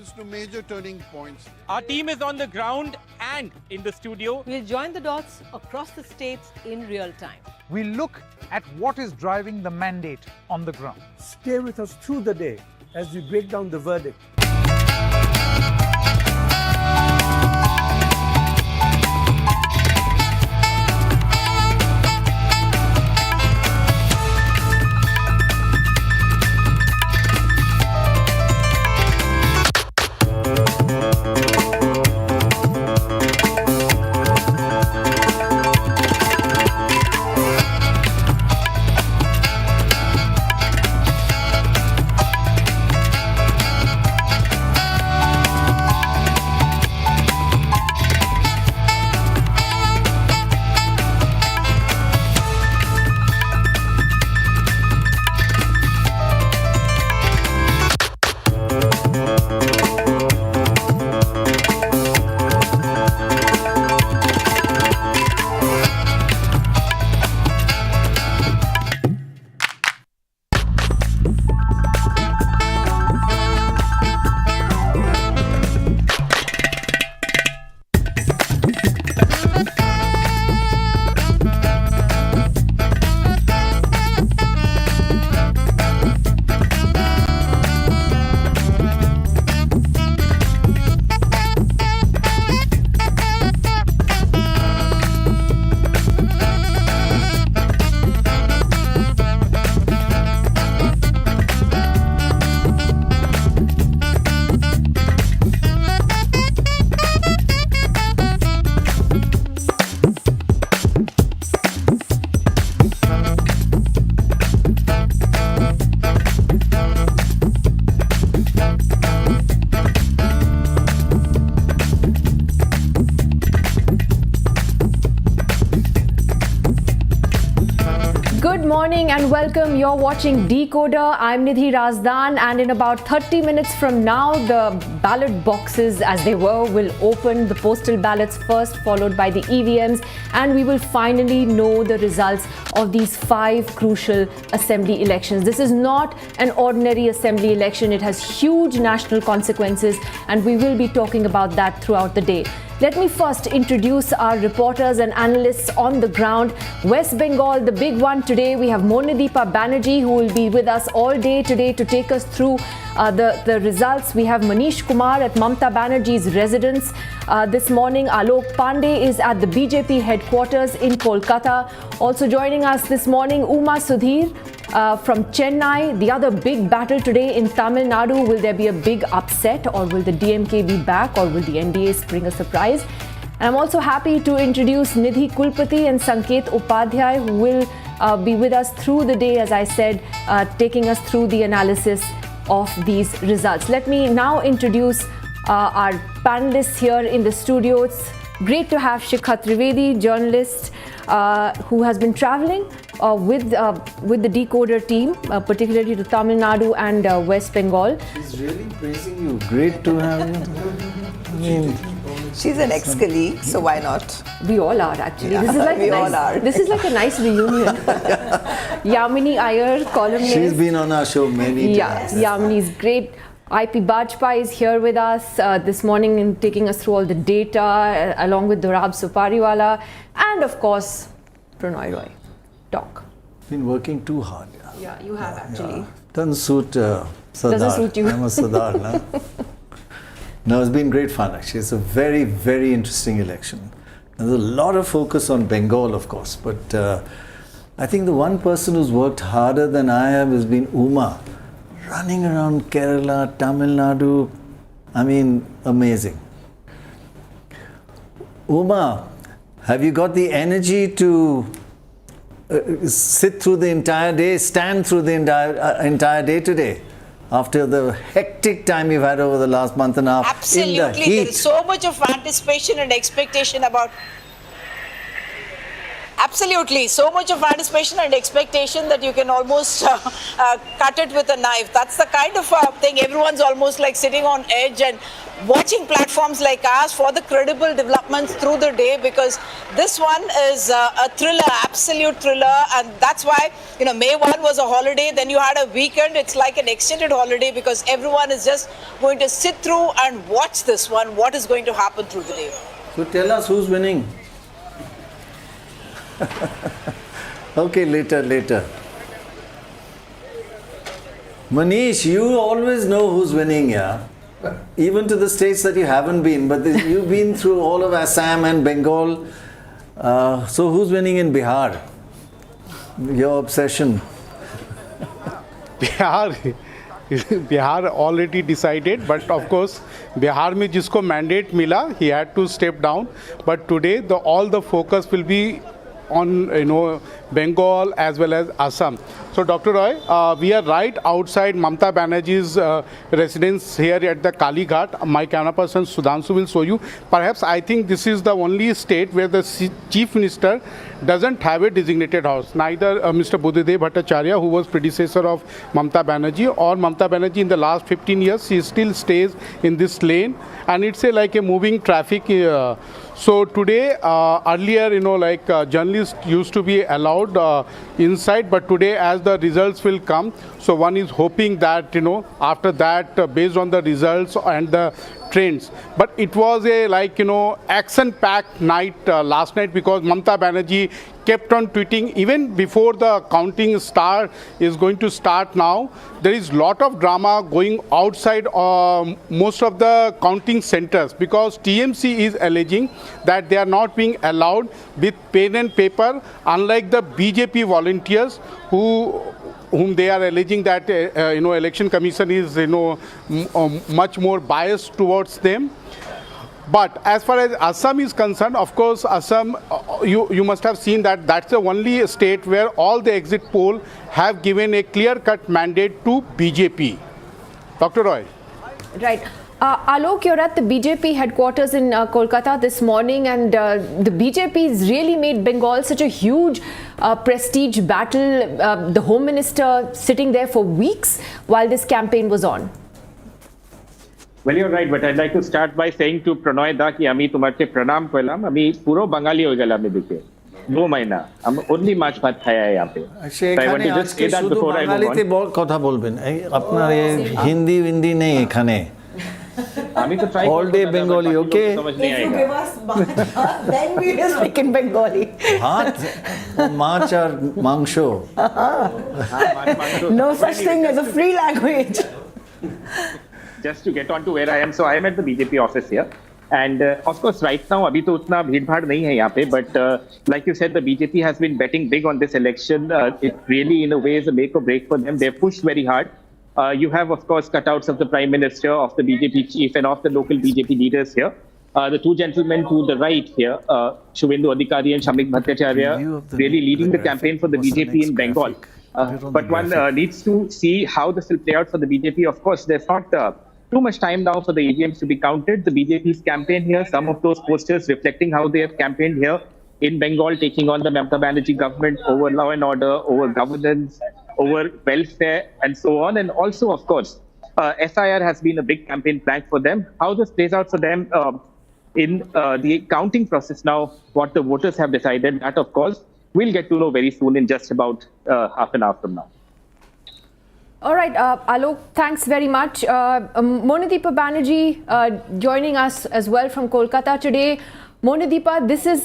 response to major turning points. Our team is on the ground and in the studio. We'll join the dots across the states in real time. We look at what is driving the mandate on the ground. Stay with us through the day as we break down the verdict. Good morning and welcome. You're watching DeKoder. I'm Nidhi Razdan, and in about 30 minutes from now, the ballot boxes as they were will open. The postal ballots first, followed by the EVMs, and we will finally know the results of these 5 crucial assembly elections. This is not an ordinary assembly election. It has huge national consequences, and we will be talking about that throughout the day. Let me first introduce our reporters and analysts on the ground. West Bengal, the big one today. We have Monideepa Banerjee, who will be with us all day today to take us through the results. We have Manish Kumar at Mamata Banerjee's residence. This morning, Alok Pandey is at the BJP headquarters in Kolkata. Also joining us this morning, Sudhir from Chennai. The other big battle today in Tamil Nadu. Will there be a big upset, or will the DMK be back, or will the NDA spring a surprise? And I'm also happy to introduce Nidhi Kulpati and Sanket Upadhyay, who will be with us through the day, as I said, taking us through the analysis of these results. Let me now introduce our panelists here in the studio. It's great to have Shikha Trivedy, journalist who has been traveling with the DeKoder team, particularly to Tamil Nadu and West Bengal. She's really praising you. Great to have you. She's an ex-colleague, so why not? We all are, actually. Yeah, this is like we all are. This is like a nice reunion. Yamini Iyer, columnist. She's been on our show many times. Yeah, Yamini's great. IP Bajpai is here with us this morning and taking us through all the data, along with Dorab Sopariwala, and of course, Prannoy Roy. Talk. Been working too hard. Yeah, you have actually. Yeah. Doesn't suit Sardar. Doesn't suit you. I'm a Sardar, no? No, it's been great fun actually. It's a very, very interesting election. There's a lot of focus on Bengal, of course, but I think the one person who's worked harder than I have has been Uma. Running around Kerala, Tamil Nadu, I mean, amazing. Uma, have you got the energy to sit through the entire day, stand through the entire day today? After the hectic time you've had over the last month and a half. Absolutely. In the heat. There is so much of anticipation and expectation about Absolutely. So much of anticipation and expectation that you can almost cut it with a knife. That's the kind of thing. Everyone's almost like sitting on edge and watching platforms like ours for the credible developments through the day, because this one is a thriller, absolute thriller. And that's why, May 1 was a holiday. Then you had a weekend. It's like an extended holiday because everyone is just going to sit through and watch this one, what is going to happen through the day. So tell us who's winning. Okay, later. Manish, you always know who's winning, yeah? Even to the states that you haven't been, but you've been through all of Assam and Bengal. So who's winning in Bihar? Your obsession. Bihar already decided, but of course Bihar में जिसको mandate मिला, he had to step down. But today all the focus will be on Bengal as well as Assam. So Dr. Roy, we are right outside Mamata Banerjee's residence here at the Kali Ghat. My camera person Sudhanshu will show you. Perhaps I think this is the only state where the Chief Minister doesn't have a designated house. Neither Mr. Buddhadev Bhattacharya, who was predecessor of Mamata Banerjee, or Mamata Banerjee in the last 15 years, she still stays in this lane, and it's like a moving traffic. So today, earlier, journalists used to be allowed inside, but today, as the results will come, so one is hoping that, after that, based on the results and the trends. But it was a action-packed night last night, because Mamata Banerjee kept on tweeting even before the counting is going to start now. There is lot of drama going outside most of the counting centers, because TMC is alleging that they are not being allowed with pen and paper, unlike the BJP volunteers whom they are alleging that election commission is much more biased towards them. But as far as Assam is concerned, of course, Assam, you must have seen that that's the only state where all the exit poll have given a clear-cut mandate to BJP. Dr. Roy. Right. Alok, you're at the BJP headquarters in Kolkata this morning, and the BJP's really made Bengal such a huge prestige battle. The Home Minister sitting there for weeks while this campaign was on. Well, you're right, but I'd like to start by saying to Prannoy da ki ami tumarche pranam koilam, ami puro Bengali ho gela ami dekhe. 2 mahina am only মাছ ভাত খায় यहाँ पे. So I want to just say that before I move on. বাঙালিতে কথা বলবেন, আপনার হিন্দি হিন্দি নেই এখানে. আমি তো try all day Bengali, okay? If you give us then we will speak in Bengali. ভাত মাছ আর মাংস. No such thing as a free language. Just to get on to where I am, so I am at the BJP office here, and of course right now abhi to utna bheed bhaad nahi hai yahan pe, but like you said, the BJP has been betting big on this election. It really in a way is a make or break for them. They've pushed very hard. You have of course cutouts of the Prime Minister, of the BJP chief, and of the local BJP leaders here. The two gentlemen to the right here, Shubhendu Adhikari and Shamik Bhattacharya, really leading the campaign for the BJP in Bengal. But one needs to see how this will play out for the BJP. Of course, there's not too much time now for the EVMs to be counted. The BJP's campaign here, some of those posters reflecting how they have campaigned here in Bengal, taking on the Mamata Banerjee government over law and order, over governance, over welfare, and so on. And also, of course, SIR has been a big campaign plank for them. How this plays out for them in the counting process now, what the voters have decided, that of course, we'll get to know very soon in just about half an hour from now. All right, Alok, thanks very much. Monideepa Banerjee joining us as well from Kolkata today. Monideepa, this is,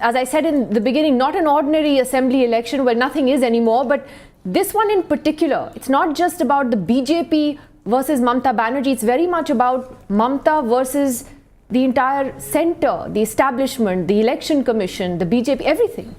as I said in the beginning, not an ordinary assembly election where nothing is anymore, but this one in particular, it's not just about the BJP versus Mamata Banerjee, it's very much about Mamata versus the entire centre, the establishment, the election commission, the BJP, everything.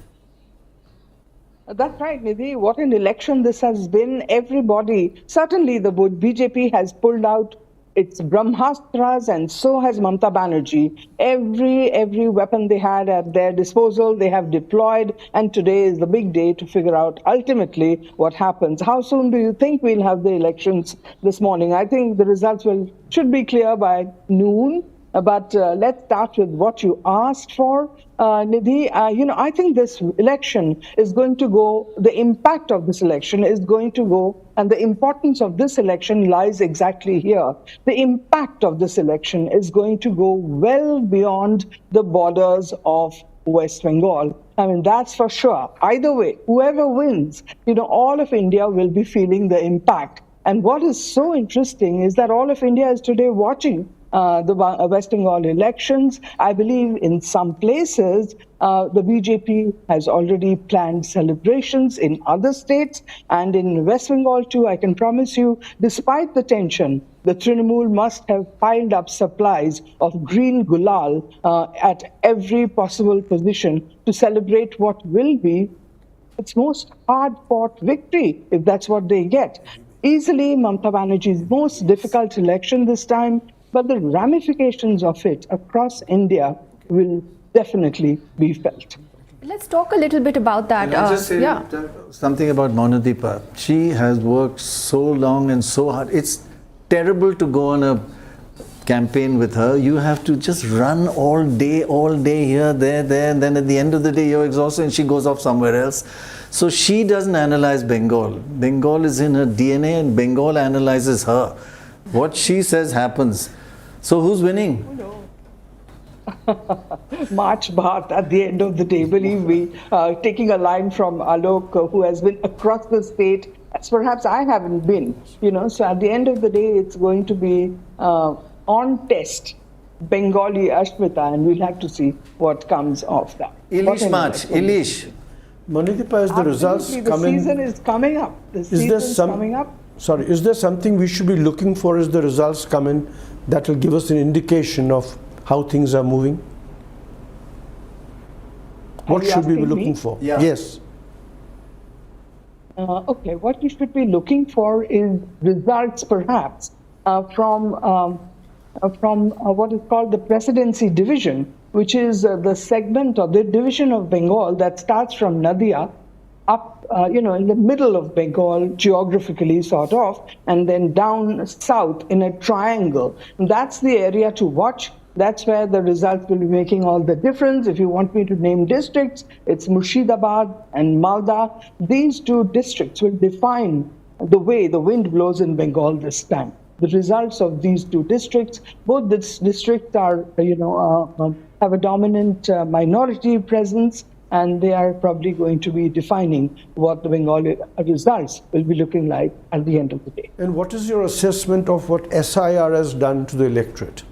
That's right, Nidhi. What an election this has been. Everybody, certainly the BJP has pulled out its Brahmastras, and so has Mamata Banerjee. Every weapon they had at their disposal, they have deployed, and today is the big day to figure out ultimately what happens. How soon do you think we'll have the elections this morning? I think the results should be clear by noon. But let's start with what you asked for, Nidhi. I think this election is going to go, the impact of this election is going to go, and the importance of this election lies exactly here. The impact of this election is going to go well beyond the borders of West Bengal. I mean, that's for sure. Either way, whoever wins, all of India will be feeling the impact. And what is so interesting is that all of India is today watching the West Bengal elections. I believe in some places, the BJP has already planned celebrations in other states, and in West Bengal too, I can promise you, despite the tension, the Trinamool must have piled up supplies of green gulal at every possible position to celebrate what will be its most hard-fought victory, if that's what they get. Easily Mamata Banerjee's most difficult election this time, but the ramifications of it across India will definitely be felt. Let's talk a little bit about that. Can I just say something about Monideepa? She has worked so long and so hard. It's terrible to go on a campaign with her. You have to just run all day here, there, and then at the end of the day you're exhausted and she goes off somewhere else. So she doesn't analyze Bengal. Bengal is in her DNA and Bengal analyzes her. What she says happens. So who's winning? March Bharat at the end of the day, believe me, taking a line from Alok, who has been across the state, as perhaps I haven't been, so at the end of the day, it's going to be on test, Bengali Ashmita, and we'll have to see what comes of that. Ilish March, Ilish. Monideepa, as the results come in... The season is coming up. Is there something we should be looking for as the results come in that will give us an indication of how things are moving? What should we be looking for? Yeah. Yes. Okay, what you should be looking for is results perhaps from what is called the presidency division, which is the segment or the division of Bengal that starts from Nadia up, in the middle of Bengal, geographically sort of, and then down south in a triangle. And that's the area to watch. That's where the results will be making all the difference. If you want me to name districts, it's Murshidabad and Malda. These two districts will define the way the wind blows in Bengal this time. The results of these two districts, both these districts are, have a dominant minority presence, and they are probably going to be defining what the Bengali results will be looking like at the end of the day. And what is your assessment of what SIR has done to the electorate?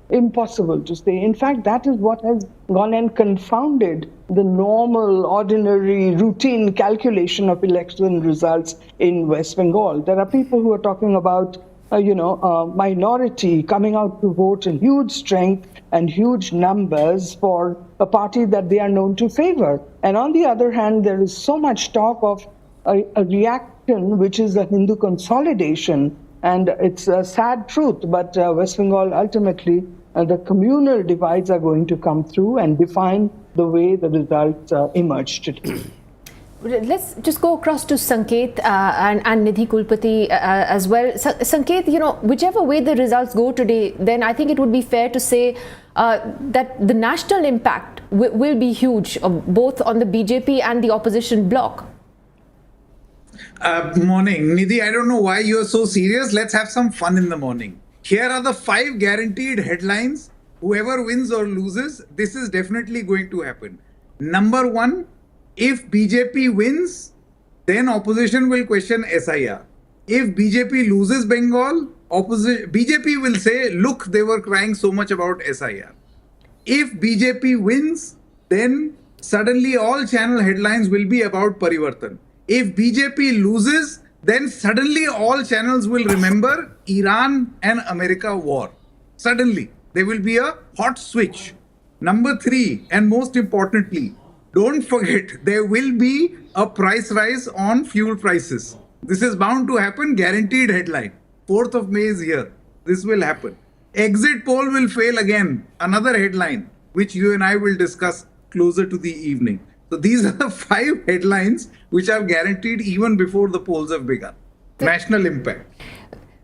Impossible to say. In fact, that is what has gone and confounded the normal, ordinary, routine calculation of election results in West Bengal. There are people who are talking about minority coming out to vote in huge strength and huge numbers for a party that they are known to favor. And on the other hand, there is so much talk of a reaction, which is a Hindu consolidation. And it's a sad truth, but West Bengal ultimately, the communal divides are going to come through and define the way the results emerge today. Let's just go across to Sanket and Nidhi Kulpati as well. Sanket, whichever way the results go today, then I think it would be fair to say that the national impact will be huge, both on the BJP and the opposition bloc. Morning. Nidhi, I don't know why you're so serious. Let's have some fun in the morning. Here are the 5 guaranteed headlines. Whoever wins or loses, this is definitely going to happen. Number 1, if BJP wins, then opposition will question SIR. If BJP loses Bengal, BJP will say, look, they were crying so much about SIR. If BJP wins, then suddenly all channel headlines will be about Parivartan. If BJP loses, then suddenly all channels will remember Iran and America war. Suddenly, there will be a hot switch. Number 3, and most importantly, don't forget, there will be a price rise on fuel prices. This is bound to happen, guaranteed headline. 4th of May is here. This will happen. Exit poll will fail again. Another headline, which you and I will discuss closer to the evening. So these are the 5 headlines which are guaranteed even before the polls have begun. National impact.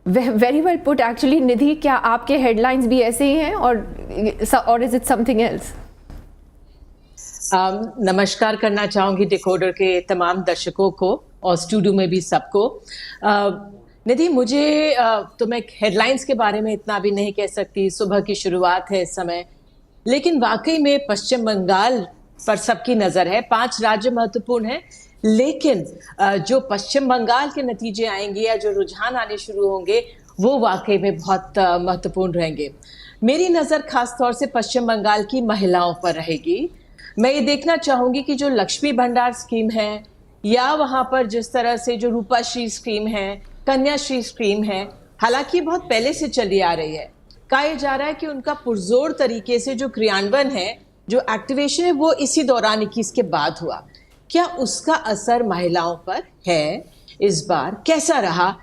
Very well put. Actually, Nidhi, क्या आपके headlines भी ऐसे ही हैं or is it something else? नमस्कार करना चाहूँगी decoder के तमाम दर्शकों को और स्टूडियो में भी सबको। निधि, मुझे तो मैं हेडलाइंस के बारे में इतना भी नहीं कह सकती, सुबह की शुरुआत है इस समय, लेकिन वाकई में पश्चिम बंगाल पर सबकी नज़र है। 5 राज्य महत्वपूर्ण हैं, लेकिन जो पश्चिम बंगाल के नतीजे आएंगे या जो रुझान आने शुरू होंगे वो वाकई में बहुत महत्वपूर्ण रहेंगे। मेरी नज़र खास तौर से पश्चिम बंगाल की महिलाओं पर रहेगी। मैं ये देखना चाहूँगी कि जो लक्ष्मी भंडार स्कीम है या वहाँ पर जिस तरह से जो रूपाश्री स्कीम है, कन्याश्री स्कीम है, हालांकि बहुत पहले से चली आ रही है, कहा जा रहा है कि उनका पुरजोर तरीके से जो क्रियान्वयन है, जो एक्टिवेशन है, वो इसी दौरान 21 के बाद हुआ। क्या उसका असर महिलाओं पर है इस बार, कैसा रहा,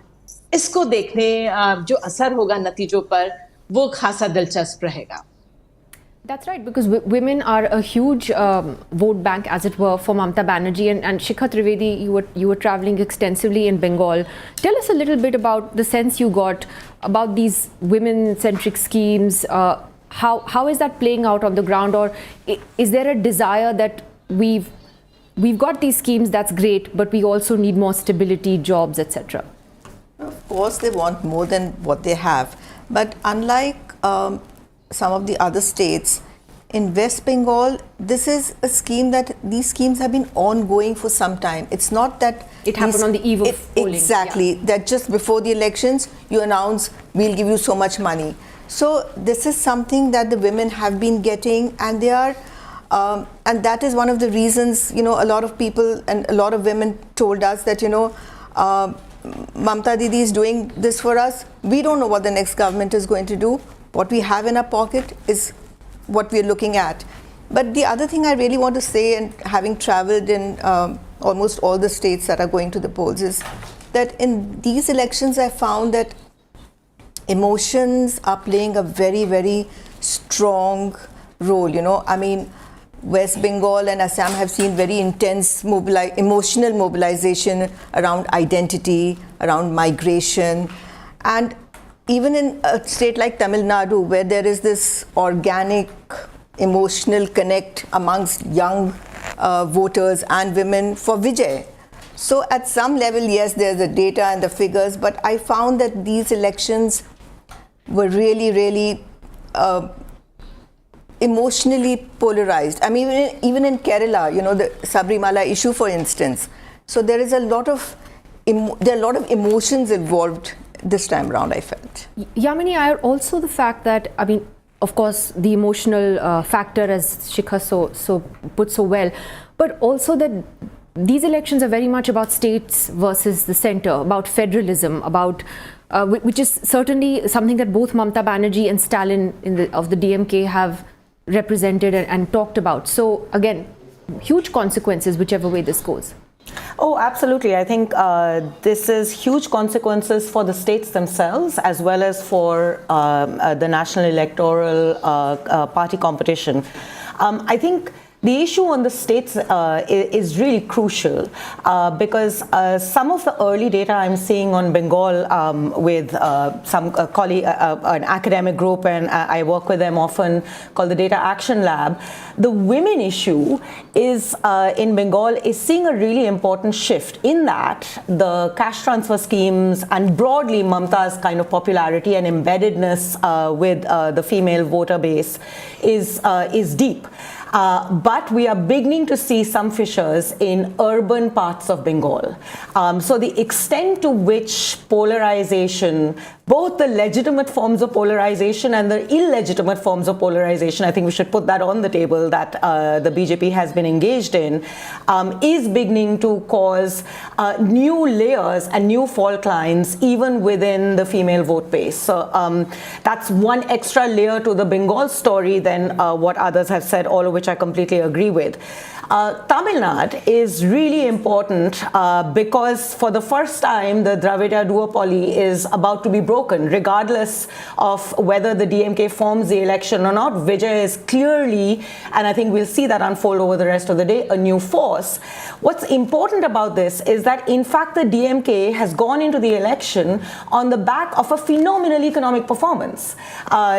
इसको देखने जो असर होगा नतीजों पर वो खासा दिलचस्प रहेगा। That's right, because women are a huge vote bank, as it were, for Mamata Banerjee and Shikha Trivedy. You were traveling extensively in Bengal. Tell us a little bit about the sense you got about these women-centric schemes. How is that playing out on the ground, or is there a desire that we've got these schemes, that's great, but we also need more stability, jobs, etc.? Of course, they want more than what they have, but unlike some of the other states, in West Bengal, this is a scheme that these schemes have been ongoing for some time. It's not that it happened on the eve of polling. Exactly, yeah. That just before the elections, you announce, we'll give you so much money. So this is something that the women have been getting, and they are, and that is one of the reasons, you know, a lot of people and a lot of women told us that, you know, Mamata Didi is doing this for us. We don't know what the next government is going to do. What we have in our pocket is what we're looking at. But the other thing I really want to say, and having traveled in almost all the states that are going to the polls, is that in these elections I found that emotions are playing a very, very strong role. You know, I mean, West Bengal and Assam have seen very intense emotional mobilization around identity, around migration, and even in a state like Tamil Nadu, where there is this organic emotional connect amongst young voters and women for Vijay. So at some level, yes, there's the data and the figures, but I found that these elections were really, really emotionally polarized. I mean, even in Kerala, you know, the Sopariwala issue, for instance. So there is a lot of emotions involved this time around, I felt. Yamini, also the fact that, I mean, of course, the emotional factor, as Shikha so put so well, but also that these elections are very much about states versus the center, about federalism, about which is certainly something that both Mamata Banerjee and Stalin of the DMK have represented and talked about. So again, huge consequences whichever way this goes. Oh, absolutely. I think this is huge consequences for the states themselves as well as for the national electoral party competition. I think the issue on the states is really crucial because some of the early data I'm seeing on Bengal with some colleague, an academic group, and I work with them often, called the Data Action Lab. The women issue is in Bengal is seeing a really important shift in that the cash transfer schemes and broadly Mamata's kind of popularity and embeddedness with the female voter base is deep. But we are beginning to see some fissures in urban parts of Bengal. So the extent to which polarization, both the legitimate forms of polarization and the illegitimate forms of polarization, I think we should put that on the table, that the BJP has been engaged in, is beginning to cause new layers and new fault lines even within the female vote base. So that's one extra layer to the Bengal story than what others have said, all of which I completely agree with. Tamil Nadu is really important because for the first time the Dravida duopoly is about to be broken, regardless of whether the DMK forms the election or not. Vijay is clearly, and I think we'll see that unfold over the rest of the day, a new force. What's important about this is that in fact the DMK has gone into the election on the back of a phenomenal economic performance.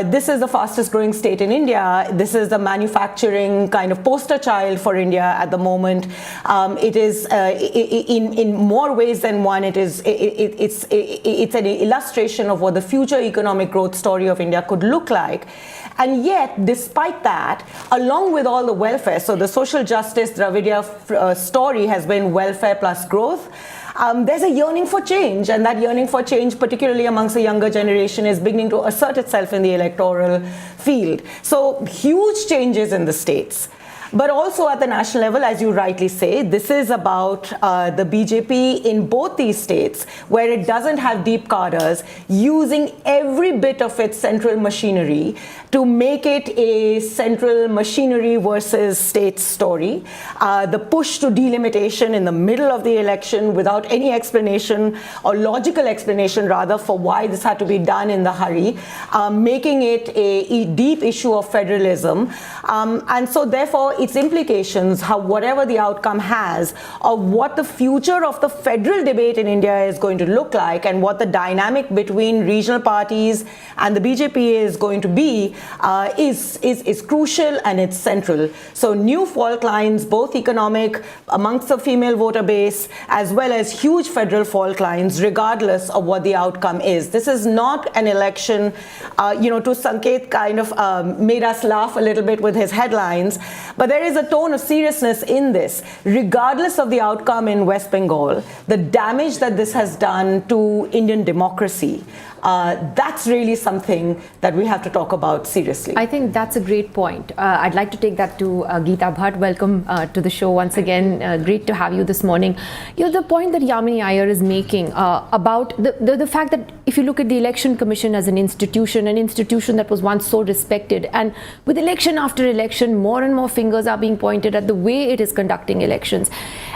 This is the fastest growing state in India. This is the manufacturing kind of poster child for India at the moment. It is in more ways than one. It's an illustration of what the future economic growth story of India could look like. And yet, despite that, along with all the welfare, so the social justice Dravidia story has been welfare plus growth. There's a yearning for change, and that yearning for change, particularly amongst the younger generation, is beginning to assert itself in the electoral field. So huge changes in the states. But also at the national level, as you rightly say, this is about the BJP in both these states, where it doesn't have deep cadres, using every bit of its central machinery to make it a central machinery versus state story. The push to delimitation in the middle of the election without any explanation, or logical explanation rather, for why this had to be done in the hurry, making it a deep issue of federalism. And so therefore, its implications, whatever the outcome has, of what the future of the federal debate in India is going to look like, and what the dynamic between regional parties and the BJP is going to be, is crucial, and it's central. So new fault lines, both economic amongst the female voter base, as well as huge federal fault lines, regardless of what the outcome is. This is not an election, to Sanket kind of made us laugh a little bit with his headlines, but there is a tone of seriousness in this. Regardless of the outcome in West Bengal, the damage that this has done to Indian democracy, that's really something that we have to talk about seriously. I think that's a great point. I'd like to take that to Geeta Bhatt. Welcome to the show once again. Great to have you this morning. The point that Yamini Iyer is making about the fact that if you look at the Election Commission as an institution that was once so respected, and with election after election, more and more fingers are being pointed at the way it is conducting elections.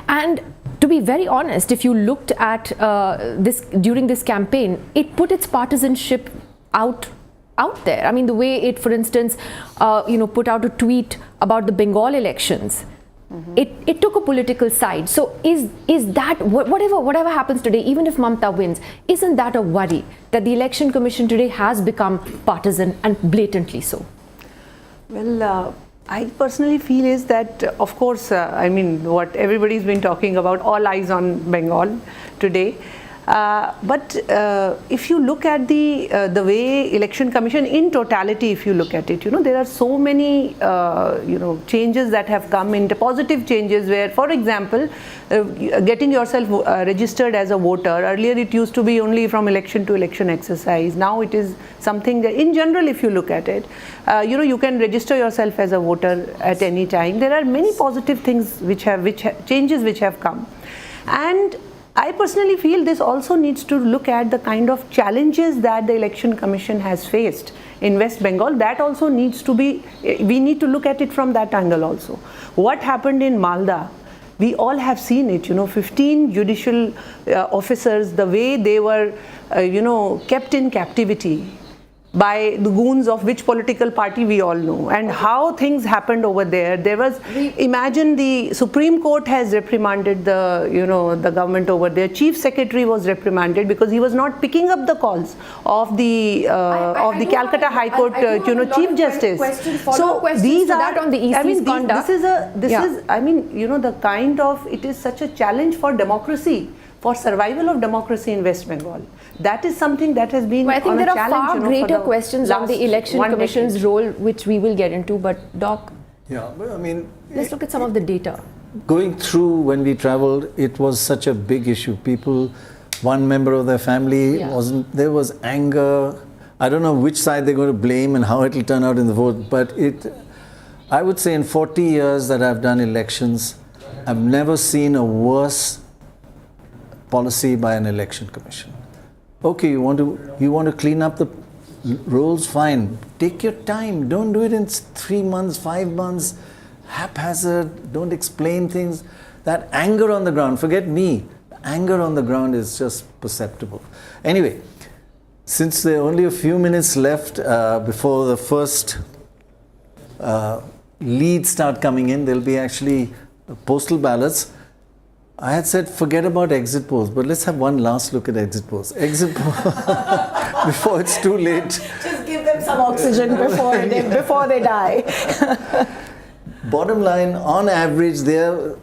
And to be very honest, if you looked at this during this campaign, it put its partisanship out there. I mean, the way it, for instance, put out a tweet about the Bengal elections. It took a political side. So is that whatever happens today, even if Mamta wins, isn't that a worry that the Election Commission today has become partisan, and blatantly so? Well, I personally feel is that, of course, what everybody's been talking about, all eyes on Bengal today. But if you look at the way Election Commission in totality, if you look at it, there are so many changes that have come into positive changes, where, for example, getting yourself registered as a voter. Earlier it used to be only from election to election exercise. Now it is something that, in general, if you look at it, you can register yourself as a voter at any time. There are many positive things changes which have come, and I personally feel this also needs to look at the kind of challenges that the Election Commission has faced in West Bengal. That also needs to be, we need to look at it from that angle also. What happened in Malda, we all have seen it, 15 judicial officers, the way they were, kept in captivity by the goons of which political party we all know, and how things happened over there. There was, imagine the Supreme Court has reprimanded the government over there. Chief Secretary was reprimanded because he was not picking up the calls of the Calcutta High Court Chief Justice. So these are that on the EC's conduct. This is the kind of, it is such a challenge for democracy, for survival of democracy in West Bengal. That is something that has been I think there are far greater the questions on the Election Commission's role, which we will get into. But Doc, let's look at some of the data. Going through, when we traveled, it was such a big issue. People, one member of their family there was anger. I don't know which side they're going to blame and how it will turn out in the vote. But I would say in 40 years that I've done elections, I've never seen a worse policy by an election commission. Okay, you want to clean up the rolls, fine. Take your time. Don't do it in 3 months, 5 months. haphazard, don't explain things. That anger on the ground, forget me, anger on the ground is just perceptible. Anyway, since there are only a few minutes left before the first leads start coming in, there'll be actually postal ballots. I had said forget about exit polls, but let's have one last look at exit polls. Exit polls, before it's too late. Just give them some oxygen before they die. Bottom line, on average, they're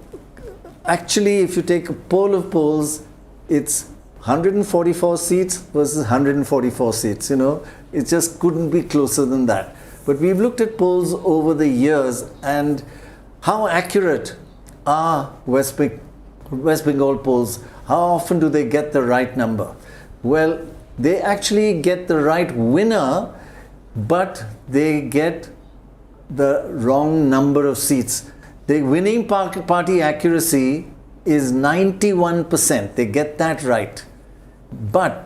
actually, if you take a poll of polls, it's 144 seats versus 144 seats. You know, it just couldn't be closer than that. But we've looked at polls over the years, and how accurate are West Bengal polls? How often do they get the right number? Well, they actually get the right winner, but they get the wrong number of seats. The winning party accuracy is 91%. They get that right. But,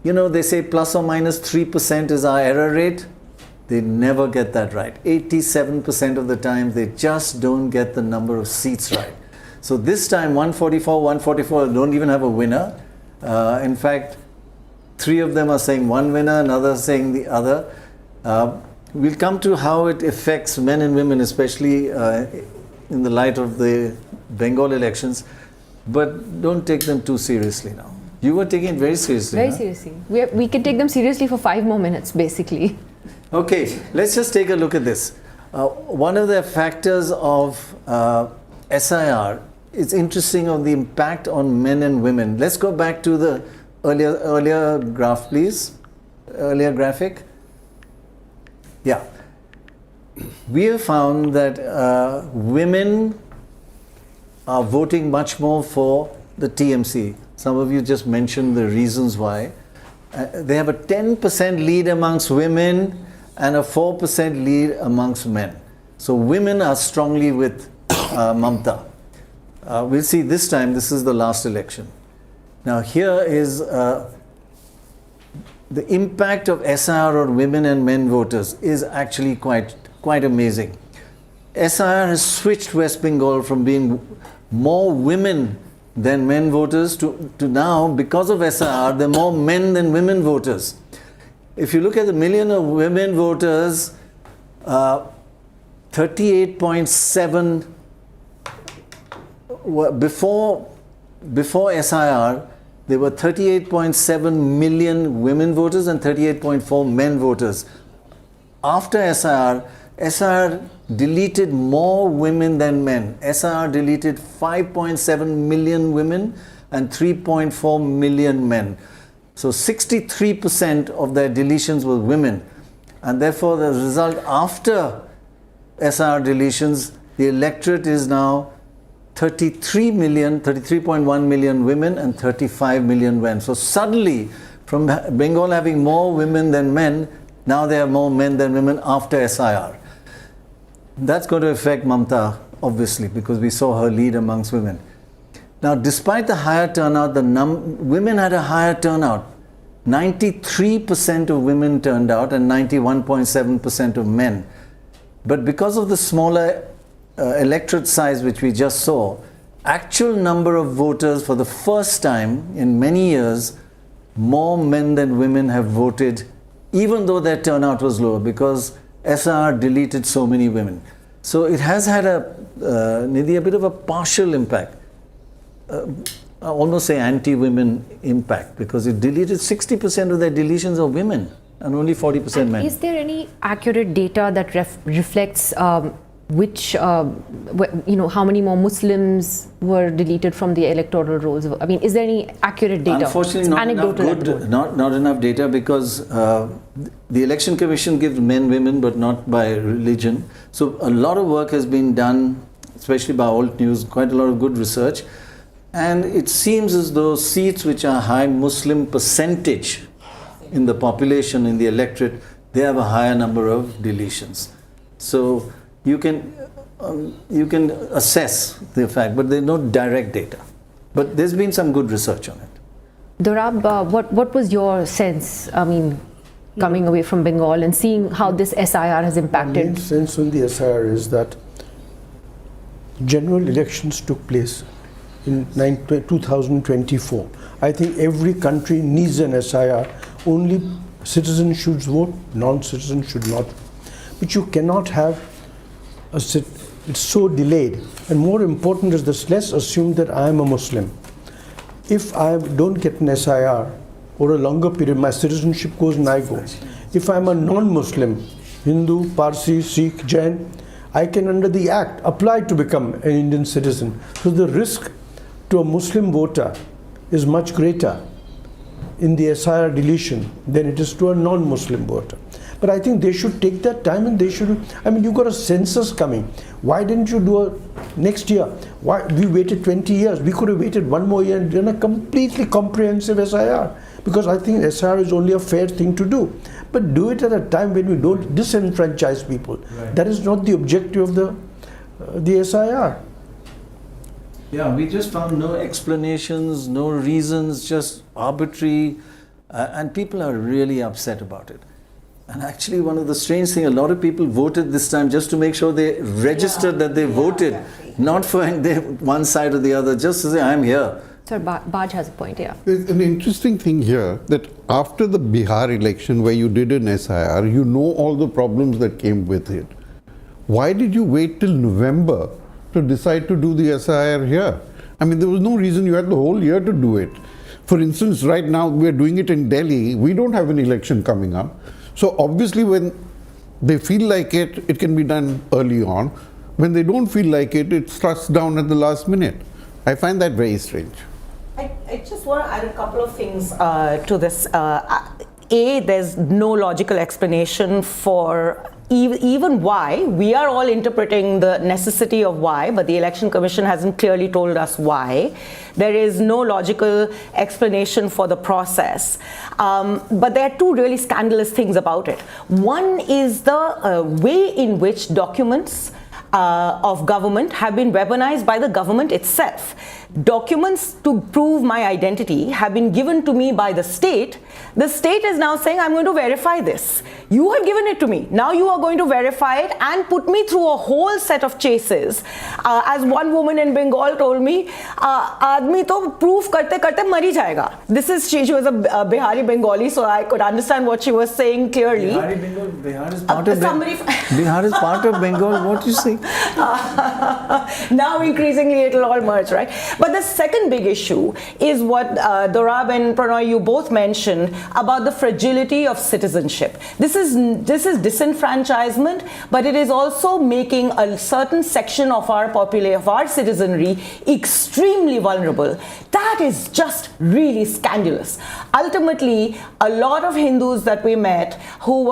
you know, they say plus or minus 3% is our error rate. They never get that right. 87% of the time, they just don't get the number of seats right. So this time, 144 don't even have a winner. In fact, 3 of them are saying one winner, another saying the other. We'll come to how it affects men and women, especially in the light of the Bengal elections. But don't take them too seriously now. You were taking it very seriously. Very seriously. We can take them seriously for 5 more minutes, basically. Okay, let's just take a look at this. One of the factors of SIR is interesting on the impact on men and women. Let's go back to the earlier graph, please. Earlier graphic. Yeah. We have found that women are voting much more for the TMC. Some of you just mentioned the reasons why. They have a 10% lead amongst women and a 4% lead amongst men. So women are strongly with Mamta. We'll see this time, this is the last election. Now here is the impact of SIR on women and men voters is actually quite amazing. SIR has switched West Bengal from being more women than men voters to now, because of SIR, there are more men than women voters. If you look at the million of women voters, 38.7 before SIR, there were 38.7 million women voters and 38.4 men voters. After SIR deleted more women than men. SIR deleted 5.7 million women and 3.4 million men. So 63% of their deletions were women. And therefore the result after SIR deletions, the electorate is now 33.1 million women and 35 million men. So suddenly, from Bengal having more women than men, now there are more men than women after SIR. That's going to affect Mamta, obviously, because we saw her lead amongst women. Now, despite the higher turnout, women had a higher turnout. 93% of women turned out and 91.7% of men. But because of the smaller electorate size which we just saw, actual number of voters for the first time in many years, more men than women have voted, even though their turnout was lower, because SIR deleted so many women. So it has had Nidhi, a bit of a partial impact. I almost say anti-women impact, because it deleted 60% of their deletions of women and only 40% men. Is there any accurate data that reflects which, how many more Muslims were deleted from the electoral rolls? I mean, is there any accurate data? Unfortunately, not enough data, because the Election Commission gives men, women, but not by religion. So a lot of work has been done, especially by Alt News, quite a lot of good research. And it seems as though seats which are high Muslim percentage in the population, in the electorate, they have a higher number of deletions. So you can assess the fact, but there's no direct data. But there's been some good research on it. Dorab, what was your sense, I mean, coming away from Bengal and seeing how this SIR has impacted? My sense on the SIR is that general elections took place in 2024. I think every country needs an SIR. Only citizens should vote, non-citizens should not. But you cannot have it's so delayed. And more important is this, let's assume that I am a Muslim. If I don't get an SIR over a longer period, my citizenship goes and I go. If I'm a non-Muslim, Hindu, Parsi, Sikh, Jain, I can under the Act apply to become an Indian citizen. So the risk to a Muslim voter is much greater in the SIR deletion than it is to a non-Muslim voter. But I think they should take that time and they should, I mean, you've got a census coming. Why didn't you do a next year? Why we waited 20 years? We could have waited one more year and done a completely comprehensive SIR. Because I think SIR is only a fair thing to do. But do it at a time when we don't disenfranchise people. Right. That is not the objective of the SIR. Yeah, we just found no explanations, no reasons, just arbitrary, and people are really upset about it. And actually, one of the strange things, a lot of people voted this time just to make sure they registered that they voted, not for one side or the other, just to say, I'm here. Sir, Baj has a point, yeah. There's an interesting thing here that after the Bihar election where you did an SIR, you know all the problems that came with it. Why did you wait till November to decide to do the SIR here? I mean, there was no reason. You had the whole year to do it. For instance, right now we're doing it in Delhi. We don't have an election coming up. So obviously when they feel like it, it can be done early on. When they don't feel like it, it's thrust down at the last minute. I find that very strange. I just want to add a couple of things to this. There's no logical explanation for even why. We are all interpreting the necessity of why, but the Election Commission hasn't clearly told us why. There is no logical explanation for the process. But there are two really scandalous things about it. One is the way in which documents of government have been weaponized by the government itself. Documents to prove my identity have been given to me by the state. The state is now saying, I'm going to verify this. You have given it to me. Now you are going to verify it and put me through a whole set of chases. As one woman in Bengal told me, "Aadmi to proof karte karte mari jayega." This is she was a Bihari Bengali, so I could understand what she was saying clearly. Bihar is part of Bihar is part of Bengal. What you say? Now increasingly it will all merge, right? But the second big issue is what Dorab and Prannoy, you both mentioned about the fragility of citizenship. This is disenfranchisement, but it is also making a certain section of our population, of our citizenry, extremely vulnerable. That is just really scandalous. Ultimately, a lot of Hindus that we met who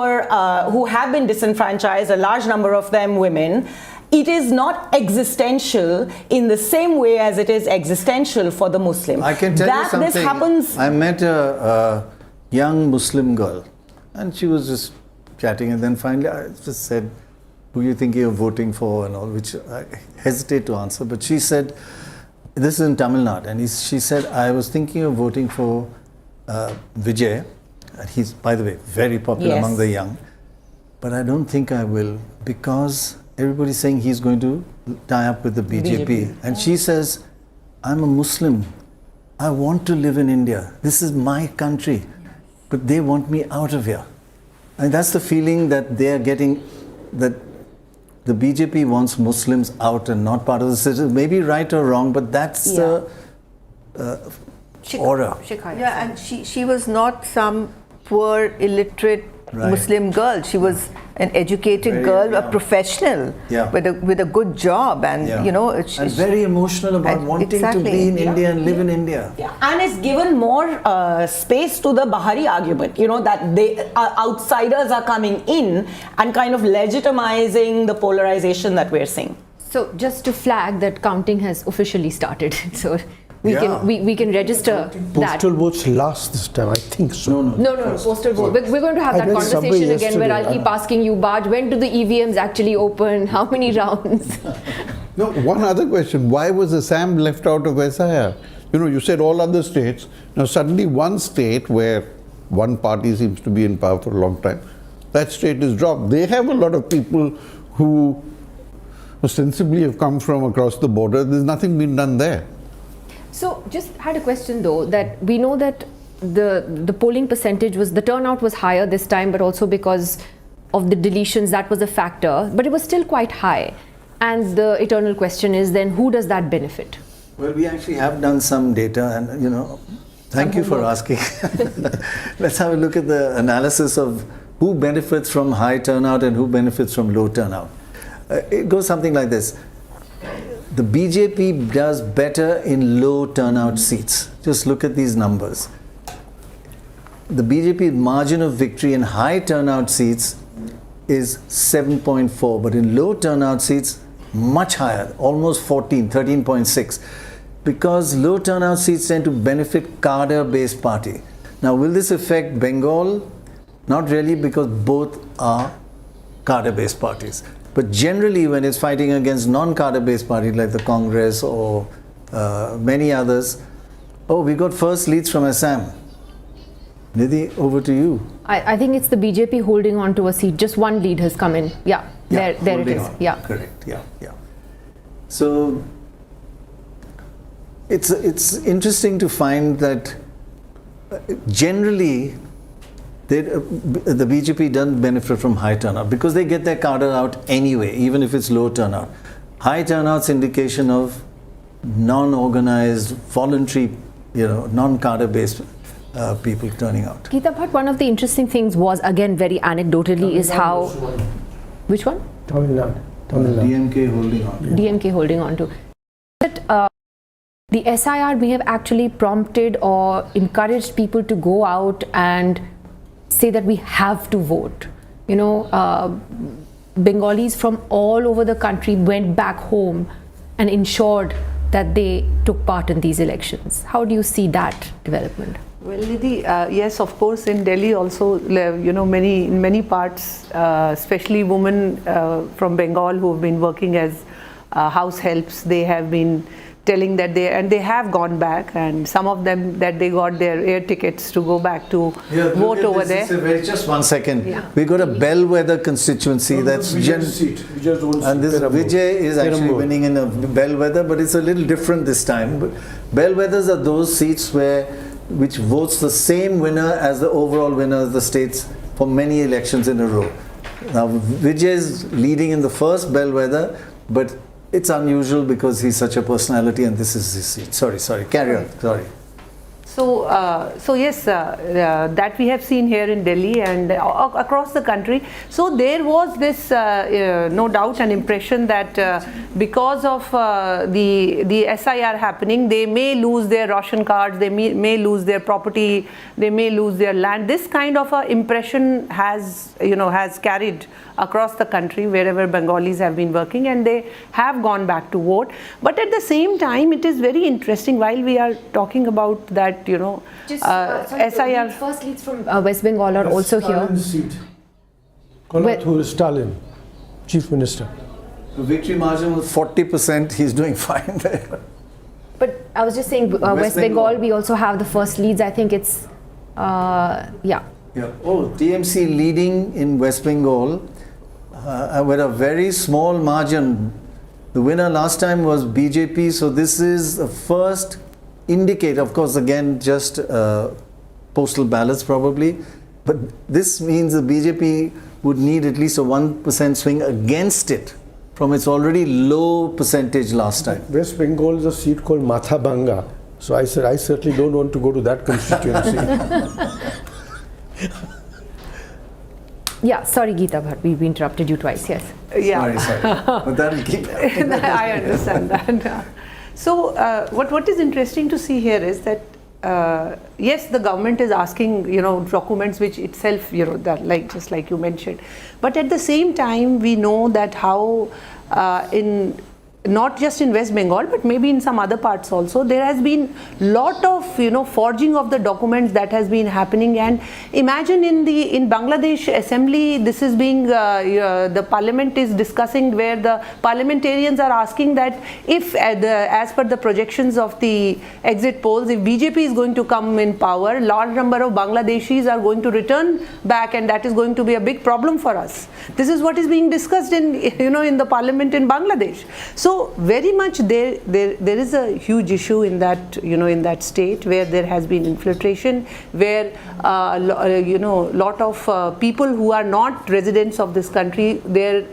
have been disenfranchised, a large number of them women, it is not existential in the same way as it is existential for the Muslim. I can tell you something. This happens. I met a young Muslim girl and she was just chatting, and then finally I just said, who are you thinking of voting for and all, which I hesitate to answer, but she said, this is in Tamil Nadu, and she said, I was thinking of voting for Vijay, and he's, by the way, very popular among the young, but I don't think I will because everybody's saying he's going to tie up with the BJP. And she says, I'm a Muslim. I want to live in India. This is my country. But they want me out of here. And that's the feeling that they are getting, that the BJP wants Muslims out and not part of the citizen. Maybe right or wrong, but that's the aura. Yeah, and she was not some poor, illiterate Muslim girl. She was an educated girl, a professional with a good job, and you know, and very emotional about wanting to be in India and live in India. And it's given more space to the Bahari argument, you know, that outsiders are coming in and kind of legitimizing the polarization that we're seeing. So just to flag that counting has officially started. So we can register that. Postal votes last this time, I think so. No, postal vote. We're going to have that conversation again where I'll keep asking you, Baj, when do the EVMs actually open? How many rounds? No, one other question. Why was Assam left out of SIR? You know, you said all other states. Now suddenly one state where one party seems to be in power for a long time, that state is dropped. They have a lot of people who ostensibly have come from across the border. There's nothing been done there. So just had a question though, that we know that the polling percentage was, the turnout was higher this time, but also because of the deletions, that was a factor, but it was still quite high. And the eternal question is then, who does that benefit? Well, we actually have done some data, and thank you for asking. Let's have a look at the analysis of who benefits from high turnout and who benefits from low turnout. It goes something like this. The BJP does better in low turnout seats. Just look at these numbers. The BJP margin of victory in high turnout seats is 7.4, but in low turnout seats, much higher, almost 14, 13.6, because low turnout seats tend to benefit cadre-based party. Now, will this affect Bengal? Not really, because both are cadre-based parties. But generally, when it's fighting against non-cadre-based parties like the Congress or many others, we got first leads from Assam. Nidhi, over to you. I think it's the BJP holding on to a seat. Just one lead has come in. Yeah, there it is. On. Yeah, correct. Yeah. So it's interesting to find that generally the BJP doesn't benefit from high turnout because they get their cadre out anyway, even if it's low turnout. High turnout's indication of non-organized, voluntary, non-cadre based people turning out. Geeta Bhatt, one of the interesting things was, again, very anecdotally, is how... Which one? Tamil Nadu. DMK holding on to. That the SIR may have actually prompted or encouraged people to go out and say that we have to vote. Bengalis from all over the country went back home and ensured that they took part in these elections. How do you see that development? Well, Nidhi, yes, of course, in Delhi also, in many parts, especially women from Bengal who have been working as house helps, they have been telling that they have gone back, and some of them that they got their air tickets to go back to vote over there. Just 1 second. Yeah. We got a bellwether constituency that's and this Vijay is actually winning in a bellwether, but it's a little different this time. But bellwethers are those seats which votes the same winner as the overall winner of the states for many elections in a row. Now Vijay is leading in the first bellwether, but it's unusual because he's such a personality and this is his seat. Sorry, carry on, sorry. So yes, that we have seen here in Delhi and across the country. So there was this, no doubt, an impression that because of the SIR happening, they may lose their ration cards, they may lose their property, they may lose their land. This kind of impression has carried across the country wherever Bengalis have been working, and they have gone back to vote. But at the same time, it is very interesting while we are talking about that, SIR. The first leads from West Bengal are also here. Seat. Stalin, Chief Minister. The victory margin was 40%. He's doing fine there. But I was just saying, West Bengal, we also have the first leads. I think it's, yeah. Oh, TMC leading in West Bengal with a very small margin. The winner last time was BJP, so this is the first indicator. Of course, again, just postal ballots probably, but this means the BJP would need at least a 1% swing against it from its already low percentage last time. West Bengal is a seat called Mathabanga, so I said I certainly don't want to go to that constituency. Yeah, sorry, Geeta Bhatt, we've interrupted you twice, yes. Yeah. Sorry. But that'll keep happening. I understand that. So, what is interesting to see here is that, yes, the government is asking, documents which itself, that just like you mentioned. But at the same time, we know that how in not just in West Bengal, but maybe in some other parts also, there has been lot of forging of the documents that has been happening. And imagine in Bangladesh Assembly, this is being the Parliament is discussing, where the parliamentarians are asking that if as per the projections of the exit polls, if BJP is going to come in power, large number of Bangladeshis are going to return back, and that is going to be a big problem for us. This is what is being discussed in in the Parliament in Bangladesh. So very much there is a huge issue in that in that state, where there has been infiltration, where lot of people who are not residents of this country, their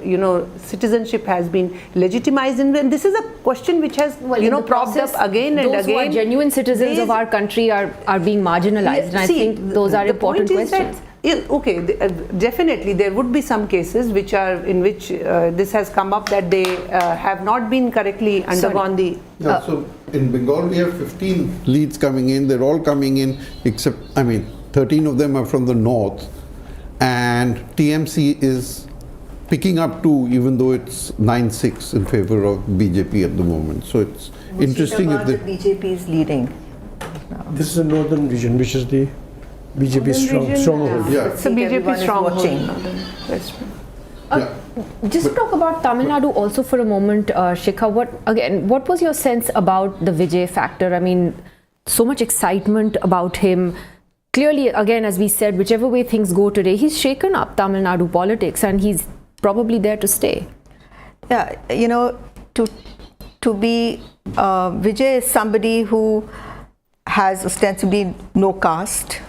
citizenship has been legitimized, and this is a question which has propped up again and again. Those who are genuine citizens of our country are being marginalized, and I think those are important questions. Okay, definitely there would be some cases in which this has come up, that they have not been correctly undergone the... Yeah, so in Bengal we have 15 leads coming in. They're all coming in except, 13 of them are from the north, and TMC is picking up 2, even though it's 9-6 in favor of BJP at the moment. So it's interesting if the BJP is leading. This is the northern region, which is the BJP stronghold. Yeah. It's a BJP stronghold. Just talk about Tamil Nadu also for a moment, Shikha. What was your sense about the Vijay factor? So much excitement about him. Clearly, again, as we said, whichever way things go today, he's shaken up Tamil Nadu politics, and he's probably there to stay. Yeah, to be Vijay is somebody who has ostensibly no caste,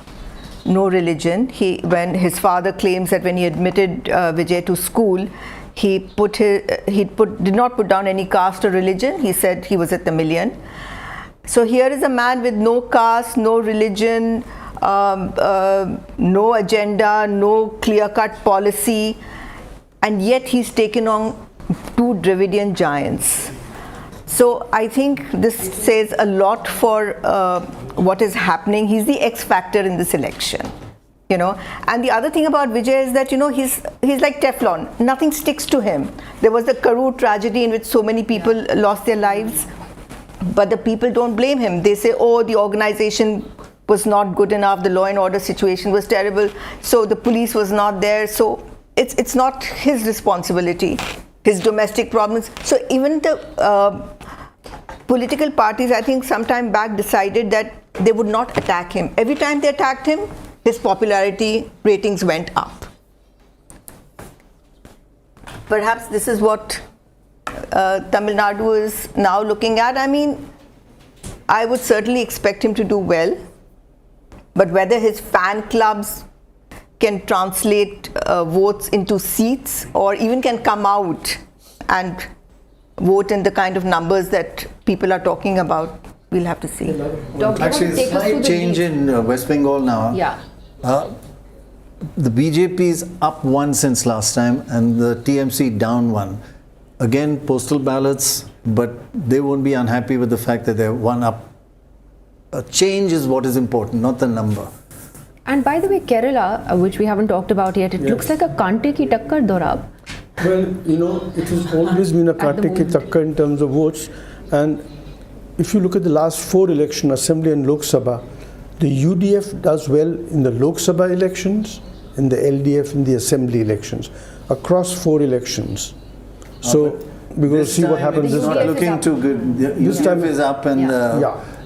no religion. When his father claims that when he admitted Vijay to school, he did not put down any caste or religion. He said he was at the million. So here is a man with no caste, no religion, no agenda, no clear-cut policy, and yet he's taken on 2 Dravidian giants. So I think this says a lot for what is happening. He's the X factor in this election, And the other thing about Vijay is that he's like Teflon. Nothing sticks to him. There was the Karur tragedy in which so many people lost their lives, but the people don't blame him. They say, oh, the organization was not good enough. The law and order situation was terrible. So the police was not there. So it's not his responsibility. His domestic problems. So even the political parties, I think sometime back, decided that they would not attack him. Every time they attacked him, his popularity ratings went up. Perhaps this is what Tamil Nadu is now looking at. I would certainly expect him to do well, but whether his fan clubs can translate votes into seats, or even can come out and vote in the kind of numbers that people are talking about, we'll have to see. Actually, a slight change in West Bengal now. Yeah. The BJP is up 1 since last time, and the TMC down 1. Again, postal ballots, but they won't be unhappy with the fact that they're 1 up. A change is what is important, not the number. And by the way, Kerala, which we haven't talked about yet, it looks like a Kante ki takkar, Dorab. Well, it has always been a Kante ki takkar in terms of votes. And if you look at the last 4 elections, Assembly and Lok Sabha, the UDF does well in the Lok Sabha elections, and the LDF in the Assembly elections, across 4 elections. So we're going to see what happens this time. It's not looking too good. The UDF is up, and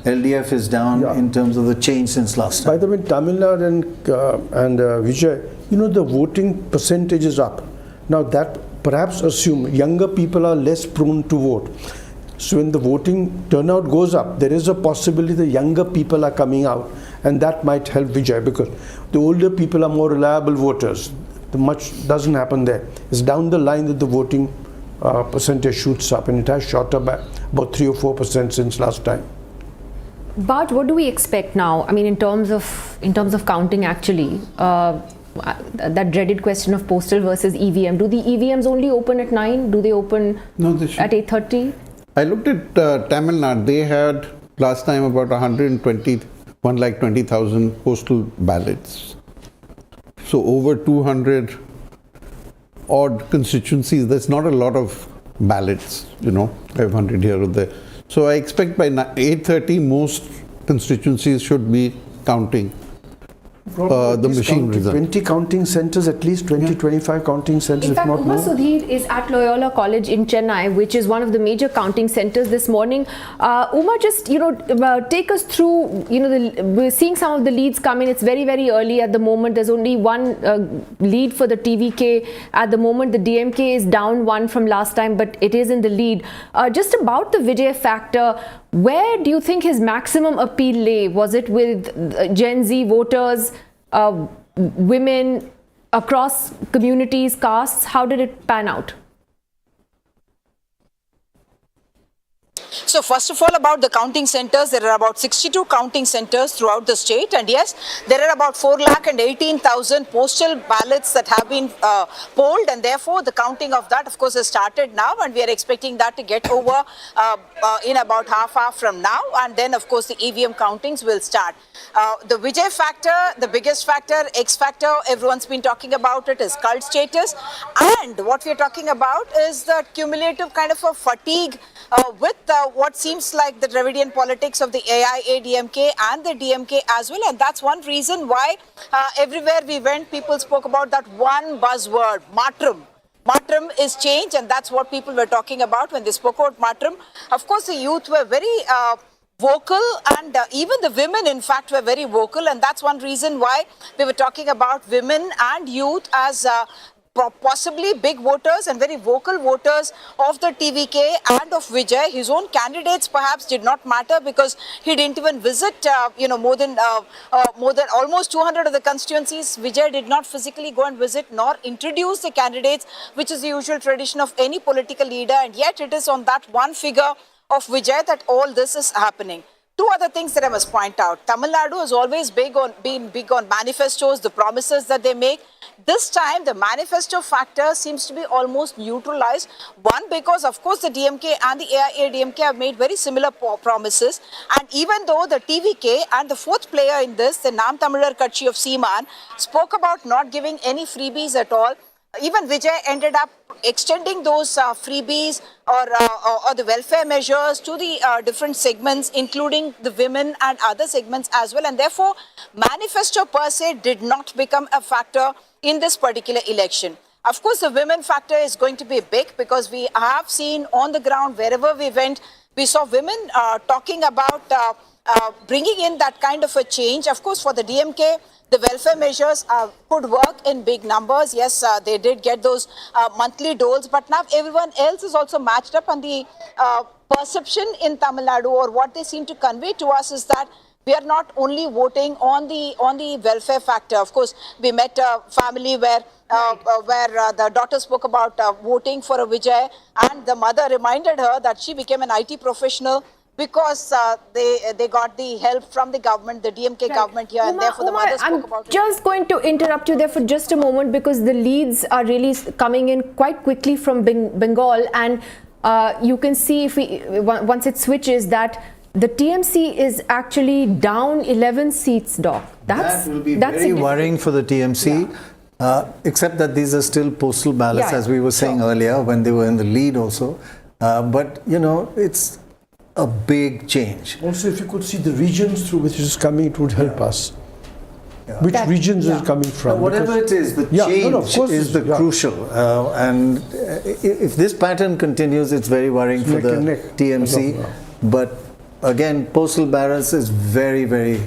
LDF is down in terms of the change since last time. By the way, Tamil Nadu and Vijay, the voting percentage is up. Now that perhaps assume younger people are less prone to vote. So when the voting turnout goes up, there is a possibility the younger people are coming out, and that might help Vijay, because the older people are more reliable voters. Much doesn't happen there. It's down the line that the voting percentage shoots up, and it has shot up by about 3 or 4% since last time. But what do we expect now? in terms of counting, actually, that dreaded question of postal versus EVM. Do the EVMs only open at 9? Do they open at 8:30? I looked at Tamil Nadu. They had last time about 120,000 postal ballots. So over 200 odd constituencies. That's not a lot of ballots, 500 here or there. So I expect by 8:30 most constituencies should be counting. The machine result. 20 counting centers, at least 20-25 counting centers, In fact, if not more. Sudhir is at Loyola College in Chennai, which is one of the major counting centers this morning. Uma, just take us through. We're seeing some of the leads come in. It's very, very early at the moment. There's only one lead for the TVK at the moment. The DMK is down one from last time, but it is in the lead. Just about the Vijay factor, where do you think his maximum appeal lay? Was it with Gen Z voters, women, across communities, castes? How did it pan out? So first of all, about the counting centers, there are about 62 counting centers throughout the state, and yes, there are about 418,000 postal ballots that have been polled, and therefore the counting of that, of course, has started now, and we are expecting that to get over in about half hour from now, and then of course the EVM countings will start. The Vijay factor, the biggest factor, X factor, everyone's been talking about it, is cult status, and what we are talking about is the cumulative kind of a fatigue with what seems like the Dravidian politics of the AIADMK and the DMK as well, and that's one reason why everywhere we went, people spoke about that one buzzword, Matram. Matram is change, and that's what people were talking about when they spoke about Matram. Of course, the youth were very vocal, and even the women, in fact, were very vocal, and that's one reason why we were talking about women and youth as possibly big voters and very vocal voters of the TVK and of Vijay. His own candidates perhaps did not matter because he didn't even visit, more than almost 200 of the constituencies. Vijay did not physically go and visit nor introduce the candidates, which is the usual tradition of any political leader. And yet it is on that one figure of Vijay that all this is happening. Two other things that I must point out. Tamil Nadu has always been big on manifestos, the promises that they make. This time, the manifesto factor seems to be almost neutralized. One, because of course the DMK and the AIADMK have made very similar promises. And even though the TVK and the fourth player in this, the Nam Tamilar Katchi of Seeman, spoke about not giving any freebies at all, even Vijay ended up extending those freebies or the welfare measures to the different segments, including the women and other segments as well. And therefore, manifesto per se did not become a factor in this particular election. Of course, the women factor is going to be big because we have seen on the ground, wherever we went, we saw women talking about bringing in that kind of a change. Of course, for the DMK, the welfare measures could work in big numbers. Yes, they did get those monthly doles, but now everyone else is also matched up, and the perception in Tamil Nadu, or what they seem to convey to us, is that we are not only voting on the welfare factor. Of course, we met a family where the daughter spoke about voting for a Vijay, and the mother reminded her that she became an IT professional because they got the help from the government, the DMK government here, and therefore the mother spoke about it. I'm just going to interrupt you there for just a moment, because the leads are really coming in quite quickly from Bengal, and you can see if once it switches that the TMC is actually down 11 seats, Doc. That will be very worrying for the TMC, except that these are still postal ballots, as we were saying earlier, when they were in the lead also. But, it's a big change. Also, if you could see the regions through which it is coming, it would help us. Which regions is coming from? Whatever it is, the change is the crucial. And if this pattern continues, it's very worrying for the TMC. But again, postal ballots is very, very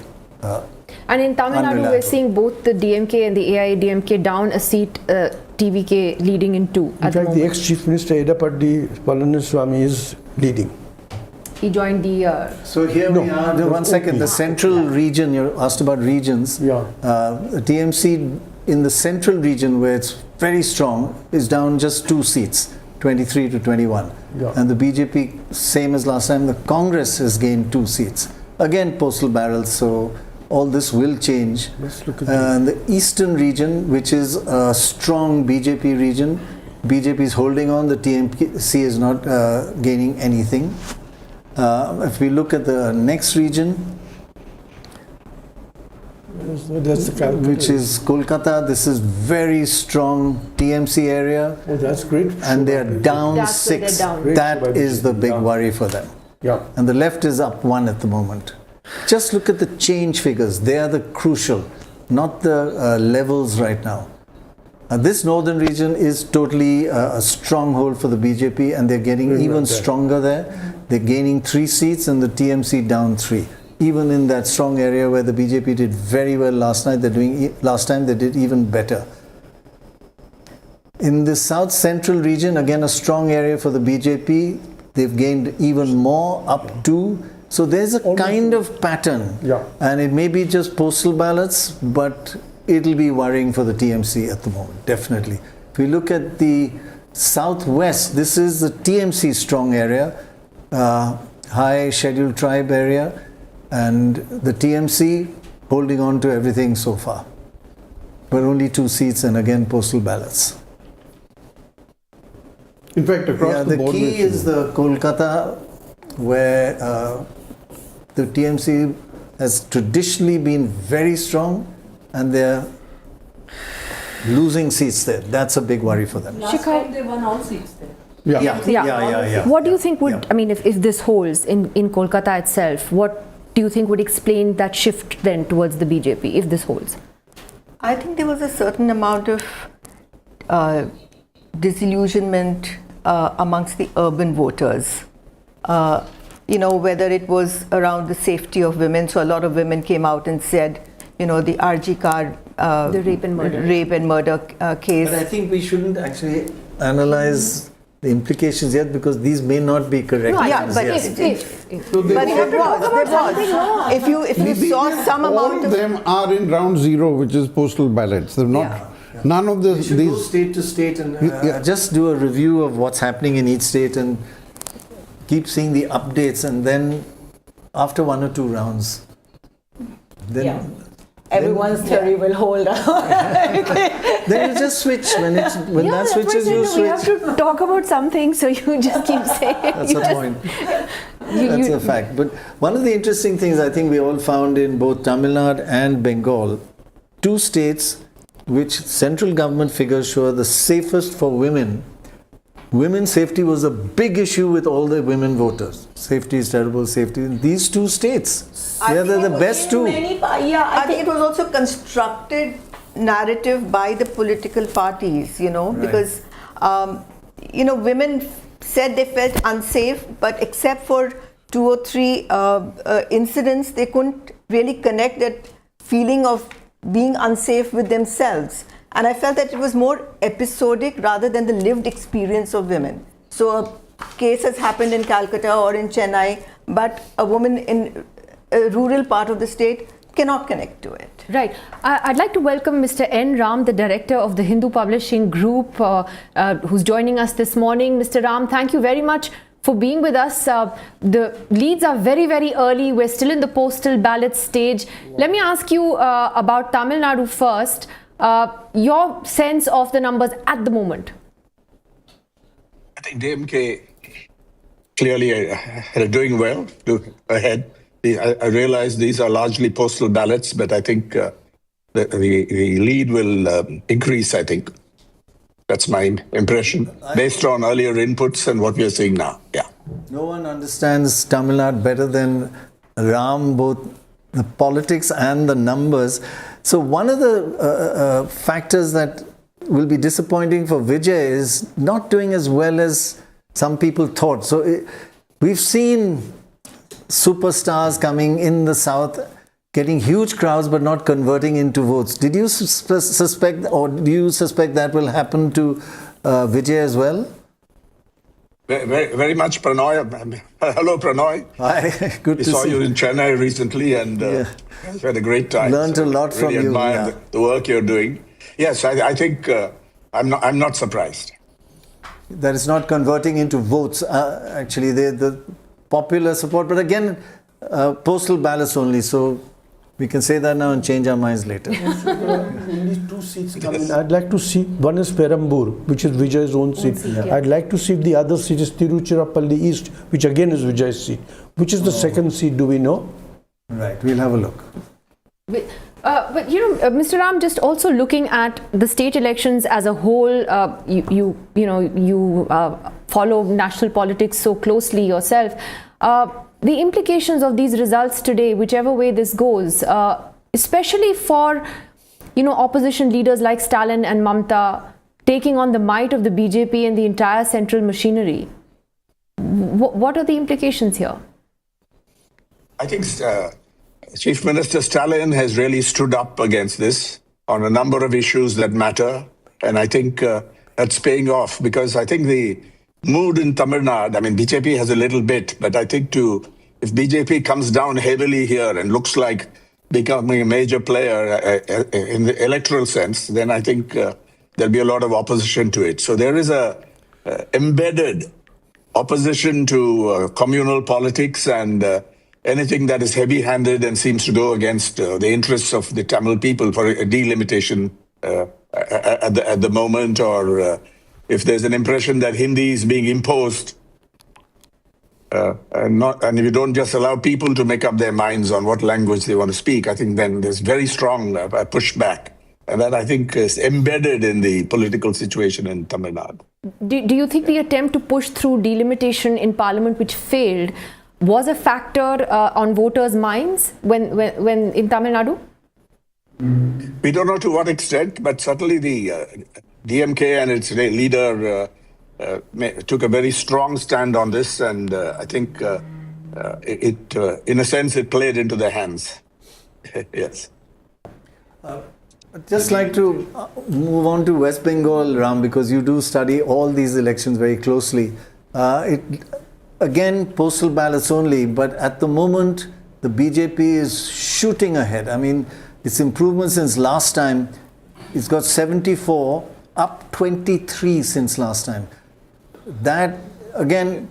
and in Tamil Nadu, we're seeing both the DMK and the AIADMK down a seat, TVK leading in two. In fact, the ex-Chief Minister Edapadi Palaniswamy is leading. He joined the... So here we are, one second, the central region, you asked about regions. The TMC in the central region, where it's very strong, is down just 2 seats, 23 to 21. And the BJP, same as last time, the Congress has gained 2 seats. Again, postal barrels, so all this will change. Let's look at the eastern region, which is a strong BJP region, BJP is holding on, the TMC is not gaining anything. If we look at the next region, That's the Calcutta. which is Kolkata. This is very strong TMC area. Oh, that's great. And they are down That's where they're 6. down. That is the big worry for them. Yeah. And the left is up 1 at the moment. Just look at the change figures. They are the crucial, not the levels right now. This northern region is totally a stronghold for the BJP, and they're getting even stronger there. They're gaining 3 seats and the TMC down 3. Even in that strong area where the BJP did very well last time, they did even better. In the south central region, again a strong area for the BJP. They've gained even more, up 2. So there's a kind of pattern. Yeah. And it may be just postal ballots, but it'll be worrying for the TMC at the moment, definitely. If we look at the southwest, this is the TMC strong area, high scheduled tribe area, and the TMC holding on to everything so far. But only 2 seats and again postal ballots. In fact, across the board, key is the Kolkata, where the TMC has traditionally been very strong, and they're losing seats there. That's a big worry for them. Last time they won all seats there. Yeah. What do you think would, I mean, if this holds in Kolkata itself, what do you think would explain that shift then towards the BJP, if this holds? I think there was a certain amount of disillusionment amongst the urban voters. Whether it was around the safety of women, so a lot of women came out and said, the RG card, the rape and murder case. But I think we shouldn't actually analyze the implications yet, because these may not be correct. If you saw some amount of them are in round 0, which is postal ballots. They're not. None of We should go state to state and just do a review of what's happening in each state and keep seeing the updates, and then after 1 or 2 rounds, then everyone's theory will hold up. Then you just switch. When that switches, you switch. We have to talk about something, so you just keep saying. That's a point. That's a fact. But one of the interesting things I think we all found in both Tamil Nadu and Bengal, 2 states which central government figures show are the safest for women. Women's safety was a big issue with all the women voters. Safety is terrible, safety. In these 2 states, they're the best 2. I think it was also constructed narrative by the political parties, because, women said they felt unsafe, but except for 2 or 3 incidents, they couldn't really connect that feeling of being unsafe with themselves. And I felt that it was more episodic rather than the lived experience of women. So a case has happened in Calcutta or in Chennai, but a woman in a rural part of the state cannot connect to it. Right. I'd like to welcome Mr. N. Ram, the director of the Hindu Publishing Group, who's joining us this morning. Mr. Ram, thank you very much for being with us. The leads are very, very early. We're still in the postal ballot stage. Let me ask you about Tamil Nadu first. Your sense of the numbers at the moment? I think DMK clearly are doing well, ahead. I realize these are largely postal ballots, but I think the lead will increase, I think. That's my impression, based on earlier inputs and what we are seeing now. Yeah. No one understands Tamil Nadu better than Ram, both the politics and the numbers. So one of the factors that will be disappointing for Vijay is not doing as well as some people thought. So we've seen superstars coming in the south, getting huge crowds but not converting into votes. Did you suspect, or do you suspect that will happen to Vijay as well? Very, very much, Prannoy. Hello, Prannoy. Hi, good to see you. We saw you in Chennai recently, and had a great time. Learned a lot from you. Admire the work you're doing. Yes, I think I'm not surprised. That it's not converting into votes. Actually, the popular support, but again, postal ballots only. So we can say that now and change our minds later. Only 2 seats come in. I'd like to see, one is Perambur, which is Vijay's own seat. I'd like to see if the other seat is Tiruchirappalli East, which again is Vijay's seat. Which is the second seat, do we know? Right, we'll have a look. But Mr. Ram, just also looking at the state elections as a whole, you follow national politics so closely yourself. The implications of these results today, whichever way this goes, especially for opposition leaders like Stalin and Mamta taking on the might of the BJP and the entire central machinery, what are the implications here? I think Chief Minister Stalin has really stood up against this on a number of issues that matter. And I think that's paying off, because I think the mood in Tamil Nadu, BJP has a little bit, but I think if BJP comes down heavily here and looks like becoming a major player in the electoral sense, then I think there'll be a lot of opposition to it. So there is a embedded opposition to communal politics and anything that is heavy-handed and seems to go against the interests of the Tamil people for a delimitation at the moment, or if there's an impression that Hindi is being imposed, and if you don't just allow people to make up their minds on what language they want to speak, I think then there's very strong pushback. And that, I think, is embedded in the political situation in Tamil Nadu. Do you think the attempt to push through delimitation in Parliament, which failed, was a factor on voters' minds when in Tamil Nadu? We don't know to what extent, but certainly the DMK and its leader took a very strong stand on this, and I think in a sense, it played into their hands. Yes. I'd just like to move on to West Bengal, Ram, because you do study all these elections very closely. Again, postal ballots only, but at the moment, the BJP is shooting ahead. Its improvement since last time, it's got 74, up 23 since last time. That, again,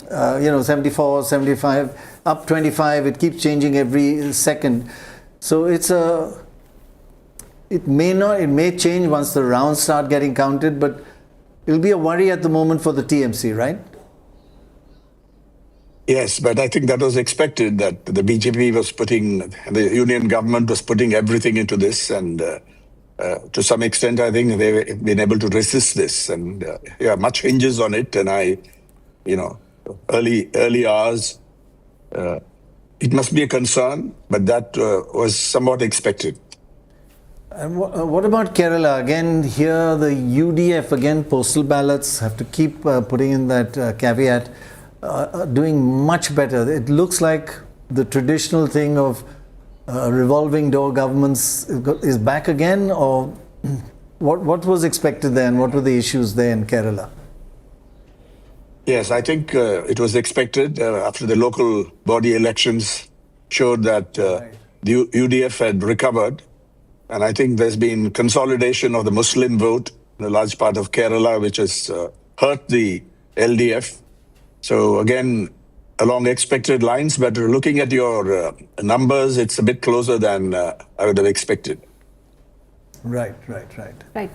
74, 75, up 25, it keeps changing every second. So it may change once the rounds start getting counted, but it'll be a worry at the moment for the TMC, right? Yes, but I think that was expected, that the BJP the union government was putting everything into this, and to some extent, I think they've been able to resist this, and much hinges on it. And early hours, it must be a concern, but that was somewhat expected. And what about Kerala? Again, here the UDF, again, postal ballots, have to keep putting in that caveat, doing much better. It looks like the traditional thing of revolving door governments is back again, or what was expected there, and what were the issues there in Kerala? Yes, I think it was expected after the local body elections showed that the UDF had recovered. And I think there's been consolidation of the Muslim vote in a large part of Kerala, which has hurt the LDF. So again, along expected lines, but looking at your numbers, it's a bit closer than I would have expected. Right.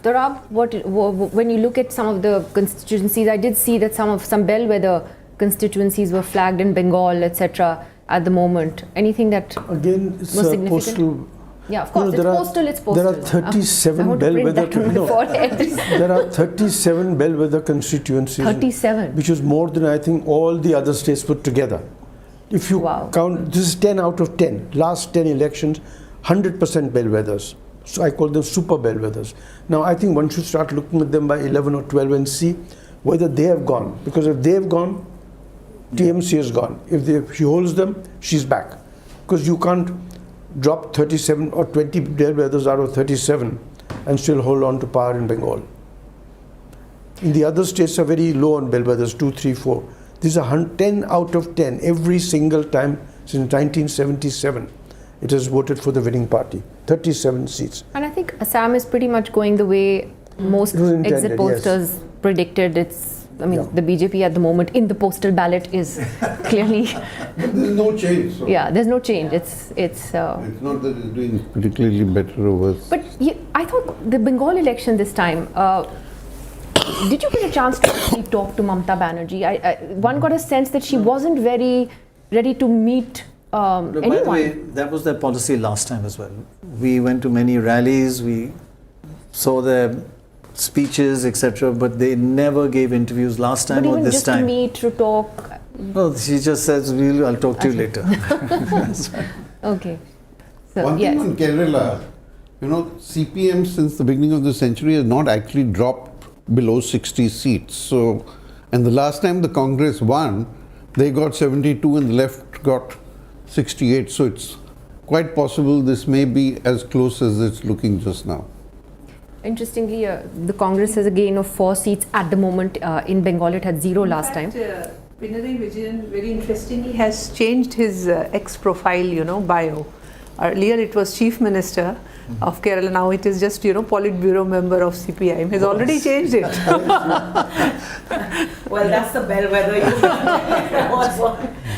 Dorab, when you look at some of the constituencies, I did see that some bellwether constituencies were flagged in Bengal, etc. at the moment. Anything that was significant? Postal. Yeah, of course, it's postal. There are 37 bellwether. There are 37 bellwether constituencies. 37, which is more than I think all the other states put together. If you count, this is 10 out of 10. Last 10 elections, 100% bellwethers. So I call them super bellwethers. Now I think one should start looking at them by 11 or 12 and see whether they have gone. Because if they have gone, TMC is gone. If she holds them, she's back. Because you can't drop 37 or 20 bellwethers out of 37 and still hold on to power in Bengal. In the other states are very low on bellwethers, 2, 3, 4. These are 10 out of 10 every single time since 1977. It has voted for the winning party, 37 seats. And I think Assam is pretty much going the way most exit posters predicted. The BJP at the moment in the postal ballot is clearly... There's no change. So. Yeah, there's no change. It's not that it's doing particularly better or worse. But I thought the Bengal election this time, did you get a chance to actually talk to Mamta Banerjee? One got a sense that she wasn't very ready to meet By the anyone. way, that was their policy last time as well. We went to many rallies, we saw their speeches, etc., but they never gave interviews last time But or even this just time. to meet, to talk. No, she just says, I'll talk to you later. Okay. So, One yes. thing on Kerala, CPM since the beginning of the century has not actually dropped below 60 seats. So, and the last time the Congress won, they got 72 and the left got 68. So it's quite possible this may be as close as it's looking just now. Interestingly, the Congress has a gain of 4 seats at the moment. In Bengal, it had 0 last time. Prannoy Vijay, very interestingly, has changed his ex-profile, bio. Earlier it was Chief Minister of Kerala, now it is just, Politburo member of CPIM. He's already changed it. Well, that's the bellwether.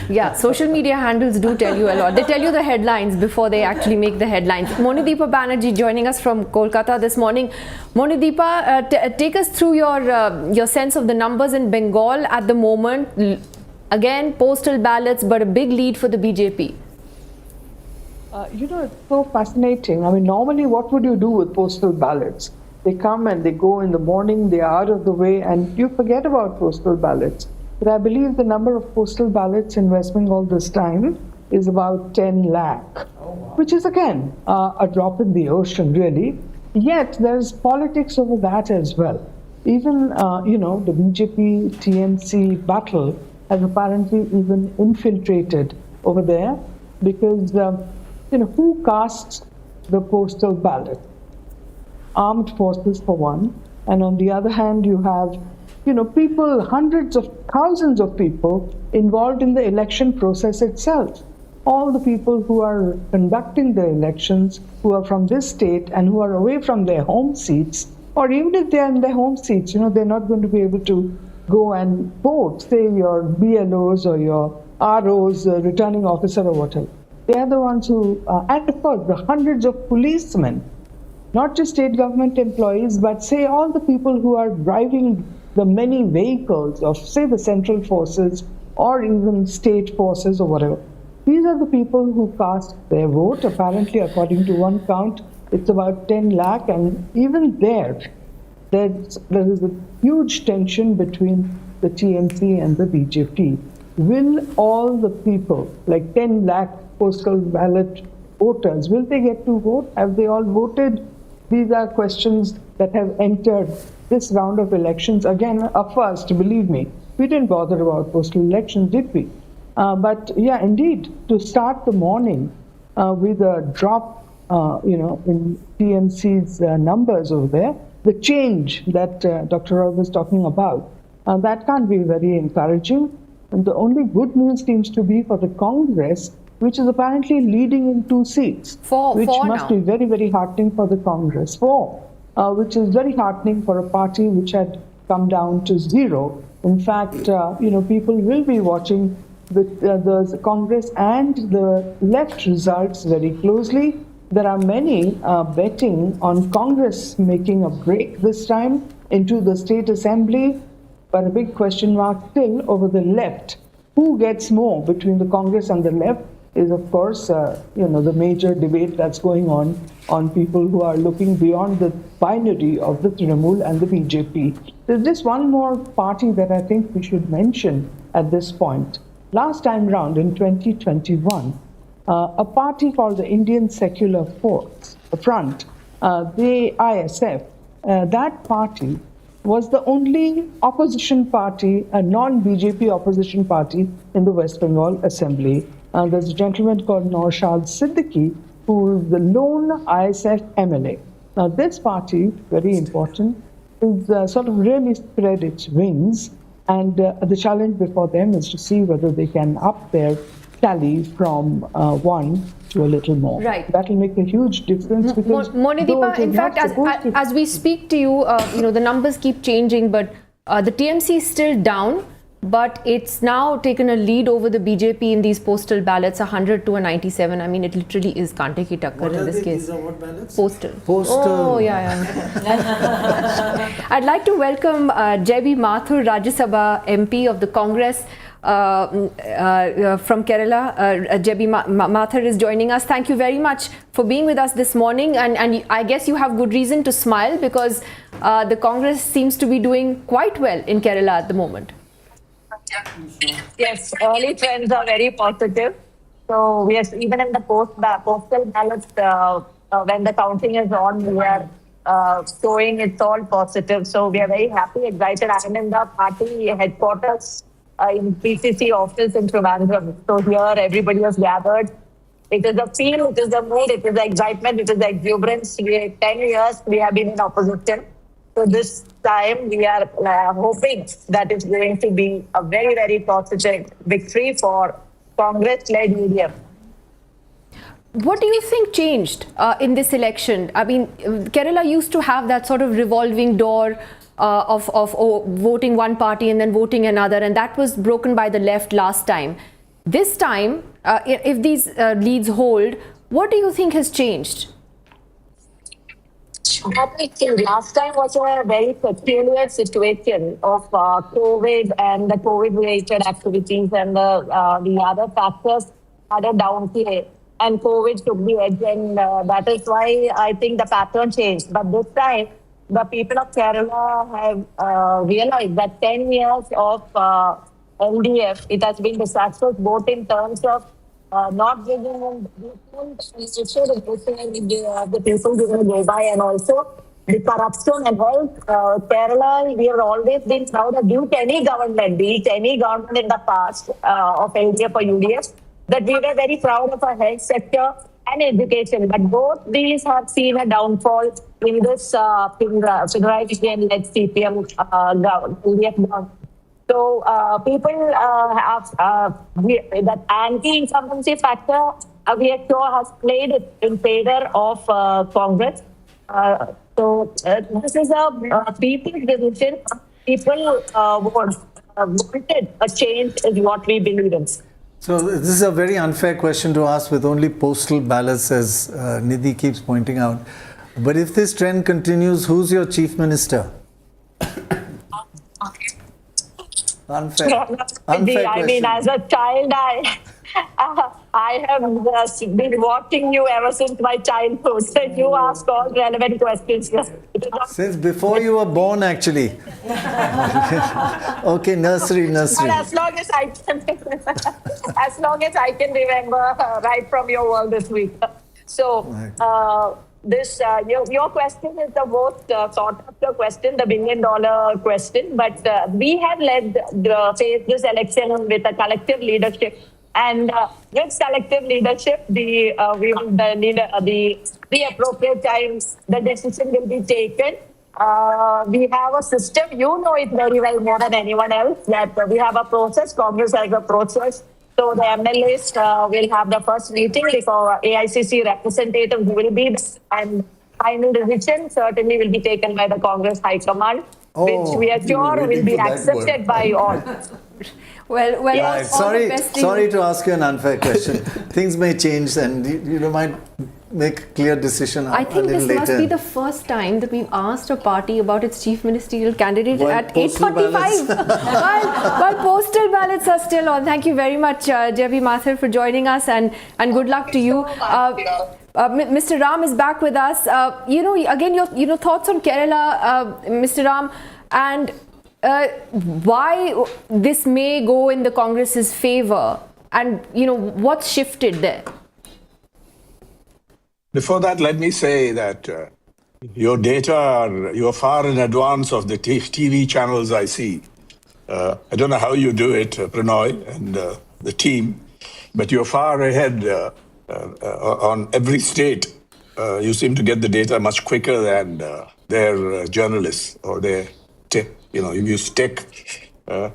Yeah, social media handles do tell you a lot. They tell you the headlines before they actually make the headlines. Monideepa Banerjee joining us from Kolkata this morning. Monideepa, take us through your sense of the numbers in Bengal at the moment. Again, postal ballots, but a big lead for the BJP. It's so fascinating. I mean, normally what would you do with postal ballots? They come and they go in the morning, they are out of the way, and you forget about postal ballots. But I believe the number of postal ballots in West Bengal this time is about 10 lakh, which is again a drop in the ocean, really. Yet there's politics over that as well. Even, the BJP TMC battle has apparently even infiltrated over there because who casts the postal ballot? Armed forces for one, and on the other hand you have people, hundreds of thousands of people involved in the election process itself. All the people who are conducting the elections, who are from this state and who are away from their home seats, or even if they are in their home seats, they're not going to be able to go and vote, say your BLOs or your ROs, returning officer or whatever. They are the ones who, and of course, the hundreds of policemen, not just state government employees, but say all the people who are driving the many vehicles of, say, the central forces or even state forces or whatever. These are the people who cast their vote. Apparently, according to one count, it's about 10 lakh, and even there is a huge tension between the TMC and the BJP. Will all the people, like 10 lakh postal ballot voters, will they get to vote? Have they all voted? These are questions that have entered this round of elections. Again, a first, believe me. We didn't bother about postal elections, did we? But yeah, indeed, to start the morning with a drop, in TMC's numbers over there, the change that Dr. Roy was talking about, that can't be very encouraging. And the only good news seems to be for the Congress, which is apparently leading in 2 seats, which must be very, very heartening for the Congress. 4, which is very heartening for a party which had come down to 0. In fact, people will be watching the Congress and the left results very closely. There are many betting on Congress making a break this time into the state assembly, but a big question mark still over the left. Who gets more between the Congress and the left is, of course, the major debate that's going on people who are looking beyond the binary of the Trinamool and the BJP. There's just one more party that I think we should mention at this point. Last time round in 2021, a party called the Indian Secular Front, the ISF, that party was the only opposition party, a non-BJP opposition party in the West Bengal Assembly. There's a gentleman called Naushad Siddiqui, who is the lone ISF MLA. Now this party, very important, is sort of really spread its wings, and the challenge before them is to see whether they can up their tally from 1 to a little more. Right. That will make a huge difference because Monideepa, in fact, as we speak to you, the numbers keep changing, but the TMC is still down, but it's now taken a lead over the BJP in these postal ballots, 100 to a 97. I mean, it literally is can't take it occur in this case. These are what ballots? Postal. Postal. Oh, yeah. I'd like to welcome J.B. Mathur, Rajya Sabha MP of the Congress. from Kerala, Jebi Mathur is joining us. Thank you very much for being with us this morning. And I guess you have good reason to smile because the Congress seems to be doing quite well in Kerala at the moment. Yes, early trends are very positive. So we are even in the postal ballots, when the counting is on, we are showing it's all positive. So we are very happy, excited. I am in the party headquarters in PCC office in Trivandrum. So here everybody has gathered. It is the feel, it is the mood, it is the excitement, it is the exuberance. 10 years we have been in opposition. So this time we are hoping that it's going to be a very, very positive victory for Congress-led UDF. What do you think changed in this election? I mean, Kerala used to have that sort of revolving door of voting one party and then voting another, and that was broken by the left last time. This time, if these leads hold, what do you think has changed? I think last time was a very peculiar situation of COVID and the COVID-related activities and the other factors had a downplay. And COVID took the edge, and that is why I think the pattern changed. But this time, the people of Kerala have realized that 10 years of LDF, it has been disastrous both in terms of not giving them the people given go by, and also the corruption and all. Kerala, we have always been proud of any government, be it any government in the past of LDF or UDF, that we were very proud of our health sector and education. But both these have seen a downfall in this Federalism-led CPM UDF government. So people have that anti-incumbency factor, we are sure has played in favor of Congress. So this is a people's decision. People wanted a change is what we believe in. So this is a very unfair question to ask with only postal ballots, as Nidhi keeps pointing out. But if this trend continues, who's your chief minister? Unfair. I mean, as a child, I have been watching you ever since my childhood. So you ask all relevant questions. Since before you were born, actually. Okay, nursery. But as long as I can remember right from your world this week. So this your question is the most sought after question, the $1 billion question. But we have faced this election with a collective leadership. And with collective leadership, the appropriate time, the decision will be taken. We have a system, you know it very well more than anyone else, that we have a process, Congress has a process. So the MLAs will have the first meeting before AICC representatives will be, and final decision certainly will be taken by the Congress High Command, which we are sure will be accepted by all. Well, right. Sorry to ask you an unfair question. Things may change, and you might make a clear decision I think this must be the first time that we've asked a party about its chief ministerial candidate at 8:45 while postal ballots are still on. Thank you very much, Jebi Mathur, for joining us, and good luck to you. Mr. Ram is back with us. Again, your thoughts on Kerala, Mr. Ram, and why this may go in the Congress's favor, and what's shifted there. Before that, let me say that your data, you're far in advance of the TV channels I see. I don't know how you do it, Prannoy and the team, but you're far ahead on every state. You seem to get the data much quicker than their journalists or their you use tech. I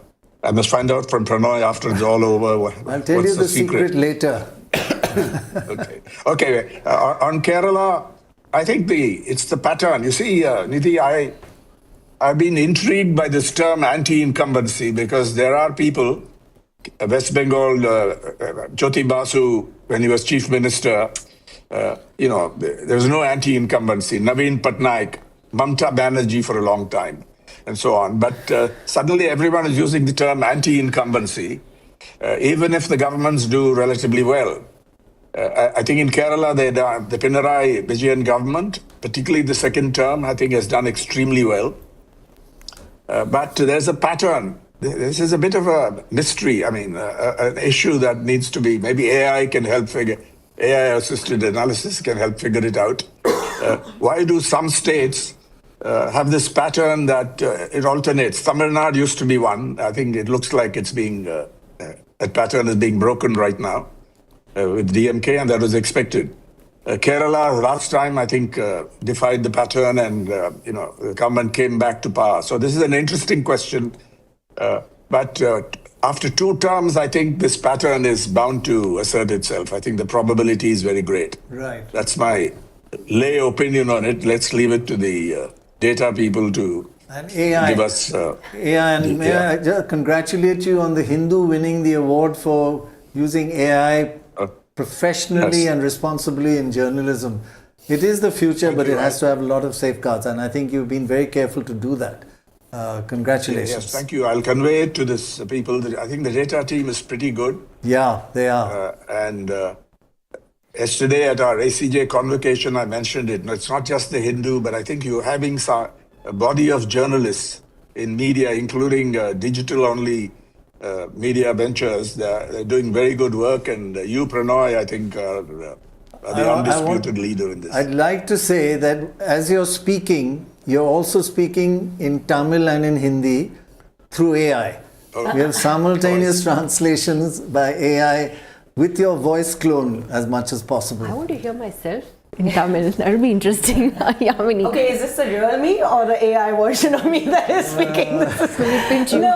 must find out from Prannoy after it's all over. I'll tell you the secret later. Okay. On Kerala, I think it's the pattern. You see, Nidhi, I've been intrigued by this term anti-incumbency because there are people, West Bengal, Jyoti Basu, when he was chief minister, there was no anti-incumbency. Naveen Patnaik, Mamta Banerjee for a long time, and so on. But suddenly everyone is using the term anti-incumbency. even if the governments do relatively well. I think in Kerala, the Pinarayi Vijayan government, particularly the second term, I think has done extremely well. But there's a pattern. This is a bit of a mystery. I mean, an issue that needs to be, maybe AI-assisted analysis can help figure it out. Why do some states have this pattern that it alternates? Tamil Nadu used to be one. I think it looks like it's being, that pattern is being broken right now with DMK, and that was expected. Kerala last time, I think, defied the pattern, and the government came back to power. So this is an interesting question. But after 2 terms, I think this pattern is bound to assert itself. I think the probability is very great. Right. That's my lay opinion on it. Let's leave it to the data people to give us. AI, and may I just congratulate you on the Hindu winning the award for using AI professionally and responsibly in journalism. It is the future, but it has to have a lot of safeguards, and I think you've been very careful to do that. Congratulations. Yes, thank you. I'll convey it to this people. I think the data team is pretty good. Yeah, they are. And yesterday at our ACJ convocation, I mentioned it. It's not just the Hindu, but I think you're having a body of journalists in media, including digital-only media ventures. They're doing very good work, and you, Prannoy, I think are the undisputed leader in this. I'd like to say that as you're speaking, you're also speaking in Tamil and in Hindi through AI. We have simultaneous translations by AI with your voice clone as much as possible. I want to hear myself in Tamil. That would be interesting. Yamini. Okay, is this the real me or the AI version of me that is speaking? No,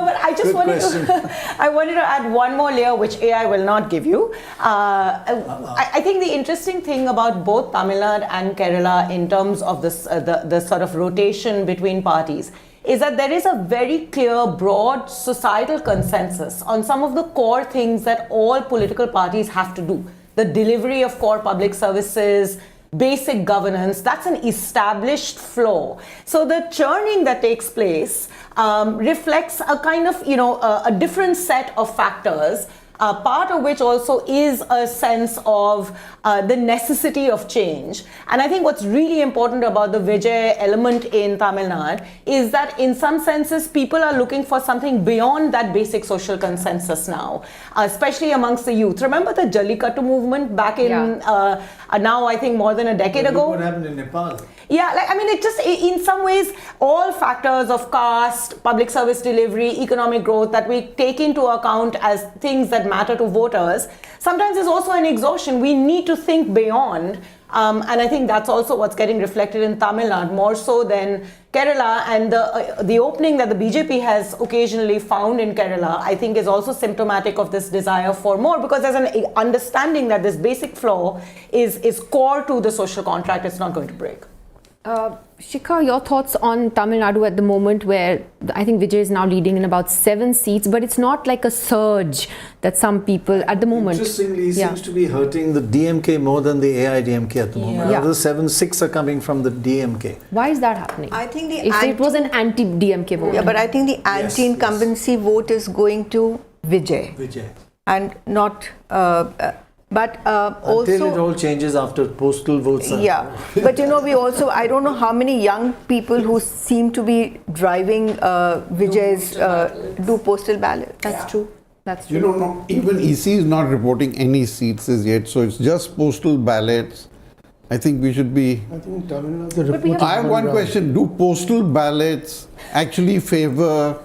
but I just wanted to add one more layer which AI will not give you. I think the interesting thing about both Tamil Nadu and Kerala in terms of this, the sort of rotation between parties is that there is a very clear, broad societal consensus on some of the core things that all political parties have to do. The delivery of core public services, basic governance, that's an established flow. So the churning that takes place reflects a kind of, a different set of factors, part of which also is a sense of the necessity of change. And I think what's really important about the Vijay element in Tamil Nadu is that in some senses people are looking for something beyond that basic social consensus now, especially amongst the youth. Remember the Jallikattu movement back in now I think more than a decade ago? Look what happened in Nepal. Yeah, it just, in some ways, all factors of caste, public service delivery, economic growth that we take into account as things that matter to voters, sometimes is also an exhaustion. We need to think beyond. And I think that's also what's getting reflected in Tamil Nadu, more so than Kerala. And the opening that the BJP has occasionally found in Kerala, I think is also symptomatic of this desire for more, because there's an understanding that this basic flow is core to the social contract. It's not going to break. Shikha, your thoughts on Tamil Nadu at the moment, where I think Vijay is now leading in about 7 seats, but it's not like a surge that some people at the moment. Interestingly, he seems to be hurting the DMK more than the AIDMK at the moment. The 6 are coming from the DMK. Why is that happening? I think it was an anti-DMK vote. Yeah, but I think the anti-incumbency vote is going to Vijay. And not... also, until it all changes after postal votes. But we also, I don't know how many young people who seem to be driving Vijay's do postal ballot. That's true. That's true. Even EC is not reporting any seats as yet, so it's just postal ballots. I think we should be... I think Tamil Nadu I have one question. Do postal ballots actually favor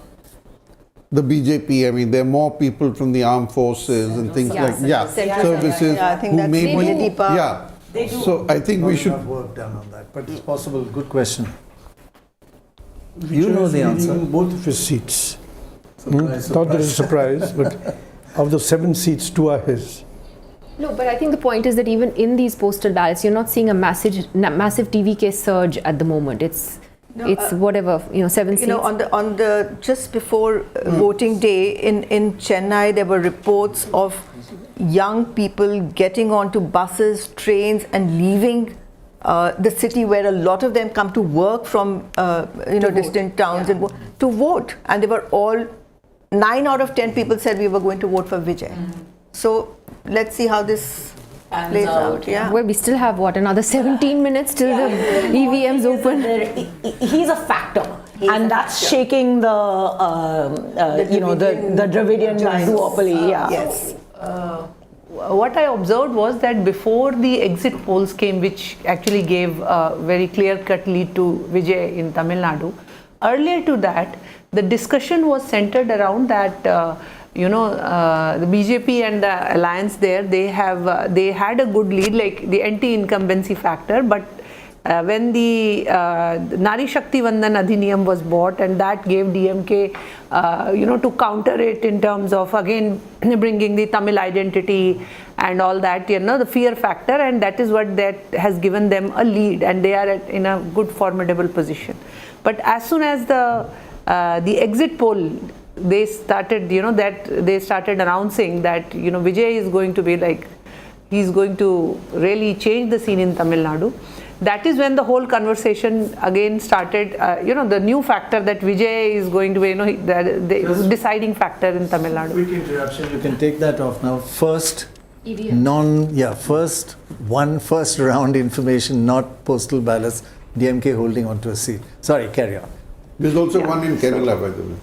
the BJP? I mean, there are more people from the armed forces and things services. I think that's Monideepa. They do. So I think we should work done on that, but it's possible. Good question. You know the answer. Both of his seats. Not that it's a surprise, but of the 7 seats, 2 are his. No, but I think the point is that even in these postal ballots, you're not seeing a massive TVK surge at the moment. It's 7 seats. On the just before voting day in Chennai, there were reports of young people getting onto buses, trains, and leaving the city where a lot of them come to work from distant towns and to vote, and they were all 9 out of 10 people said we were going to vote for Vijay. So let's see how this plays out. Yeah. Well, we still have what, another 17 minutes till the EVMs open. He's a factor, and that's shaking the the Dravidian duopoly. Yeah. Yes. What I observed was that before the exit polls came, which actually gave a very clear-cut lead to Vijay in Tamil Nadu, earlier to that, the discussion was centered around that the BJP and the alliance there, they had a good lead, like the anti-incumbency factor, but when the Nari Shakti Vandan Adhiniyam was bought, and that gave DMK, to counter it in terms of again bringing the Tamil identity and all that, the fear factor, and that is what that has given them a lead, and they are in a good formidable position. But as soon as the exit poll, they started, they started announcing that, Vijay is going to be like, he's going to really change the scene in Tamil Nadu. That is when the whole conversation again started, the new factor that Vijay is going to be, the deciding factor in Tamil Nadu. Quick interruption, you can take that off now. First, first round information, not postal ballots, DMK holding onto a seat. Sorry, carry on. There's also one in Kerala, by the way.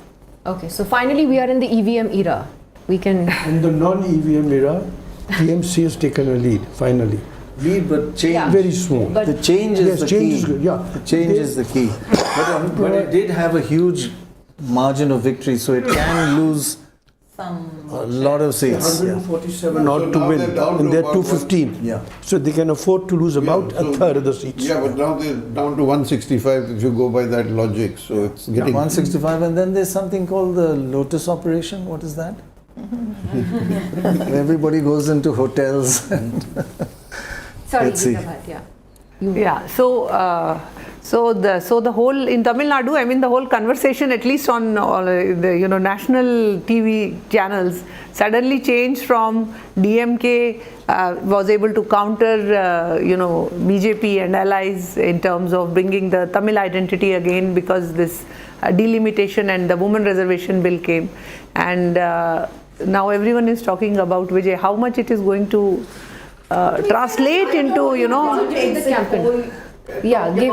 Okay, so finally we are in the EVM era. We can... In the non-EVM era, TMC has taken a lead, finally. Lead, but change. Very small. But the change is the key. The change is the key. But it did have a huge margin of victory, so it can lose a lot of seats. 147 not to win, and they're 215. Yeah. So they can afford to lose about a third of the seats. Yeah, but now they're down to 165 if you go by that logic. So it's getting 165, and then there's something called the Lotus operation. What is that? Everybody goes into hotels. And Sorry, let's see. Yeah. So the whole in Tamil Nadu, I mean, the whole conversation, at least on the national TV channels, suddenly changed from DMK was able to counter BJP and allies in terms of bringing the Tamil identity again, because this delimitation and the women reservation bill came, and now everyone is talking about Vijay, how much it is going to translate into give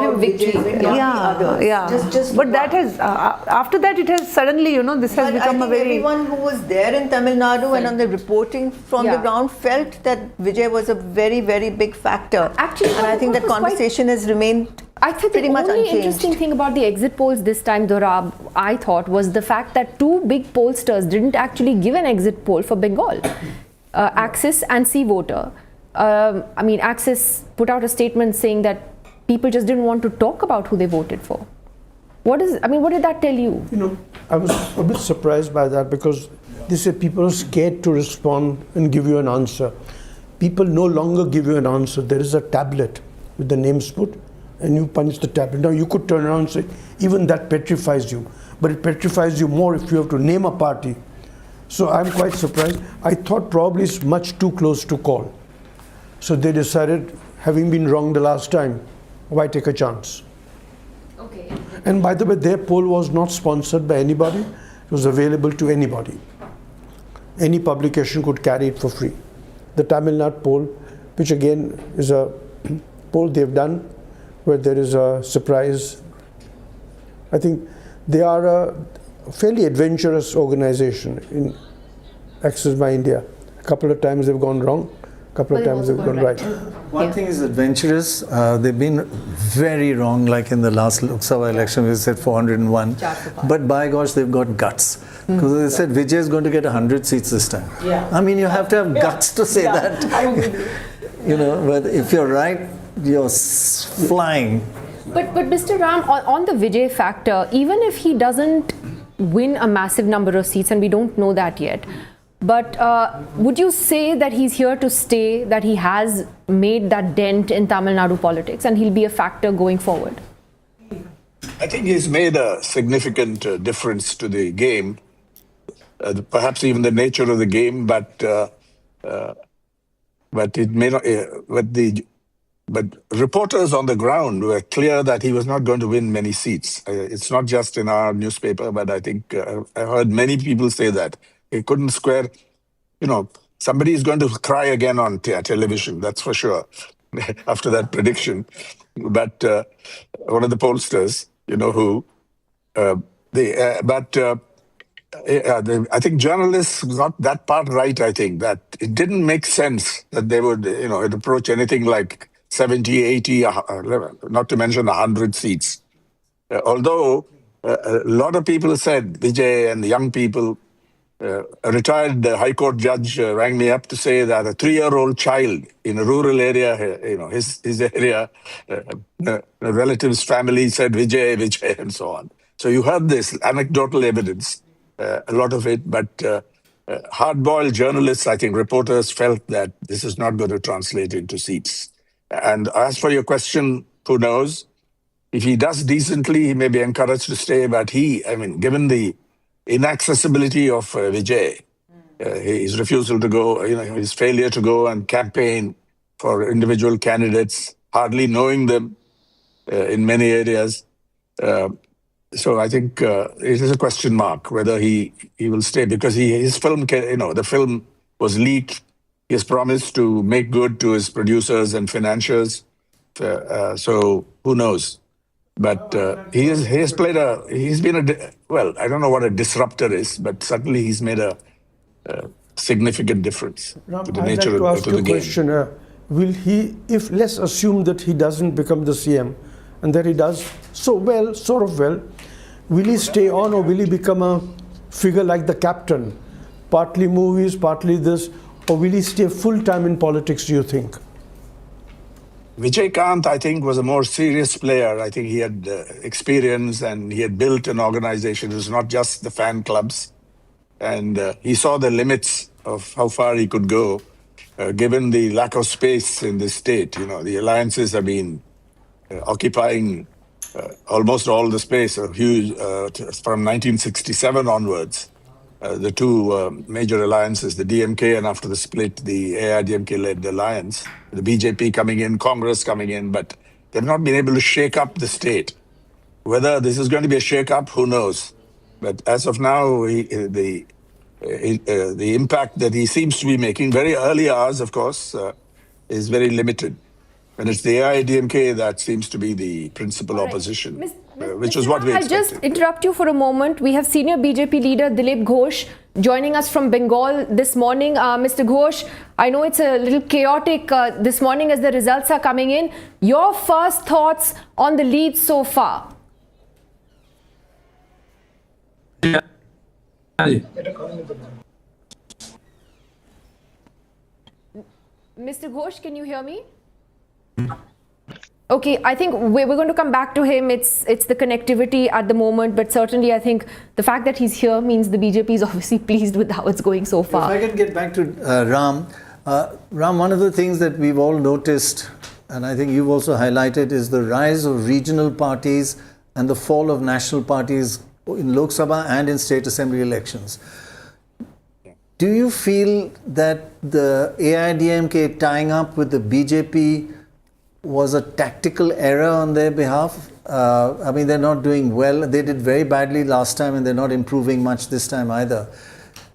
him victory. But that has after that it has suddenly this has become a very. Everyone who was there in Tamil Nadu and on the reporting from the ground felt that Vijay was a very, very big factor. Actually, and I think that conversation has remained. I think pretty much only unchanged. Interesting thing about the exit polls this time, Dorab, I thought, was the fact that two big pollsters didn't actually give an exit poll for Bengal, Axis and C Voter. Axis put out a statement saying that people just didn't want to talk about who they voted for. What did that tell you? I was a bit surprised by that, because they said people are scared to respond and give you an answer. People no longer give you an answer. There is a tablet with the names put, and you punch the tablet. Now you could turn around and say, even that petrifies you. But it petrifies you more if you have to name a party. So I'm quite surprised. I thought probably it's much too close to call. So they decided, having been wrong the last time, why take a chance? Okay. And by the way, their poll was not sponsored by anybody. It was available to anybody. Any publication could carry it for free. The Tamil Nadu poll, which again is a poll they've done, where there is a surprise. I think they are a fairly adventurous organization in Access by India. A couple of times they've gone wrong. Couple of times they've gone right. One thing is adventurous. They've been very wrong, like in the last Lok Sabha election, we said 401. But by gosh, they've got guts. Because they said Vijay is going to get 100 seats this time. Yeah. You have to have guts to say that. But if you're right, you're flying. But Mr. Ram, on the Vijay factor, even if he doesn't win a massive number of seats, and we don't know that yet, but would you say that he's here to stay, that he has made that dent in Tamil Nadu politics and he'll be a factor going forward? I think he's made a significant difference to the game, perhaps even the nature of the game, but it may not. But the but reporters on the ground were clear that he was not going to win many seats. It's not just in our newspaper, but I think I heard many people say that. He couldn't square, somebody is going to cry again on television, that's for sure, after that prediction. But one of the pollsters, I think journalists got that part right, I think, that it didn't make sense that they would, approach anything like 70, 80, not to mention 100 seats. Although a lot of people said, Vijay and the young people, a retired High Court judge rang me up to say that a 3-year-old child in a rural area, his area, a relative's family said Vijay, Vijay, and so on. So you have this anecdotal evidence, a lot of it, but hard-boiled journalists, I think reporters felt that this is not going to translate into seats. And as for your question, who knows? If he does decently, he may be encouraged to stay, but given the inaccessibility of Vijay, his refusal to go, his failure to go and campaign for individual candidates, hardly knowing them in many areas. So I think it is a question mark whether he will stay, because his film, the film was leaked. He has promised to make good to his producers and financiers. So who knows? But he's been I don't know what a disruptor is, but certainly he's made a significant difference to the nature of the game. Question, will he, let's assume that he doesn't become the CM and that he does sort of well, will he stay on or will he become a figure like the captain? Partly movies, partly this, or will he stay full-time in politics, do you think? Vijay Kant, I think, was a more serious player. I think he had experience and he had built an organization. It was not just the fan clubs. And he saw the limits of how far he could go, given the lack of space in the state. The alliances have been occupying almost all the space, huge, from 1967 onwards. The two major alliances, the DMK and after the split, the AIDMK-led alliance, the BJP coming in, Congress coming in, but they've not been able to shake up the state. Whether this is going to be a shake-up, who knows? But as of now, the impact that he seems to be making, very early hours, of course, is very limited. And it's the AIDMK that seems to be the principal opposition. Which is what we expected. I'll just interrupt you for a moment. We have senior BJP leader Dilip Ghosh joining us from Bengal this morning. Mr. Ghosh, I know it's a little chaotic this morning as the results are coming in. Your first thoughts on the lead so far? Yeah. Mr. Ghosh, can you hear me? Okay, I think we're going to come back to him. It's the connectivity at the moment, but certainly I think the fact that he's here means the BJP is obviously pleased with how it's going so far. If I can get back to Ram. Ram, one of the things that we've all noticed, and I think you've also highlighted, is the rise of regional parties and the fall of national parties in Lok Sabha and in state assembly elections. Do you feel that the AIDMK tying up with the BJP was a tactical error on their behalf? They're not doing well. They did very badly last time and they're not improving much this time either.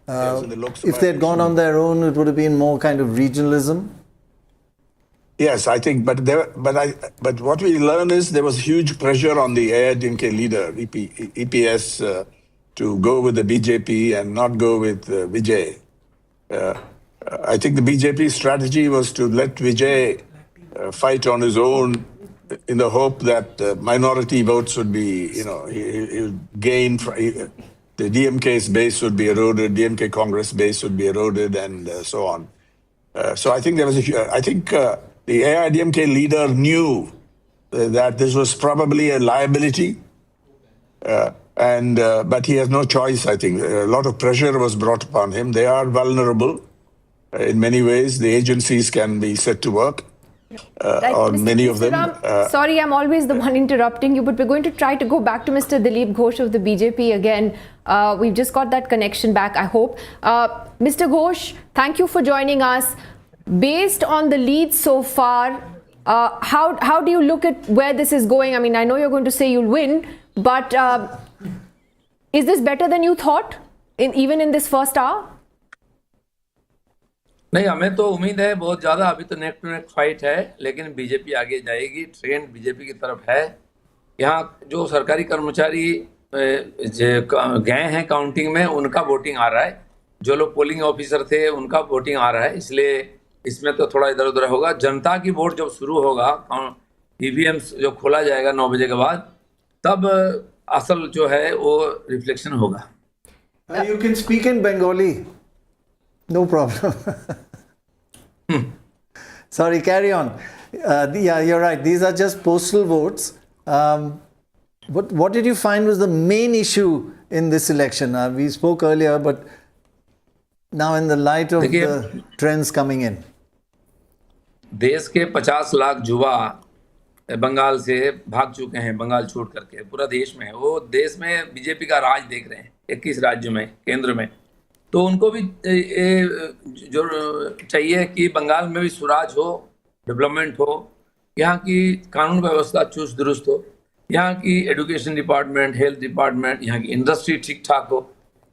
If they'd gone on their own, it would have been more kind of regionalism. Yes, I think, but what we learned is there was huge pressure on the AIDMK leader, EPS, to go with the BJP and not go with Vijay. I think the BJP strategy was to let Vijay fight on his own in the hope that minority votes would be, he would gain, the DMK's base would be eroded, DMK Congress base would be eroded, and so on. So I think there was the AIDMK leader knew that this was probably a liability, but he has no choice, I think. A lot of pressure was brought upon him. They are vulnerable in many ways. The agencies can be set to work. On many of them. Sorry, I'm always the one interrupting you, but we're going to try to go back to Mr. Dilip Ghosh of the BJP again. We've just got that connection back, I hope. Mr. Ghosh, thank you for joining us. Based on the lead so far, How do you look at where this is going? I mean, I know you're going to say you'll win, but is this better than you thought, even in this first hour? नहीं, हमें तो उम्मीद है बहुत ज़्यादा। अभी तो neck to neck fight है, लेकिन बीजेपी आगे जाएगी। ट्रेंड बीजेपी की तरफ है। यहाँ जो सरकारी कर्मचारी गए हैं काउंटिंग में, उनका वोटिंग आ रहा है। जो लोग पोलिंग ऑफिसर थे उनका वोटिंग आ रहा है, इसलिए इसमें तो थोड़ा इधर उधर होगा। जनता की वोट जब शुरू होगा, ईवीएम जो खोला जाएगा 9 बजे के बाद, तब असल जो है वो रिफ्लेक्शन होगा। You can speak in Bengali. No problem. Sorry, carry on. Yeah, you're right. These are just postal votes. What did you find was the main issue in this election? We spoke earlier, but now in the light of the trends coming in. देश के 50 लाख युवा बंगाल से भाग चुके हैं, बंगाल छोड़ करके पूरा देश में। वो देश में बीजेपी का राज देख रहे हैं 21 राज्यों में, केंद्र में। तो उनको भी जो चाहिए कि बंगाल में भी स्वराज हो, डेवलपमेंट हो, यहाँ की कानून व्यवस्था चुस्त दुरुस्त हो, यहाँ की एजुकेशन डिपार्टमेंट, हेल्थ डिपार्टमेंट, यहाँ की इंडस्ट्री ठीक ठाक हो।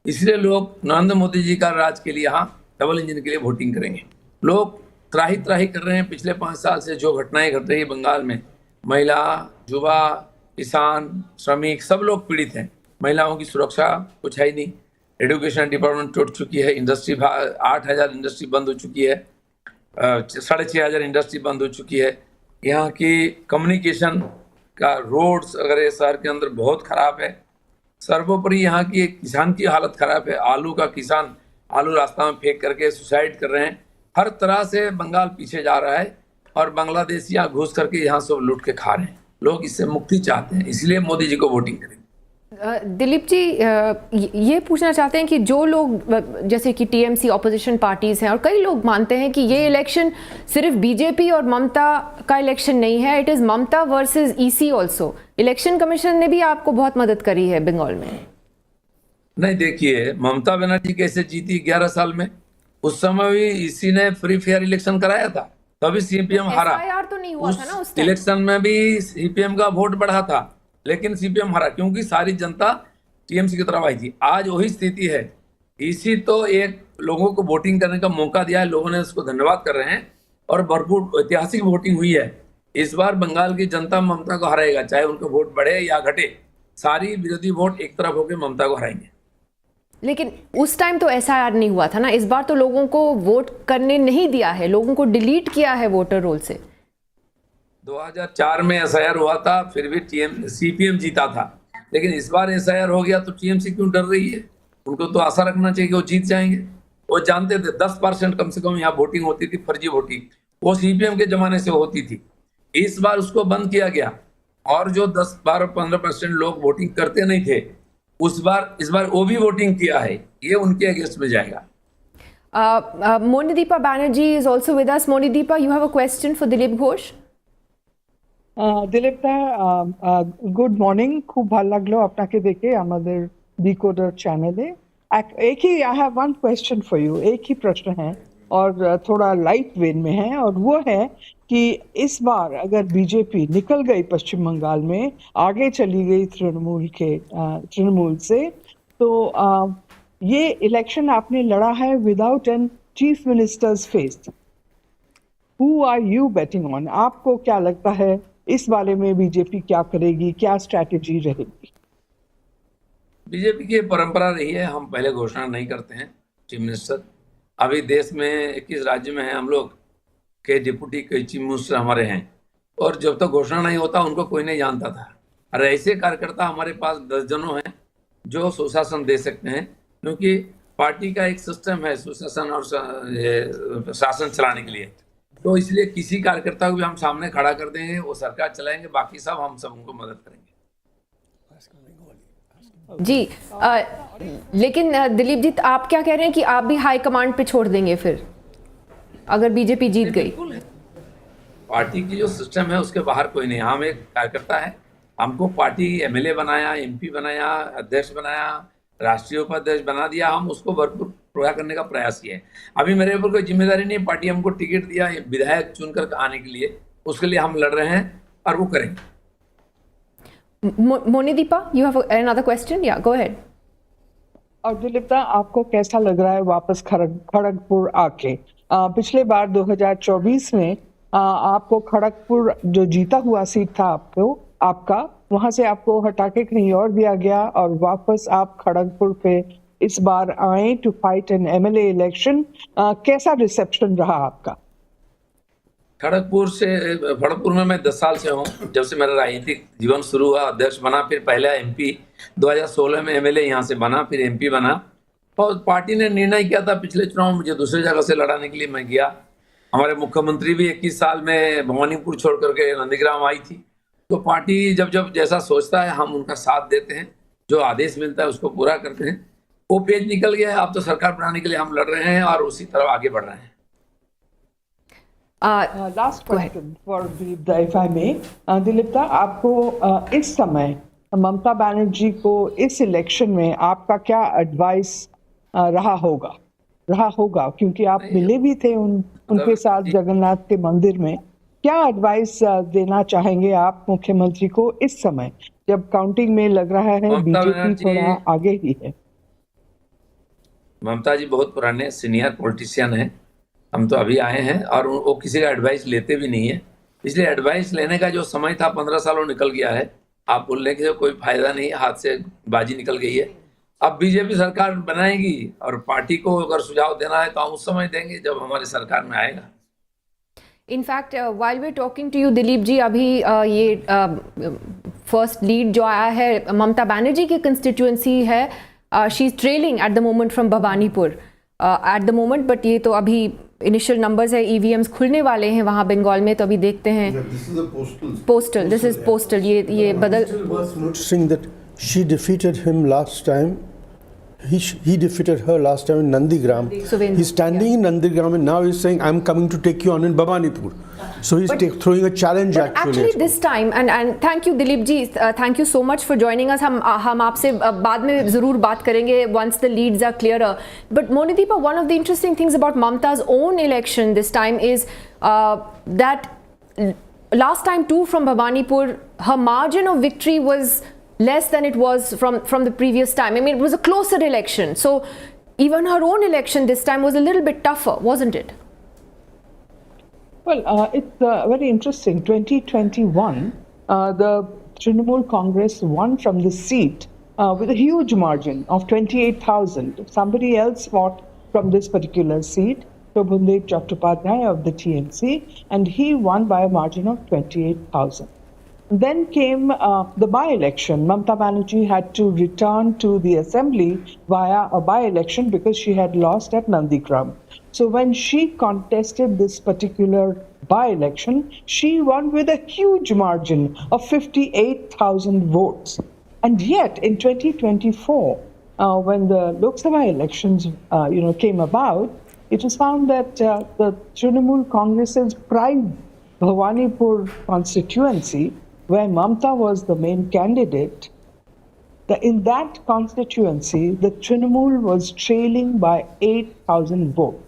इसलिए लोग नरेंद्र मोदी जी का राज के लिए यहाँ डबल इंजन के लिए वोटिंग करेंगे। लोग त्राही त्राही कर रहे हैं। पिछले 5 साल से जो घटनाएं घट रही है बंगाल में, महिला, युवा, किसान, श्रमिक, सब लोग पीड़ित हैं। महिलाओं की सुरक्षा कुछ है ही नहीं। एजुकेशन डिपार्टमेंट टूट चुकी है, इंडस्ट्री 8,000 इंडस्ट्री बंद हो चुकी है, 6,500 इंडस्ट्री बंद हो चुकी है। यहाँ की कम्युनिकेशन का रोड्स वगैरह शहर के अंदर बहुत ख़राब है। सर्वोपरि यहाँ की किसान की हालत ख़राब है। आलू का किसान आलू रास्ता में फेंक करके सुसाइड कर रहे हैं। हर तरह से बंगाल पीछे जा रहा है और बांग्लादेशी यहाँ घुस करके यहाँ सब लूट के खा रहे हैं। लोग इससे मुक्ति चाहते हैं, इसलिए मोदी जी को वोटिंग करेंगे। दिलीप जी, ये पूछना चाहते हैं कि जो लोग जैसे कि टीएमसी ऑपोजिशन पार्टीज हैं और कई लोग मानते हैं कि ये इलेक्शन सिर्फ बीजेपी और ममता का इलेक्शन नहीं है, it is Mamata versus EC also. Election commission ने भी आपको बहुत मदद करी है बंगाल में। नहीं, देखिए ममता बनर्जी कैसे जीती 11 साल में। उस समय भी ईसी ने फ्री फेयर इलेक्शन कराया था, तभी सीपीएम हारा। एफआईआर तो नहीं हुआ था ना उस टाइम। इलेक्शन में भी सीपीएम का वोट बढ़ा था, लेकिन सीपीएम हारा क्योंकि सारी जनता टीएमसी की तरफ आई थी। आज वही स्थिति है। ईसी तो एक लोगों को वोटिंग करने का मौका दिया है, लोगों ने उसको धन्यवाद कर रहे हैं और भरपूर ऐतिहासिक वोटिंग हुई है। इस बार बंगाल की जनता ममता को हराएगा, चाहे उनका वोट बढ़े या घटे। सारी विरोधी वोट एक तरफ होकर ममता को हराएंगे। लेकिन उस टाइम तो एसआईआर नहीं हुआ था ना। इस बार तो लोगों को वोट करने नहीं दिया है, लोगों को डिलीट किया है वोटर रोल से। 2004 में एसआईआर हुआ था, फिर भी सीपीएम जीता था। लेकिन इस बार एसआईआर हो गया तो टीएमसी क्यों डर रही है? उनको तो आशा रखना चाहिए कि वो जीत जाएंगे। वो जानते थे 10% कम से कम यहाँ वोटिंग होती थी, फर्जी वोटिंग, वो सीपीएम के जमाने से होती थी। इस बार उसको बंद किया गया और जो 10, 12, 15% लोग वोटिंग करते नहीं थे, इस बार वो भी वोटिंग किया है। ये उनके अगेंस्ट में जाएगा। Monideepa Banerjee is also with us. Monideepa, you have a question for Dilip Ghosh? Dilip দা, গুড মর্নিং। খুব ভালো লাগলো আপনাকে দেখে আমাদের ডিकोडर चैनले। एक ही I have one question for you. एक ही प्रश्न है और थोड़ा लाइट वेन में है, और वो है कि इस बार अगर बीजेपी निकल गई पश्चिम बंगाल में, आगे चली गई तृणमूल से, तो ये इलेक्शन आपने लड़ा है without an chief minister's face. Who are you betting on? आपको क्या लगता है इस बारे में बीजेपी क्या करेगी, क्या स्ट्रैटेजी रहेगी? बीजेपी की परंपरा रही है, हम पहले घोषणा नहीं करते हैं चीफ मिनिस्टर। अभी देश में 21 राज्य में हैं हम लोग के डिप्टी चीफ मिनिस्टर हमारे हैं, और जब तक घोषणा नहीं होता उनको कोई नहीं जानता था। और ऐसे कार्यकर्ता हमारे पास दर्जनों हैं जो सुशासन दे सकते हैं, क्योंकि पार्टी का एक सिस्टम है सुशासन और शासन चलाने के लिए। तो इसलिए किसी कार्यकर्ता को भी हम सामने खड़ा कर देंगे, वो सरकार चलाएंगे, बाकी सब हम सब उनको मदद करेंगे। जी, लेकिन दिलीप जी, आप क्या कह रहे हैं कि आप भी हाई कमांड पे छोड़ देंगे फिर अगर बीजेपी जीत गई? पार्टी की जो सिस्टम है उसके बाहर कोई नहीं। हम एक कार्यकर्ता है, हमको पार्टी एमएलए बनाया, एमपी बनाया, अध्यक्ष बनाया, राष्ट्रीय उपाध्यक्ष बना दिया। हम उसको भरपूर पूरा करने का प्रयास किए। अभी मेरे ऊपर कोई जिम्मेदारी नहीं, पार्टी हमको टिकट दिया विधायक चुनकर आने के लिए, उसके लिए हम लड़ रहे हैं और वो करेंगे। Monideepa, you have another question? Yeah, go ahead. और दिलीप, आपको कैसा लग रहा है वापस खड़गपुर आके? पिछले बार 2024 में आपको खड़गपुर जो जीता हुआ सीट था आपका वहां से आपको हटा के कहीं और दिया गया और वापस आप खड़गपुर पे इस बार आए to fight an MLA election. कैसा रिसेप्शन रहा आपका? खड़गपुर में मैं 10 साल से हूँ। जब से मेरा राजनीतिक जीवन शुरू हुआ, अध्यक्ष बना, फिर पहला एमपी, 2016 में एमएलए यहाँ से बना, फिर एमपी बना। और पार्टी ने निर्णय किया था पिछले चुनाव में मुझे दूसरी जगह से लड़ाने के लिए, मैं गया। हमारे मुख्यमंत्री भी 21 साल में भवानीपुर छोड़ करके नंदीग्राम आई थी। तो पार्टी जब जैसा सोचता है हम उनका साथ देते हैं, जो आदेश मिलता है उसको पूरा करते हैं। वो पेज निकल गया है, अब तो सरकार बनाने के लिए हम लड़ रहे हैं और उसी तरफ आगे बढ़ रहे हैं। Last question for Deep, if I may. Dilip, आपको इस समय ममता बनर्जी को इस इलेक्शन में आपका क्या एडवाइस रहा होगा क्योंकि आप मिले भी थे उनके साथ जगन्नाथ के मंदिर में। क्या एडवाइस देना चाहेंगे आप मुख्यमंत्री को इस समय जब काउंटिंग में लग रहा है बीजेपी थोड़ा आगे ही है? ममता जी बहुत पुराने सीनियर पॉलिटिशियन हैं, हम तो अभी आए हैं और वो किसी का एडवाइस लेते भी नहीं है। इसलिए एडवाइस लेने का जो समय था 15 सालों निकल गया है। आप बोलने के कोई फायदा नहीं, हाथ से बाजी निकल गई है। अब बीजेपी सरकार बनाएगी और पार्टी को अगर सुझाव देना है तो हम उस समय देंगे जब हमारी सरकार में आएगा। In fact, while we're talking to you, Dilip ji, अभी ये फर्स्ट लीड जो आया है ममता बनर्जी की कंस्टिट्यूएंसी है, she is trailing at the moment from Bhawanipur at the moment, but ये तो अभी इनिशियल नंबर्स है, ईवीएम्स खुलने वाले हैं वहाँ बंगाल में, तो अभी देखते हैं। पोस्टल, दिस इज पोस्टल, ये बदल। Noticing that she defeated him last time. He defeated her last time in Nandigram. So he's standing in Nandigram and now he's saying, I'm coming to take you on in Bhawanipur. So he's throwing a challenge actually. This time, and thank you Dilip ji, thank you so much for joining us. हम आपसे बाद में ज़रूर बात करेंगे once the leads are clearer. But Monideepa, one of the interesting things about Mamta's own election this time is that last time too from Bhawanipur, her margin of victory was less than it was from the previous time. I mean, it was a closer election. So even her own election this time was a little bit tougher, wasn't it? Well, it's very interesting. 2021, the Trinamool Congress won from the seat with a huge margin of 28,000. Somebody else fought from this particular seat, Nidhi Kulpati of the TMC, and he won by a margin of 28,000. Then came the by-election. Mamta Banerjee had to return to the assembly via a by-election because she had lost at Nandigram. So when she contested this particular by-election, she won with a huge margin of 58,000 votes. And yet in 2024, when the Lok Sabha elections came about, it was found that the Trinamool Congress's pride Bhawanipur constituency, where Mamta was the main candidate, in that constituency, the Trinamool was trailing by 8,000 votes.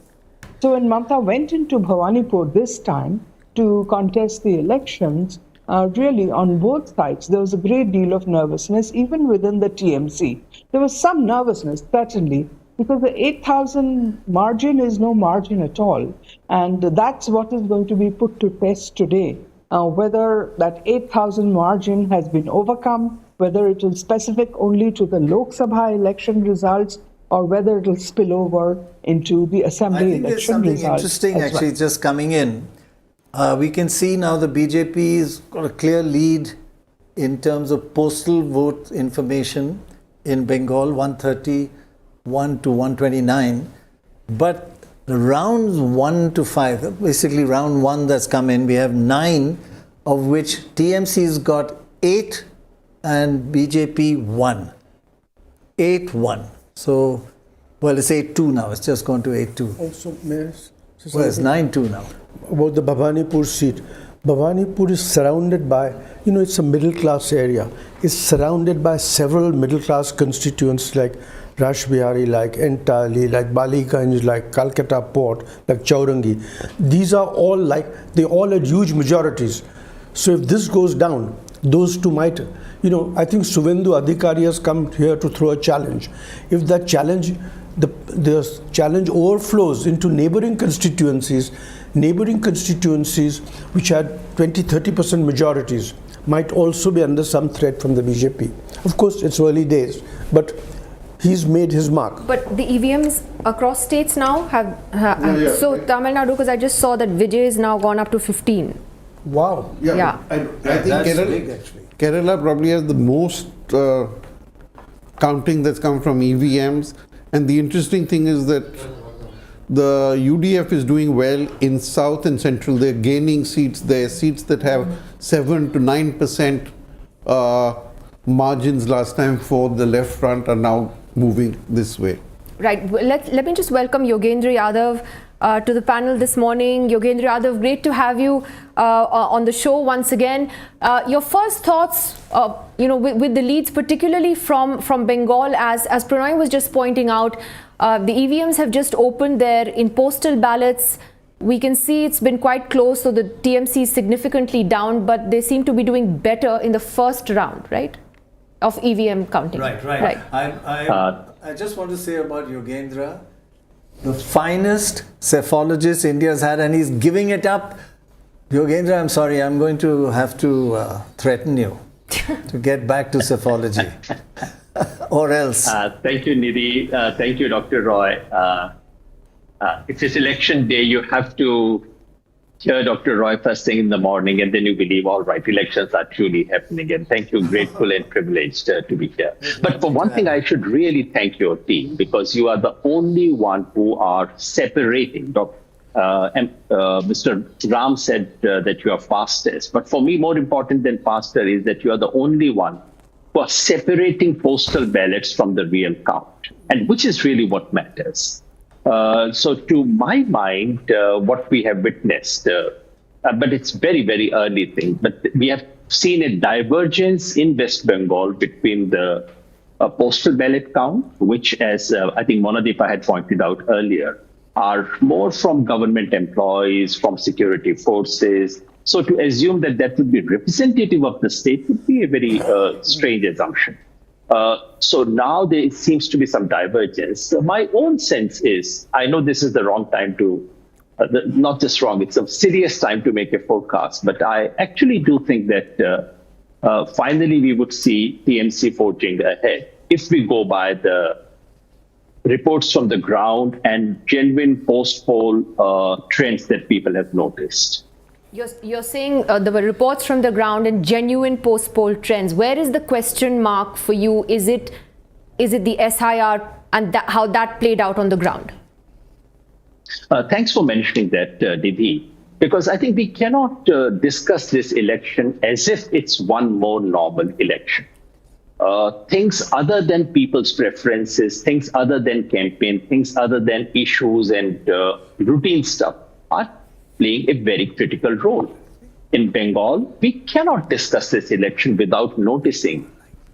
So when Mamta went into Bhawanipur this time to contest the elections, really on both sides, there was a great deal of nervousness, even within the TMC. There was some nervousness, certainly, because the 8,000 margin is no margin at all. And that's what is going to be put to test today. Whether that 8,000 margin has been overcome, whether it is specific only to the Lok Sabha election results, or whether it will spill over into the assembly election results. I think there's something interesting actually just coming in. We can see now the BJP's got a clear lead in terms of postal vote information in Bengal, 131 to 129. But the rounds 1 to 5, basically round 1 that's come in, we have 9, of which TMC's got 8 and BJP 1. 8-1. So, well, it's 8-2 now. It's just gone to 8-2. Also, well, it's 9-2 now. About the Bhawanipur seat. Bhawanipur is surrounded by, it's a middle class area. It's surrounded by several middle class constituents like Rashbihari, like Entali, like Baliganj, like Calcutta Port, like Chaurangi. These are all they all had huge majorities. So if this goes down, those two might, I think Suvendu Adhikari has come here to throw a challenge. If that challenge, the challenge overflows into neighboring constituencies which had 20-30% majorities might also be under some threat from the BJP. Of course, it's early days, but he's made his mark. But the EVMs across states now have so Tamil Nadu, because I just saw that Vijay is now gone up to 15. Wow. Yeah. I think Kerala probably has the most counting that's come from EVMs. And the interesting thing is that the UDF is doing well in South and Central. They're gaining seats there, seats that have 7 to 9% margins last time for the left front are now moving this way. Right. Let me just welcome Yogendra Yadav to the panel this morning. Yogendra Yadav, great to have you on the show once again. Your first thoughts, with the leads, particularly from Bengal, as Prannoy was just pointing out, the EVMs have just opened there in postal ballots. We can see it's been quite close, so the TMC is significantly down, but they seem to be doing better in the first round, right, of EVM counting. Right. I just want to say about Yogendra, the finest cephalogist India's had, and he's giving it up. Yogendra, I'm sorry, I'm going to have to threaten you to get back to cephology. Or else. Thank you, Nidhi. Thank you, Dr. Roy. If it's election day, you have to hear Dr. Roy first thing in the morning, and then you believe, all right, elections are truly happening. And thank you, grateful and privileged to be here. But for one thing, I should really thank your team, because you are the only one who are separating. Mr. Ram said that you are fastest. But for me, more important than faster is that you are the only one who are separating postal ballots from the real count, and which is really what matters. So to my mind, what we have witnessed, but it's very, very early thing, but we have seen a divergence in West Bengal between the postal ballot count, which, as I think Monideepa had pointed out earlier, are more from government employees, from security forces. So to assume that that would be representative of the state would be a very strange assumption. So now there seems to be some divergence. My own sense is, I know this is the wrong time to, not just wrong, it's a serious time to make a forecast, but I actually do think that finally we would see TMC forging ahead if we go by the reports from the ground and genuine post-poll trends that people have noticed. You're saying there were reports from the ground and genuine post-poll trends. Where is the question mark for you? Is it the SIR and how that played out on the ground? Thanks for mentioning that, Nidhi, because I think we cannot discuss this election as if it's one more normal election. Things other than people's preferences, things other than campaign, things other than issues and routine stuff are playing a very critical role. In Bengal, we cannot discuss this election without noticing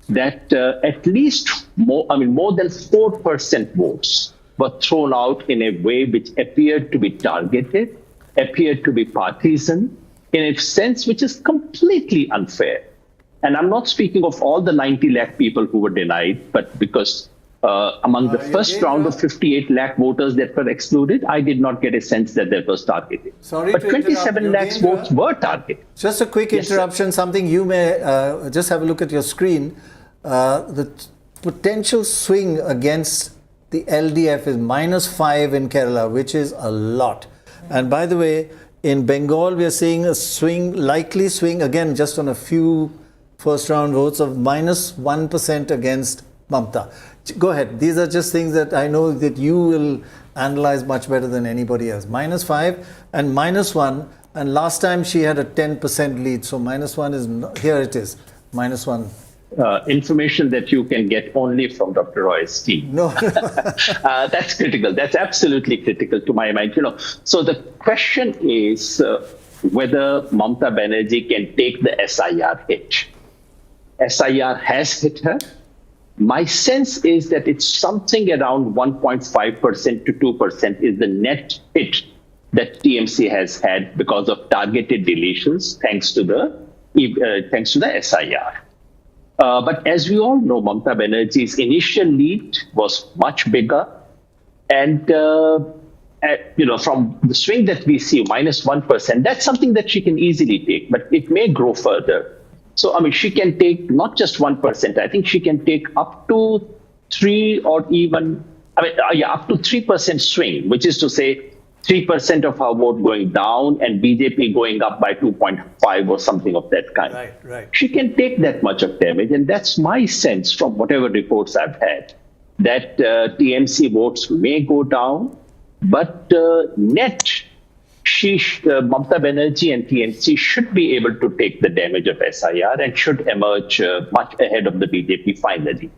that at least more than 4% votes were thrown out in a way which appeared to be targeted, appeared to be partisan, in a sense which is completely unfair. And I'm not speaking of all the 90 lakh people who were denied, but because among the first round of 58 lakh voters that were excluded, I did not get a sense that was targeted. Sorry but 27 lakhs votes were targeted. Just a quick interruption, something you may just have a look at your screen. The potential swing against the LDF is -5 in Kerala, which is a lot. And by the way, in Bengal, we are seeing a likely swing, again, just on a few first round votes of -1% against Mamta. Go ahead. These are just things that I know that you will analyze much better than anybody else. -5 and -1. And last time she had a 10% lead. So -1 is, here it is, -1. Information that you can get only from Dr. Roy's team. No. That's critical. That's absolutely critical to my mind. So the question is whether Mamta Banerjee can take the SIR hit. SIR has hit her. My sense is that it's something around 1.5% to 2% is the net hit that TMC has had because of targeted deletions, thanks to the SIR. But as we all know, Mamata Banerjee's initial lead was much bigger, and from the swing that we see, -1%, that's something that she can easily take, but it may grow further. So, I mean, she can take not just 1%. I think she can take up to 3 or even, up to 3% swing, which is to say 3% of her vote going down and BJP going up by 2.5 or something of that kind. Right. She can take that much of damage, and that's my sense from whatever reports I've had, that TMC votes may go down, but net, Mamata Banerjee and TMC should be able to take the damage of SIR and should emerge much ahead of the BJP finally.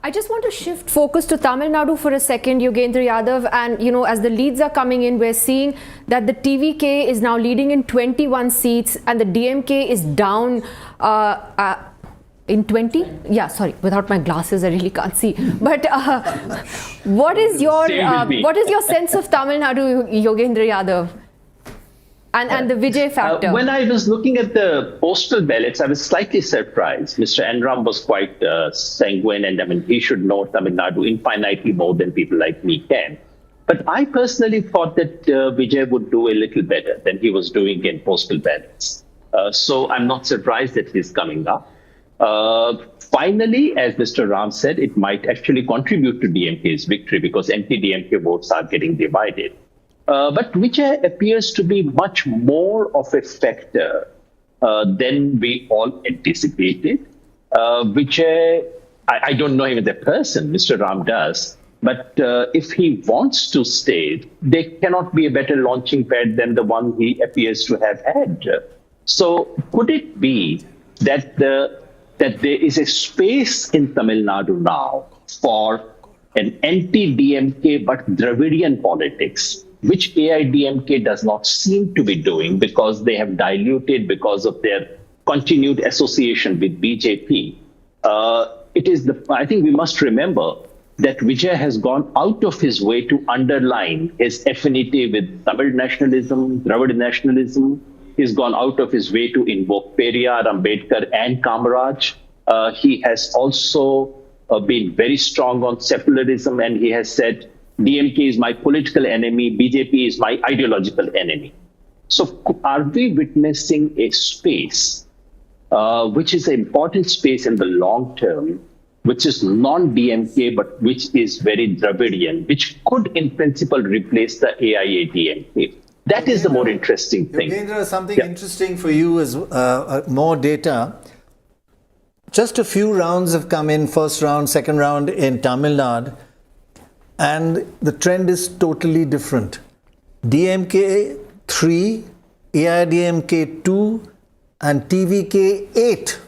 I just want to shift focus to Tamil Nadu for a second, Yogendra Yadav, and as the leads are coming in, we're seeing that the TVK is now leading in 21 seats and the DMK is down in 20? Yeah, sorry, without my glasses I really can't see. But what is your sense of Tamil Nadu, Yogendra Yadav? And the Vijay factor. When I was looking at the postal ballots, I was slightly surprised. Mr. Enram was quite sanguine, and I mean, he should know Tamil Nadu infinitely more than people like me can. But I personally thought that Vijay would do a little better than he was doing in postal ballots. So I'm not surprised that he's coming up. Finally, as Mr. Ram said, it might actually contribute to DMK's victory because anti-DMK votes are getting divided. But Vijay appears to be much more of a factor than we all anticipated. Vijay, I don't know him as a person, Mr. Ram does, but if he wants to stay, there cannot be a better launching pad than the one he appears to have had. So could it be that there is a space in Tamil Nadu now for an anti-DMK but Dravidian politics, which AIDMK does not seem to be doing because they have diluted because of their continued association with BJP. I think we must remember that Vijay has gone out of his way to underline his affinity with Tamil nationalism, Dravidian nationalism. He's gone out of his way to invoke Periyar, Ambedkar, and Kamaraj. He has also been very strong on secularism, and he has said, DMK is my political enemy, BJP is my ideological enemy. So are we witnessing a space, which is an important space in the long term, which is non-DMK, but which is very Dravidian, which could in principle replace the AIA-DMK? That is the more interesting thing. Yogendra, something interesting for you is more data. Just a few rounds have come in, first round, second round in Tamil Nadu, and the trend is totally different. DMK 3, AIDMK 2, and TVK 8.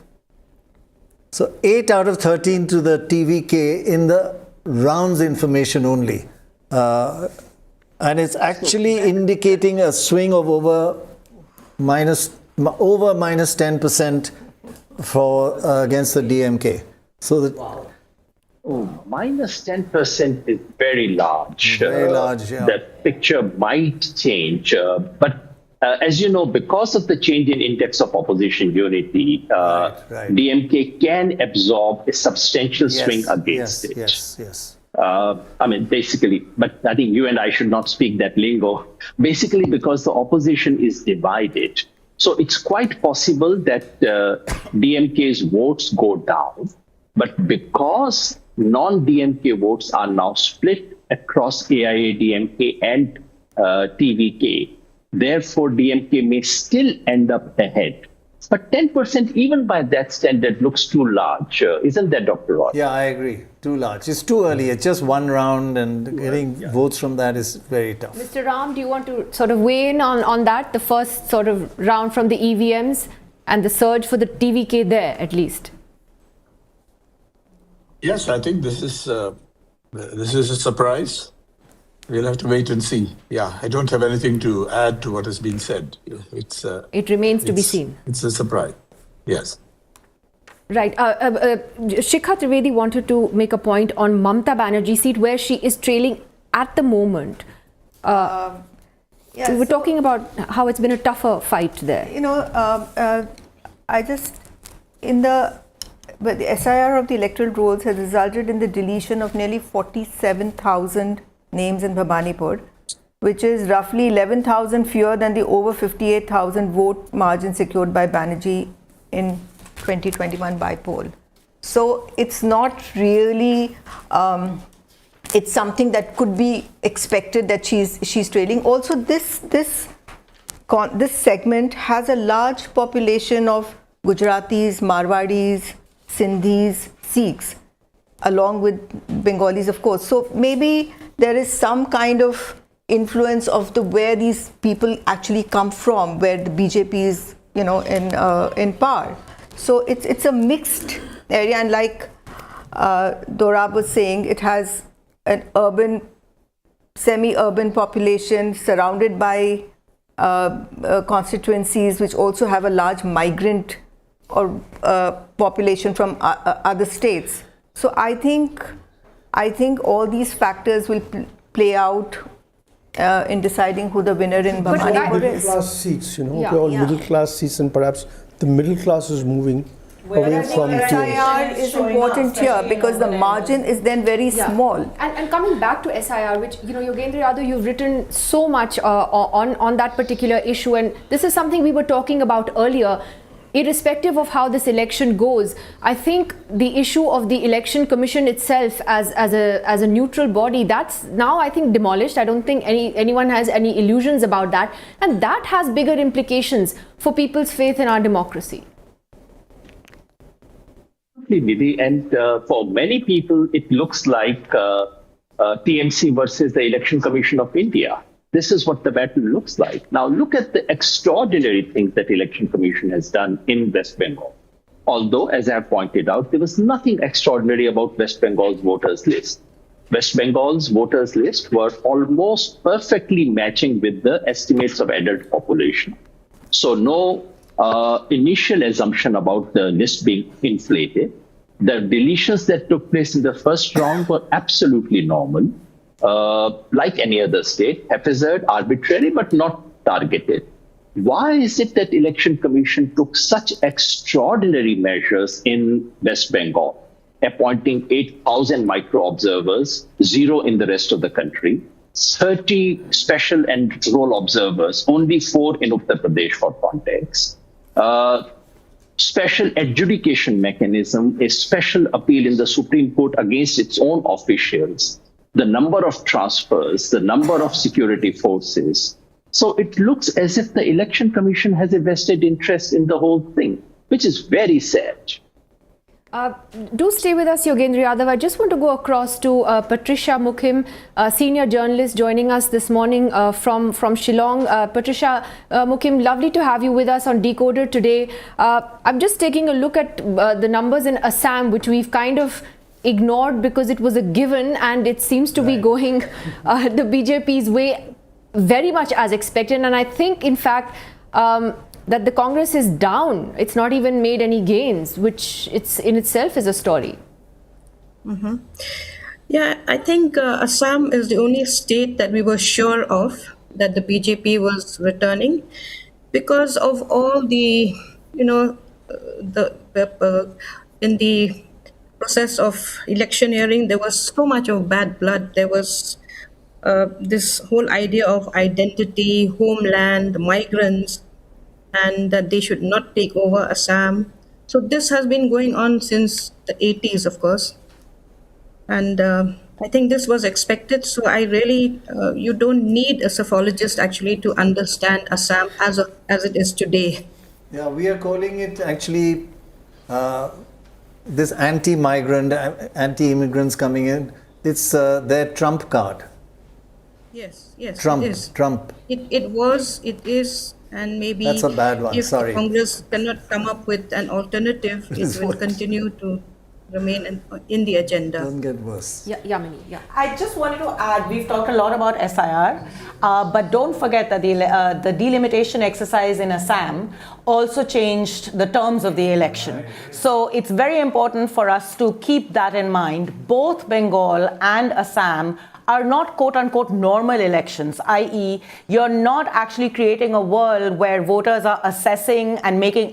So 8 out of 13 to the TVK in the rounds information only. And it's actually indicating a swing of over minus 10% for against the DMK. So that minus 10% is very large. Very large, yeah. The picture might change, but as you know, because of the change in index of opposition unity, DMK can absorb a substantial swing against it. Yes. I mean, basically, but I think you and I should not speak that lingo. Basically, because the opposition is divided. So it's quite possible that DMK's votes go down. But because non-DMK votes are now split across AIA-DMK and TVK, therefore DMK may still end up ahead. But 10%, even by that standard, looks too large. Isn't that, Dr. Roy? Yeah, I agree. Too large. It's too early. It's just one round, and getting votes from that is very tough. Mr. Ram, do you want to sort of weigh in on that, the first sort of round from the EVMs and the surge for the TVK there, at least? Yes, I think this is a surprise. We'll have to wait and see. Yeah, I don't have anything to add to what has been said. It remains to be seen. It's a surprise. Yes. Right. Shikha Trivedi wanted to make a point on Mamta Banerjee seat where she is trailing at the moment. We were talking about how it's been a tougher fight there. You know, but the SIR of the electoral rolls has resulted in the deletion of nearly 47,000 names in Bhabanipur, which is roughly 11,000 fewer than the over 58,000 vote margin secured by Banerjee in 2021 by poll. So it's not really, it's something that could be expected that she's trailing. Also, this segment has a large population of Gujaratis, Marwadis, Sindhis, Sikhs, along with Bengalis, of course. So maybe there is some kind of influence of where these people actually come from, where the BJP is, you know, in power. So it's a mixed area, and like Dorab was saying, it has an urban, semi-urban population surrounded by constituencies which also have a large migrant or population from other states. So I think all these factors will play out in deciding who the winner in Bhabanipur is. Middle class seats, you know, Yeah. all Yeah. middle class seats, and perhaps the middle class is moving away from SIR is important here because the margin is then very small. And coming back to SIR, which, you know, Yogendra Yadav, you've written so much on that particular issue, and this is something we were talking about earlier. Irrespective of how this election goes, I think the issue of the election commission itself as a neutral body, that's now, I think, demolished. I don't think anyone has any illusions about that, and that has bigger implications for people's faith in our democracy. Nidhi, and for many people, it looks like TMC versus the Election Commission of India. This is what the battle looks like. Now, look at the extraordinary things that Election Commission has done in West Bengal. Although, as I have pointed out, there was nothing extraordinary about West Bengal's voters list. West Bengal's voters list were almost perfectly matching with the estimates of adult population. So no initial assumption about the list being inflated. The deletions that took place in the first round were absolutely normal. Like any other state, haphazard, arbitrary, but not targeted. Why is it that Election Commission took such extraordinary measures in West Bengal, appointing 8,000 micro-observers, 0 in the rest of the country, 30 special and role observers, only 4 in Uttar Pradesh for context, special adjudication mechanism, a special appeal in the Supreme Court against its own officials, the number of transfers, the number of security forces. So it looks as if the Election Commission has a vested interest in the whole thing, which is very sad. Do stay with us, Yogendra Yadav. I just want to go across to Patricia Mukim, senior journalist joining us this morning from Shillong. Patricia Mukim, lovely to have you with us on DeKoder today. I'm just taking a look at the numbers in Assam, which we've kind of ignored because it was a given, and it seems to be going the BJP's way very much as expected. And I think, in fact, that the Congress is down. It's not even made any gains, which it's in itself is a story. Mm-hmm. Yeah, I think Assam is the only state that we were sure of that the BJP was returning, because of all the, you know, in the process of electioneering, there was so much of bad blood. There was this whole idea of identity, homeland, migrants, and that they should not take over Assam. So this has been going on since the 80s, of course. And I think this was expected. So I really, you don't need a psephologist actually to understand Assam as it is today. Yeah, we are calling it actually this anti-migrant, anti-immigrants coming in. It's their Trump card. Yes, Trump, it is. Trump. It was, it is, and maybe That's a bad one, if sorry. Congress cannot come up with an alternative, it will continue to remain in the agenda. Doesn't get worse. Yeah, Yamini, yeah. I just wanted to add, we've talked a lot about SIR, but don't forget that the delimitation exercise in Assam also changed the terms of the election. So it's very important for us to keep that in mind. Both Bengal and Assam are not quote-unquote normal elections, i.e. you're not actually creating a world where voters are assessing and making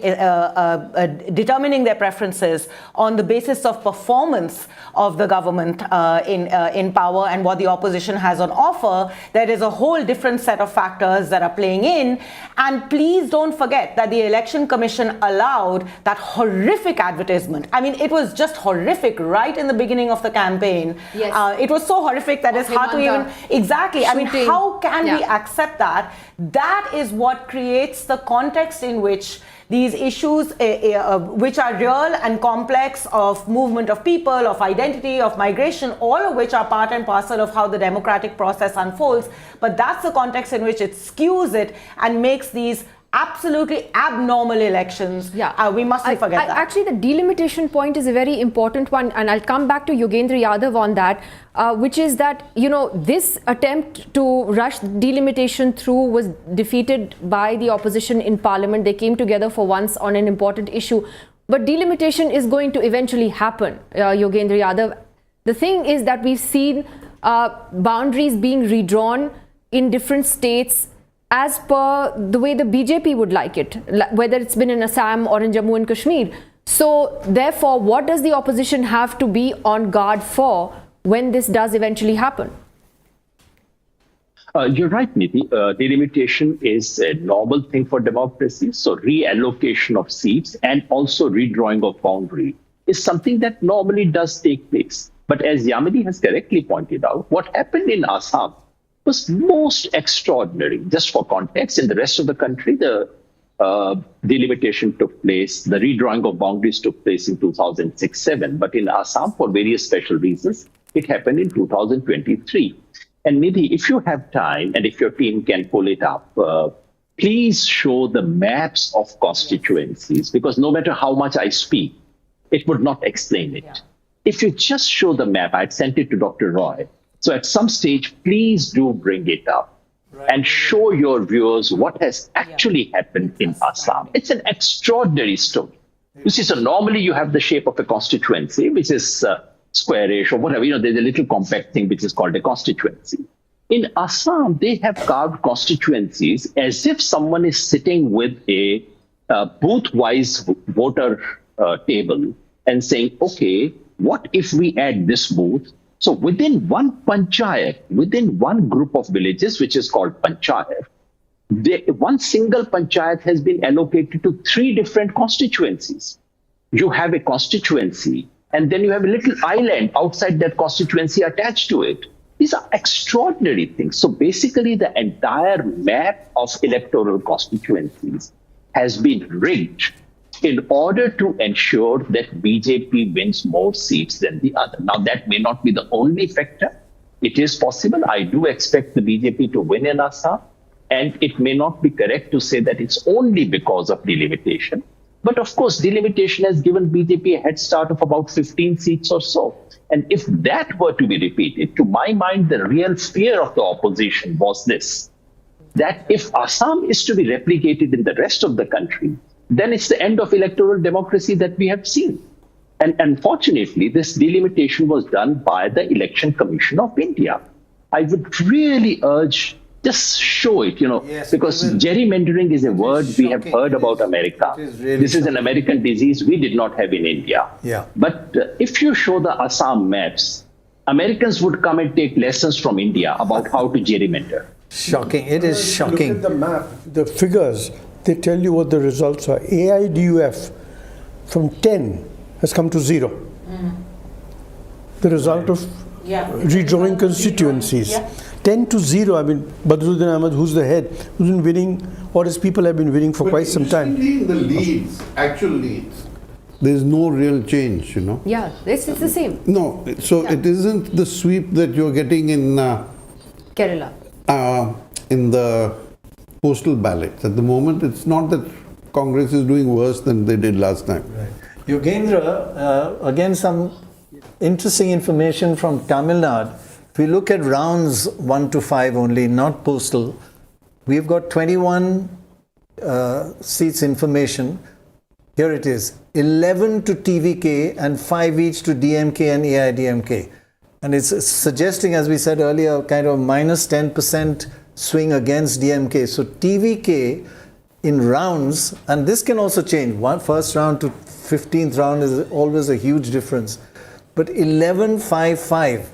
determining their preferences on the basis of performance of the government in power and what the opposition has on offer. There is a whole different set of factors that are playing in. And please don't forget that the Election Commission allowed that horrific advertisement. I mean, it was just horrific right in the beginning of the campaign. Yes. It was so horrific that it's hard to even... Exactly. I mean, how can we accept that? That is what creates the context in which these issues, which are real and complex, of movement of people, of identity, of migration, all of which are part and parcel of how the democratic process unfolds. But that's the context in which it skews it and makes these absolutely abnormal elections. Yeah, we mustn't forget that. Actually, the delimitation point is a very important one, and I'll come back to Yogendra Yadav on that, which is that, you know, this attempt to rush delimitation through was defeated by the opposition in parliament. They came together for once on an important issue. But delimitation is going to eventually happen, Yogendra Yadav. The thing is that we've seen boundaries being redrawn in different states as per the way the BJP would like it, whether it's been in Assam or in Jammu and Kashmir. So therefore, what does the opposition have to be on guard for when this does eventually happen? You're right, Nidhi. Delimitation is a normal thing for democracy. So reallocation of seats and also redrawing of boundary is something that normally does take place. But as Yamini has correctly pointed out, what happened in Assam was most extraordinary. Just for context, in the rest of the country, the delimitation took place, the redrawing of boundaries took place in 2006-07. But in Assam, for various special reasons, it happened in 2023. And Nidhi, if you have time and if your team can pull it up, please show the maps of constituencies, because no matter how much I speak, it would not explain it. Yeah. If you just show the map, I'd sent it to Dr. Roy. So at some stage, please do bring it up and show your viewers what has actually happened in Assam. It's an extraordinary story. You see, so normally you have the shape of a constituency, which is squarish or whatever. You know, there's a little compact thing which is called a constituency. In Assam, they have carved constituencies as if someone is sitting with a booth-wise voter table and saying, okay, what if we add this booth? So within one panchayat, within one group of villages, which is called panchayat, one single panchayat has been allocated to 3 different constituencies. You have a constituency, and then you have a little island outside that constituency attached to it. These are extraordinary things. So basically, the entire map of electoral constituencies has been rigged in order to ensure that BJP wins more seats than the other. Now, that may not be the only factor. It is possible. I do expect the BJP to win in Assam. And it may not be correct to say that it's only because of delimitation. But of course, delimitation has given BJP a head start of about 15 seats or so. And if that were to be repeated, to my mind, the real fear of the opposition was this, that if Assam is to be replicated in the rest of the country, then it's the end of electoral democracy that we have seen. And unfortunately, this delimitation was done by the Election Commission of India. I would really urge, just show it, because gerrymandering is a word we have heard about America. This is an American disease we did not have in India. Yeah. But if you show the Assam maps, Americans would come and take lessons from India about how to gerrymander. Shocking. It is shocking. Look at the map, the figures. They tell you what the results are. AIDUF from 10 has come to 0. The result of redrawing constituencies. 10 to 0. I mean, Badruddin Ahmed, who's the head, who's been winning, or his people have been winning for quite some time. In the leads, actual leads, there's no real change, Yeah, it's the same. No, so it isn't the sweep that you're getting in Kerala. In the postal ballots. At the moment, it's not that Congress is doing worse than they did last time. Right. Yogendra, again some interesting information from Tamil Nadu. If we look at rounds 1 to 5 only, not postal, we've got 21 seats information. Here it is, 11 to TVK and 5 each to DMK and AIDMK. And it's suggesting, as we said earlier, kind of minus 10% swing against DMK. So TVK in rounds, and this can also change. First round to 15th round is always a huge difference. But 11-5-5,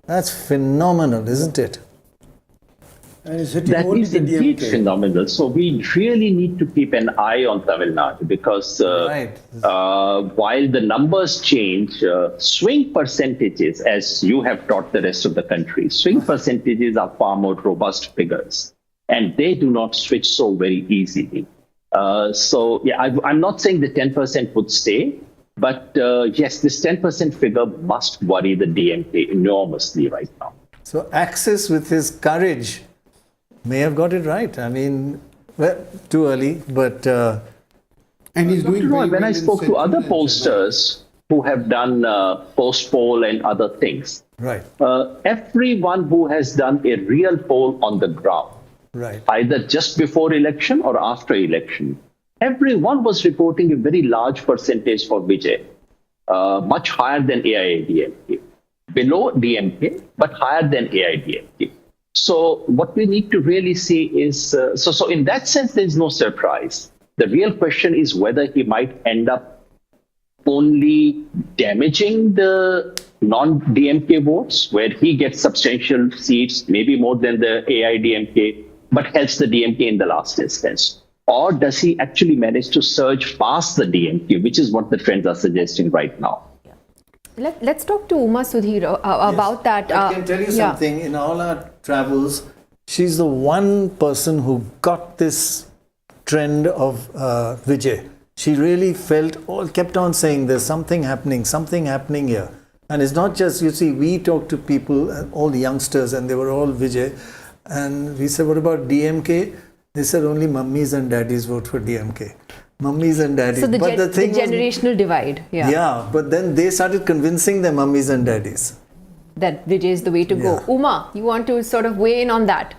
that's phenomenal, isn't it? And it's hitting That only is the indeed DMK. phenomenal. So we really need to keep an eye on Tamil Nadu because while the numbers change, swing percentages, as you have taught the rest of the country, swing percentages are far more robust figures, and they do not switch so very easily. I'm not saying the 10% would stay, but yes, this 10% figure must worry the DMK enormously right now. So Axis, with his courage, may have got it right. I mean, well, too early, but... and he's doing very when well I in spoke to Central other and pollsters who have done post-poll and other things, right, everyone who has done a real poll on the ground, right, either just before election or after election, everyone was reporting a very large percentage for Vijay, much higher than AIADMK, below DMK, but higher than AIADMK. So what we need to really see is, so in that sense, there is no surprise. The real question is whether he might end up only damaging the non-DMK votes, where he gets substantial seats, maybe more than the AIDMK, but helps the DMK in the last instance. Or does he actually manage to surge past the DMK, which is what the trends are suggesting right now? Let's talk to Uma, Sudhir, about that. I can tell you something. In all our travels, she's the one person who got this trend of Vijay. She really kept on saying there's something happening here. And it's not just, you see, we talked to people, all the youngsters, and they were all Vijay. And we said, what about DMK? They said only mummies and daddies vote for DMK. Mummies and daddies. So the thing was, generational divide. Yeah, but then they started convincing their mummies and daddies that Vijay is the way to go. Uma, you want to sort of weigh in on that?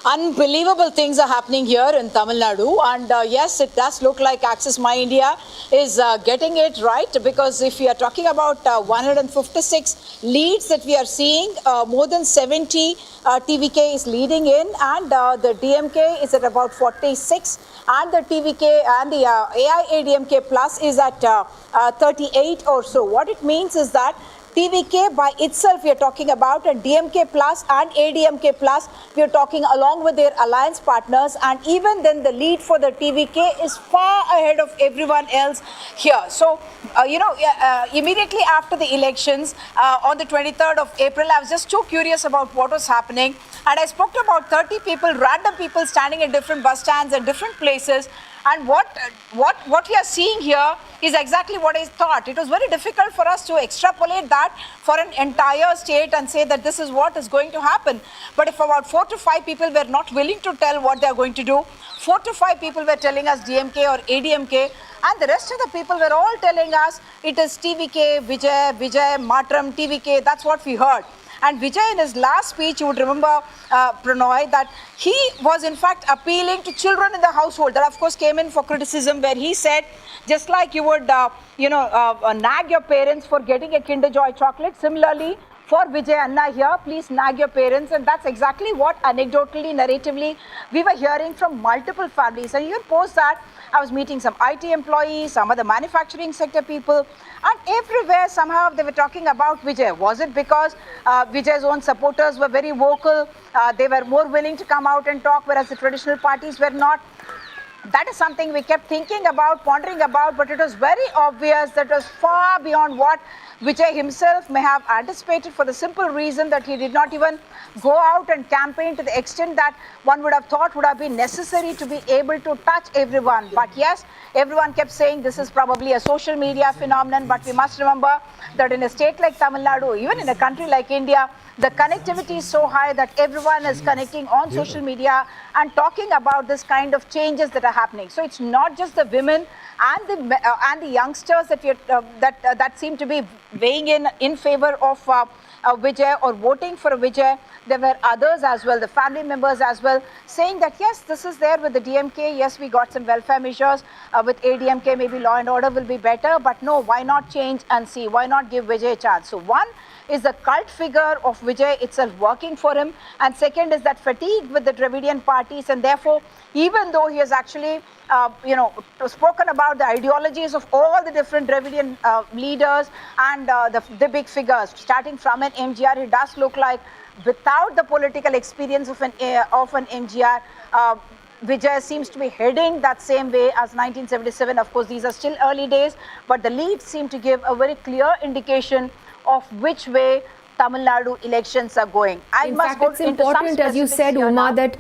Unbelievable things are happening here in Tamil Nadu, and yes, it does look like Access My India is getting it right, because if we are talking about 156 leads that we are seeing, more than 70 TVK is leading in, and the DMK is at about 46, and the TVK and the AIADMK plus is at 38 or so. What it means is that TVK by itself we are talking about, and DMK plus and ADMK plus we are talking along with their alliance partners, and even then the lead for the TVK is far ahead of everyone else here. So, immediately after the elections on the 23rd of April, I was just too curious about what was happening, and I spoke to about 30 people, random people standing at different bus stands and different places. And what we are seeing here is exactly what I thought. It was very difficult for us to extrapolate that for an entire state and say that this is what is going to happen. But if about 4 to 5 people were not willing to tell what they are going to do, 4 to 5 people were telling us DMK or ADMK, and the rest of the people were all telling us it is TVK, Vijay, Matram, TVK. That's what we heard. And Vijay, in his last speech, you would remember, Prannoy, that he was in fact appealing to children in the household. That of course came in for criticism, where he said, just like you would, nag your parents for getting a Kinder Joy chocolate, similarly, for Vijay Anna here, please nag your parents. And that's exactly what anecdotally, narratively, we were hearing from multiple families. And even post that, I was meeting some IT employees, some other manufacturing sector people, and everywhere somehow they were talking about Vijay. Was it because Vijay's own supporters were very vocal, they were more willing to come out and talk, whereas the traditional parties were not? That is something we kept thinking about, pondering about, but it was very obvious that it was far beyond what Vijay himself may have anticipated, for the simple reason that he did not even go out and campaign to the extent that one would have thought would have been necessary to be able to touch everyone. But yes, everyone kept saying this is probably a social media phenomenon, but we must remember that in a state like Tamil Nadu, even in a country like India, the connectivity is so high that everyone is connecting on social media and talking about this kind of changes that are happening. So it's not just the women and the youngsters that seem to be weighing in favor of Vijay or voting for Vijay. There were others as well, the family members as well, saying that yes, this is there with the DMK. Yes, we got some welfare measures. With ADMK, maybe law and order will be better. But no, why not change and see? Why not give Vijay a chance? So one is the cult figure of Vijay itself working for him. And second is that fatigue with the Dravidian parties. And therefore, even though he has actually, spoken about the ideologies of all the different Dravidian leaders and the big figures, starting from an MGR, he does look like, without the political experience of an MGR, Vijay seems to be heading that same way as 1977. Of course, these are still early days, but the leads seem to give a very clear indication of which way Tamil Nadu elections are going. In fact, it's important, as you said, Uma, that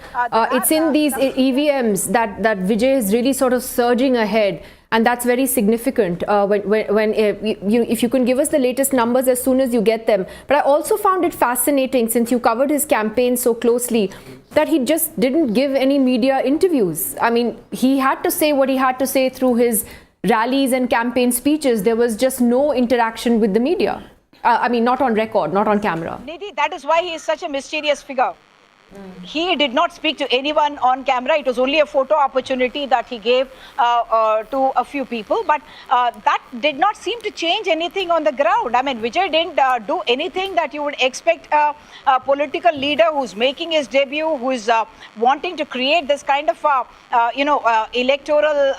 it's in these EVMs that Vijay is really sort of surging ahead. And that's very significant if you can give us the latest numbers as soon as you get them. But I also found it fascinating, since you covered his campaign so closely, that he just didn't give any media interviews. I mean, he had to say what he had to say through his rallies and campaign speeches. There was just no interaction with the media. Not on record, not on camera. Nidhi, that is why he is such a mysterious figure. He did not speak to anyone on camera. It was only a photo opportunity that he gave to a few people. But that did not seem to change anything on the ground. I mean, Vijay didn't do anything that you would expect a political leader who's making his debut, who is wanting to create this kind of, electoral,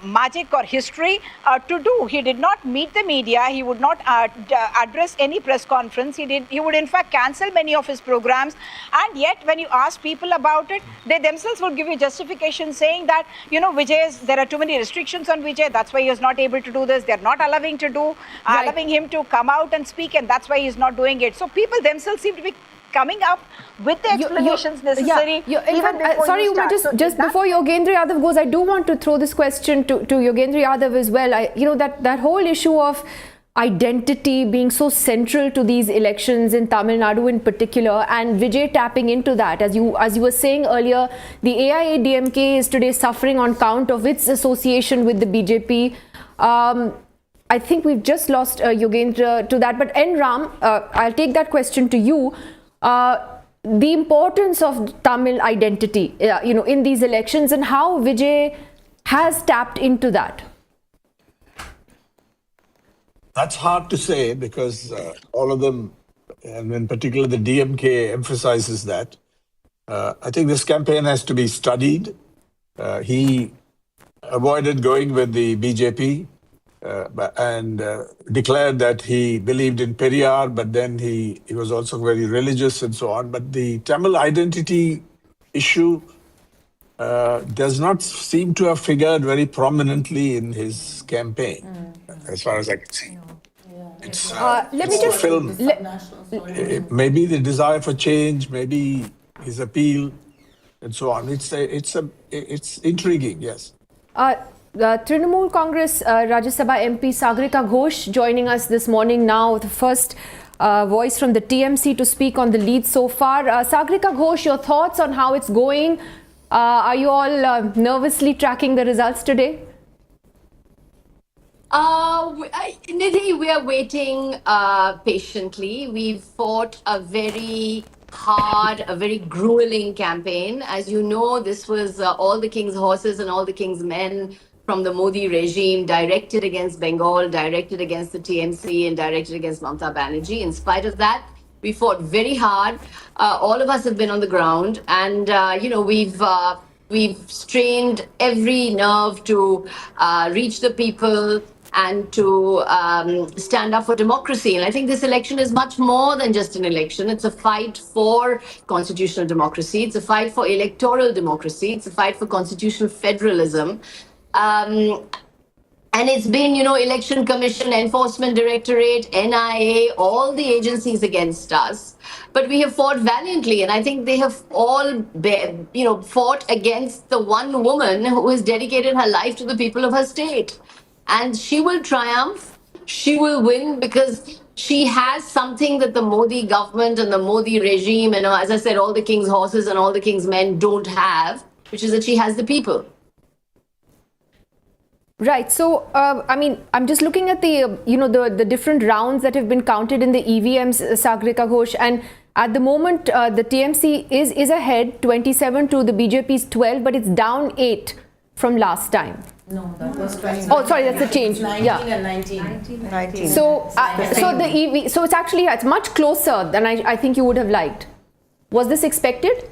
magic or history to do. He did not meet the media. He would not address any press conference. He would in fact cancel many of his programs, and yet when you ask people about it, they themselves would give you justification saying that, there are too many restrictions on Vijay, that's why he is not able to do this. They're not allowing him to come out and speak, and that's why he's not doing it. So people themselves seem to be coming up with the explanations necessary. Sorry, Uma, just before Yogendra Yadav goes, I do want to throw this question to Yogendra Yadav as well. That whole issue of identity being so central to these elections in Tamil Nadu in particular, and Vijay tapping into that. As you were saying earlier, the AIADMK is today suffering on count of its association with the BJP. I think we've just lost Yogendra to that. But N. Ram, I'll take that question to you. The importance of Tamil identity, in these elections, and how Vijay has tapped into that. That's hard to say, because all of them, and in particular the DMK, emphasizes that. I think this campaign has to be studied. He avoided going with the BJP and declared that he believed in Periyar, but then he was also very religious and so on. But the Tamil identity issue does not seem to have figured very prominently in his campaign, as far as I can see. It's film. Maybe the desire for change, maybe his appeal, and so on. It's intriguing, yes. Trinamool Congress Rajya Sabha MP Sagarika Ghosh joining us this morning now, the first voice from the TMC to speak on the lead so far. Sagarika Ghosh, your thoughts on how it's going? Are you all nervously tracking the results today? Nidhi, we are waiting patiently. We've fought a very hard, a very grueling campaign. As you know, this was all the king's horses and all the king's men from the Modi regime directed against Bengal, directed against the TMC, and directed against Mamata Banerjee. In spite of that, we fought very hard. All of us have been on the ground, and we've strained every nerve to reach the people and to stand up for democracy. And I think this election is much more than just an election. It's a fight for constitutional democracy. It's a fight for electoral democracy. It's a fight for constitutional federalism. And it's been, Election Commission, Enforcement Directorate, NIA, all the agencies against us. But we have fought valiantly, and I think they have all, fought against the one woman who has dedicated her life to the people of her state. And she will triumph. She will win because she has something that the Modi government and the Modi regime, as I said, all the king's horses and all the king's men don't have, which is that she has the people. Right. So, I'm just looking at the different rounds that have been counted in the EVMs, Sagrika Ghosh, and at the moment, the TMC is ahead, 27 to the BJP's 12, but it's down 8 from last time. No, that was 20. Oh, sorry, that's the change. 19 yeah. and 19. So the EV, so it's much closer than I think you would have liked. Was this expected?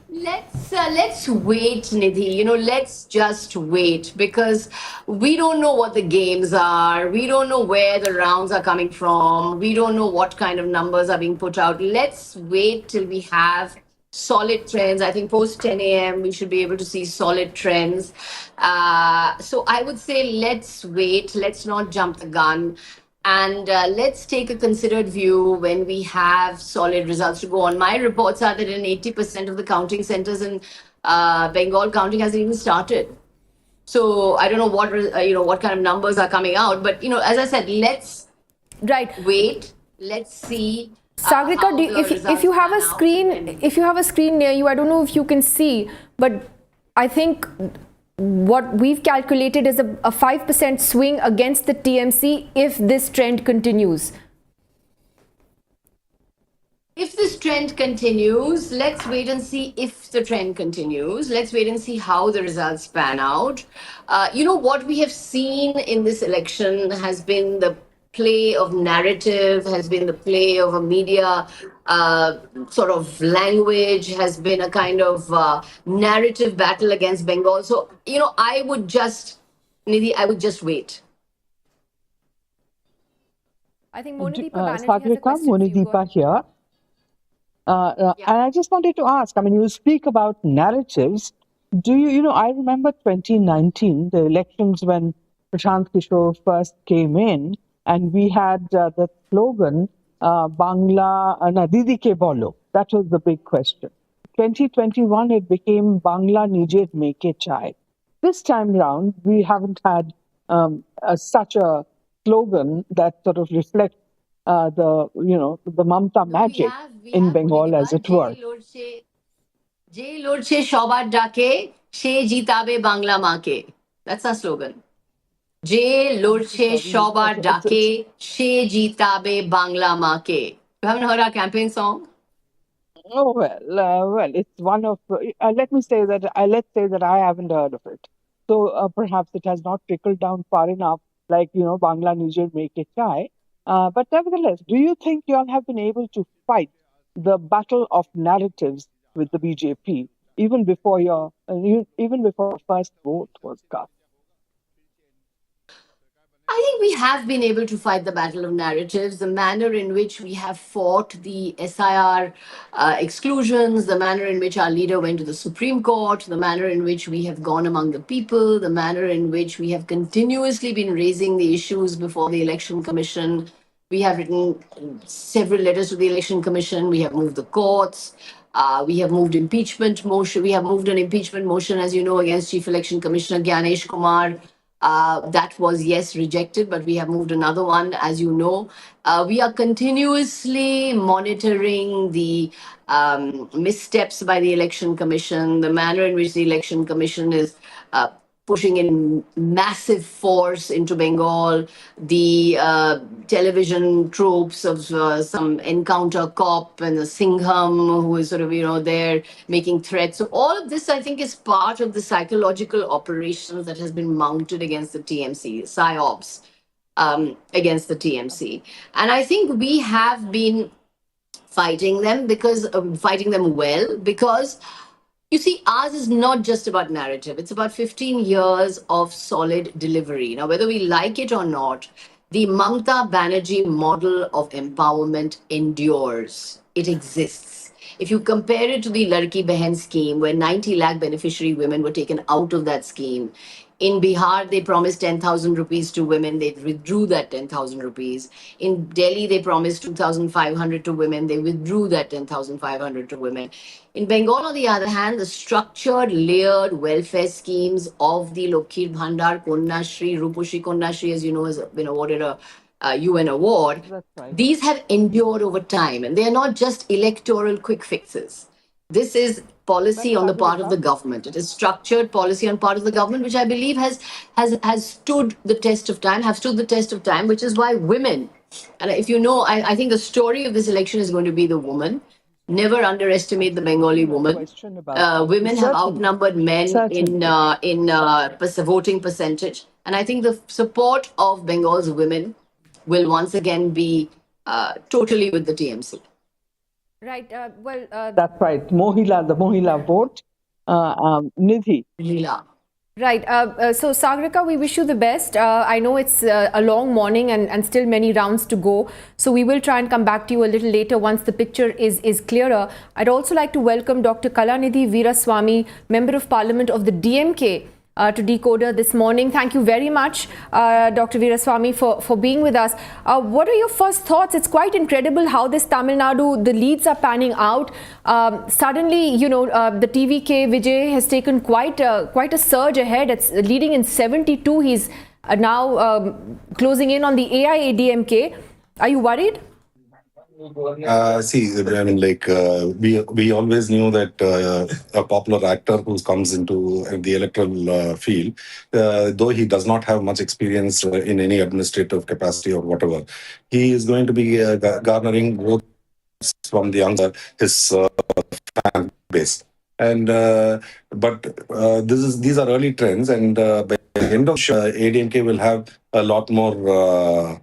Let's wait, Nidhi. Let's just wait, because we don't know what the games are. We don't know where the rounds are coming from. We don't know what kind of numbers are being put out. Let's wait till we have solid trends. I think post 10 a.m. we should be able to see solid trends. So I would say let's wait. Let's not jump the gun. And let's take a considered view when we have solid results to go on. My reports are that in 80% of the counting centers in Bengal, counting hasn't even started. So I don't know what kind of numbers are coming out. But as I said, let's wait. Let's see. Sagrika, if you have a screen near you, I don't know if you can see, but I think what we've calculated is a 5% swing against the TMC if this trend continues. If this trend continues, let's wait and see if the trend continues. Let's wait and see how the results pan out. What we have seen in this election has been the play of narrative, has been the play of a media sort of language, has been a kind of narrative battle against Bengal. So, I would just wait. I think Monideepa Banerjee Sagrika, has a question. Monideepa here. And I just wanted to ask, you speak about narratives. Do you, I remember 2019, the elections when Prashant Kishore first came in, and we had the slogan, Bangla, Didi ke bolo. That was the big question. 2021, it became Bangla Nijer Meke Chai. This time round, we haven't had such a slogan that sort of reflects the Mamta magic in Bengal, as it were. Je lorche shobar dake, she jitabe Bangla make. That's our slogan. Je lorche shobar dake, she jitabe Bangla make. You haven't heard our campaign song? Oh well, it's one of. Let's say that I haven't heard of it. So perhaps it has not trickled down far enough, like Bangla Nijer Make It Chai. But nevertheless, do you think you all have been able to fight the battle of narratives with the BJP even before your first vote was cast? I think we have been able to fight the battle of narratives. The manner in which we have fought the SIR exclusions, the manner in which our leader went to the Supreme Court, the manner in which we have gone among the people, the manner in which we have continuously been raising the issues before the Election Commission. We have written several letters to the Election Commission. We have moved the courts. We have moved impeachment motion. We have moved an impeachment motion, as you know, against Chief Election Commissioner Gyanesh Kumar. That was, yes, rejected, but we have moved another one, as you know. We are continuously monitoring the missteps by the Election Commission, the manner in which the Election Commission is pushing in massive force into Bengal, the television tropes of some encounter cop and the Singham who is sort of, there making threats. So all of this, I think, is part of the psychological operations that has been mounted against the TMC, PSYOPs against the TMC. And I think we have been fighting them well, because you see, ours is not just about narrative. It's about 15 years of solid delivery. Now, whether we like it or not, the Mamta Banerjee model of empowerment endures. It exists. If you compare it to the Ladki Behan scheme, where 90 lakh beneficiary women were taken out of that scheme, In Bihar, they promised 10,000 rupees to women. They withdrew that 10,000 rupees. In Delhi, they promised 2,500 to women. They withdrew that 10,500 to women. In Bengal, on the other hand, the structured, layered welfare schemes of the Lokhir Bhandar, Kanya Shri, Rupushi Kanya Shri, as you know, has been awarded a UN award. These have endured over time, and they are not just electoral quick fixes. This is policy on the part of the government. It is structured policy on part of the government, which I believe has stood the test of time, which is why women, and if you know, I think the story of this election is going to be the woman. Never underestimate the Bengali woman. Women have outnumbered men in voting percentage, and I think the support of Bengal's women will once again be totally with the TMC. Right. That's right. The Mohila vote. Nidhi. Right. So, Sagarika, we wish you the best. I know it's a long morning and still many rounds to go. So, we will try and come back to you a little later once the picture is clearer. I'd also like to welcome Dr. Kalanidhi Veeraswamy, Member of Parliament of the DMK, to DeKoder this morning. Thank you very much, Dr. Veeraswamy, for being with us. What are your first thoughts? It's quite incredible how this Tamil Nadu, the leads are panning out. Suddenly, the TVK Vijay has taken quite a surge ahead. It's leading in 72. He's now closing in on the AIADMK. Are you worried? We always knew that a popular actor who comes into the electoral field, though he does not have much experience in any administrative capacity or whatever, he is going to be garnering votes from the younger his fan base. And these are early trends, and by the end of ADMK will have a lot more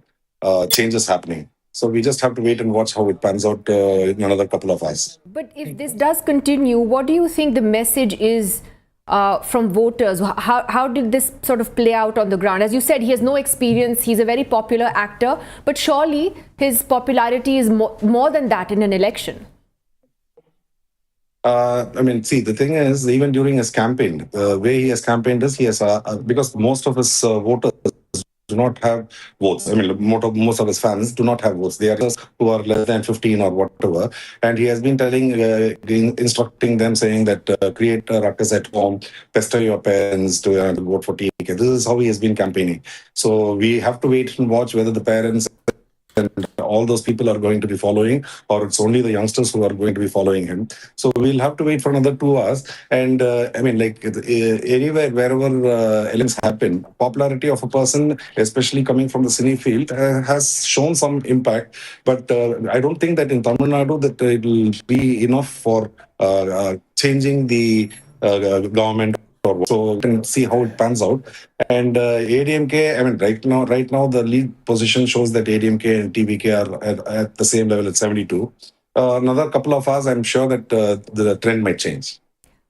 changes happening. So we just have to wait and watch how it pans out in another couple of hours. But if this does continue, what do you think the message is from voters? How did this sort of play out on the ground? As you said, he has no experience. He's a very popular actor, but surely his popularity is more than that in an election. The thing is, even during his campaign, the way he has campaigned is, he has because most of his voters do not have votes. Most of his fans do not have votes. They are just who are less than 15 or whatever. And he has been instructing them, saying that create a ruckus at home, pester your parents to vote for TK. This is how he has been campaigning. So we have to wait and watch whether the parents and all those people are going to be following, or it's only the youngsters who are going to be following him. So we'll have to wait for another 2 hours. And anywhere, wherever elections happen, popularity of a person, especially coming from the cine field, has shown some impact. But I don't think that in Tamil Nadu that it will be enough for changing the government. So we can see how it pans out. And ADMK, right now the lead position shows that ADMK and TVK are at the same level at 72. Another couple of hours, I'm sure that the trend might change.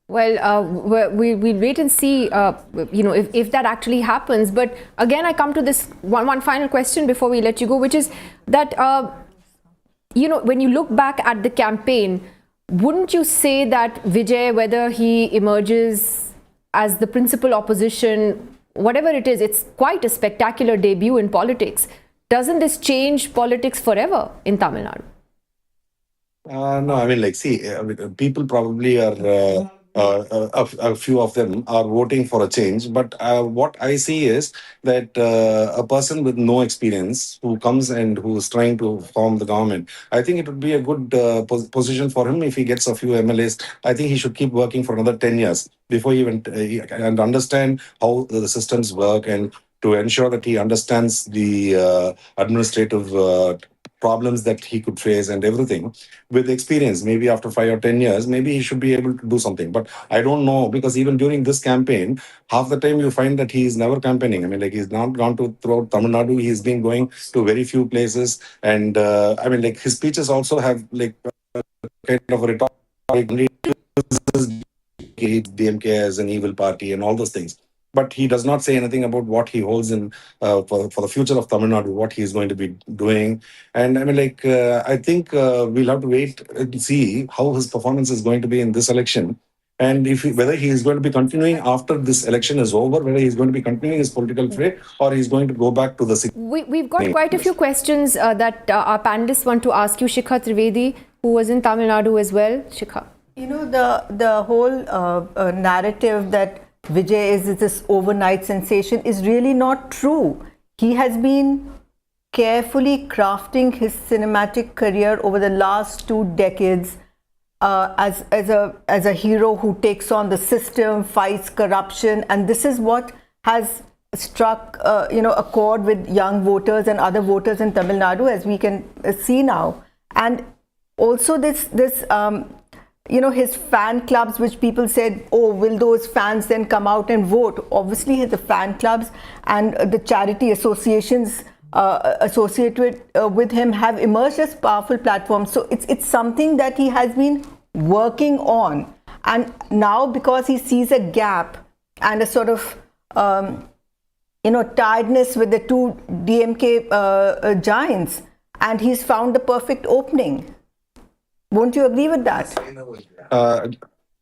Well, we'll wait and see, if that actually happens. But again, I come to this one final question before we let you go, which is that, when you look back at the campaign, wouldn't you say that Vijay, whether he emerges as the principal opposition, whatever it is, it's quite a spectacular debut in politics. Doesn't this change politics forever in Tamil Nadu? No, people probably are, a few of them are voting for a change. But what I see is that a person with no experience who comes and who is trying to form the government, I think it would be a good position for him if he gets a few MLAs. I think he should keep working for another 10 years before he and understand how the systems work, and to ensure that he understands the administrative problems that he could face and everything. With experience, maybe after 5 or 10 years, maybe he should be able to do something. But I don't know, because even during this campaign, half the time you find that he is never campaigning. He's not gone to throughout Tamil Nadu. He's been going to very few places. And his speeches also have kind of a rhetoric, DMK as an evil party and all those things. But he does not say anything about what he holds in for the future of Tamil Nadu, what he is going to be doing. And I think we'll have to wait and see how his performance is going to be in this election. and whether he is going to be continuing after this election is over, whether he is going to be continuing his political fray or he is going to go back to the. We've got quite a few questions that our panelists want to ask you. Shikha Trivedy, who was in Tamil Nadu as well. Shikha. You know, the whole narrative that Vijay is this overnight sensation is really not true. He has been carefully crafting his cinematic career over the last 2 decades as a hero who takes on the system, fights corruption, and this is what has struck a chord with young voters and other voters in Tamil Nadu, as we can see now. And also this his fan clubs, which people said, oh, will those fans then come out and vote? Obviously, the fan clubs and the charity associations associated with him have emerged as powerful platforms. So it's something that he has been working on. And now, because he sees a gap and a sort of tiredness with the two DMK giants, and he's found the perfect opening. Won't you agree with that?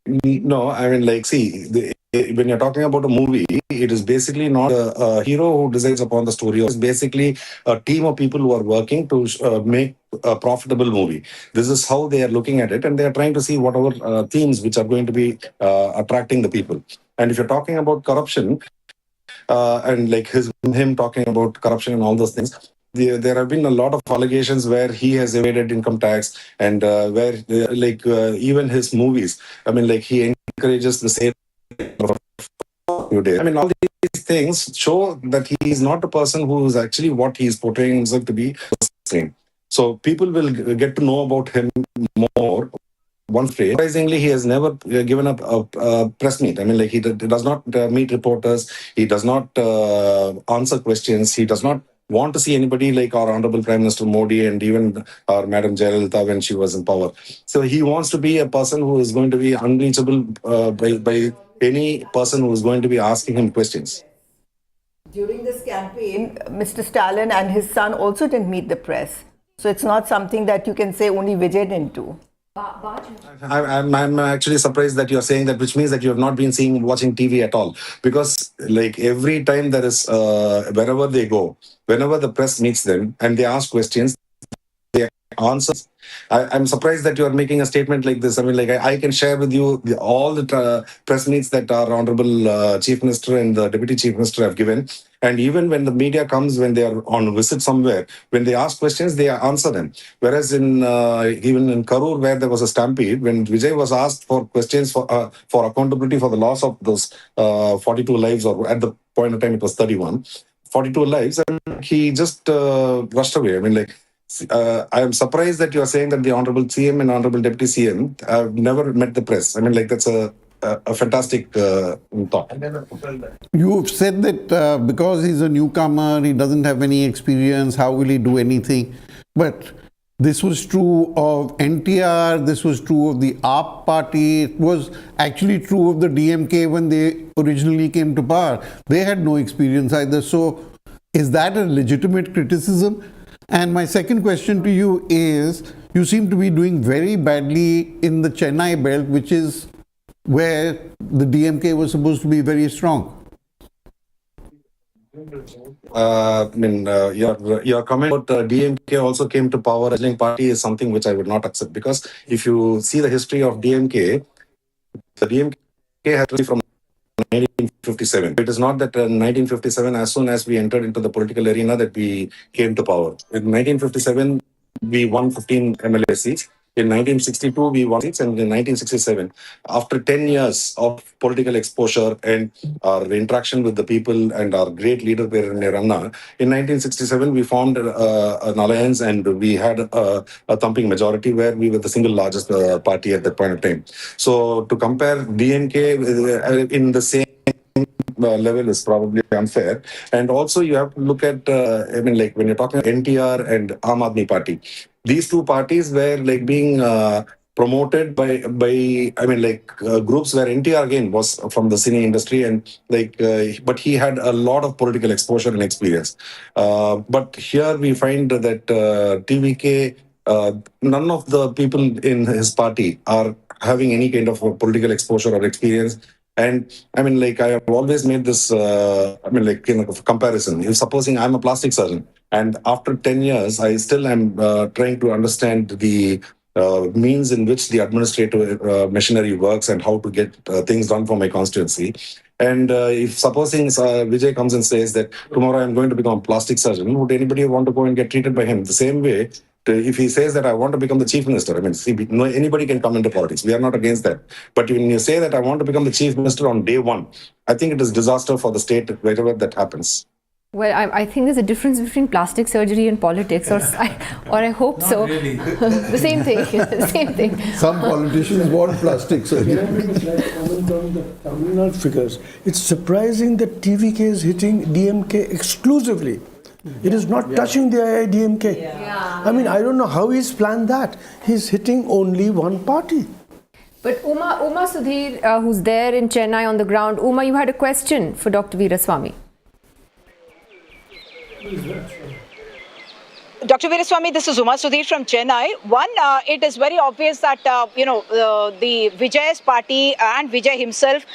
No, I mean, see, when you're talking about a movie, it is basically not a hero who decides upon the story. It's basically a team of people who are working to make a profitable movie. This is how they are looking at it, and they are trying to see whatever themes which are going to be attracting the people. And if you're talking about corruption, and him talking about corruption and all those things, there have been a lot of allegations where he has evaded income tax, and where even his movies, I mean, he encourages the same. I mean, all these things show that he is not a person who is actually what he is portraying himself to be. So people will get to know about him more. Surprisingly, he has never given up a press meet. I mean, he does not meet reporters. He does not answer questions. He does not want to see anybody like our Honorable Prime Minister Modi and even our Madam Jayalalitha when she was in power. So he wants to be a person who is going to be unreachable by any person who is going to be asking him questions. During this campaign, Mr. Stalin and his son also didn't meet the press. So it's not something that you can say only Vijay didn't do. I'm actually surprised that you're saying that, which means that you have not been watching TV at all. Because every time there is, wherever they go, whenever the press meets them and they ask questions, they answer. I'm surprised that you are making a statement like this. I mean, I can share with you all the press meets that our Honorable Chief Minister and the Deputy Chief Minister have given. And even when the media comes, when they are on visit somewhere, when they ask questions, they answer them. Whereas even in Karur, where there was a stampede, when Vijay was asked for questions for accountability for the loss of those 42 lives, or at the point of time it was 31, 42 lives, and he just rushed away. I mean, I am surprised that you are saying that the Honorable CM and Honorable Deputy CM have never met the press. I mean, that's a fantastic thought. You've said that because he's a newcomer, he doesn't have any experience, how will he do anything? But this was true of NTR, this was true of the AAP party, it was actually true of the DMK when they originally came to power. They had no experience either. So is that a legitimate criticism? And my second question to you is, you seem to be doing very badly in the Chennai belt, which is where the DMK was supposed to be very strong. Your comment about DMK also came to power as a party is something which I would not accept, because if you see the history of DMK, the DMK had to be from 1957. It is not that in 1957, as soon as we entered into the political arena, that we came to power. In 1957, we won 15 MLA seats. In 1962, we won seats, and in 1967, after 10 years of political exposure and our interaction with the people and our great leader, Ranna, in 1967, we formed an alliance, and we had a thumping majority where we were the single largest party at that point of time. So to compare DMK in the same level is probably unfair. And also you have to look at, when you're talking NTR and Aam Aadmi Party, these two parties were being promoted by groups where NTR again was from the cine industry, and but he had a lot of political exposure and experience. But here we find that TVK, none of the people in his party are having any kind of political exposure or experience. And I mean, like, I have always made this, comparison. If supposing I'm a plastic surgeon, and after 10 years, I still am trying to understand the means in which the administrative machinery works and how to get things done for my constituency. And if supposing Vijay comes and says that tomorrow I'm going to become a plastic surgeon, would anybody want to go and get treated by him? The same way, if he says that I want to become the chief minister, I mean, see, anybody can come into politics. We are not against that. But when you say that I want to become the chief minister on day one, I think it is disaster for the state wherever that happens. Well, I think there's a difference between plastic surgery and politics, or I hope so. Really. The same thing. The same thing. Some politicians want plastic surgery. Can I make a slight comment on the Tamil Nadu figures? It's surprising that TVK is hitting DMK exclusively. It is not touching the AIDMK. Yeah. I mean, I don't know how he's planned that. He's hitting only one party. But Uma Sudhir, who's there in Chennai on the ground, Uma, you had a question for Dr. Veeraswamy. Dr. Veeraswamy, this is Uma Sudhir from Chennai. One, it is very obvious that, the Vijay's party and Vijay himself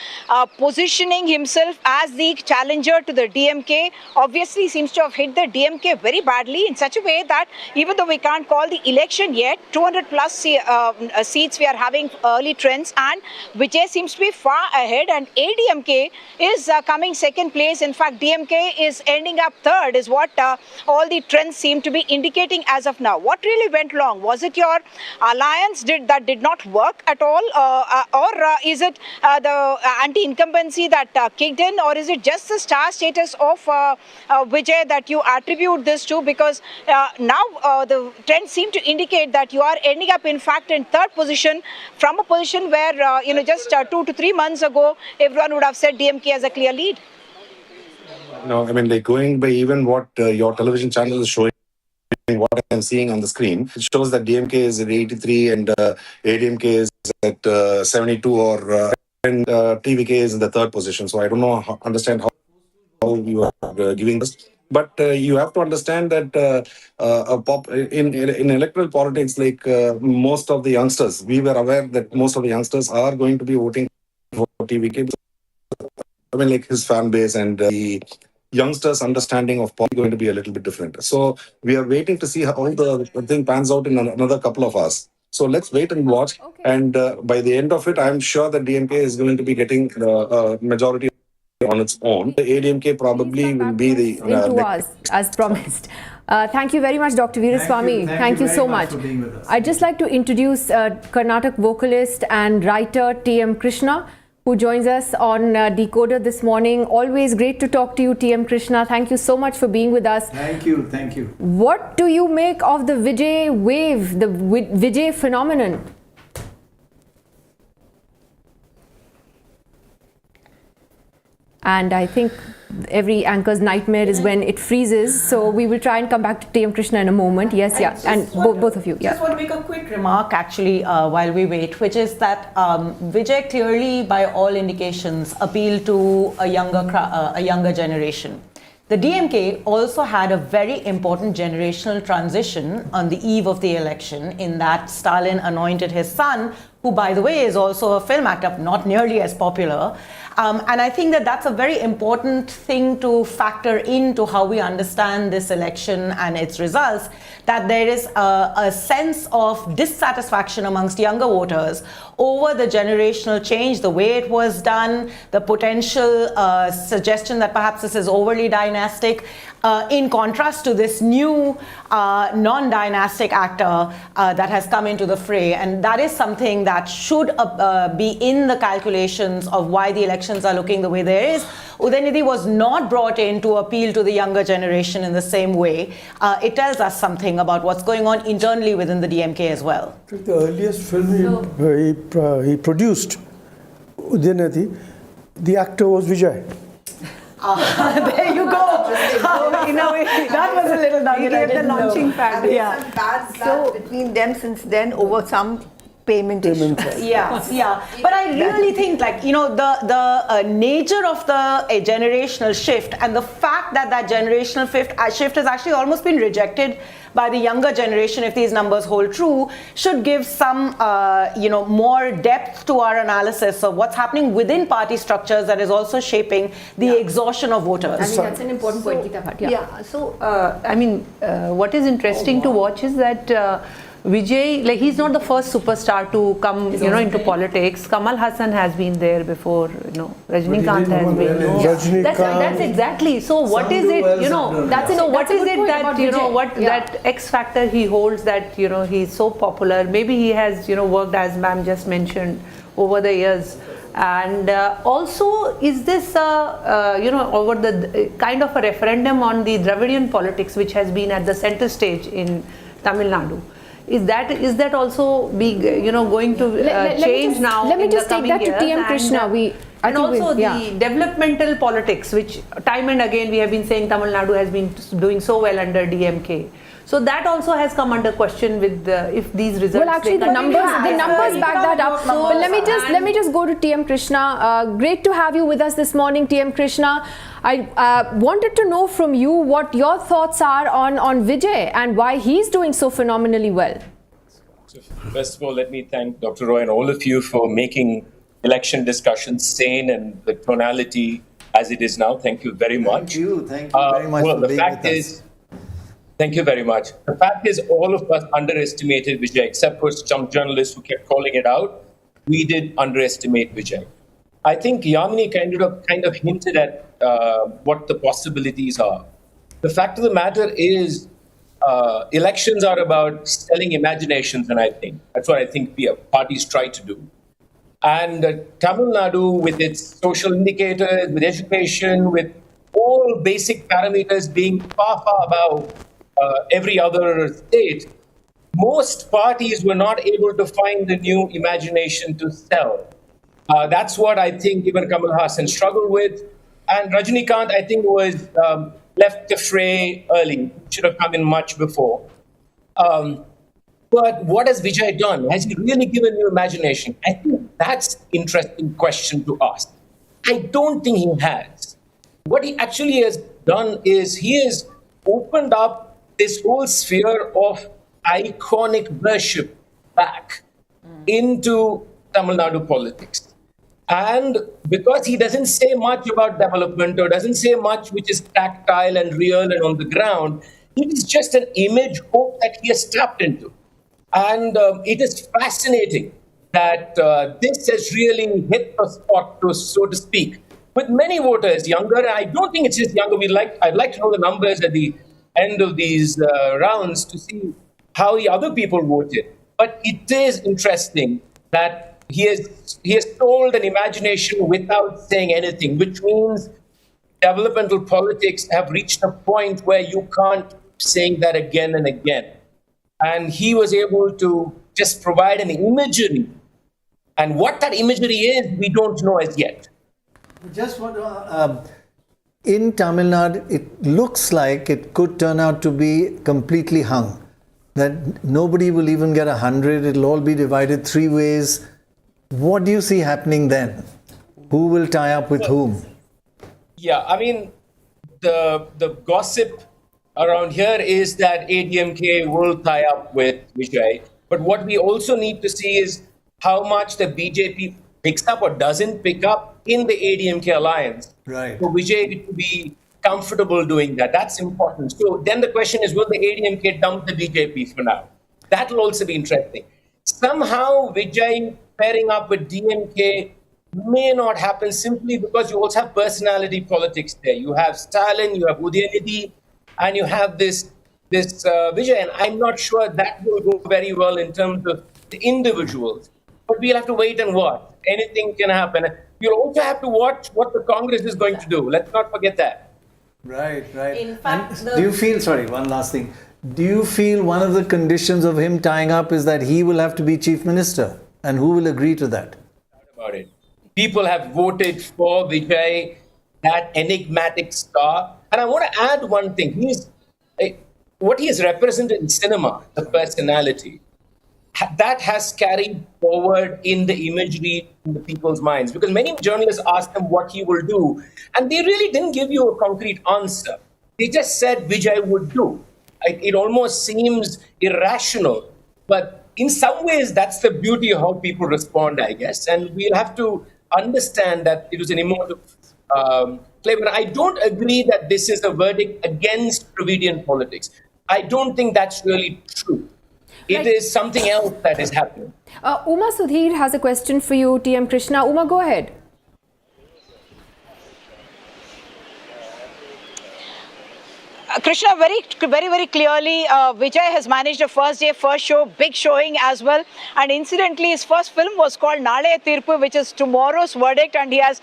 positioning himself as the challenger to the DMK obviously seems to have hit the DMK very badly in such a way that even though we can't call the election yet, 200 plus seats we are having early trends, and Vijay seems to be far ahead, and ADMK is coming second place. In fact, DMK is ending up third is what all the trends seem to be indicating as of now. What really went wrong? Was it your alliance that did not work at all, or is it the anti-incumbency that kicked in, or is it just the star status of Vijay that you attribute this to? Because now the trends seem to indicate that you are ending up in fact in third position from a position where just 2 to 3 months ago everyone would have said DMK as a clear lead. No, I mean, like, going by even what your television channel is showing, what I'm seeing on the screen, it shows that DMK is at 83 and ADMK is at 72, and TVK is in the third position. So I don't know, understand how you are giving this. But you have to understand that in electoral politics, like most of the youngsters, we were aware that most of the youngsters are going to be voting for TVK. I mean, like, his fan base and the youngsters' understanding of politics is going to be a little bit different. So we are waiting to see how the thing pans out in another couple of hours. So let's wait and watch. Okay. And by the end of it, I'm sure that DMK is going to be getting a majority on its own. The ADMK probably will be the... in 2 hours, as promised. Thank you very much, Dr. Veeraswamy. Thank you so much. I'd just like to introduce Karnataka vocalist and writer T.M. Krishna, who joins us on DeKoder this morning. Always great to talk to you, T.M. Krishna. Thank you so much for being with us. Thank you, thank you. What do you make of the Vijay wave, the Vijay phenomenon? And I think every anchor's nightmare is when it freezes. So we will try and come back to T.M. Krishna in a moment. Yes, yeah. And both of you. Yeah. Just want to make a quick remark actually while we wait, which is that Vijay clearly, by all indications, appealed to a younger generation. The DMK also had a very important generational transition on the eve of the election, in that Stalin anointed his son, who, by the way, is also a film actor, not nearly as popular. And I think that that's a very important thing to factor into how we understand this election and its results, that there is a sense of dissatisfaction amongst younger voters over the generational change, the way it was done, the potential suggestion that perhaps this is overly dynastic, in contrast to this new non-dynastic actor that has come into the fray. And that is something that should be in the calculations of why the elections are looking the way there is. Udaynidhi was not brought in to appeal to the younger generation in the same way. It tells us something about what's going on internally within the DMK as well. The earliest film he produced, Udaynidhi, the actor was Vijay. There you go. That was a little nugget. The launching pad. Yeah. Bad blood between them since then over some payment issue. Yeah. But I really think, like, you know, the nature of the generational shift and the fact that that generational shift has actually almost been rejected by the younger generation, if these numbers hold true, should give some, more depth to our analysis of what's happening within party structures that is also shaping the exhaustion of voters. I think that's an important point, Geeta Bhatt. So, what is interesting to watch is that Vijay, like, he's not the first superstar to come, into politics. Kamal Hassan has been there before, Rajinikanth has been. That's exactly. So what is it, what is it that, that X factor he holds that, he's so popular? Maybe he has, worked, as ma'am just mentioned, over the years. And also, is this, over the kind of a referendum on the Dravidian politics, which has been at the center stage in Tamil Nadu? Is that also going to change now? Let me just take that to TM Krishna. And also the developmental politics, which time and again we have been saying Tamil Nadu has been doing so well under DMK. So that also has come under question with if these results. Well, actually, the numbers back that up. But let me just go to TM Krishna. Great to have you with us this morning, TM Krishna. I wanted to know from you what your thoughts are on Vijay and why he's doing so phenomenally well. First of all, let me thank Dr. Roy and all of you for making election discussions sane and the tonality as it is now. Thank you very much. Thank you very much for being with us. Thank you very much. The fact is, all of us underestimated Vijay, except for some journalists who kept calling it out. We did underestimate Vijay. I think Yamini kind of hinted at what the possibilities are. The fact of the matter is, elections are about selling imaginations, and I think that's what I think parties try to do. And Tamil Nadu, with its social indicators, with education, with all basic parameters being far, far above every other state, most parties were not able to find the new imagination to sell. That's what I think even Kamal Hassan struggled with. And Rajinikanth, I think, was left the fray early. Should have come in much before. But what has Vijay done? Has he really given new imagination? I think that's an interesting question to ask. I don't think he has. What he actually has done is he has opened up this whole sphere of iconic worship back into Tamil Nadu politics. And because he doesn't say much about development or doesn't say much which is tactile and real and on the ground, it is just an image hope that he has tapped into. And it is fascinating that this has really hit the spot, so to speak, with many voters younger. I don't think it's just younger. I'd like to know the numbers at the end of these rounds to see how the other people voted. But it is interesting that he has told an imagination without saying anything, which means developmental politics have reached a point where you can't keep saying that again and again. And he was able to just provide an imagery. And what that imagery is, we don't know as yet. Just want to... in Tamil Nadu, it looks like it could turn out to be completely hung. That nobody will even get 100. It'll all be divided 3 ways. What do you see happening then? Who will tie up with whom? Yeah, I mean, the gossip around here is that ADMK will tie up with Vijay. But what we also need to see is how much the BJP picks up or doesn't pick up in the ADMK alliance. Right. For Vijay to be comfortable doing that. That's important. So then the question is, will the ADMK dump the BJP for now? That will also be interesting. Somehow Vijay pairing up with DMK may not happen simply because you also have personality politics there. You have Stalin, you have Udayanithi, and you have this Vijay. And I'm not sure that will go very well in terms of the individuals. But we'll have to wait and watch. Anything can happen. You'll also have to watch what the Congress is going to do. Let's not forget that. Right, right. In fact, do you feel, sorry, one last thing. Do you feel one of the conditions of him tying up is that he will have to be chief minister? And who will agree to that? About it. People have voted for Vijay, that enigmatic star. And I want to add one thing. What he has represented in cinema, the personality. that has carried forward in the imagery in the people's minds, because many journalists asked him what he will do, and they really didn't give you a concrete answer. They just said Vijay would do. It almost seems irrational, but in some ways that's the beauty of how people respond, I guess, and we'll have to understand that it was an emotive claim. And I don't agree that this is a verdict against Dravidian politics. I don't think that's really true. It is something else that is happening. Uma Sudhir has a question for you, TM Krishna. Uma, go ahead. Krishna, very clearly, Vijay has managed a first day, first show, big showing as well. And incidentally, his first film was called Nale Tirpu, which is tomorrow's verdict. And he has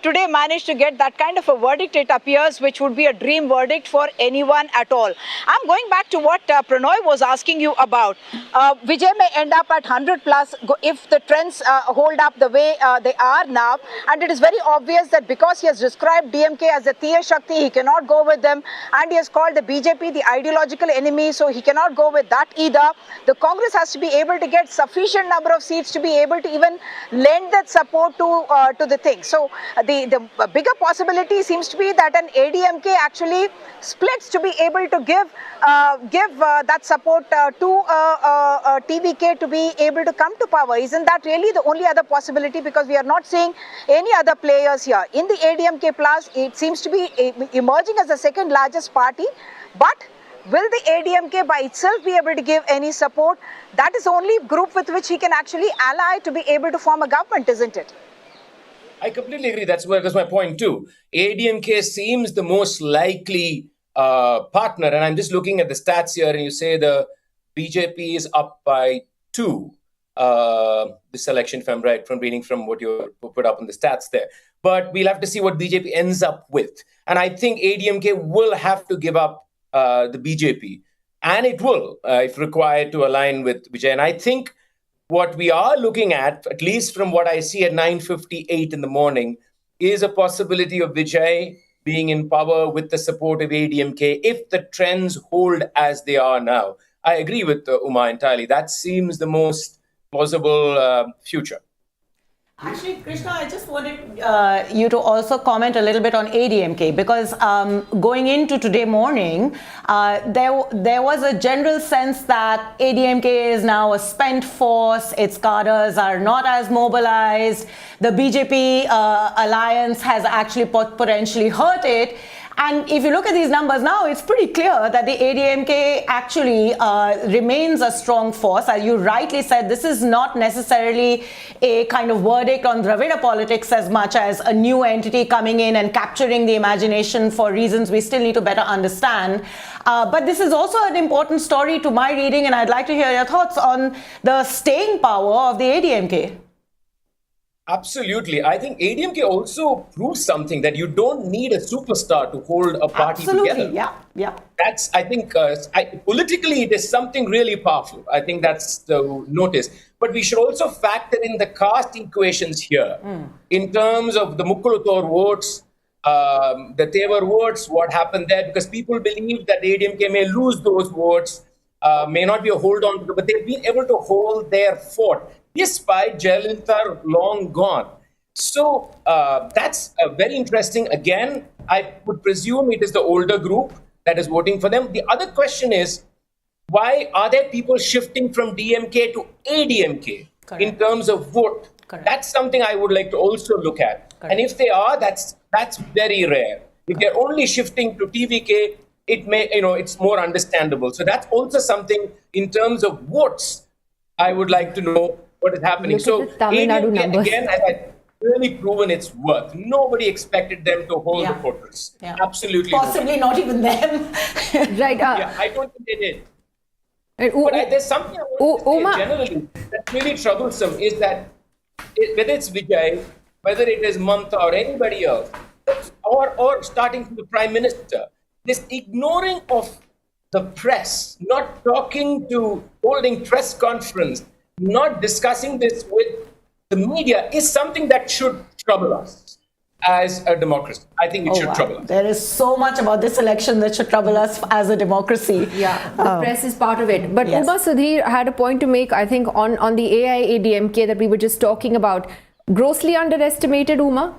today managed to get that kind of a verdict, it appears, which would be a dream verdict for anyone at all. I'm going back to what Prannoy was asking you about. Vijay may end up at 100 plus if the trends hold up the way they are now. And it is very obvious that because he has described DMK as a Tiya Shakti, he cannot go with them. And he has called the BJP the ideological enemy, so he cannot go with that either. The Congress has to be able to get sufficient number of seats to be able to even lend that support to the thing. So the bigger possibility seems to be that an ADMK actually splits to be able to give that support to TVK to be able to come to power. Isn't that really the only other possibility? Because we are not seeing any other players here. In the ADMK plus, it seems to be emerging as the second largest party. But will the ADMK by itself be able to give any support? That is the only group with which he can actually ally to be able to form a government, isn't it? I completely agree. That's my point too. ADMK seems the most likely partner. And I'm just looking at the stats here, and you say the BJP is up by 2 this election, if I'm right, from reading from what you put up in the stats there. But we'll have to see what BJP ends up with. And I think ADMK will have to give up the BJP. And it will, if required, to align with Vijay. And I think what we are looking at least from what I see at 9:58 in the morning, is a possibility of Vijay being in power with the support of ADMK if the trends hold as they are now. I agree with Uma entirely. That seems the most plausible future. Actually, Krishna, I just wanted you to also comment a little bit on ADMK, because going into today morning, there was a general sense that ADMK is now a spent force, its cadres are not as mobilized, the BJP alliance has actually potentially hurt it. And if you look at these numbers now, it's pretty clear that the ADMK actually remains a strong force. As you rightly said, this is not necessarily a kind of verdict on Dravida politics as much as a new entity coming in and capturing the imagination for reasons we still need to better understand. But this is also an important story to my reading, and I'd like to hear your thoughts on the staying power of the ADMK. Absolutely. I think ADMK also proves something, that you don't need a superstar to hold a party together. Yeah. That's, I think, politically, it is something really powerful. I think that's the notice. But we should also factor in the caste equations here in terms of the Mukkuluthur votes, the Tevar votes, what happened there, because people believe that ADMK may lose those votes, may not be a hold on, but they've been able to hold their fort, despite Jayalalitha long gone. So that's very interesting. Again, I would presume it is the older group that is voting for them. The other question is, why are there people shifting from DMK to ADMK in terms of vote? That's something I would like to also look at. And if they are, that's very rare. If they're only shifting to TVK, it may, it's more understandable. So that's also something in terms of votes I would like to know what is happening. So ADMK, again, has really proven its worth. Nobody expected them to hold the fortress. Absolutely. Possibly not even them. Right. I don't think they did. But there's something I want to say generally that's really troublesome, is that whether it's Vijay, whether it is Mamta or anybody else, or starting from the Prime Minister, this ignoring of the press, not talking to, holding press conference, not discussing this with the media, is something that should trouble us. as a democracy. I think it should trouble us. There is so much about this election that should trouble us as a democracy. Yeah, the press is part of it. But Yes. Uma Sudhir had a point to make, I think, on the AIADMK that we were just talking about. Grossly underestimated, Uma?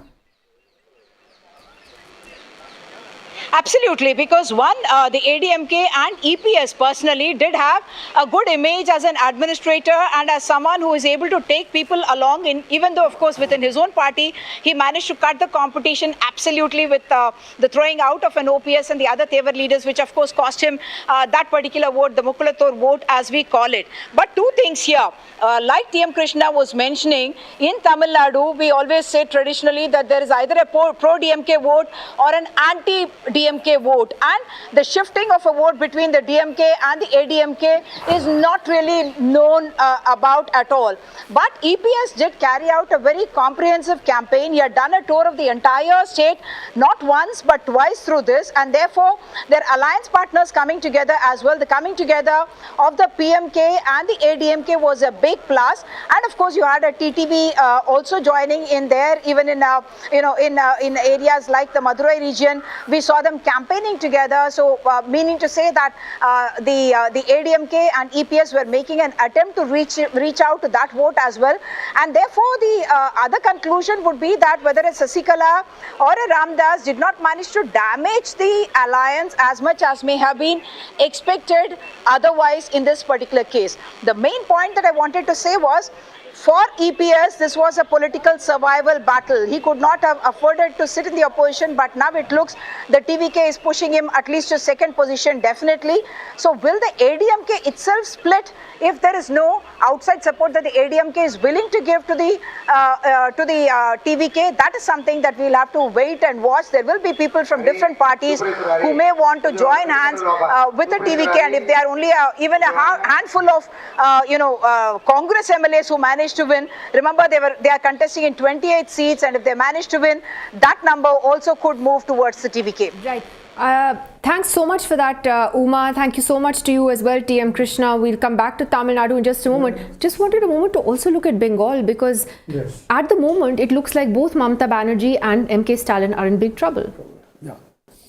Absolutely, because one, the ADMK and EPS personally did have a good image as an administrator and as someone who is able to take people along, even though, of course, within his own party, he managed to cut the competition absolutely with the throwing out of an OPS and the other Tevar leaders, which, of course, cost him that particular vote, the Mukulator vote, as we call it. But two things here. Like TM Krishna was mentioning, in Tamil Nadu, we always say traditionally that there is either a pro-DMK vote or an anti-DMK vote. And the shifting of a vote between the DMK and the ADMK is not really known about at all. But EPS did carry out a very comprehensive campaign. He had done a tour of the entire state, not once but twice through this. And therefore, their alliance partners coming together as well. The coming together of the PMK and the ADMK was a big plus. And of course, you had a TTV also joining in there, even in in areas like the Madurai region. We saw them campaigning together. So meaning to say that the ADMK and EPS were making an attempt to reach out to that vote as well. And therefore, the other conclusion would be that whether a Sasikala or a Ramdas did not manage to damage the alliance as much as may have been expected otherwise in this particular case. The main point that I wanted to say was, for EPS, this was a political survival battle. He could not have afforded to sit in the opposition, but now it looks the TVK is pushing him at least to second position, definitely. So will the ADMK itself split if there is no outside support that the ADMK is willing to give to the TVK? That is something that we'll have to wait and watch. There will be people from different parties who may want to join hands with the TVK, and if they are only even a handful of Congress MLAs who managed to win. Remember, they are contesting in 28 seats, and if they manage to win, that number also could move towards the TVK. Right. Thanks so much for that, Uma. Thank you so much to you as well, TM Krishna. We'll come back to Tamil Nadu in just a moment. Just wanted a moment to also look at Bengal, because at the moment, it looks like both Mamata Banerjee and MK Stalin are in big trouble.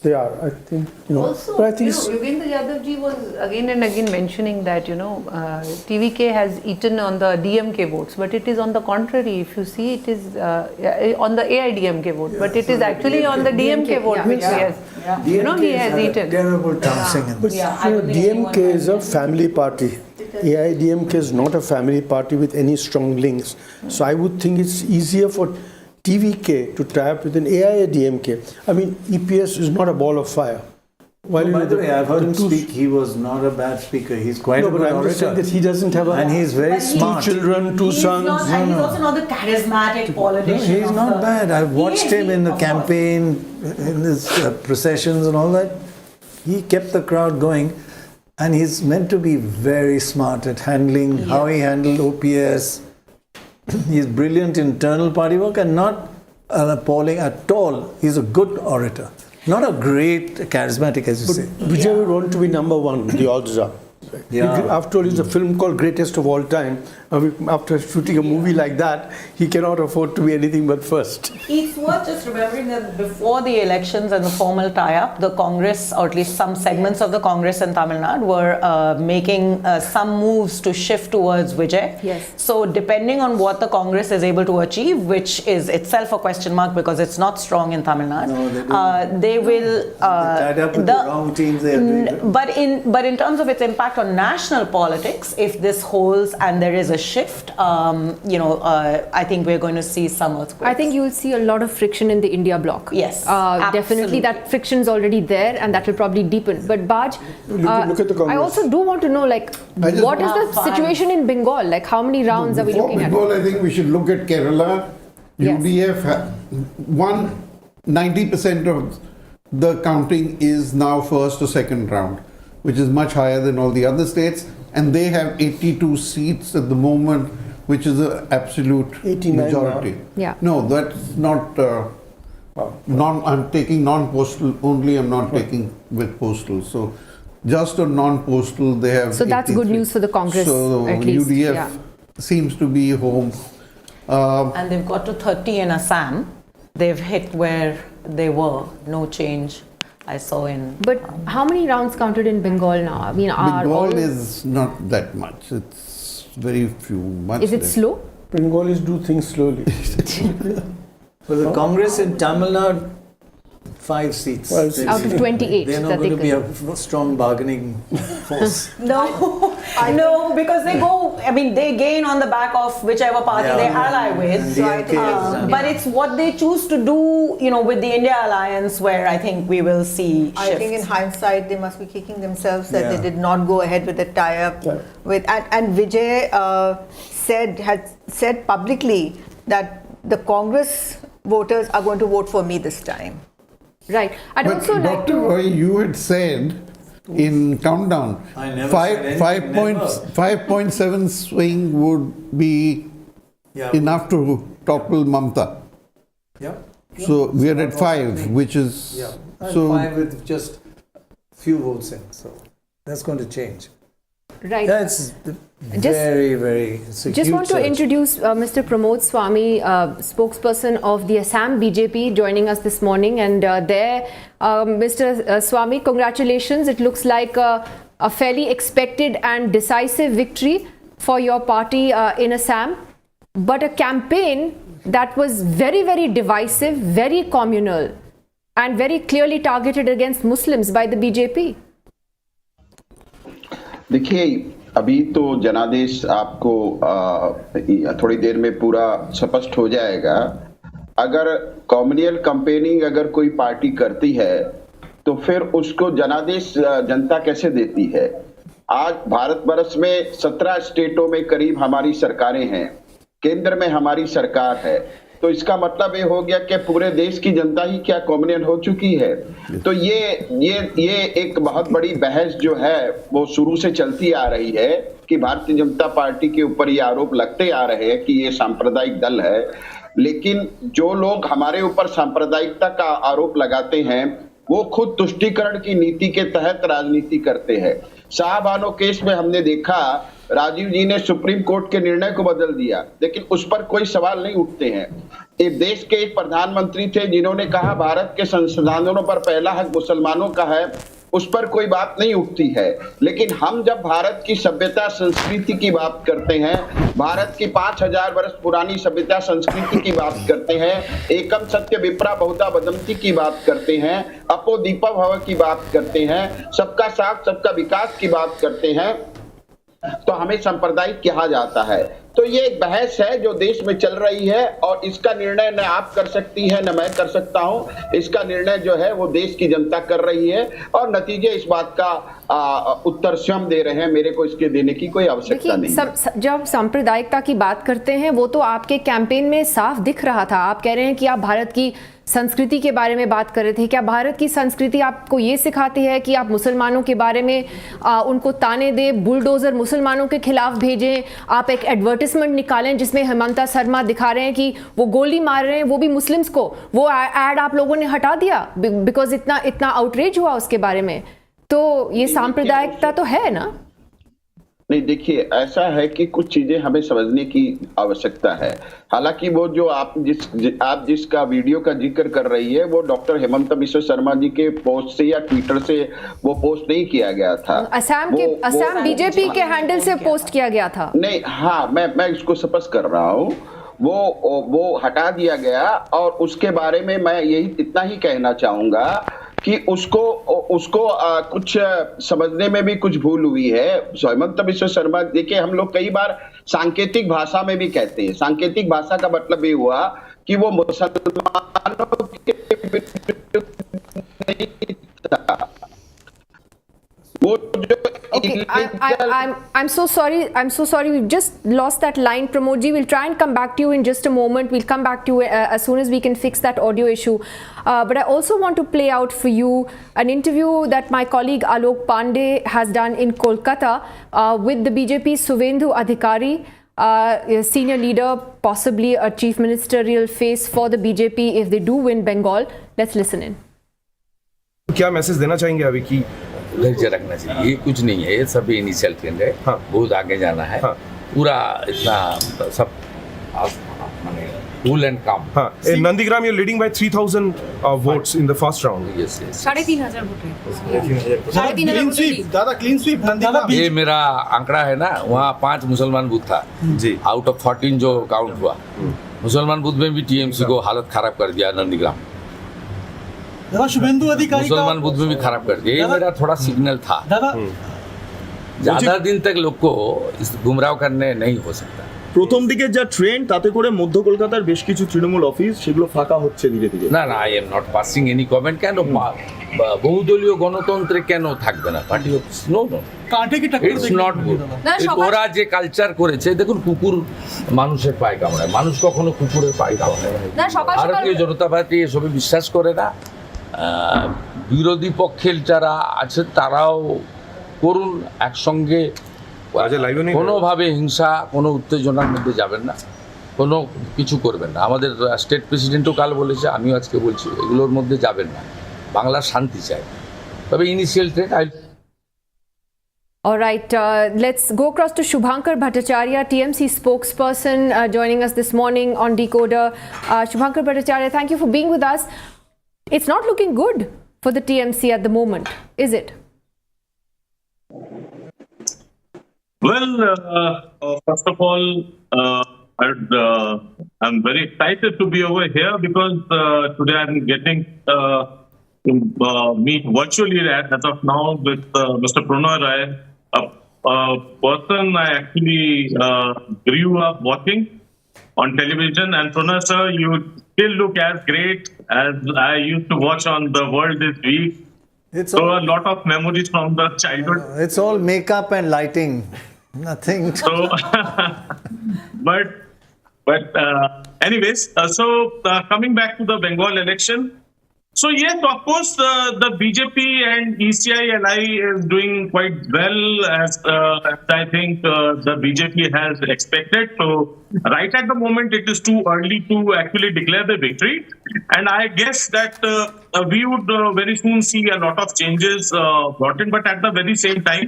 They are, I think, Also, but I think Yogindra Yadavji was again and again mentioning that, TVK has eaten on the DMK votes, but it is on the contrary. If you see, it is on the AIDMK vote, but it is actually on the DMK vote, which he has eaten. Terrible dancing. But DMK is a family party. AIDMK is not a family party with any strong links. So I would think it's easier for TVK to tie up with an AIADMK. I mean, EPS is not a ball of fire. By the way, I've heard him speak. He was not a bad speaker. He's quite a good I'm just saying orator. that he doesn't have And he's very smart. 2 children, 2 sons. And he's also not the charismatic politician. He's not bad. I've watched him in the campaign, in his processions and all that. He kept the crowd going. And he's meant to be very smart at handling how he handled OPS. He's brilliant in internal party work and not appalling at all. He's a good orator. Not a great charismatic, as you say. Vijay would want to be number 1, the odds are. After all, it's a film called Greatest of All Time. After shooting a movie like that, he cannot afford to be anything but first. It's worth just remembering that before the elections and the formal tie-up, the Congress, or at least some segments of the Congress in Tamil Nadu, were making some moves to shift towards Vijay. Yes. So depending on what the Congress is able to achieve, which is itself a question mark because it's not strong in Tamil Nadu, they will... tied up with the wrong teams they are doing. But in terms of its impact on national politics, if this holds and there is a shift, I think we're going to see some earthquakes. I think you will see a lot of friction in the India bloc. Yes, definitely that friction is already there, and that will probably deepen. But Baj, look at the Congress. I also do want to know, what is the situation in Bengal? Like, how many rounds are we looking at? Bengal, I think we should look at Kerala. UDF won 90% of the counting is now first or second round, which is much higher than all the other states, and they have 82 seats at the moment, which is an absolute 89 majority. Yeah. No, that's not. I'm taking non-postal only. I'm not taking with postal. So, just on non-postal, they have. So that's good 83. news for the Congress. So at least. UDF seems to be home. And they've got to 30 in Assam. they've hit where they were. No change I saw in. But how many rounds counted in Bengal now? I mean, are Bengal all... is not that much. It's very few. Much Is it less. slow? Bengalis do things slowly. For the Congress in Tamil Nadu, 5 seats. 5 seats. Out of 28 They're not that they going to be could. a strong bargaining force. No, no, because they go. I mean, they gain on the back of whichever party Yeah. they ally with. And DMK has done But it. it's what they choose to do, with the India alliance, where I think we will see I think in shifts. hindsight they must be kicking themselves that Yeah. they did not go ahead with the tie-up with and Vijay had said publicly that the Congress voters are going to vote for me this time. Right. I'd But also like Dr. to... Roy, you had said in countdown, I never said anything, never. 5.7 swing would be Yeah. enough to topple Mamta. Yeah. So we are at 5, which is Yeah. so 5 with just few votes in. So that's going to change. Right. That's very, very. It's a Just huge want to surge. introduce Mr. Pramod Swami, spokesperson of the Assam BJP, joining us this morning. And there, Mr. Swami, congratulations. It looks like a fairly expected and decisive victory for your party in Assam, but a campaign that was very, very divisive, very communal, and very clearly targeted against Muslims by the BJP. देखिए, अभी तो जनादेश आपको थोड़ी देर में पूरा स्पष्ट हो जाएगा। अगर कॉम्युनल कैंपेनिंग अगर कोई पार्टी करती है तो फिर उसको जनादेश जनता कैसे देती है। आज भारतवर्ष में 17 स्टेटों में करीब हमारी सरकारें हैं, केंद्र में हमारी सरकार है, तो इसका मतलब ये हो गया कि पूरे देश की जनता ही क्या कॉम्युनल हो चुकी है। तो ये एक बहुत बड़ी बहस जो है वो शुरू से चलती आ रही है कि भारतीय जनता पार्टी के ऊपर ये आरोप लगते आ रहे हैं कि ये सांप्रदायिक दल है, लेकिन जो लोग हमारे ऊपर सांप्रदायिकता का आरोप लगाते हैं वो खुद तुष्टीकरण की नीति के तहत राजनीति करते हैं। शाहबानो केस में हमने देखा राजीव जी ने सुप्रीम कोर्ट के निर्णय को बदल दिया, लेकिन उस पर कोई सवाल नहीं उठते हैं। एक देश के एक प्रधानमंत्री थे जिन्होंने कहा भारत के संसाधनों पर पहला हक मुसलमानों का है, उस पर कोई बात नहीं उठती है। लेकिन हम जब भारत की सभ्यता संस्कृति की बात करते हैं, भारत की 5000 वर्ष पुरानी सभ्यता संस्कृति की बात करते हैं, एकम सत्य विप्रा बहुधा वदंती की बात करते हैं, अपो दीपा भव की बात करते हैं, सबका साथ सबका विकास की बात करते हैं, तो हमें सांप्रदायिक कहा जाता है। तो ये एक बहस है जो देश में चल रही है और इसका निर्णय न आप कर सकती है न मैं कर सकता हूं। इसका निर्णय जो है वो देश की जनता कर रही है और नतीजे इस बात का उत्तर स्वयं दे रहे हैं। मेरे को इसके देने की कोई आवश्यकता नहीं। जब सांप्रदायिकता की बात करते हैं वो तो आपके कैंपेन में साफ दिख रहा था। आप कह रहे हैं कि आप भारत की संस्कृति के बारे में बात कर रहे थे। क्या भारत की संस्कृति आपको ये सिखाती है कि आप मुसलमानों के बारे में उनको ताने दें, बुलडोजर मुसलमानों के खिलाफ भेजें, आप एक एडवर्टिजमेंट निकालें जिसमें हेमंता शर्मा दिखा रहे हैं कि वो गोली मार रहे हैं, वो भी मुस्लिम्स को, वो एड आप लोगों ने हटा दिया बिकॉज इतना आउटरीच हुआ उसके बारे में। तो ये सांप्रदायिकता तो है ना? नहीं, देखिए ऐसा है कि कुछ चीजें हमें समझने की आवश्यकता है। हालांकि वो जो आप जिसका वीडियो का जिक्र कर रही है वो डॉक्टर हेमंत बिश्व शर्मा जी के पोस्ट से या ट्विटर से वो पोस्ट नहीं किया गया था। असम बीजेपी के हैंडल से पोस्ट किया गया था। नहीं, हाँ, मैं इसको स्पष्ट कर रहा हूँ। वो हटा दिया गया और उसके बारे में मैं यही इतना ही कहना चाहूंगा कि उसको कुछ समझने में भी कुछ भूल हुई है। हेमंत बिश्व शर्मा, देखिए हम लोग कई बार सांकेतिक भाषा में भी कहते हैं। सांकेतिक भाषा का मतलब ये हुआ कि वो मुसलमानों के नहीं था। वो जो Okay, I'm so sorry. I'm so sorry. We've just lost that line, Pramod ji. We'll try and come back to you in just a moment. We'll come back to you as soon as we can fix that audio issue. But I also want to play out for you an interview that my colleague Alok Pandey has done in Kolkata with the BJP Suvendu Adhikari, a senior leader, possibly a chief ministerial face for the BJP if they do win Bengal. Let's listen in. क्या message देना चाहेंगे अभी की धैर्य रखना चाहिए? ये कुछ नहीं है, ये सब इनिशियल ट्रेंड है। हाँ, बहुत आगे जाना है। हाँ, पूरा इतना सब cool and calm. In Nandigram, you're leading by 3,000 votes in the first round. Yes, yes. 3,500 vote ये मेरा आंकड़ा है ना, वहाँ 5 मुसलमान बूथ था जी, आउट ऑफ 14 जो काउंट हुआ। मुसलमान बूथ में भी टीएमसी को हालत खराब कर दिया नंदीग्राम। शुभेंदु अधिकारी मुसलमान बूथ में भी खराब कर दिया। ये मेरा थोड़ा सिग्नल था। ज्यादा दिन तक लोग को इस गुमराह करने नहीं हो सकता। প্রথম দিকে যা ট্রেন্ড তাতে করে মধ্য কলকাতার বেশ কিছু তৃণমূল অফিস সেগুলো ফাঁকা হচ্ছে ধীরে ধীরে। না না, I am not passing any comment. কেন বহুদলীয় গণতন্ত্রে কেন থাকবে না party office? No no, it's not good. ওরা যে কালচার করেছে, দেখুন কুকুর মানুষের পায়ে কামড়ায়, মানুষ কখনো কুকুরের পায়ে কামড়ায়। ভারতীয় জনতা পার্টি এসবে বিশ্বাস করে না। বিরোধী পক্ষের যারা আছে তারাও করুন, একসঙ্গে কোনোভাবে হিংসা, কোনো উত্তেজনার মধ্যে যাবেন না, কোনো কিছু করবেন না। আমাদের স্টেট প্রেসিডেন্টও কাল বলেছে, আমিও আজকে বলছি, এগুলোর মধ্যে যাবেন না। বাংলার শান্তি চাই, তবে initial trade All right, let's go across to Shubhankar Bhattacharya, TMC spokesperson, joining us this morning on DeKoder. Shubhankar Bhattacharya, thank you for being with us. It's not looking good for the TMC at the moment, is it? Well, first of all, I'm very excited to be over here because today I'm getting to meet virtually as of now with Mr. Prannoy Roy, a person I actually grew up watching on television. And Prannoy sir, you still look as great as I used to watch on The World This Week. It's so a lot of memories from the childhood. It's all makeup and lighting. Nothing. So, but anyways, so coming back to the Bengal election. So yes, of course, the BJP and ECI-LI is doing quite well as I think the BJP has expected. So right at the moment, it is too early to actually declare the victory. And I guess that we would very soon see a lot of changes brought in. But at the very same time,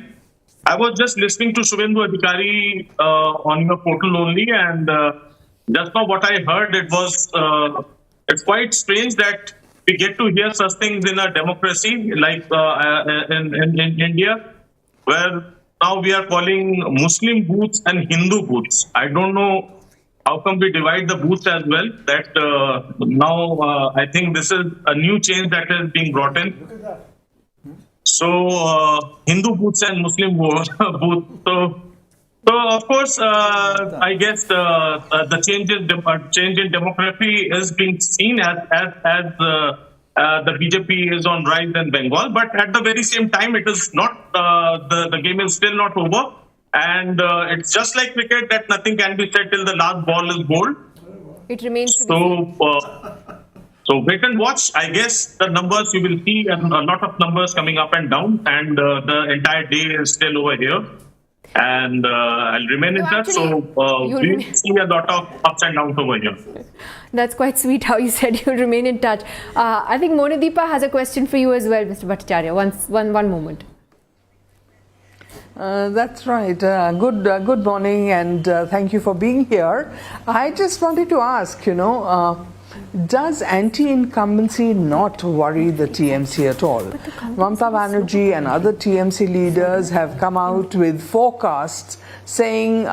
I was just listening to Shubhendu Adhikari on your portal only, and just now what I heard, it's quite strange that we get to hear such things in a democracy like in India, where now we are calling Muslim booths and Hindu booths. I don't know how come we divide the booths as well. That now I think this is a new change that is being brought in. So Hindu booths and Muslim booths. So of course, I guess the change in demography is being seen as the BJP is on rise in Bengal. But at the very same time, it is not. The game is still not over, and it's just like cricket that nothing can be said till the last ball is bowled. It remains to be seen. So wait and watch. I guess the numbers you will see, and a lot of numbers coming up and down, and the entire day is still over here. And I'll remain in touch. So we'll see a lot of ups and downs over here. That's quite sweet how you said you'll remain in touch. I think Monideepa has a question for you as well, Mr. Bhattacharya. One moment. That's right. Good morning, and thank you for being here. I just wanted to ask, does anti-incumbency not worry the TMC at all? Mamata Banerjee and other TMC leaders have come out with forecasts saying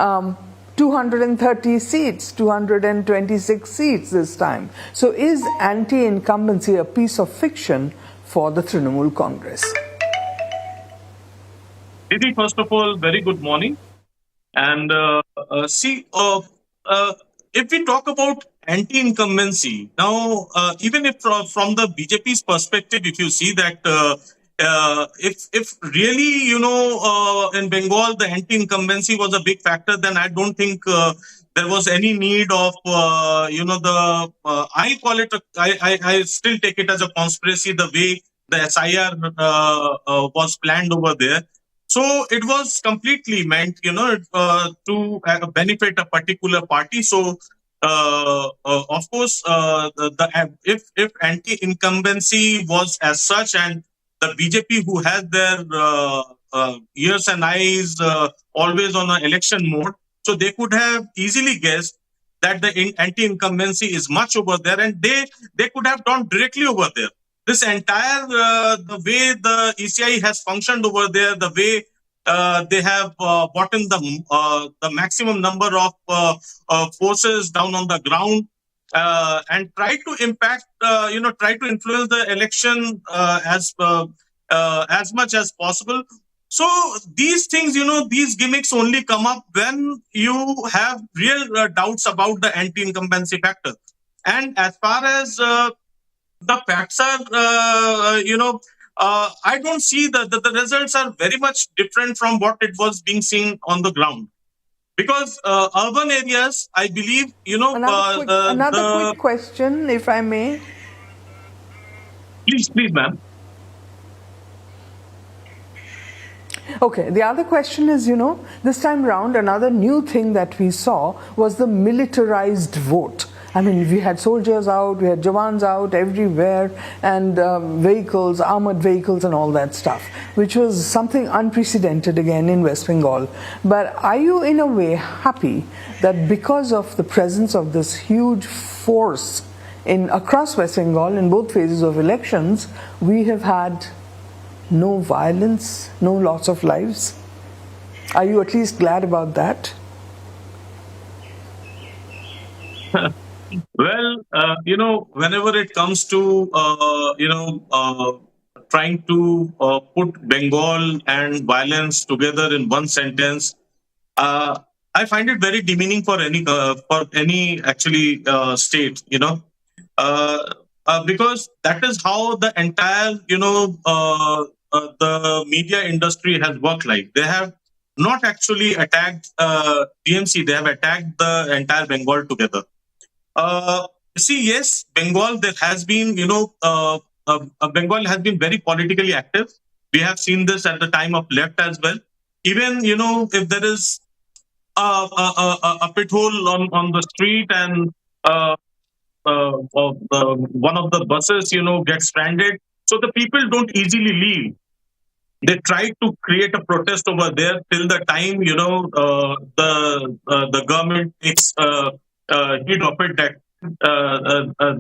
230 seats, 226 seats this time. So is anti-incumbency a piece of fiction for the Trinamool Congress? Nidhi, first of all, very good morning. And if we talk about anti-incumbency, now, even if from the BJP's perspective, if you see that if really, in Bengal, the anti-incumbency was a big factor, then I don't think there was any need of, I call it, I still take it as a conspiracy, the way the SIR was planned over there. So it was completely meant, to benefit a particular party. So, of course, if anti-incumbency was as such, and the BJP, who has their ears and eyes always on an election mode, so they could have easily guessed that the anti-incumbency is much over there, and they could have gone directly over there. This entire the way the ECI has functioned over there, the way they have brought in the maximum number of forces down on the ground and try to impact, try to influence the election as much as possible. So these things, these gimmicks only come up when you have real doubts about the anti-incumbency factor. And as far as the facts are, I don't see that the results are very much different from what it was being seen on the ground. Because urban areas, I believe, Another quick question, if I may. Please, ma'am. Okay, the other question is, this time round, another new thing that we saw was the militarized vote. I mean, we had soldiers out, we had Jawans out everywhere, and vehicles, armored vehicles and all that stuff, which was something unprecedented again in West Bengal. But are you in a way happy that because of the presence of this huge force across West Bengal in both phases of elections, we have had no violence, no loss of lives? Are you at least glad about that? Well, whenever it comes to, trying to put Bengal and violence together in one sentence, I find it very demeaning for any actually state, because that is how the entire, the media industry has worked like. They have not actually attacked TMC, they have attacked the entire Bengal together. Yes, Bengal, there has been, Bengal has been very politically active. We have seen this at the time of left as well. Even, if there is a pit hole on the street and one of the buses, gets stranded, so the people don't easily leave. They try to create a protest over there till the time, the government takes heed of it that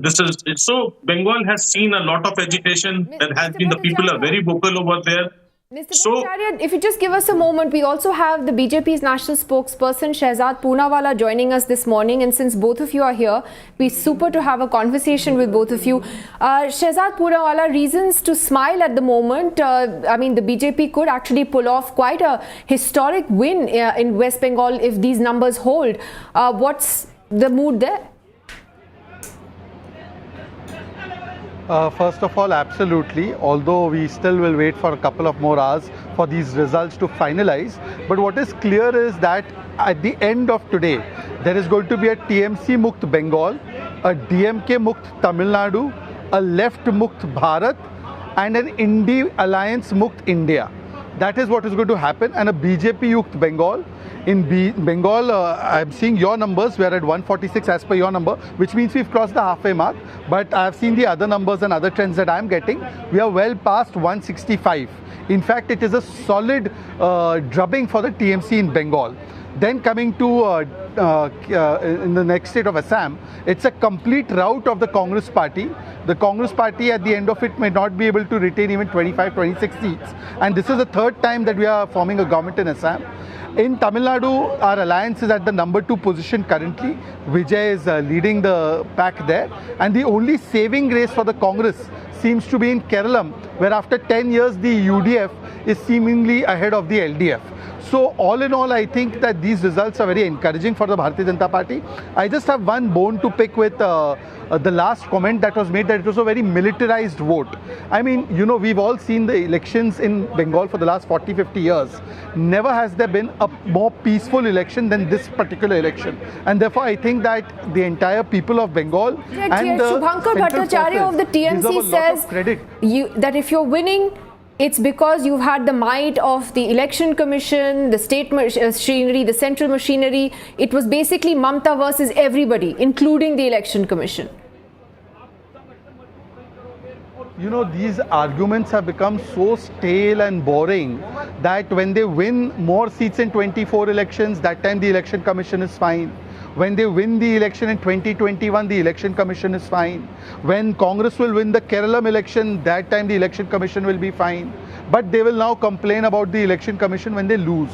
this is so. Bengal has seen a lot of agitation. There has been, the people are very vocal over there. Mr. Bhattacharya, if you just give us a moment, we also have the BJP's national spokesperson Shehzad Poonawala joining us this morning, and since both of you are here, it'd be super to have a conversation with both of you. Shehzad Poonawala, reasons to smile at the moment. I mean, the BJP could actually pull off quite a historic win in West Bengal if these numbers hold. What's the mood there? First of all, absolutely, although we still will wait for a couple of more hours for these results to finalize. But what is clear is that at the end of today, there is going to be a TMC Mukt Bengal, a DMK Mukt Tamil Nadu, a Left Mukt Bharat, and an Indie Alliance Mukt India. That is what is going to happen, and a BJP Yukt Bengal. In Bengal, I'm seeing your numbers, we're at 146 as per your number, which means we've crossed the halfway mark. But I've seen the other numbers and other trends that I'm getting. We are well past 165. In fact, it is a solid drubbing for the TMC in Bengal. Then coming to in the next state of Assam, it's a complete rout of the Congress party. The Congress party at the end of it may not be able to retain even 25, 26 seats. And this is the third time that we are forming a government in Assam. In Tamil Nadu, our alliance is at the number 2 position currently. Vijay is leading the pack there. And the only saving grace for the Congress seems to be in Kerala, where after 10 years, the UDF is seemingly ahead of the LDF. So all in all, I think that these results are very encouraging for the Bharatiya Janata Party. I just have one bone to pick with the last comment that was made, that it was a very militarized vote. I mean, we've all seen the elections in Bengal for the last 40, 50 years. Never has there been a more peaceful election than this particular election. And therefore, I think that the entire people of Bengal and the Shubhankar Bhattacharya of the TMC says that if you're winning, it's because you've had the might of the election commission, the state machinery, the central machinery. It was basically Mamta versus everybody, including the election commission. These arguments have become so stale and boring that when they win more seats in 24 elections, that time the election commission is fine. When they win the election in 2021, the election commission is fine. When Congress will win the Kerala election, that time the election commission will be fine. But they will now complain about the election commission when they lose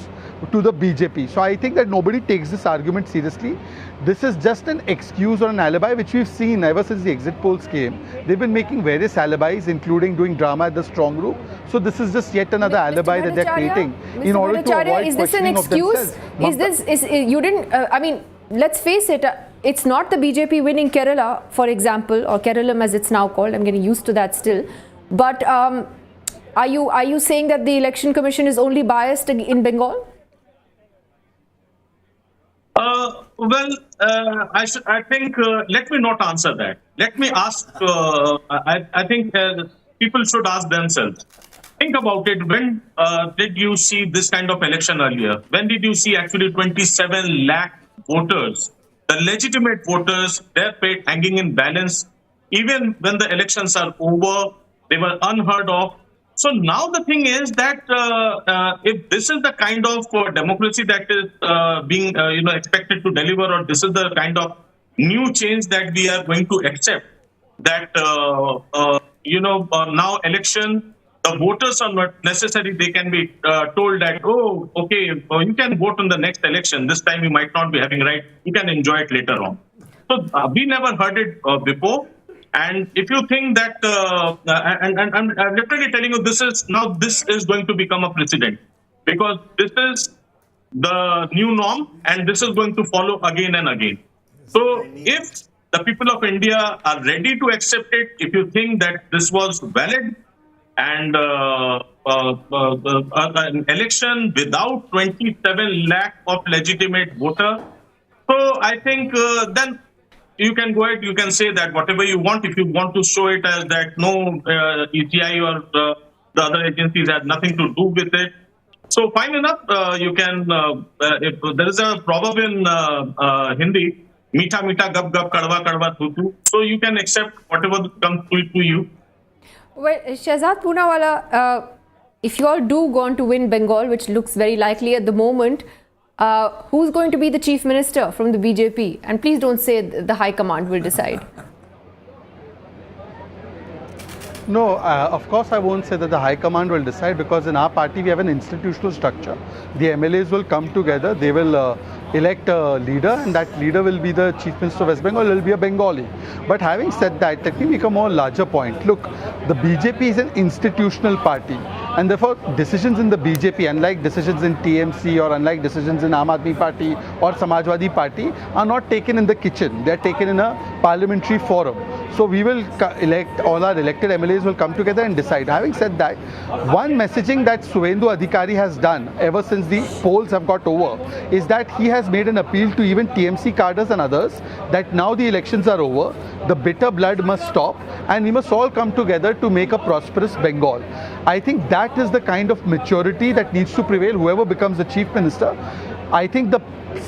to the BJP. So I think that nobody takes this argument seriously. This is just an excuse or an alibi which we've seen ever since the exit polls came. They've been making various alibis, including doing drama at the strong room. So this is just yet another alibi that they're creating in order to avoid is this an questioning of excuse? themselves. You didn't? I mean, let's face it. It's not the BJP winning Kerala, for example, or Keralam as it's now called. I'm getting used to that still. But are you saying that the election commission is only biased in Bengal? I think, let me not answer that. Let me ask, I think people should ask themselves. Think about it. When did you see this kind of election earlier? When did you see actually 27 lakh voters, the legitimate voters, their fate hanging in balance? Even when the elections are over, they were unheard of. So now the thing is that if this is the kind of democracy that is being expected to deliver, or this is the kind of new change that we are going to accept, that now election, the voters are not necessary. They can be told that, oh, okay, you can vote in the next election. This time you might not be having right. You can enjoy it later on. So we never heard it before. And if you think that, and I'm literally telling you, this is going to become a precedent, because this is the new norm and this is going to follow again and again. So if the people of India are ready to accept it, if you think that this was valid and an election without 27 lakh of legitimate voters, so I think then you can go ahead, you can say that whatever you want. If you want to show it as that no ECI or the other agencies had nothing to do with it, so fine enough, you can, if there is a proverb in Hindi, meetha meetha gab gab kadwa kadwa thu. So you can accept whatever comes to you. Well, Shehzad Poonawalla, if you all do go on to win Bengal, which looks very likely at the moment, who's going to be the chief minister from the BJP? And please don't say the high command will decide. No, of course I won't say that the high command will decide, because in our party we have an institutional structure. The MLAs will come together, they will elect a leader, and that leader will be the Chief Minister of West Bengal, it will be a Bengali. But having said that, let me make a more larger point. Look, the BJP is an institutional party, and therefore decisions in the BJP, unlike decisions in TMC or unlike decisions in Aam Aadmi Party or Samajwadi Party, are not taken in the kitchen, they are taken in a parliamentary forum. So we will elect, all our elected MLAs will come together and decide. Having said that, one messaging that Suvendu Adhikari has done ever since the polls have got over is that he has made an appeal to even TMC cadres and others that now the elections are over, the bitter blood must stop, and we must all come together to make a prosperous Bengal. I think that is the kind of maturity that needs to prevail, whoever becomes the Chief Minister. I think the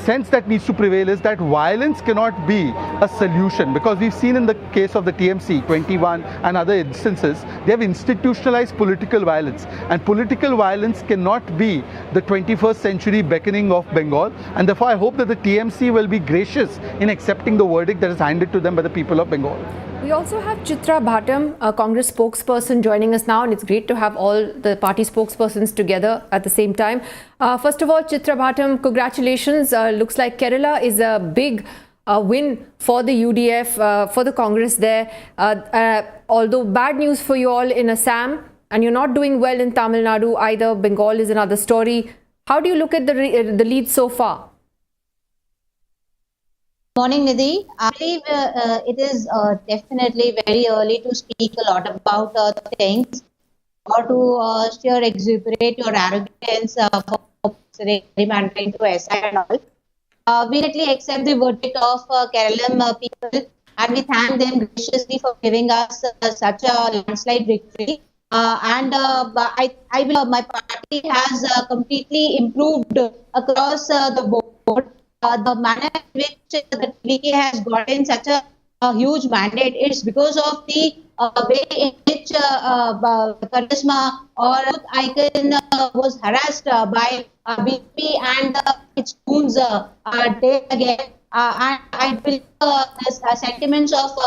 sense that needs to prevail is that violence cannot be a solution, because we've seen in the case of the TMC 21 and other instances, they have institutionalized political violence, and political violence cannot be the 21st century beckoning of Bengal, and therefore I hope that the TMC will be gracious in accepting the verdict that is handed to them by the people of Bengal. We also have Chitra Bhatam, a Congress spokesperson, joining us now, and it's great to have all the party spokespersons together at the same time. First of all, Chitra Bhatam, congratulations. Looks like Kerala is a big win for the UDF, for the Congress there. Although bad news for you all in Assam, and you're not doing well in Tamil Nadu either. Bengal is another story. How do you look at the lead so far? Morning, Nidhi. I believe it is definitely very early to speak a lot about things or to share exuberate your arrogance for gerrymandering to SI and all. We directly accept the verdict of Keralam people, and we thank them graciously for giving us such a landslide victory. I believe my party has completely improved across the board. The manner in which the TVK has gotten such a huge mandate is because of the way in which Charisma or Youth Icon was harassed by BP and its goons day again. and I believe the sentiments of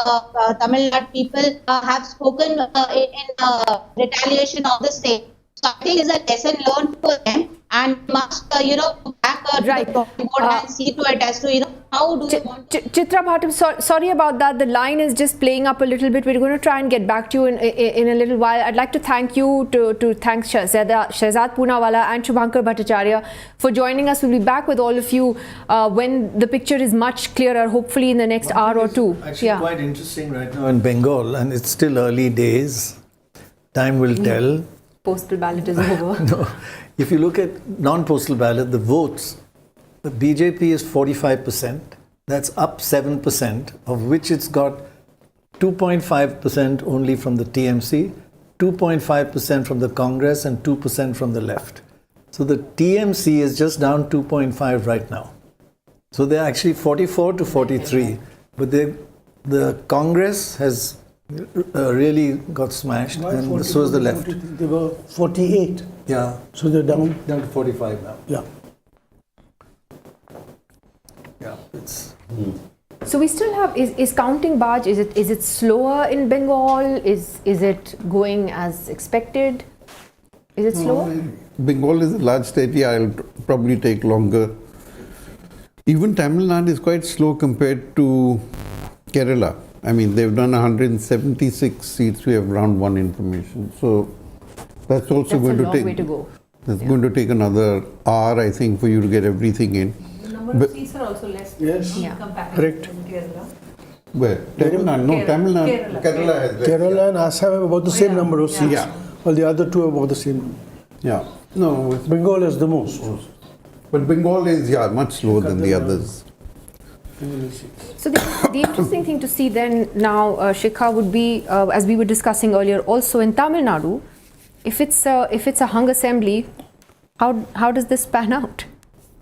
Tamil Nadu people have spoken in retaliation of the same. So I think it's a lesson learned for them, and must go back to the drawing board and see to it as to how do they want to. Chitra Bhattam, sorry about that. The line is just playing up a little bit. We're going to try and get back to you in a little while. I'd like to thank you to thank Shehzad Poonawala and Shubhankar Bhattacharya for joining us. We'll be back with all of you when the picture is much clearer, hopefully in the next hour or two. Actually, quite interesting right now in Bengal, and it's still early days. Time will tell. Postal ballot is over. No, if you look at non-postal ballot, the votes, the BJP is 45%. That's up 7%, of which it's got 2.5% only from the TMC, 2.5% from the Congress, and 2% from the left. So the TMC is just down 2.5 right now. So they're actually 44 to 43. But the Congress has really got smashed, and so is the left. They were 48. Yeah. So they're down to 45 now. Yeah. Yeah. It's. So we still have, is counting Baj, is it slower in Bengal? Is it going as expected? Is it slower? Bengal is a large state. Yeah, it'll probably take longer. Even Tamil Nadu is quite slow compared to Kerala. I mean, they've done 176 seats. We have round one information. So that's also going to take. That's a long way to go. That's going to take another hour, I think, for you to get everything in. The number of seats are also less. Yes. Correct. Kerala. Where? Tamil Nadu? No, Tamil Nadu. Kerala has less. Kerala and Assam have about the same number of seats. Yeah. While the other two are about the same number. Yeah. No, Bengal is the most. But Bengal is, much slower than the others. So the interesting thing to see then now, Shikha, would be, as we were discussing earlier, also in Tamil Nadu, if it's a hung assembly, how does this pan out?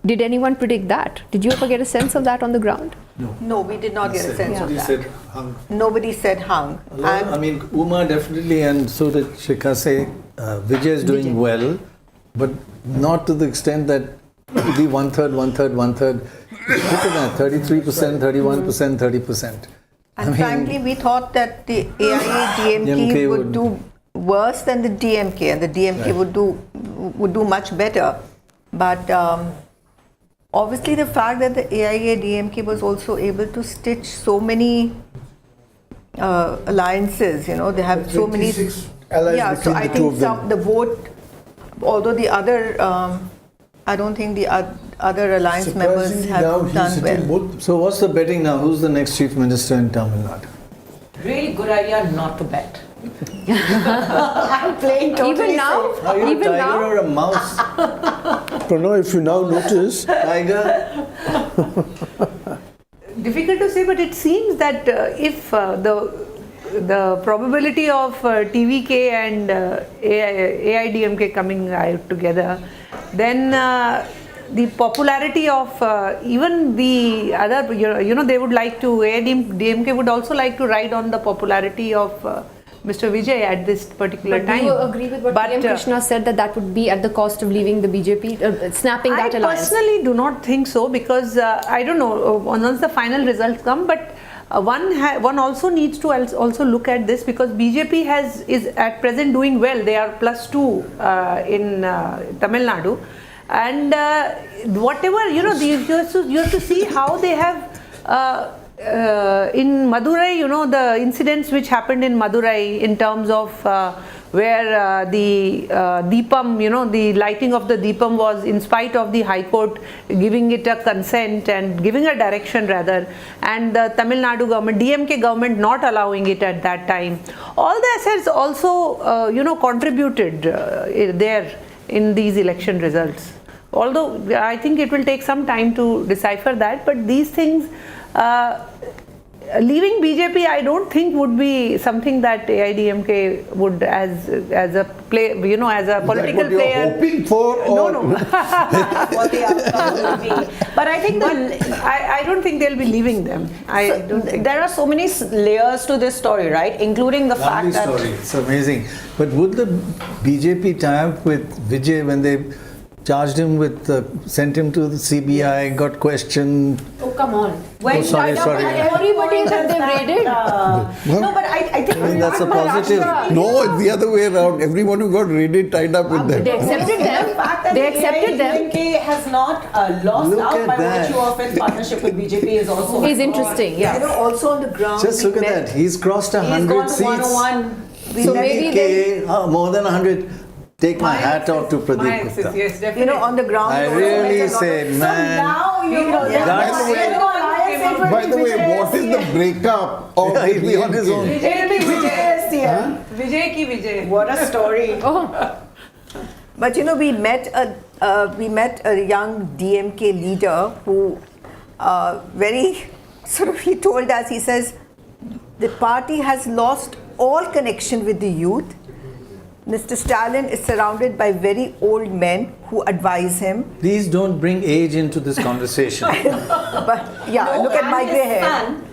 Did anyone predict that? Did you ever get a sense of that on the ground? No, we did not get a sense of Nobody that. said hung. Nobody said hung. I mean, Uma definitely, and so did Shikha say, Vijay is doing well, but not to the extent that it would be one third. Look at that, 33%, 31%, 30%. And frankly, we thought that the AIA-DMK would do worse than the DMK, and the DMK would do much better. But obviously, the fact that the AIA-DMK was also able to stitch so many alliances, they have so many. Yeah, so I think the vote, although the other. I don't think the other alliance members have done well. So what's the betting now? Who's the next chief minister in Tamil Nadu? Really good idea not to bet. I'm playing totally Even now? Are you Even a tiger now? or a mouse? Prannoy, if you now notice... Tiger? Difficult to say, but it seems that if the probability of TVK and AIDMK coming out together, then the popularity of even the other, they would like to, AIDMK would also like to ride on the popularity of Mr. Vijay at this particular time. Do you agree with what PM Krishna said, that would be at the cost of leaving the BJP, snapping that alliance? I personally do not think so, because I don't know, once the final results come, but one also needs to also look at this, because BJP is at present doing well. They are +2 in Tamil Nadu, and whatever you have to see how they have in Madurai. The incidents which happened in Madurai in terms of where the Deepam, the lighting of the Deepam was in spite of the High Court giving it a consent and giving a direction rather, and the Tamil Nadu government, DMK government not allowing it at that time. All this has also, contributed there in these election results. Although I think it will take some time to decipher that, but these things, leaving BJP, I don't think would be something that AIDMK would as a play, as a political player. Hoping for? No. What the outcome will be. But I think I don't think they'll be leaving them. I don't think there are so many layers to this story, right? Including the fact that It's amazing. But would the BJP tie up with Vijay when they charged him with, sent him to the CBI, got questioned. Oh, come on. Oh, sorry. Everybody that they raided. No, but I think that's a positive. No, it's the other way around. Everyone who got raided tied up with them. They accepted them. The fact that They accepted them. DMK has not lost Look out at by that. virtue of its partnership with BJP is also Is interesting, yeah. You know, also on the ground. Just look at that. He's crossed 100 He's seats. gone to 101. So maybe they, More than 100. Take my hat off to Pradeep Gupta. Yes, definitely. You know, on the ground. I also really there's a lot say, of- man. Now you know By the way, what is the breakup of Yeah, he'll be on his own. It'll be Vijay. Vijay ki Vijay. What a story. But you know, we met a young DMK leader who very sort of, he told us, he says, the party has lost all connection with the youth. Mr. Stalin is surrounded by very old men who advise him. Please don't bring age into this conversation. But yeah, look at my grey hair.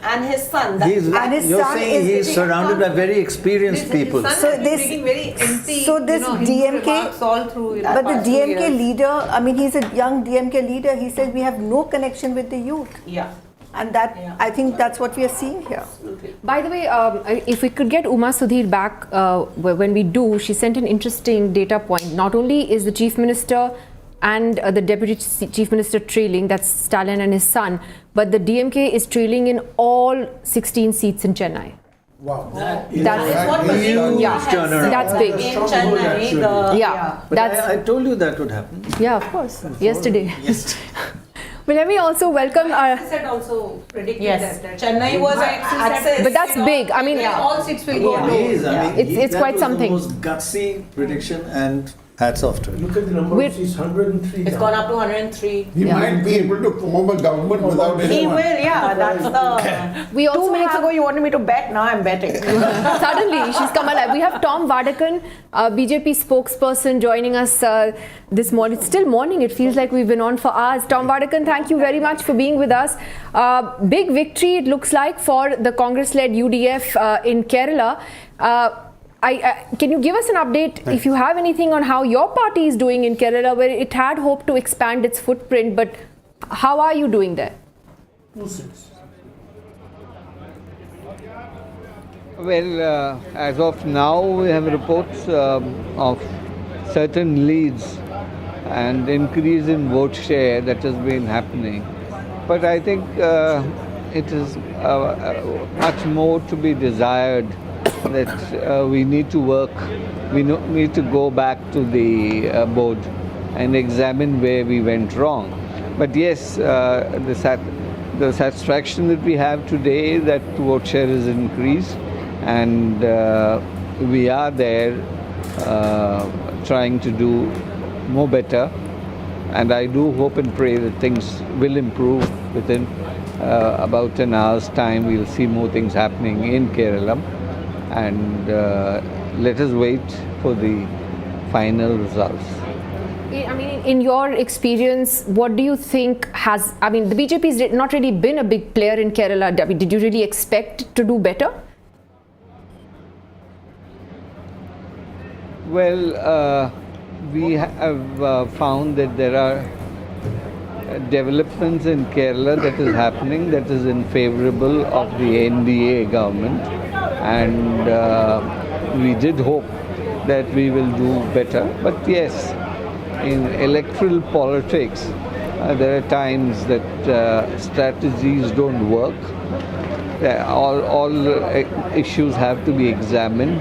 And his son. You're saying he's surrounded by very experienced people. So this DMK, all through. but the DMK leader, I mean, he's a young DMK leader. He said we have no connection with the youth. Yeah. And that, I think that's what we are seeing here. by the way, if we could get Uma Sudhir back, when we do, she sent an interesting data point. Not only is the Chief Minister and the Deputy Chief Minister trailing, that's Stalin and his son, but the DMK is trailing in all 16 seats in Chennai. Wow. That's what was turnaround. That's big. In Chennai, Yeah, But that's I told you that would happen. yeah, of course. Yesterday. But let me also welcome our. Said also predicted that. Chennai was access. But that's big. I mean, All six will go to. He is, I mean, It's that quite was something. the most gutsy prediction, and hats off to him. Look at the number We're- of seats, 103. It's now. gone up to 103. He might be able to form a government without He anyone. will, yeah. That's the. We also 2 minutes have- ago you wanted me to bet. Now I'm betting. Suddenly, she's come alive. We have Tom Vadakan, BJP spokesperson, joining us this morning. It's still morning. It feels like we've been on for hours. Tom Vadakan, thank you very much for being with us. Big victory, it looks like, for the Congress-led UDF in Kerala. Can you give us an update, if you have anything, on how your party is doing in Kerala, where it had hoped to expand its footprint, but how are you doing there? 2-6. Well, as of now, we have reports of certain leads and increase in vote share that has been happening. But I think it is much more to be desired, that we need to work, we need to go back to the board and examine where we went wrong. But yes, the satisfaction that we have today is that vote share is increased, and we are there trying to do more better. And I do hope and pray that things will improve within about an hour's time. We'll see more things happening in Kerala. And let us wait for the final results. I mean, in your experience, what do you think has, I mean, the BJP has not really been a big player in Kerala. Did you really expect to do better? Well, we have found that there are developments in Kerala that is happening that is in favorable of the NDA government, and we did hope that we will do better. But yes, in electoral politics, there are times that strategies don't work. All issues have to be examined,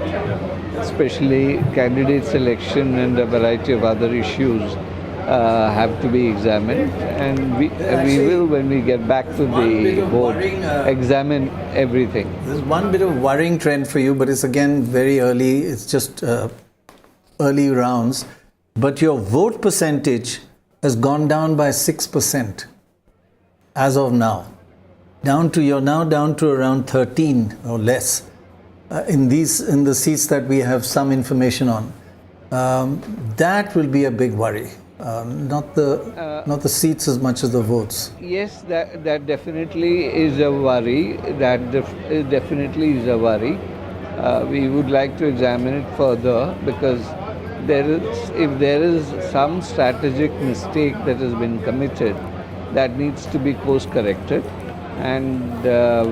especially candidate selection and a variety of other issues have to be examined, and we will, when we get back to the board, examine everything. There's one bit of worrying trend for you, but it's again very early. It's just early rounds. But your vote percentage has gone down by 6% as of now. You're now down to around 13 or less in the seats that we have some information on. That will be a big worry. Not the seats as much as the votes. Yes, that definitely is a worry. That definitely is a worry. We would like to examine it further, because if there is some strategic mistake that has been committed, that needs to be course-corrected, and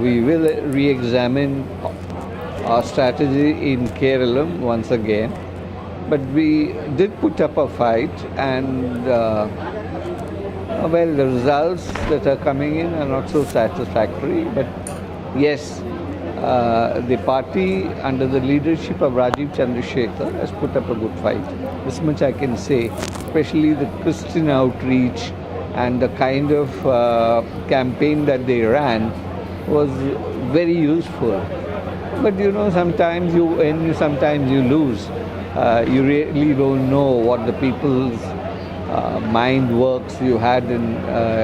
we will re-examine our strategy in Kerala once again. But we did put up a fight, and well, the results that are coming in are not so satisfactory. But yes, the party under the leadership of Rajiv Chandrasekhar has put up a good fight. This much I can say, especially the Christian outreach and the kind of campaign that they ran was very useful. But you know, sometimes you win, sometimes you lose. You really don't know what the people's mind works. You had an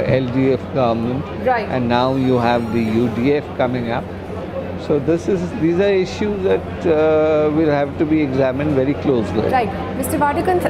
LDF government, right, and now you have the UDF coming up. So these are issues that will have to be examined very closely. Right. Mr. Vadakan,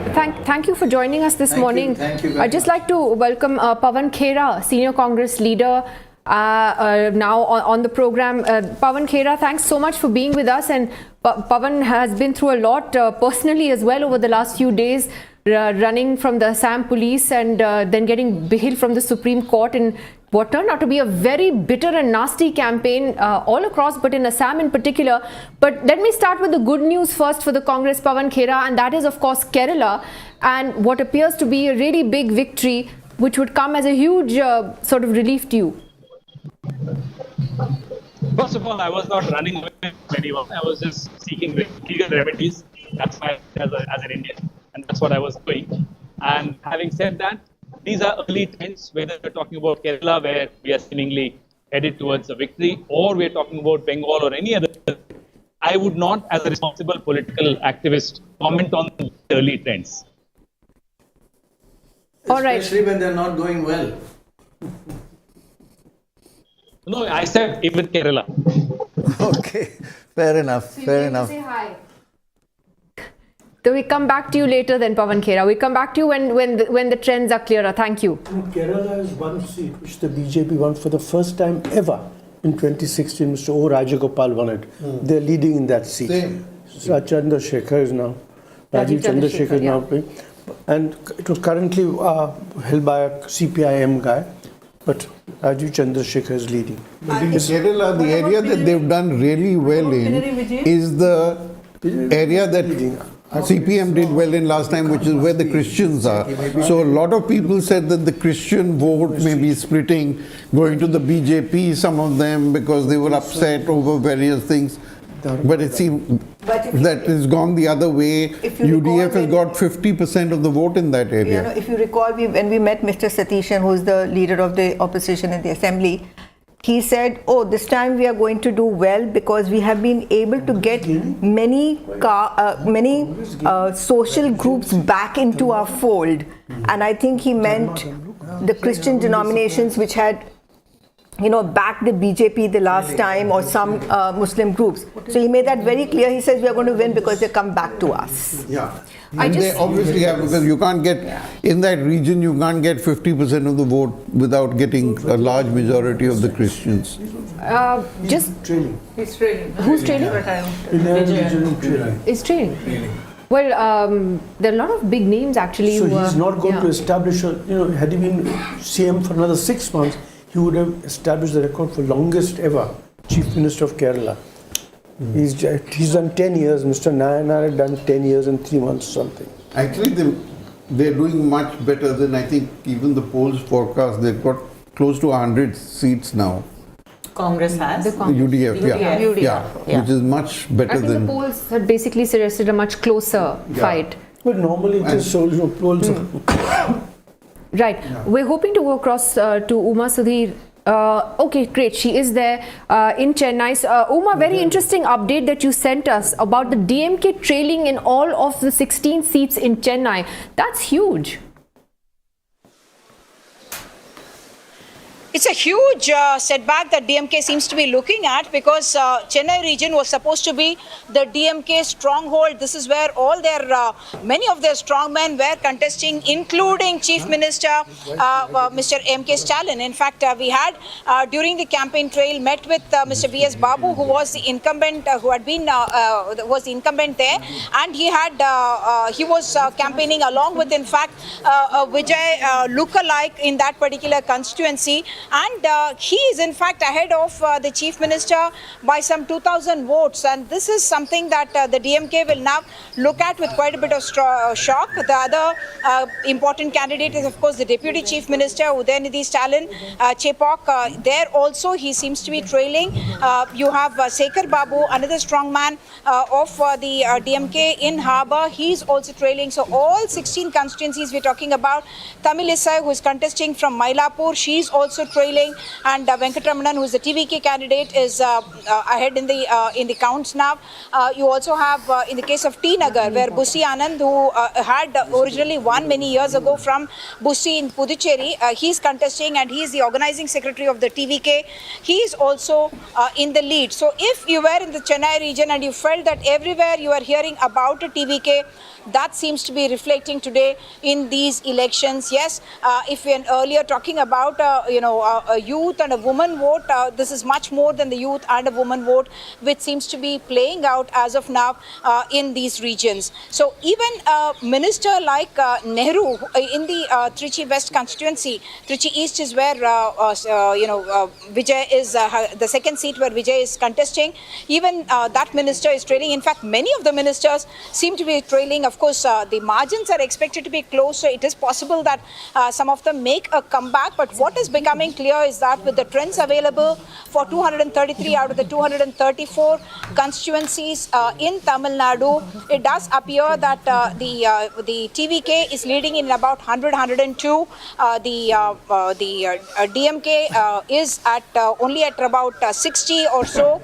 thank you for joining us this morning. Thank you. I'd just like to welcome Pawan Khera, Senior Congress Leader, now on the program. Pawan Khera, thanks so much for being with us. And Pawan has been through a lot personally as well over the last few days, running from the Assam police and then getting bail from the Supreme Court in what turned out to be a very bitter and nasty campaign all across, but in Assam in particular. But let me start with the good news first for the Congress, Pawan Khera, and that is of course Kerala, and what appears to be a really big victory which would come as a huge sort of relief to you. First of all, I was not running away from anyone. I was just seeking legal remedies. That's why, as an Indian, and that's what I was doing. And having said that, these are early trends, whether we're talking about Kerala, where we are seemingly headed towards a victory, or we're talking about Bengal or any other. I would not, as a responsible political activist, comment on the early trends. All right. Especially when they're not going well. No, I said even Kerala. Okay, fair enough. Fair enough. Say hi. So we come back to you later then, Pawan Khera. We come back to you when the trends are clearer. Thank you. Kerala is one seat which the BJP won for the first time ever in 2016. Mr. O. Rajagopal won it. They're leading in that seat. Same. Chandrasekhar is now. Rajiv Chandrasekhar is now playing. And it was currently held by a CPIM guy. But Rajiv Chandrasekhar is leading. In Kerala, the area that they've done really well in is the area that CPM did well in last time, which is where the Christians are. So a lot of people said that the Christian vote may be splitting, going to the BJP, some of them, because they were upset over various things. But it seems that it's gone the other way. UDF has got 50% of the vote in that area. You know, if you recall, when we met Mr. Satishan, who is the leader of the opposition in the assembly, he said, oh, this time we are going to do well because we have been able to get many social groups back into our fold. And I think he meant the Christian denominations which had backed the BJP the last time, or some Muslim groups. So he made that very clear. He says we are going to win because they come back to us. Yeah. And they obviously have, because you can't get, in that region, you can't get 50% of the vote without geting a large majority of the Christians. Just trailing. He's trailing. Who's trailing? Is trailing. Well, there are a lot of big names actually. So he's not going to establish, had he been CM for another 6 months, he would have established the record for longest ever Chief Minister of Kerala. He's done 10 years. Mr. Nayanar had done 10 years and 3 months something. Actually, they're doing much better than I think even the polls forecast. They've got close to 100 seats now. Congress has. The UDF, yeah, which is much better than. I think the polls had basically suggested a much closer fight. But normally it is so, polls. Right. Yeah. We're hoping to go across to Uma Sudhir. Okay, great. She is there in Chennai. Uma, very interesting update that you sent us about the DMK trailing in all of the 16 seats in Chennai. That's huge. It's a huge setback that DMK seems to be looking at, because Chennai region was supposed to be the DMK stronghold. This is where all their many of their strongmen were contesting, including Chief Minister Mr. M.K. Stalin. In fact, we had during the campaign trail met with Mr. V.S. Babu, who was the incumbent, who had been was the incumbent there, and he was campaigning along with, in fact, Vijay look-alike in that particular constituency. And he is in fact ahead of the Chief Minister by some 2,000 votes, and this is something that the DMK will now look at with quite a bit of shock. The other important candidate is, of course, the Deputy Chief Minister Udayanithi Stalin Chepok. There also he seems to be trailing. You have Sekhar Babu, another strong man of the DMK in Harbour. He's also trailing. So all 16 constituencies we're talking about. Tamilisai, who is contesting from Mylapore, she's also trailing, and Venkatramanan, who is the TVK candidate, is ahead in the counts now. You also have in the case of T Nagar, where Bussi Anand, who had originally won many years ago from Bussi in Puducherry, he's contesting, and he is the organizing secretary of the TVK. He is also in the lead. So if you were in the Chennai region and you felt that everywhere you are hearing about a TVK, that seems to be reflecting today in these elections. Yes, if we were earlier talking about a youth and a woman vote, this is much more than the youth and a woman vote, which seems to be playing out as of now in these regions. So even a minister like Nehru in the Trichy West constituency, Trichy East is where Vijay is the second seat where Vijay is contesting. Even that minister is trailing. In fact, many of the ministers seem to be trailing. Of course, the margins are expected to be close, so it is possible that some of them make a comeback. But what is becoming clear is that with the trends available for 233 out of the 234 constituencies in Tamil Nadu, it does appear that the TVK is leading in about 100-102. The DMK is at only at about 60 or so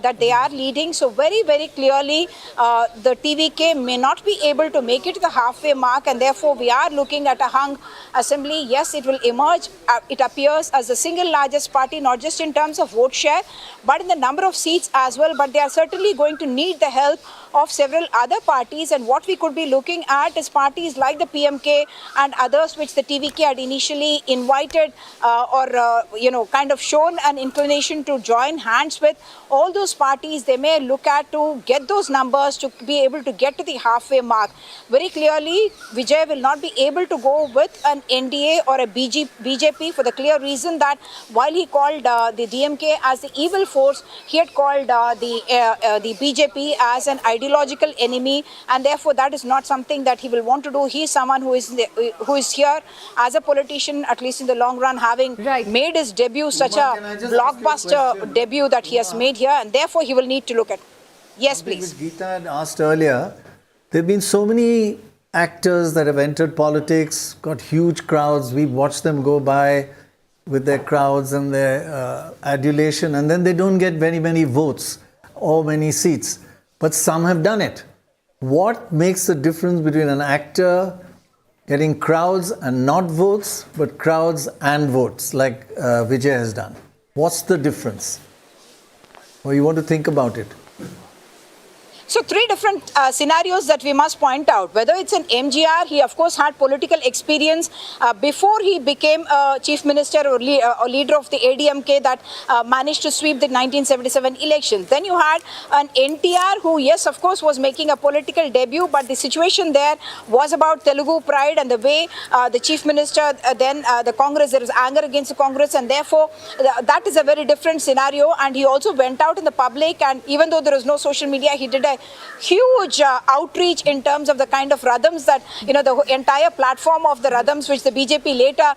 that they are leading. So very, very clearly, the TVK may not be able to make it to the halfway mark, and therefore we are looking at a hung assembly. Yes, it will emerge, it appears, as the single largest party, not just in terms of vote share, but in the number of seats as well. But they are certainly going to need the help of several other parties, and what we could be looking at is parties like the PMK and others which the TVK had initially invited or kind of shown an inclination to join hands with. All those parties they may look at to get those numbers to be able to get to the halfway mark. Very clearly, Vijay will not be able to go with an NDA or a BJP for the clear reason that while he called the DMK as the evil force, he had called the BJP as an ideological enemy, and therefore that is not something that he will want to do. He is someone who is here as a politician, at least in the long run, having made his debut, such a blockbuster debut that he has made here, and therefore he will need to look at. Yes, please. Geeta had asked earlier, there have been so many actors that have entered politics, got huge crowds. We watch them go by with their crowds and their adulation, and then they don't get very many votes or many seats. But some have done it. What makes the difference between an actor getting crowds and not votes, but crowds and votes, like Vijay has done? What's the difference? Or you want to think about it? So three different scenarios that we must point out. Whether it's an MGR, he of course had political experience before he became chief minister or leader of the ADMK that managed to sweep the 1977 elections. Then you had an NTR who, yes, of course, was making a political debut, but the situation there was about Telugu pride and the way the chief minister, then the Congress, there was anger against the Congress, and therefore that is a very different scenario. And he also went out in the public, and even though there was no social media, he did a huge outreach in terms of the kind of Radhams that, the entire platform of the Radhams which the BJP later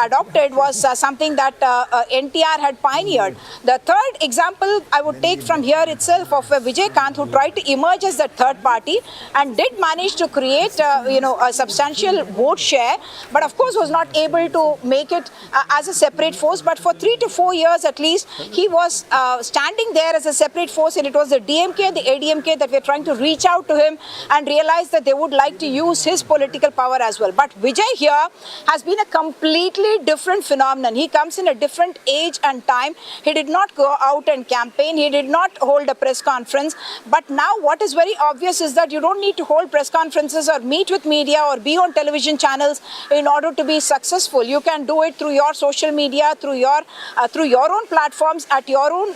adopted was something that NTR had pioneered. The third example I would take from here itself of Vijay Kant, who tried to emerge as the third party and did manage to create, a substantial vote share, but of course was not able to make it as a separate force. But for 3 to 4 years at least, he was standing there as a separate force, and it was the DMK and the ADMK Sanket, that we're trying to reach out to him and realize that they would like to use his political power as well. But Vijay here has been a completely different phenomenon. He comes in a different age and time. He did not go out and campaign. He did not hold a press conference. But now what is very obvious is that you don't need to hold press conferences or meet with media or be on television channels in order to be successful. You can do it through your social media, through your own platforms, at your own,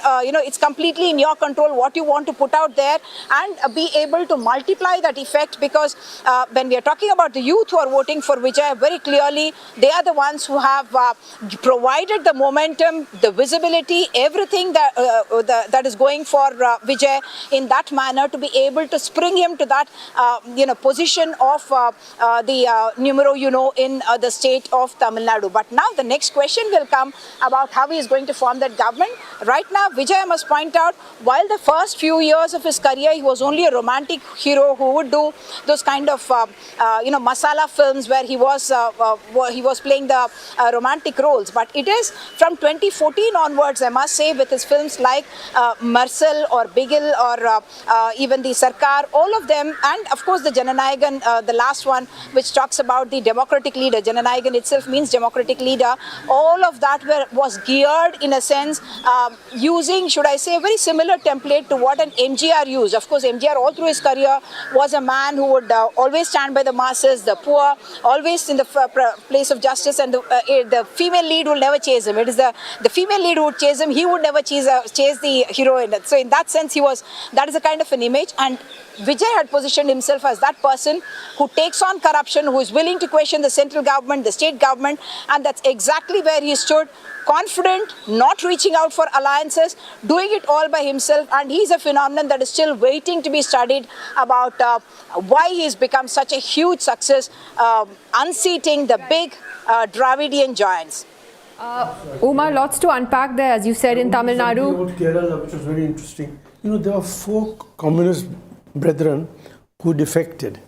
it's completely in your control what you want to put out there, and be able to multiply that effect, because when we are talking about the youth who are voting for Vijay, very clearly they are the ones who have provided the momentum, the visibility, everything that is going for Vijay in that manner, to be able to spring him to that position of the numero uno in the state of Tamil Nadu. But now the next question will come about how he is going to form that government. Right now, Vijay, I must point out, while the first few years of his career he was only a romantic hero who would do those kind of masala films where he was playing the romantic roles. But it is from 2014 onwards, I must say, with his films like Marcel or Bigil or even the Sarkar, all of them, and of course the Jananayagan, the last one, which talks about the democratic leader. Jananayagan itself means democratic leader. All of that was geared, in a sense, using, should I say, a very similar template to what an MGR used. Of course, MGR all through his career was a man who would always stand by the masses, the poor, always in the place of justice, and the female lead will never chase him. It is the female lead who would chase him. He would never chase the heroine. So in that sense, that is a kind of an image. And Vijay had positioned himself as that person who takes on corruption, who is willing to question the central government, the state government, and that's exactly where he stood, confident, not reaching out for alliances, doing it all by himself. And he's a phenomenon that is still waiting to be studied about why he's become such a huge success, unseating the big Dravidian giants. Umar, lots to unpack there, as you said, in Tamil Nadu. About Kerala, which was very interesting. There are 4 communist brethren who defected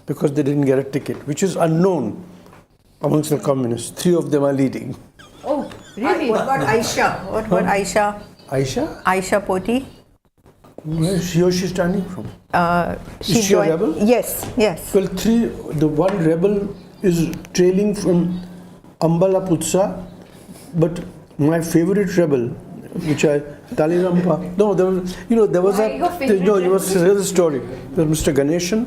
because they didn't get a ticket, which is unknown amongst the communists. 3 of them are leading. Oh, really? What about Aisha? What about Aisha? Aisha? Aisha Poti? Where is she or she standing from? Is she a rebel? Yes, yes. Well, the one rebel is trailing from Ambala Putsa, but my favorite rebel, which I Talirampa. No, there was a story. There was Mr. Ganeshan,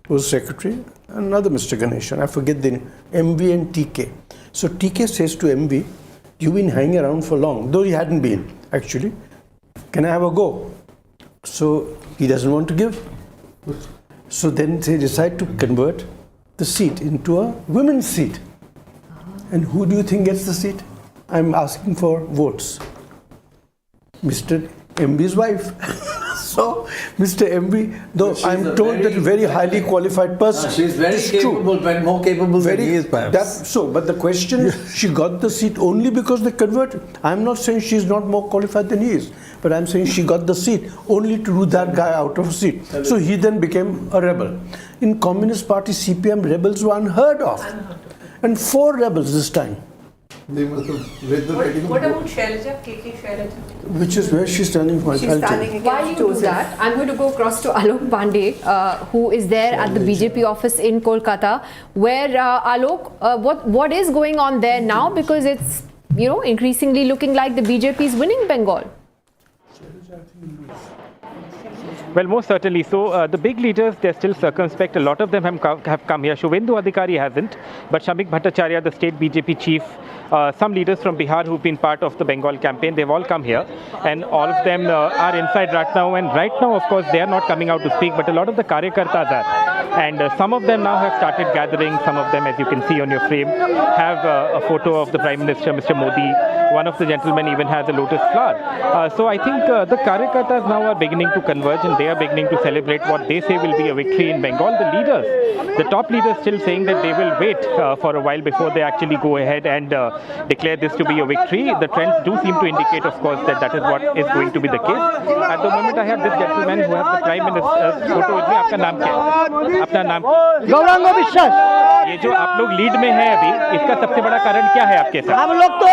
who was secretary, and another Mr. Ganeshan. I forget the name. MV and TK. So TK says to MV, "You've been hanging around for long," though he hadn't been actually. "Can I have a go?" So he doesn't want to give. So then they decide to convert the seat into a women's seat. And who do you think gets the seat? I'm asking for votes. Mr. MB's wife. So, Mr. MB, though I'm told that a very highly qualified person. She's very capable, but more capable than he is, perhaps. But the question is, she got the seat only because they converted. I'm not saying she's not more qualified than he is, but I'm saying she got the seat only to do that guy out of a seat. So he then became a rebel. In Communist Party, CPM, rebels were unheard of. And 4 rebels this time. They must have read the What about Shailaja, KK Shailaja? Which is where she's standing for. She's standing against While you do that, I'm going to go across to Alok Pandey, who is there at the BJP office in Kolkata, where Alok, what is going on there now? Because it's increasingly looking like the BJP is winning Bengal. Well, most certainly. So the big leaders, they're still circumspect. A lot of them have come here. Shubhendu Adhikari hasn't, but Shamik Bhattacharya, the state BJP chief, some leaders from Bihar who've been part of the Bengal campaign, they've all come here, and all of them are inside right now. And right now, of course, they are not coming out to speak, but a lot of the Karyakartas are. And some of them now have started gathering. Some of them, as you can see on your frame, have a photo of the Prime Minister, Mr. Modi. One of the gentlemen even has a lotus flower. So I think the Karyakartas now are beginning to converge, and they are beginning to celebrate what they say will be a victory in Bengal. The leaders, the top leaders, still saying that they will wait for a while before they actually go ahead and declare this to be a victory. The trends do seem to indicate, of course, that is what is going to be the case. At the moment, I have this gentleman who has the Prime Minister's photo with me. आपका नाम क्या है? अपना नाम? गौरांग विश्वास। ये जो आप लोग लीड में हैं अभी, इसका सबसे बड़ा कारण क्या है आपके साथ? हम लोग तो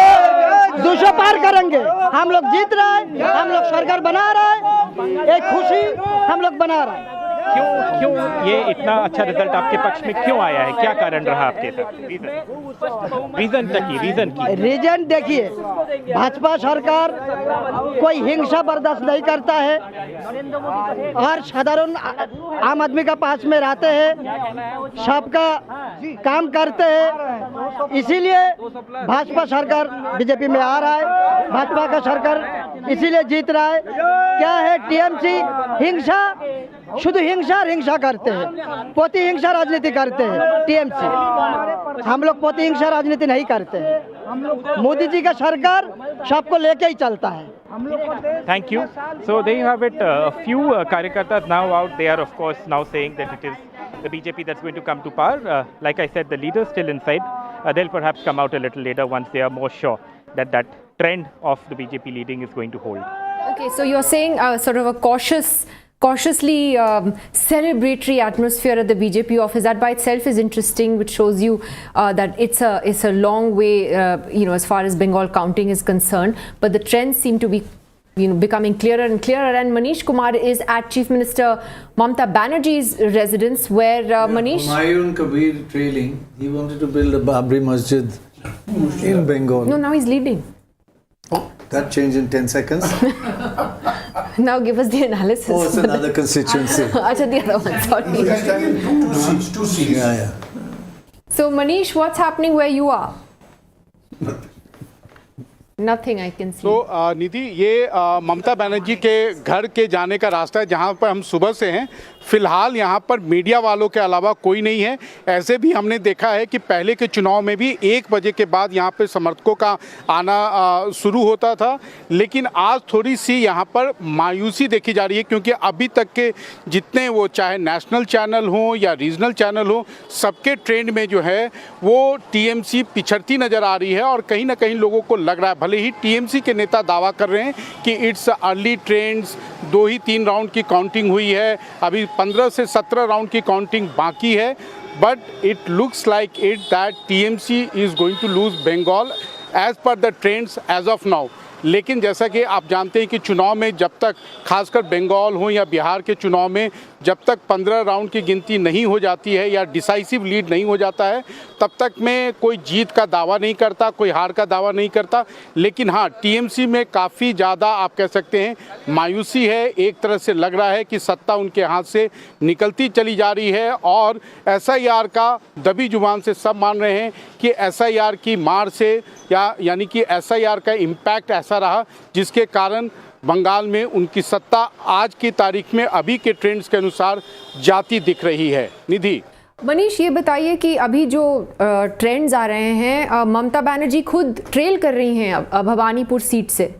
200 पार करेंगे। हम लोग जीत रहे हैं, हम लोग सरकार बना रहे हैं एक खुशी हम लोग बना रहे हैं। क्यों ये इतना अच्छा रिजल्ट आपके पक्ष में क्यों आया है, क्या कारण रहा आपके साथ? रीजन देखिए, भाजपा सरकार कोई हिंसा बर्दाश्त नहीं करता है और साधारण आम आदमी का पास में रहते हैं, सबका काम करते हैं, इसीलिए भाजपा सरकार बीजेपी में आ रहा है, भाजपा का सरकार इसीलिए जीत रहा है। क्या है, टीएमसी हिंसा, शुद्ध हिंसा करते हैं, पोती हिंसा राजनीति करते हैं टीएमसी। हम लोग पोती हिंसा राजनीति नहीं करते हैं। मोदी जी का सरकार सबको लेके ही चलता है। Thank you. So there you have it. A few Karyakartas now out. They are of course now saying that it is the BJP that's going to come to power. Like I said, the leaders still inside. They'll perhaps come out a little later once they are more sure that that trend of the BJP leading is going to hold. Okay, so you're saying sort of a cautiously celebratory atmosphere at the BJP office. That by itself is interesting, which shows you that it's a long way, as far as Bengal counting is concerned. But the trends seem to be, becoming clearer and clearer. And Manish Kumar is at Chief Minister Mamata Banerjee's residence, where Manish. Humayun Kabir trailing. He wanted to build a Babri Masjid in Bengal. No, now he's leaving. That changed in 10 seconds. Now give us the analysis. Oh, it's another constituency. Acha, the other one, sorry. Two seats. Yeah. So Manish, what's happening where you are? Nothing I can see. So, निधि, ये ममता बनर्जी के घर के जाने का रास्ता है जहाँ पर हम सुबह से हैं। फिलहाल यहाँ पर मीडिया वालों के अलावा कोई नहीं है। ऐसे भी हमने देखा है कि पहले के चुनाव में भी 1 बजे के बाद यहाँ पर समर्थकों का आना शुरू होता था, लेकिन आज थोड़ी सी यहाँ पर मायूसी देखी जा रही है, क्योंकि अभी तक के जितने वो चाहे नेशनल चैनल हों या रीजनल चैनल हों, सबके ट्रेंड में जो है वो टीएमसी पिछड़ती नज़र आ रही है। और कहीं ना कहीं लोगों को लग रहा है, भले ही टीएमसी के नेता दावा कर रहे हैं कि it's early trends, 2 he 3 round की काउंटिंग हुई है, अभी 15 से 17 राउंड की काउंटिंग बाकी है, but it looks like it that TMC is going to lose Bengal as per the trends as of now. लेकिन जैसा कि आप जानते हैं कि चुनाव में जब तक, खासकर बंगाल हो या बिहार के चुनाव में, जब तक 15 राउंड की गिनती नहीं हो जाती है या डिसाइसिव लीड नहीं हो जाता है, तब तक में कोई जीत का दावा नहीं करता, कोई हार का दावा नहीं करता। लेकिन हाँ, टीएमसी में काफ़ी ज़्यादा आप कह सकते हैं मायूसी है। एक तरह से लग रहा है कि सत्ता उनके हाथ से निकलती चली जा रही है, और एसआईआर का दबी जुबान से सब मान रहे हैं कि एसआईआर की मार से यानी कि एसआईआर का इम्पैक्ट ऐसा रहा जिसके कारण बंगाल में उनकी सत्ता आज की तारीख में अभी के ट्रेंड्स के अनुसार जाती दिख रही है। निधि, मनीष, ये बताइए कि अभी जो ट्रेंड्स आ रहे हैं, ममता बनर्जी खुद ट्रेल कर रही हैं भवानीपुर सीट से।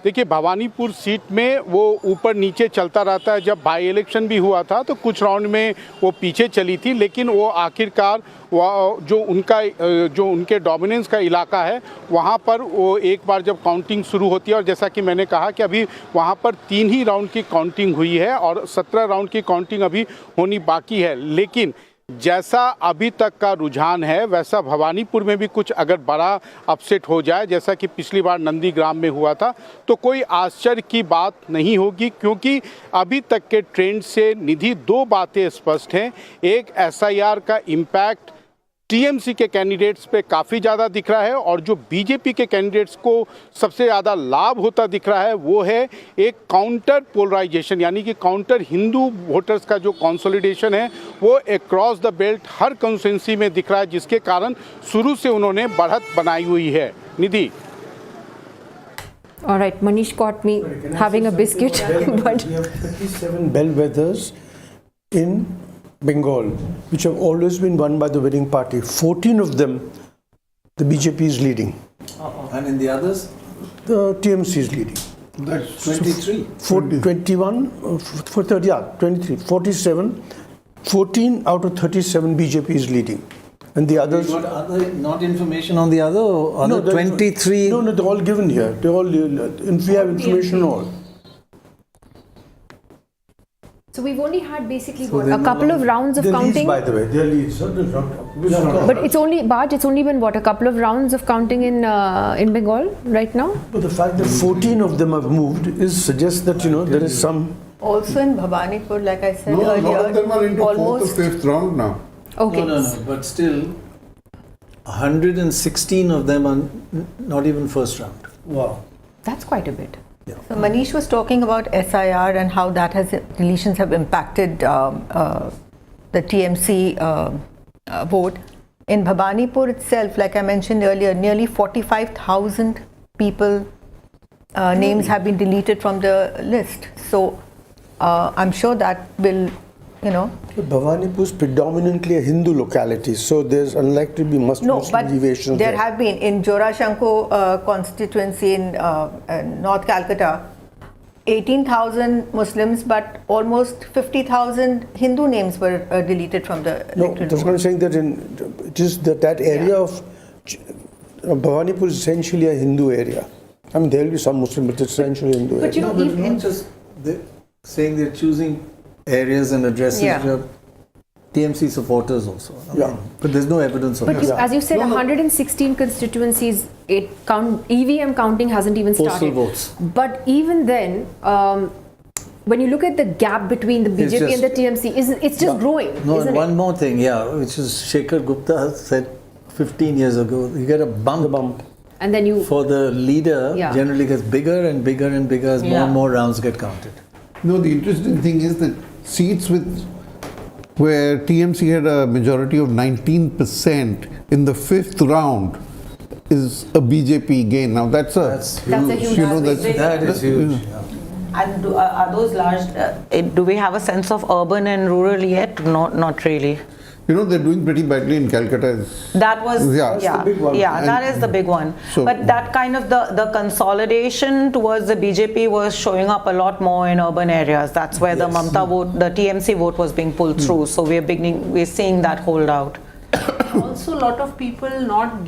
देखिए, भवानीपुर सीट में वो ऊपर नीचे चलता रहता है। जब बाई इलेक्शन भी हुआ था तो कुछ राउंड में वो पीछे चली थी, लेकिन वो आखिरकार जो उनके डोमिनेंस का इलाका है वहाँ पर वो एक बार जब काउंटिंग शुरू होती है, और जैसा कि मैंने कहा कि अभी वहाँ पर 3 ही राउंड की काउंटिंग हुई है और 17 राउंड की काउंटिंग अभी होनी बाकी है। लेकिन जैसा अभी तक का रुझान है, वैसा भवानीपुर में भी कुछ अगर बड़ा अपसेट हो जाए, जैसा कि पिछली बार नंदीग्राम में हुआ था, तो कोई आश्चर्य की बात नहीं होगी, क्योंकि अभी तक के ट्रेंड से निधि 2 बातें स्पष्ट हैं। एक, एसआईआर का इम्पैक्ट टीएमसी के कैंडिडेट्स पे काफ़ी ज़्यादा दिख रहा है, और जो बीजेपी के कैंडिडेट्स को सबसे ज़्यादा लाभ होता दिख रहा है वो है एक काउंटर पोलराइजेशन, यानी कि काउंटर हिंदू वोटर्स का जो कंसोलिडेशन है वो across the belt her constituency में दिख रहा है, जिसके कारण शुरू से उन्होंने बढ़त बनाई हुई है। निधि, All right, Manish caught me having a biscuit, but we have 37 bellwethers in Bengal, which have always been won by the winning party. 14 of them, the BJP is leading. And in the others? The TMC is leading. That's 23. 21, 23, 47, 14 out of 37 BJP is leading. And the others... You got other, not information on the other? No, 23? No, they're all given here. They're all, we have information on all. So we've only had basically So what, they're a couple no of longer- rounds of they're leads, counting. by the way, they're leads. So there's not- But it's only, Baj, it's only been what, a couple of rounds of counting in Bengal right now? But the fact that 14 of them have moved suggests that there is some. Also in Bhabanipur, like I said No, a earlier, lot of them are into fourth or almost fifth round now. Okay. No, but still, 116 of them are not even first round. Wow. That's quite a bit. So Manish was talking about SIR and how that has deletions have impacted the TMC vote. In Bhabanipur itself, like I mentioned earlier, nearly 45,000 people names have been deleted from the list. So I'm sure that will, Bhavanipur is predominantly a Hindu locality, so there's unlikely to be much Muslim deviations there have been in Jorashanko constituency in North Calcutta 18,000 Muslims, but almost 50,000 Hindu names were deleted from the No, electoral that's what I'm saying, that it is that area of Bhavanipur is essentially a Hindu area. I mean, there will be some Muslim, but it's essentially Hindu area. But not just saying they're choosing areas and addresses. TMC supporters also. I mean, but there's no evidence of But that. as you said, 116 constituencies, EVM counting hasn't even started. Postal votes. But even then, when you look at the gap between the BJP and the TMC, it's just growing. No, isn't and it? one more thing, which is Shekhar Gupta said 15 years ago, you get a bump. And then you... For the leader, generally gets bigger and bigger and bigger as more and more rounds get counted. No, the interesting thing is that seats where TMC had a majority of 19% in the fifth round is a BJP gain. Now that's huge. That is huge. And are those large? Do we have a sense of urban and rural yet? Not really. They're doing pretty badly in Calcutta. That was the big one. that is the big one. So, but that kind of the consolidation towards the BJP was showing up a lot more in urban areas. That's where the Mamta vote, the TMC vote was being pulled through. So we're seeing that hold out. Also, a lot of people not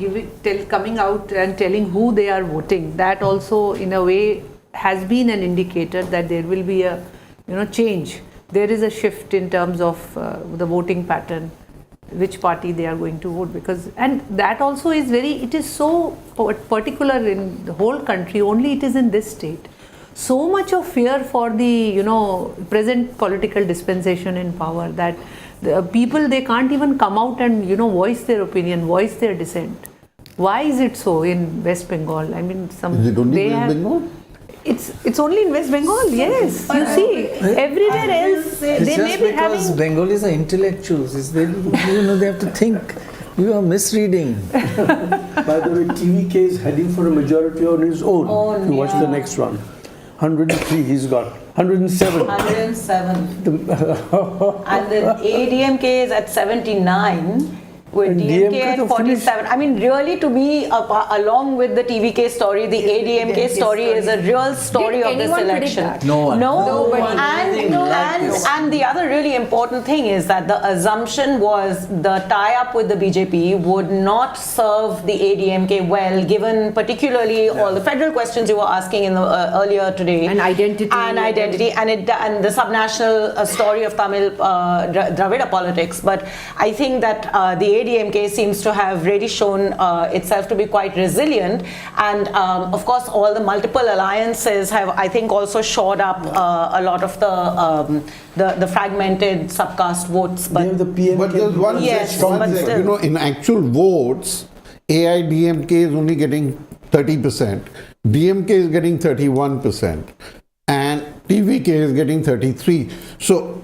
coming out and telling who they are voting. That also, in a way, has been an indicator that there will be a change. There is a shift in terms of the voting pattern, which party they are going to vote, and that also is it is so particular in the whole country, only it is in this state. So much of fear for the present political dispensation in power that the people, they can't even come out and voice their opinion, voice their dissent. Why is it so in West Bengal? I mean, is it only West Bengal? It's only in West Bengal, yes. You see, everywhere else they may be having. Bengalis are intellectuals. They have to think. You are misreading. By the way, TVK is heading for a majority on his own. If you watch the next one, 103 he's got. 107. 107. And the ADMK is at 79. With And DMK DMK at 47. I mean, really, to me, along with the TVK story, the ADMK story is a real story of this election. No one. And the other really important thing is that the assumption was the tie-up with the BJP would not serve the ADMK well, given particularly all the federal questions you were asking in the earlier today. And identity. And the subnational story of Tamil Dravida politics. But I think that the ADMK seems to have really shown itself to be quite resilient, and of course all the multiple alliances have, I think, also shored up a lot of the fragmented subcaste votes. But there's one strong thing. In actual votes, AIDMK is only getting 30%, DMK is getting 31%, and TVK is getting 33%. So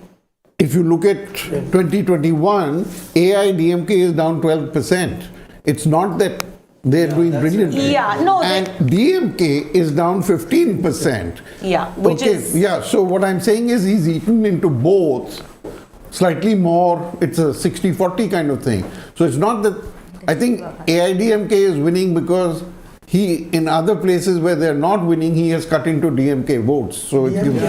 if you look at 2021, AIDMK is down 12%. It's not that they're doing brilliantly. And DMK is down 15%. So what I'm saying is he's eaten into both slightly more. It's a 60-40 kind of thing. So it's not that, I think AIDMK is winning because he, in other places where they're not winning, he has cut into DMK votes. So it gives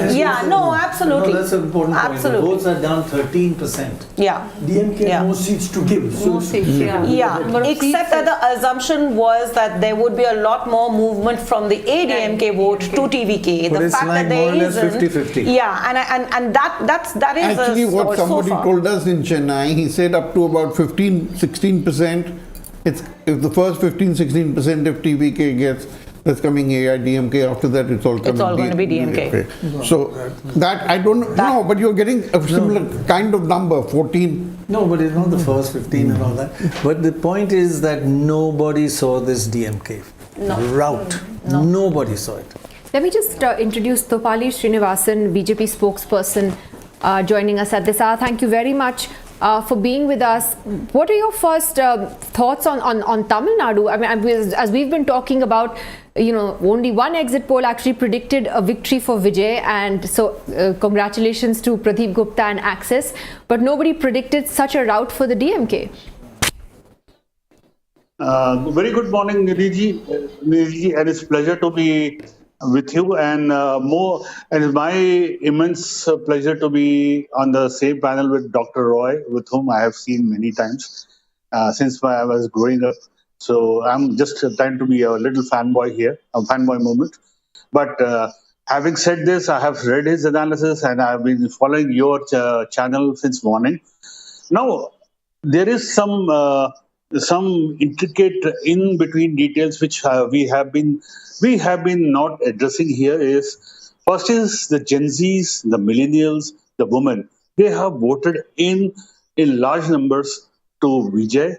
No, absolutely. No, that's an important point. Absolutely. The votes are down 13%. Yeah. DMK more seats to give. So Except that the assumption was that there would be a lot more movement from the ADMK vote to TVK. But the it's fact like that there more or less isn't- 50-50. Yeah, and that is actually what so somebody far. told us in Chennai. He said up to about 15-16%. It's if the first 15-16% if TVK gets, that's coming AIDMK. After that, it's all coming. It's all going to be DMK. So that I don't know, but you're getting a similar kind of number, 14. No, but it's not the first 15 and all that. But the point is that nobody saw this DMK rout. Nobody saw it. Let me just introduce Thopali Srinivasan, BJP spokesperson, joining us at this hour. Thank you very much for being with us. What are your first thoughts on Tamil Nadu? I mean, as we've been talking about, only one exit poll actually predicted a victory for Vijay, and so congratulations to Pradeep Gupta and Access, but nobody predicted such a rout for the DMK. Very good morning, Nidhi, and it's a pleasure to be with you, and it's my immense pleasure to be on the same panel with Dr. Roy, with whom I have seen many times since I was growing up. So I'm just trying to be a little fanboy here, a fanboy moment. But having said this, I have read his analysis and I've been following your channel since morning. Now, there is some intricate in between details which we have been not addressing here. First is the Gen Zs, the millennials, the women. They have voted in large numbers to Vijay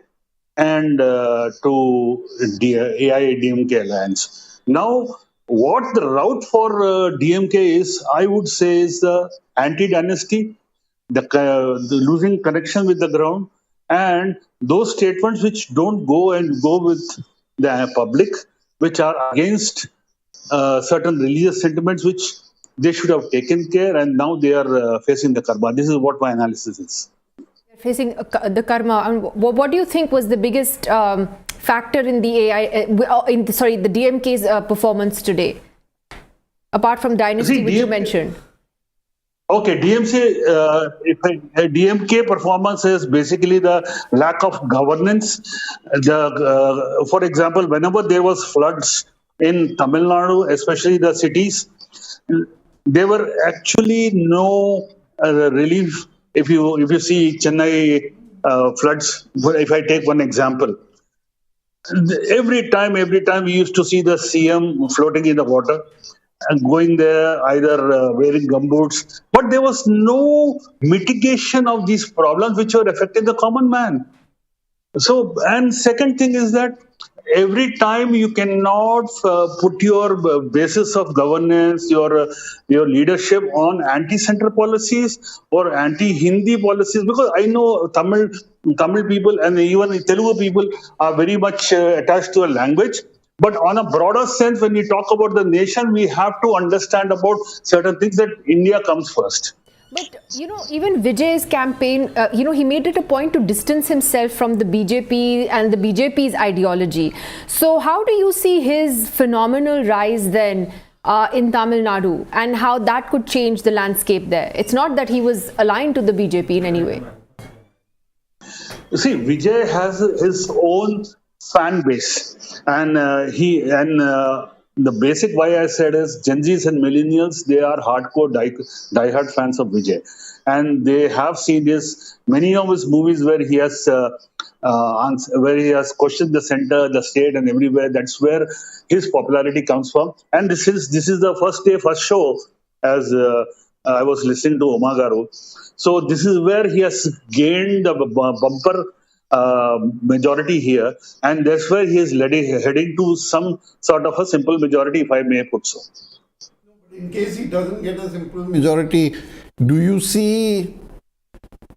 and to the AIADMK alliance. Now, what the route for DMK is, I would say, is the anti-dynasty, the losing connection with the ground, and those statements which don't go with the public, which are against certain religious sentiments which they should have taken care, and now they are facing the karma. This is what my analysis is. Facing the karma. And what do you think was the biggest factor in the the DMK's performance today, apart from dynasty, which you mentioned? Okay, DMK performance is basically the lack of governance. For example, whenever there was floods in Tamil Nadu, especially the cities, there were actually no relief. If you see Chennai floods, if I take one example, every time we used to see the CM floating in the water and going there, either wearing gumboots, but there was no mitigation of these problems which were affecting the common man. So, and second thing is that every time you cannot put your basis of governance, your leadership on anti-center policies or anti-Hindi policies, because I know Tamil people and even Telugu people are very much attached to a language. But on a broader sense, when we talk about the nation, we have to understand about certain things that India comes first. But, even Vijay's campaign, he made it a point to distance himself from the BJP and the BJP's ideology. So how do you see his phenomenal rise then in Tamil Nadu, and how that could change the landscape there? It's not that he was aligned to the BJP in any way. You see, Vijay has his own fan base, and the basic why I said is Gen Zs and millennials, they are hardcore diehard fans of Vijay, and they have seen many of his movies where he has questioned the center, the state, and everywhere. That's where his popularity comes from. And this is the first show, as I was listening to Oma Garu. So this is where he has gained a bumper majority here, and that's where he is heading to some sort of a simple majority, if I may put so. In case he doesn't get a simple majority, do you see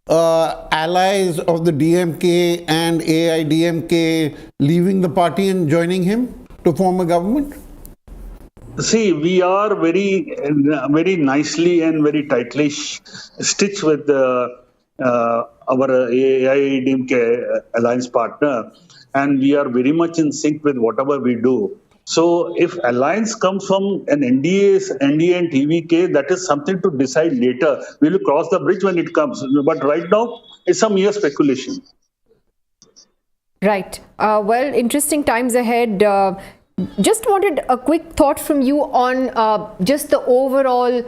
allies of the DMK and AIDMK leaving the party and joining him to form a government? See, we are very nicely and very tightly stitched with our AIDMK alliance partner, and we are very much in sync with whatever we do. So if alliance comes from an NDA and TVK, that is something to decide later. We will cross the bridge when it comes. But right now, it's some mere speculation. Right. Well, interesting times ahead. Just wanted a quick thought from you on just the overall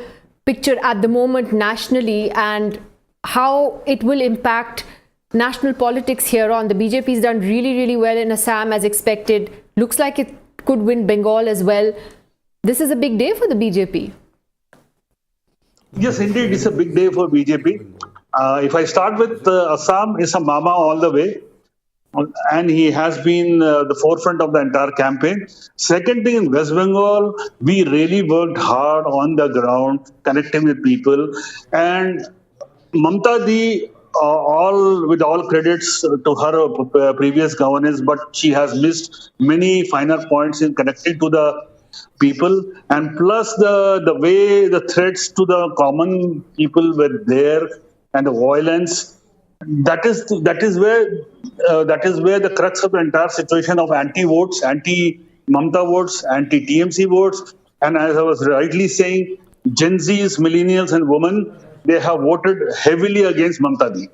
picture at the moment nationally and how it will impact national politics here on. The BJP has done really, really well in Assam as expected. Looks like it could win Bengal as well. This is a big day for the BJP. Yes, indeed, it's a big day for BJP. If I start with Assam, it's a mama all the way. And he has been the forefront of the entire campaign. Second thing, in West Bengal, we really worked hard on the ground, connecting with people. And Mamta Di, with all credits to her previous governance, but she has missed many finer points in connecting to the people. And plus the way the threats to the common people were there and the violence. That is where the crux of the entire situation of anti-votes, anti-Mamta votes, anti-TMC votes, and as I was rightly saying, Gen Zs, millennials, and women, they have voted heavily against Mamta Di.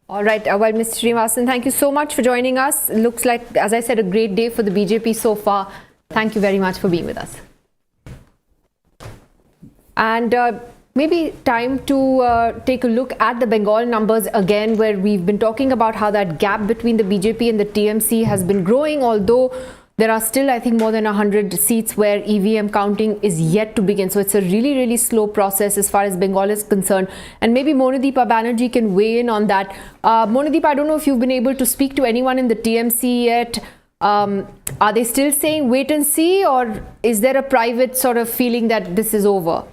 All right. Well, Mr. Srinivasan, thank you so much for joining us. Looks like, as I said, a great day for the BJP so far. Thank you very much for being with us. And maybe time to take a look at the Bengal numbers again, where we've been talking about how that gap between the BJP and the TMC has been growing, although there are still, I think, more than 100 seats where EVM counting is yet to begin. So it's a really, really slow process as far as Bengal is concerned. And maybe Monideepa Banerjee can weigh in on that. Monideepa, I don't know if you've been able to speak to anyone in the TMC yet. Are they still saying wait and see, or is there a private sort of feeling that this is over?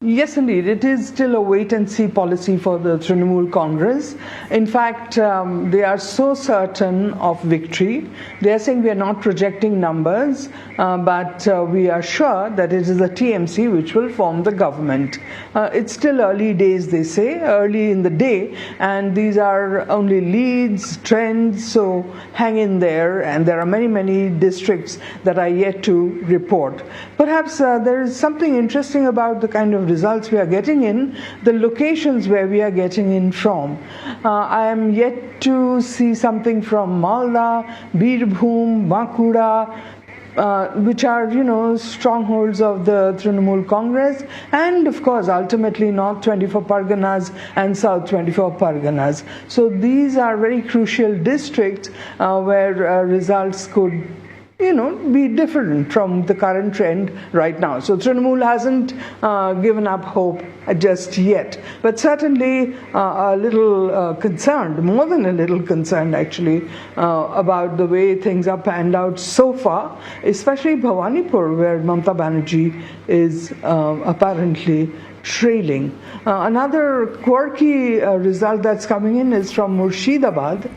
Yes, indeed. It is still a wait-and-see policy for the Trinamool Congress. In fact, they are so certain of victory. They are saying we are not projecting numbers, but we are sure that it is the TMC which will form the government. It's still early days, they say, early in the day, and these are only leads, trends, so hang in there. And there are many, many districts that are yet to report. Perhaps there is something interesting about the kind of results we are getting in, the locations where we are getting in from. I am yet to see something from Malda, Birbhum, Bankura, which are, strongholds of the Trinamool Congress, and of course, ultimately North 24 Parganas and South 24 Parganas. So these are very crucial districts where results could be different from the current trend right now. So Trinamool hasn't given up hope just yet, but certainly a little concerned, more than a little concerned actually, about the way things are panned out so far, especially Bhawanipur, where Mamta Banerjee is apparently trailing. Another quirky result that's coming in is from Murshidabad.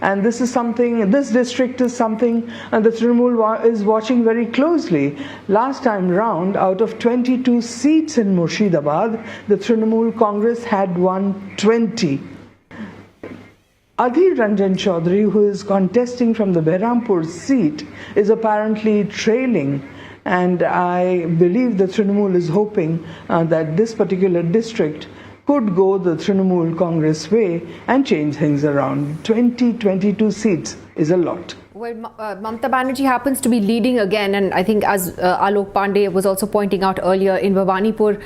And this district is something and the Trinamool is watching very closely. Last time round, out of 22 seats in Murshidabad, the Trinamool Congress had won 20. Adhir Ranjan Chaudhary, who is contesting from the Behrampur seat, is apparently trailing. And I believe the Trinamool is hoping that this particular district could go the Trinamool Congress way and change things around. 22 seats is a lot. Well, Mamta Banerjee happens to be leading again, and I think as Alok Pandey was also pointing out earlier in Bhawanipur,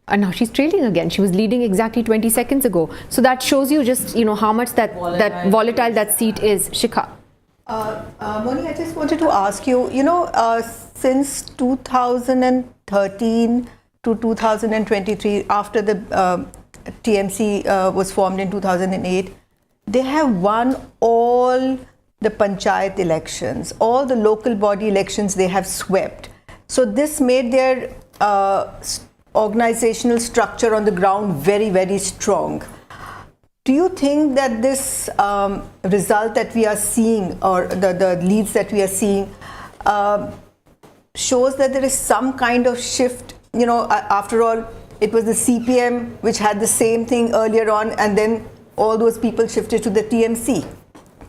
and now she's trailing again. She was leading exactly 20 seconds ago. So that shows you just, how much that volatile that seat is. Shikha. Moni, I just wanted to ask you, since 2013 to 2023, after the TMC was formed in 2008, they have won all the panchayat elections, all the local body elections they have swept. So this made their organizational structure on the ground very, very strong. Do you think that this result that we are seeing, or the leads that we are seeing, shows that there is some kind of shift? After all, it was the CPM which had the same thing earlier on, and then all those people shifted to the TMC.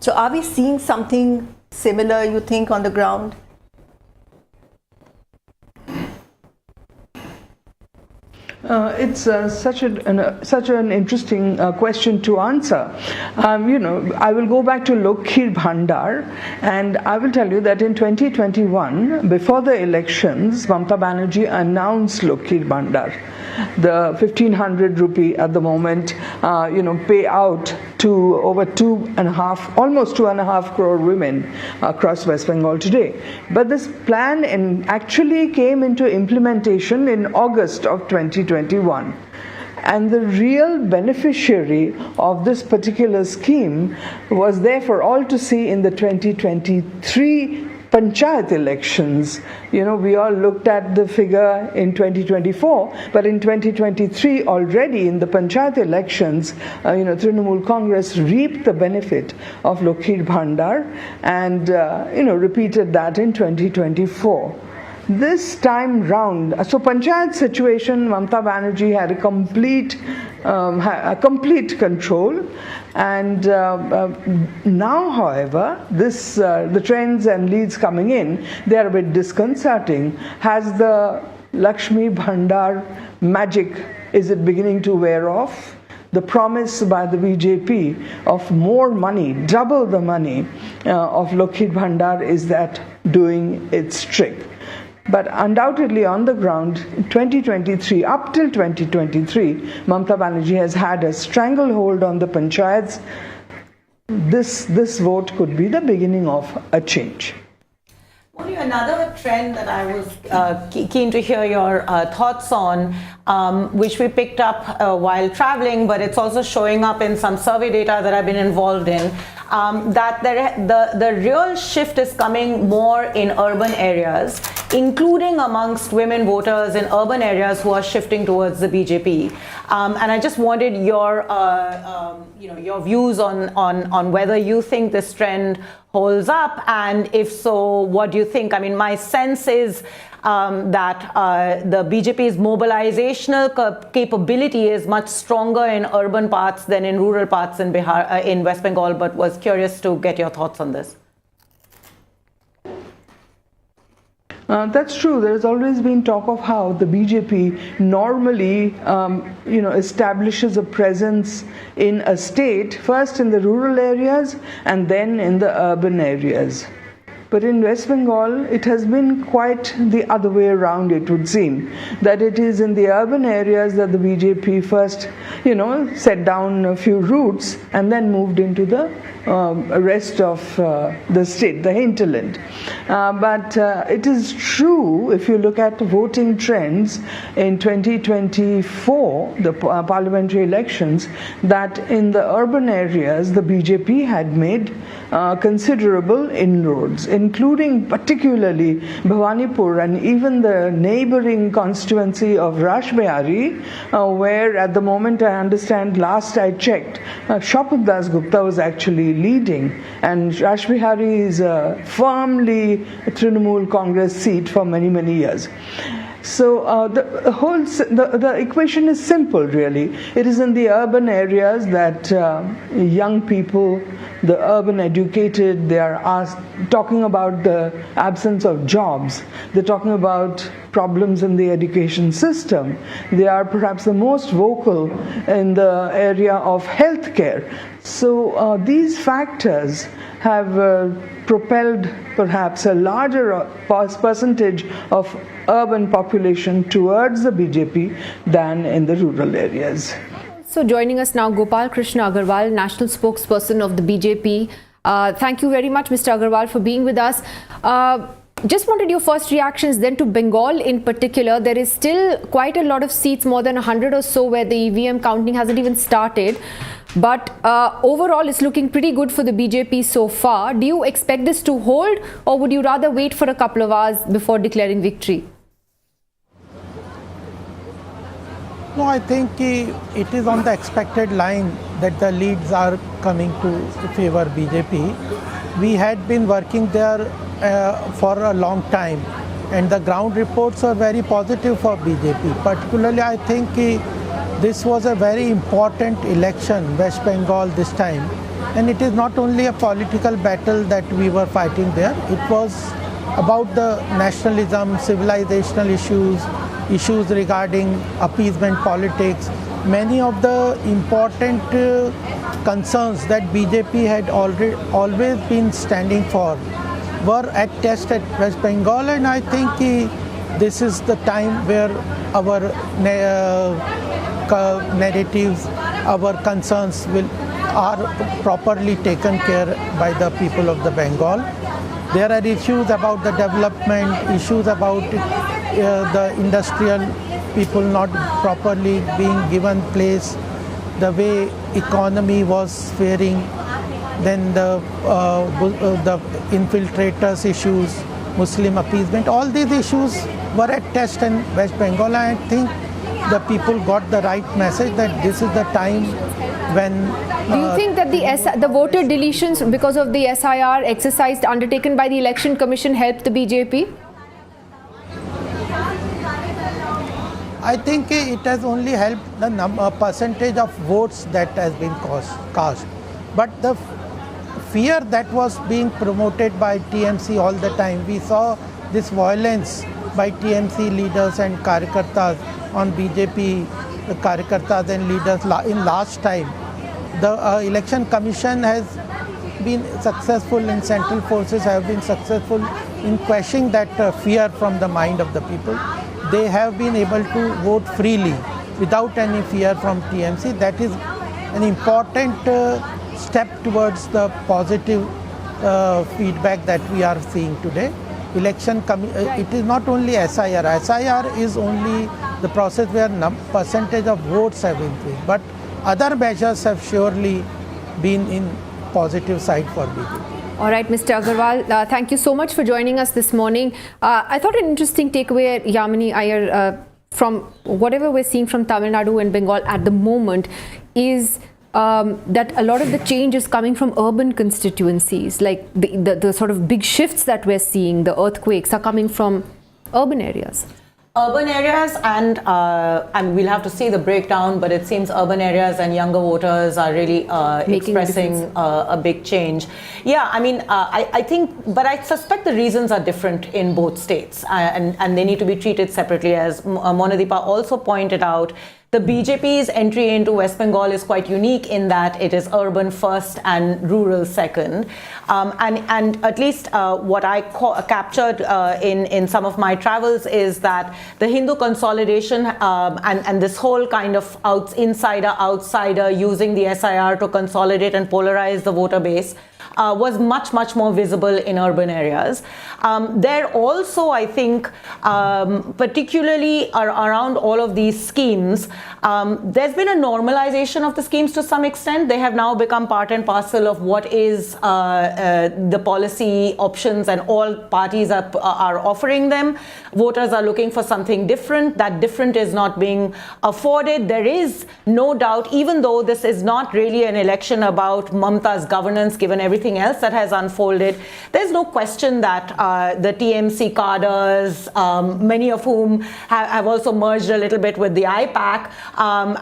So are we seeing something similar, you think, on the ground? It's such an interesting question to answer. I will go back to Lokhir Bhandar, and I will tell you that in 2021, before the elections, Mamata Banerjee announced Lokhir Bhandar, the 1,500 rupee at the moment, payout to over almost 2.5 crore women across West Bengal today. But this plan actually came into implementation in August of 2021. And the real beneficiary of this particular scheme was there for all to see in the 2023 Panchayat elections. We all looked at the figure in 2024, but in 2023 already in the Panchayat elections, Trinamool Congress reaped the benefit of Lokhir Bhandar and, repeated that in 2024. This time round, so Panchayat situation, Mamata Banerjee had a complete control, and now, however, the trends and leads coming in, they are a bit disconcerting. Has the Lakshmi Bhandar magic, is it beginning to wear off? The promise by the BJP of more money, double the money of Lokhir Bhandar, is that doing its trick? But undoubtedly on the ground, 2023, up till 2023, Mamata Banerjee has had a stranglehold on the panchayats. This vote could be the beginning of a change. Only another trend that I was keen to hear your thoughts on, which we picked up while traveling, but it's also showing up in some survey data that I've been involved in, that the real shift is coming more in urban areas, including amongst women voters in urban areas who are shifting towards the BJP. And I just wanted your views on whether you think this trend holds up, and if so, what do you think? I mean, my sense is that the BJP's mobilizational capability is much stronger in urban parts than in rural parts in Bihar, in West Bengal, but was curious to get your thoughts on this. That's true. There has always been talk of how the BJP normally, establishes a presence in a state, first in the rural areas and then in the urban areas. But in West Bengal, it has been quite the other way around, it would seem, that it is in the urban areas that the BJP first, set down a few roots and then moved into the rest of the state, the hinterland. But it is true, if you look at voting trends in 2024, the parliamentary elections, that in the urban areas, the BJP had made considerable inroads, including particularly Bhawanipur and even the neighboring constituency of Rashbihari, where at the moment I understand, last I checked, Shapat Das Gupta was actually leading, and Rashbihari is a firmly Trinamool Congress seat for many, many years. So the equation is simple, really. It is in the urban areas that young people, the urban educated, they are talking about the absence of jobs. They're talking about problems in the education system. They are perhaps the most vocal in the area of healthcare. So these factors have propelled perhaps a larger percentage of urban population towards the BJP than in the rural areas. So joining us now, Gopal Krishna Agarwal, national spokesperson of the BJP. Thank you very much, Mr. Agarwal, for being with us. Just wanted your first reactions then to Bengal in particular. There is still quite a lot of seats, more than 100 or so, where the EVM counting hasn't even started. But overall, it's looking pretty good for the BJP so far. Do you expect this to hold, or would you rather wait for a couple of hours before declaring victory? No, I think it is on the expected line that the leads are coming to favor BJP. We had been working there for a long time, and the ground reports are very positive for BJP. Particularly, I think this was a very important election, West Bengal this time, And it is not only a political battle that we were fighting there, it was about the nationalism, civilizational issues regarding appeasement politics. Many of the important concerns that BJP had always been standing for were at test at West Bengal, and I think this is the time where our narratives, our concerns are properly taken care by the people of the Bengal. There are issues about the development, issues about the industrial people not properly being given place, the way economy was faring, then the infiltrators issues, Muslim appeasement, all these issues were at test in West Bengal. I think the people got the right message that this is the time when... Do you think that the voter deletions because of the SIR exercise undertaken by the Election Commission helped the BJP? I think it has only helped the percentage of votes that has been cast. But the fear that was being promoted by TMC all the time, we saw this violence by TMC leaders and Karyakartas on BJP Karyakartas and leaders in last time. The Election Commission has been successful, and central forces have been successful in quashing that fear from the mind of the people. They have been able to vote freely without any fear from TMC. That is an important step towards the positive feedback that we are seeing today. It is not only SIR. SIR is only the process where percentage of votes have increased, but other measures have surely been in positive side for BJP. All right, Mr. Agarwal, thank you so much for joining us this morning. I thought an interesting takeaway, Yamini Iyer, from whatever we're seeing from Tamil Nadu and Bengal at the moment is that a lot of the change is coming from urban constituencies, like the sort of big shifts that we're seeing, the earthquakes are coming from urban areas. Urban areas and we'll have to see the breakdown, but it seems urban areas and younger voters are really expressing a big change. Yeah, I mean, I think, but I suspect the reasons are different in both states and they need to be treated separately. As Monideepa also pointed out, the BJP's entry into West Bengal is quite unique in that it is urban first and rural second. And at least what I captured in some of my travels is that the Hindu consolidation and this whole kind of insider-outsider using the SIR to consolidate and polarize the voter base was much more visible in urban areas. There also, I think, particularly around all of these schemes, there's been a normalization of the schemes to some extent. They have now become part and parcel of what is the policy options, and all parties are offering them. Voters are looking for something different. That different is not being afforded. There is no doubt, even though this is not really an election about Mamta's governance, given everything else that has unfolded, there's no question that the TMC cadres, many of whom have also merged a little bit with the IPAC,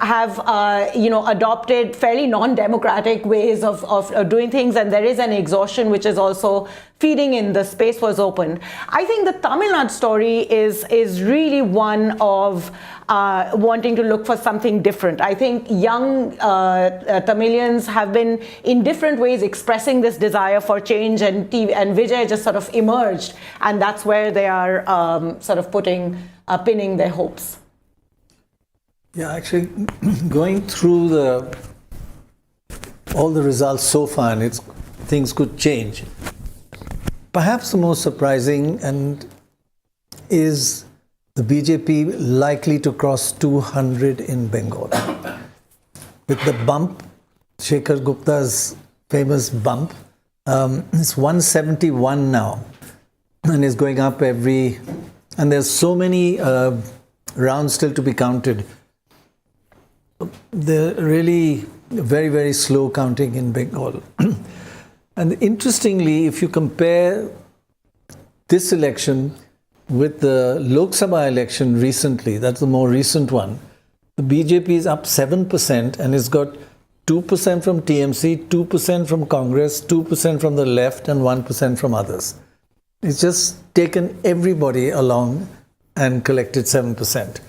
have adopted fairly non-democratic ways of doing things, and there is an exhaustion which is also feeding in. The space was opened. I think the Tamil Nadu story is really one of wanting to look for something different. I think young Tamilians have been in different ways expressing this desire for change, and Vijay just sort of emerged, and that's where they are sort of pinning their hopes. Yeah, actually, going through all the results so far, and things could change. Perhaps the most surprising is the BJP likely to cross 200 in Bengal. With the bump, Shekhar Gupta's famous bump, it's 171 now, and is going up and there's so many rounds still to be counted. They're really very, very slow counting in Bengal. And interestingly, if you compare this election with the Lok Sabha election recently, that's the more recent one, the BJP is up 7% and has got 2% from TMC, 2% from Congress, 2% from the left, and 1% from others. It's just taken everybody along and collected 7%.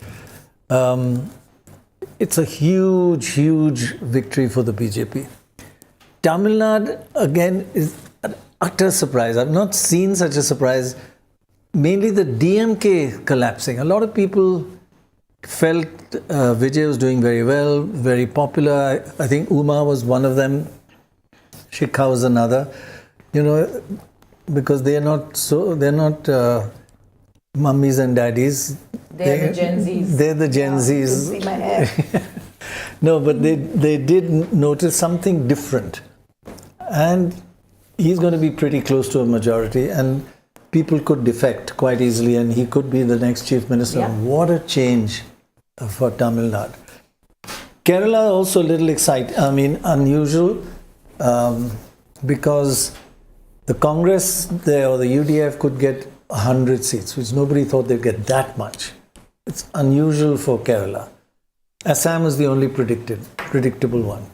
It's a huge, huge victory for the BJP. Tamil Nadu, again, is an utter surprise. I've not seen such a surprise. Mainly the DMK collapsing. A lot of people felt Vijay was doing very well, very popular. I think Uma was one of them. Shikha was another. Because they're not mummies and daddies. They're the Gen Zs. They're the Gen Zs. You can see my hair. No, but they did notice something different. And he's going to be pretty close to a majority, and people could defect quite easily, and he could be the next chief minister. Yeah. What a change for Tamil Nadu. Kerala also a little unusual, because the Congress there, or the UDF, could get 100 seats, which nobody thought they'd get that much. It's unusual for Kerala. Assam is the only predictable one.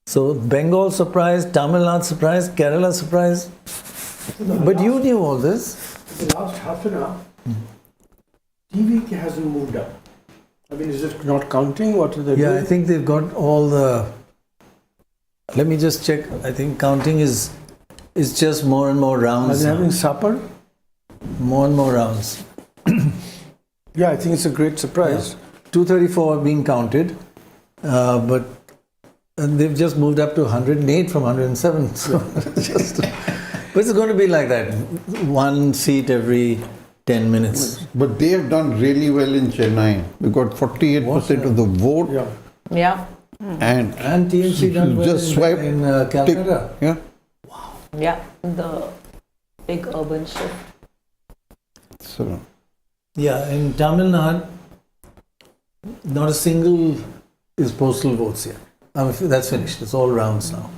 So Bengal surprised, Tamil Nadu surprised, Kerala surprised. But you knew all this. The last half an hour, TV hasn't moved up. Is it not counting? What are they doing? I think they've got all the... Let me just check. I think counting is just more and more rounds. Are they having supper? More and more rounds. Yeah, I think it's a great surprise. Yeah. 234 are being counted, but they've just moved up to 108 from 107. So but it's going to be like that. One seat every 10 minutes. But they have done really well in Chennai. We got 48% of the vote. Yeah. And TMC done well just swipe in Calcutta. Yeah. Wow. Yeah, the big urban shift. So. Yeah, in Tamil Nadu, not a single is postal votes here. That's finished. It's all rounds now.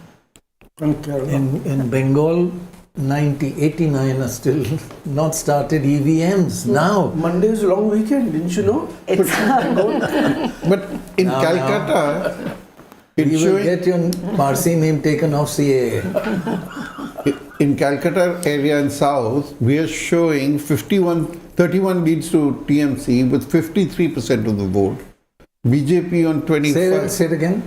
In Bengal, 89 are still not started EVMs now. Monday is a long weekend, didn't you know? But in Calcutta, you will get your Parsi name taken off CAA. In Calcutta area in south, we are showing 31 leads to TMC with 53% of the vote. BJP on 25. Say it again.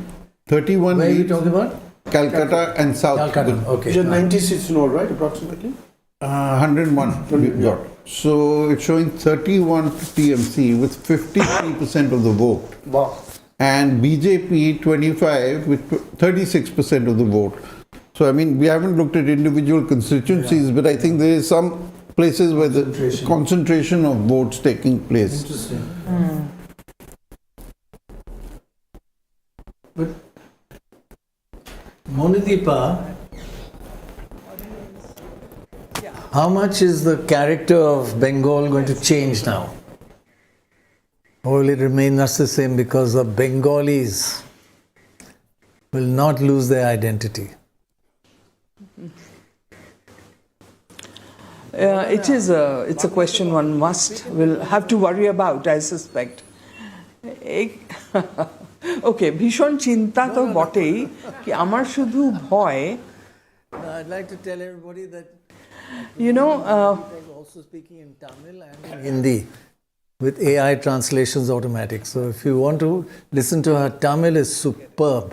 31 Where leads. are you talking about? Calcutta and South. Calcutta, okay. You're 90 seats in all, right, approximately? 101 we've got. So it's showing 31 to TMC with 53% of the vote. Wow. And BJP 25 with 36% of the vote. So we haven't looked at individual constituencies, but I think there is some places where the concentration of votes taking place. Interesting. But Monideepa, how much is the character of Bengal going to change now? Or will it remain much the same because the Bengalis will not lose their identity? It's a question one will have to worry about, I suspect. Okay, ভীষণ চিন্তা তো বটেই কি আমার শুধু ভয় I'd like to tell everybody that also speaking in Tamil and in Hindi with AI translations automatic. So if you want to listen to her, Tamil is superb.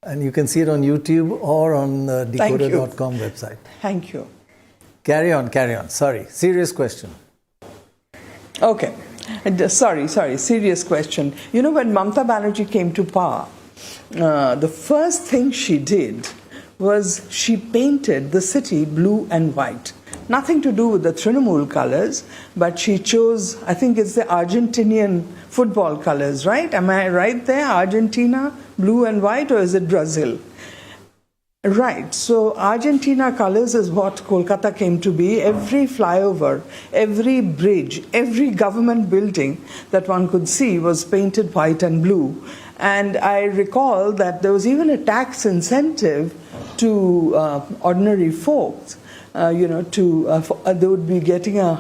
And you can see it on YouTube or on the DeKoder.com website. Thank you. Carry on. Sorry. Serious question. Okay. Sorry, serious question. When Mamata Banerjee came to power, the first thing she did was she painted the city blue and white. Nothing to do with the Trinamool colors, but she chose, I think it's the Argentinian football colors, right? Am I right there? Argentina, blue and white, or is it Brazil? Right, so Argentina colors is what Kolkata came to be. Every flyover, every bridge, every government building that one could see was painted white and blue. And I recall that there was even a tax incentive to ordinary folks, they would be getting a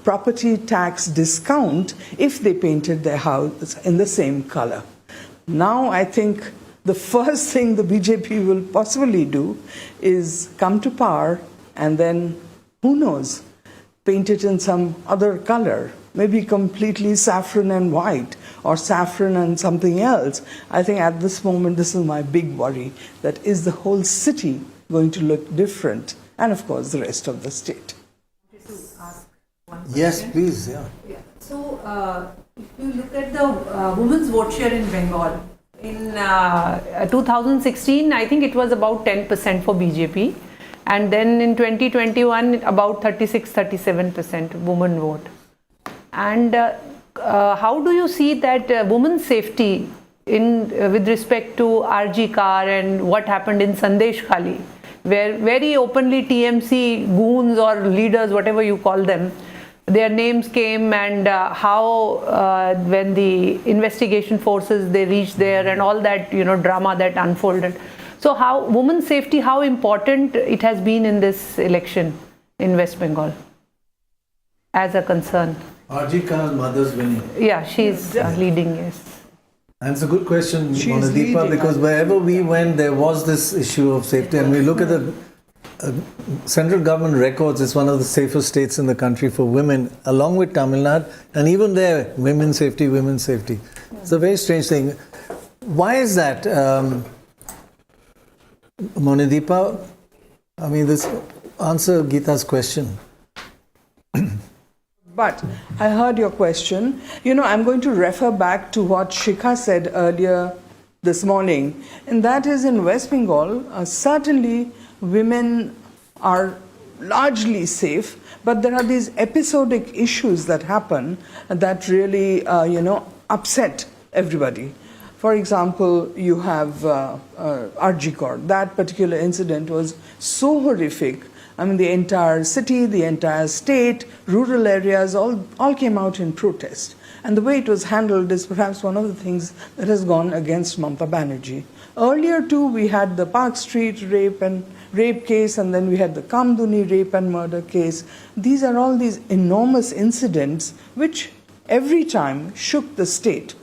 property tax discount if they painted their house in the same color. Now I think the first thing the BJP will possibly do is come to power and then, who knows, paint it in some other color, maybe completely saffron and white or saffron and something else. I think at this moment, this is my big worry, that is the whole city going to look different, and of course the rest of the state. Yes, please. Yeah. So, if you look at the women's vote share in Bengal, in 2016, I think it was about 10% for BJP, and then in 2021, about 36-37% women vote. And how do you see that women's safety with respect to RG Car and what happened in Sandesh Khali, where very openly TMC goons or leaders, whatever you call them, their names came, and how when the investigation forces, they reached there, and all that drama that unfolded. So how women's safety, how important it has been in this election in West Bengal as a concern? RG Khan's mother's winning. Yeah, she's leading, yes. And it's a good question, Monideepa, because wherever we went, there was this issue of safety. And we look at the central government records, it's one of the safest states in the country for women, along with Tamil Nadu. And even there, women's safety, women's safety. It's a very strange thing. Why is that? Monideepa, I mean, this answer Geeta's question. But I heard your question. I'm going to refer back to what Shikha said earlier this morning, and that is in West Bengal, certainly women are largely safe, but there are these episodic issues that happen that really, upset everybody. For example, you have RG Kar. That particular incident was so horrific. I mean, the entire city, the entire state, rural areas, all came out in protest. And the way it was handled is perhaps one of the things that has gone against Mamata Banerjee. Earlier too, we had the Park Street rape case, and then we had the Kamduni rape and murder case. These are all these enormous incidents which every time shook the state.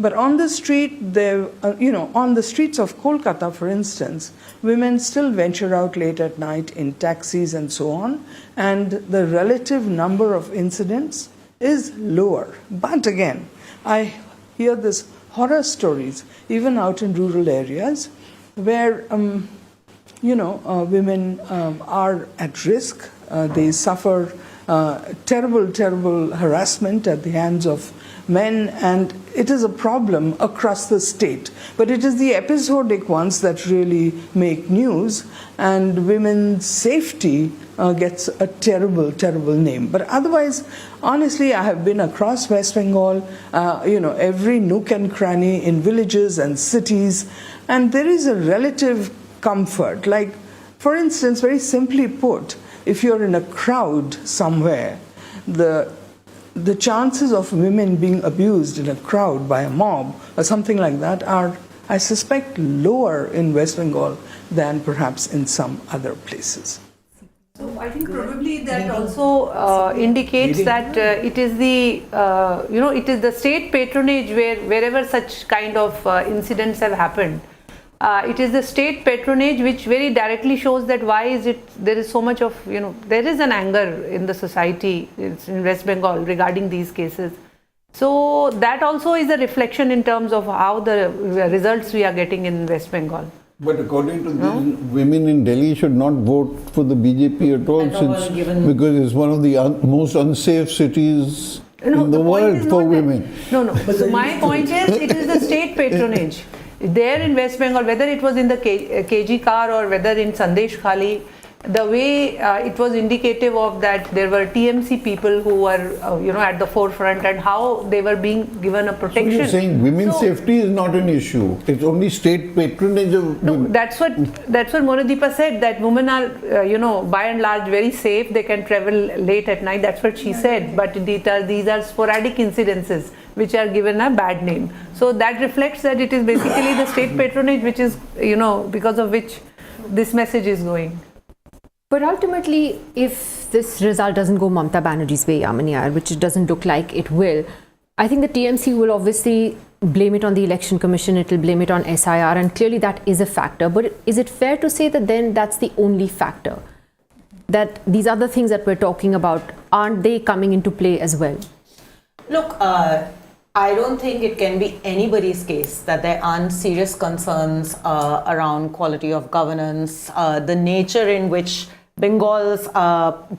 But on the street, on the streets of Kolkata, for instance, women still venture out late at night in taxis and so on, and the relative number of incidents is lower. But again, I hear these horror stories, even out in rural areas, where women are at risk. They suffer terrible harassment at the hands of men, and it is a problem across the state. But it is the episodic ones that really make news, and women's safety gets a terrible name. But otherwise, honestly, I have been across West Bengal, every nook and cranny in villages and cities, and there is a relative comfort. Like, for instance, very simply put, if you're in a crowd somewhere, the chances of women being abused in a crowd by a mob or something like that are, I suspect, lower in West Bengal than perhaps in some other places. So I think probably that also indicates that it is the state patronage wherever such kind of incidents have happened. It is the state patronage which very directly shows that why is it there is so much of, there is an anger in the society in West Bengal regarding these cases. So that also is a reflection in terms of how the results we are getting in West Bengal. But according to this, women in Delhi should not vote for the BJP at all, because it's one of the most unsafe cities in the world for women. No. So my point is, it is the state patronage. There in West Bengal, whether it was in the KG Car or whether in Sandesh Khali, the way it was indicative of that there were TMC people who were, at the forefront, and how they were being given a protection. So you're saying women's safety is not an issue. It's only state patronage of women. No, that's what Monideepa said, that women are, by and large very safe. They can travel late at night. That's what she said. But these are sporadic incidences which are given a bad name. So that reflects that it is basically the state patronage which is, because of which this message is going. But ultimately, if this result doesn't go Mamata Banerjee's way, Yamini, which it doesn't look like it will, I think the TMC will obviously blame it on the election commission, it will blame it on SIR, and clearly that is a factor. But is it fair to say that then that's the only factor? That these other things that we're talking about, aren't they coming into play as well? Look, I don't think it can be anybody's case that there aren't serious concerns around quality of governance, the nature in which Bengal's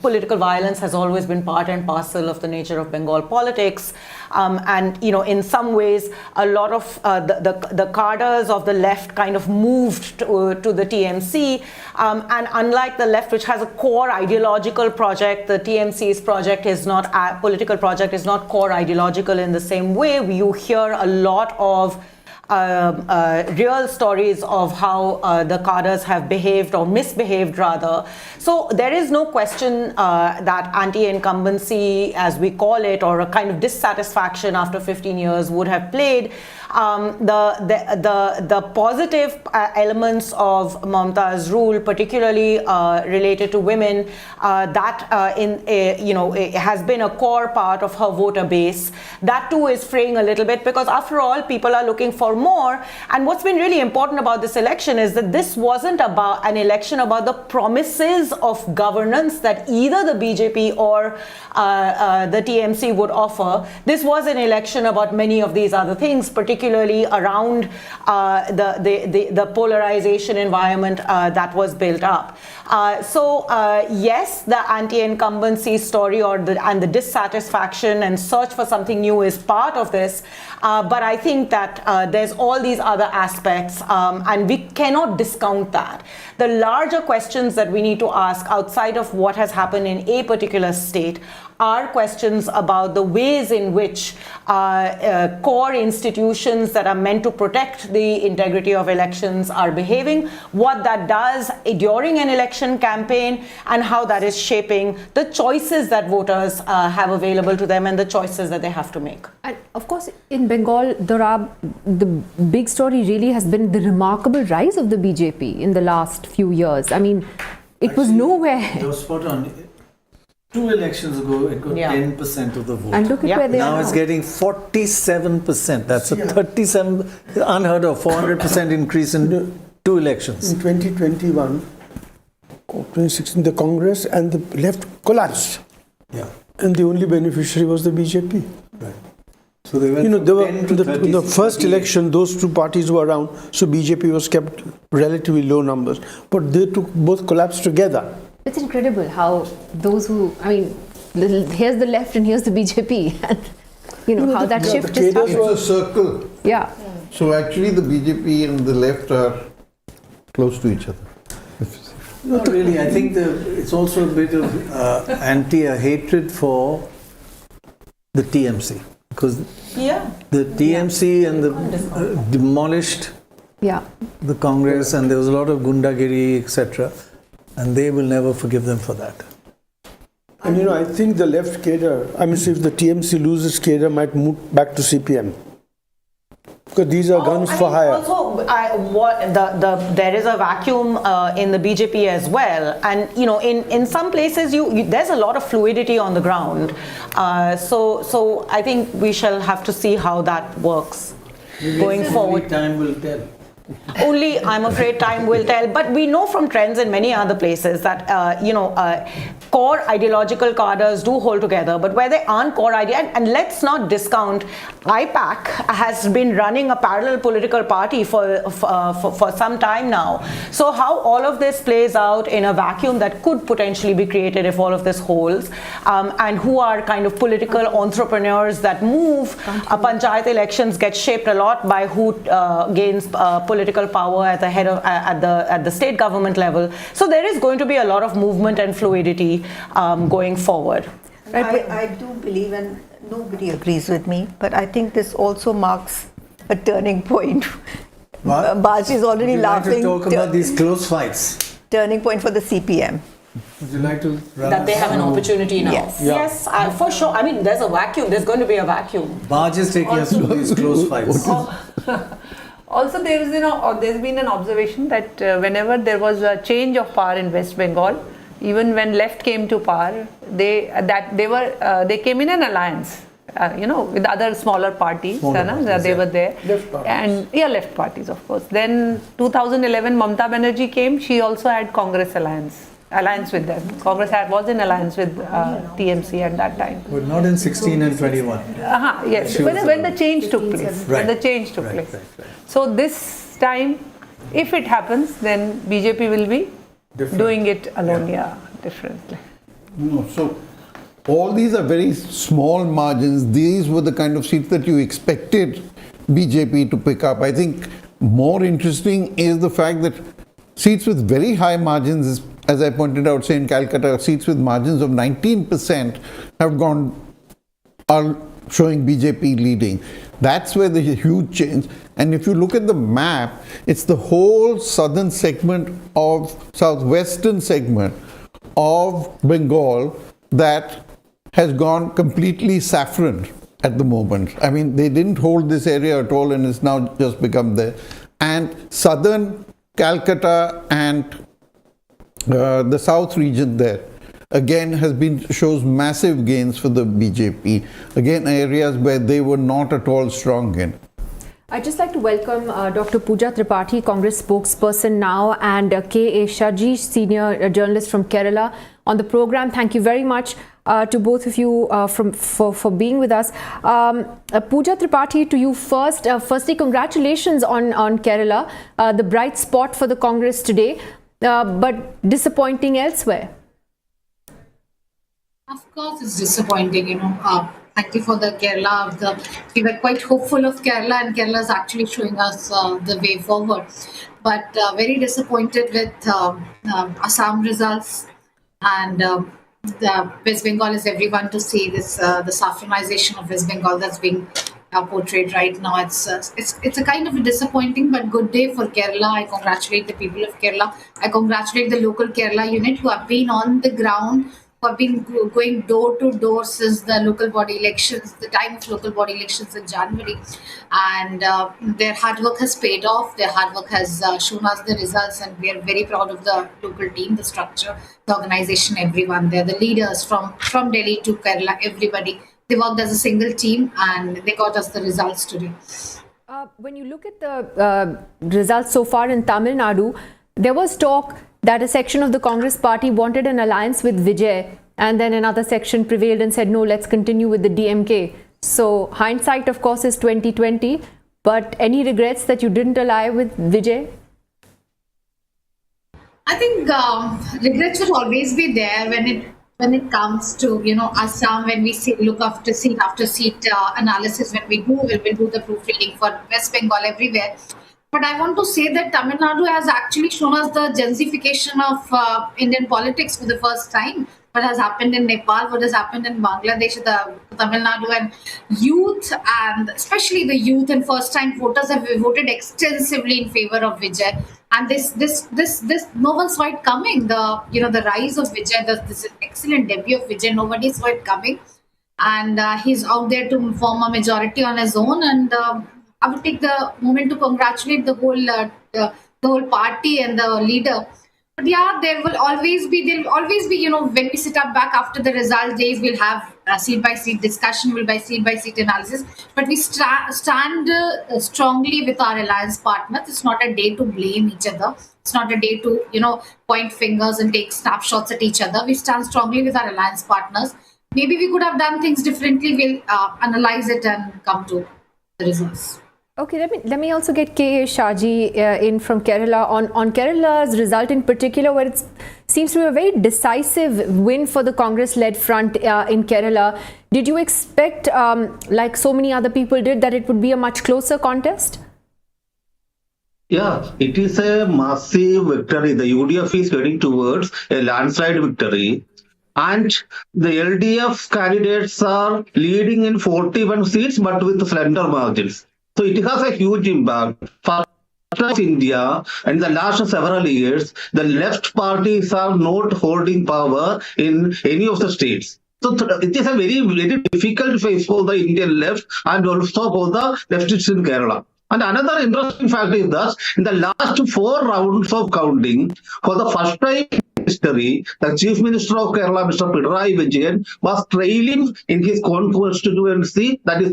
political violence has always been part and parcel of the nature of Bengal politics. And, you know, in some ways, a lot of the cadres of the left kind of moved to the TMC. And unlike the left, which has a core ideological project, the TMC's project is not, political project is not core ideological in the same way. You hear a lot of real stories of how the cadres have behaved or misbehaved rather. So there is no question that anti-incumbency, as we call it, or a kind of dissatisfaction after 15 years would have played. The positive elements of Mamta's rule, particularly related to women, it has been a core part of her voter base. That too is fraying a little bit because after all, people are looking for more. And what's been really important about this election is that this wasn't about an election about the promises of governance that either the BJP or the TMC would offer. This was an election about many of these other things, particularly around the polarization environment that was built up. Yes, the anti-incumbency story and the dissatisfaction and search for something new is part of this. But I think that there's all these other aspects and we cannot discount that. The larger questions that we need to ask outside of what has happened in a particular state are questions about the ways in which core institutions that are meant to protect the integrity of elections are behaving, what that does during an election campaign, and how that is shaping the choices that voters have available to them and the choices that they have to make. And of course, in Bengal, Dorab, the big story really has been the remarkable rise of the BJP in the last few years. I mean, it was nowhere. You're spot on. 2 elections ago, it got 10% of the vote. And look at where they now are it's getting 47%. That's a 37, unheard of, 400% increase in 2 elections. In 2021, 2016, the Congress and the left collapsed. Yeah. And the only beneficiary was the BJP. Right. So they went in the first election, those two parties were around, so BJP was kept relatively low numbers. But they both collapsed together. It's incredible how those who, I mean, here's the left and here's the BJP. And, you know, how that shift is happening. It's a circle. Yeah. So actually the BJP and the left are close to each other. Not really. I think it's also a bit of hatred for the TMC. Because the TMC and the demolished the Congress and there was a lot of gundagiri, etc. And they will never forgive them for that. And you know, I think the left cadre, I mean, if the TMC loses cadre, might move back to CPM. Because these are guns for hire. Also, there is a vacuum in the BJP as well. And, you know, in some places, there's a lot of fluidity on the ground. So I think we shall have to see how that works going forward. Time will tell. Only, I'm afraid, time will tell. But we know from trends in many other places that, core ideological cadres do hold together. But where they aren't core and let's not discount, IPAC has been running a parallel political party for some time now. So how all of this plays out in a vacuum that could potentially be created if all of this holds, and who are kind of political entrepreneurs that move, panchayat elections get shaped a lot by who gains political power at the head of at the state government level. So there is going to be a lot of movement and fluidity going forward. Right? I do believe, and nobody agrees with me, but I think this also marks a turning point. Baji is already laughing. Would you like to talk about these close fights? Turning point for the CPM. Would you like to that they have an opportunity now? Yes, for sure. I mean, there's a vacuum. There's going to be a vacuum. Baj is taking us through these close fights. Also, there's been an observation that whenever there was a change of power in West Bengal, even when left came to power, they came in an alliance with other smaller parties. They were there. Left parties. And left parties, of course. Then 2011, Mamta Banerjee came. She also had Congress alliance with them. Congress was in alliance with TMC at that time. But not in 16 and 21. Yes, when the change took place. Right. When the change took place. Right. So this time, if it happens, then BJP will be doing it alone, differently. No, so all these are very small margins. These were the kind of seats that you expected BJP to pick up. I think more interesting is the fact that seats with very high margins, as I pointed out, say in Calcutta, seats with margins of 19% are showing BJP leading. That's where the huge change. And if you look at the map, it's the whole southern segment of southwestern segment of Bengal that has gone completely saffron at the moment. I mean, they didn't hold this area at all and it's now just become there. And southern Calcutta and the south region there again shows massive gains for the BJP. Again, areas where they were not at all strong in. I'd just like to welcome Dr. Pooja Tripathi, Congress spokesperson now, and K.A. Shaji, senior journalist from Kerala, on the program. Thank you very much to both of you for being with us. Pooja Tripathi, to you first. Firstly, congratulations on Kerala, the bright spot for the Congress today, but disappointing elsewhere. Of course, it's disappointing, Thank you for the Kerala. We were quite hopeful of Kerala, and Kerala is actually showing us the way forward. But very disappointed with Assam results, and the West Bengal is everyone to see this the saffronization of West Bengal that's being portrayed right now. It's a kind of a disappointing but good day for Kerala. I congratulate the people of Kerala. I congratulate the local Kerala unit who have been on the ground, who have been going door to door since the local body elections, the time of local body elections in January. And their hard work has paid off. Their hard work has shown us the results, and we are very proud of the local team, the structure, the organization, everyone there, the leaders from Delhi to Kerala, everybody. They worked as a single team and they got us the results today. When you look at the results so far in Tamil Nadu, there was talk that a section of the Congress party wanted an alliance with Vijay, and then another section prevailed and said, no, let's continue with the DMK. So hindsight, of course, is 2020, but any regrets that you didn't ally with Vijay? I think regrets will always be there when it comes to Assam, when we look after seat analysis, when we'll do the proofreading for West Bengal, everywhere. But I want to say that Tamil Nadu has actually shown us the gentrification of Indian politics for the first time. What has happened in Nepal, what has happened in Bangladesh, the Tamil Nadu, and youth, and especially the youth and first-time voters have voted extensively in favor of Vijay. And this no one saw it coming. The rise of Vijay, this excellent debut of Vijay, nobody saw it coming, and he's out there to form a majority on his own. And I would take the moment to congratulate the whole party and the leader. But yeah, there will always be, when we sit up back after the result days, we'll have seat by seat discussion, by seat analysis. But we stand strongly with our alliance partners. It's not a day to blame each other. It's not a day to, point fingers and take snapshots at each other. We stand strongly with our alliance partners. Maybe we could have done things differently. We'll analyze it and come to the results. Okay, let me also get K.A. Shaji in from Kerala on Kerala's result in particular, where it seems to be a very decisive win for the Congress-led front in Kerala. Did you expect, like so many other people did, that it would be a much closer contest? Yeah, it is a massive victory. The UDF is heading towards a landslide victory. And the LDF candidates are leading in 41 seats, but with slender margins. So it has a huge impact. For India, and in the last several years, the left parties are not holding power in any of the states. So it is a very, very difficult phase for the Indian left and also for the leftists in Kerala. And another interesting fact is that in the last 4 rounds of counting, for the first time in history, the Chief Minister of Kerala, Mr. Prannoy Vijay, was trailing in his constituency, that is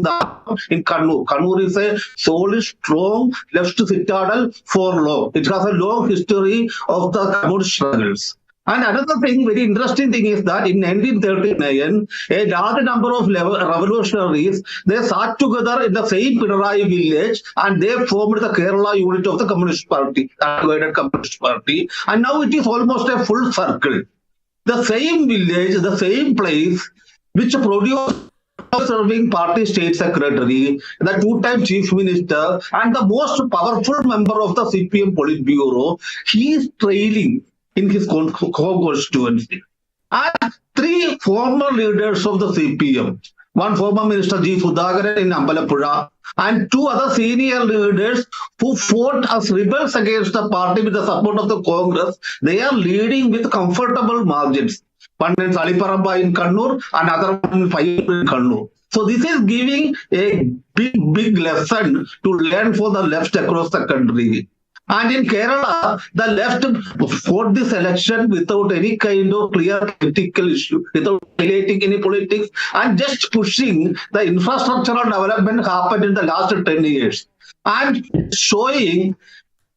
in Kannur. Kannur is a solid, strong left citadel for long. It has a long history of the communist struggles. And another thing, very interesting thing is that in 1939, a large number of revolutionaries, they sat together in the same Prannoy village and they formed the Kerala unit of the Communist Party, the divided Communist Party. And now it is almost a full circle. The same village, the same place, which produced serving party state secretary, the two-time chief minister, and the most powerful member of the CPM Politburo, he is trailing in his constituency. And three former leaders of the CPM, one former minister G. Sudhakaran in Ambalappuzha, and two other senior leaders who fought as rebels against the party with the support of the Congress, they are leading with comfortable margins. One in Saliparamba in Kannur, another one in Fayur in Kannur. So this is giving a big lesson to learn for the left across the country. And in Kerala, the left fought this election without any kind of clear political issue, without relating any politics, and just pushing the infrastructural development happened in the last 10 years. And showing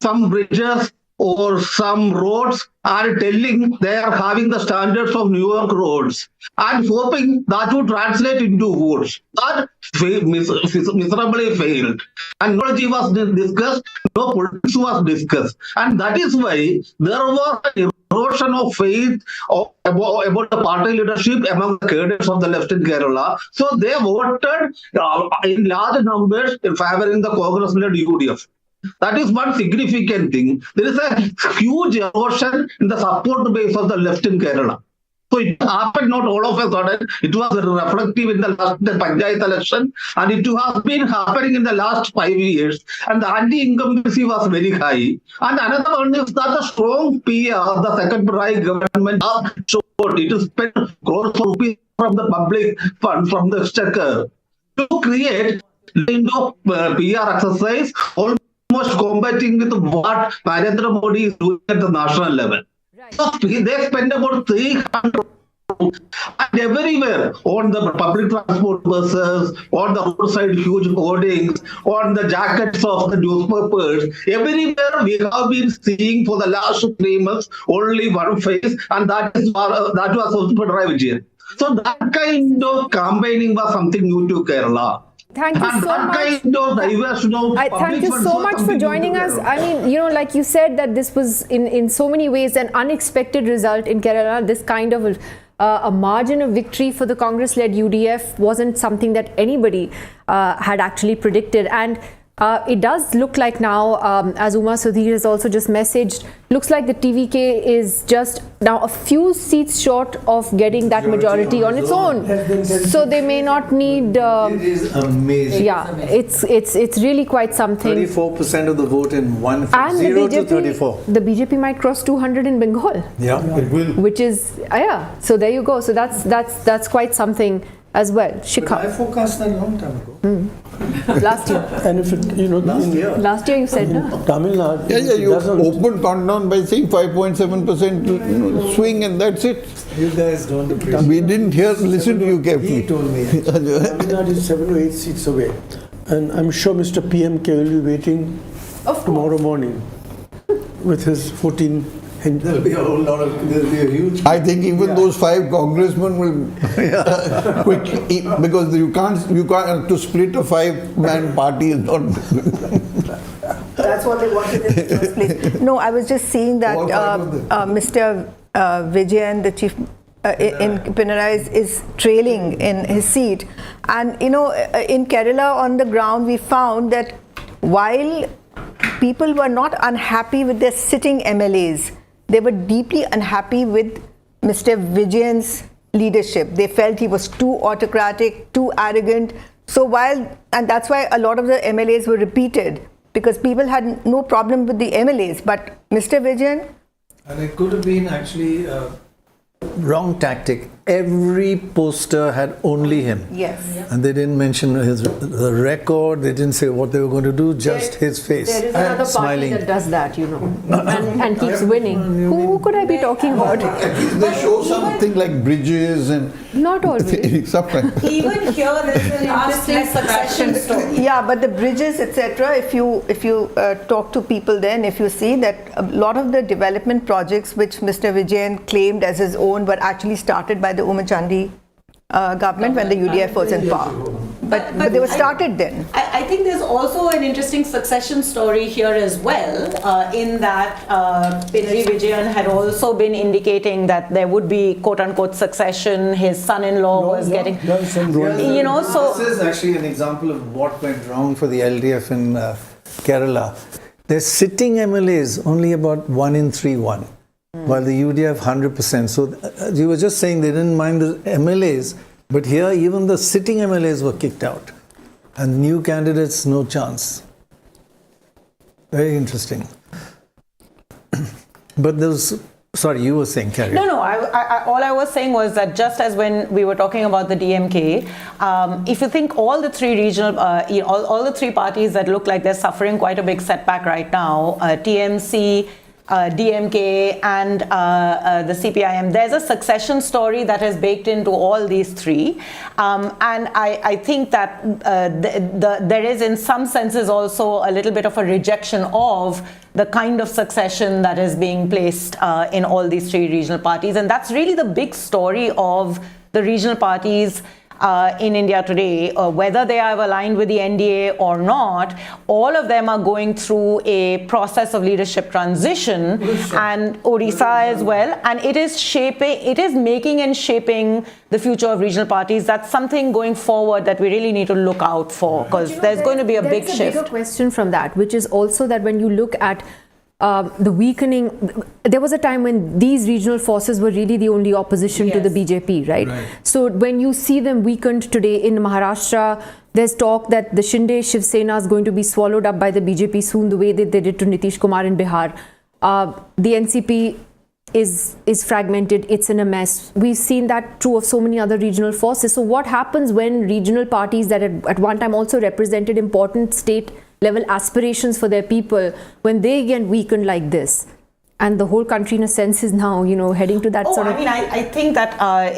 some bridges or some roads are telling they are having the standards of New York roads and hoping that would translate into votes. That miserably failed. And no technology was discussed, no politics was discussed. And that is why there was an erosion of faith about the party leadership among the cadres of the left in Kerala. So they voted in large numbers in favoring the Congress-led UDF. That is one significant thing. There is a huge erosion in the support base of the left in Kerala. So it happened not all of a sudden. It was reflective in the last Panchayat election, and it has been happening in the last 5 years. And the anti-incumbency was very high. And another one is that the strong PR, the second Prannoy government, showed it is spent crores of rupees from the public fund, from the exchequer, to create into PR exercise, almost combating with what Narendra Modi is doing at the national level. Right. So they spend about 300 crores and everywhere on the public transport buses, on the roadside huge hoardings, on the jackets of the newspapers. Everywhere we have been seeing for the last 3 months only one face, and that was Prannoy Vijay. So that kind of campaigning was something new to Kerala. Thank you so much. Thank you so much for joining us. I mean, like you said, that this was in so many ways an unexpected result in Kerala. This kind of a margin of victory for the Congress-led UDF wasn't something that anybody had actually predicted. And it does look like now, as Uma Sudhir has also just messaged, looks like the TVK is just now a few seats short of getting that majority on its own. So they may not need. It is amazing. Yeah, it's really quite something. 34% of the vote in one, from 0 to 34. The BJP might cross 200 in Bengal. Yeah, it will. Which is yeah. So there you go. So that's quite something as well. Shikha. But I forecast that a long time ago. Last year. And if it, last year you said no. Tamil Nadu. Yeah, you opened countdown by saying 5.7% swing, and that's it. You guys don't appreciate. We didn't listen to you carefully. He told me. Tamil Nadu is 7 to 8 seats away, and I'm sure Mr. PMK will be waiting tomorrow morning with his 14. There'll be a whole lot of. There'll be a huge. I think even those 5 congressmen will quickly, because you can't to split a 5-man party is not. That's what they wanted in the first place. No, I was just seeing that Mr. Vijay, the chief in Prannoy, is trailing in his seat, and in Kerala on the ground we found that while people were not unhappy with their sitting MLAs, they were deeply unhappy with Mr. Vijay's leadership. They felt he was too autocratic, too arrogant. So and that's why a lot of the MLAs were repeated, because people had no problem with the MLAs, but Mr. Vijay. And it could have been actually a wrong tactic every poster had only him. Yes. And they didn't mention the record, they didn't say what they were going to do, just his face. There is another smiling. party that does that, you know, and keeps winning. Who could I be talking about? They show something like bridges and... Not always. Sometimes. Even here there's an interesting succession story. Yeah, but the bridges, etc. If you talk to people, then if you see that a lot of the development projects which Mr. Vijay claimed as his own were actually started by the Umachandi government when the UDF was in power. But they were started then. I think there's also an interesting succession story here as well, in that Pinari Vijayan had also been indicating that there would be quote-unquote succession. His son-in-law was getting, you know, so... This is actually an example of what went wrong for the LDF in Kerala. Their sitting MLAs only about 1 in 3 won, while the UDF 100%. So you were just saying they didn't mind the MLAs, but here even the sitting MLAs were kicked out, and new candidates no chance. Very interesting. But there's, sorry, you were saying, carry on. No, all I was saying was that just as when we were talking about the DMK, if you think all the three regional, all the three parties that look like they're suffering quite a big setback right now, TMC, DMK and the CPIM, there's a succession story that is baked into all these three, and I think that there is in some senses also a little bit of a rejection of the kind of succession that is being placed in all these three regional parties, and that's really the big story of the regional parties in India today, whether they are aligned with the NDA or not. All of them are going through a process of leadership transition, and Odisha as well, and it is making and shaping the future of regional parties. That's something going forward that we really need to look out for, because there's going to be a big shift. There's a bigger question from that, which is also that when you look at the weakening, there was a time when these regional forces were really the only opposition to the BJP, right? So when you see them weakened today in Maharashtra, there's talk that the Shinde Shiv Sena is going to be swallowed up by the BJP soon, the way that they did to Nitish Kumar in Bihar. The NCP is fragmented, it's in a mess. We've seen that true of so many other regional forces. So what happens when regional parties that at one time also represented important state level aspirations for their people, when they get weakened like this, and the whole country in a sense is now, you know, heading to that sort of... I think that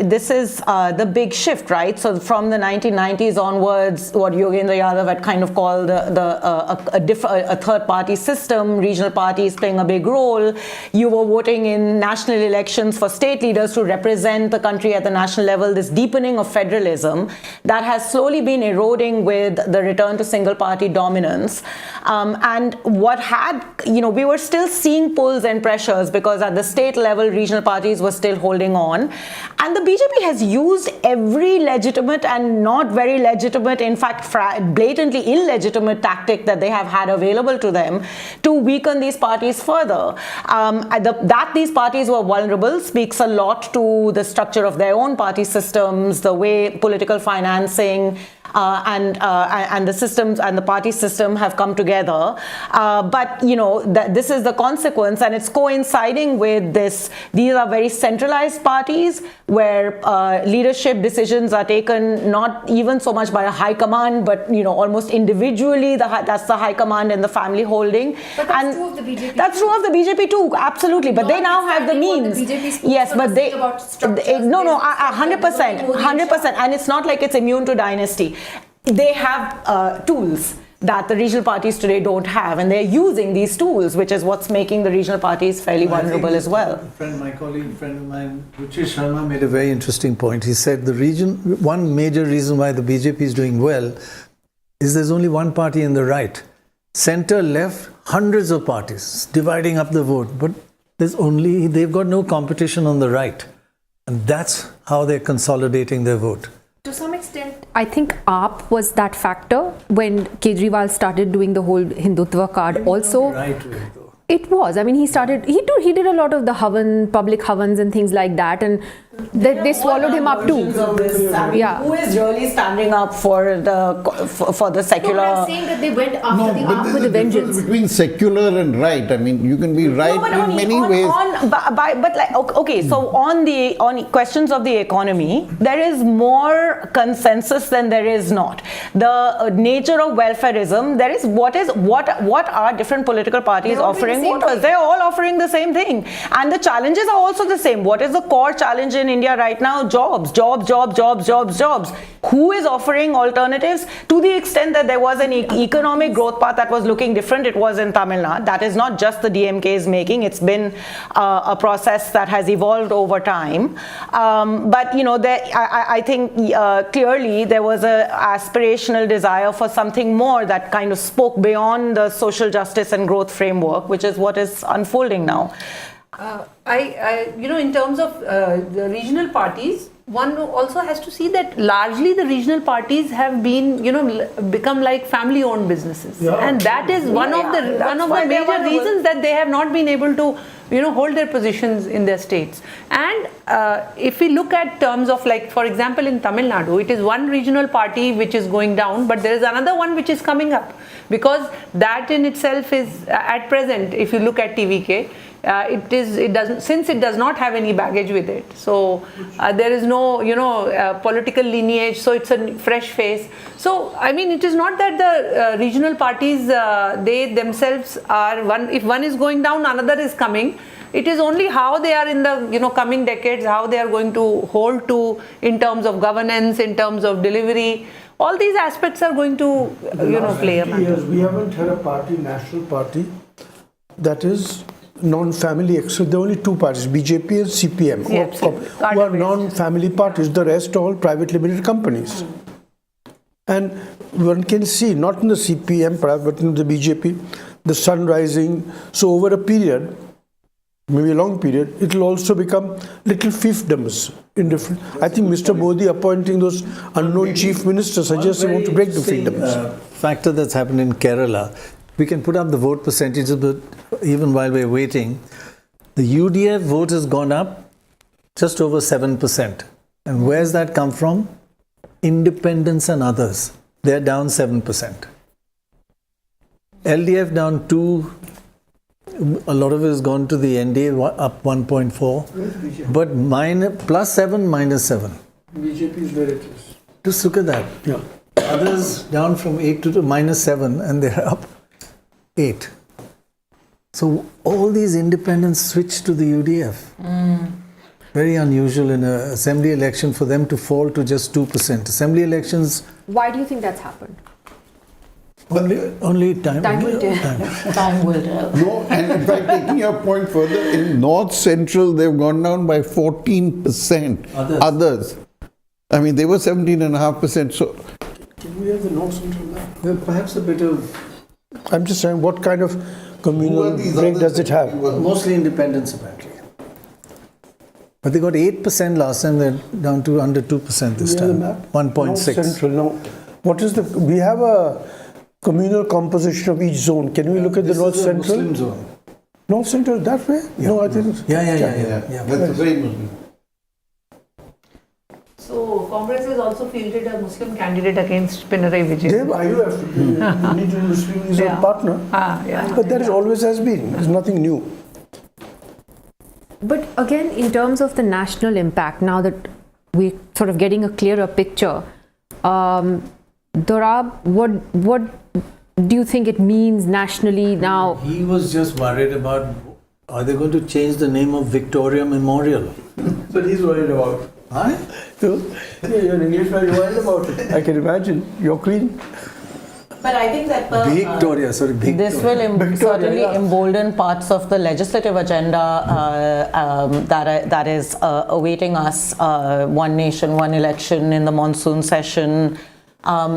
this is the big shift, right? So from the 1990s onwards, what Yogendra Yadav had kind of called a third party system, regional parties playing a big role. You were voting in national elections for state leaders to represent the country at the national level. This deepening of federalism that has slowly been eroding with the return to single party dominance. And what had, you know, we were still seeing pulls and pressures because at the state level, regional parties were still holding on. And the BJP has used every legitimate and not very legitimate, in fact, blatantly illegitimate tactic that they have had available to them to weaken these parties further. That these parties were vulnerable speaks a lot to the structure of their own party systems, the way political financing and the systems and the party system have come together. But, you know, this is the consequence, and it's coinciding with this. These are very centralized parties where leadership decisions are taken not even so much by a high command, but, you know, almost individually. That's the high command and the family holding. But that's true of the BJP. That's true of the BJP too, absolutely. But they now have the means. Yes, but they 100%, 100%, and it's not like it's immune to dynasty. They have tools that the regional parties today don't have, and they're using these tools, which is what's making the regional parties fairly vulnerable as well. My colleague, friend of mine, Ruchi Sharma, made a very interesting point. He said one major reason why the BJP is doing well is there's only one party in the right. Center, left, hundreds of parties dividing up the vote, but they've got no competition on the right. And that's how they're consolidating their vote. To some extent, I think AAP was that factor when Kejriwal started doing the whole Hindutva card. Also, right way, though. It was. I mean, he did a lot of the public havans and things like that. And They swallowed him up too. Yeah. Who is really standing up for the secular? No, I'm saying that they went after the ark with a vengeance. Between secular and right, I mean, you can be right in many ways. So on questions of the economy, there is more consensus than there is not. The nature of welfareism, there is what are different political parties offering voters? They're all offering the same thing, and the challenges are also the same. What is the core challenge in India right now? Jobs. Who is offering alternatives? To the extent that there was an economic growth path that was looking different, it was in Tamil Nadu. That is not just the DMK's making. It's been a process that has evolved over time. But I think clearly there was an aspirational desire for something more that kind of spoke beyond the social justice and growth framework, which is what is unfolding now. In terms of the regional parties, one also has to see that largely the regional parties have been, become like family-owned businesses, and that is one of the major reasons that they have not been able to, hold their positions in their states. And if we look at terms of, like, for example, in Tamil Nadu, it is one regional party which is going down, but there is another one which is coming up, because that in itself is at present, if you look at TVK. It does not have any baggage with it. So there is no, political lineage. So it's a fresh face. So I mean, it is not that the regional parties they themselves are one. If one is going down, another is coming. It is only how they are in the coming decades, how they are going to hold to in terms of governance, in terms of delivery. All these aspects are going to play a matter. We haven't had a party, national party, that is non-family. So there are only two parties, BJP and CPM, who are non-family parties. The rest are all private limited companies. And one can see, not in the CPM, but in the BJP, the sun rising. So over a period, maybe a long period, it will also become little fiefdoms in different. I think Mr. Modi appointing those unknown chief ministers suggests they want to break the fiefdoms. Factor that's happened in Kerala. We can put up the vote percentages, but even while we're waiting, the UDF vote has gone up just over 7%. And where's that come from? Independents and others. They're down 7%. LDF down 2. A lot of it has gone to the NDA, up 1.4. But +7, -7. BJP is where it is. Just look at that. Yeah. Others down from 8 to -7, and they're up 8. So all these independents switched to the UDF. Very unusual in an assembly election for them to fall to just 2%. Assembly elections. Why do you think that's happened? Only time. Time will tell. Time will tell. No, and in fact, taking your point further, in North Central, they've gone down by 14%. Others. I mean, they were 17.5%. So, can we have the North Central map? Well, perhaps a bit of. I'm just saying, what kind of communal break does it have? Mostly independents, apparently. But they got 8% last time, they're down to under 2% this time. 1.6. North Central, no. What is the. We have a communal composition of each zone. Can we look at the North Central? Muslim zone. North Central, that way? Yeah. No, I think. Yeah. That's very Muslim. So Congress has also fielded a Muslim candidate against Prannoy Vijay. They have IUF. You need to Muslim is a partner. But that is always has been. It's nothing new. But again, in terms of the national impact, now that we're sort of getting a clearer picture, Dorab, what do you think it means nationally now? He was just worried about, are they going to change the name of Victoria Memorial? But he's worried about it. Huh? So, you're an Englishman, you're worried about it. I can imagine. Your queen. But I think that this will certainly embolden parts of the legislative agenda that is awaiting us. One nation, one election in the monsoon session.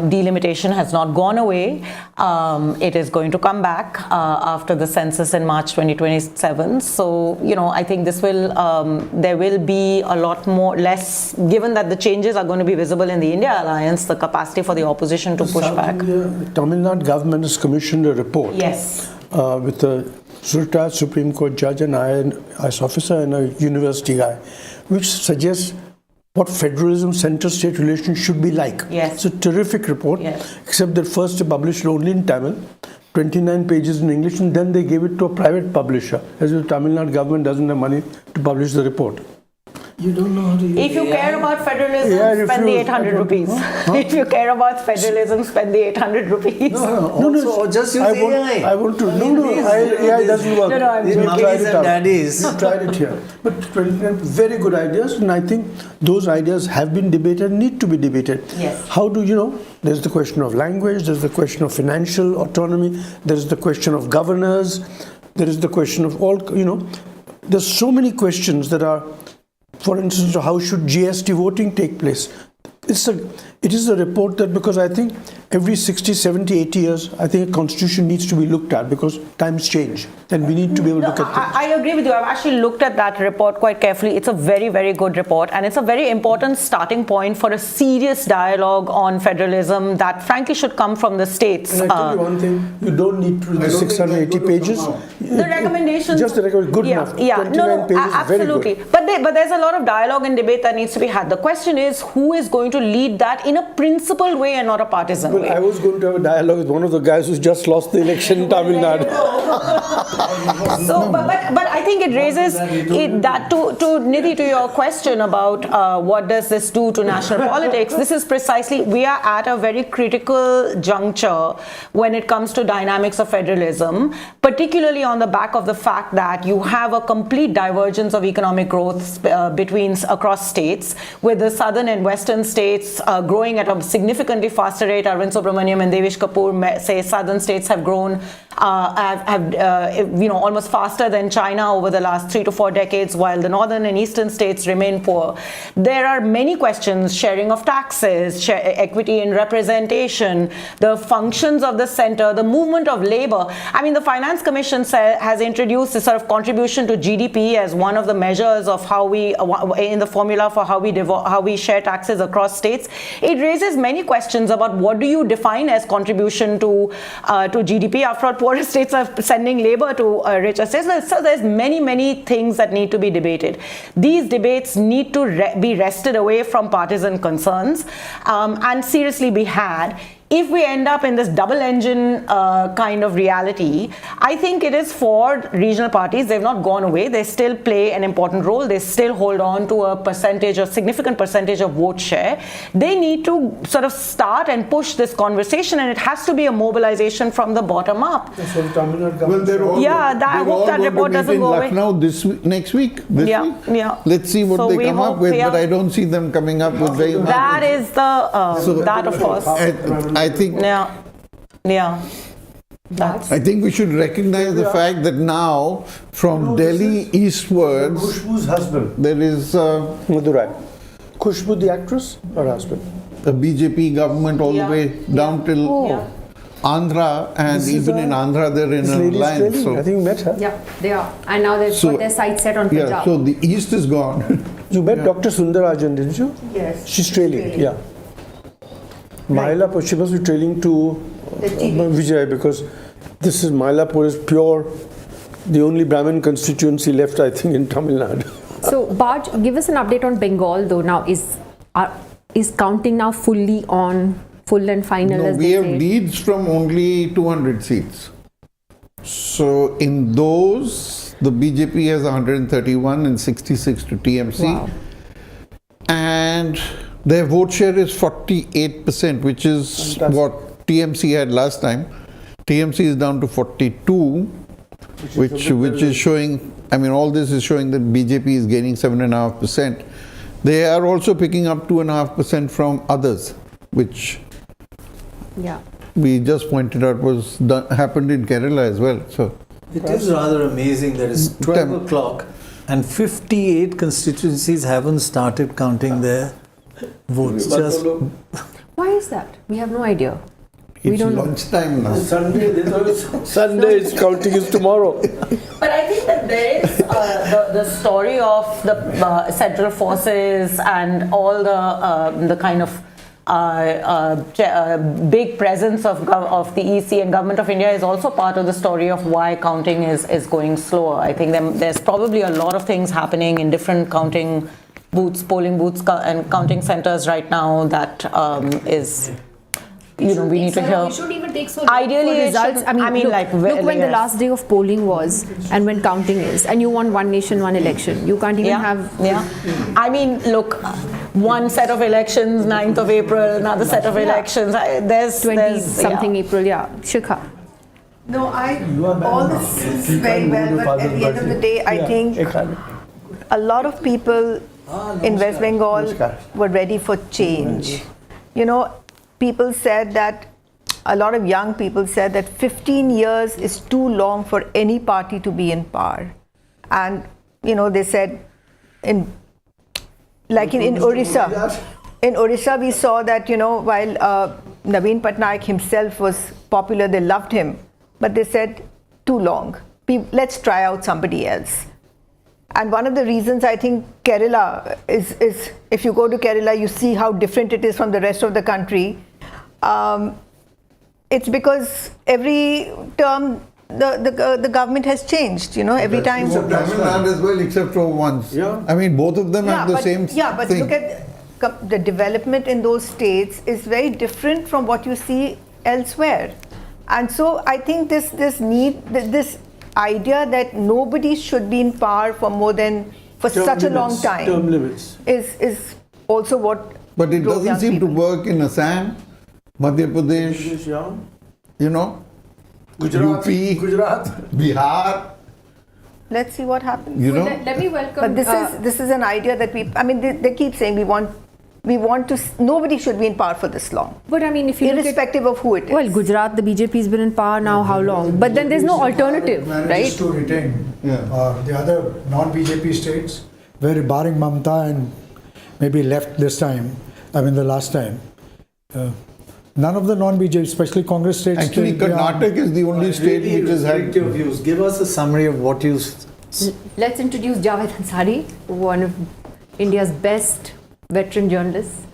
Delimitation has not gone away. It is going to come back after the census in March 2027. So, I think this will, there will be a lot less, given that the changes are going to be visible in the India alliance, the capacity for the opposition to push back. The Tamil Nadu government has commissioned a report. Yes. With a retired Supreme Court judge, an IAS officer and a university guy, which suggests what federalism, center-state relations should be like. Yes. It's a terrific report, yes. Except that first they published it only in Tamil, 29 pages in English, and then they gave it to a private publisher, as if the Tamil Nadu government doesn't have money to publish the report. You don't know how to use If you care about federalism, AI spend the refused. 800 rupees. If you care about federalism, spend the 800 rupees. Or just use AI. I want to. AI doesn't work. No, I'm These joking. mummies and daddies. We've tried it here. But 29 very good ideas, and I think those ideas have been debated and need to be debated. Yes. How do you know? There's the question of language, there's the question of financial autonomy, there's the question of governors, there is the question of all, there's so many questions that are, for instance, how should GST voting take place? It is a report that, because I think every 60, 70, 80 years, I think a constitution needs to be looked at because times change and we need to be able to look at things. I agree with you. I've actually looked at that report quite carefully. It's a very, very good report, and it's a very important starting point for a serious dialogue on federalism that frankly should come from the states. And I tell you one thing, you don't need to read the 680 pages. The recommendations, just the recommendation, good enough. Yeah, 29 pages, absolutely. very good. But there's a lot of dialogue and debate that needs to be had. The question is, who is going to lead that in a principled way and not a partisan way? I was going to have a dialogue with one of the guys who's just lost the election in Tamil Nadu. So, but I think it raises that to Nidhi, to your question about what does this do to national politics. This is precisely, we are at a very critical juncture when it comes to dynamics of federalism, particularly on the back of the fact that you have a complete divergence of economic growth across states, with the southern and western states growing at a significantly faster rate. Arvind Subramaniam and Devesh Kapoor say southern states have grown almost faster than China over the last 3 to 4 decades, while the northern and eastern states remain poor. There are many questions: sharing of taxes, equity in representation, the functions of the center, the movement of labor. I mean, the Finance Commission has introduced this sort of contribution to GDP as one of the measures of how we, in the formula for how we share taxes across states. It raises many questions about what do you define as contribution to GDP. After all, poorer states are sending labor to richer states. So there's many things that need to be debated. These debates need to be wrested away from partisan concerns and seriously be had. If we end up in this double engine kind of reality, I think it is for regional parties. They've not gone away. They still play an important role. They still hold on to a significant percentage of vote share. They need to sort of start and push this conversation, and it has to be a mobilization from the bottom up. That's what Tamil Nadu government. I hope that report doesn't go away. Now next week. Yeah. Let's see what they come up with, but I don't see them coming up with very much. That is that of course. I think. Yeah. I think we should recognize the fact that now, from Delhi eastwards, Khushbu's husband. There is Madurai. Khushbu, the actress, or husband? A BJP government all the way down till Andhra, and even in Andhra they're in an alliance. So I think met her. Yeah, they are, and now they've got their sights set on Punjab. Yeah, so the east is gone. You met Dr. Sundarajan, didn't you? Yes. She's trailing. Yeah. Mailapur, she must be trailing to Vijay, because this is Mailapur is pure, the only Brahmin constituency left, I think, in Tamil Nadu. So, Baj, give us an update on Bengal, though. Now, is counting now fully on full and final? No, we have leads from only 200 seats. So, in those, the BJP has 131 and 66 to TMC. Wow. And their vote share is 48%, which is what TMC had last time. TMC is down to 42, which is showing, I mean, all this is showing that BJP is gaining 7.5%. They are also picking up 2.5% from others, which we just pointed out happened in Kerala as well. So it is rather amazing that it's 12 o'clock and 58 constituencies haven't started counting their votes. Why is that? We have no idea. It's lunchtime now. Sunday is counting is tomorrow. But I think that there is the story of the central forces and all the kind of big presence of the EC and Government of India is also part of the story of why counting is going slower. I think there's probably a lot of things happening in different counting booths, polling booths and counting centers right now that is, we need to hear. It should even take so long Ideally, for results. Look when the last day of polling was and when counting is, and you want one nation, one election. You can't even have. Yeah. I mean, look, one set of elections, 9th of April, another set of elections. There's 20-something April. Yeah, Shikha. No, all this is very well, but at the end of the day, I think a lot of people in West Bengal were ready for change. People said that, a lot of young people said that 15 years is too long for any party to be in power. And, they said, in Orissa, we saw that, while Naveen Patnaik himself was popular, they loved him, but they said, too long. Let's try out somebody else. And one of the reasons I think Kerala is if you go to Kerala, you see how different it is from the rest of the country. It's because every term the government has changed, every time. Tamil Nadu as well, except for once. Yeah. I mean, both of them have the same thing. Yeah, but look at the development in those states is very different from what you see elsewhere. And so I think this idea that nobody should be in power for such a long time term limits is also what. But it doesn't seem to work in Assam, Madhya Pradesh, Gujarat, Bihar. Let's see what happens. Let me welcome. But this is an idea that they keep saying we want to. Nobody should be in power for this long. But I mean, if you irrespective of who it is. Well, Gujarat, the BJP's been in power now how long? But then there's no alternative, right? To retain the other non-BJP states, where barring Mamta and maybe left this time, the last time, none of the non-BJP, especially Congress states. Actually, Karnataka is the only state which has had. Your views. Give us a summary of what you. Let's introduce Javed Ansari, one of India's best veteran journalists.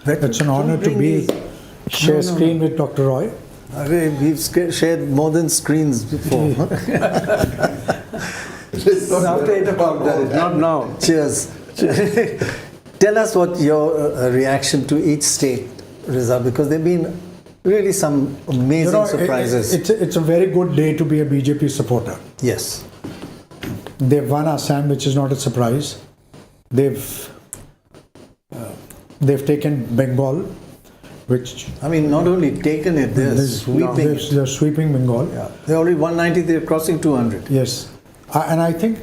It's an honor to share screen with Dr. Roy. We've shared more than screens before. After 8 o'clock, that is, not now. Cheers. Tell us what your reaction to each state result, because there have been really some amazing surprises. It's a very good day to be a BJP supporter. Yes. They've won Assam, which is not a surprise. They've taken Bengal, which... not only taken it, they're sweeping it. They're sweeping Bengal. Yeah. They're already 190, they're crossing 200. Yes. And I think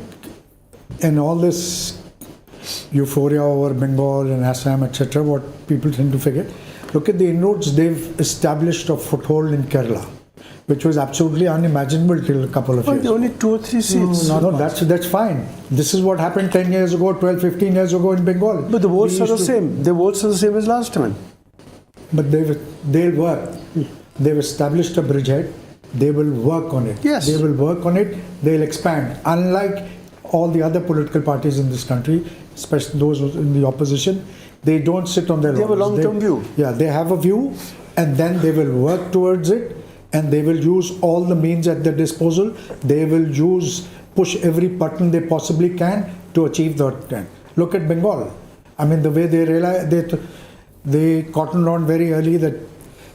in all this euphoria over Bengal and Assam, etc., what people tend to forget, look at the inroads they've established a foothold in Kerala, which was absolutely unimaginable till a couple of years. Only 2 or 3 seats. No, that's fine. This is what happened 10 years ago, 12, 15 years ago in Bengal. But the votes are the same. The votes are the same as last time. But they'll work. They've established a bridgehead. They will work on it. Yes. They will work on it. They'll expand. Unlike all the other political parties in this country, especially those in the opposition, they don't sit on their They have a long-term view. Yeah, they have a view, and then they will work towards it, and they will use all the means at their disposal. They will push every button they possibly can to achieve that end. Look at Bengal. The way they realized, they cottoned on very early that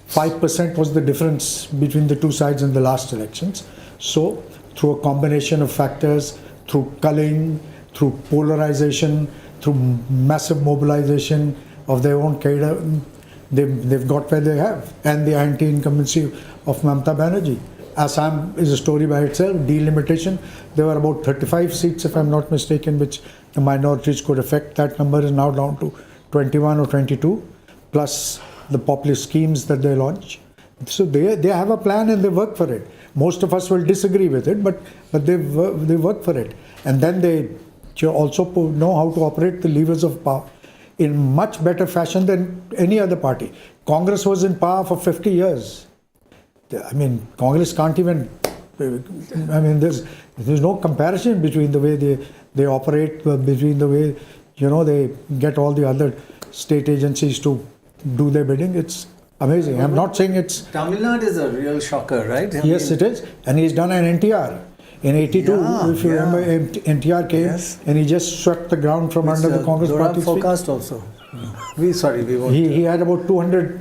5% was the difference between the two sides in the last elections. So, through a combination of factors, through culling, through polarization, through massive mobilization of their own cadre, they've got where they have. And the anti-incumbency of Mamta Banerjee. Assam is a story by itself. Delimitation. There were about 35 seats, if I'm not mistaken, which the minorities could affect. That number is now down to 21 or 22, plus the populist schemes that they launch. So they have a plan and they work for it. Most of us will disagree with it, but they work for it. And then they also know how to operate the levers of power in much better fashion than any other party. Congress was in power for 50 years. Congress can't even... there's no comparison between the way they operate, between the way, they get all the other state agencies to do their bidding. It's amazing. I'm not saying it's... Tamil Nadu is a real shocker, right? Yes, it is. And he's done an NTR. In 82, Yeah, if you yeah. remember, NTR came and he just swept the ground from under the Congress Dorab party's feet. forecast also. We won't. He had about 200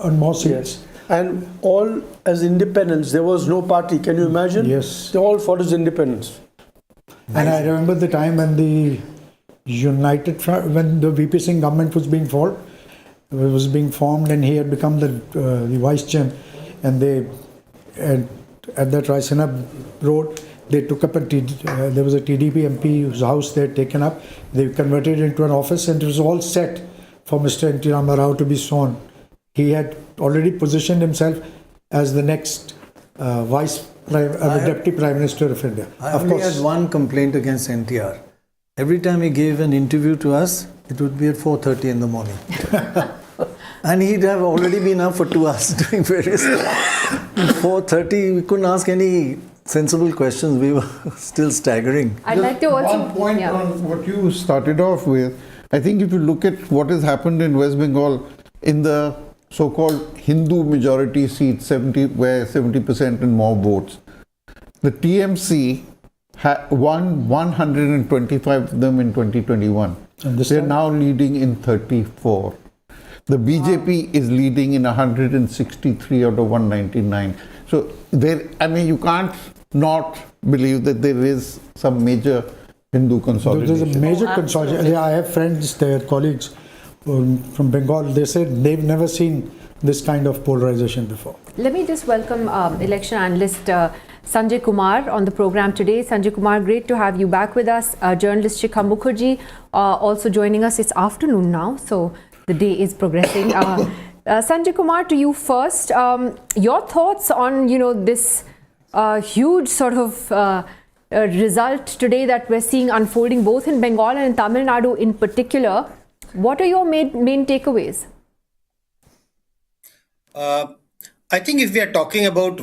and more seats. And all as independents, there was no party. Can you imagine? Yes. They all fought as independents. And I remember the time when the United Front, when the VP Singh government was being formed, and he had become the vice chair, and they at that Raisina Road, they took up there was a TDP MP whose house they had taken up. They converted it into an office, and it was all set for Mr. N.T. Rama Rao to be sworn. He had already positioned himself as the next Deputy Prime Minister of India. I only had one complaint against NTR. Every time he gave an interview to us, it would be at 4:30 in the morning. And he'd have already been up for 2 hours doing various 4:30, we couldn't ask any sensible questions. We were still staggering. I'd like to also... One point on what you started off with. I think if you look at what has happened in West Bengal, in the so-called Hindu majority seats, where 70% and more votes, the TMC won 125 of them in 2021. They're now leading in 34. The BJP is leading in 163 out of 199. So you can't not believe that there is some major Hindu consolidation. There's a major consolidation. I have friends there, colleagues from Bengal. They said they've never seen this kind of polarization before. Let me just welcome election analyst Sanjay Kumar on the program today. Sanjay Kumar, great to have you back with us. Journalist Shikha Mukherjee also joining us. It's afternoon now, so the day is progressing. Sanjay Kumar, to you first. Your thoughts on this huge sort of result today that we're seeing unfolding both in Bengal and in Tamil Nadu in particular. What are your main takeaways? I think if we are talking about,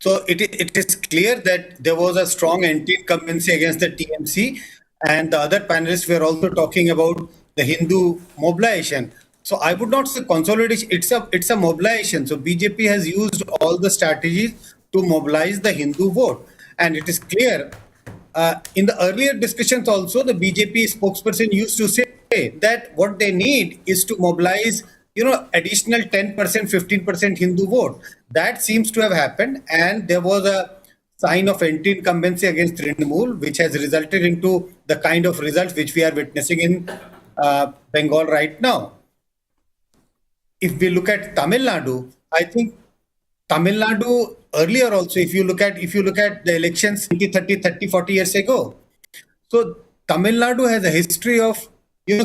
so it is clear that there was a strong anti-incumbency against the TMC, and the other panelists were also talking about the Hindu mobilization. So I would not say consolidation, it's a mobilization. So BJP has used all the strategies to mobilize the Hindu vote. And it is clear, in the earlier discussions also, the BJP spokesperson used to say that what they need is to mobilize additional 10%, 15% Hindu vote. That seems to have happened, and there was a sign of anti-incumbency against Trinamool, which has resulted into the kind of results which we are witnessing in Bengal right now. If we look at Tamil Nadu, I think Tamil Nadu earlier also, if you look at the elections 30, 40 years ago, so Tamil Nadu has a history of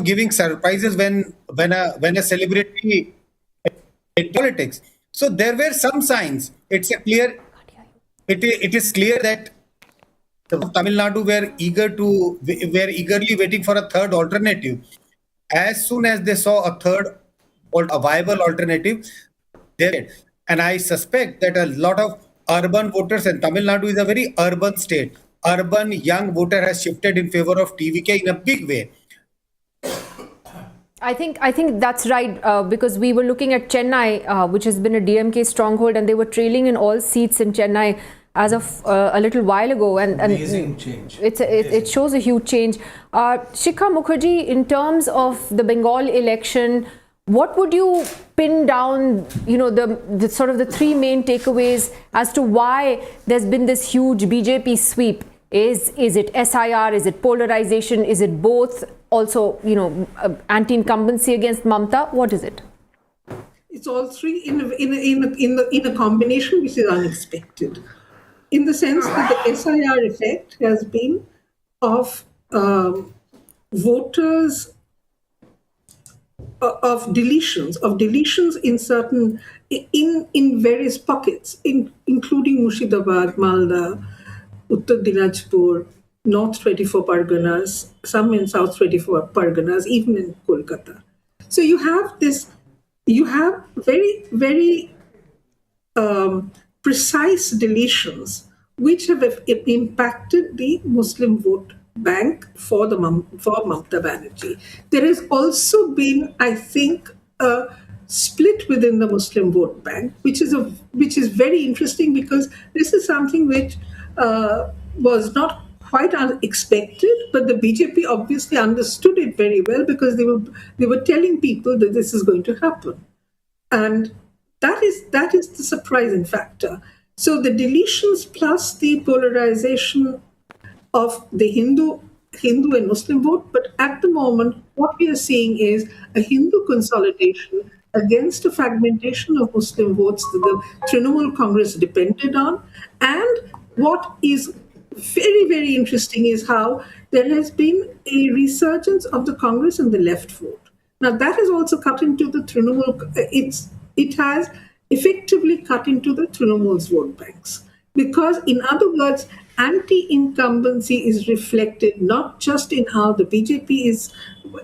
giving surprises when a celebrity in politics. So there were some signs. It is clear that Tamil Nadu were eagerly waiting for a third alternative. As soon as they saw a viable alternative, they did. And I suspect that a lot of urban voters, and Tamil Nadu is a very urban state, urban young voter has shifted in favor of TVK in a big way. I think that's right, because we were looking at Chennai, which has been a DMK stronghold, and they were trailing in all seats in Chennai as of a little while ago, and amazing change. It shows a huge change. Shikha Mukherjee, in terms of the Bengal election, what would you pin down, the sort of the three main takeaways as to why there's been this huge BJP sweep? Is it SIR? Is it polarization? Is it both? Also, anti-incumbency against Mamta? What is it? It's all three in a combination which is unexpected, in the sense that the SIR effect has been of voters of deletions in certain in various pockets, including Murshidabad, Malda, Uttar Dinajpur, North 24 Parganas, some in South 24 Parganas, even in Kolkata. So you have very, very precise deletions which have impacted the Muslim vote bank for Mamata Banerjee. There has also been, I think, a split within the Muslim vote bank, which is very interesting, because this is something which was not quite unexpected, but the BJP obviously understood it very well because they were telling people that this is going to happen, and that is the surprising factor. So the deletions plus the polarization of the Hindu and Muslim vote, but at the moment, what we are seeing is a Hindu consolidation against a fragmentation of Muslim votes that the Trinamool Congress depended on. And what is very, very interesting is how there has been a resurgence of the Congress and the left vote. Now, that has also cut into the Trinamool, it has effectively cut into the Trinamool's vote banks. Because, in other words, anti-incumbency is reflected not just in how the BJP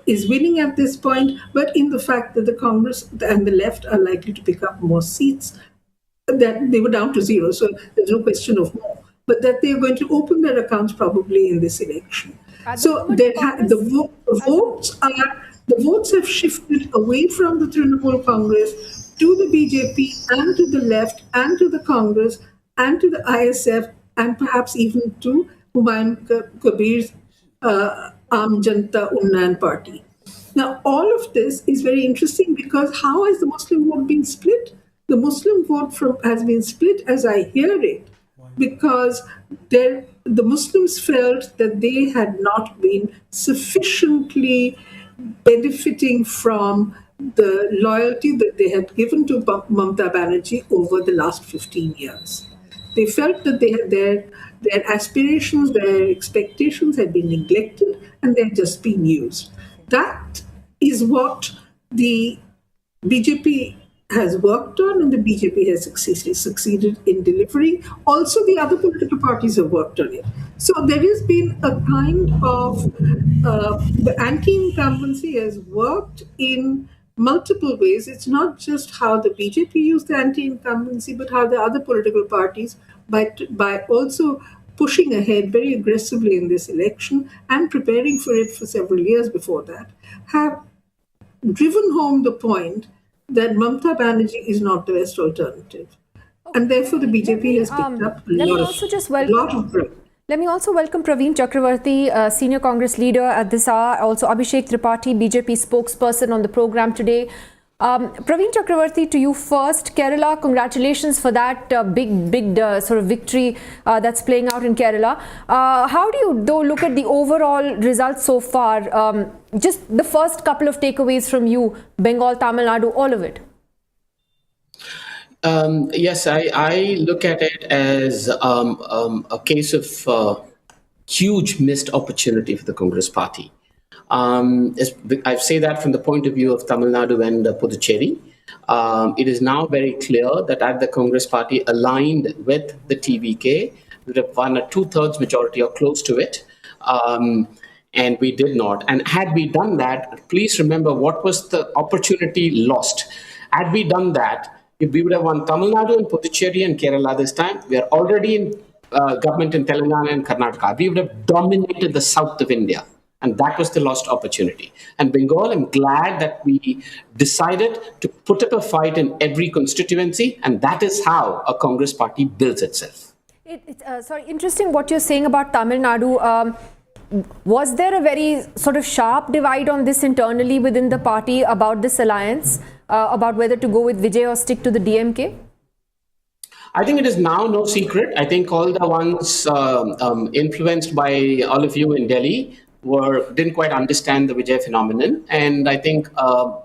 is winning at this point, but in the fact that the Congress and the left are likely to pick up more seats. That they were down to 0, so there's no question of more. But that they are going to open their accounts probably in this election. So the votes have shifted away from the Trinamool Congress to the BJP and to the left and to the Congress and to the ISF and perhaps even to Humayun Kabir's Aam Janta Unnayan Party. Now, all of this is very interesting because how has the Muslim vote been split? The Muslim vote has been split, as I hear it, because the Muslims felt that they had not been sufficiently benefiting from the loyalty that they had given to Mamata Banerjee over the last 15 years. They felt that their aspirations, their expectations had been neglected and they had just been used. That is what the BJP has worked on and the BJP has succeeded in delivering. Also, the other political parties have worked on it. So there has been a kind of the anti-incumbency has worked in multiple ways. It's not just how the BJP used the anti-incumbency, but how the other political parties, by also pushing ahead very aggressively in this election and preparing for it for several years before that, have driven home the point that Mamata Banerjee is not the best alternative. And therefore the BJP has picked up a lot of ground. Let me also welcome Praveen Chakravarti, Senior Congress Leader at this hour, also Abhishek Tripathi, BJP spokesperson on the program today. Praveen Chakravarti, to you first. Kerala, congratulations for that big sort of victory that's playing out in Kerala. How do you, though, look at the overall results so far? Just the first couple of takeaways from you, Bengal, Tamil Nadu, all of it. Yes, I look at it as a case of huge missed opportunity for the Congress party. I say that from the point of view of Tamil Nadu and Puducherry. It is now very clear that had the Congress party aligned with the TVK, would have won a 2/3 majority or close to it. And we did not. And had we done that, please remember what was the opportunity lost. Had we done that, we would have won Tamil Nadu and Puducherry and Kerala this time. We are already in government in Telangana and Karnataka. We would have dominated the south of India. And that was the lost opportunity. And Bengal, I'm glad that we decided to put up a fight in every constituency. And that is how a Congress party builds itself. Sorry, interesting what you're saying about Tamil Nadu. Was there a very sort of sharp divide on this internally within the party about this alliance, about whether to go with Vijay or stick to the DMK? I think it is now no secret. I think all the ones influenced by all of you in Delhi didn't quite understand the Vijay phenomenon. And I think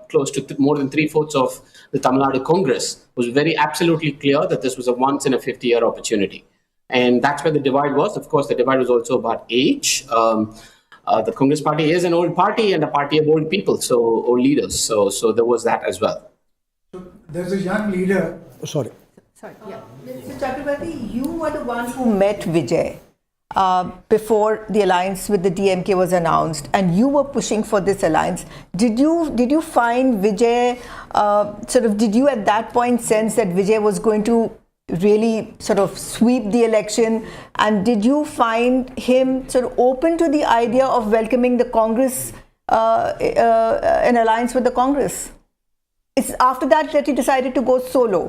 close to more than 3/4 of the Tamil Nadu Congress was very absolutely clear that this was a once in a 50-year opportunity. And that's where the divide was. Of course, the divide was also about age. The Congress party is an old party and a party of old people, so old leaders. So there was that as well. There's a young leader. Sorry, yeah. Mr. Chakrabarti, you were the one who met Vijay before the alliance with the DMK was announced, and you were pushing for this alliance. Did you find Vijay did you at that point sense that Vijay was going to really sort of sweep the election, and did you find him sort of open to the idea of welcoming the Congress, an alliance with the Congress? It's after that he decided to go solo,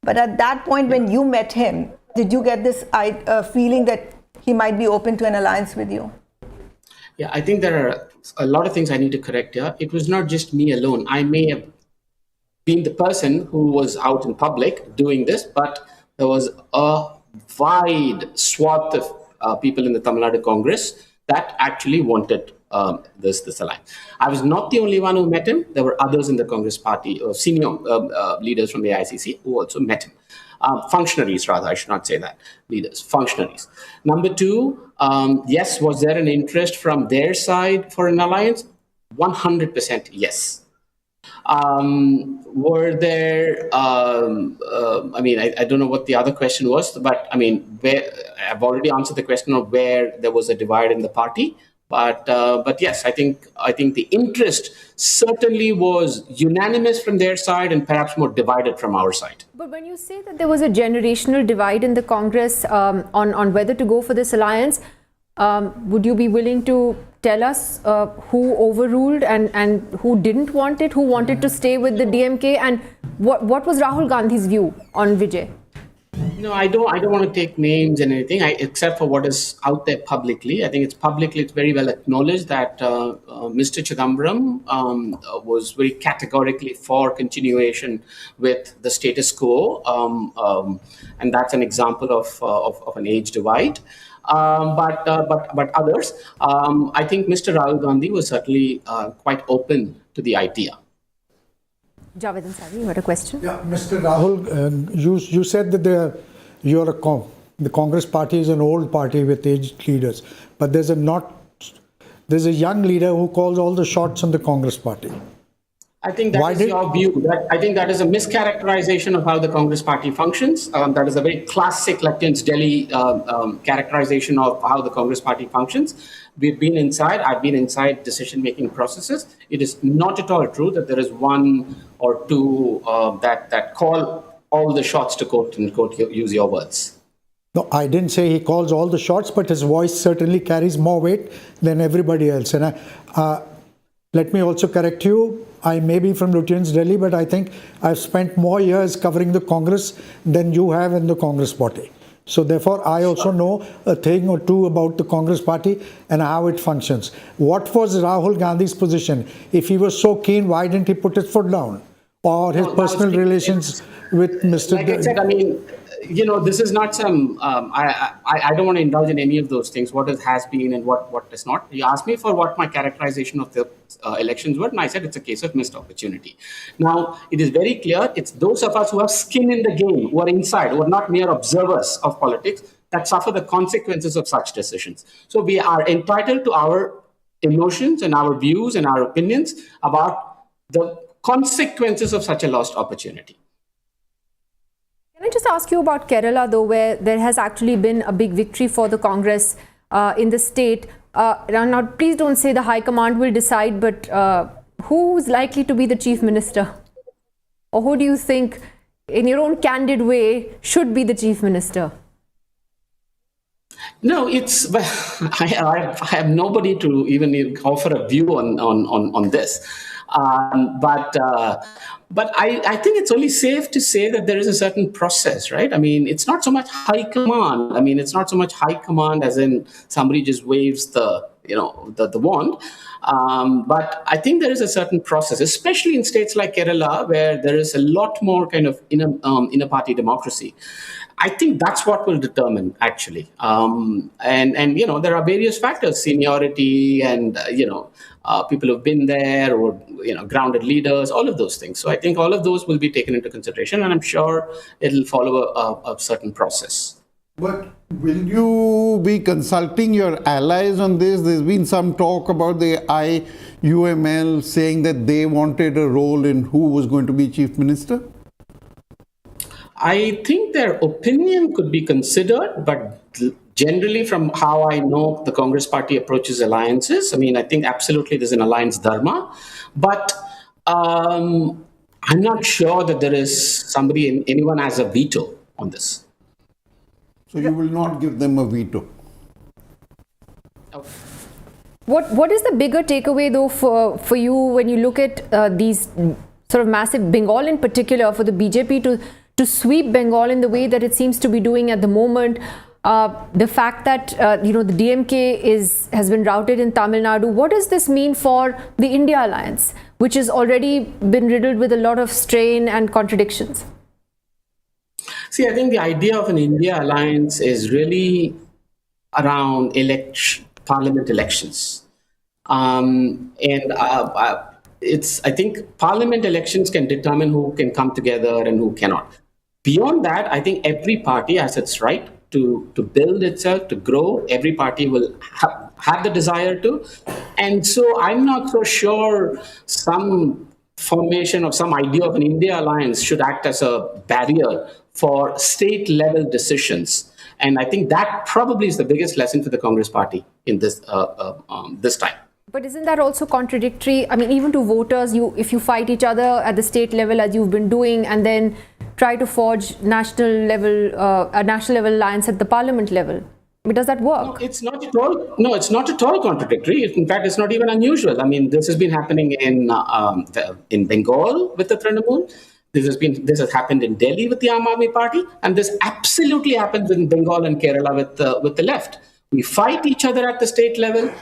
But at that point when you met him, Did you get this feeling that he might be open to an alliance with you? Yeah, I think there are a lot of things I need to correct here. It was not just me alone. I may have been the person who was out in public doing this, but there was a wide swath of people in the Tamil Nadu Congress that actually wanted this alliance. I was not the only one who met him. There were others in the Congress party, senior leaders from the ICC who also met him. Functionaries, rather, I should not say that, leaders, functionaries. Number two, yes, was there an interest from their side for an alliance? 100% yes. Were there, I mean, I don't know what the other question was, but I mean, I've already answered the question of where there was a divide in the party. But yes, I think the interest certainly was unanimous from their side and perhaps more divided from our side. But when you say that there was a generational divide in the Congress on whether to go for this alliance, would you be willing to tell us who overruled and who didn't want it, who wanted to stay with the DMK, and what was Rahul Gandhi's view on Vijay? No, I don't want to take names and anything, except for what is out there publicly. I think it's very well acknowledged that Mr. Chidambaram was very categorically for continuation with the status quo, and that's an example of an age divide. But others, I think Mr. Rahul Gandhi was certainly quite open to the idea. Javed Ansari, you had a question? Yeah, Mr. Rahul, you said that the Congress party is an old party with aged leaders, but there's a young leader who calls all the shots on the Congress party. I think that is your view. I think that is a mischaracterization of how the Congress party functions. That is a very classic Lutyens Delhi characterization of how the Congress party functions. We've been inside, I've been inside decision-making processes. It is not at all true that there is one or two that call all the shots, to quote use your words. No, I didn't say he calls all the shots, but his voice certainly carries more weight than everybody else. And let me also correct you. I may be from Lutyens Delhi, but I think I've spent more years covering the Congress than you have in the Congress party. So therefore, I also know a thing or two about the Congress party and how it functions. What was Rahul Gandhi's position? If he was so keen, why didn't he put his foot down? Or his personal relations with Mr. Like I said, I mean, you know, this is not some, I don't want to indulge in any of those things, what has been and what is not. You asked me for what my characterization of the elections were, and I said it's a case of missed opportunity. Now, it is very clear, it's those of us who have skin in the game, who are inside, who are not mere observers of politics, that suffer the consequences of such decisions. So we are entitled to our emotions and our views and our opinions about the consequences of such a lost opportunity. Can I just ask you about Kerala, though, where there has actually been a big victory for the Congress in the state? Now, please don't say the High Command will decide, but who's likely to be the Chief Minister? Or who do you think, in your own candid way, should be the Chief Minister? No, I have nobody to even offer a view on this. But I think it's only safe to say that there is a certain process, right? I mean, it's not so much high command. I mean, it's not so much high command as in somebody just waves the wand. But I think there is a certain process, especially in states like Kerala, where there is a lot more kind of inner party democracy. I think that's what will determine, actually. And you know, there are various factors, seniority and, people who've been there, or, grounded leaders, all of those things. So I think all of those will be taken into consideration, and I'm sure it'll follow a certain process. But will you be consulting your allies on this? There's been some talk about the IUML saying that they wanted a role in who was going to be Chief Minister. I think their opinion could be considered, but generally from how I know the Congress party approaches alliances, I mean, I think absolutely there's an alliance dharma, but I'm not sure that there is anyone has a veto on this. So you will not give them a veto? What is the bigger takeaway, though, for you when you look at these sort of massive, Bengal in particular, for the BJP to to sweep Bengal in the way that it seems to be doing at the moment. The fact that the DMK has been routed in Tamil Nadu, what does this mean for the India alliance, which has already been riddled with a lot of strain and contradictions? See, I think the idea of an India alliance is really around parliament elections. I think parliament elections can determine who can come together and who cannot. Beyond that, I think every party has its right to build itself, to grow. Every party will have the desire to. And so I'm not so sure some formation of some idea of an India alliance should act as a barrier for state level decisions. And I think that probably is the biggest lesson for the Congress party in this time. But isn't that also contradictory? I mean, even to voters, if you fight each other at the state level as you've been doing, and then try to forge a national level alliance at the parliament level, I mean, does that work? No, it's not at all. No, it's not at all contradictory. In fact, it's not even unusual. I mean, this has been happening in Bengal with the Trinamool. This has happened in Delhi with the Aam Aadmi Party, and this absolutely happens in Bengal and Kerala with the left. We fight each other at the state level.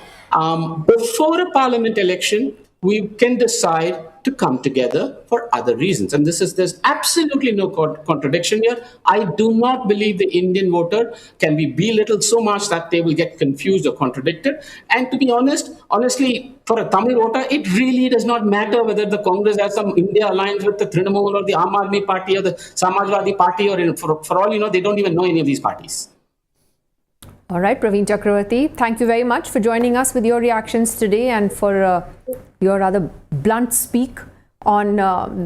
Before a parliament election, we can decide to come together for other reasons. And there's absolutely no contradiction here. I do not believe the Indian voter can be belittled so much that they will get confused or contradicted. And to be honestly, for a Tamil voter, it really does not matter whether the Congress has some India alliance with the Trinamool or the Aam Aadmi Party or the Samajwadi Party, or for all you know, they don't even know any of these parties. All right, Praveen Chakravarti, thank you very much for joining us with your reactions today and for your rather blunt speak on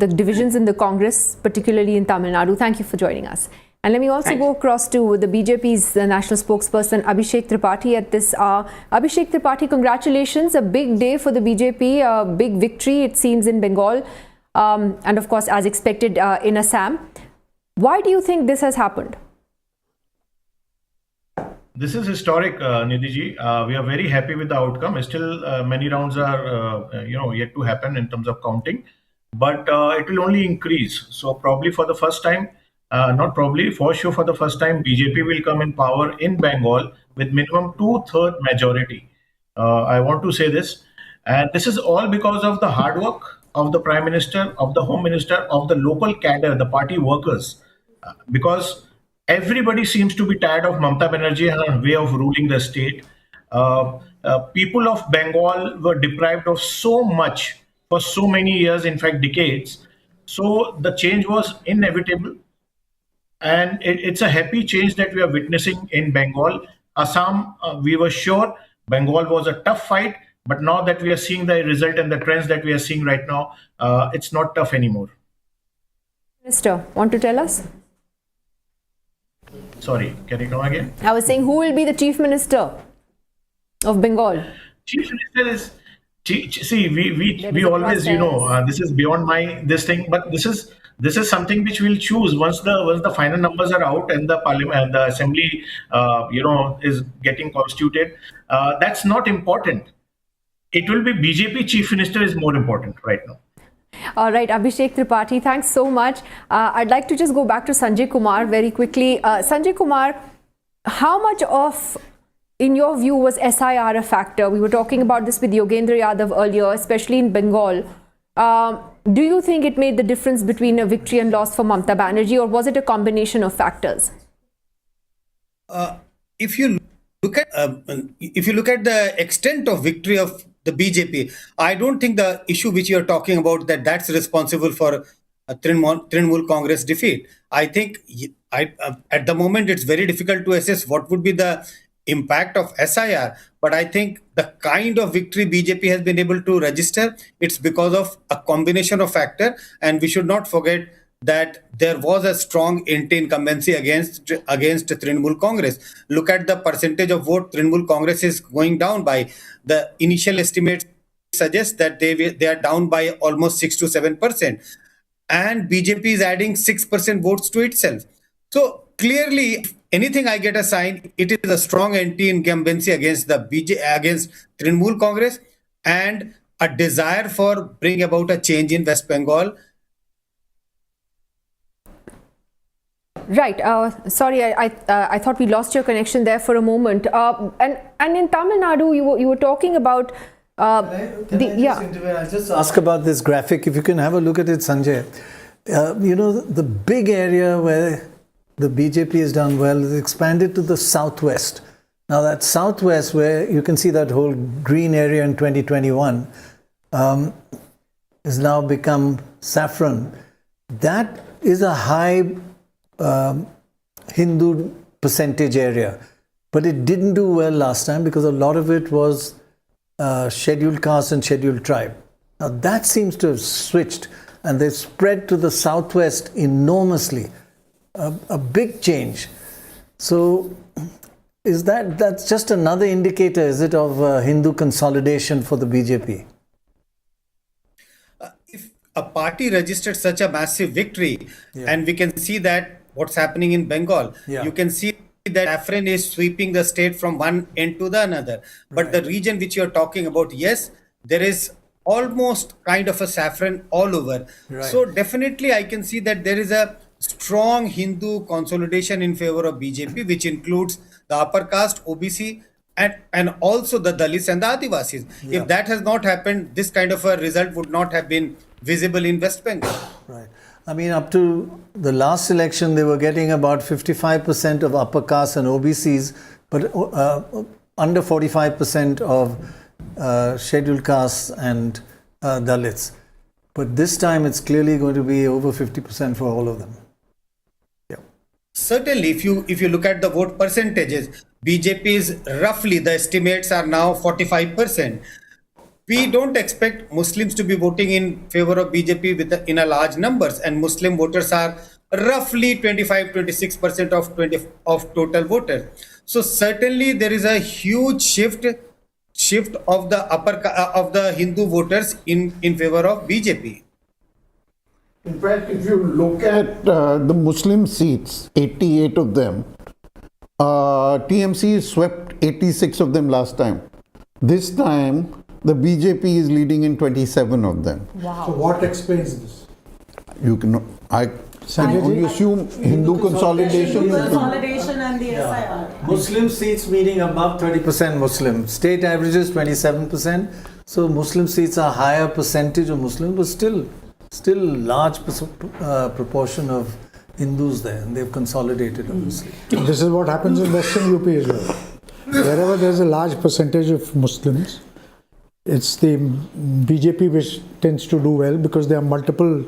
the divisions in the Congress, particularly in Tamil Nadu. Thank you for joining us. And let me also go across to the BJP's national spokesperson, Abhishek Tripathi, at this hour. Abhishek Tripathi, congratulations. A big day for the BJP, a big victory, it seems, in Bengal. And of course, as expected, in Assam. Why do you think this has happened? This is historic, Nidhi ji. We are very happy with the outcome. Still, many rounds are, yet to happen in terms of counting, but it will only increase. So probably for the first time, not probably, for sure for the first time, BJP will come in power in Bengal with minimum 2/3 majority. I want to say this, and this is all because of the hard work of the Prime Minister, of the Home Minister, of the local cadre, the party workers, because everybody seems to be tired of Mamata Banerjee and her way of ruling the state. People of Bengal were deprived of so much for so many years, in fact, decades. So the change was inevitable. And it's a happy change that we are witnessing in Bengal. Assam, we were sure Bengal was a tough fight. But now that we are seeing the result and the trends that we are seeing right now, it's not tough anymore. Minister, want to tell us? Sorry, can you come again? I was saying, who will be the Chief Minister of Bengal? Chief Minister is, see, we always, this is beyond this thing, but this is something which we'll choose once the final numbers are out and the parliament and the assembly, is getting constituted. That's not important. It will be BJP Chief Minister is more important right now. All right, Abhishek Tripathi, thanks so much. I'd like to just go back to Sanjay Kumar very quickly. Sanjay Kumar, how much of, in your view, was SIR a factor? We were talking about this with Yogendra Yadav earlier, especially in Bengal. Do you think it made the difference between a victory and loss for Mamata Banerjee, or was it a combination of factors? If you look at the extent of victory of the BJP, I don't think the issue which you are talking about that's responsible for Trinamool Congress defeat. I think at the moment it's very difficult to assess what would be the impact of SIR, but I think the kind of victory BJP has been able to register, it's because of a combination of factors, and we should not forget that there was a strong anti-incumbency against Trinamool Congress. Look at the percentage of vote Trinamool Congress is going down by. The initial estimates suggest that they are down by almost 6 to 7%, and BJP is adding 6% votes to itself. So clearly, if anything I get a sign, it is a strong anti-incumbency against Trinamool Congress and a desire for bring about a change in West Bengal. Right. Sorry, I thought we lost your connection there for a moment. And in Tamil Nadu, you were talking about. I'll just ask about this graphic. If you can have a look at it, Sanjay. The big area where the BJP has done well is expanded to the southwest. Now that southwest, where you can see that whole green area in 2021, has now become saffron. That is a high Hindu percentage area, but it didn't do well last time because a lot of it was scheduled caste and scheduled tribe. Now that seems to have switched, and they've spread to the southwest enormously. A big change. So is that's just another indicator, is it, of Hindu consolidation for the BJP? If a party registered such a massive victory, and we can see that what's happening in Bengal, you can see that saffron is sweeping the state from one end to the another. But the region which you're talking about, yes, there is almost kind of a saffron all over. So definitely I can see that there is a strong Hindu consolidation in favor of BJP, which includes the upper caste, OBC, and also the Dalits and the Adivasis. If that has not happened, this kind of a result would not have been visible in West Bengal. Right. I mean, up to the last election, they were getting about 55% of upper caste and OBCs, but under 45% of scheduled castes and Dalits. But this time, it's clearly going to be over 50% for all of them. Certainly, if you look at the vote percentages, BJP is roughly, the estimates are now 45%. We don't expect Muslims to be voting in favor of BJP in a large numbers, and Muslim voters are roughly 25-26% of total voters. So certainly there is a huge shift of the Hindu voters in favor of BJP. In fact, if you look at the Muslim seats, 88 of them, TMC swept 86 of them last time. This time, the BJP is leading in 27 of them. Wow. So what explains this? I can only assume Hindu consolidation. Consolidation and the SIR. Muslim seats meaning above 30% Muslim. State averages 27%. So Muslim seats are higher percentage of Muslims, but still large proportion of Hindus there, and they've consolidated obviously. This is what happens in Western UP as well. Wherever there's a large percentage of Muslims, it's the BJP which tends to do well because there are multiple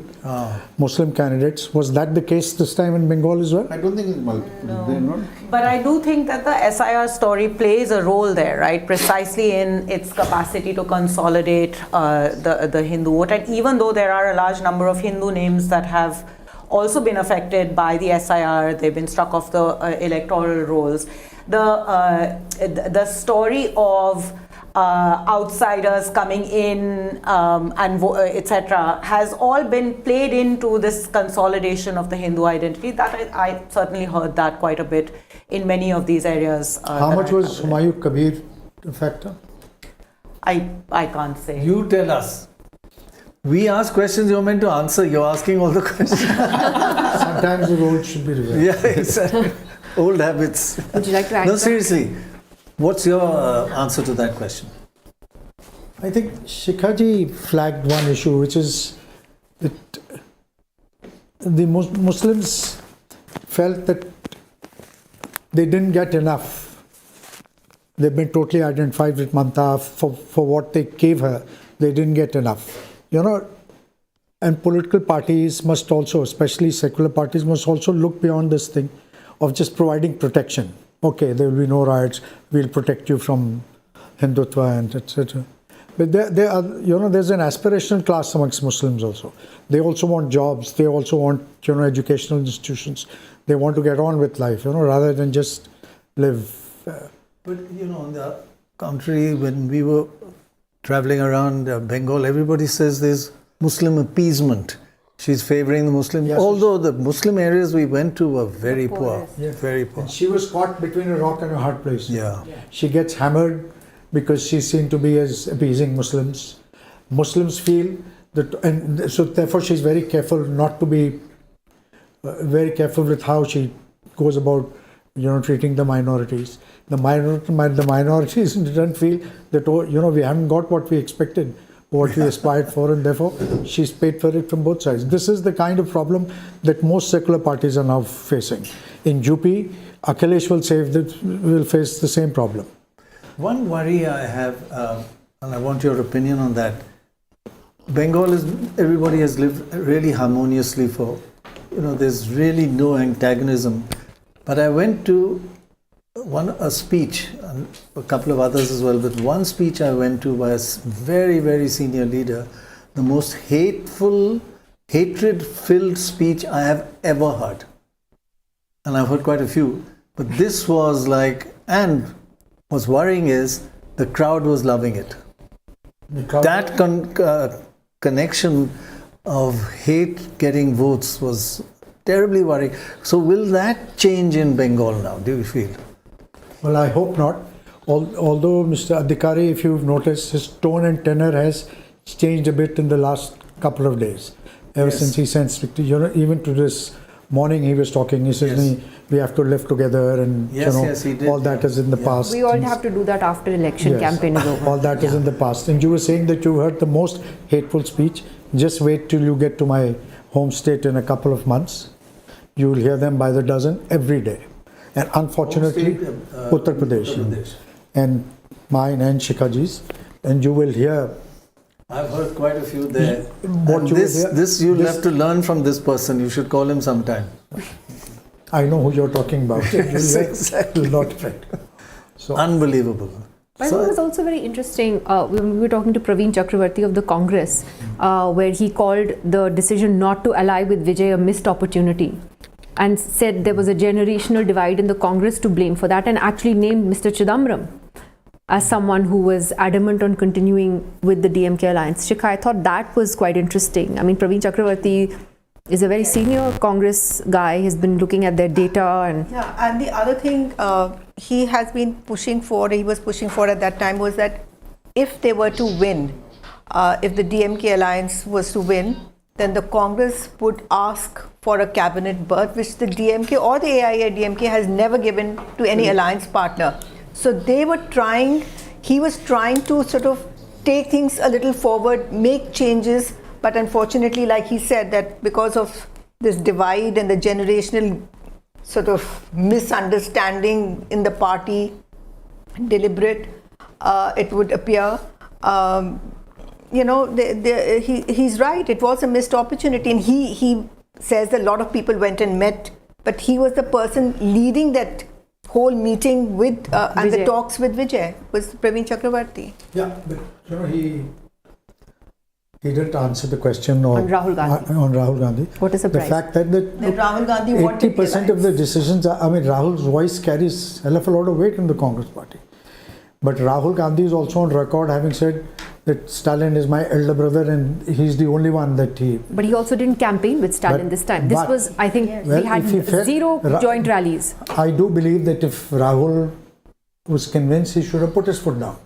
Muslim candidates. Was that the case this time in Bengal as well? I don't think it's multiple. No. They're not. But I do think that the SIR story plays a role there, right? Precisely in its capacity to consolidate the Hindu vote. And even though there are a large number of Hindu names that have also been affected by the SIR, they've been struck off the electoral rolls. The story of outsiders coming in and etc. has all been played into this consolidation of the Hindu identity. That I certainly heard that quite a bit in many of these areas. How much was Humayun Kabir a factor? I can't say. You tell us. We ask questions you're meant to answer. You're asking all the questions. Sometimes the role should be reversed. Yeah, exactly. Old habits. Would you like to answer? No, seriously. What's your answer to that question? I think Shikhaji flagged one issue, which is that the Muslims felt that they didn't get enough. They've been totally identified with Mamta for what they gave her. They didn't get enough. And political parties must also, especially secular parties, must also look beyond this thing of just providing protection. Okay, there will be no riots. We'll protect you from Hindutva and etc. But there are, there's an aspirational class amongst Muslims also. They also want jobs. They also want, educational institutions. They want to get on with life, rather than just live. But on the contrary, when we were traveling around Bengal, everybody says there's Muslim appeasement. She's favoring the Muslims, although the Muslim areas we went to were very poor, very poor. And she was caught between a rock and a hard place. Yeah. She gets hammered because she's seen to be as appeasing Muslims. Muslims feel that, and so therefore she's very careful not to be very careful with how she goes about, treating the minorities. The minorities in turn feel that, we haven't got what we expected, what we aspired for, and therefore she's paid for it from both sides. This is the kind of problem that most secular parties are now facing. In UP, Akhilesh will face the same problem. One worry I have, and I want your opinion on that. Bengal everybody has lived really harmoniously for, there's really no antagonism. But I went to a speech, and a couple of others as well, but one speech I went to by a very, very senior leader, the most hatred-filled speech I have ever heard. And I've heard quite a few, but this was and what's worrying is the crowd was loving it. That connection of hate getting votes was terribly worrying. So will that change in Bengal now, do you feel? Well, I hope not. Although Mr. Adhikari, if you've noticed, his tone and tenor has changed a bit in the last couple of days. Ever since he sent, even to this morning he was talking, he says, we have to live together, and he did, all that is in the past. We all have to do that after election campaign is over. All that is in the past. And you were saying that you heard the most hateful speech. Just wait till you get to my home state in a couple of months. You will hear them by the dozen every day. And unfortunately, Uttar Pradesh. And mine and Shikhaji's. And you will hear. I've heard quite a few there. You'll have to learn from this person. You should call him sometime. I know who you're talking about. Yes, exactly. Not right. So unbelievable. But it was also very interesting when we were talking to Praveen Chakravarti of the Congress, where he called the decision not to ally with Vijay a missed opportunity, and said there was a generational divide in the Congress to blame for that, and actually named Mr. Chidambaram as someone who was adamant on continuing with the DMK alliance. Shikha, I thought that was quite interesting. I mean, Praveen Chakravarti is a very senior Congress guy. He's been looking at their data and... Yeah, and the other thing he was pushing for at that time was that if they were to win, if the DMK alliance was to win, then the Congress would ask for a cabinet berth, which the DMK or the AIADMK has never given to any alliance partner. So he was trying to sort of take things a little forward, make changes, but unfortunately, like he said, that because of this divide and the generational sort of misunderstanding in the party, deliberate, it would appear, he's right, it was a missed opportunity, and he says that a lot of people went and met, but he was the person leading that whole meeting with and the talks with Vijay, was Praveen Chakravarti. Yeah, but he didn't answer the question on Rahul Gandhi. What is the surprise? The fact that Rahul Gandhi 80% of the decisions, Rahul's voice carries a hell of a lot of weight in the Congress party. But Rahul Gandhi is also on record having said that Stalin is my elder brother and he's the only one that he... But he also didn't campaign with Stalin this time. This was, I think, we had zero joint rallies. I do believe that if Rahul was convinced, he should have put his foot down.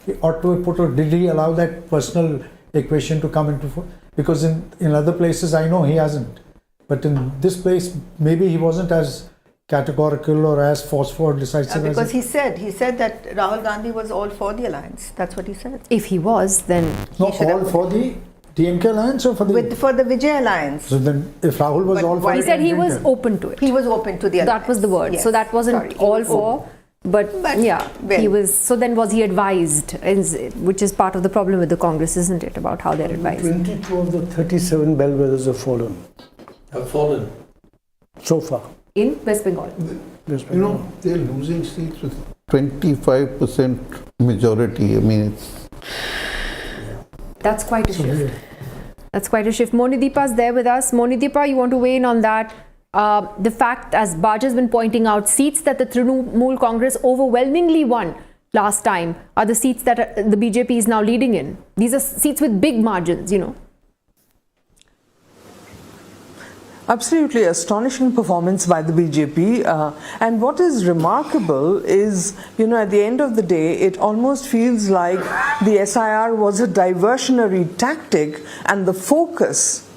He ought to have did he allow that personal equation to come into... Because in other places, I know he hasn't. But in this place, maybe he wasn't as categorical or as forceful or decisive because he said that Rahul Gandhi was all for the alliance. That's what he said. If he was, then all for the DMK alliance or for the for the Vijay alliance. So then, if Rahul was all for he said he was open to it. He was open to the alliance. That was the word. Yes. So that wasn't all for. But yeah, he was. So then, was he advised? Which is part of the problem with the Congress, isn't it? About how they're advised. 22 of the 37 bellwethers have fallen. So far. In West Bengal. They're losing seats with 25% majority. I mean, that's quite a shift. That's quite a shift. Monideepa's there with us. Monideepa, you want to weigh in on that? The fact, as Baj has been pointing out, seats that the Trinamool Congress overwhelmingly won last time are the seats that the BJP is now leading in. These are seats with big margins, Absolutely astonishing performance by the BJP. And what is remarkable is, at the end of the day, it almost feels like the SIR was a diversionary tactic and the focus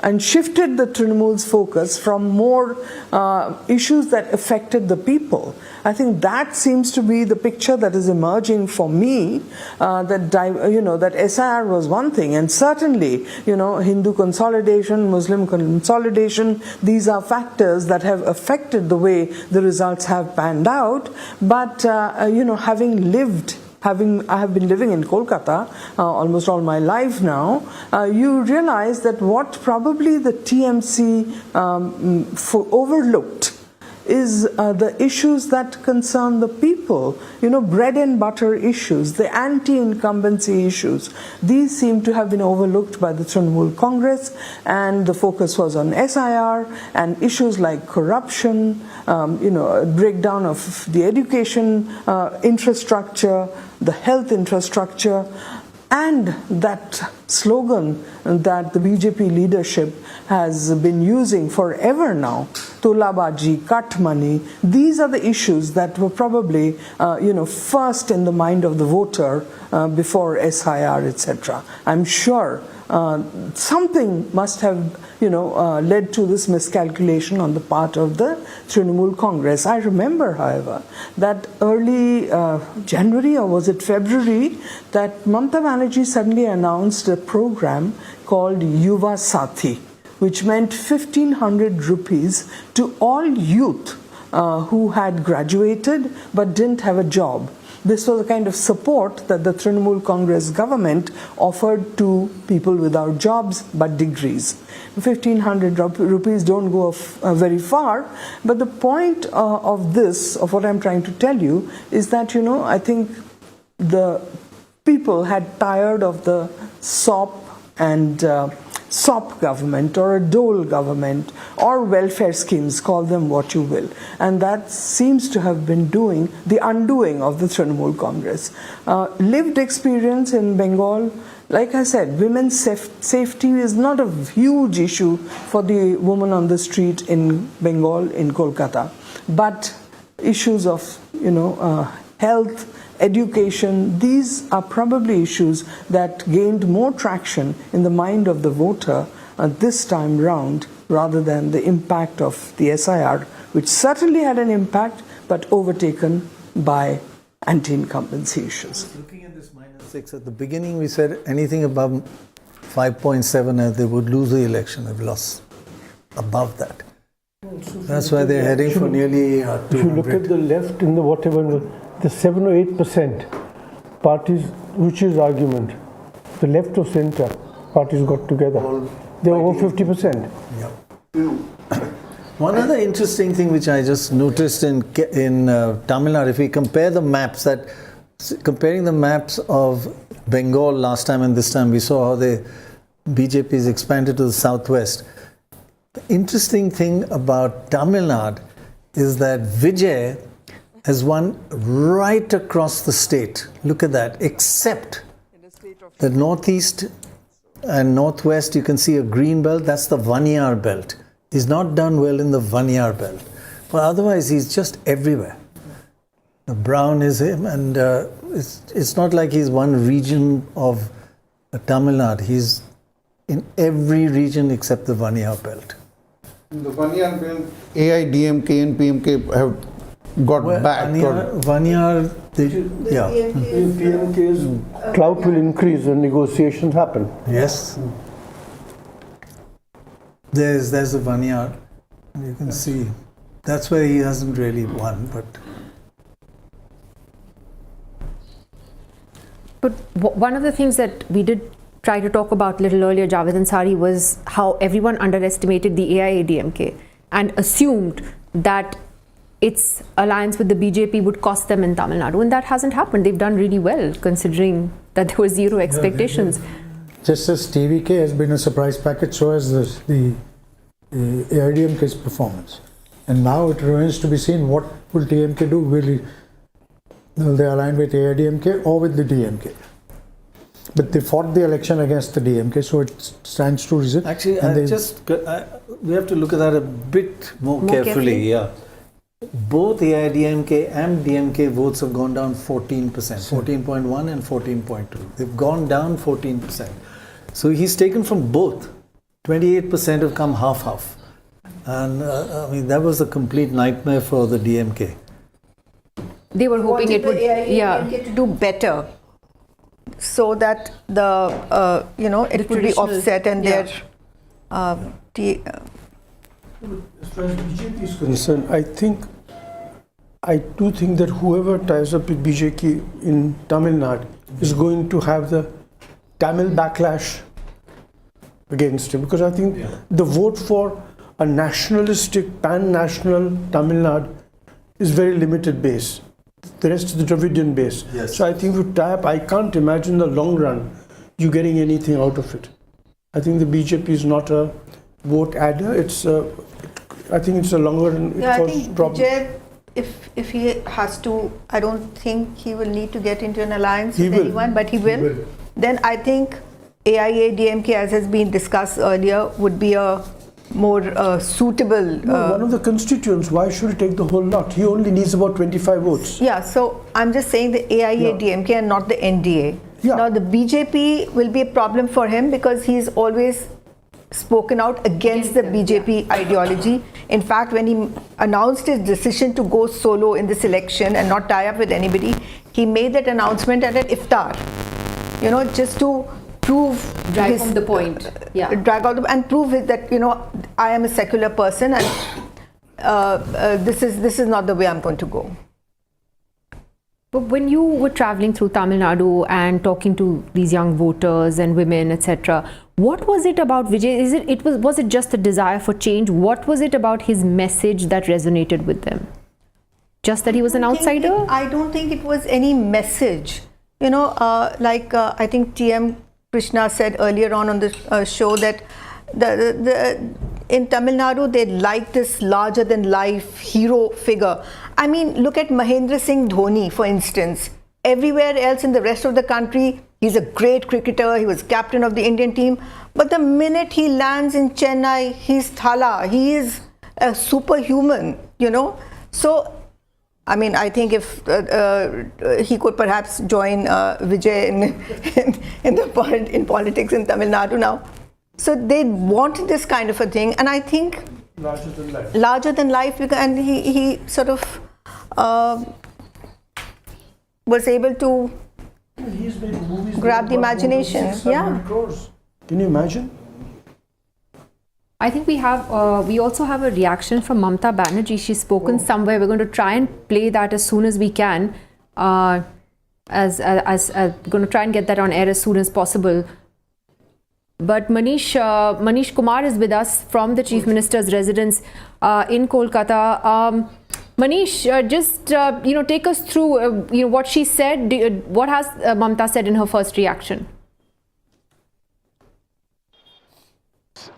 and shifted the Trinamool's focus from more issues that affected the people. I think that seems to be the picture that is emerging for me, that SIR was one thing, and certainly, Hindu consolidation, Muslim consolidation, these are factors that have affected the way the results have panned out. But, I have been living in Kolkata almost all my life now, you realize that what probably the TMC overlooked is the issues that concern the people, bread and butter issues, the anti-incumbency issues. These seem to have been overlooked by the Trinamool Congress, and the focus was on SIR and issues like corruption, breakdown of the education infrastructure, the health infrastructure, and that slogan that the BJP leadership has been using forever now, Tolabaji, cut money. These are the issues that were probably, first in the mind of the voter before SIR, etc. I'm sure something must have, led to this miscalculation on the part of the Trinamool Congress. I remember, however, that early January, or was it February, that Mamata Banerjee suddenly announced a program called Yuva Sathi, which meant 1,500 rupees to all youth who had graduated but didn't have a job. This was a kind of support that the Trinamool Congress government offered to people without jobs but degrees. 1,500 rupees don't go very far, but the point of what I'm trying to tell you is that, I think the people had tired of the SOP and SOP government or a dole government or welfare schemes, call them what you will. And that seems to have been doing the undoing of the Trinamool Congress. Lived experience in Bengal, like I said, women's safety is not a huge issue for the woman on the street in Bengal, in Kolkata. But issues of, health, education, these are probably issues that gained more traction in the mind of the voter this time round, rather than the impact of the SIR, which certainly had an impact, but overtaken by anti-incumbency issues. Looking at this -6, at the beginning we said anything above 5.7 they would lose the election. They've lost above that. That's why they're heading for nearly 200. If you look at the left in the 7 or 8% parties, which is argument, the left of center parties got together. They were over 50%. Yeah. One other interesting thing which I just noticed in Tamil Nadu, if we compare the maps, comparing the maps of Bengal last time and this time, we saw how the BJP is expanded to the southwest. The interesting thing about Tamil Nadu is that Vijay has won right across the state. Look at that. Except the northeast and northwest, you can see a green belt. That's the Vanyar belt. He's not done well in the Vanyar belt. But otherwise, he's just everywhere. The brown is him, and it's not like he's one region of Tamil Nadu. He's in every region except the Vanyar belt. In the Vanyar belt, AIDMK and PMK have got back. Vanyar, yeah. PMK's clout will increase when negotiations happen. Yes. There's the Vanyar. You can see. That's where he hasn't really won, But one of the things that we did try to talk about a little earlier, Javed Ansari, was how everyone underestimated the AIADMK and assumed that its alliance with the BJP would cost them in Tamil Nadu, and that hasn't happened. They've done really well, considering that there were zero expectations. Just as TVK has been a surprise package, so has the AIDMK's performance. And now it remains to be seen what will TMK do. Will they align with AIDMK or with the DMK? But they fought the election against the DMK, so it stands to reason. Actually, we have to look at that a bit more carefully. Yeah. Both AIDMK and DMK votes have gone down 14%, 14.1 and 14.2. They've gone down 14%. So he's taken from both. 28% have come half-half. And I mean, that was a complete nightmare for the DMK. They were hoping it would, DMK to do better, so that the it would be offset and their. As far as BJP is concerned, I do think that whoever ties up with BJP in Tamil Nadu is going to have the Tamil backlash against him, because I think the vote for a nationalistic, pan-national Tamil Nadu is very limited base. The rest is the Dravidian base. Yes. So I think if you tie up, I can't imagine in the long run you getting anything out of it. I think the BJP is not a vote adder. I think it's a longer run. I think Vijay, if he has to, I don't think he will need to get into an alliance with anyone, but he will. Then I think AIA, DMK, as has been discussed earlier, would be a more suitable. One of the constituents, why should he take the whole lot? He only needs about 25 votes. Yeah, so I'm just saying the AIA, DMK and not the NDA. Now the BJP will be a problem for him because he's always spoken out against the BJP ideology. In fact, when he announced his decision to go solo in this election and not tie up with anybody, he made that announcement at an iftar, just to drive home the point. And prove that I am a secular person and this is not the way I'm going to go. But when you were traveling through Tamil Nadu and talking to these young voters and women, etc., what was it about Vijay? Was it just a desire for change? What was it about his message that resonated with them? Just that he was an outsider? I don't think it was any message. I think TM Krishna said earlier on the show that in Tamil Nadu they like this larger than life hero figure. I mean, look at Mahendra Singh Dhoni, for instance. Everywhere else in the rest of the country, he's a great cricketer, he was captain of the Indian team, but the minute he lands in Chennai, he's Thala, he is a superhuman, So, I mean, I think if he could perhaps join Vijay in politics in Tamil Nadu now. So they want this kind of a thing, and I think larger than life, and he sort of was able to grab the imagination. Can you imagine? I think we also have a reaction from Mamta Banerjee. She's spoken somewhere. We're going to try and play that as soon as we can. We're going to try and get that on air as soon as possible. But Manish Kumar is with us from the Chief Minister's residence in Kolkata. Manish, just take us through what she said. What has Mamta said in her first reaction?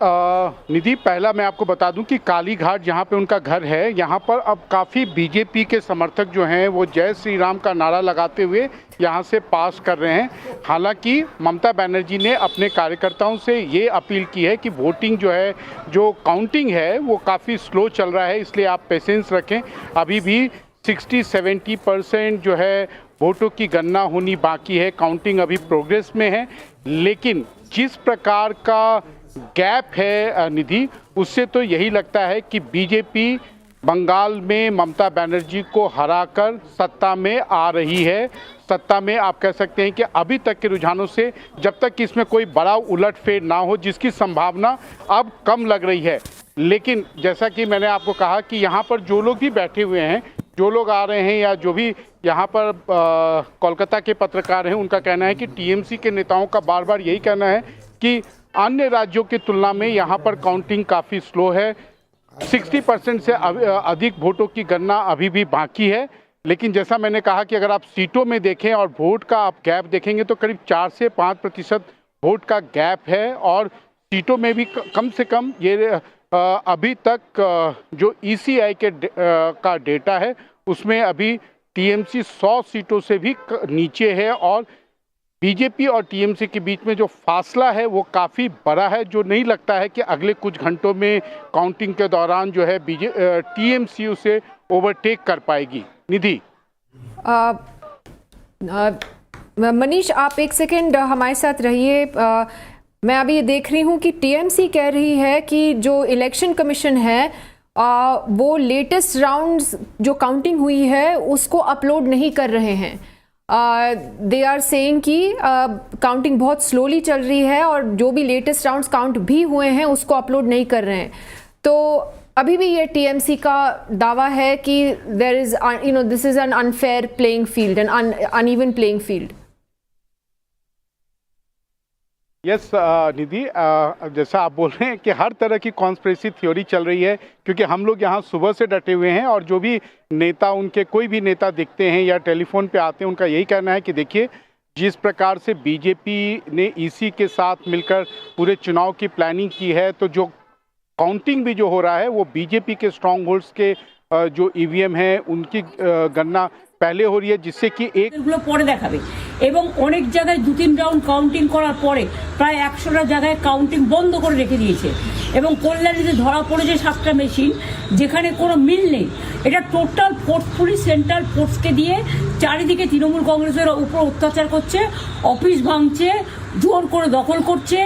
निधि, पहला मैं आपको बता दूं कि कालीघाट जहां पे उनका घर है, यहां पर अब काफ़ी बीजेपी के समर्थक जो हैं वो जय श्री राम का नारा लगाते हुए यहां से पास कर रहे हैं। हालांकि ममता बनर्जी ने अपने कार्यकर्ताओं से ये अपील की है कि वोटिंग जो है, जो काउंटिंग है वो काफ़ी स्लो चल रहा है, इसलिए आप पेशेंस रखें। अभी भी 60-70% जो है वोटों की गणना होनी बाकी है, काउंटिंग अभी प्रोग्रेस में है। लेकिन जिस प्रकार का गैप है निधि, उससे तो यही लगता है कि बीजेपी बंगाल में ममता बनर्जी को हराकर सत्ता में आ रही है। सत्ता में आप कह सकते हैं कि अभी तक के रुझानों से जब तक कि इसमें कोई बड़ा उलटफेर ना हो, जिसकी संभावना अब कम लग रही है। लेकिन जैसा कि मैंने आपको कहा कि यहाँ पर जो लोग भी बैठे हुए हैं, जो लोग आ रहे हैं या जो भी यहाँ पर कोलकाता के पत्रकार हैं, उनका कहना है कि टीएमसी के नेताओं का बार बार यही कहना है कि अन्य राज्यों की तुलना में यहाँ पर काउंटिंग काफ़ी स्लो है। 60% से अधिक वोटों की गणना अभी भी बाकी है। लेकिन जैसा मैंने कहा कि अगर आप सीटों में देखें और वोट का आप गैप देखेंगे तो करीब 4 से 5% वोट का गैप है, और सीटों में भी कम से कम ये अभी तक जो ECI का डेटा है उसमें अभी टीएमसी 100 सीटों से भी नीचे है, और बीजेपी और टीएमसी के बीच में जो फासला है वो काफ़ी बड़ा है, जो नहीं लगता है कि अगले कुछ घंटों में काउंटिंग के दौरान जो है टीएमसी उसे ओवरटेक कर पाएगी। निधि, मनीष, आप एक सेकंड हमारे साथ रहिए। मैं अभी ये देख रही हूँ कि टीएमसी कह रही है कि जो इलेक्शन कमीशन है वो लेटेस्ट राउंड्स जो काउंटिंग हुई है उसको अपलोड नहीं कर रहे हैं. दे आर सेइंग कि काउंटिंग बहुत स्लोली चल रही है और जो भी लेटेस्ट राउंड्स काउंट भी हुए हैं उसको अपलोड नहीं कर रहे हैं. तो अभी भी ये टीएमसी का दावा है कि there is this is an unfair playing field, an uneven playing field. Yes Nidhi, जैसा आप बोल रहे हैं कि हर तरह की कॉन्स्पिरेसी थ्योरी चल रही है, क्योंकि हम लोग यहाँ सुबह से डटे हुए हैं और जो भी नेता, उनके कोई भी नेता दिखते हैं या टेलीफोन पे आते हैं, उनका यही कहना है कि देखिए जिस प्रकार से बीजेपी ने ईसी के साथ मिलकर पूरे चुनाव की प्लानिंग की है, तो जो काउंटिंग भी जो हो रहा है वो बीजेपी के स्ट्रॉन्ग होल्ड्स के जो ईवीएम है उनकी गणना पहले हो रही है, जिससे कि एक পরে দেখাবে এবং অনেক জায়গায় 2-3 রাউন্ড কাউন্টিং করার পরে প্রায় 100টা জায়গায় কাউন্টিং বন্ধ করে রেখে দিয়েছে এবং কল্যাণীতে ধরা পড়েছে 7টা মেশিন যেখানে কোনো মিল নেই. এটা টোটাল ফোর্সফুলি সেন্ট্রাল ফোর্সকে দিয়ে চারিদিকে তৃণমূল কংগ্রেসের উপর অত্যাচার করছে, অফিস ভাঙছে, জোর করে দখল করছে.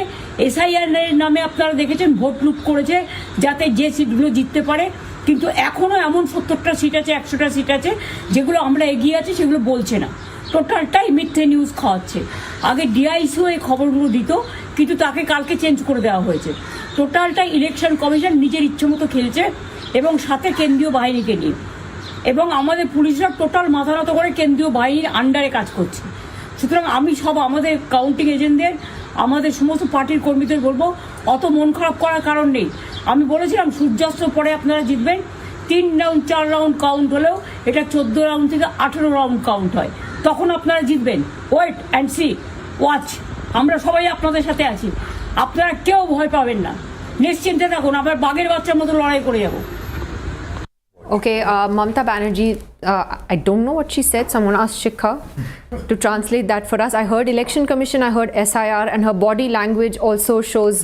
এসআইআর নামে আপনারা দেখেছেন ভোট লুট করেছে যাতে যে সিটগুলো জিততে পারে, কিন্তু এখনো এমন 70টা সিট আছে, 100টা সিট আছে যেগুলো আমরা এগিয়ে আছি সেগুলো বলছে না, টোটালটাই মিথ্যে নিউজ খাওয়াচ্ছে. আগে ডিআইসিও এই খবরগুলো দিত কিন্তু তাকে কালকে চেঞ্জ করে দেওয়া হয়েছে. টোটালটাই ইলেকশন কমিশন নিজের ইচ্ছে মতো খেলছে এবং সাথে কেন্দ্রীয় বাহিনীকে নিয়ে, এবং আমাদের পুলিশরা টোটাল মাথা নত করে কেন্দ্রীয় বাহিনীর আন্ডারে কাজ করছে. সুতরাং আমি সব আমাদের কাউন্টিং এজেন্টদের, আমাদের সমস্ত পার্টির কর্মীদের বলবো অত মন খারাপ করার কারণ নেই. আমি বলেছিলাম সূর্যাস্ত পরে আপনারা জিতবেন. 3 রাউন্ড 4 রাউন্ড কাউন্ট হলেও এটা 14 রাউন্ড থেকে 18 রাউন্ড কাউন্ট হয়, তখন আপনারা জিতবেন. ওয়েট অ্যান্ড সি, ওয়াচ, আমরা সবাই আপনাদের সাথে আছি, আপনারা কেউ ভয় পাবেন না, নিশ্চিন্তে থাকুন, আমরা বাঘের বাচ্চার মতো লড়াই করে যাব. Okay, Mamata Banerjee, I don't know what she said. Someone asked Shikha to translate that for us. I heard Election Commission, I heard SIR, and her body language also shows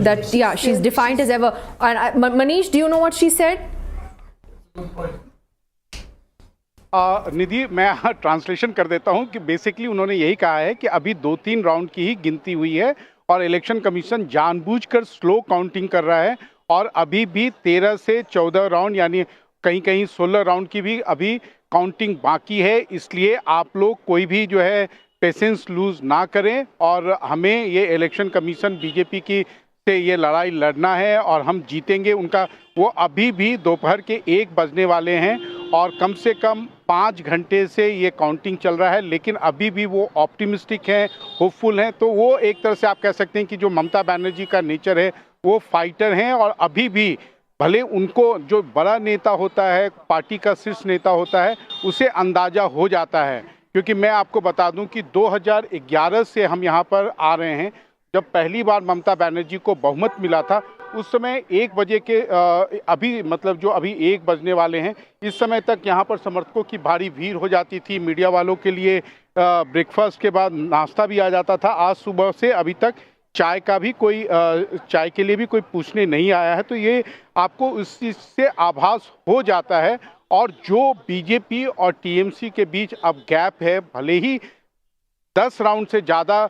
that, yeah, she's defiant as ever. And Manish, do you know what she said? निधि, मैं translation कर देता हूं कि basically उन्होंने यही कहा है कि अभी 2-3 राउंड की ही गिनती हुई है और इलेक्शन कमीशन जानबूझकर स्लो काउंटिंग कर रहा है और अभी भी 13 से 14 राउंड यानी कहीं कहीं 16 राउंड की भी अभी काउंटिंग बाकी है. इसलिए आप लोग कोई भी जो है पेशेंस लूज ना करें और हमें ये इलेक्शन कमीशन बीजेपी की से ये लड़ाई लड़ना है और हम जीतेंगे. उनका वो अभी भी दोपहर के 1 बजने वाले हैं और कम से कम 5 घंटे से ये काउंटिंग चल रहा है, लेकिन अभी भी वो ऑप्टिमिस्टिक हैं, होपफुल हैं. तो वो एक तरह से आप कह सकते हैं कि जो ममता बनर्जी का नेचर है वो फाइटर हैं और अभी भी भले उनको जो बड़ा नेता होता है, पार्टी का शीर्ष नेता होता है, उसे अंदाज़ा हो जाता है. क्योंकि मैं आपको बता दूं कि 2011 से हम यहाँ पर आ रहे हैं. जब पहली बार ममता बनर्जी को बहुमत मिला था उस समय 1 बजे के अभी मतलब जो अभी 1 बजने वाले हैं, इस समय तक यहाँ पर समर्थकों की भारी भीड़ हो जाती थी. मीडिया वालों के लिए ब्रेकफास्ट के बाद नाश्ता भी आ जाता था. आज सुबह से अभी तक चाय का भी कोई चाय के लिए भी कोई पूछने नहीं आया है. तो ये आपको इस चीज़ से आभास हो जाता है. और जो बीजेपी और टीएमसी के बीच अब गैप है, भले ही 10 राउंड से ज़्यादा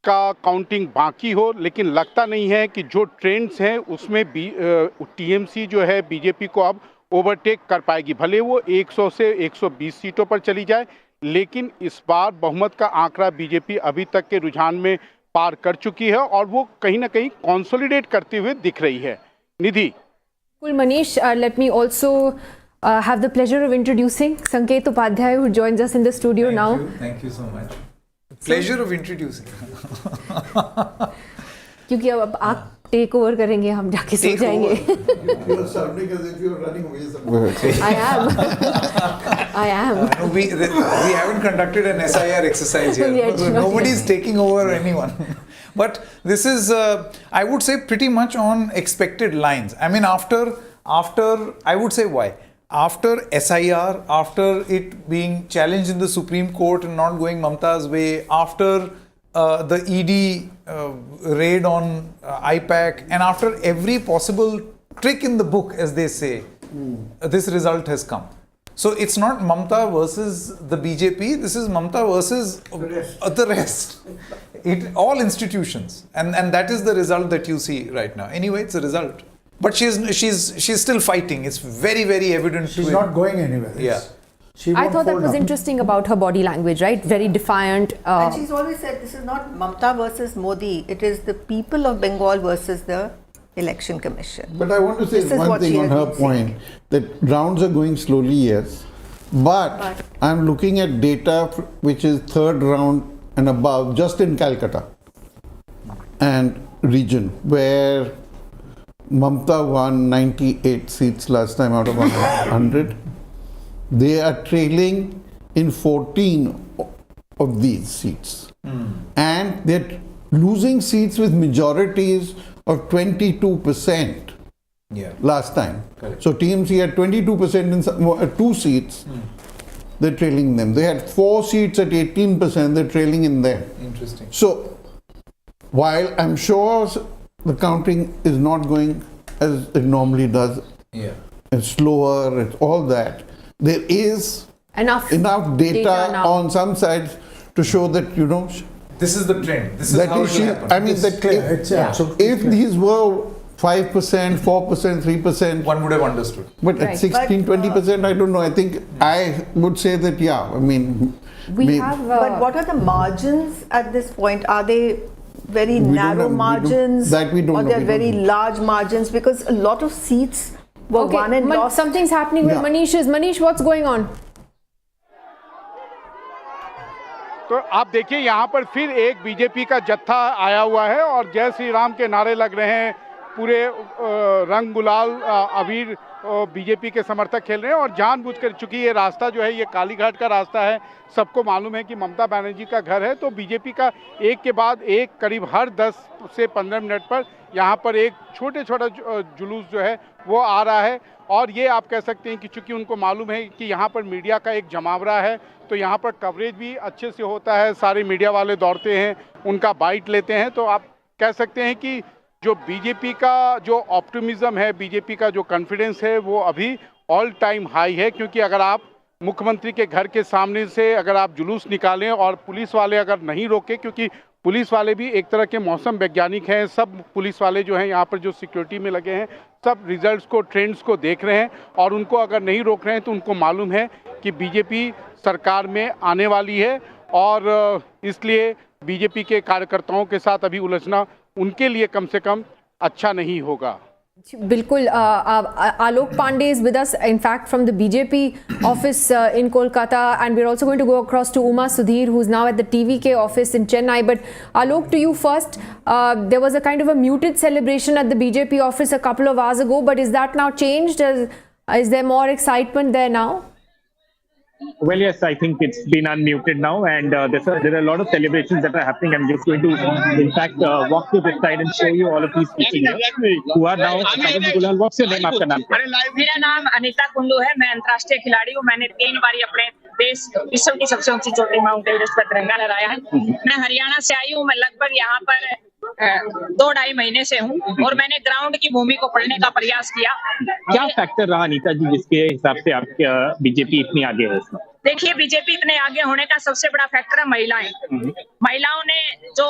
का काउंटिंग बाकी हो, लेकिन लगता नहीं है कि जो ट्रेंड्स हैं उसमें टीएमसी जो है बीजेपी को अब ओवरटेक कर पाएगी. भले वो 100 से 120 सीटों पर चली जाए, लेकिन इस बार बहुमत का आंकड़ा बीजेपी अभी तक के रुझान में पार कर चुकी है और वो कहीं ना कहीं कंसोलिडेट करते हुए दिख रही है. निधि. Cool, Manish, let me also have the pleasure of introducing Sanket Upadhyay, who joins us in the studio now. Thank you so much. Pleasure of introducing. क्योंकि अब आप टेक ओवर करेंगे, हम जाके सो जाएंगे. I am. No, we haven't conducted an SIR exercise here. Nobody is taking over anyone. But this is, I would say, pretty much on expected lines. I mean, after I would say why. After SIR, after it being challenged in the Supreme Court and not going Mamta's way, after the ED raid on IPAC, and after every possible trick in the book, as they say, this result has come. So it's not Mamta versus the BJP. This is Mamta versus the rest. All institutions, and that is the result that you see right now. Anyway, it's a result. But she's still fighting. It's very, very evident. She's not going anywhere. Yeah. I thought that was interesting about her body language, right? Very defiant. And she's always said this is not Mamta versus Modi. It is the people of Bengal versus the Election Commission. But I want to say one thing on her point, that rounds are going slowly, yes. But I'm looking at data which is third round and above, just in Calcutta and region, where Mamta won 98 seats last time out of 100. They are trailing in 14 of these seats. And they're losing seats with majorities of 22% last time. Correct. So TMC had 22% in 2 seats. They're trailing them. They had 4 seats at 18%. They're trailing in them. Interesting. So while I'm sure the counting is not going as it normally does, it's slower, it's all that, there is enough data on some sides to show that, this is the trend. This is how it will happen. I mean, if these were 5%, 4%, 3%, one would have understood. But at 16, 20%, I don't know. I think I would say that, But what are the margins at this point? Are they very narrow margins? We don't or know. they're very large margins? Because a lot of seats were won and lost. Something's happening with Manish. Manish, what's going on? तो आप देखिए यहाँ पर फिर एक BJP का जत्था आया हुआ है और जय श्री राम के नारे लग रहे हैं। पूरे रंग गुलाल अबीर बीजेपी के समर्थक खेल रहे हैं और जानबूझकर, चूंकि ये रास्ता जो है ये कालीघाट का रास्ता है, सबको मालूम है कि ममता बनर्जी का घर है, तो बीजेपी का एक के बाद एक करीब हर 10 से 15 मिनट पर यहाँ पर एक छोटा जुलूस जो है वो आ रहा है। और ये आप कह सकते हैं कि चूंकि उनको मालूम है कि यहाँ पर मीडिया का एक जमावड़ा है, तो यहाँ पर कवरेज भी अच्छे से होता है, सारे मीडिया वाले दौड़ते हैं, उनका बाइट लेते हैं। तो आप कह सकते हैं कि जो बीजेपी का जो ऑप्टिमिज्म है, बीजेपी का जो कॉन्फिडेंस है, वो अभी ऑल टाइम हाई है। क्योंकि अगर आप मुख्यमंत्री के घर के सामने से अगर आप जुलूस निकालें और पुलिस वाले अगर नहीं रोके, क्योंकि पुलिस वाले भी एक तरह के मौसम वैज्ञानिक हैं, सब पुलिस वाले जो हैं यहाँ पर जो सिक्योरिटी में लगे हैं, सब रिजल्ट्स को, ट्रेंड्स को देख रहे हैं और उनको अगर नहीं रोक रहे हैं तो उनको मालूम है कि बीजेपी सरकार में आने वाली है और इसलिए बीजेपी के कार्यकर्ताओं के साथ अभी उलझना उनके लिए कम से कम अच्छा नहीं होगा। बिल्कुल। Alok Pandey is with us, in fact, from the BJP office in Kolkata, and we're also going to go across to Uma Sudhir, who's now at the TVK office in Chennai. But Alok, to you first, there was a kind of a muted celebration at the BJP office a couple of hours ago, but is that now changed? Is there more excitement there now? Well, yes, I think it's been unmuted now, and there are a lot of celebrations that are happening. I'm just going to, in fact, walk to this side and show you all of these people here who are now. What's your name? आपका नाम क्या है? मेरा नाम अनीता कुंडू है। मैं अंतर्राष्ट्रीय खिलाड़ी हूँ। मैंने 3 बार अपने देश विश्व की सबसे ऊंची चोटी माउंट एवरेस्ट पर तिरंगा लहराया है। मैं हरियाणा से आई हूँ। मैं लगभग यहाँ पर 2-2.5 महीने से हूँ और मैंने ग्राउंड की भूमि को पढ़ने का प्रयास किया। क्या फैक्टर रहा अनीता जी जिसके हिसाब से आप बीजेपी इतनी आगे है इसमें? देखिए, बीजेपी इतने आगे होने का सबसे बड़ा फैक्टर है महिलाएं। महिलाओं ने जो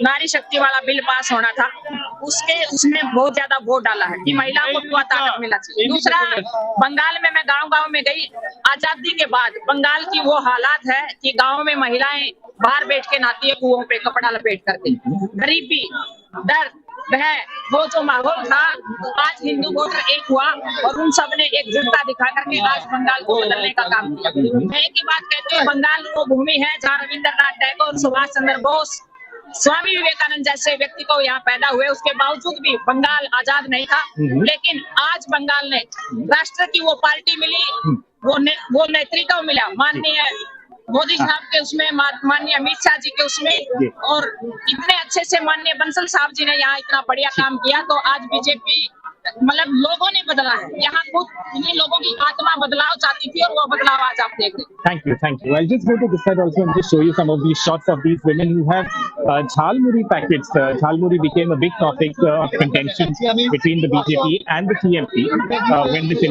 नारी शक्ति वाला बिल पास होना था उसमें बहुत ज्यादा वोट डाला है कि महिलाओं को पूरा ताकत मिला चाहिए। दूसरा, बंगाल में मैं गांव में गई। आजादी के बाद बंगाल की वो हालात है कि गाँव में महिलाएं बाहर बैठ के नहाती है कुओं पे कपड़ा लपेट करके। गरीबी, डर, वो जो माहौल था, आज हिंदू वोटर एक हुआ और उन सब ने एकजुटता दिखा करके आज बंगाल को बदलने का काम किया। मैं एक ही बात कहती हूँ, बंगाल वो भूमि है जहाँ रविंद्रनाथ टैगोर, सुभाष चंद्र बोस, स्वामी विवेकानंद जैसे व्यक्ति को यहाँ पैदा हुए। उसके बावजूद भी बंगाल आजाद नहीं था, लेकिन आज बंगाल ने राष्ट्र की वो पार्टी मिली, वो नेतृत्व मिला माननीय मोदी साहब के उसमें, माननीय अमित शाह जी के उसमें, और इतने अच्छे से माननीय बंसल साहब जी ने यहाँ इतना बढ़िया काम किया। तो आज बीजेपी मतलब लोगों ने बदला है। यहाँ खुद इन्हीं लोगों की आत्मा बदलाव चाहती थी और वो बदलाव आज आप देख रहे हैं। Thank you. I'll just go to this side also and just show you some of these shots of these women who have jhalmuri packets. Jhalmuri became a big topic of contention between the BJP and the TMC when this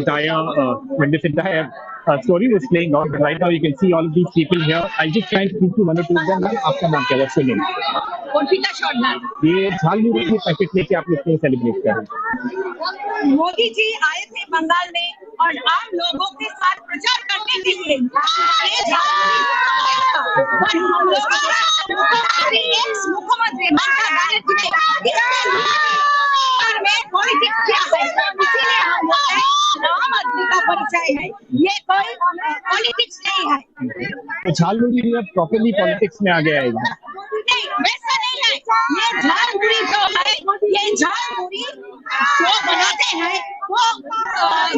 entire story was playing out. But right now you can see all of these people here. I'll just try and speak to one or two of them. आपका नाम क्या है? What's your name? ये झाल मुड़ी के packet लेके आप लोग क्यों सेलिब्रेट कर रहे हैं? मोदी जी आए थे बंगाल में और आम लोगों के साथ प्रचार करने के लिए मुख्यमंत्री ममता बनर्जी में पॉलिटिक्स क्या है, इसीलिए हम लोग आम आदमी का परिचय है, ये कोई पॉलिटिक्स नहीं है। तो झाल मुड़ी भी अब प्रॉपरली पॉलिटिक्स में आ गया है। नहीं, वैसा नहीं है। ये झाल मुड़ी जो है, ये झाल मुड़ी जो बनाते हैं वो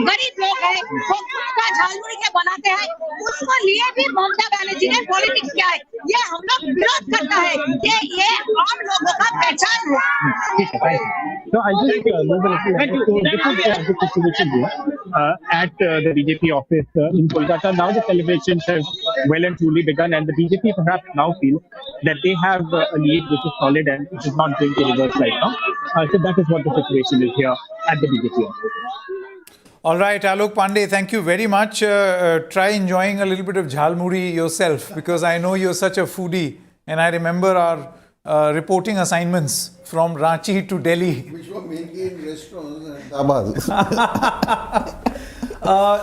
गरीब लोग हैं, वो खुद झाल मुड़ी के बनाते हैं, उसको लिए भी ममता बनर्जी ने पॉलिटिक्स किया है। ये हम लोग विरोध करता है कि ये आम लोगों का पहचान है। ठीक है, so I just move a little ahead. So this is the situation here at the BJP office in Kolkata. Now the celebrations have well and truly begun, and the BJP perhaps now feels that they have a lead which is solid and it is not going to reverse right now. So that is what the situation is here at the BJP office. All right, Alok Pandey, thank you very much. Try enjoying a little bit of jhalmuri yourself, because I know you're such a foodie, and I remember our reporting assignments from Ranchi to Delhi. Which were mainly in restaurants and dhabas.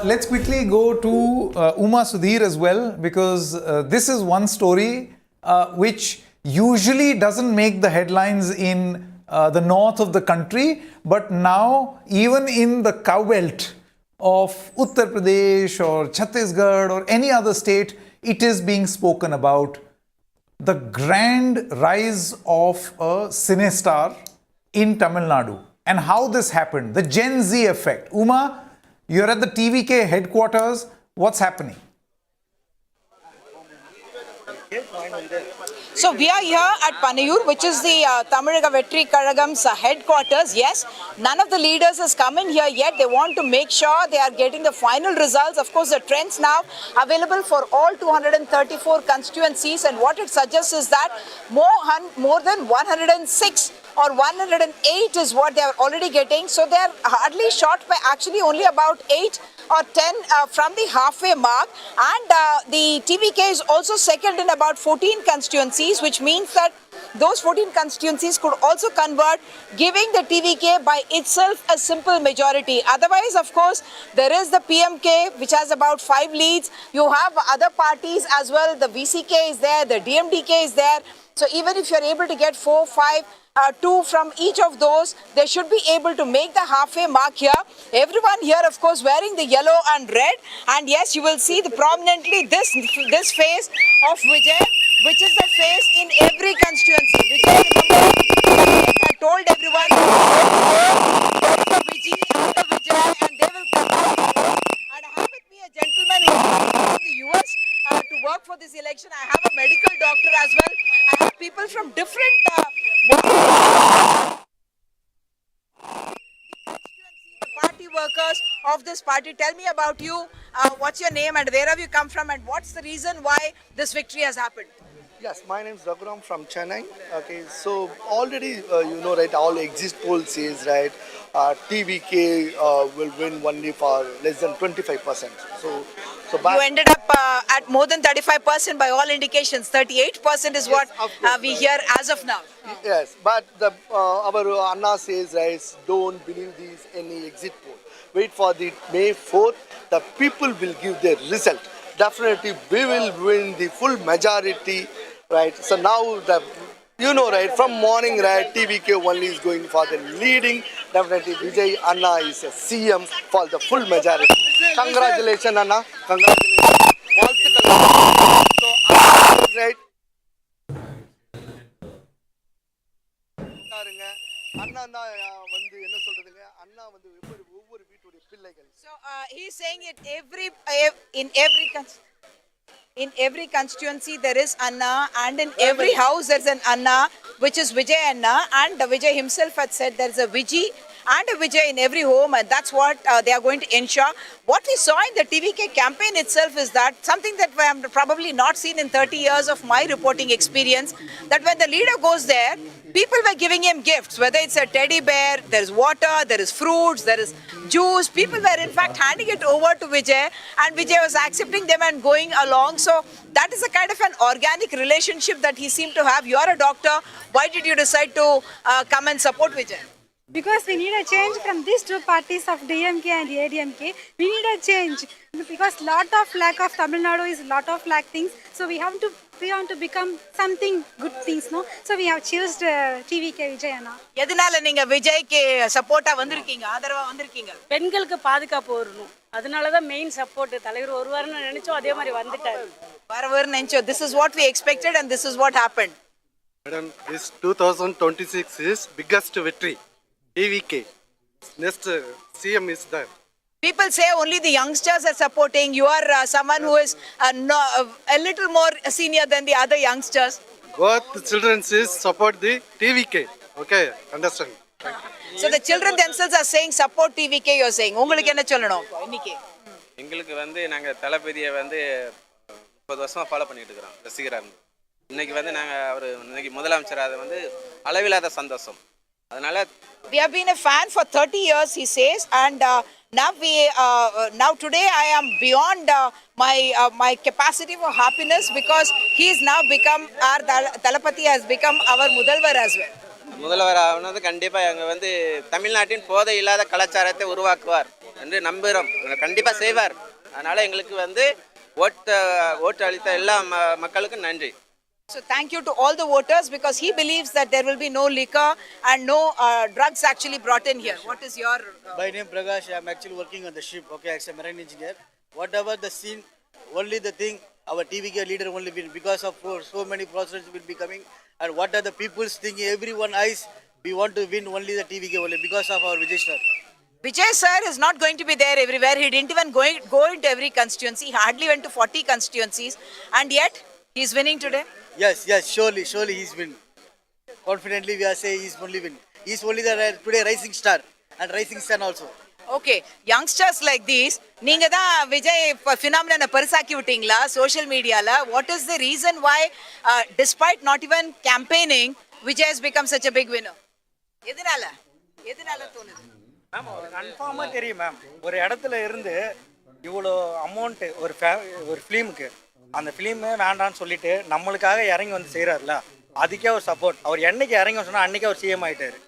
Let's quickly go to Uma Sudhir as well, because this is one story which usually doesn't make the headlines in the north of the country, but now even in the cow belt of Uttar Pradesh or Chhattisgarh or any other state, it is being spoken about. The grand rise of a cinestar in Tamil Nadu and how this happened, the Gen Z effect. Uma, you're at the TVK headquarters. What's happening? So we are here at Pannayur, which is the Tamiliga Vetri Kalagam's headquarters. Yes, none of the leaders has come in here yet. They want to make sure they are getting the final results. Of course, the trends now available for all 234 constituencies, and what it suggests is that more than 106 or 108 is what they are already getting. So they are hardly short by actually only about 8 or 10 from the halfway mark, and the TVK is also second in about 14 constituencies, which means that those 14 constituencies could also convert, giving the TVK by itself a simple majority. Otherwise, of course, there is the PMK, which has about 5 leads. You have other parties as well. The VCK is there, the DMDK is there. So even if you're able to get 4, 5, 2 from each of those, they should be able to make the halfway mark here. Everyone here, of course, wearing the yellow and red. And yes, you will see prominently this face of Vijay, which is the face in every constituency. Vijay, remember, I told everyone, Vijay, and they will come out. And I have with me a gentleman who is from the US to work for this election. I have a medical doctor as well. I have people from different party workers of this party. Tell me about you. What's your name and where have you come from, and what's the reason why this victory has happened? Yes, my name is Raghuram from Chennai. Okay, so already you know, right, all exit poll says, right, TVK will win only for less than 25%. So you ended up at more than 35% by all indications. 38% is what we hear as of now. Yes, but our Anna says, right, don't believe these any exit poll. Wait for the May 4th. The people will give their result. Definitely, we will win the full majority, right? So now you know, right, from morning, right, TVK only is going for the leading. Definitely, Vijay Anna is a CM for the full majority. Congratulations, Anna. Congratulations. So, right. So he's saying it in every constituency there is Anna, and in every house there's an Anna, which is Vijay Anna, and Vijay himself had said there's a Vijay and a Vijay in every home, and that's what they are going to ensure. What we saw in the TVK campaign itself is that something that I have probably not seen in 30 years of my reporting experience, that when the leader goes there, people were giving him gifts, whether it's a teddy bear, there is water, there is fruits, there is juice. People were in fact handing it over to Vijay, and Vijay was accepting them and going along. So that is a kind of an organic relationship that he seemed to have. You are a doctor. Why did you decide to come and support Vijay? Because we need a change from these two parties of DMK and ADMK. We need a change because lot of lack of Tamil Nadu is lot of lack things. So we want to become something good things, no? So we have chosen TVK Vijay Anna. எதனால நீங்க விஜய்க்கு சப்போர்ட்டா வந்திருக்கீங்க, ஆதரவா வந்திருக்கீங்க? பெண்களுக்கு பாதுகாப்பு வரணும். அதனால தான் மெயின் சப்போர்ட். தலைவர் ஒரு வாரம் நினைச்சோம், அதே மாதிரி வந்துட்டாரு. வரவர் நினைச்சோம். This is what we expected and this is what happened. Madam, this 2026 is biggest victory. TVK. Next CM is there. People say only the youngsters are supporting. You are someone who is a little more senior than the other youngsters. Both children is support the TVK. Okay, understand. So the children themselves are saying support TVK. You're saying. உங்களுக்கு என்ன சொல்லணும் இன்னைக்கு? எங்களுக்கு வந்து நாங்க தளபதியை வந்து 30 வருஷமா ஃபாலோ பண்ணிட்டு இருக்கோம், ரசிகரா இருந்து. இன்னைக்கு நாங்க அவர் இன்னைக்கு முதலமைச்சர், அது அளவில்லாத சந்தோஷம். அதனால we have been a fan for 30 years, he says, and now today I am beyond my capacity for happiness because he is now become our Talapati has become our Mudalvar as well. முதல்வர் ஆனது கண்டிப்பா அங்க தமிழ்நாட்டின் போதை இல்லாத கலாச்சாரத்தை உருவாக்குவார் என்று நம்புறோம். கண்டிப்பா செய்வார். அதனால எங்களுக்கு ஓட்டு அளித்த எல்லா மக்களுக்கும் நன்றி. So thank you to all the voters because he believes that there will be no liquor and no drugs actually brought in here. What is your... My name Prakash. I am actually working on the ship, okay, as a marine engineer. Whatever the scene, only the thing, our TVK leader only win because of so many processes will be coming. And what are the people's thinking, everyone eyes, we want to win only the TVK only because of our Vijay sir. Vijay sir is not going to be there everywhere. He didn't even go into every constituency. He hardly went to 40 constituencies and yet he is winning today. Yes, surely he's win. Confidently we are saying he's only win. He's only the today rising star and rising sun also. Okay, youngsters like these, நீங்க தான் Vijay phenomenon பெருசாக்கி விட்டீங்களா social mediaல? What is the reason why despite not even campaigning Vijay has become such a big winner? எதனால தோணுது? Ma'am கன்ஃபார்மா தெரியும் ma'am. ஒரு இடத்துல இருந்து இவ்வளோ அமௌண்ட் ஒரு ஃபிலிமுக்கு அந்த ஃபிலிமே வேண்டான்னு சொல்லிட்டு நம்மளுக்காக இறங்கி வந்து செய்கிறாருல, அதுக்கே ஒரு சப்போர்ட். அவர் என்னைக்கு இறங்கி சொன்னால் அன்னைக்கே அவர் சிஎம் ஆகிட்டாரு.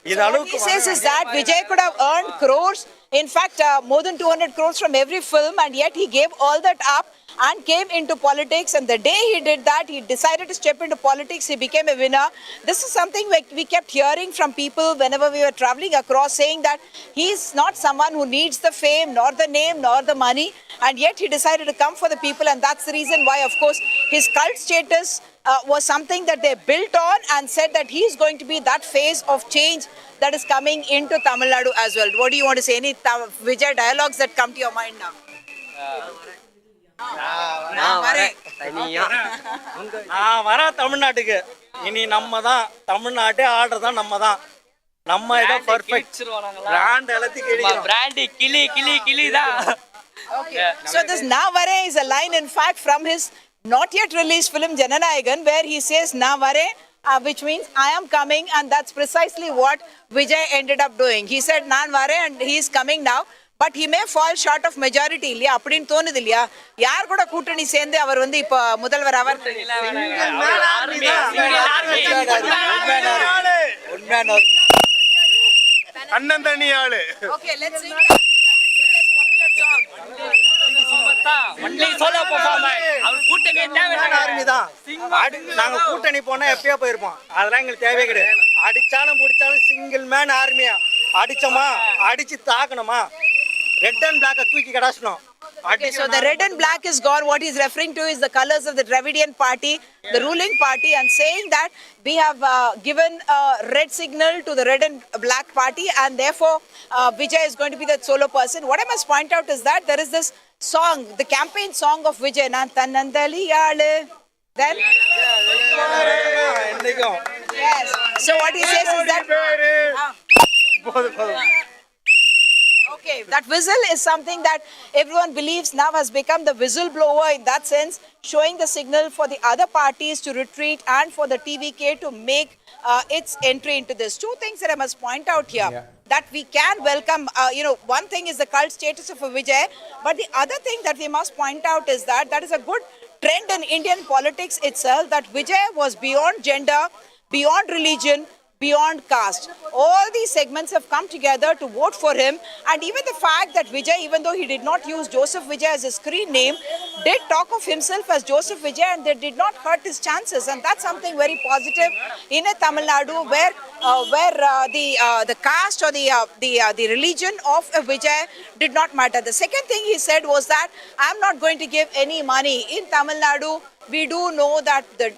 What he says is that Vijay could have earned crores, in fact more than 200 crores from every film, and yet he gave all that up and came into politics, and the day he did that, he decided to step into politics, he became a winner. This is something we kept hearing from people whenever we were traveling across, saying that he's not someone who needs the fame, nor the name, nor the money, and yet he decided to come for the people, and that's the reason why, of course, his cult status was something that they built on and said that he is going to be that phase of change that is coming into Tamil Nadu as well. What do you want to say? Any Vijay dialogues that come to your mind now? நான் வரேன் தமிழ்நாட்டுக்கு. இனி நம்ம தான் தமிழ்நாட்டே ஆடுறதான் நம்ம ஏதோ perfect brand எல்லாத்தையும் brand கிளி தான். Okay, so this Navare is a line in fact from his not yet released film Jananayagan, where he says Navare, which means I am coming, and that's precisely what Vijay ended up doing. He said Navare and he is coming now, but he may fall short of majority. இல்லையா அப்படின்னு தோணுது இல்லையா? யார் கூட கூட்டணி சேர்ந்து அவர் இப்போ முதல்வர் அவர் அண்ணன் தண்ணி ஆளு. Okay, let's sing நாங்க கூட்டணி போனா எப்பயோ போயிருப்போம். அதெல்லாம் எங்களுக்கு தேவையே கிடையாது. அடிச்சாலும் பிடிச்சாலும் சிங்கிள் மேன் ஆர்மியா அடிச்சோமா, அடிச்சு தாக்கணுமா, ரெட் அண்ட் பிளாக்க தூக்கி கடாசணும். Okay, so the red and black is gone. What he's referring to is the colors of the Dravidian party, the ruling party, and saying that we have given a red signal to the red and black party, and therefore Vijay is going to be the solo person. What I must point out is that there is this song, the campaign song of Vijay, Nanthanandaliyale. Then yes. So what he says is that Okay, that whistle is something that everyone believes now has become the whistleblower in that sense, showing the signal for the other parties to retreat and for the TVK to make its entry into this. Two things that I must point out here. That we can welcome, one thing is the cult status of Vijay, but the other thing that we must point out is that that is a good trend in Indian politics itself, that Vijay was beyond gender, beyond religion, beyond caste. All these segments have come together to vote for him, and even the fact that Vijay, even though he did not use Joseph Vijay as his screen name, did talk of himself as Joseph Vijay, and they did not hurt his chances, and that's something very positive in a Tamil Nadu where the caste or the religion of a Vijay did not matter. The second thing he said was that I'm not going to give any money in Tamil Nadu. We do know that the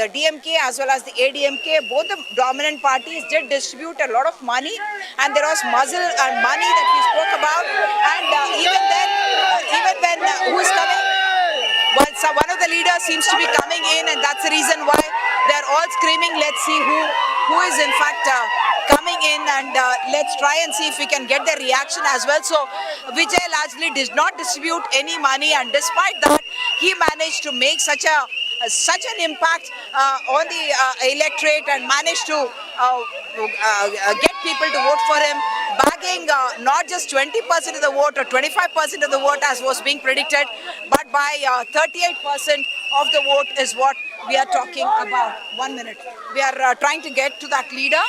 DMK as well as the ADMK, both the dominant parties did distribute a lot of money, and there was muzzle and money that we spoke about, and even when who's coming? Well, so one of the leaders seems to be coming in, and that's the reason why they're all screaming, let's see who is in fact coming in, and let's try and see if we can get their reaction as well. So Vijay largely did not distribute any money, and despite that, he managed to make such an impact on the electorate and managed to get people to vote for him, bagging not just 20% of the vote or 25% of the vote as was being predicted, but by 38% of the vote is what we are talking about. 1 minute. We are trying to get to that leader.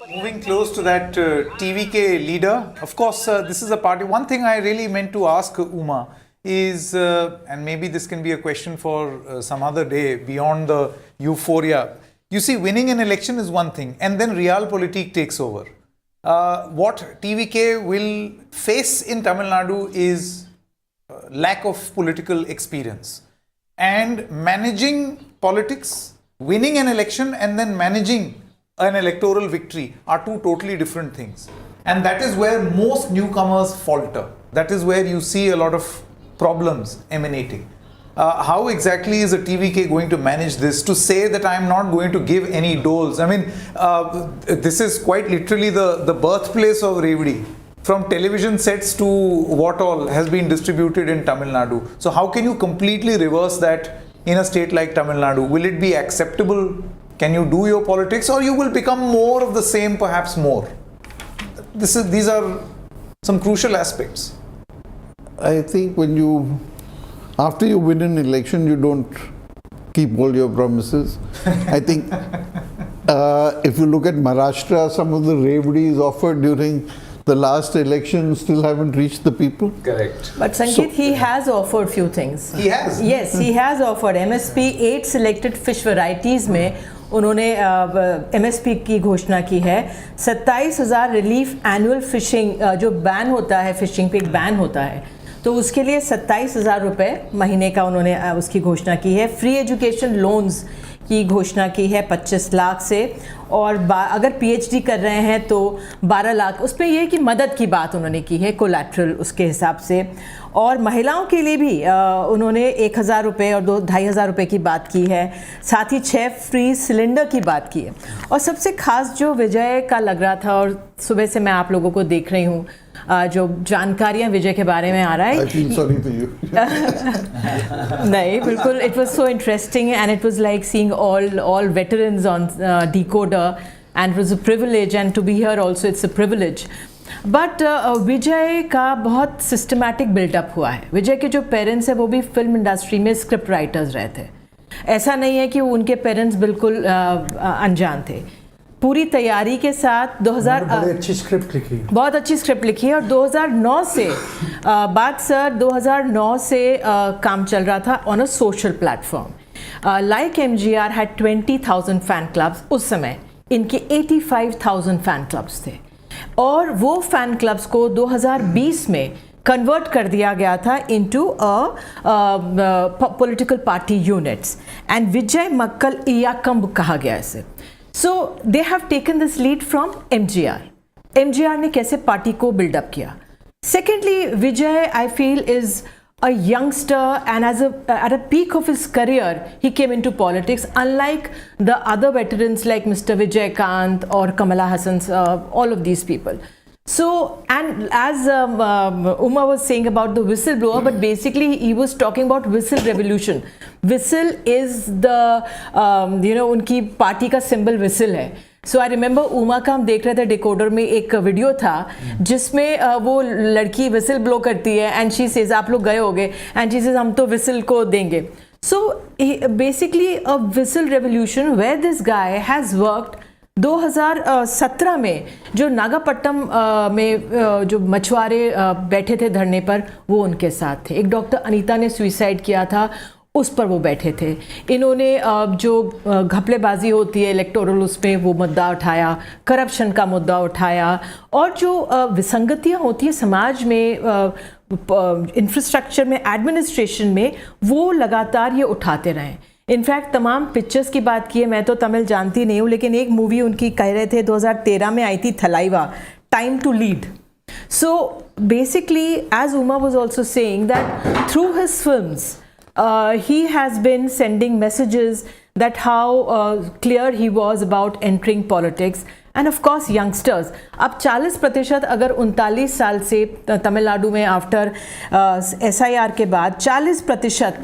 Moving close to that TVK leader, of course, this is a party. One thing I really meant to ask Uma is, and maybe this can be a question for some other day beyond the euphoria. You see, winning an election is one thing, and then realpolitik takes over. What TVK will face in Tamil Nadu is lack of political experience. And managing politics, winning an election, and then managing an electoral victory are two totally different things. And that is where most newcomers falter. That is where you see a lot of problems emanating. How exactly is a TVK going to manage this? To say that I am not going to give any doles. I mean, this is quite literally the birthplace of Revidi. From television sets to what all has been distributed in Tamil Nadu. So how can you completely reverse that in a state like Tamil Nadu? Will it be acceptable? Can you do your politics, or you will become more of the same, perhaps more? These are some crucial aspects. I think after you win an election, you don't keep all your promises. I think if you look at Maharashtra, some of the Revidis offered during the last election still haven't reached the people. Correct. But Sanket, he has offered few things. He has? Yes, he has offered. MSP 8 selected fish varieties में उन्होंने MSP की घोषणा की है. 27,000 relief annual fishing जो ban होता है, fishing पे एक बैन होता है, तो उसके लिए 27,000 रुपये महीने का उन्होंने उसकी घोषणा की है. फ्री एजुकेशन लोन्स की घोषणा की है 25 लाख से, और अगर PhD कर रहे हैं तो 12 लाख. उस पर यह कि मदद की बात उन्होंने की है, कोलैटरल उसके हिसाब से. और महिलाओं के लिए भी उन्होंने 1,000 रुपये और 2,500 रुपये की बात की है. साथ ही 6 फ्री सिलेंडर की बात की है. और सबसे खास जो विजय का लग रहा था, और सुबह से मैं आप लोगों को देख रही हूँ, जो जानकारियाँ विजय के बारे में आ रहा है. I feel sorry for you. नहीं, बिल्कुल. It was so interesting, and it was like seeing all veterans on DeKoder, and it was a privilege, and to be here also it's a privilege. But Vijay का बहुत systematic buildup हुआ है. विजय के जो parents हैं वो भी फिल्म इंडस्ट्री में स्क्रिप्ट राइटर्स रहे थे. ऐसा नहीं है कि उनके पेरेंट्स बिल्कुल अनजान थे. पूरी तैयारी के साथ 2000 बहुत अच्छी स्क्रिप्ट लिखी, बहुत अच्छी स्क्रिप्ट लिखी है. और 2009 से बात सर 2009 से काम चल रहा था on a social platform. Like MGR had 20,000 fan clubs. उस समय इनके 85,000 फैन क्लब्स थे, और वो फैन क्लब्स को 2020 में कन्वर्ट कर दिया गया था into political party units and Vijay Makkal Iyakkam कहा गया इसे. So they have taken this lead from MGR ने कैसे पार्टी को बिल्डअप किया. Secondly, Vijay I feel is a youngster, and at a peak of his career he came into politics, unlike the other veterans like Mr. Vijay Kant or Kamala Hassan, all of these people. So, and as Uma was saying about the whistleblower, but basically he was talking about whistle revolution. Whistle is the उनकी party का symbol whistle है. सो I remember Uma का हम देख रहे थे डेकोडर में एक वीडियो था जिसमें वो लड़की विसल ब्लो करती है एंड शी सेज आप लोग गए होगे एंड शी सेज हम तो विसल को देंगे. So basically a whistle revolution where this guy has worked. 2017 में जो नागापट्टनम में जो मछुआरे बैठे थे धरने पर वो उनके साथ थे. एक डॉक्टर अनीता ने सुइसाइड किया था, उस पर वो बैठे थे. इन्होंने जो घपलेबाजी होती है इलेक्टोरल उसमें वो मुद्दा उठाया, करप्शन का मुद्दा उठाया, और जो विसंगतियाँ होती है समाज में, इंफ्रास्ट्रक्चर में, एडमिनिस्ट्रेशन में, वो लगातार ये उठाते रहे. इनफैक्ट तमाम पिक्चर्स की बात की है, मैं तो तमिल जानती नहीं हूँ, लेकिन एक मूवी उनकी कह रहे थे 2013 में आई थी Thalaivaa, time to lead. So basically as Uma was also saying that through his films he has been sending messages that how clear he was about entering politics. And of course youngsters, अब 40% अगर 39 साल से तमिलनाडु में आफ्टर SIR के बाद 40%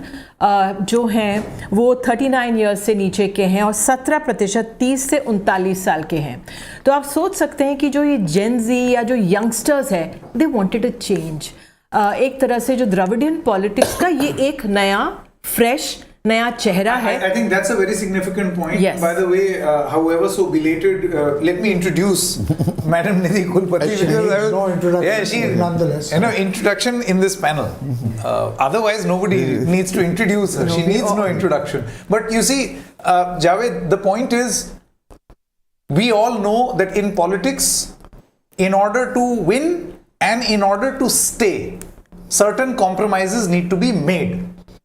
जो हैं वो 39 ईयर्स से नीचे के हैं और 17% 30 से 39 साल के हैं. तो आप सोच सकते हैं कि जो ये जेन ज़ी या जो यंगस्टर्स हैं, दे वांटेड अ चेंज. एक तरह से जो द्रविडियन पॉलिटिक्स का ये एक नया फ्रेश नया चेहरा है. I think that's a very significant point. Yes. By the way, however so belated, let me introduce Madam Nidhi Kulpati. No introduction, nonetheless. Introduction in this panel. Otherwise, nobody needs to introduce her. She needs no introduction. But you see, Javed, the point is, we all know that in politics, in order to win and in order to stay, certain compromises need to be made.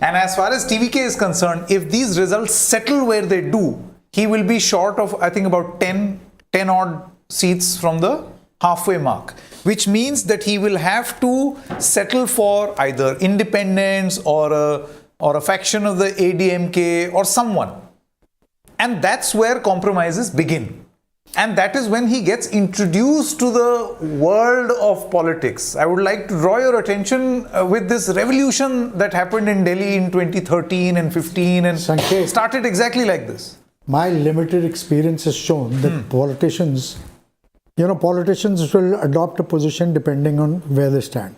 And as far as TVK is concerned, if these results settle where they do, he will be short of, I think, about 10 odd seats from the halfway mark, which means that he will have to settle for either independence or a faction of the ADMK or someone. And that's where compromises begin. And that is when he gets introduced to the world of politics. I would like to draw your attention with this revolution that happened in Delhi in 2013 and 15 and Sanket, started exactly like this. My limited experience has shown that politicians will adopt a position depending on where they stand.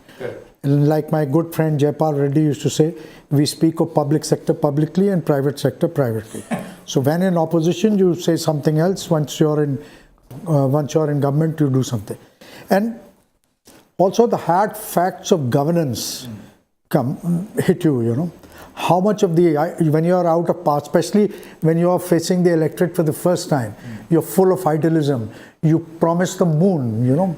And like my good friend Jaipal Reddy used to say, we speak of public sector publicly and private sector privately. So when in opposition, you say something else. Once you're in government, you do something. And also the hard facts of governance hit you. How much of when you are out of power, especially when you are facing the electorate for the first time, you're full of idealism. You promise the moon,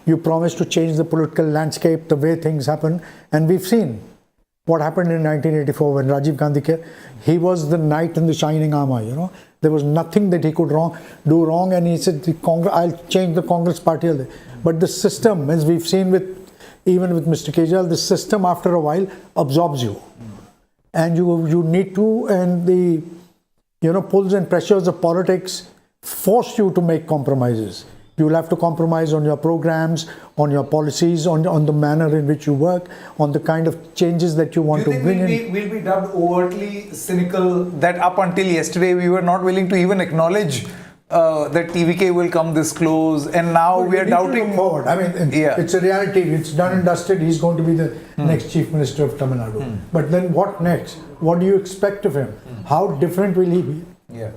You promise to change the political landscape, the way things happen. And we've seen what happened in 1984 when Rajiv Gandhi came. He was the knight in the shining armor, There was nothing that he could do wrong. And he said, I'll change the Congress party. But the system, as we've seen even with Mr. Kejriwal, the system after a while absorbs you. And you need to, and the pulls and pressures of politics force you to make compromises. You will have to compromise on your programs, on your policies, on the manner in which you work, on the kind of changes that you want to bring in. We'll be dubbed overtly cynical that up until yesterday we were not willing to even acknowledge that TVK will come this close, and now we are doubting. Forward. I mean, it's a reality. It's done and dusted. He's going to be the next Chief Minister of Tamil Nadu. But then what next? What do you expect of him? How different will he be? Yeah.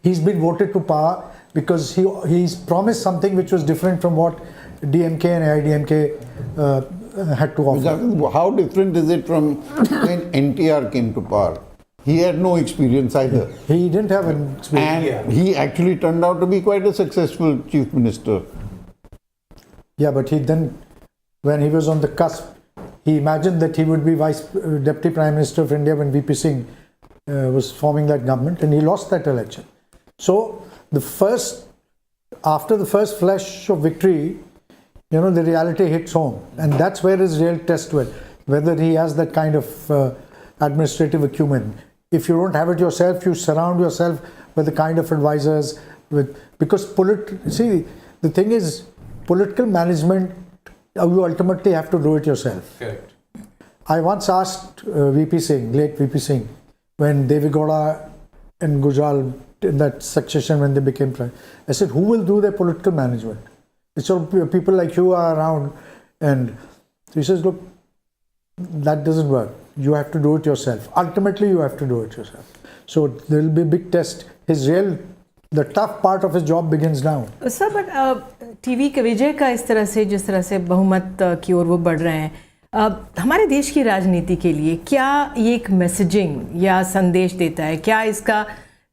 He's been voted to power because he's promised something which was different from what DMK and AIDMK had to offer. How different is it from when NTR came to power? He had no experience either. He didn't have an experience. And he actually turned out to be quite a successful chief minister. Yeah, but he then when he was on the cusp. He imagined that he would be Deputy Prime Minister of India when VP Singh was forming that government, and he lost that election. So after the first flash of victory, the reality hits home, and that's where his real test was, whether he has that kind of administrative acumen. If you don't have it yourself, you surround yourself with the kind of advisors, because the thing is, political management, you ultimately have to do it yourself. Correct. I once asked VP Singh, late VP Singh, when DeKoder and Gujral in that succession when they became prime, I said, who will do their political management? It's all people like you are around, and he says, look, that doesn't work. You have to do it yourself. Ultimately, you have to do it yourself. So there will be a big test. The tough part of his job begins now. Sir but TV के विजय का इस तरह से जिस तरह से बहुमत की ओर वो बढ़ रहे हैं, हमारे देश की राजनीति के लिए क्या ये एक मैसेजिंग या संदेश देता है? क्या इसका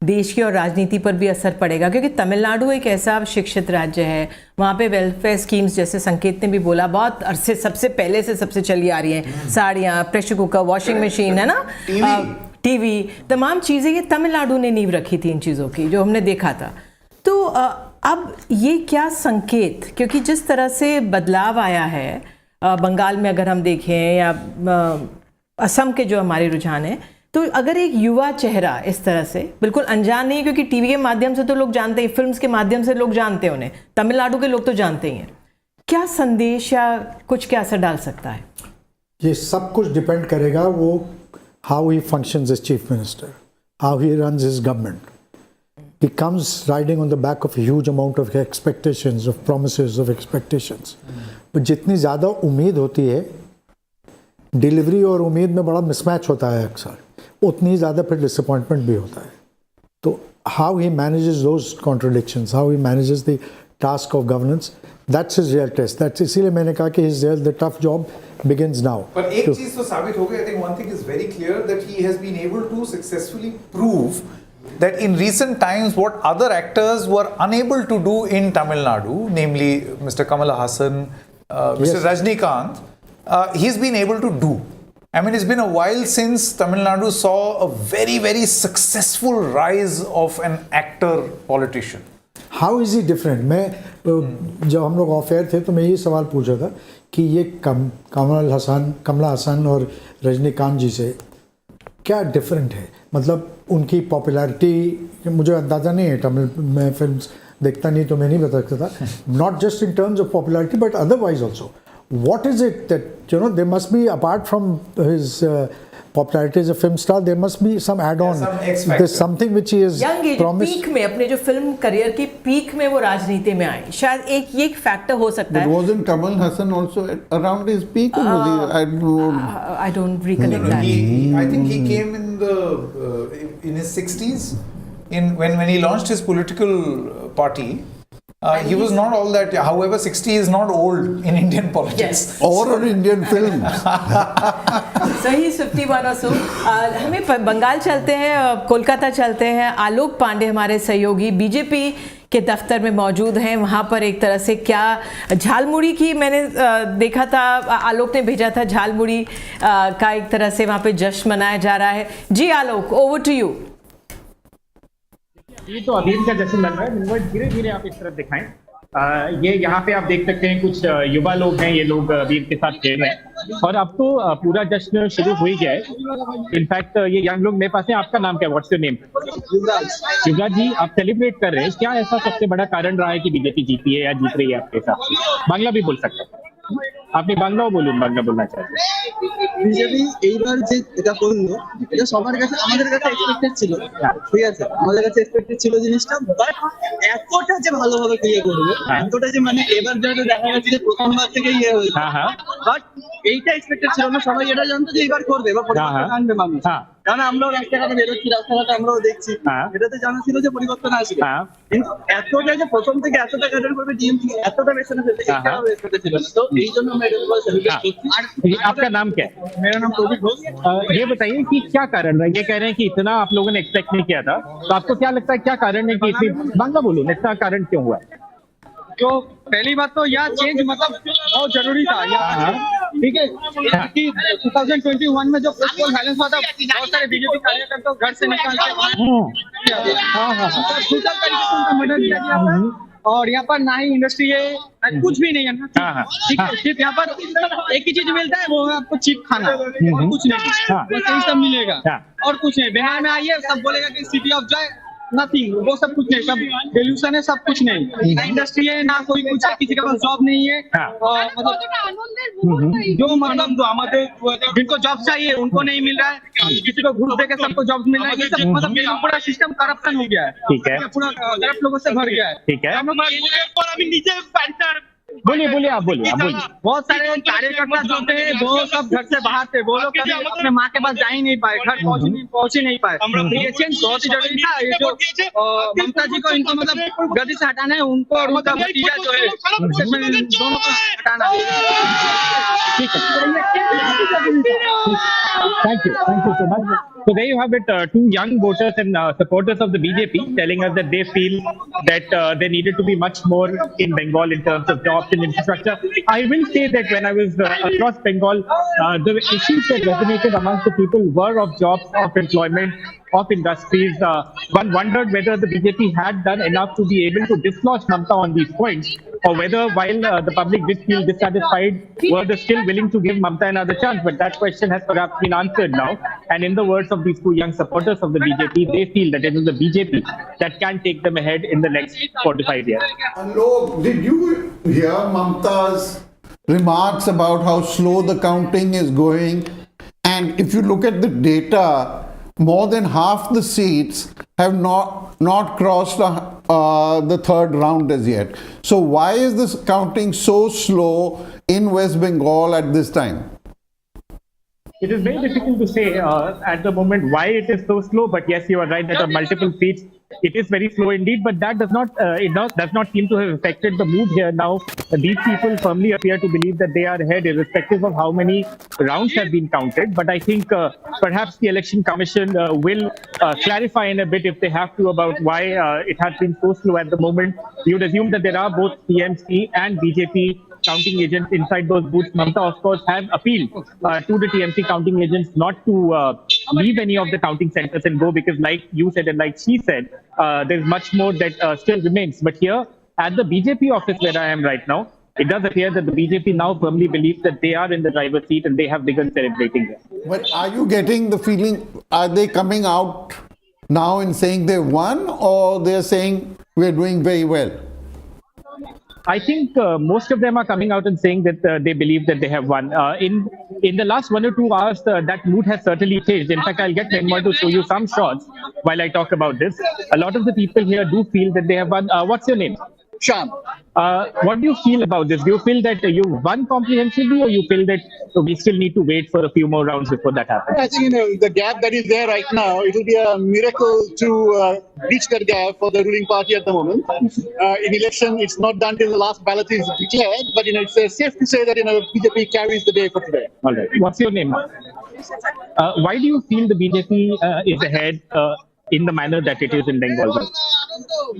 देश की और राजनीति पर भी असर पड़ेगा? क्योंकि तमिलनाडु एक ऐसा शिक्षित राज्य है, वहाँ पे वेलफेयर स्कीम्स जैसे संकेत ने भी बोला बहुत अरसे सबसे पहले से सबसे चली आ रही हैं, साड़ियाँ, प्रेशर कुकर, वॉशिंग मशीन, है ना, टीवी, तमाम चीज़ें ये तमिलनाडु ने नींव रखी थी इन चीज़ों की, जो हमने देखा था। तो अब ये क्या संकेत, क्योंकि जिस तरह से बदलाव आया है बंगाल में अगर हम देखें या असम के जो हमारे रुझान हैं, तो अगर एक युवा चेहरा इस तरह से बिल्कुल अनजान नहीं है, क्योंकि टीवी के माध्यम से तो लोग जानते हैं, फिल्म्स के माध्यम से लोग जानते हैं उन्हें, तमिलनाडु के लोग तो जानते ही हैं, क्या संदेश या कुछ क्या असर डाल सकता है? ये सब कुछ डिपेंड करेगा वो how he functions as chief minister, how he runs his government. He comes riding on the back of a huge amount of expectations, of promises, of expectations. But जितनी ज़्यादा उम्मीद होती है, डिलीवरी और उम्मीद में बड़ा मिसमैच होता है अक्सर, उतनी ज़्यादा फिर डिसअपॉइंटमेंट भी होता है. तो how he manages those contradictions, how he manages the task of governance, that's his real test. That's इसीलिए मैंने कहा कि the tough job begins now. But एक चीज तो साबित हो गई. I think one thing is very clear, that he has been able to successfully prove that in recent times what other actors were unable to do in Tamil Nadu, namely Mr. Kamal Haasan, Mr. Rajnikant, he's been able to do. I mean, it's been a while since Tamil Nadu saw a very, very successful rise of an actor politician. How is he different? मैं जब हम लोग off air थे तो मैं ये सवाल पूछा था कि ये कमला हसन और रजनीकांत जी से क्या डिफरेंट है? मतलब उनकी पॉपुलैरिटी, मुझे अंदाज़ा नहीं है, तमिल मैं फिल्म्स देखता नहीं तो मैं नहीं बता सकता, not just in terms of popularity but otherwise also. What is it that, there must be, apart from his popularity as a film star, there must be some add-on. There's something which he has promised. Peak में, अपने जो film career की peak में वो राजनीति में आए, शायद ये एक फैक्टर हो सकता है. But wasn't Kamal Haasan also around his peak? Or was he, I don't recollect that. I think he came in his 60s, when he launched his political party. He was not all that. However, 60 is not old in Indian politics. Yes. Or in Indian film. सही 51 और so. हमें बंगाल चलते हैं, कोलकाता चलते हैं. आलोक पांडे हमारे सहयोगी BJP के दफ्तर में मौजूद हैं. वहाँ पर एक तरह से क्या झालमुड़ी की मैंने देखा था, आलोक ने भेजा था, झालमुड़ी का एक तरह से वहाँ पे जश्न मनाया जा रहा है. जी आलोक, ओवर टू यू. ये तो अभी का जश्न लग रहा है, धीरे धीरे आप इस तरफ दिखाएं. ये यहाँ पे आप देख सकते हैं कुछ युवा लोग हैं, ये लोग अबीर के साथ खेल रहे हैं और अब तो पूरा जश्न शुरू हो ही गया है. इनफैक्ट ये यंग लोग मेरे पास हैं. आपका नाम क्या है? What's your name? Yuvraj ji, आप सेलिब्रेट कर रहे हैं, क्या ऐसा सबसे बड़ा कारण रहा है कि बीजेपी जीती है या जीत रही है आपके हिसाब से? बांग्ला भी बोल सकते हैं আপনি, বাংলাও বলুন, বাংলা বলনা চাই. বিজেপি এইবার যে এটা করলো, এটা সবার কাছে, আমাদের কাছে এক্সপেক্টেড ছিল, ঠিক আছে, আমাদের কাছে এক্সপেক্টেড ছিল জিনিসটা, বাট এতটা যে ভালোভাবে ক্লিয়ার করবে, এতটা যে মানে এবার যেটা দেখা যাচ্ছে যে প্রথমবার থেকে ইয়ে হয়েছে, বাট এইটা এক্সপেক্টেড ছিল না. সবাই এটা জানতো যে এবার করবে বা পরিবর্তন আনবে মানুষ, কারণ আমরাও রাস্তাঘাটে বেরোচ্ছি, রাস্তাঘাটে আমরাও দেখছি, এটাতে জানা ছিল যে পরিবর্তন আসবে, কিন্তু এতটা যে প্রথম থেকে এতটা ক্যাডার করবে ডিএমপি, এতটা পেছনে ফেলবে, এটাও এক্সপেক্টেড ছিল. তো এই জন্য আমরা এটা বলে সেলিব্রেট করছি. आपका नाम क्या है? मेरा नाम प्रदीप घोष. ये बताइए कि क्या कारण है? ये कह रहे हैं कि इतना आप लोगों ने एक्सपेक्ट नहीं किया था, तो आपको क्या लगता है क्या कारण है कि इतनी, बांग्ला बोलूं, इतना कारण क्यों हुआ है? तो पहली बात तो यह चेंज मतलब बहुत जरूरी था यहाँ, ठीक है, कि 2021 में जो पोस्टल बैलेंस हुआ था, बहुत सारे बीजेपी कार्यकर्ता घर से निकाल के टोटल तरीके से उनको मदद किया गया और यहाँ पर ना ही इंडस्ट्री है, कुछ भी नहीं है ना, ठीक है, सिर्फ यहाँ पर एक ही चीज मिलता है, वो है आपको चीप खाना और कुछ नहीं, बस यही सब मिलेगा और कुछ नहीं। बिहार में आइए सब बोलेगा कि सिटी ऑफ जॉय, नथिंग, वो सब कुछ नहीं, सब डेल्यूशन है, सब कुछ नहीं, ना इंडस्ट्री है, ना कोई कुछ है, किसी के पास जॉब नहीं है, मतलब जो मतलब जो हमारे जिनको जॉब चाहिए उनको नहीं मिल रहा है, किसी को घूस देके सबको जॉब मिल रहा है, ये सब मतलब पूरा सिस्टम करप्शन हो गया है, ठीक है, पूरा करप्ट लोगों से भर गया है, ठीक है। बोलिए आप बोलिए। बहुत सारे कार्यकर्ता जो थे वो सब घर से बाहर थे, वो लोग कभी अपने माँ के पास जा ही नहीं पाए, घर पहुंच ही नहीं पाए, तो ये चेंज बहुत ही जरूरी था। ये जो ममता जी को इनको मतलब गद्दी से हटाना है, उनको और मतलब भतीजा जो है दोनों को हटाना है। ठीक है, thank you so much. So there you have it, two young voters and supporters of the BJP telling us that they feel that they needed to be much more in Bengal in terms of jobs and infrastructure. I will say that when I was across Bengal, the issues that resonated amongst the people were of jobs, of employment, of industries. One wondered whether the BJP had done enough to be able to dislodge Mamta on these points, or whether while the public did feel dissatisfied, were they still willing to give Mamta another chance. But that question has perhaps been answered now. And in the words of these two young supporters of the BJP, they feel that it is the BJP that can take them ahead in the next 4 to 5 years. Alok, did you hear Mamta's remarks about how slow the counting is going? And if you look at the data, more than half the seats have not crossed the third round as yet. So why is this counting so slow in West Bengal at this time? It is very difficult to say at the moment why it is so slow, but yes, you are right that on multiple seats it is very slow indeed, but that does not seem to have affected the mood here. Now these people firmly appear to believe that they are ahead irrespective of how many rounds have been counted, but I think perhaps the election commission will clarify in a bit if they have to about why it has been so slow at the moment. You would assume that there are both TMC and BJP counting agents inside those booths. Mamta, of course, have appealed to the TMC counting agents not to leave any of the counting centers and go, because like you said and like she said, there's much more that still remains. But here at the BJP office where I am right now, it does appear that the BJP now firmly believes that they are in the driver's seat and they have begun celebrating there. But are you getting the feeling, are they coming out now and saying they won, or they're saying we're doing very well? I think most of them are coming out and saying that they believe that they have won. In the last 1 or 2 hours, that mood has certainly changed. In fact, I'll get Nenmoy to show you some shots while I talk about this. A lot of the people here do feel that they have won. What's your name? Shyam. What do you feel about this? Do you feel that you won comprehensively, or you feel that we still need to wait for a few more rounds before that happens? I think the gap that is there right now, it will be a miracle to reach that gap for the ruling party at the moment. In election, it's not done till the last ballot is declared, but it's safe to say that BJP carries the day for today. All right. What's your name? Why do you feel the BJP is ahead in the manner that it is in Bengal?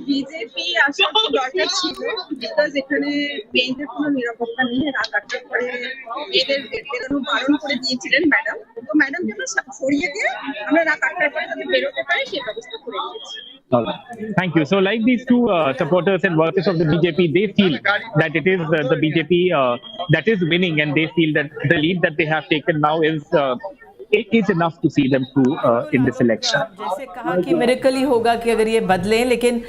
BJP আসলে দরকার ছিল, because এখানে মেয়েদের কোনো নিরাপত্তা নেই, রাত 8টার পরে এদের বেরোনো বারণ করে দিয়েছিলেন ম্যাডাম, তো ম্যাডাম যেন সরিয়ে দিয়ে আমরা রাত 8টার পরে যাতে বেরোতে পারি সেই ব্যবস্থা করে দিয়েছি। All right. Thank you. So like these two supporters and workers of the BJP, they feel that it is the BJP that is winning, and they feel that the lead that they have taken now is enough to see them through in this election. जैसे कहा कि miracle ही होगा कि अगर ये बदलें, लेकिन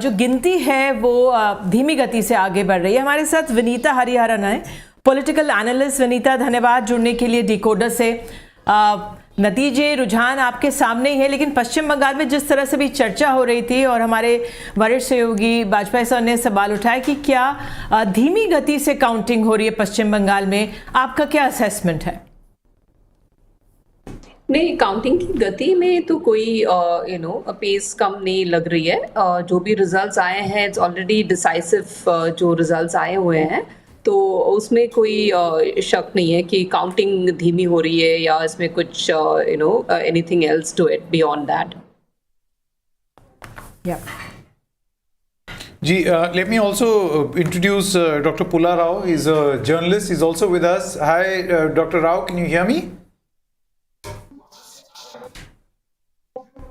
जो गिनती है वो धीमी गति से आगे बढ़ रही है। हमारे साथ विनीता हरिहरन है, पॉलिटिकल एनालिस्ट। विनीता, धन्यवाद जुड़ने के लिए डिकोडर से। नतीजे रुझान आपके सामने ही है, लेकिन पश्चिम बंगाल में जिस तरह से भी चर्चा हो रही थी और हमारे वरिष्ठ सहयोगी बाजपाई सर ने सवाल उठाया कि क्या धीमी गति से काउंटिंग हो रही है पश्चिम बंगाल में, आपका क्या असेसमेंट है? नहीं, काउंटिंग की गति में तो कोई पेस कम नहीं लग रही है। जो भी रिजल्ट्स आए हैं, इट्स ऑलरेडी डिसाइसिव जो रिजल्ट्स आए हुए हैं, तो उसमें कोई शक नहीं है कि काउंटिंग धीमी हो रही है या इसमें कुछ anything else to it beyond that. Let me also introduce Dr. Pula Rao. He's a journalist. He's also with us. Hi, Dr. Rao. Can you hear me?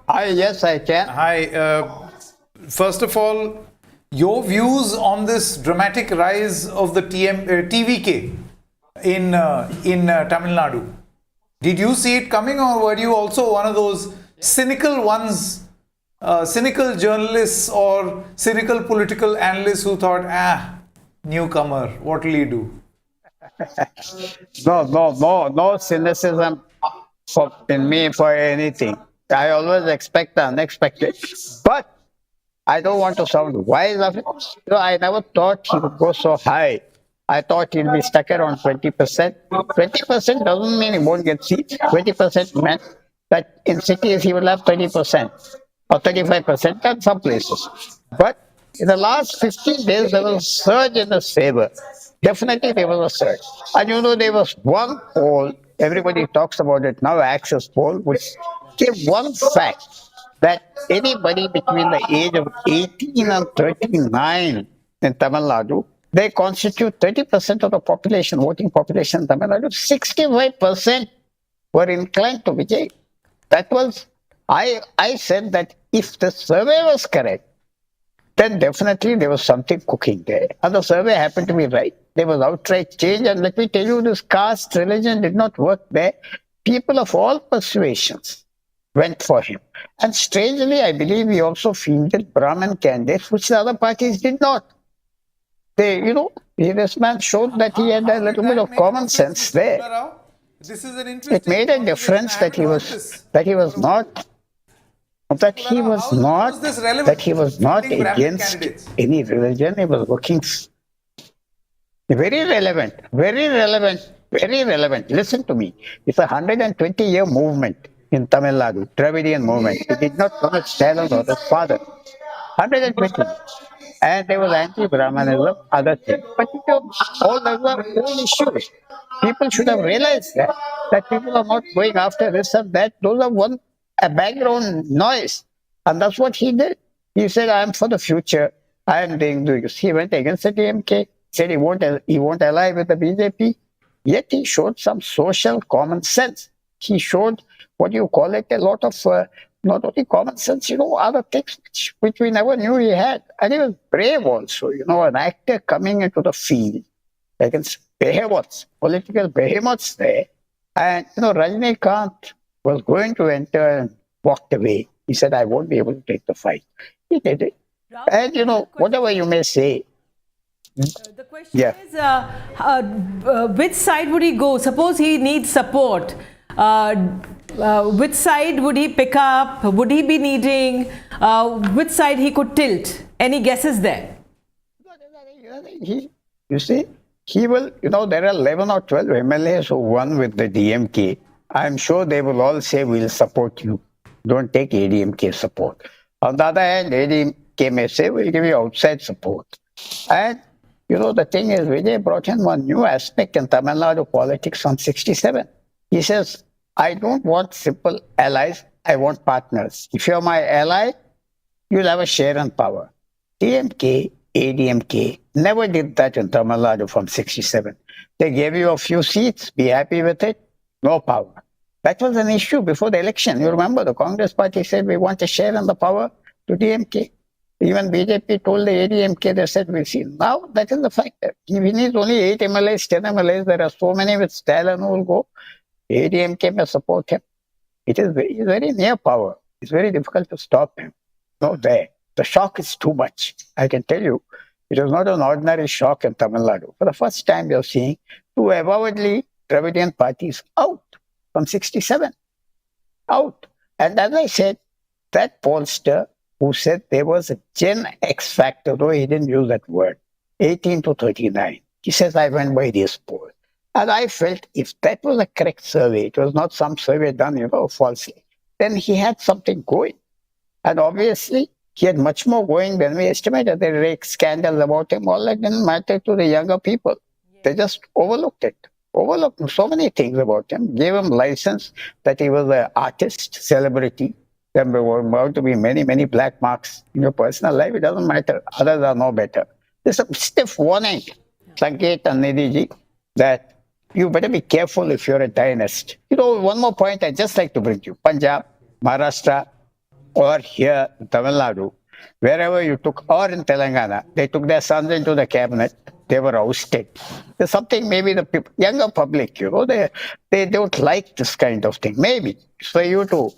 Hi, yes, I can. Hi. First of all, your views on this dramatic rise of the TVK in Tamil Nadu. Did you see it coming, or were you also one of those cynical ones, cynical journalists or cynical political analysts who thought, newcomer, what will he do? No cynicism in me for anything. I always expect the unexpected. But I don't want to sound wise of it. I never thought he would go so high. I thought he'll be stuck around 20%. 20% doesn't mean he won't get seats. 20% meant that in cities he will have 30% or 35% in some places. But in the last 15 days, there was a surge in his favor. Definitely there was a surge. And there was one poll, everybody talks about it now, Access poll, which gave one fact that anybody between the age of 18 and 39 in Tamil Nadu, they constitute 30% of the population, voting population in Tamil Nadu. 65% were inclined to Vijay. That was, I said that if the survey was correct, then definitely there was something cooking there. And the survey happened to be right. There was outright change. And let me tell you, this caste religion did not work there. People of all persuasions went for him. And strangely, I believe he also fielded Brahmin candidates, which the other parties did not. This man showed that he had a little bit of common sense there. This is an It made a difference that he was not against any religion. He was working very relevant. Listen to me. It's a 120-year movement in Tamil Nadu, Dravidian movement. It did not come as Stalin or his father. 120. And there was anti-Brahmanism, other things. But all those were old issues. People should have realized that people are not going after this and that. Those are a background noise. And that's what he did. He said, I am for the future. I am doing this. He went against the DMK, said he won't ally with the BJP. Yet he showed some social common sense. He showed, a lot of not only common sense, other things which we never knew he had. And he was brave also, an actor coming into the field against behemoths, political behemoths there. And, Rajinikanth was going to enter and walked away. He said, I won't be able to take the fight. He did it. And, whatever you may say. The question is, which side would he go? Suppose he needs support. Which side would he pick up? Would he be needing? Which side he could tilt? Any guesses there? You see, he will, there are 11 or 12 MLAs who won with the DMK. I'm sure they will all say, we'll support you. Don't take ADMK support. On the other hand, ADMK may say, we'll give you outside support. And, the thing is, Vijay brought in one new aspect in Tamil Nadu politics on 67. He says, I don't want simple allies, I want partners. If you're my ally, you'll have a share in power. DMK, ADMK never did that in Tamil Nadu from 67. They gave you a few seats, be happy with it, no power. That was an issue before the election. You remember the Congress party said we want a share in the power to DMK. Even BJP told the ADMK, they said we'll see. Now that is the fact. He needs only 8 MLAs, 10 MLAs. There are so many with Stalin who will go. ADMK may support him. He's very near power. It's very difficult to stop him. The shock is too much. I can tell you, it was not an ordinary shock in Tamil Nadu. For the first time, you're seeing two avowedly Dravidian parties out from 67. Out. And as I said, that pollster who said there was a Gen X factor, though he didn't use that word, 18 to 39. He says, I went by this poll. And I felt if that was a correct survey, it was not some survey done, falsely, then he had something going. And obviously, he had much more going than we estimated. There were scandals about him. All that didn't matter to the younger people. They just overlooked it. Overlooked so many things about him. Gave him license that he was an artist, celebrity. there were about to be many black marks in your personal life. It doesn't matter. Others are no better. There's a stiff warning, Sanket and Nidhi ji, that you better be careful if you're a dynast. You know, one more point I'd just like to bring you. Punjab, Maharashtra, or here, Tamil Nadu, wherever you took, or in Telangana, they took their sons into the cabinet, they were ousted. There's something, maybe the people, younger public, you know, they don't like this kind of thing. Maybe it's for you to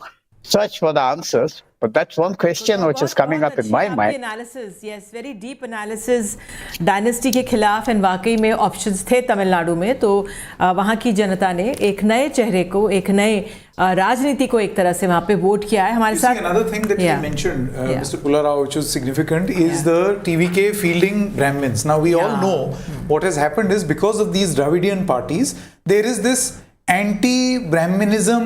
search for the answers. But that's one question which is coming up in my mind. Analysis, yes, very deep analysis. Dynasty के खिलाफ and वाकई में options थे तमिलनाडु में, तो वहाँ की जनता ने एक नए चेहरे को, एक नए राजनीति को एक तरह से वहाँ पे वोट किया है हमारे साथ. Another thing that you mentioned, Mr. Pullarao, which is significant, is the TVK fielding Brahmins. Now we all know what has happened is because of these Dravidian parties, there is this anti-Brahminism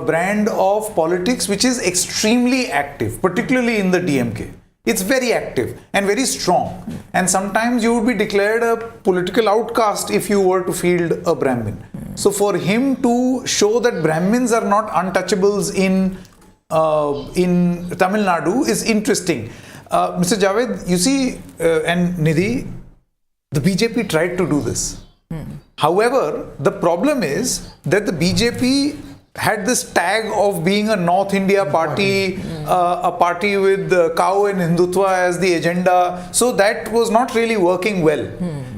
brand of politics which is extremely active, particularly in the DMK. It's very active and very strong, and sometimes you would be declared a political outcast if you were to field a Brahmin. So for him to show that Brahmins are not untouchables in Tamil Nadu is interesting. Mr. Javed, you see, and Nidhi, the BJP tried to do this. However, the problem is that the BJP had this tag of being a North India party, a party with cow and Hindutva as the agenda. So that was not really working well.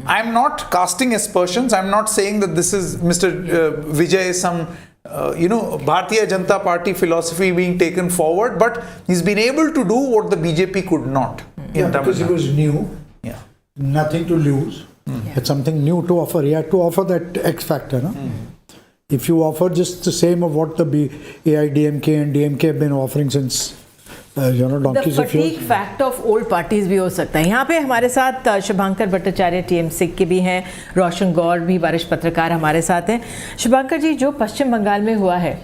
I'm not casting aspersions. I'm not saying that this is Mr. Vijay, some Bharatiya Janata Party philosophy being taken forward, but he's been able to do what the BJP could not. Because he was new, nothing to lose. It's something new to offer. He had to offer that X factor. No? If you offer just the same of what the AIDMK and DMK have been offering since donkeys of years. The fatigue fact of old parties भी हो सकता है. यहाँ पे हमारे साथ Shubhankar Bhattacharya TMC के भी हैं, रोशन गौर भी वरिष्ठ पत्रकार हमारे साथ हैं. शुभांकर जी, जो पश्चिम बंगाल में हुआ है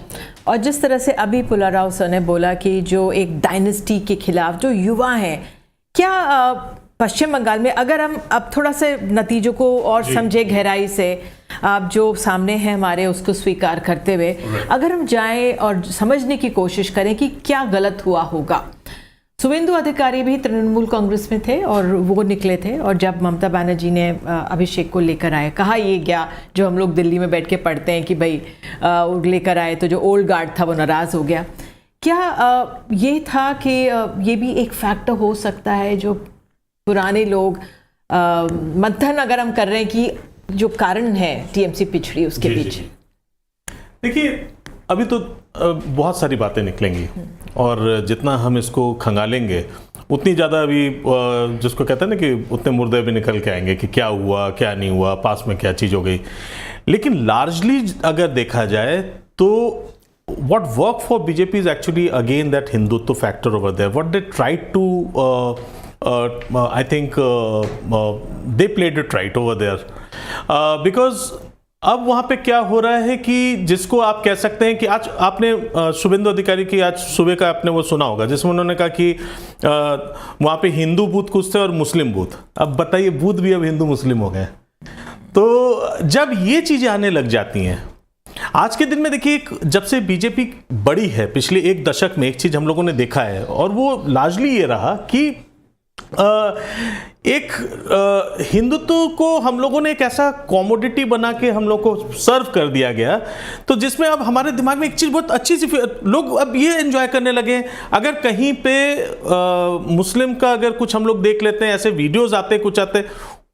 और जिस तरह से अभी पुल्लाराव सर ने बोला कि जो एक डायनेस्टी के खिलाफ जो युवा हैं, क्या पश्चिम बंगाल में, अगर हम अब थोड़ा से नतीजों को और समझे गहराई से, आप जो सामने है हमारे उसको स्वीकार करते हुए अगर हम जाएं और समझने की कोशिश करें कि क्या गलत हुआ होगा. शुभेंदु अधिकारी भी तृणमूल कांग्रेस में थे और वो निकले थे, और जब ममता बनर्जी ने अभिषेक को लेकर आए, कहा ये क्या जो हम लोग दिल्ली में बैठ के पढ़ते हैं कि भाई लेकर आए तो जो ओल्ड गार्ड था वो नाराज़ हो गया. क्या ये था कि ये भी एक फैक्टर हो सकता है जो पुराने लोग मंथन अगर हम कर रहे हैं कि जो कारण है टीएमसी पिछड़ी उसके पीछे? देखिए, अभी तो बहुत सारी बातें निकलेंगी और जितना हम इसको खंगालेंगे उतनी ज़्यादा अभी जिसको कहते हैं ना कि उतने मुर्दे भी निकल के आएंगे कि क्या हुआ क्या नहीं हुआ, पास में क्या चीज़ हो गई. लेकिन लार्जली अगर देखा जाए तो what worked for BJP is actually again that Hindutva factor over there. What they tried to I think they played it right over there because अब वहाँ पे क्या हो रहा है कि जिसको आप कह सकते हैं कि आज आपने शुभेंदु अधिकारी की आज सुबह का आपने वो सुना होगा जिसमें उन्होंने कहा कि वहाँ पे हिंदू बूथ कुछ थे और मुस्लिम बूथ. अब बताइए, बूथ भी अब हिंदू मुस्लिम हो गए. तो जब ये चीज़ें आने लग जाती हैं आज के दिन में, देखिए जब से बीजेपी बड़ी है पिछले एक दशक में एक चीज़ हम लोगों ने देखा है और वो लार्जली ये रहा कि एक हिंदुत्व को हम लोगों ने एक ऐसा कॉमोडिटी बना के हम लोग को सर्व कर दिया गया, तो जिसमें अब हमारे दिमाग में एक चीज़ बहुत अच्छी सी लोग अब ये एंजॉय करने लगे. अगर कहीं पे मुस्लिम का अगर कुछ हम लोग देख लेते हैं, ऐसे वीडियोस आते कुछ आते,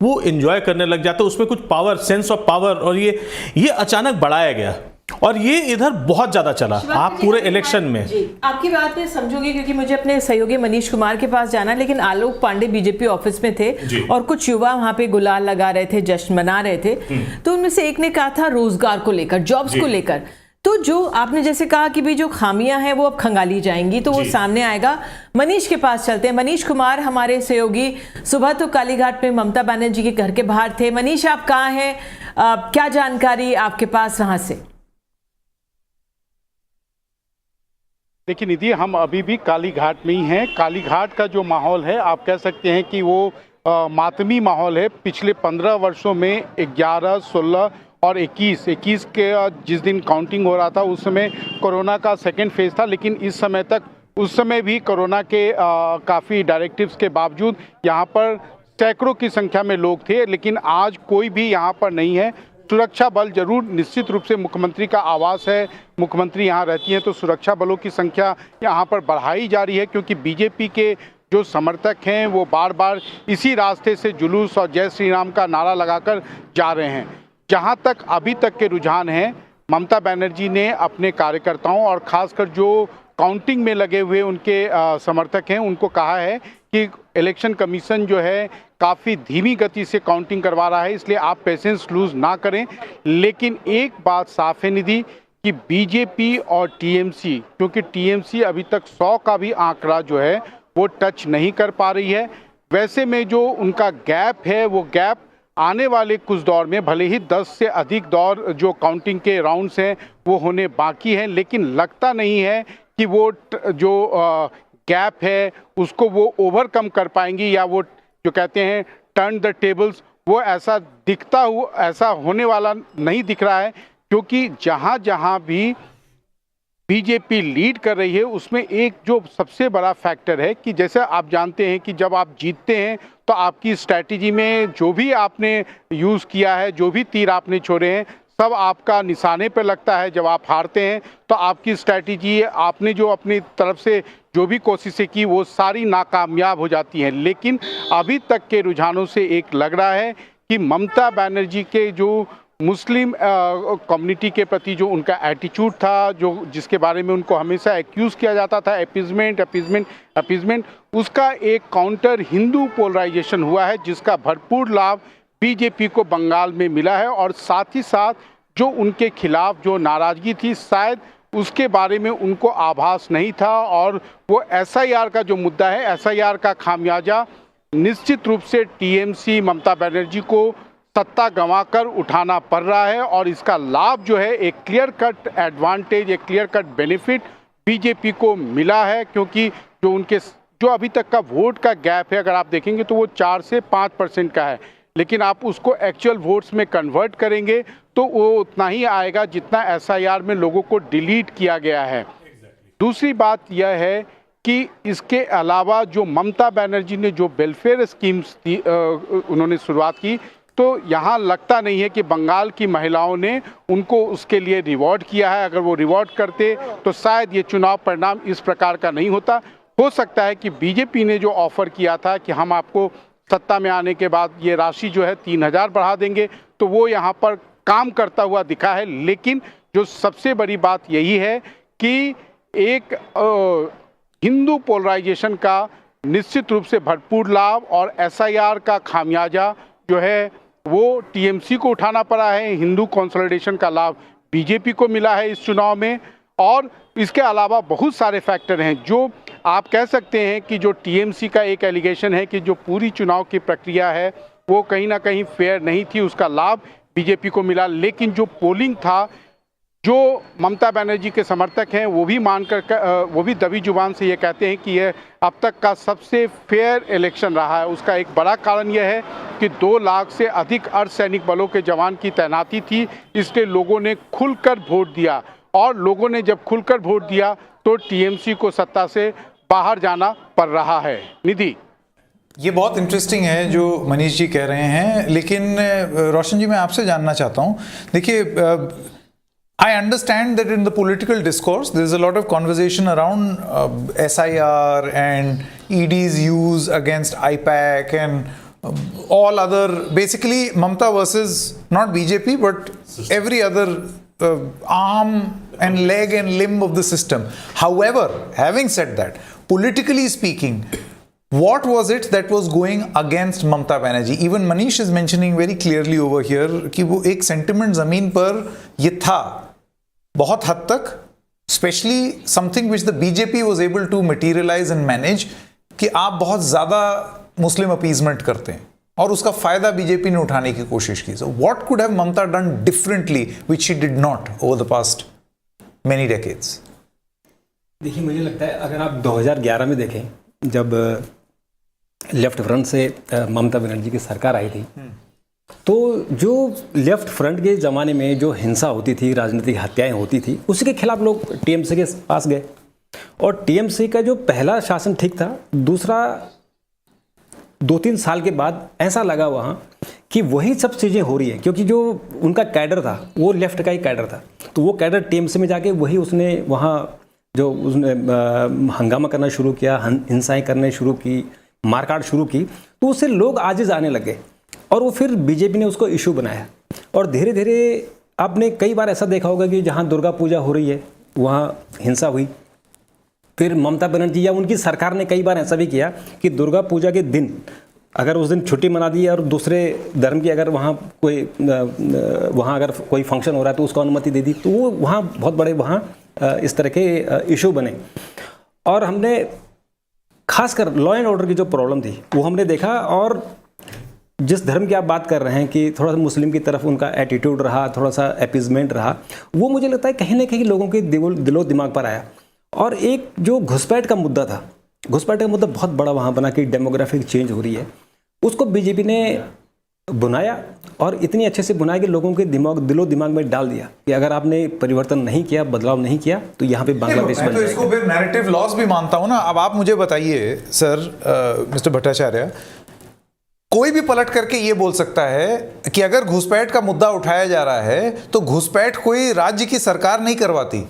वो एंजॉय करने लग जाते, उसमें कुछ पावर, सेंस ऑफ पावर, और ये अचानक बढ़ाया गया और ये इधर बहुत ज्यादा चला. आप पूरे इलेक्शन में आपकी बात में समझोगे क्योंकि मुझे अपने सहयोगी मनीष कुमार के पास जाना, लेकिन आलोक पांडे बीजेपी ऑफिस में थे और कुछ युवा वहां पे गुलाल लगा रहे थे, जश्न मना रहे थे. तो उनमें से एक ने कहा था रोजगार को लेकर, जॉब्स को लेकर. तो जो आपने जैसे कहा कि भी जो खामियां हैं वो अब खंगाली जाएंगी, तो वो सामने आएगा. मनीष के पास चलते हैं. मनीष कुमार हमारे सहयोगी सुबह तो कालीघाट में ममता बनर्जी के घर के बाहर थे. मनीष, आप कहाँ हैं, क्या जानकारी आपके पास वहां से? देखिए निधि, हम अभी भी कालीघाट में ही हैं. कालीघाट का जो माहौल है आप कह सकते हैं कि वो मातमी माहौल है. पिछले 15 वर्षों में 11, 16 और 21 के जिस दिन काउंटिंग हो रहा था उस समय कोरोना का सेकेंड फेज था, लेकिन इस समय तक उस समय भी कोरोना के काफ़ी डायरेक्टिव्स के बावजूद यहाँ पर सैकड़ों की संख्या में लोग थे, लेकिन आज कोई भी यहाँ पर नहीं है। सुरक्षा बल जरूर निश्चित रूप से मुख्यमंत्री का आवास है, मुख्यमंत्री यहाँ रहती हैं, तो सुरक्षा बलों की संख्या यहाँ पर बढ़ाई जा रही है, क्योंकि बीजेपी के जो समर्थक हैं वो बार बार इसी रास्ते से जुलूस और जय श्री राम का नारा लगाकर जा रहे हैं। जहाँ तक अभी तक के रुझान हैं, ममता बनर्जी ने अपने कार्यकर्ताओं और ख़ासकर जो काउंटिंग में लगे हुए उनके समर्थक हैं उनको कहा है कि इलेक्शन कमीशन जो है काफ़ी धीमी गति से काउंटिंग करवा रहा है, इसलिए आप पेशेंस लूज़ ना करें। लेकिन एक बात साफ है निधि कि बीजेपी और टीएमसी, क्योंकि टीएमसी अभी तक 100 का भी आंकड़ा जो है वो टच नहीं कर पा रही है, वैसे में जो उनका गैप है वो गैप आने वाले कुछ दौर में, भले ही 10 से अधिक दौर जो काउंटिंग के राउंड्स हैं वो होने बाकी हैं, लेकिन लगता नहीं है कि वो जो गैप है उसको वो ओवरकम कर पाएंगी, या वो जो कहते हैं टर्न द टेबल्स, वो ऐसा दिखता हुआ ऐसा होने वाला नहीं दिख रहा है। क्योंकि जहाँ जहाँ भी बीजेपी लीड कर रही है उसमें एक जो सबसे बड़ा फैक्टर है कि जैसे आप जानते हैं कि जब आप जीतते हैं तो आपकी स्ट्रैटेजी में जो भी आपने यूज़ किया है, जो भी तीर आपने छोड़े हैं, सब आपका निशाने पर लगता है। जब आप हारते हैं तो आपकी स्ट्रैटेजी, आपने जो अपनी तरफ से जो भी कोशिशें की वो सारी नाकामयाब हो जाती हैं। लेकिन अभी तक के रुझानों से एक लग रहा है कि ममता बनर्जी के जो मुस्लिम कम्युनिटी के प्रति जो उनका एटीट्यूड था, जो जिसके बारे में उनको हमेशा एक्यूज़ किया जाता था अपीजमेंट, उसका एक काउंटर हिंदू पोलराइजेशन हुआ है, जिसका भरपूर लाभ बीजेपी को बंगाल में मिला है। और साथ ही साथ जो उनके खिलाफ जो नाराज़गी थी, शायद उसके बारे में उनको आभास नहीं था, और वो एसआईआर का जो मुद्दा है, एसआईआर का खामियाजा निश्चित रूप से टीएमसी ममता बनर्जी को सत्ता गंवाकर उठाना पड़ रहा है। और इसका लाभ जो है, एक क्लियर कट एडवांटेज, एक क्लियर कट बेनिफिट बीजेपी को मिला है, क्योंकि जो उनके जो अभी तक का वोट का गैप है, अगर आप देखेंगे तो वो 4 से 5% का है, लेकिन आप उसको एक्चुअल वोट्स में कन्वर्ट करेंगे तो वो उतना ही आएगा जितना एसआईआर में लोगों को डिलीट किया गया है। दूसरी बात यह है कि इसके अलावा जो ममता बनर्जी ने जो वेलफेयर स्कीम्स उन्होंने शुरुआत की, तो यहाँ लगता नहीं है कि बंगाल की महिलाओं ने उनको उसके लिए रिवॉर्ड किया है। अगर वो रिवॉर्ड करते तो शायद ये चुनाव परिणाम इस प्रकार का नहीं होता। हो सकता है कि बीजेपी ने जो ऑफ़र किया था कि हम आपको सत्ता में आने के बाद ये राशि जो है 3000 बढ़ा देंगे, तो वो यहाँ पर काम करता हुआ दिखा है। लेकिन जो सबसे बड़ी बात यही है कि एक हिंदू पोलराइजेशन का निश्चित रूप से भरपूर लाभ और एसआईआर का खामियाजा जो है वो टीएमसी को उठाना पड़ा है। हिंदू कंसोलिडेशन का लाभ बीजेपी को मिला है इस चुनाव में। और इसके अलावा बहुत सारे फैक्टर हैं जो आप कह सकते हैं कि जो टीएमसी का एक एलिगेशन है कि जो पूरी चुनाव की प्रक्रिया है वो कहीं ना कहीं फेयर नहीं थी, उसका लाभ बीजेपी को मिला। लेकिन जो पोलिंग था, जो ममता बनर्जी के समर्थक हैं वो भी वो भी दबी जुबान से ये कहते हैं कि यह अब तक का सबसे फेयर इलेक्शन रहा है। उसका एक बड़ा कारण यह है कि 2 लाख से अधिक अर्धसैनिक बलों के जवान की तैनाती थी, इसलिए लोगों ने खुलकर वोट दिया। और लोगों ने जब खुलकर वोट दिया तो टीएमसी को सत्ता से बाहर जाना पड़ रहा है। निधि, ये बहुत इंटरेस्टिंग है जो मनीष जी कह रहे हैं, लेकिन रोशन जी मैं आपसे जानना चाहता हूँ। देखिए, I understand that in the political discourse there is a lot of conversation around SIR and ED's use against IPAC and all other, basically Mamta versus not BJP but every other arm and leg and limb of the system. However, having said that, politically speaking, what was it that was going against Mamta Banerjee? Even Manish is mentioning very clearly over here कि वो एक sentiment ज़मीन पर ये था बहुत हद तक, specially something which the BJP was able to materialise and manage, कि आप बहुत ज़्यादा मुस्लिम अपीजमेंट करते हैं और उसका फ़ायदा बीजेपी ने उठाने की कोशिश की। So what could have Mamata done differently which she did not over the past many decades? देखिए, मुझे लगता है अगर आप 2011 में देखें, जब लेफ्ट फ्रंट से ममता बनर्जी की सरकार आई थी, तो जो लेफ्ट फ्रंट के ज़माने में जो हिंसा होती थी, राजनीतिक हत्याएं होती थी, उसी के खिलाफ लोग टीएमसी के पास गए और टीएमसी का जो पहला शासन ठीक था, दूसरा 2-3 साल के बाद ऐसा लगा वहाँ कि वही सब चीज़ें हो रही है, क्योंकि जो उनका कैडर था वो लेफ्ट का ही कैडर था, तो वो कैडर टीएमसी में जाके वही उसने वहाँ जो उसने हंगामा करना शुरू किया, हिंसाएं करने शुरू की, मारकाट शुरू की, तो उससे लोग आजिज़ आने लगे और वो फिर बीजेपी ने उसको इशू बनाया। और धीरे धीरे आपने कई बार ऐसा देखा होगा कि जहाँ दुर्गा पूजा हो रही है वहाँ हिंसा हुई, फिर ममता बनर्जी या उनकी सरकार ने कई बार ऐसा भी किया कि दुर्गा पूजा के दिन अगर उस दिन छुट्टी मना दी और दूसरे धर्म की अगर वहाँ कोई फंक्शन हो रहा है तो उसको अनुमति दे दी, तो वो वहाँ बहुत बड़े वहाँ इस तरह के इशू बने। और हमने खासकर लॉ एंड ऑर्डर की जो प्रॉब्लम थी वो हमने देखा, और जिस धर्म की आप बात कर रहे हैं कि थोड़ा सा मुस्लिम की तरफ उनका एटीट्यूड रहा, थोड़ा सा अपीजमेंट रहा, वो मुझे लगता है कहीं ना कहीं लोगों के दिलो दिमाग पर आया। और एक जो घुसपैठ का मुद्दा था, घुसपैठ का मुद्दा बहुत बड़ा वहाँ बना कि डेमोग्राफिक चेंज हो रही है, उसको बीजेपी ने बुनाया और इतनी अच्छे से बुनाया कि लोगों के दिलो दिमाग में डाल दिया कि अगर आपने परिवर्तन नहीं किया, बदलाव नहीं किया, तो यहाँ पे बांग्लादेश मैं तो इसको फिर नैरेटिव लॉस भी मानता हूँ ना। अब आप मुझे बताइए सर, मिस्टर भट्टाचार्य, कोई भी पलट करके ये बोल सकता है कि अगर घुसपैठ का मुद्दा उठाया जा रहा है तो घुसपैठ कोई राज्य की सरकार नहीं करवाती।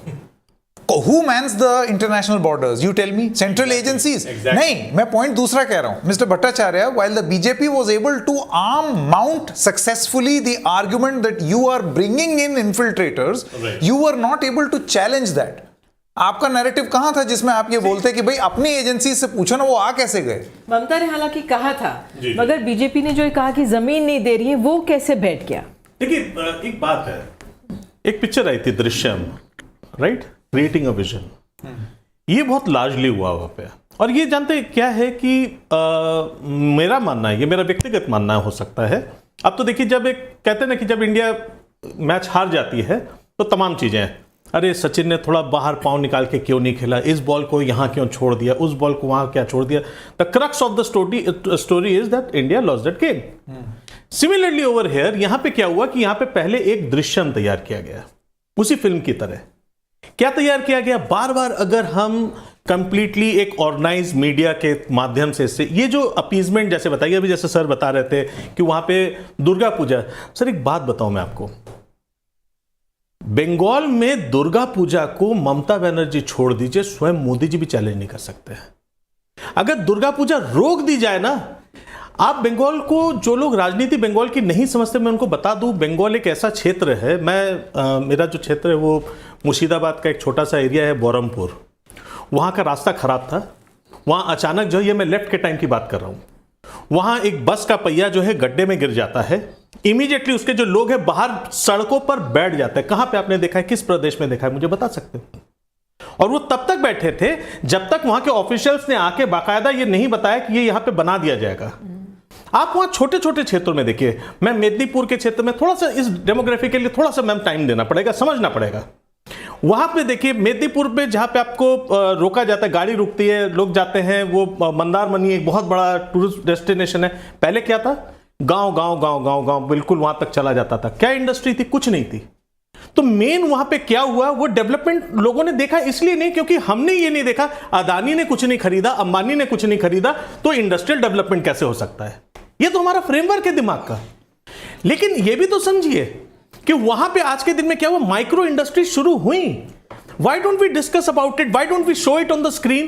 Who mans the international borders? You tell me. Central agencies. Exactly. नहीं, मैं पॉइंट दूसरा कह रहा हूं। Mr. Bhattacharya, while the BJP was able to mount successfully the argument that you are bringing in infiltrators, right, you were not able to challenge that. आपका narrative कहां था जिसमें आप ये बोलते कि भाई अपनी एजेंसी से पूछो ना वो आ कैसे गए? ममता ने हालांकि कहा था, मगर बीजेपी ने जो कहा कि जमीन नहीं दे रही है, वो कैसे बैठ गया? देखिए, एक बात है, एक पिक्चर आई थी Drishyam, right, creating a vision, ये बहुत लार्जली हुआ वहाँ पे। और ये जानते क्या है कि मेरा मानना है, ये मेरा व्यक्तिगत मानना हो सकता है। अब तो देखिए, जब एक कहते हैं ना कि जब इंडिया मैच हार जाती है तो तमाम चीज़ें हैं, अरे सचिन ने थोड़ा बाहर पाँव निकाल के क्यों नहीं खेला, इस बॉल को यहाँ क्यों छोड़ दिया, उस बॉल को वहाँ क्या छोड़ दिया। The crux of the story is that India lost that game. Similarly over here, यहाँ पे क्या हुआ कि यहाँ पे पहले एक दृश्यम तैयार किया गया, उसी फिल्म की तरह। क्या तैयार किया गया? बार बार अगर हम कंप्लीटली एक ऑर्गेनाइज मीडिया के माध्यम से इससे ये जो अपीजमेंट, जैसे बताइए अभी जैसे सर बता रहे थे कि वहां पे दुर्गा पूजा, सर एक बात बताऊं मैं आपको, बंगाल में दुर्गा पूजा को ममता बनर्जी छोड़ दीजिए, स्वयं मोदी जी भी चैलेंज नहीं कर सकते। अगर दुर्गा पूजा रोक दी जाए ना, आप बंगाल को, जो लोग राजनीति बंगाल की नहीं समझते, मैं उनको बता दूं, बंगाल एक ऐसा क्षेत्र है, मेरा जो क्षेत्र है वो मुर्शिदाबाद का एक छोटा सा एरिया है बहरमपुर, वहाँ का रास्ता खराब था। वहाँ अचानक जो है, मैं लेफ्ट के टाइम की बात कर रहा हूँ, वहाँ एक बस का पहिया जो है गड्ढे में गिर जाता है, इमीडिएटली उसके जो लोग हैं बाहर सड़कों पर बैठ जाते हैं। कहाँ पे आपने देखा है, किस प्रदेश में देखा है, मुझे बता सकते हैं? और वो तब तक बैठे थे जब तक वहाँ के ऑफिशियल्स ने आके बाकायदा ये नहीं बताया कि ये यहाँ पे बना दिया जाएगा। आप वहाँ छोटे छोटे क्षेत्रों में देखिए, मैं मेदिनीपुर के क्षेत्र में थोड़ा सा, इस डेमोग्राफी के लिए थोड़ा सा मैम टाइम देना पड़ेगा, समझना पड़ेगा। वहां पे देखिए मेदिनीपुर पे जहां पे आपको रोका जाता है, गाड़ी रुकती है, लोग जाते हैं, वो मंदारमनी एक बहुत बड़ा टूरिस्ट डेस्टिनेशन है। पहले क्या था, गांव गांव गांव गांव गांव बिल्कुल वहां तक चला जाता था। क्या इंडस्ट्री थी? कुछ नहीं थी। तो मेन वहां पे क्या हुआ, वो डेवलपमेंट लोगों ने देखा इसलिए नहीं क्योंकि हमने ये नहीं देखा, अदानी ने कुछ नहीं खरीदा, अंबानी ने कुछ नहीं खरीदा, तो इंडस्ट्रियल डेवलपमेंट कैसे हो सकता है? ये तो हमारा फ्रेमवर्क है दिमाग का। लेकिन ये भी तो समझिए कि वहां पे आज के दिन में क्या हुआ, माइक्रो इंडस्ट्री शुरू हुई। Why don't we discuss about it? Why don't we show it on the screen?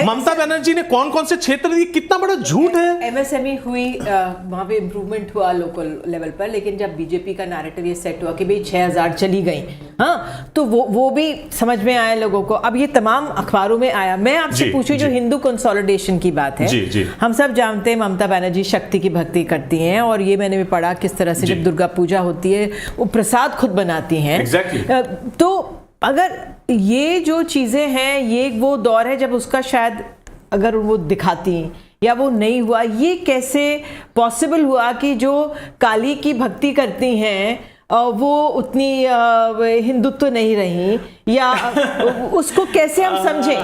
Mamata Banerjee ने कौन कौन से क्षेत्र दिए, कितना बड़ा झूठ है। MSME हुई, वहाँ पे इम्प्रूवमेंट हुआ लोकल लेवल पर, लेकिन जब बीजेपी का नैरेटिव ये सेट हुआ कि भाई 6000 चली गई, हाँ, तो वो भी समझ में आया लोगों को। अब ये तमाम अखबारों में आया। मैं आपसे पूछूं, जो हिंदू कंसोलिडेशन की बात है, हम सब जानते हैं ममता बनर्जी शक्ति की भक्ति करती हैं, और ये मैंने भी पढ़ा किस तरह से जब दुर्गा पूजा होती है वो प्रसाद खुद बनाती हैं। तो अगर ये जो चीज़ें हैं, ये वो दौर है जब उसका शायद अगर वो दिखाती या वो नहीं हुआ, ये कैसे पॉसिबल हुआ कि जो काली की भक्ति करती हैं वो उतनी हिंदुत्व नहीं रही, या उसको कैसे हम समझें?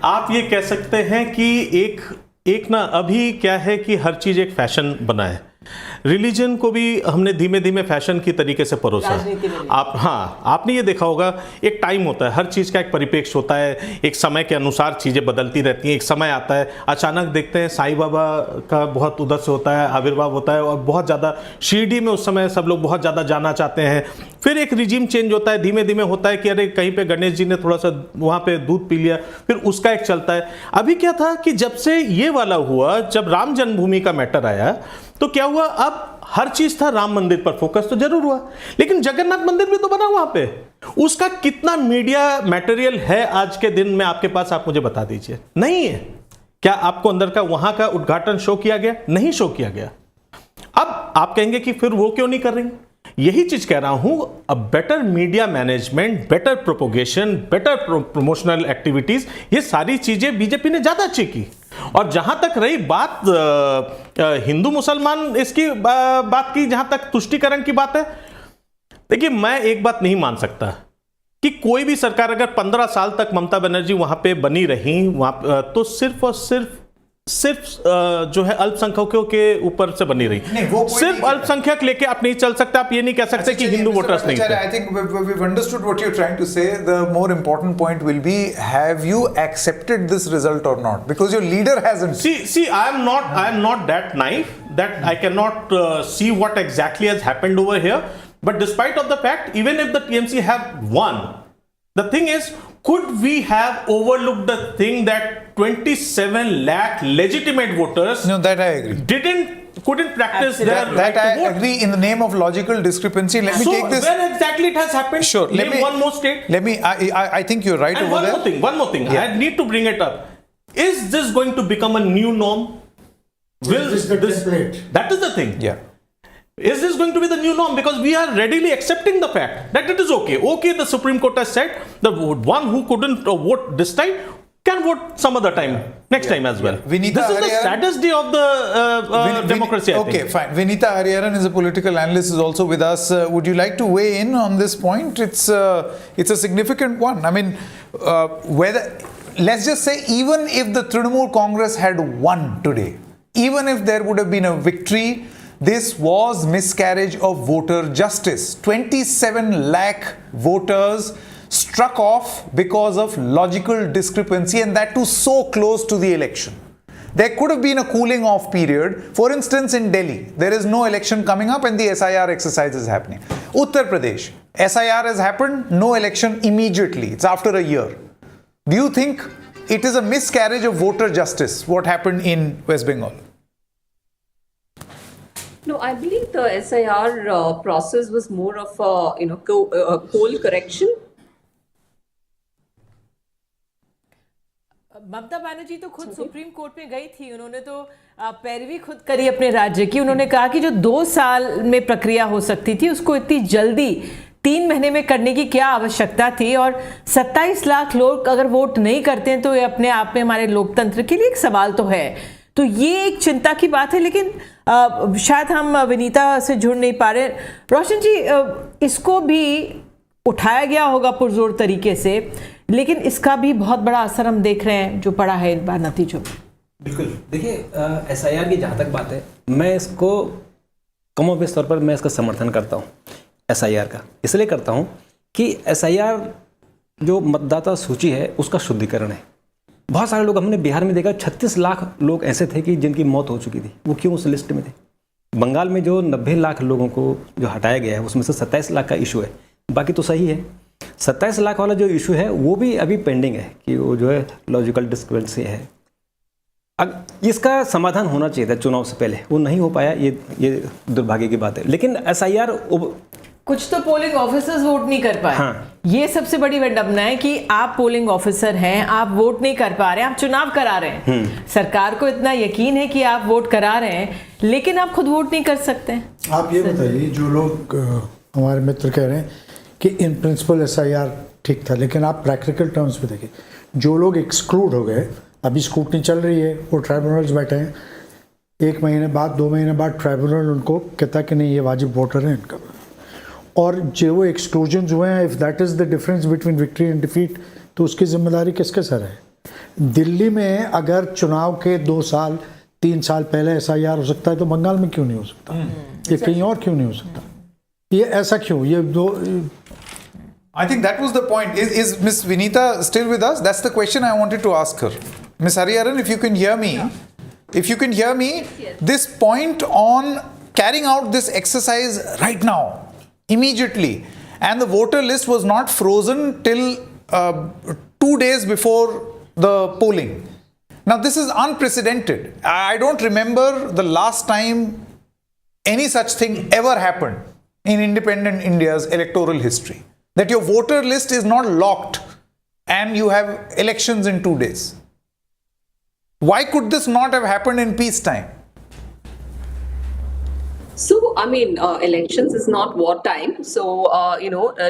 आप ये कह सकते हैं कि एक ना, अभी क्या है कि हर चीज़ एक फैशन बना है। रिलीजन को भी हमने धीमे धीमे फैशन की तरीके से परोसा है। आप हाँ, आपने ये देखा होगा, एक टाइम होता है, हर चीज़ का एक परिप्रेक्ष्य होता है, एक समय के अनुसार चीज़ें बदलती रहती हैं। एक समय आता है, अचानक देखते हैं साईं बाबा का बहुत उधर से होता है, आविर्भाव होता है, और बहुत ज़्यादा शिरडी में उस समय सब लोग बहुत ज़्यादा जाना चाहते हैं। फिर एक रिजीम चेंज होता है, धीमे धीमे होता है कि अरे कहीं पे गणेश जी ने थोड़ा सा वहाँ पे दूध पी लिया, फिर उसका एक चलता है। अभी क्या था कि जब से ये वाला हुआ, जब राम जन्मभूमि का मैटर आया, तो क्या हुआ, अब हर चीज था राम मंदिर पर फोकस तो जरूर हुआ, लेकिन जगन्नाथ मंदिर भी तो बना वहां पे। उसका कितना मीडिया मटेरियल है आज के दिन में आपके पास, आप मुझे बता दीजिए। नहीं है। क्या आपको अंदर का वहां का उद्घाटन शो किया गया? नहीं शो किया गया। अब आप कहेंगे कि फिर वो क्यों नहीं कर रही? यही चीज कह रहा हूं, a better media management, better propagation, better promotional activities, ये सारी चीजें बीजेपी ने ज्यादा अच्छी की। और जहां तक रही बात हिंदू मुसलमान इसकी बात की, जहां तक तुष्टीकरण की बात है, देखिए मैं एक बात नहीं मान सकता कि कोई भी सरकार अगर 15 साल तक ममता बनर्जी वहां पे बनी रही, वहां तो सिर्फ और सिर्फ जो है अल्पसंख्यकों के ऊपर से बनी रही। सिर्फ अल्पसंख्यक लेके आप नहीं चल सकते। आप ये नहीं कह सकते कि हिंदू वोटर्स नहीं थे। I think we've understood what you're trying to say. The more important point will be, have you accepted this result or not? Because your leader hasn't. See, I am not that naive that I cannot see what exactly has happened over here. But despite of the fact, even if the TMC have won, the thing is, could we have overlooked the thing that 27 lakh legitimate voters? No, that I agree. Couldn't practice their that right to I vote. agree in the name of logical discrepancy. Let me take this. So where exactly it has happened? Sure. Name one more state. Let me. I think you're right and over there. One more thing. Yeah. I need to bring it up. Is this going to become a new norm? Will this template? That is the thing. Yeah. Is this going to be the new norm? Because we are readily accepting the fact that it is okay. Okay, the Supreme Court has said the one who couldn't vote this time can vote some other time, next time as well. Vinita this is the saddest day of the democracy. Okay, fine. Vinita Hariharan is a political analyst, is also with us. Would you like to weigh in on this point? It's a significant one. I mean, whether, let's just say, even if the Trinamool Congress had won today, even if there would have been a victory, this was miscarriage of voter justice. 27 lakh voters struck off because of logical discrepancy, and that too so close to the election. There could have been a cooling off period. For instance, in Delhi, there is no election coming up and the SIR exercise is happening. Uttar Pradesh, SIR has happened, no election immediately. It's after a year. Do you think it is a miscarriage of voter justice, what happened in West Bengal? No, I believe the SIR process was more of a poll correction. Mamata Banerjee तो खुद supreme court में गई थी, उन्होंने तो पैरवी खुद करी अपने राज्य की। उन्होंने कहा कि जो 2 साल में प्रक्रिया हो सकती थी, उसको इतनी जल्दी 3 महीने में करने की क्या आवश्यकता थी। और 27 लाख लोग अगर वोट नहीं करते हैं तो ये अपने आप में हमारे लोकतंत्र के लिए एक सवाल तो है। तो ये एक चिंता की बात है, लेकिन शायद हम विनीता से जुड़ नहीं पा रहे। रोशन जी, इसको भी उठाया गया होगा पुरजोर तरीके से, लेकिन इसका भी बहुत बड़ा असर हम देख रहे हैं जो पड़ा है इन बार नतीजों में। बिल्कुल, देखिए SIR की जहाँ तक बात है, मैं इसको कमोबेश तौर पर मैं इसका समर्थन करता हूँ SIR का। इसलिए करता हूँ कि SIR जो मतदाता सूची है उसका शुद्धिकरण है। बहुत सारे लोग हमने बिहार में देखा, 36 लाख लोग ऐसे थे कि जिनकी मौत हो चुकी थी, वो क्यों उस लिस्ट में थे। बंगाल में जो 90 लाख लोगों को जो हटाया गया है उसमें से 27 लाख का इशू है, बाकी तो सही है। 27 लाख वाला जो इशू है वो भी अभी पेंडिंग है कि वो जो है लॉजिकल डिस्क्रिपेंसी है। अब इसका समाधान होना चाहिए था चुनाव से पहले, वो नहीं हो पाया, ये दुर्भाग्य की बात है। लेकिन SIR कुछ तो पोलिंग ऑफिसर्स वोट नहीं कर पाए। हाँ। ये सबसे बड़ी विडंबना है कि आप पोलिंग ऑफिसर हैं, आप वोट नहीं कर पा रहे हैं, आप चुनाव करा रहे हैं। सरकार को इतना यकीन है कि आप वोट करा रहे हैं, लेकिन आप खुद वोट नहीं कर सकते। आप ये बताइए, जो लोग हमारे मित्र कह रहे हैं कि इन प्रिंसिपल SIR ठीक था, लेकिन आप प्रैक्टिकल टर्म्स पे देखिए, जो लोग एक्सक्लूड हो गए, अभी स्क्रूटनी चल रही है, वो ट्राइब्यूनल्स बैठे हैं, 1 महीने बाद 2 महीने बाद ट्राइब्यूनल उनको कहता है कि नहीं ये वाजिब वोटर है इनका। और जो वो एक्सक्लूजन्स हुए हैं, if that is the difference between victory and defeat, तो उसकी जिम्मेदारी किसके सर है? दिल्ली में अगर चुनाव के 2 साल 3 साल पहले SIR हो सकता है तो बंगाल में क्यों नहीं हो सकता? ये कहीं और क्यों नहीं हो सकता? ये ऐसा क्यों? ये दो I think that was the point. Is Miss Vinita still with us? That's the question I wanted to ask her. Miss Hariharan, if you can hear me, this point on carrying out this exercise right now, immediately, and the voter list was not frozen till 2 days before the polling. Now, this is unprecedented. I don't remember the last time any such thing ever happened in independent India's electoral history. That your voter list is not locked and you have elections in 2 days. Why could this not have happened in peacetime? So, I mean, elections is not wartime. So,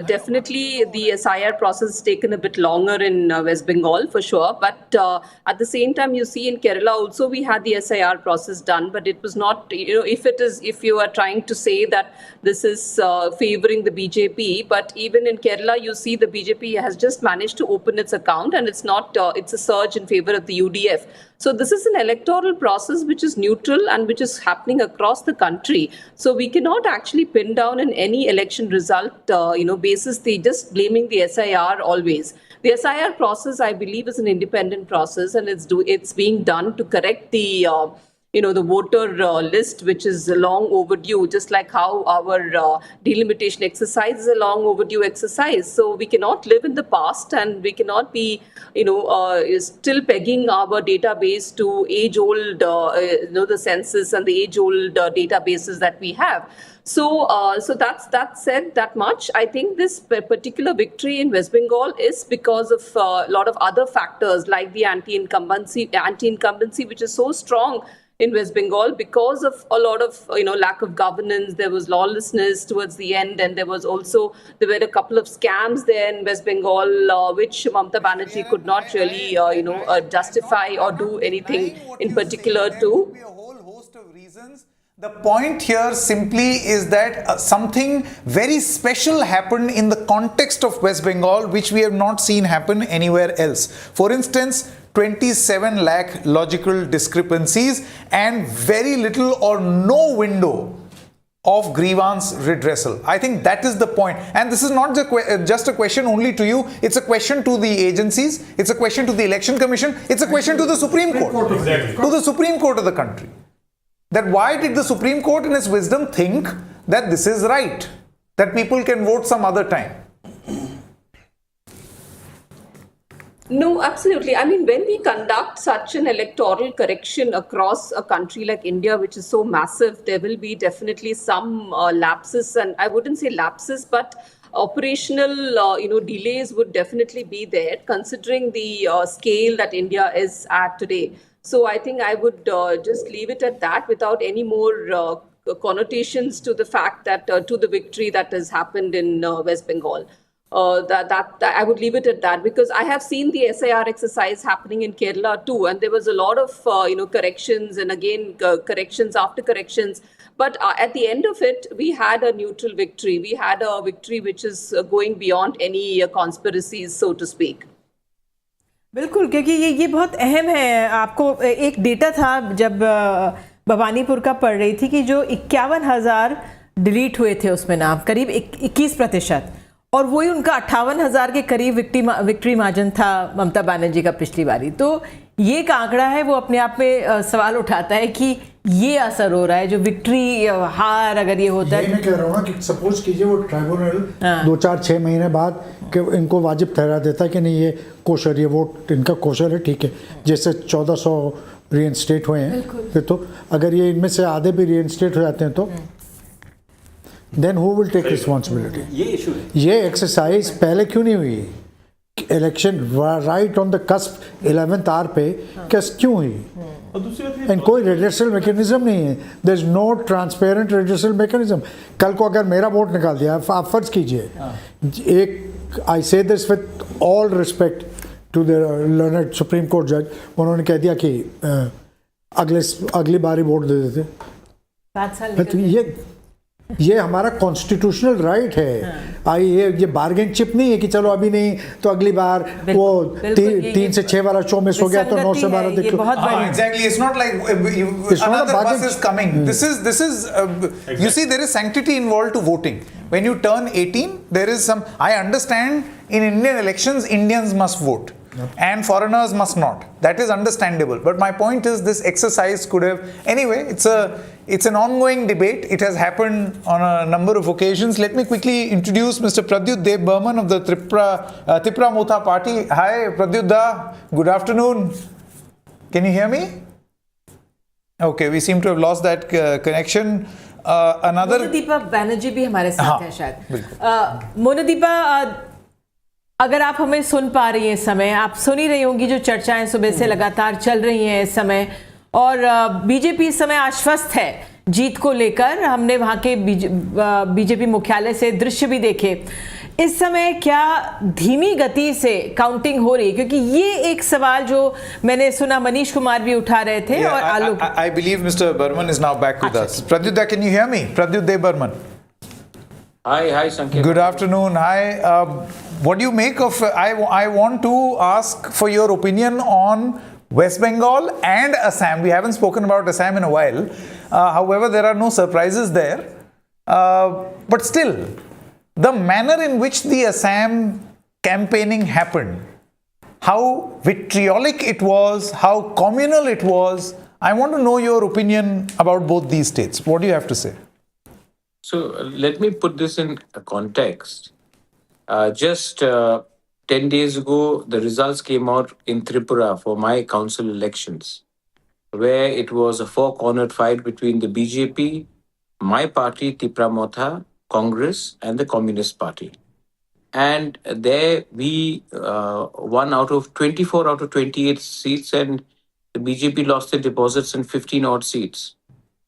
definitely the SIR process has taken a bit longer in West Bengal for sure. But at the same time, you see in Kerala also we had the SIR process done, but it was not, if you are trying to say that this is favoring the BJP, but even in Kerala, you see the BJP has just managed to open its account and it's not, it's a surge in favor of the UDF. So this is an electoral process which is neutral and which is happening across the country. So we cannot actually pin down in any election result, basis. They just blaming the SIR always. The SIR process, I believe, is an independent process, and it's being done to correct the the voter list, which is long overdue, just like how our delimitation exercise is a long overdue exercise. So we cannot live in the past, and we cannot be, still pegging our database to age-old, the census and the age-old databases that we have. So that said, that much. I think this particular victory in West Bengal is because of a lot of other factors, like the anti-incumbency, which is so strong in West Bengal because of a lot of lack of governance. There was lawlessness towards the end, and there were a couple of scams there in West Bengal which Mamata Banerjee could not really justify or do anything in particular to. The point here simply is that something very special happened in the context of West Bengal, which we have not seen happen anywhere else. For instance, 27 lakh logical discrepancies and very little or no window of grievance redressal. I think that is the point. And this is not just a question only to you. It's a question to the agencies. It's a question to the Election Commission. It's a question to the Supreme Court. Exactly. To the Supreme Court of the country. That why did the Supreme Court in its wisdom think that this is right? That people can vote some other time? No, absolutely. I mean, when we conduct such an electoral correction across a country like India, which is so massive, there will be definitely some lapses, and I wouldn't say lapses, but operational, delays would definitely be there, considering the scale that India is at today. So I think I would just leave it at that without any more connotations to the fact that to the victory that has happened in West Bengal. That I would leave it at that, because I have seen the SIR exercise happening in Kerala too, and there was a lot of corrections and again corrections after corrections. But at the end of it, we had a neutral victory. We had a victory which is going beyond any conspiracies, so to speak. बिल्कुल, क्योंकि ये बहुत अहम है. आपको एक data था जब भवानीपुर का पढ़ रही थी कि जो 51,000 डिलीट हुए थे उसमें नाम, करीब 21%, और वही उनका 58,000 के करीब विक्ट्री मार्जिन था ममता बनर्जी का पिछली बारी. तो ये एक आंकड़ा है, वो अपने आप में सवाल उठाता है कि ये असर हो रहा है जो विक्ट्री हार अगर ये होता है. मैं कह रहा हूँ ना कि सपोज कीजिए वो ट्राइब्यूनल 2-4-6 महीने बाद कि इनको वाजिब ठहरा देता है कि नहीं ये कोशर, ये वोट इनका कोशर है, ठीक है, जैसे 1400 रीइंस्टेट हुए हैं, तो अगर ये इनमें से आधे भी रीइंस्टेट हो जाते हैं तो then who will take responsibility? ये इशू है. ये एक्सरसाइज पहले क्यों नहीं हुई? Election right on the cusp 11th hour पे क्यों हुई? एंड कोई रेडिशल मैकेनिज्म नहीं है. There is no transparent redressal mechanism. कल को अगर मेरा वोट निकाल दिया, आप फर्ज कीजिए, एक I say this with all respect to the learned supreme court जज, उन्होंने कह दिया कि अगली बारी वोट दे देते. 5 साल तो ये ये हमारा कॉन्स्टिट्यूशनल राइट है। ये बार्गेन चिप नहीं है कि चलो अभी नहीं तो अगली बार वो 3 से 6 वाला शो मिस हो गया तो 9 से 12 देख लो। Exactly, it's not like another bus is coming. This is you see, there is sanctity involved to voting. When you turn 18, there is some. I understand in Indian elections, Indians must vote. And foreigners must not. That is understandable. But my point is, this exercise could have. Anyway, it's an ongoing debate. It has happened on a number of occasions. Let me quickly introduce Mr. Pradyut Dev Burman of the Tipra Motha Party. Hi, Pradyut Da. Good afternoon. Can you hear me? Okay, we seem to have lost that connection. Another. Monideepa Banerjee भी हमारे साथ है शायद. Monideepa, अगर आप हमें सुन पा रही हैं इस समय, आप सुन ही रही होंगी जो चर्चाएं सुबह से लगातार चल रही हैं इस समय, और बीजेपी इस समय आश्वस्त है जीत को लेकर. हमने वहाँ के बीजेपी मुख्यालय से दृश्य भी देखे. इस समय क्या धीमी गति से काउंटिंग हो रही है? क्योंकि ये एक सवाल जो मैंने सुना मनीष कुमार भी उठा रहे थे और आलोक. I believe Mr. Burman is now back with us. Pradyut, can you hear me? Pradyut Dev Burman. Hi, Sanket. Good afternoon. Hi. What do you make of? I want to ask for your opinion on West Bengal and Assam. We haven't spoken about Assam in a while. However, there are no surprises there. But still, the manner in which the Assam campaigning happened, how vitriolic it was, how communal it was. I want to know your opinion about both these states. What do you have to say? So let me put this in a context. Just 10 days ago, the results came out in Tripura for my council elections, where it was a four-cornered fight between the BJP, my party, Tipra Motha, Congress, and the Communist Party. And there we won out of 24 out of 28 seats, and the BJP lost their deposits in 15 odd seats.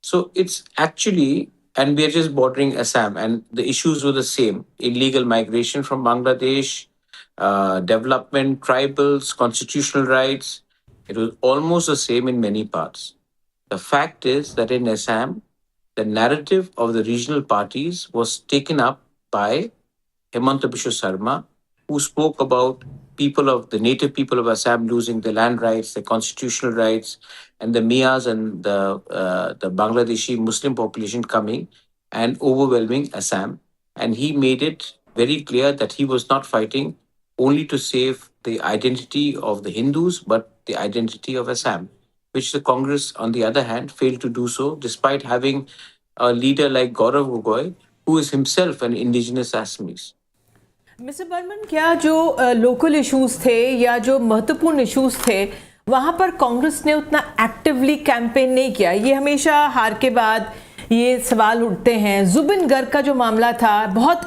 So it's actually. And we are just bordering Assam, and the issues were the same: illegal migration from Bangladesh, development, tribals, constitutional rights. It was almost the same in many parts. The fact is that in Assam, the narrative of the regional parties was taken up by Hemanta Biswa Sarma, who spoke about the native people of Assam losing their land rights, their constitutional rights, and the Mias and the Bangladeshi Muslim population coming and overwhelming Assam. And he made it very clear that he was not fighting only to save the identity of the Hindus, but the identity of Assam, which the Congress, on the other hand, failed to do so, despite having a leader like Gaurav Gogoi, who is himself an indigenous Assamese. Mister Barman, क्या जो local issues थे या जो महत्वपूर्ण issues थे वहाँ पर कांग्रेस ने उतना एक्टिवली कैंपेन नहीं किया? ये हमेशा हार के बाद ये सवाल उठते हैं. जुबिन गर्ग का जो मामला था, बहुत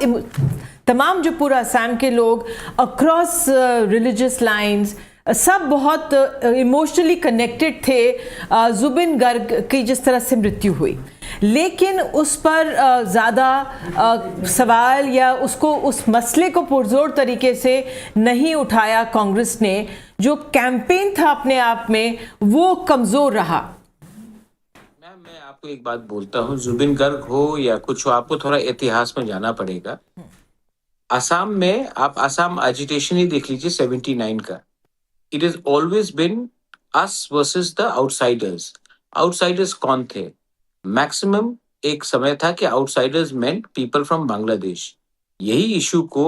तमाम जो पूरा असम के लोग अक्रॉस रिलीजियस लाइंस सब बहुत इमोशनली कनेक्टेड थे जुबिन गर्ग की जिस तरह से मृत्यु हुई, लेकिन उस पर ज़्यादा सवाल या उसको उस मसले को पुरजोर तरीके से नहीं उठाया कांग्रेस ने. जो कैंपेन था अपने आप में वो कमज़ोर रहा. मैं आपको एक बात बोलता हूँ, जुबिन गर्ग हो या कुछ हो, आपको थोड़ा इतिहास में जाना पड़ेगा. असम में आप असम एजिटेशन ही देख लीजिए 79 का. It has always been us versus the outsiders. Outsiders कौन थे? Maximum एक समय था कि outsiders meant people from Bangladesh. यही इशू को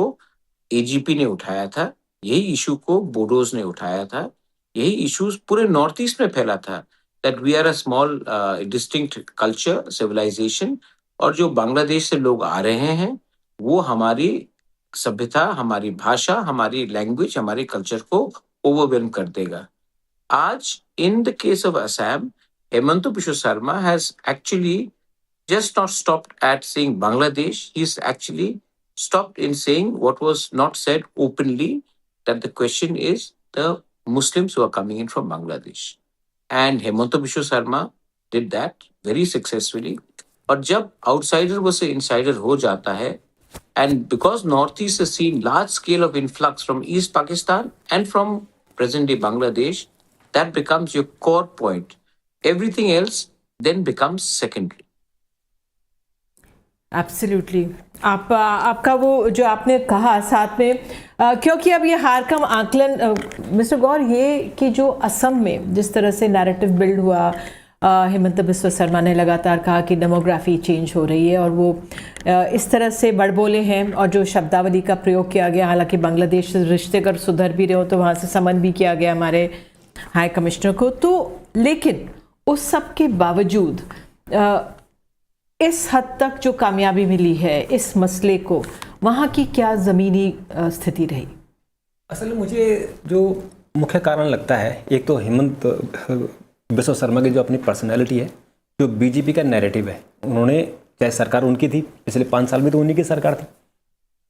AGP ने उठाया था, यही इशू को बोडोज ने उठाया था, यही इश्यूज पूरे नॉर्थ ईस्ट में फैला था. That we are a small distinct culture, civilization, और जो बांग्लादेश से लोग आ रहे हैं वो हमारी सभ्यता, हमारी भाषा, हमारी लैंग्वेज, हमारे कल्चर को overwhelm कर देगा. आज in the case of Assam, Hemanta Biswa Sarma has actually just not stopped at saying Bangladesh. He's actually stopped in saying what was not said openly, that the question is the Muslims who are coming in from Bangladesh. And Hemanta Biswa Sarma did that very successfully. और जब outsider versus insider हो जाता है, and because Northeast has seen large scale of influx from East Pakistan and from present-day Bangladesh, that becomes your core point. Everything else then becomes secondary. Absolutely. आपका वो जो आपने कहा साथ में क्योंकि अब ये हार का आकलन मिस्टर गौर, ये कि जो असम में जिस तरह से नैरेटिव बिल्ड हुआ, हेमंत बिस्वा शर्मा ने लगातार कहा कि डेमोग्राफी चेंज हो रही है और वो इस तरह से बड़बोले हैं और जो शब्दावली का प्रयोग किया गया, हालांकि बांग्लादेश से रिश्ते अगर सुधर भी रहे हो तो वहाँ से समन भी किया गया हमारे हाई कमिश्नर को, तो लेकिन उस सब के बावजूद इस हद तक जो कामयाबी मिली है इस मसले को, वहाँ की क्या ज़मीनी स्थिति रही? असल में मुझे जो मुख्य कारण लगता है, एक तो हेमंत बिस्वा शर्मा की जो अपनी पर्सनैलिटी है, जो बीजेपी का नैरेटिव है, उन्होंने चाहे सरकार उनकी थी, पिछले 5 साल में तो उन्हीं की सरकार थी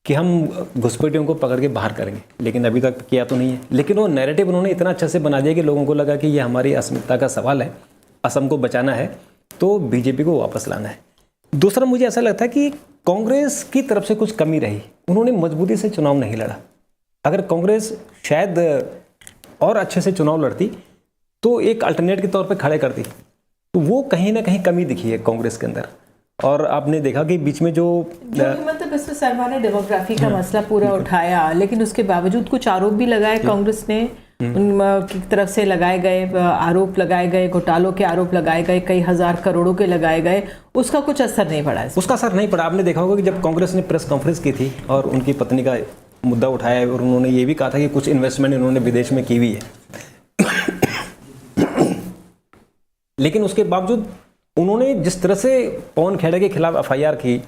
कि हम घुसपैठियों को पकड़ के बाहर करेंगे, लेकिन अभी तक किया तो नहीं है। लेकिन वो नैरेटिव उन्होंने इतना अच्छा से बना दिया कि लोगों को लगा कि ये हमारी अस्मिता का सवाल है, असम को बचाना है तो बीजेपी को वापस लाना है। दूसरा मुझे ऐसा लगता है कि कांग्रेस की तरफ से कुछ कमी रही, उन्होंने मजबूती से चुनाव नहीं लड़ा। अगर कांग्रेस शायद और अच्छे से चुनाव लड़ती तो एक अल्टरनेट के तौर पे खड़े करती, तो वो कहीं ना कहीं कमी दिखी है कांग्रेस के अंदर। और आपने देखा कि बीच में जो हेमंत बिस्वा शर्मा ने डेमोग्राफी का मसला पूरा उठाया, लेकिन उसके बावजूद कुछ आरोप भी लगाए कांग्रेस ने, उनकी तरफ से लगाए गए आरोप लगाए गए, घोटालों के आरोप लगाए गए, कई हजार करोड़ों के लगाए गए, उसका कुछ असर नहीं पड़ा। उसका असर नहीं पड़ा। आपने देखा होगा कि जब कांग्रेस ने प्रेस कॉन्फ्रेंस की थी और उनकी पत्नी का मुद्दा उठाया और उन्होंने ये भी कहा था कि कुछ इन्वेस्टमेंट इन्होंने विदेश में की हुई है, लेकिन उसके बावजूद उन्होंने जिस तरह से पवन खेड़ा के खिलाफ एफआईआर की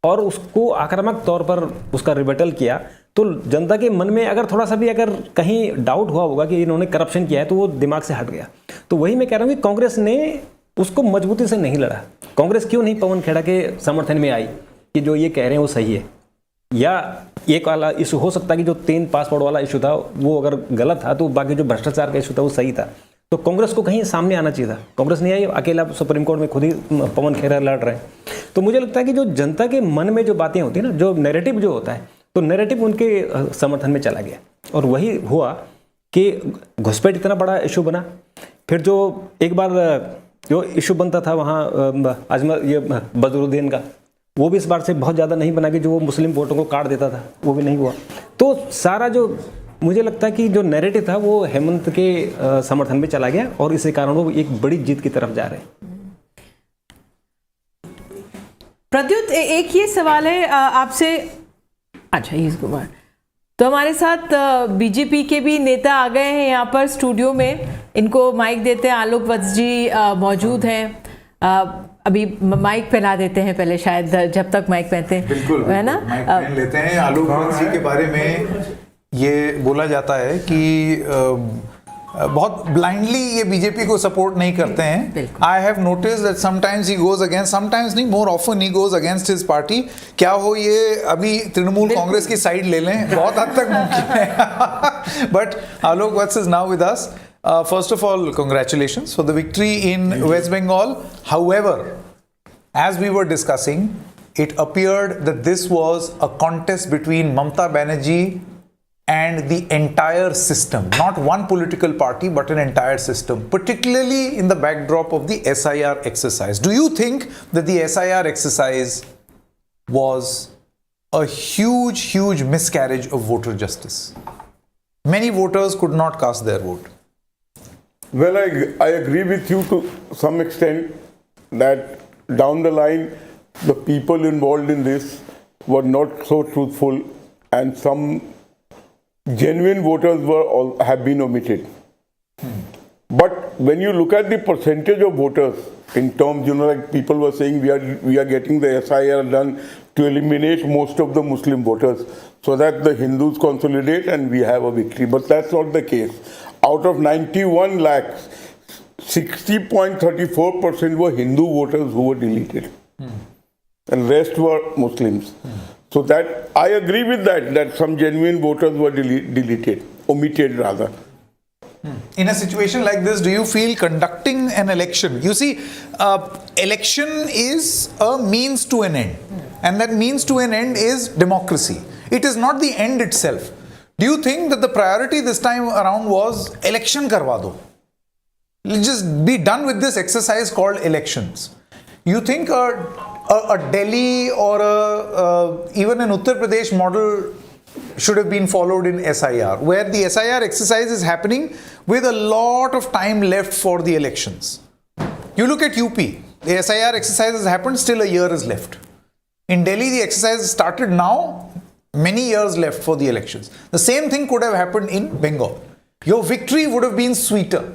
और उसको आक्रामक तौर पर उसका रिबेटल किया, तो जनता के मन में अगर थोड़ा सा भी अगर कहीं डाउट हुआ होगा कि इन्होंने करप्शन किया है तो वो दिमाग से हट गया। तो वही मैं कह रहा हूँ कि कांग्रेस ने उसको मजबूती से नहीं लड़ा। कांग्रेस क्यों नहीं पवन खेड़ा के समर्थन में आई कि जो ये कह रहे हैं वो सही है, या एक वाला इशू हो सकता है कि जो 3 पासपोर्ट वाला इशू था वो अगर गलत था तो बाकी जो भ्रष्टाचार का इशू था वो सही था, तो कांग्रेस को कहीं सामने आना चाहिए था। कांग्रेस नहीं आई, अकेला सुप्रीम कोर्ट में खुद ही पवन खेड़ा लड़ रहे हैं। तो मुझे लगता है कि जो जनता के मन में जो बातें होती है ना, जो नैरेटिव जो होता है, तो नैरेटिव उनके समर्थन में चला गया और वही हुआ कि घुसपैठ इतना बड़ा इशू बना। फिर जो एक बार जो इशू बनता था वहाँ ये बजरुद्दीन का, वो भी इस बार से बहुत ज़्यादा नहीं बना कि जो वो मुस्लिम वोटों को काट देता था, वो भी नहीं हुआ। तो सारा जो मुझे लगता है कि जो नैरेटिव था वो हेमंत के समर्थन में चला गया और इसी कारण वो एक बड़ी जीत की तरफ जा रहे हैं। प्रद्युत, एक ये सवाल है आपसे। अच्छा, इस कुमार तो हमारे साथ बीजेपी के भी नेता आ गए हैं यहाँ पर स्टूडियो में, इनको माइक देते हैं। आलोक वत्स जी मौजूद हैं, अभी माइक पहना देते हैं पहले, शायद जब तक माइक पहनते हैं। बिल्कुल, है ना, माइक पहन लेते हैं। आलोक वत्स जी के बारे में ये बोला जाता है कि बहुत ब्लाइंडली ये बीजेपी को सपोर्ट नहीं करते हैं। I have notice that sometimes he goes against, sometimes नहीं, more often he goes against his party. क्या हो ये अभी तृणमूल कांग्रेस की साइड ले लें, बहुत हद तक मुमकिन है। But Alok Vats is now with us. First of all, congratulations for the victory in West Bengal. However, as we were discussing, it appeared that this was a contest between Mamata Banerjee and the entire system, not one political party, but an entire system, particularly in the backdrop of the SIR exercise. Do you think that the SIR exercise was a huge miscarriage of voter justice? Many voters could not cast their vote. Well, I agree with you to some extent that down the line, the people involved in this were not so truthful and some genuine voters have been omitted. But when you look at the percentage of voters in terms, like people were saying, we are getting the SIR done to eliminate most of the Muslim voters so that the Hindus consolidate and we have a victory. But that's not the case. Out of 91 lakhs, 60.34% were Hindu voters who were deleted. And rest were Muslims. So that I agree with that some genuine voters were deleted, omitted rather. In a situation like this, do you feel conducting an election? You see, election is a means to an end. And that means to an end is democracy. It is not the end itself. Do you think that the priority this time around was election karwa do? Let's just be done with this exercise called elections. You think a Delhi or even an Uttar Pradesh model should have been followed in SIR, where the SIR exercise is happening with a lot of time left for the elections. You look at UP, the SIR exercise has happened, still a year is left. In Delhi, the exercise has started now, many years left for the elections. The same thing could have happened in Bengal. Your victory would have been sweeter.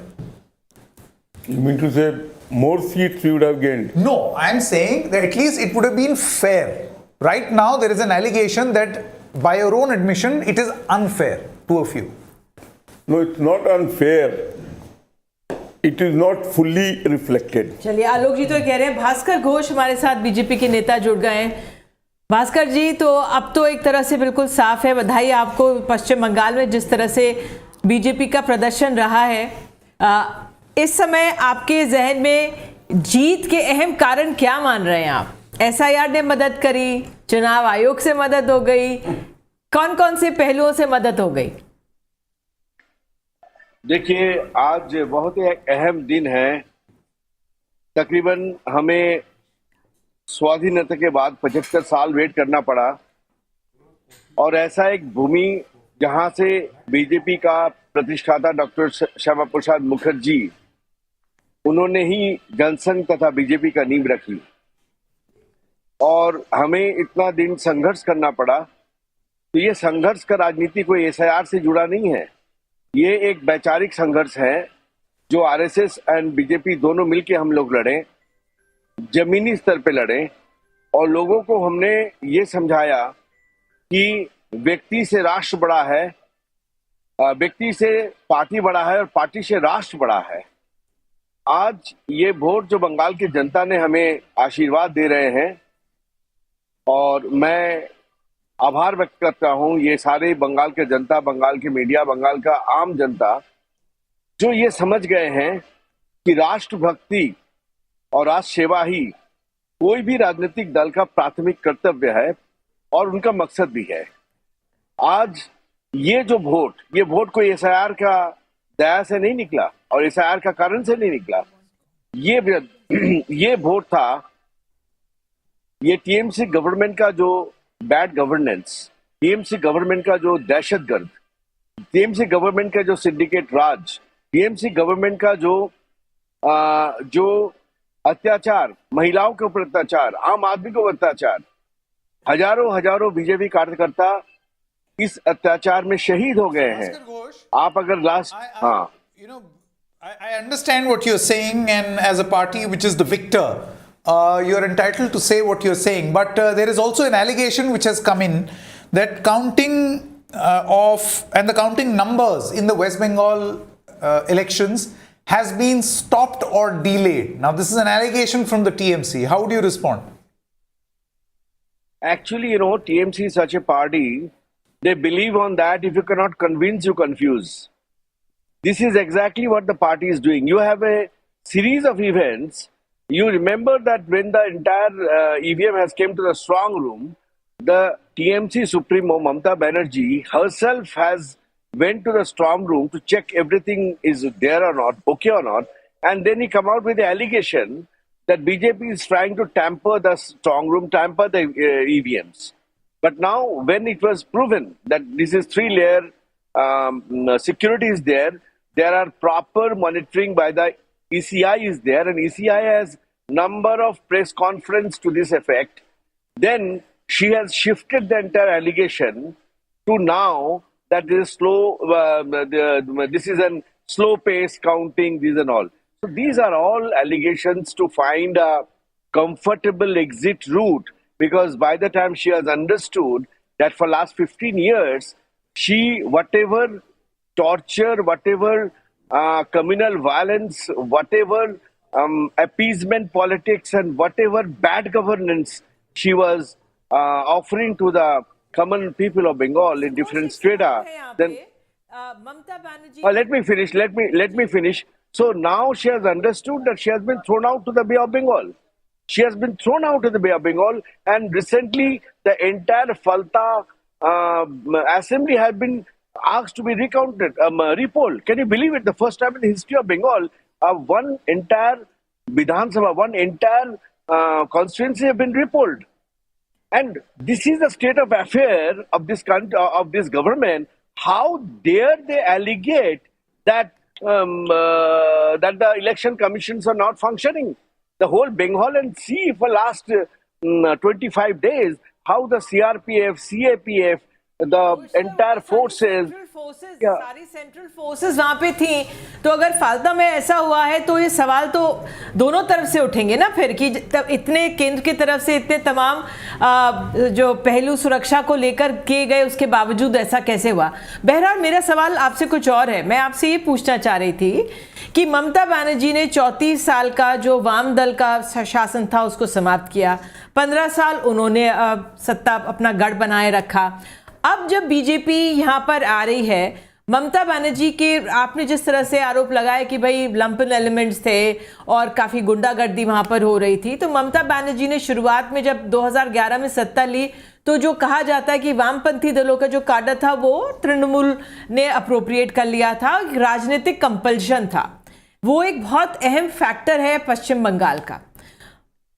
You mean to say more seats you would have gained? No, I am saying that at least it would have been fair. Right now, there is an allegation that by your own admission, it is unfair to a few. No, it's not unfair. It is not fully reflected. चलिए आलोक जी तो कह रहे हैं भास्कर घोष हमारे साथ BJP के नेता जुड़ गए हैं। भास्कर जी तो अब तो एक तरह से बिल्कुल साफ है, बधाई आपको। पश्चिम बंगाल में जिस तरह से बीजेपी का प्रदर्शन रहा है, इस समय आपके जहन में जीत के अहम कारण क्या मान रहे हैं आप? SIR ने मदद करी, चुनाव आयोग से मदद हो गई, कौन कौन से पहलुओं से मदद हो गई? देखिए, आज बहुत ही अहम दिन है। तकरीबन हमें स्वाधीनता के बाद 75 साल वेट करना पड़ा और ऐसा एक भूमि जहां से बीजेपी का प्रतिष्ठाता डॉक्टर श्यामा प्रसाद मुखर्जी, उन्होंने ही जनसंघ तथा बीजेपी का नींव रखी और हमें इतना दिन संघर्ष करना पड़ा। तो ये संघर्ष का राजनीति कोई SIR से जुड़ा नहीं है, ये एक वैचारिक संघर्ष है जो RSS एंड बीजेपी दोनों मिलके हम लोग लड़े, जमीनी स्तर पे लड़े और लोगों को हमने ये समझाया कि व्यक्ति से राष्ट्र बड़ा है, व्यक्ति से पार्टी बड़ा है और पार्टी से राष्ट्र बड़ा है। आज ये वोट जो बंगाल की जनता ने हमें आशीर्वाद दे रहे हैं और मैं आभार व्यक्त करता हूं ये सारे बंगाल के जनता, बंगाल की मीडिया, बंगाल का आम जनता जो ये समझ गए हैं कि राष्ट्रभक्ति और राष्ट्र सेवा ही कोई भी राजनीतिक दल का प्राथमिक कर्तव्य है और उनका मकसद भी है। आज ये जो वोट, ये वोट कोई SIR का दया से नहीं निकला और SIR का कारण से नहीं निकला। ये वोट था, ये TMC गवर्नमेंट का जो बैड गवर्नेंस, TMC गवर्नमेंट का जो दहशतगर्द, TMC गवर्नमेंट का जो सिंडिकेट राज, TMC गवर्नमेंट का जो अत्याचार, महिलाओं के ऊपर अत्याचार, आम आदमी के ऊपर अत्याचार, हजारों बीजेपी कार्यकर्ता इस अत्याचार में शहीद हो गए हैं। आप अगर last I understand what you're saying, and as a party which is the victor, you're entitled to say what you're saying, but there is also an allegation which has come in that counting and the counting numbers in the West Bengal elections has been stopped or delayed. Now this is an allegation from the TMC. How would you respond? Actually, TMC is such a party, they believe on that if you cannot convince, you confuse. This is exactly what the party is doing. You have a series of events. You remember that when the entire EVM has came to the strong room, the TMC Supremo Mamata Banerjee herself has went to the strong room to check everything is there or not, okay or not, and then he come out with the allegation that BJP is trying to tamper the strong room, tamper the EVMs. But now when it was proven that this is 3-layer security is there are proper monitoring by the ECI is there, and ECI has number of press conference to this effect. Then she has shifted the entire allegation to now that there is slow, this is a slow pace counting, these and all. So these are all allegations to find a comfortable exit route, because by the time she has understood that for last 15 years, she, whatever torture, whatever communal violence, whatever appeasement politics and whatever bad governance she was offering to the common people of Bengal in different strata. Then let me finish. So now she has understood that she has been thrown out to the Bay of Bengal. She has been thrown out to the Bay of Bengal, and recently the entire Falta assembly has been asked to be recounted, repolled. Can you believe it? The first time in the history of Bengal, one entire Vidhan Sabha, one entire constituencies have been repolled. And this is the state of affair of this country, of this government. How dare they allegate that that the election commissions are not functioning? The whole Bengal and see for last 25 days how the CRPF, CAPF, the entire forces, सारी central forces वहां पे थी. तो अगर फालता में ऐसा हुआ है तो ये सवाल तो दोनों तरफ से उठेंगे ना फिर कि तब इतने केंद्र की तरफ से इतने तमाम जो पहलू सुरक्षा को लेकर किए गए उसके बावजूद ऐसा कैसे हुआ. बहरहाल मेरा सवाल आपसे कुछ और है. मैं आपसे ये पूछना चाह रही थी कि ममता बनर्जी ने 34 साल का जो वाम दल का शासन था उसको समाप्त किया. 15 साल उन्होंने सत्ता अपना गढ़ बनाए रखा. अब जब बीजेपी यहाँ पर आ रही है, ममता बनर्जी के आपने जिस तरह से आरोप लगाया कि भाई लंपन एलिमेंट्स थे और काफ़ी गुंडागर्दी वहाँ पर हो रही थी, तो ममता बनर्जी ने शुरुआत में जब 2011 में सत्ता ली तो जो कहा जाता है कि वामपंथी दलों का जो काडर था वो तृणमूल ने अप्रोप्रिएट कर लिया था. राजनीतिक कंपल्शन था. वो एक बहुत अहम फैक्टर है पश्चिम बंगाल का.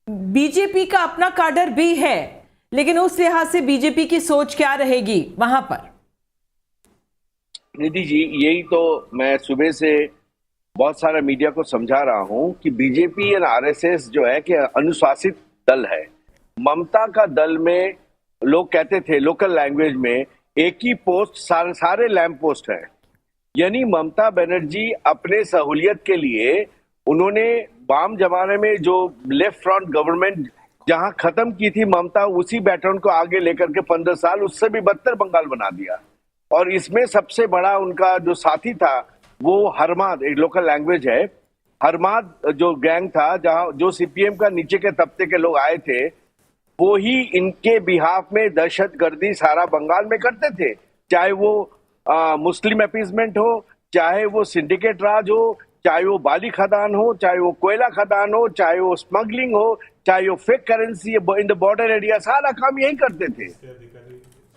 बीजेपी का अपना काडर भी है, लेकिन उस लिहाज से बीजेपी की सोच क्या रहेगी वहां पर? निधि जी, यही तो मैं सुबह से बहुत सारा मीडिया को समझा रहा हूं कि बीजेपी और आरएसएस जो है कि अनुशासित दल है. ममता का दल में लोग कहते थे लोकल लैंग्वेज में एक ही पोस्ट सारे लैंप पोस्ट है. यानी ममता बनर्जी अपने सहूलियत के लिए उन्होंने वाम जमाने में जो लेफ्ट फ्रंट गवर्नमेंट जहां खत्म की थी ममता, उसी पैटर्न को आगे लेकर के 15 साल उससे भी बदतर बंगाल बना दिया. और इसमें सबसे बड़ा उनका जो साथी था वो हरमाद, एक लोकल लैंग्वेज है, हरमाद जो गैंग था जहां जो सीपीएम का नीचे के तबके के लोग आए थे, वो ही इनके बिहाफ में दहशतगर्दी सारा बंगाल में करते थे. चाहे वो मुस्लिम अपीजमेंट हो, चाहे वो सिंडिकेट राज हो, चाहे वो बाली खदान हो, चाहे वो कोयला खदान हो, चाहे वो स्मगलिंग हो, चाहे वो fake currency in the border area, सारा काम यही करते थे.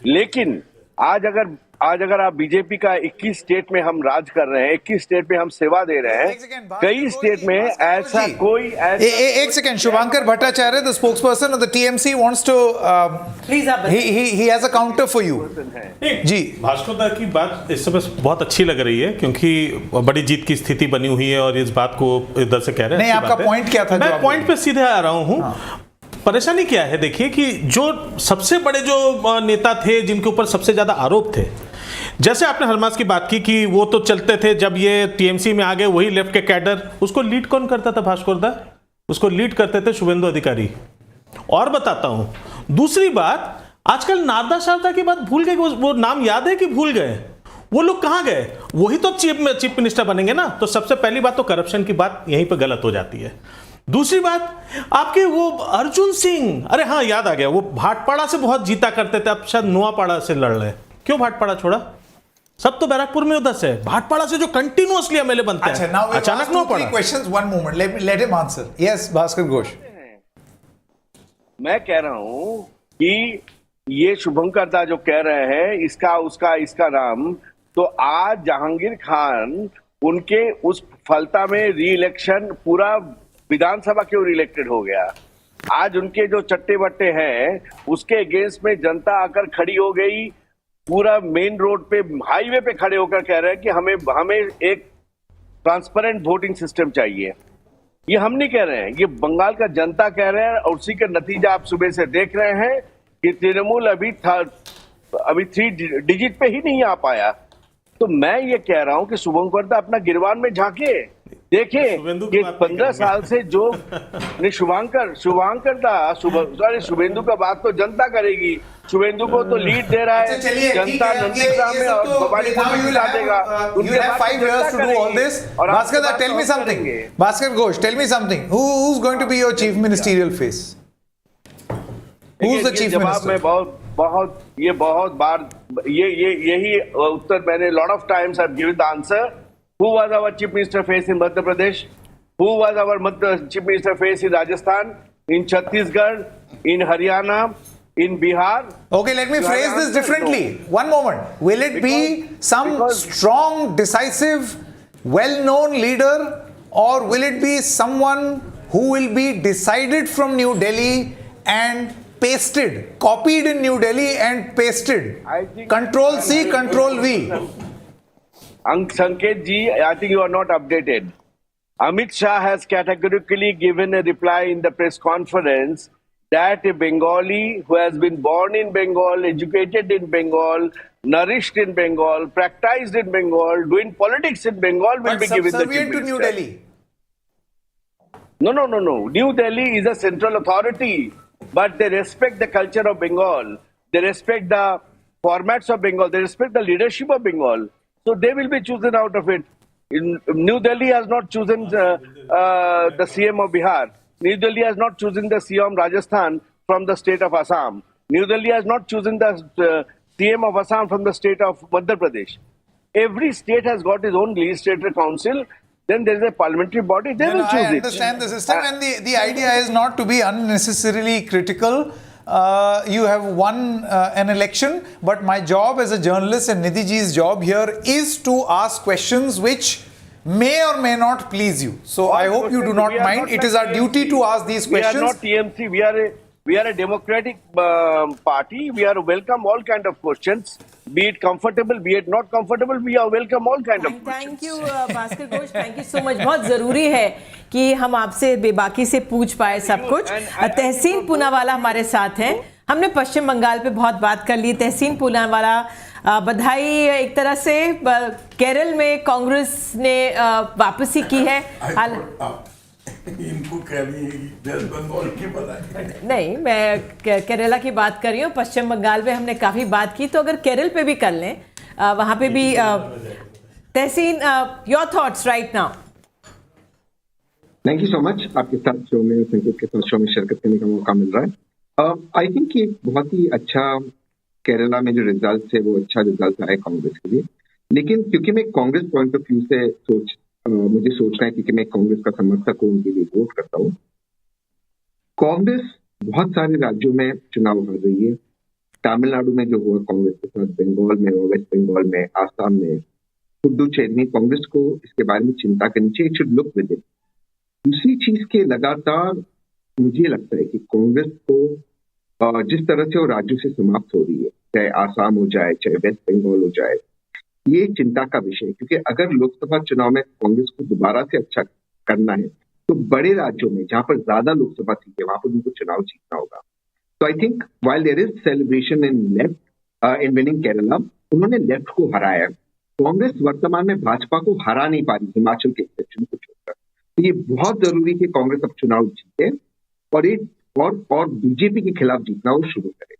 लेकिन आज अगर आप बीजेपी का 21 स्टेट में हम राज कर रहे हैं, 21 स्टेट में हम सेवा दे रहे हैं, कई स्टेट में ऐसा कोई एक second, Shubhankar Bhattacharya, the spokesperson of the TMC wants to please he has a counter for you. जी, भास्कर की बात इस समय बहुत अच्छी लग रही है क्योंकि बड़ी जीत की स्थिति बनी हुई है और इस बात को इधर से कह रहे हैं. नहीं, आपका पॉइंट क्या था? मैं पॉइंट पे सीधे आ रहा हूं. परेशानी क्या है, देखिए कि जो सबसे बड़े जो नेता थे जिनके ऊपर सबसे ज्यादा आरोप थे, जैसे आपने हरमास की बात की कि वो तो चलते थे जब ये टीएमसी में आ गए, वही लेफ्ट के कैडर. उसको लीड कौन करता था भास्कर दा? उसको लीड करते थे शुभेंदु अधिकारी. और बताता हूं दूसरी बात, आजकल नारदा शारदा की बात भूल गए. वो नाम याद है कि भूल गए? वो लोग कहां गए? वही तो चीफ मिनिस्टर बनेंगे ना. तो सबसे पहली बात तो करप्शन की बात यहीं पर गलत हो जाती है. दूसरी बात, आपके वो अर्जुन सिंह, अरे हाँ याद आ गया, वो भाटपाड़ा से बहुत जीता करते थे, अब शायद नुआपाड़ा से लड़ रहे. क्यों भाटपाड़ा छोड़ा? सब तो बैरकपुर में उधर से, भाटपाड़ा से जो कंटिन्यूअसली एमएलए बनते हैं, अचानक Nuapada. Questions, one moment, let him answer. Yes, Bhaskar Ghosh. मैं कह रहा हूं कि ये शुभंकर दा जो कह रहे हैं इसका नाम, तो आज जहांगीर खान उनके उस फलता में री इलेक्शन पूरा विधानसभा क्यों रिइलेक्टेड हो गया? आज उनके जो चट्टे बट्टे हैं उसके अगेंस्ट में जनता आकर खड़ी हो गई. पूरा मेन रोड पे, हाईवे पे खड़े होकर कह रहे हैं कि हमें एक ट्रांसपेरेंट वोटिंग सिस्टम चाहिए. ये हम नहीं कह रहे हैं, ये बंगाल का जनता कह रहे हैं. और उसी का नतीजा आप सुबह से देख रहे हैं कि तृणमूल अभी 3 डिजिट पे ही नहीं आ पाया. तो मैं ये कह रहा हूं कि शुभंकर दा अपना गिरवान में झांके, देखे कि 15 साल से जो शुभांकर दा शुभेंदु का बात तो जनता करेगी. शुभेंदु को तो लीड दे रहा है जनता नंदीग्राम में और भवानी को मिला देगा. You have 5 years to do all this. Bhaskar da, tell me something. Bhaskar Ghosh, tell me something. Who's going to be your chief ministerial face? Who's the chief minister? मैं बहुत बार यही उत्तर मैंने lot of times I've given the answer. Who was our chief minister face in Madhya Pradesh? Who was our chief minister face in Rajasthan, in Chhattisgarh, in Haryana, in Bihar? Okay, let me phrase this differently. One moment. Will it be some strong, decisive, well-known leader, or will it be someone who will be decided from New Delhi and pasted, copied in New Delhi and pasted. Control C, Control V. Sanket ji, I think you are not updated. Amit Shah has categorically given a reply in the press conference that a Bengali who has been born in Bengal, educated in Bengal, nourished in Bengal, practiced in Bengal, doing politics in Bengal will be given the chief Subservient to New minister. Delhi. No. New Delhi is a central authority, but they respect the culture of Bengal. They respect the formats of Bengal. They respect the leadership of Bengal. So they will be chosen out of it. New Delhi has not chosen the CM of Bihar. New Delhi has not chosen the CM of Rajasthan from the state of Assam. New Delhi has not chosen the CM of Assam from the state of Madhya Pradesh. Every state has got its own legislative council. Then there is a parliamentary body. They will choose it. I understand the system, and the idea is not to be unnecessarily critical. You have won an election, but my job as a journalist and Nidhi ji's job here is to ask questions which may or may not please you. So I hope you do not mind. It is our duty to ask these questions. We are not TMC. We are a democratic party. We are welcome all kind of questions. Be it comfortable, be it not comfortable, we are welcome all kind of questions. Thank you, Bhaskar Ghosh. Thank you so much. बहुत ज़रूरी है कि हम आपसे बेबाकी से पूछ पाए सब कुछ. तहसीन पूनावाला हमारे साथ हैं. हमने पश्चिम बंगाल पे बहुत बात कर ली. तहसीन पूनावाला, बधाई. एक तरह से केरल में कांग्रेस ने वापसी की है. इनको कह रही है कि वेस्ट बंगाल की बधाई. नहीं, मैं केरला की बात कर रही हूँ. पश्चिम बंगाल पे हमने काफ़ी बात की, तो अगर केरल पे भी कर लें, वहाँ पे भी. Tehseen, your thoughts right now. Thank you so much. आपके साथ शो में, संकेत के साथ शो में शिरकत करने का मौका मिल रहा है. आई थिंक ये बहुत ही अच्छा केरला में जो रिजल्ट है वो अच्छा रिजल्ट आया कांग्रेस के लिए. लेकिन क्योंकि मैं कांग्रेस पॉइंट ऑफ व्यू से मुझे सोचना है, क्योंकि मैं कांग्रेस का समर्थक हूँ, उनके लिए वोट करता हूँ. कांग्रेस बहुत सारे राज्यों में चुनाव हार रही है. तमिलनाडु में जो हुआ कांग्रेस के साथ, बंगाल में, वेस्ट बंगाल में, आसाम में, पुडुचेरी में, कांग्रेस को इसके बारे में चिंता करनी चाहिए. It should look with it. दूसरी चीज के लगातार मुझे लगता है कि कांग्रेस को जिस तरह से वो राज्यों से समाप्त हो रही है, चाहे आसाम हो जाए, चाहे वेस्ट बंगाल हो जाए, ये चिंता का विषय है. क्योंकि अगर लोकसभा चुनाव में कांग्रेस को दोबारा से अच्छा करना है तो बड़े राज्यों में जहां पर ज्यादा लोकसभा सीटें, वहां पर उनको चुनाव जीतना होगा. तो I think while there is celebration in left in winning Kerala, उन्होंने लेफ्ट को हराया. कांग्रेस वर्तमान में भाजपा को हरा नहीं पा रही, हिमाचल के एक्सेप्शन को छोड़कर. तो ये बहुत जरूरी है कि कांग्रेस अब चुनाव जीते और बीजेपी के खिलाफ जीतना वो शुरू करे.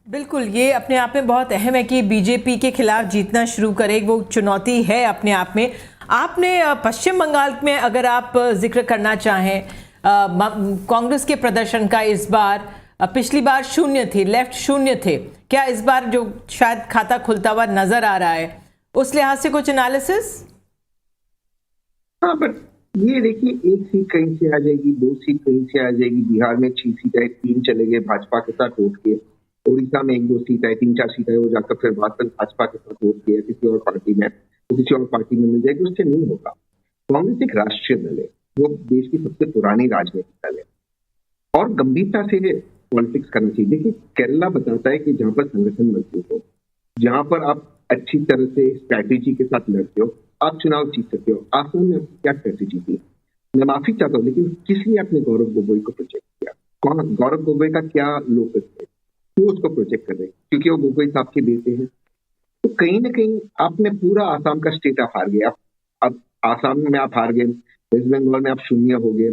बिल्कुल, ये अपने आप में बहुत अहम है कि बीजेपी के खिलाफ जीतना शुरू करे. वो चुनौती है अपने आप में. आपने पश्चिम बंगाल में अगर आप जिक्र करना चाहें, कांग्रेस के प्रदर्शन का इस बार, पिछली बार शून्य थे, लेफ्ट शून्य थे. क्या इस बार जो शायद खाता खुलता हुआ नजर आ रहा है, उस लिहाज से कुछ एनालिसिस? हाँ, बट ये देखिए, 1 सीट कहीं से आ जाएगी, 2 सीट कहीं से आ जाएगी. बिहार में 6 सीट आए, 3 चले गए भाजपा के साथ वोट के. उड़ीसा में 1-2 सीट आए, 3-4 सीट आए, वो जाकर फिर वापस भाजपा के साथ वोट किया किसी और पार्टी में, तो किसी और पार्टी में मिल जाएगी. उससे नहीं होगा. कांग्रेस एक राष्ट्रीय दल है, वो देश की सबसे पुरानी राजनीतिक दल है और गंभीरता से पॉलिटिक्स करना चाहिए. देखिए, केरला बताता है कि जहां पर संगठन मजबूत हो, जहां पर आप अच्छी तरह से स्ट्रैटेजी के साथ लड़ते हो, आप चुनाव जीत सकते हो. आसाम में क्या स्ट्रैटेजी थी, मैं माफी चाहता हूँ, लेकिन किस लिए आपने गौरव गोगोई को प्रोजेक्ट किया? गौरव गोगोई का क्या लोकस है, क्यों उसको प्रोजेक्ट कर रहे हैं? क्योंकि वो गोगोई साहब के बेटे हैं. तो कहीं ना कहीं आपने पूरा आसाम का स्टेट आप हार गए. अब आसाम में आप हार गए, वेस्ट बंगाल में आप शून्य हो गए,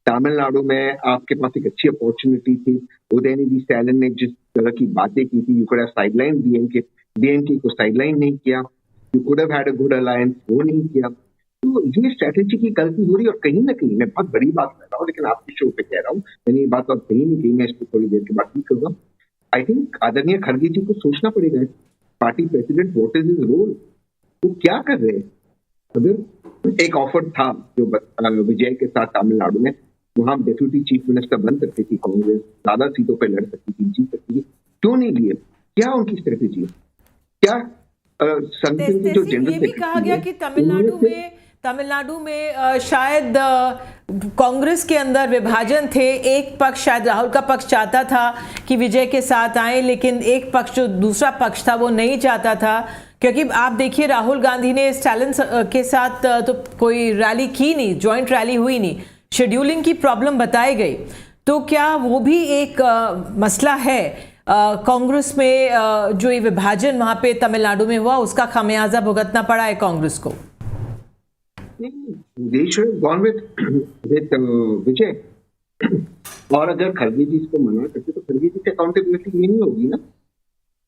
तमिलनाडु में आपके पास एक अच्छी अपॉर्चुनिटी थी. उदयनिधि स्टैलिन ने जिस तरह की बातें की थी, you could have sideline DMK को साइडलाइन नहीं किया. You could have had a good alliance, वो नहीं किया. तो ये स्ट्रैटेजी की गलती हो रही है. और कहीं ना कहीं मैं बहुत बड़ी बात कर रहा हूँ, लेकिन आपके शो पे कह रहा हूँ, मैंने ये बात और कहीं नहीं कही, मैं इसको थोड़ी देर के बाद भी करूँगा. आई थिंक आदरणीय खड़गे जी को सोचना पड़ेगा, party president, what is his role, वो क्या कर रहे हैं. अगर एक ऑफर था जो विजय के साथ तमिलनाडु में, वहां डेप्यूटी चीफ मिनिस्टर बन सकती थी कांग्रेस, ज्यादा सीटों पर लड़ सकती थी, जीत सकती थी, क्यों नहीं लिए? क्या उनकी स्ट्रेटेजी? क्या संगठन की जो जनरल ये भी कहा गया कि तमिलनाडु में तमिलनाडु में शायद कांग्रेस के अंदर विभाजन थे। एक पक्ष, शायद राहुल का पक्ष चाहता था कि विजय के साथ आए, लेकिन एक पक्ष जो दूसरा पक्ष था वो नहीं चाहता था, क्योंकि आप देखिए राहुल गांधी ने स्टालिन के साथ तो कोई रैली की नहीं, जॉइंट रैली हुई नहीं, शेड्यूलिंग की प्रॉब्लम बताई गई। तो क्या वो भी एक मसला है कांग्रेस में, जो ये विभाजन वहां पे तमिलनाडु में हुआ उसका खामियाजा भुगतना पड़ा है कांग्रेस को? They should have gone with विजय। और अगर खड़गे जी इसको मना करते तो खड़गे जी की अकाउंटेबिलिटी ये नहीं होगी ना।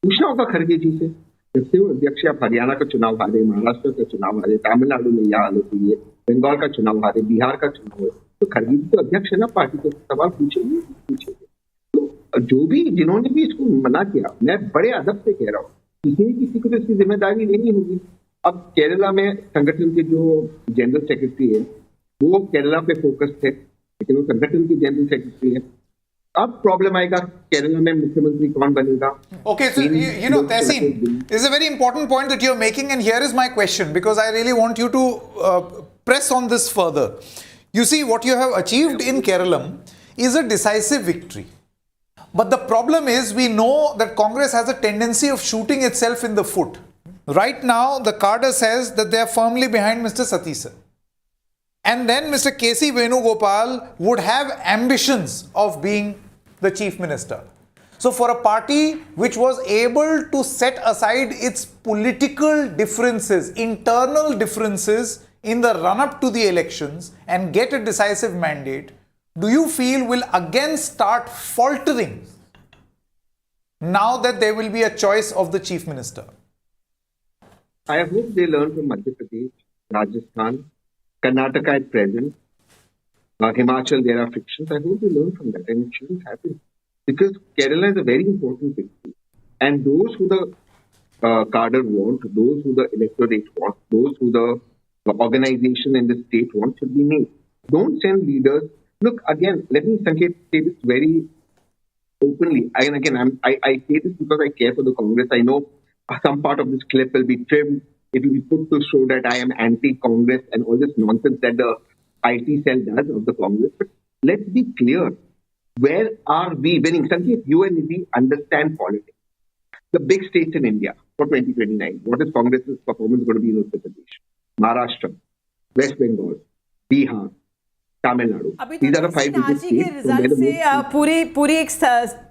पूछना होगा खड़गे जी से, जब से वो अध्यक्ष, आप हरियाणा का चुनाव हारे, महाराष्ट्र का चुनाव हारे, तमिलनाडु में यह हालत हुई है, बंगाल का चुनाव हारे, बिहार का चुनाव है, तो खड़गे जी तो अध्यक्ष है ना पार्टी को, सवाल पूछेंगे। तो जो भी जिन्होंने भी इसको मना किया, मैं बड़े अदब से कह रहा हूँ, किसी को तो इसकी जिम्मेदारी लेनी होगी। अब केरला में संगठन के जो जनरल सेक्रेटरी है वो केरला पे फोकस थे, लेकिन वो संगठन की जनरल सेक्रेटरी है। अब प्रॉब्लम आएगा केरला में मुख्यमंत्री कौन बनेगा। Okay, so you know, Tehseen, this is a very important point that you're making, and here is my question, because I really want you to press on this further. You see, what you have achieved in Kerala is a decisive victory. But the problem is, we know that Congress has a tendency of shooting itself in the foot. Right now, the cadre says that they are firmly behind Mr. Satish. And then Mr. K.C. Venugopal would have ambitions of being the chief minister. So for a party which was able to set aside its political differences, internal differences in the run-up to the elections and get a decisive mandate, do you feel will again start faltering now that there will be a choice of the chief minister? I hope they learn from Madhya Pradesh, Rajasthan, Karnataka at present, Himachal, there are frictions. I hope they learn from that, and it shouldn't happen. Because Kerala is a very important victory. And those who the cadre want, those who the electorate want, those who the organization and the state want should be made. Don't send leaders. Look, again, let me, Sanket, say this very openly. And again, I say this because I care for the Congress. I know some part of this clip will be trimmed. It will be put to show that I am anti-Congress and all this nonsense that the IT cell does of the Congress. But let's be clear. Where are we winning? Sanket, you and Nidhi understand politics. The big states in India for 2029. What is Congress's performance going to be in Uttar Pradesh, Maharashtra, West Bengal, Bihar, Tamil Nadu? These are the five biggest states. Result से पूरी एक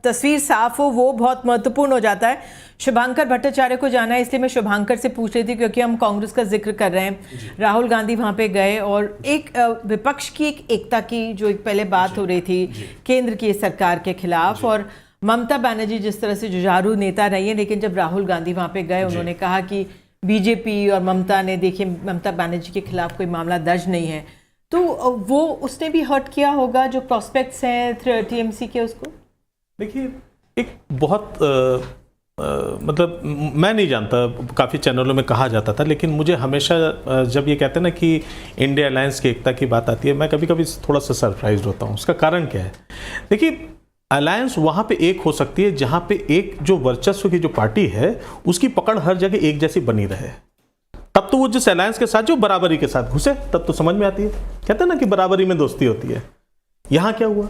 तस्वीर साफ हो, वो बहुत महत्वपूर्ण हो जाता है। शुभांकर भट्टाचार्य को जाना है, इसलिए मैं शुभांकर से पूछ रही थी, क्योंकि हम कांग्रेस का जिक्र कर रहे हैं। राहुल गांधी वहां पे गए और एक विपक्ष की एक एकता की जो एक पहले बात हो रही थी केंद्र की सरकार के खिलाफ, और ममता बनर्जी जिस तरह से जुझारू नेता रही है, लेकिन जब राहुल गांधी वहां पे गए उन्होंने कहा कि बीजेपी और ममता ने, देखिए ममता बनर्जी के खिलाफ कोई मामला दर्ज नहीं है, तो वो उसने भी हर्ट किया होगा जो प्रोस्पेक्ट्स हैं टीएमसी के उसको। देखिए एक बहुत मतलब मैं नहीं जानता, काफ़ी चैनलों में कहा जाता था, लेकिन मुझे हमेशा जब ये कहते हैं ना कि इंडिया अलायंस की एकता की बात आती है, मैं कभी कभी थोड़ा सा सरप्राइज होता हूँ। उसका कारण क्या है? देखिए अलायंस वहाँ पे एक हो सकती है जहाँ पे एक जो वर्चस्व की जो पार्टी है उसकी पकड़ हर जगह एक जैसी बनी रहे, तब तो वो जिस अलायंस के साथ जो बराबरी के साथ घुसे तब तो समझ में आती है। कहते हैं ना कि बराबरी में दोस्ती होती है। यहाँ क्या हुआ?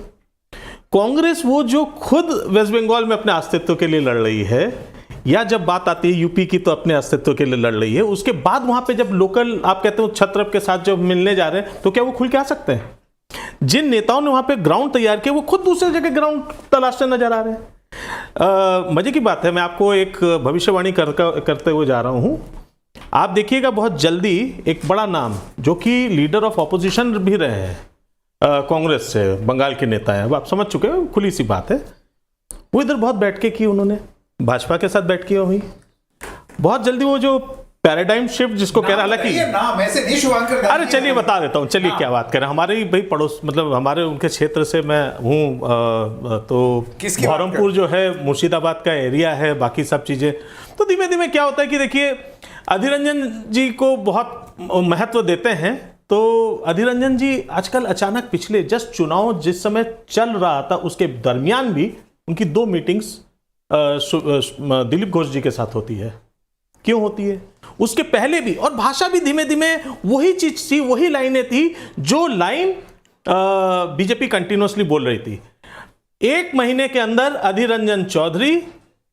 कांग्रेस वो जो खुद वेस्ट बंगाल में अपने अस्तित्व के लिए लड़ रही है, या जब बात आती है यूपी की तो अपने अस्तित्व के लिए लड़ रही है, उसके बाद वहां पे जब लोकल आप कहते हो छत्रप के साथ जब मिलने जा रहे हैं, तो क्या वो खुल के आ सकते हैं? जिन नेताओं ने वहां पे ग्राउंड तैयार किया वो खुद दूसरी जगह ग्राउंड तलाशते नजर आ रहे हैं। मजे की बात है, मैं आपको एक भविष्यवाणी करते हुए जा रहा हूं। आप देखिएगा बहुत जल्दी एक बड़ा नाम जो कि लीडर ऑफ ऑपोजिशन भी रहे हैं कांग्रेस से, बंगाल के नेता है, अब आप समझ चुके हैं, खुली सी बात है, वो इधर बहुत बैठ के की उन्होंने, भाजपा के साथ बैठ के हुई बहुत जल्दी वो जो पैराडाइम शिफ्ट जिसको कह रहा, हालांकि अरे चलिए बता देता हूँ, चलिए क्या बात करें, हमारे भाई पड़ोस मतलब हमारे उनके क्षेत्र से मैं हूँ, तो बहरमपुर जो है मुर्शिदाबाद का एरिया है, बाकी सब चीज़ें, तो धीमे धीमे क्या होता है कि देखिए अधीर रंजन जी को बहुत महत्व देते हैं, तो अधीर रंजन जी आजकल अचानक पिछले जस्ट चुनाव जिस समय चल रहा था उसके दरमियान भी उनकी 2 मीटिंग्स दिलीप घोष जी के साथ होती है। क्यों होती है? उसके पहले भी, और भाषा भी धीमे धीमे वही चीज थी, वही लाइनें थी जो लाइन बीजेपी कंटिन्यूअसली बोल रही थी। 1 महीने के अंदर अधीर रंजन चौधरी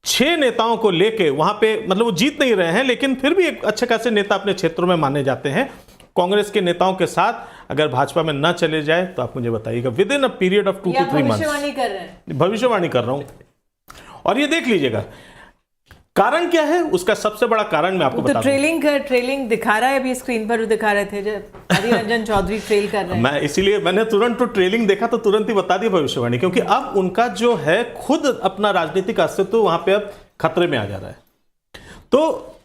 6 नेताओं को लेके वहां पे, मतलब वो जीत नहीं रहे हैं लेकिन फिर भी एक अच्छे खासे नेता अपने क्षेत्रों में माने जाते हैं, कांग्रेस के नेताओं के साथ अगर भाजपा में न चले जाए तो आप मुझे बताइएगा with in a period of 2 to 3 months. भविष्यवाणी कर रहा हूं, और ये देख लीजिएगा कारण क्या है। उसका सबसे बड़ा कारण मैं आपको बता दूं। ट्रेलिंग दिखा रहा है, अभी स्क्रीन पर दिखा रहे थे जब अधीर रंजन चौधरी ट्रेल कर रहे हैं। मैं इसीलिए मैंने तुरंत तो ट्रेलिंग देखा तो तुरंत ही बता दिया भविष्यवाणी, क्योंकि अब उनका जो है खुद अपना राजनीतिक अस्तित्व वहां पे अब खतरे में आ जा रहा है। तो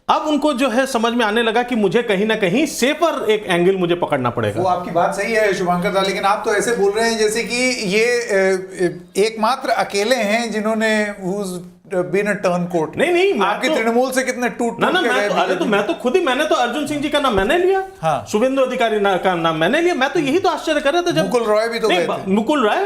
अब उनको जो है समझ में आने लगा कि मुझे कहीं ना कहीं सेफर एक एंगल मुझे पकड़ना पड़ेगा। वो आपकी बात सही है शुभंकर दा, लेकिन आप तो ऐसे बोल रहे हैं जैसे कि ये एकमात्र अकेले हैं जिन्होंने बीन अ टर्न कोट। नहीं आपके तृणमूल से कितने टूट ना मैं तो खुद ही, मैंने तो अर्जुन सिंह जी का नाम मैंने लिया, हाँ। शुभेंदु अधिकारी का नाम मैंने लिया। मैं तो यही तो आश्चर्य कर रहा था जब मुकुल रॉय भी तो गए थे। मुकुल रॉय,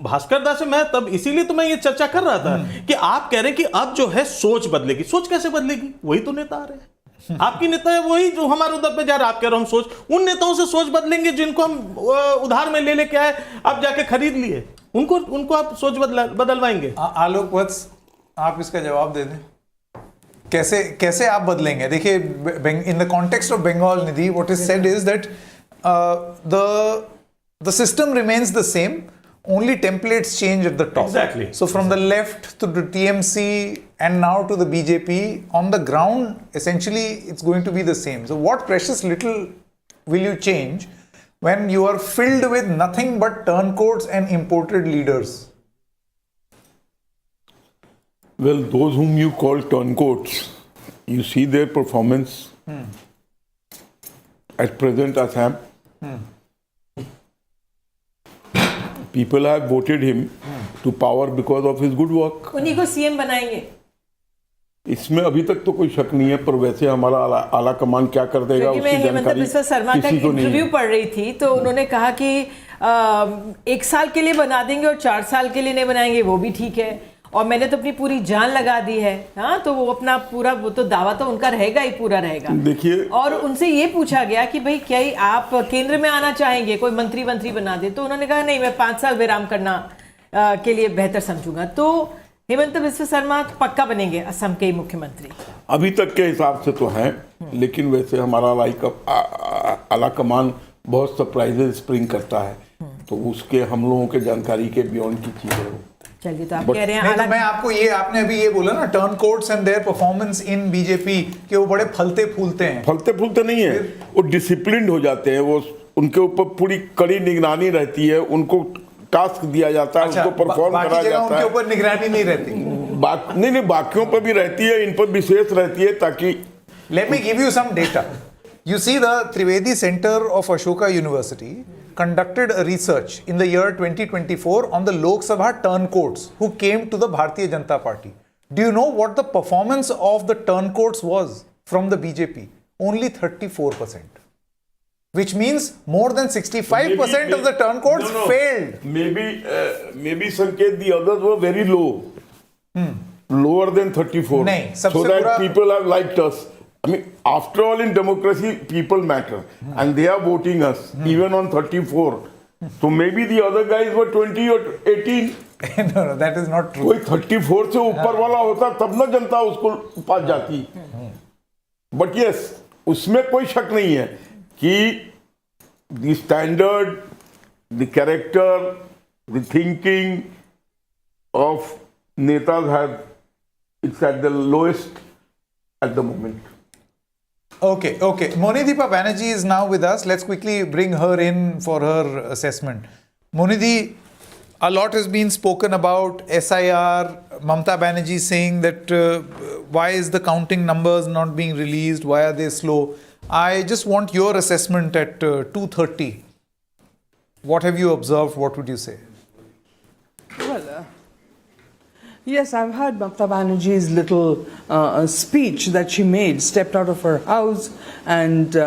भास्कर दा से मैं तब इसीलिए तो मैं ये चर्चा कर रहा था कि आप कह रहे हैं कि अब जो है सोच बदलेगी। सोच कैसे बदलेगी? वही तो नेता आ रहे हैं, आपकी नेता है वही जो हमारे उधर पे जा रहे। आप कह रहे हो हम सोच, उन नेताओं से सोच बदलेंगे जिनको हम उधार में ले लेके आए, अब जाके खरीद लिए, उनको आप सोच बदलवाएंगे। आलोक वत्स, आप इसका जवाब दे दें, कैसे आप बदलेंगे? देखिए, in the context of Bengal, Nidhi, what is said is that the system remains the same, only templates change at the top. Exactly. So from the left to the TMC and now to the BJP, on the ground, essentially it's going to be the same. So what precious little will you change when you are filled with nothing but turncoats and imported leaders? Well, those whom you call turncoats, you see their performance at present Assam. People have voted him to power because of his good work. उन्हीं को CM बनाएंगे, इसमें अभी तक तो कोई शक नहीं है, पर वैसे हमारा आला कमान क्या कर देगा उसकी जानकारी हेमंत शर्मा का इंटरव्यू पढ़ रही थी तो उन्होंने कहा कि 1 साल के लिए बना देंगे और 4 साल के लिए नहीं बनाएंगे, वो भी ठीक है, और मैंने तो अपनी पूरी जान लगा दी है। हाँ, तो वो अपना पूरा, वो तो दावा तो उनका रहेगा ही, पूरा रहेगा। देखिए, और उनसे ये पूछा गया कि भाई क्या ही आप केंद्र में आना चाहेंगे, कोई मंत्री बना दे, तो उन्होंने कहा नहीं, मैं 5 साल विराम करना के लिए बेहतर समझूंगा। तो हेमंत बिस्वा शर्मा पक्का बनेंगे असम के मुख्यमंत्री? अभी तक के हिसाब से तो हैं, लेकिन वैसे हमारा आला कमान बहुत सरप्राइजेस स्प्रिंग करता है, तो उसके हम लोगों के जानकारी के बियॉन्ड की चीजें हो। चलिए, तो आप कह रहे हैं, तो मैं आपको ये, आपने अभी ये बोला ना turn quotes and their performance in BJP, कि वो बड़े फलते फूलते नहीं है, वो डिसिप्लिन्ड हो जाते हैं, वो उनके ऊपर पूरी कड़ी निगरानी रहती है, उनको टास्क दिया जाता है, उनको परफॉर्म करा जाता है, उनके ऊपर निगरानी नहीं रहती। नहीं, बाकियों पर भी रहती है, इन पर विशेष रहती है, ताकि let me give you some data. You see, the Trivedi Center of Ashoka University conducted a research in the year 2024 on the Lok Sabha turncoats who came to the Bharatiya Janata Party. Do you know what the performance of the turncoats was from the BJP? Only 34%. Which means more than 65% of the turncoats failed. Maybe Sanket, the others were very low. Lower than 34. So that people have liked us. I mean, after all, in democracy, people matter, and they are voting us even on 34. So maybe the other guys were 20 or 18. No, that is not true. कोई 34 से ऊपर वाला होता तब ना जनता उसको पास जाती। But yes, उसमें कोई शक नहीं है कि the standard, the character, the thinking of netas it's at the lowest at the moment. Okay. Monideepa Banerjee is now with us. Let's quickly bring her in for her assessment. Monidhi, a lot has been spoken about SIR. Mamata Banerjee saying that why is the counting numbers not being released? Why are they slow? I just want your assessment at 2:30. What have you observed? What would you say? Well, yes, I've heard Mamata Banerjee's little speech that she made, stepped out of her house, and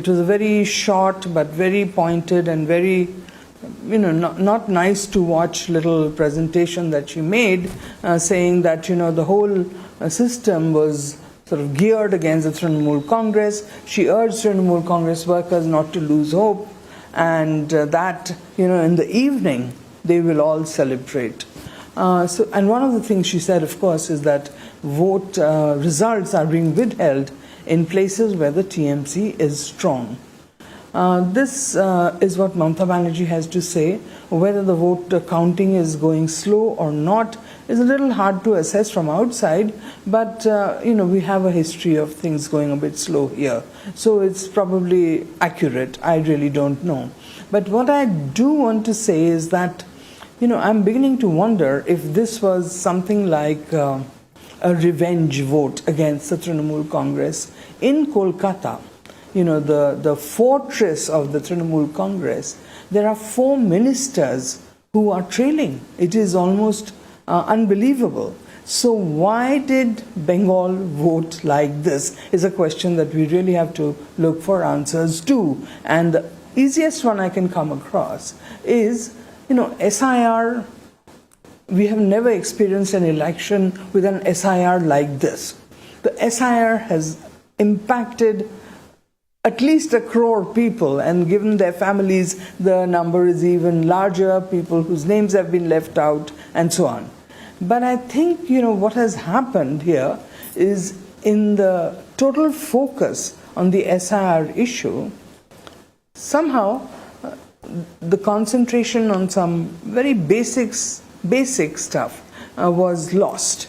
it was a very short but very pointed and very, not nice to watch little presentation that she made, saying that the whole system was sort of geared against the Trinamool Congress. She urged Trinamool Congress workers not to lose hope, and that, in the evening they will all celebrate. And one of the things she said, of course, is that vote results are being withheld in places where the TMC is strong. This is what Mamata Banerjee has to say. Whether the vote counting is going slow or not is a little hard to assess from outside, but we have a history of things going a bit slow here. So it's probably accurate. I really don't know. But what I do want to say is that, I'm beginning to wonder if this was something like a revenge vote against the Trinamool Congress. In Kolkata, the fortress of the Trinamool Congress, there are 4 ministers who are trailing. It is almost unbelievable. So why did Bengal vote like this is a question that we really have to look for answers to. And the easiest one I can come across is, SIR, we have never experienced an election with an SIR like this. The SIR has impacted at least 1 crore people, and given their families, the number is even larger, people whose names have been left out, and so on. But I think, what has happened here is, in the total focus on the SIR issue, somehow the concentration on some very basic stuff was lost.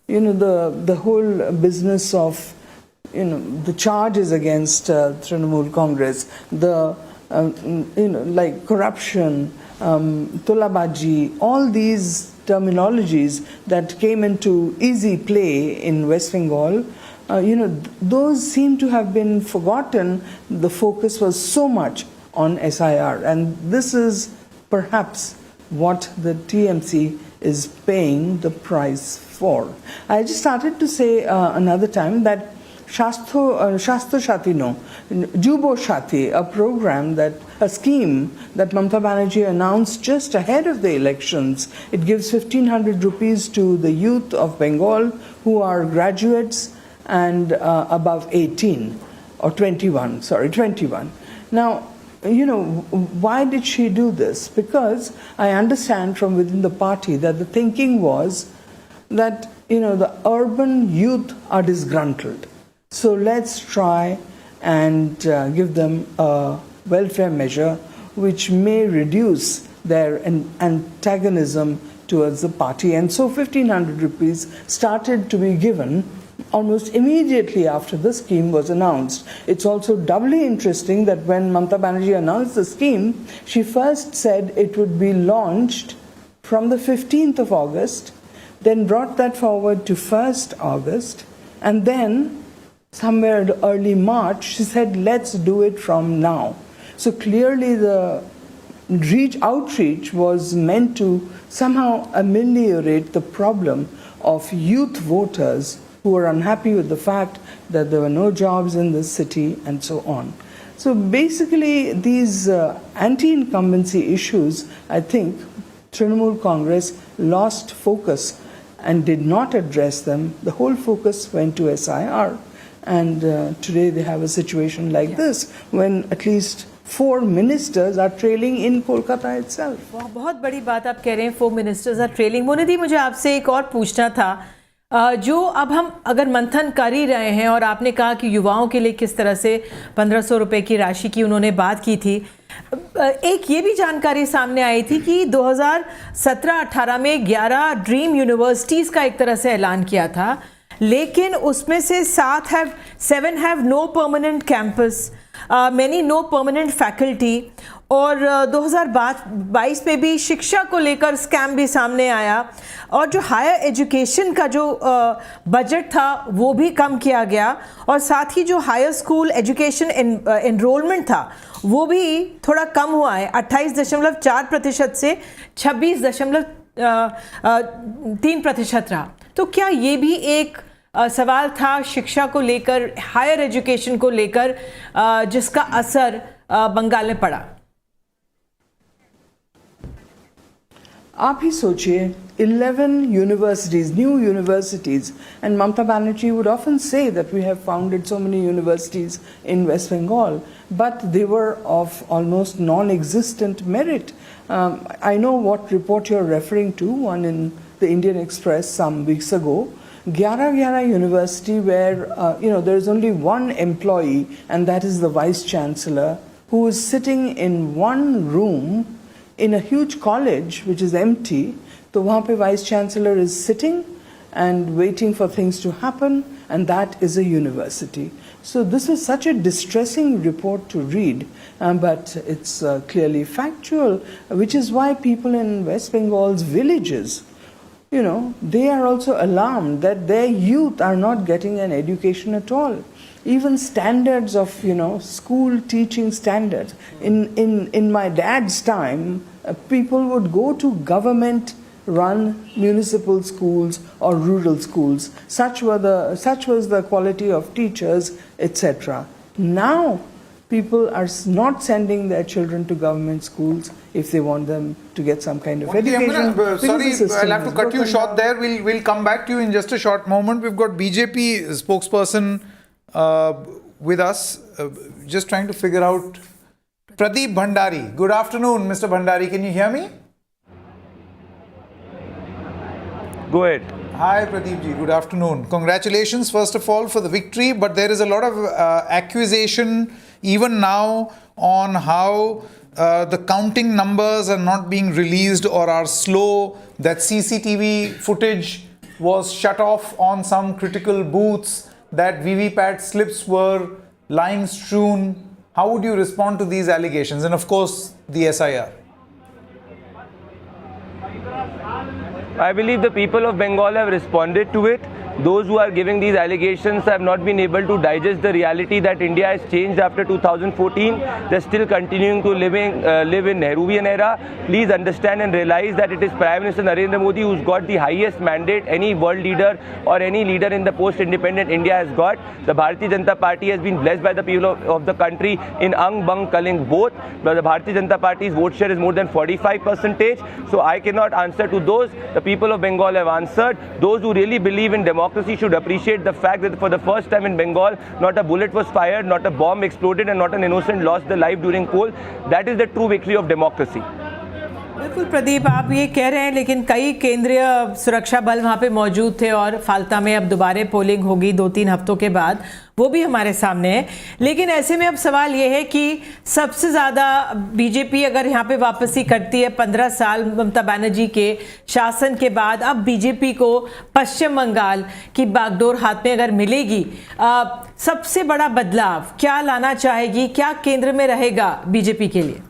The whole business of the charges against Trinamool Congress, like corruption, tolabaji, all these terminologies that came into easy play in West Bengal, those seem to have been forgotten. The focus was so much on SIR, and this is perhaps what the TMC is paying the price for. I just started to say another time that Shastro Shati, Jubo Shati, a scheme that Mamata Banerjee announced just ahead of the elections. It gives 1,500 rupees to the youth of Bengal who are graduates and above 18 or 21. Now, why did she do this? Because I understand from within the party that the thinking was that, the urban youth are disgruntled. So let's try and give them a welfare measure which may reduce their antagonism towards the party. And so 1,500 rupees started to be given almost immediately after the scheme was announced. It's also doubly interesting that when Mamata Banerjee announced the scheme, she first said it would be launched from the 15th of August, then brought that forward to 1st August, and then somewhere early March, she said, let's do it from now. So clearly the outreach was meant to somehow ameliorate the problem of youth voters who were unhappy with the fact that there were no jobs in the city and so on. So basically these anti-incumbency issues, I think Trinamool Congress lost focus and did not address them. The whole focus went to SIR. And today they have a situation like this, when at least 4 ministers are trailing in Kolkata itself. बहुत बड़ी बात आप कह रहे हैं, 4 ministers are trailing. मोनिदी, मुझे आपसे एक और पूछना था, जो अब हम अगर मंथन कर ही रहे हैं, और आपने कहा कि युवाओं के लिए किस तरह से 1500 रुपए की राशि की उन्होंने बात की थी, एक ये भी जानकारी सामने आई थी कि 2017-18 में 11 ड्रीम यूनिवर्सिटीज़ का एक तरह से ऐलान किया था, लेकिन उसमें से 7 have no permanent campus, many no permanent faculty, और 2022 में भी शिक्षा को लेकर स्कैम भी सामने आया, और जो हायर एजुकेशन का जो बजट था वो भी कम किया गया, और साथ ही जो हायर स्कूल एजुकेशन एनरोलमेंट था वो भी थोड़ा कम हुआ है, 28.4% से 26.3% रहा. तो क्या ये भी एक सवाल था शिक्षा को लेकर, हायर एजुकेशन को लेकर, जिसका असर बंगाल में पड़ा? आप ही सोचिए 11 universities, new universities, and Mamata Banerjee would often say that we have founded so many universities in West Bengal, but they were of almost non-existent merit. I know what report you're referring to, one in the Indian Express some weeks ago. 11 University where there is only one employee, and that is the Vice Chancellor, who is sitting in one room in a huge college which is empty. तो वहाँ पे Vice Chancellor is sitting and waiting for things to happen, and that is a university. So this is such a distressing report to read, but it's clearly factual, which is why people in West Bengal's villages, they are also alarmed that their youth are not getting an education at all. Even standards of, school teaching standards. In my dad's time, people would go to government-run municipal schools or rural schools. Such was the quality of teachers, etc. Now, people are not sending their children to government schools if they want them to get some kind of education. Sorry, I'll have to cut you short there. We'll come back to you in just a short moment. We've got BJP spokesperson with us, just trying to figure out. Pradeep Bhandari. Good afternoon, Mr. Bhandari. Can you hear me? Go ahead. Hi, Pradeep ji. Good afternoon. Congratulations, first of all, for the victory. But there is a lot of accusation even now on how the counting numbers are not being released or are slow, that CCTV footage was shut off on some critical booths, that VVPAT slips were lying strewn. How would you respond to these allegations? And of course, the SIR. I believe the people of Bengal have responded to it. Those who are giving these allegations have not been able to digest the reality that India has changed after 2014. They're still continuing to live in Nehruvian era. Please understand and realize that it is Prime Minister Narendra Modi who's got the highest mandate any world leader or any leader in the post-independent India has got. The Bharatiya Janata Party has been blessed by the people of the country in Ang, Bang, Kaling both. But the Bharatiya Janata Party's vote share is more than 45%. So I cannot answer to those. The people of Bengal have answered. Those who really believe in democracy should appreciate the fact that for the first time in Bengal, not a bullet was fired, not a bomb exploded, and not an innocent lost their life during poll. That is the true victory of democracy. बिल्कुल प्रदीप, आप ये कह रहे हैं, लेकिन कई केंद्रीय सुरक्षा बल वहाँ पे मौजूद थे और फाल्ता में अब दोबारा पोलिंग होगी 2-3 हफ्तों के बाद, वो भी हमारे सामने है। लेकिन ऐसे में अब सवाल ये है कि सबसे ज़्यादा बीजेपी अगर यहाँ पे वापसी करती है 15 साल ममता बनर्जी के शासन के बाद, अब बीजेपी को पश्चिम बंगाल की बागडोर हाथ में अगर मिलेगी, सबसे बड़ा बदलाव क्या लाना चाहेगी, क्या केंद्र में रहेगा बीजेपी के लिए?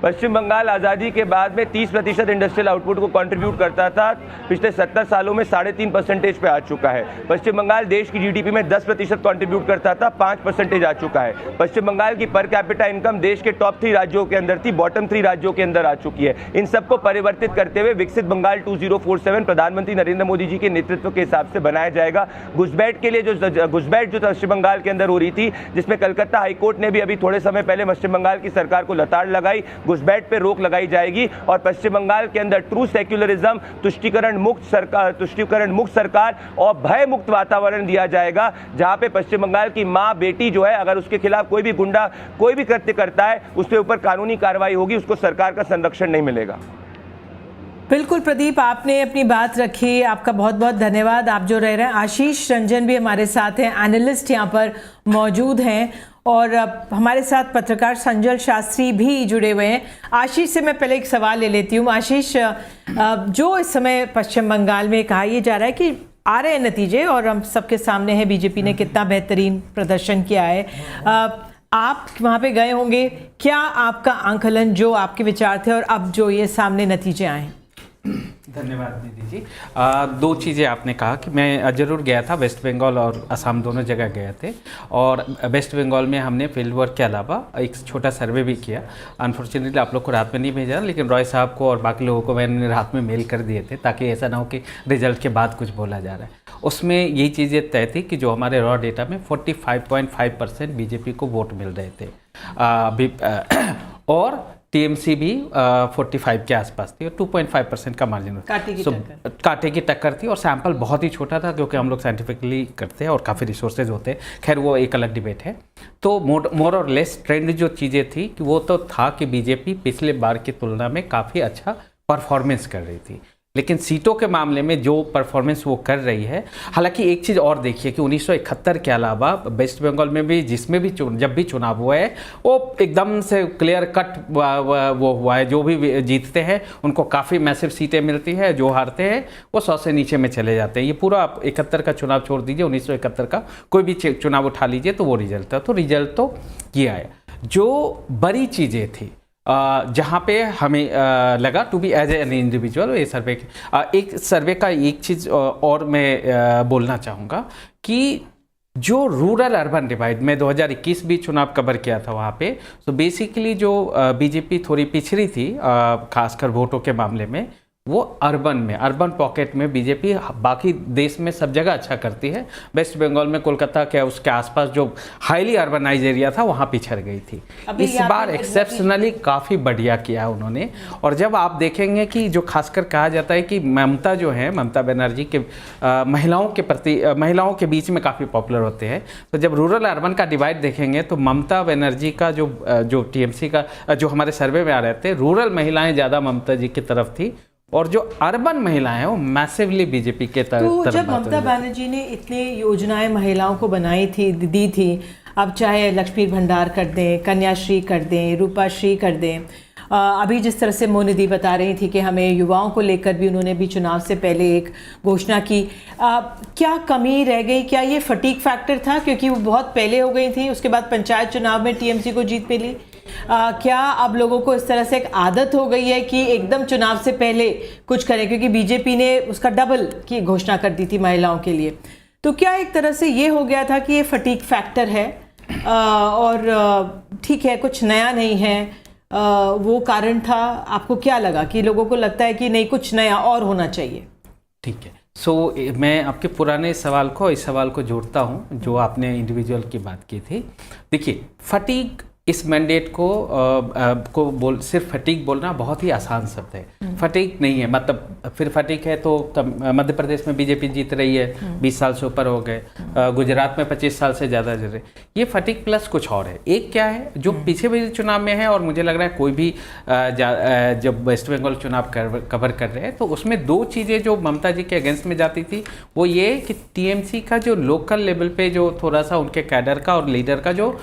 पश्चिम बंगाल आज़ादी के बाद में 30% इंडस्ट्रियल आउटपुट को कंट्रीब्यूट करता था, पिछले 70 सालों में 3.5% पे आ चुका है। पश्चिम बंगाल देश की जीडीपी में 10% कंट्रीब्यूट करता था, 5% आ चुका है। पश्चिम बंगाल की पर कैपिटा इनकम देश के टॉप 3 राज्यों के अंदर थी, बॉटम 3 राज्यों के अंदर आ चुकी है। इन सबको परिवर्तित करते हुए विकसित बंगाल 2047 प्रधानमंत्री नरेंद्र मोदी जी के नेतृत्व के हिसाब से बनाया जाएगा। घुसपैठ के लिए घुसपैठ जो पश्चिम बंगाल के अंदर हो रही थी, जिसमें कलकत्ता हाईकोर्ट ने भी अभी थोड़े समय पहले पश्चिम बंगाल की सरकार को लताड़ लगाई, घुसपैठ पे रोक लगाई जाएगी और पश्चिम बंगाल के अंदर ट्रू सेक्युलरिज्म, तुष्टीकरण मुक्त सरकार और भय मुक्त वातावरण दिया जाएगा, जहां पे पश्चिम बंगाल की मां बेटी जो है, अगर उसके खिलाफ कोई भी गुंडा कोई भी कृत्य करता है, उसके ऊपर कानूनी कार्रवाई होगी, उसको सरकार का संरक्षण नहीं मिलेगा। बिल्कुल प्रदीप, आपने अपनी बात रखी, आपका बहुत बहुत धन्यवाद। आप जो रह रहे हैं, आशीष रंजन भी हमारे साथ हैं, एनालिस्ट यहाँ पर मौजूद हैं, और हमारे साथ पत्रकार संजल शास्त्री भी जुड़े हुए हैं। आशीष से मैं पहले एक सवाल ले लेती हूँ। आशीष, जो इस समय पश्चिम बंगाल में कहा यह जा रहा है कि आ रहे हैं नतीजे और हम सबके सामने है बीजेपी ने कितना बेहतरीन प्रदर्शन किया है, आप वहाँ पे गए होंगे, क्या आपका आंकलन, जो आपके विचार थे और अब जो ये सामने नतीजे आए हैं? धन्यवाद निधि जी। 2 चीज़ें आपने कहा कि मैं ज़रूर गया था, वेस्ट बंगाल और असम दोनों जगह गए थे, और वेस्ट बंगाल में हमने फील्ड वर्क के अलावा एक छोटा सर्वे भी किया। अनफॉर्चुनेटली आप लोग को रात में नहीं भेजा, लेकिन रॉय साहब को और बाकी लोगों को मैंने रात में मेल कर दिए थे, ताकि ऐसा ना हो कि रिजल्ट के बाद कुछ बोला जा रहा है। उसमें यही चीज़ें तय थी कि जो हमारे रॉ डेटा में 45.5% बीजेपी को वोट मिल रहे थे, और टीएमसी भी 45 के आसपास थी और 2.5% का मार्जिन कांटे की टक्कर थी और सैंपल बहुत ही छोटा था क्योंकि हम लोग साइंटिफिकली करते हैं और काफ़ी रिसोर्सेज होते हैं, खैर वो एक अलग डिबेट है। तो मोर और लेस ट्रेंड जो चीज़ें थी कि वो तो था कि बीजेपी पिछले बार की तुलना में काफ़ी अच्छा परफॉर्मेंस कर रही थी, लेकिन सीटों के मामले में जो परफॉर्मेंस वो कर रही है, हालांकि एक चीज़ और देखिए कि 1971 के अलावा वेस्ट बंगाल में भी जिसमें भी जब भी चुनाव हुआ है वो एकदम से क्लियर कट वो हुआ है, जो भी जीतते हैं उनको काफ़ी मैसिव सीटें मिलती है, जो हारते हैं वो 100 से नीचे में चले जाते हैं। ये पूरा आप 71 का चुनाव छोड़ दीजिए, 1971 का कोई भी चुनाव उठा लीजिए तो वो रिजल्ट था। तो रिजल्ट तो किया है। जो बड़ी चीज़ें थी जहाँ पे हमें लगा to be as an individual, ये सर्वे एक सर्वे का एक चीज़ और मैं बोलना चाहूँगा कि जो रूरल अर्बन डिवाइड में 2021 भी चुनाव कवर किया था वहाँ पे, तो बेसिकली जो बीजेपी थोड़ी पिछड़ी थी खासकर वोटों के मामले में, वो अर्बन पॉकेट में बीजेपी बाकी देश में सब जगह अच्छा करती है, वेस्ट बंगाल में कोलकाता के उसके आसपास जो हाईली अर्बनाइज एरिया था वहाँ पिछड़ गई थी। इस बार एक्सेप्शनली काफ़ी बढ़िया किया उन्होंने। और जब आप देखेंगे कि जो खासकर कहा जाता है कि ममता बनर्जी के महिलाओं के बीच में काफ़ी पॉपुलर होते हैं, तो जब रूरल अर्बन का डिवाइड देखेंगे तो ममता बनर्जी का जो टीएमसी का जो हमारे सर्वे में आ रहे थे, रूरल महिलाएं ज़्यादा ममता जी की तरफ थी और जो अर्बन महिलाएं हैं वो मैसिवली बीजेपी के तरफ। तो जब ममता बनर्जी ने इतने योजनाएं महिलाओं को बनाई थी, दी थी, अब चाहे लक्ष्मी भंडार कर दें, कन्याश्री कर दें, रूपाश्री कर दें, अभी जिस तरह से मोनिदी बता रही थी कि हमें युवाओं को लेकर भी उन्होंने भी चुनाव से पहले एक घोषणा की, क्या कमी रह गई? क्या ये फटीक फैक्टर था क्योंकि वो बहुत पहले हो गई थी, उसके बाद पंचायत चुनाव में टीएमसी को जीत मिली? क्या अब लोगों को इस तरह से एक आदत हो गई है कि एकदम चुनाव से पहले कुछ करें, क्योंकि बीजेपी ने उसका डबल की घोषणा कर दी थी महिलाओं के लिए? तो क्या एक तरह से ये हो गया था कि ये फटीक फैक्टर है और ठीक है कुछ नया नहीं है, वो कारण था? आपको क्या लगा कि लोगों को लगता है कि नहीं कुछ नया और होना चाहिए? ठीक है, सो मैं आपके पुराने सवाल को इस सवाल को जोड़ता हूँ जो आपने इंडिविजुअल की बात की थी। देखिए फटीक इस मैंडेट को सिर्फ फटीक बोलना बहुत ही आसान शब्द है। फटीक नहीं है, मतलब फिर फटीक है तो मध्य प्रदेश में बीजेपी जीत रही है, 20 साल से ऊपर हो गए, गुजरात में 25 साल से ज़्यादा जीत रहे। ये फटीक प्लस कुछ और है। एक क्या है जो पीछे भी चुनाव में है और मुझे लग रहा है कोई भी जब वेस्ट बंगाल चुनाव कवर कर रहे हैं तो उसमें दो चीज़ें जो ममता जी के अगेंस्ट में जाती थी वो ये कि टीएमसी का जो लोकल लेवल पे जो थोड़ा सा उनके कैडर का और लीडर का जो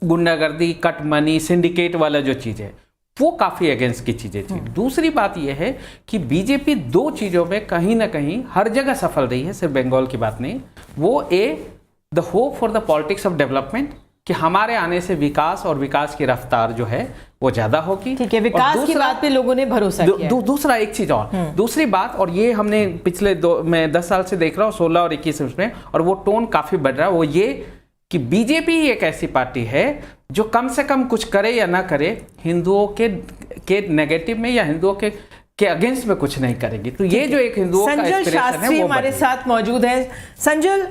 गुंडागर्दी, कट मनी, सिंडिकेट वाला जो चीज़ है वो काफ़ी अगेंस्ट की चीज़ें थी। दूसरी बात यह है कि बीजेपी दो चीज़ों में कहीं ना कहीं हर जगह सफल रही है, सिर्फ बंगाल की बात नहीं। वो the hope for the politics of development, कि हमारे आने से विकास और विकास की रफ्तार जो है वो ज़्यादा होगी। ठीक है, विकास की बात पे लोगों ने भरोसा किया। दूसरा एक चीज़ और, दूसरी बात, और ये हमने पिछले मैं 10 साल से देख रहा हूँ, 16 और 21 में, और वो टोन काफ़ी बढ़ रहा है, वो ये कि बीजेपी एक ऐसी पार्टी है जो कम से कम कुछ करे या ना करे हिंदुओं के नेगेटिव में या हिंदुओं के अगेंस्ट में कुछ नहीं करेगी। तो ये जो एक हिंदुओं का एस्पिरेशन है वो हमारे साथ मौजूद है। Sanjal,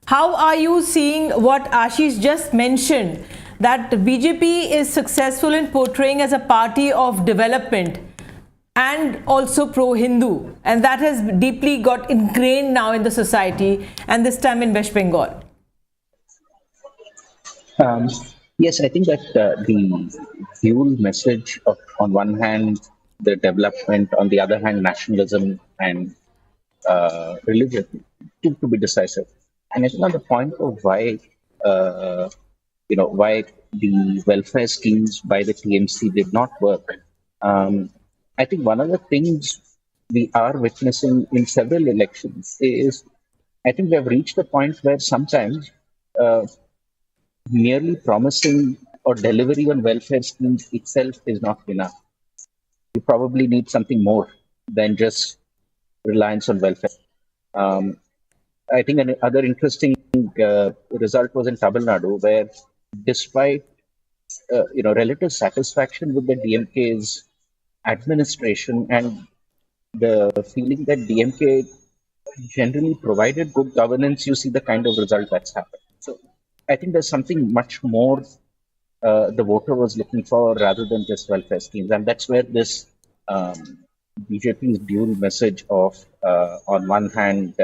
how are you seeing what Ashish just mentioned, that BJP is successful in portraying as a party of development and also pro-Hindu, and that has deeply got ingrained now in the society, and this time in West Bengal? Yes, I think that the dual message of, on one hand, the development, on the other hand, nationalism and religion, to be decisive. And it's not the point of why, why the welfare schemes by the TMC did not work. I think one of the things we are witnessing in several elections is, I think we have reached a point where sometimes merely promising or delivery on welfare schemes itself is not enough. You probably need something more than just reliance on welfare. I think another interesting result was in Tamil Nadu, where despite relative satisfaction with the DMK's administration and the feeling that DMK generally provided good governance, you see the kind of result that's happened. So I think there's something much more the voter was looking for rather than just welfare schemes. And that's where this BJP's dual message of, on one hand,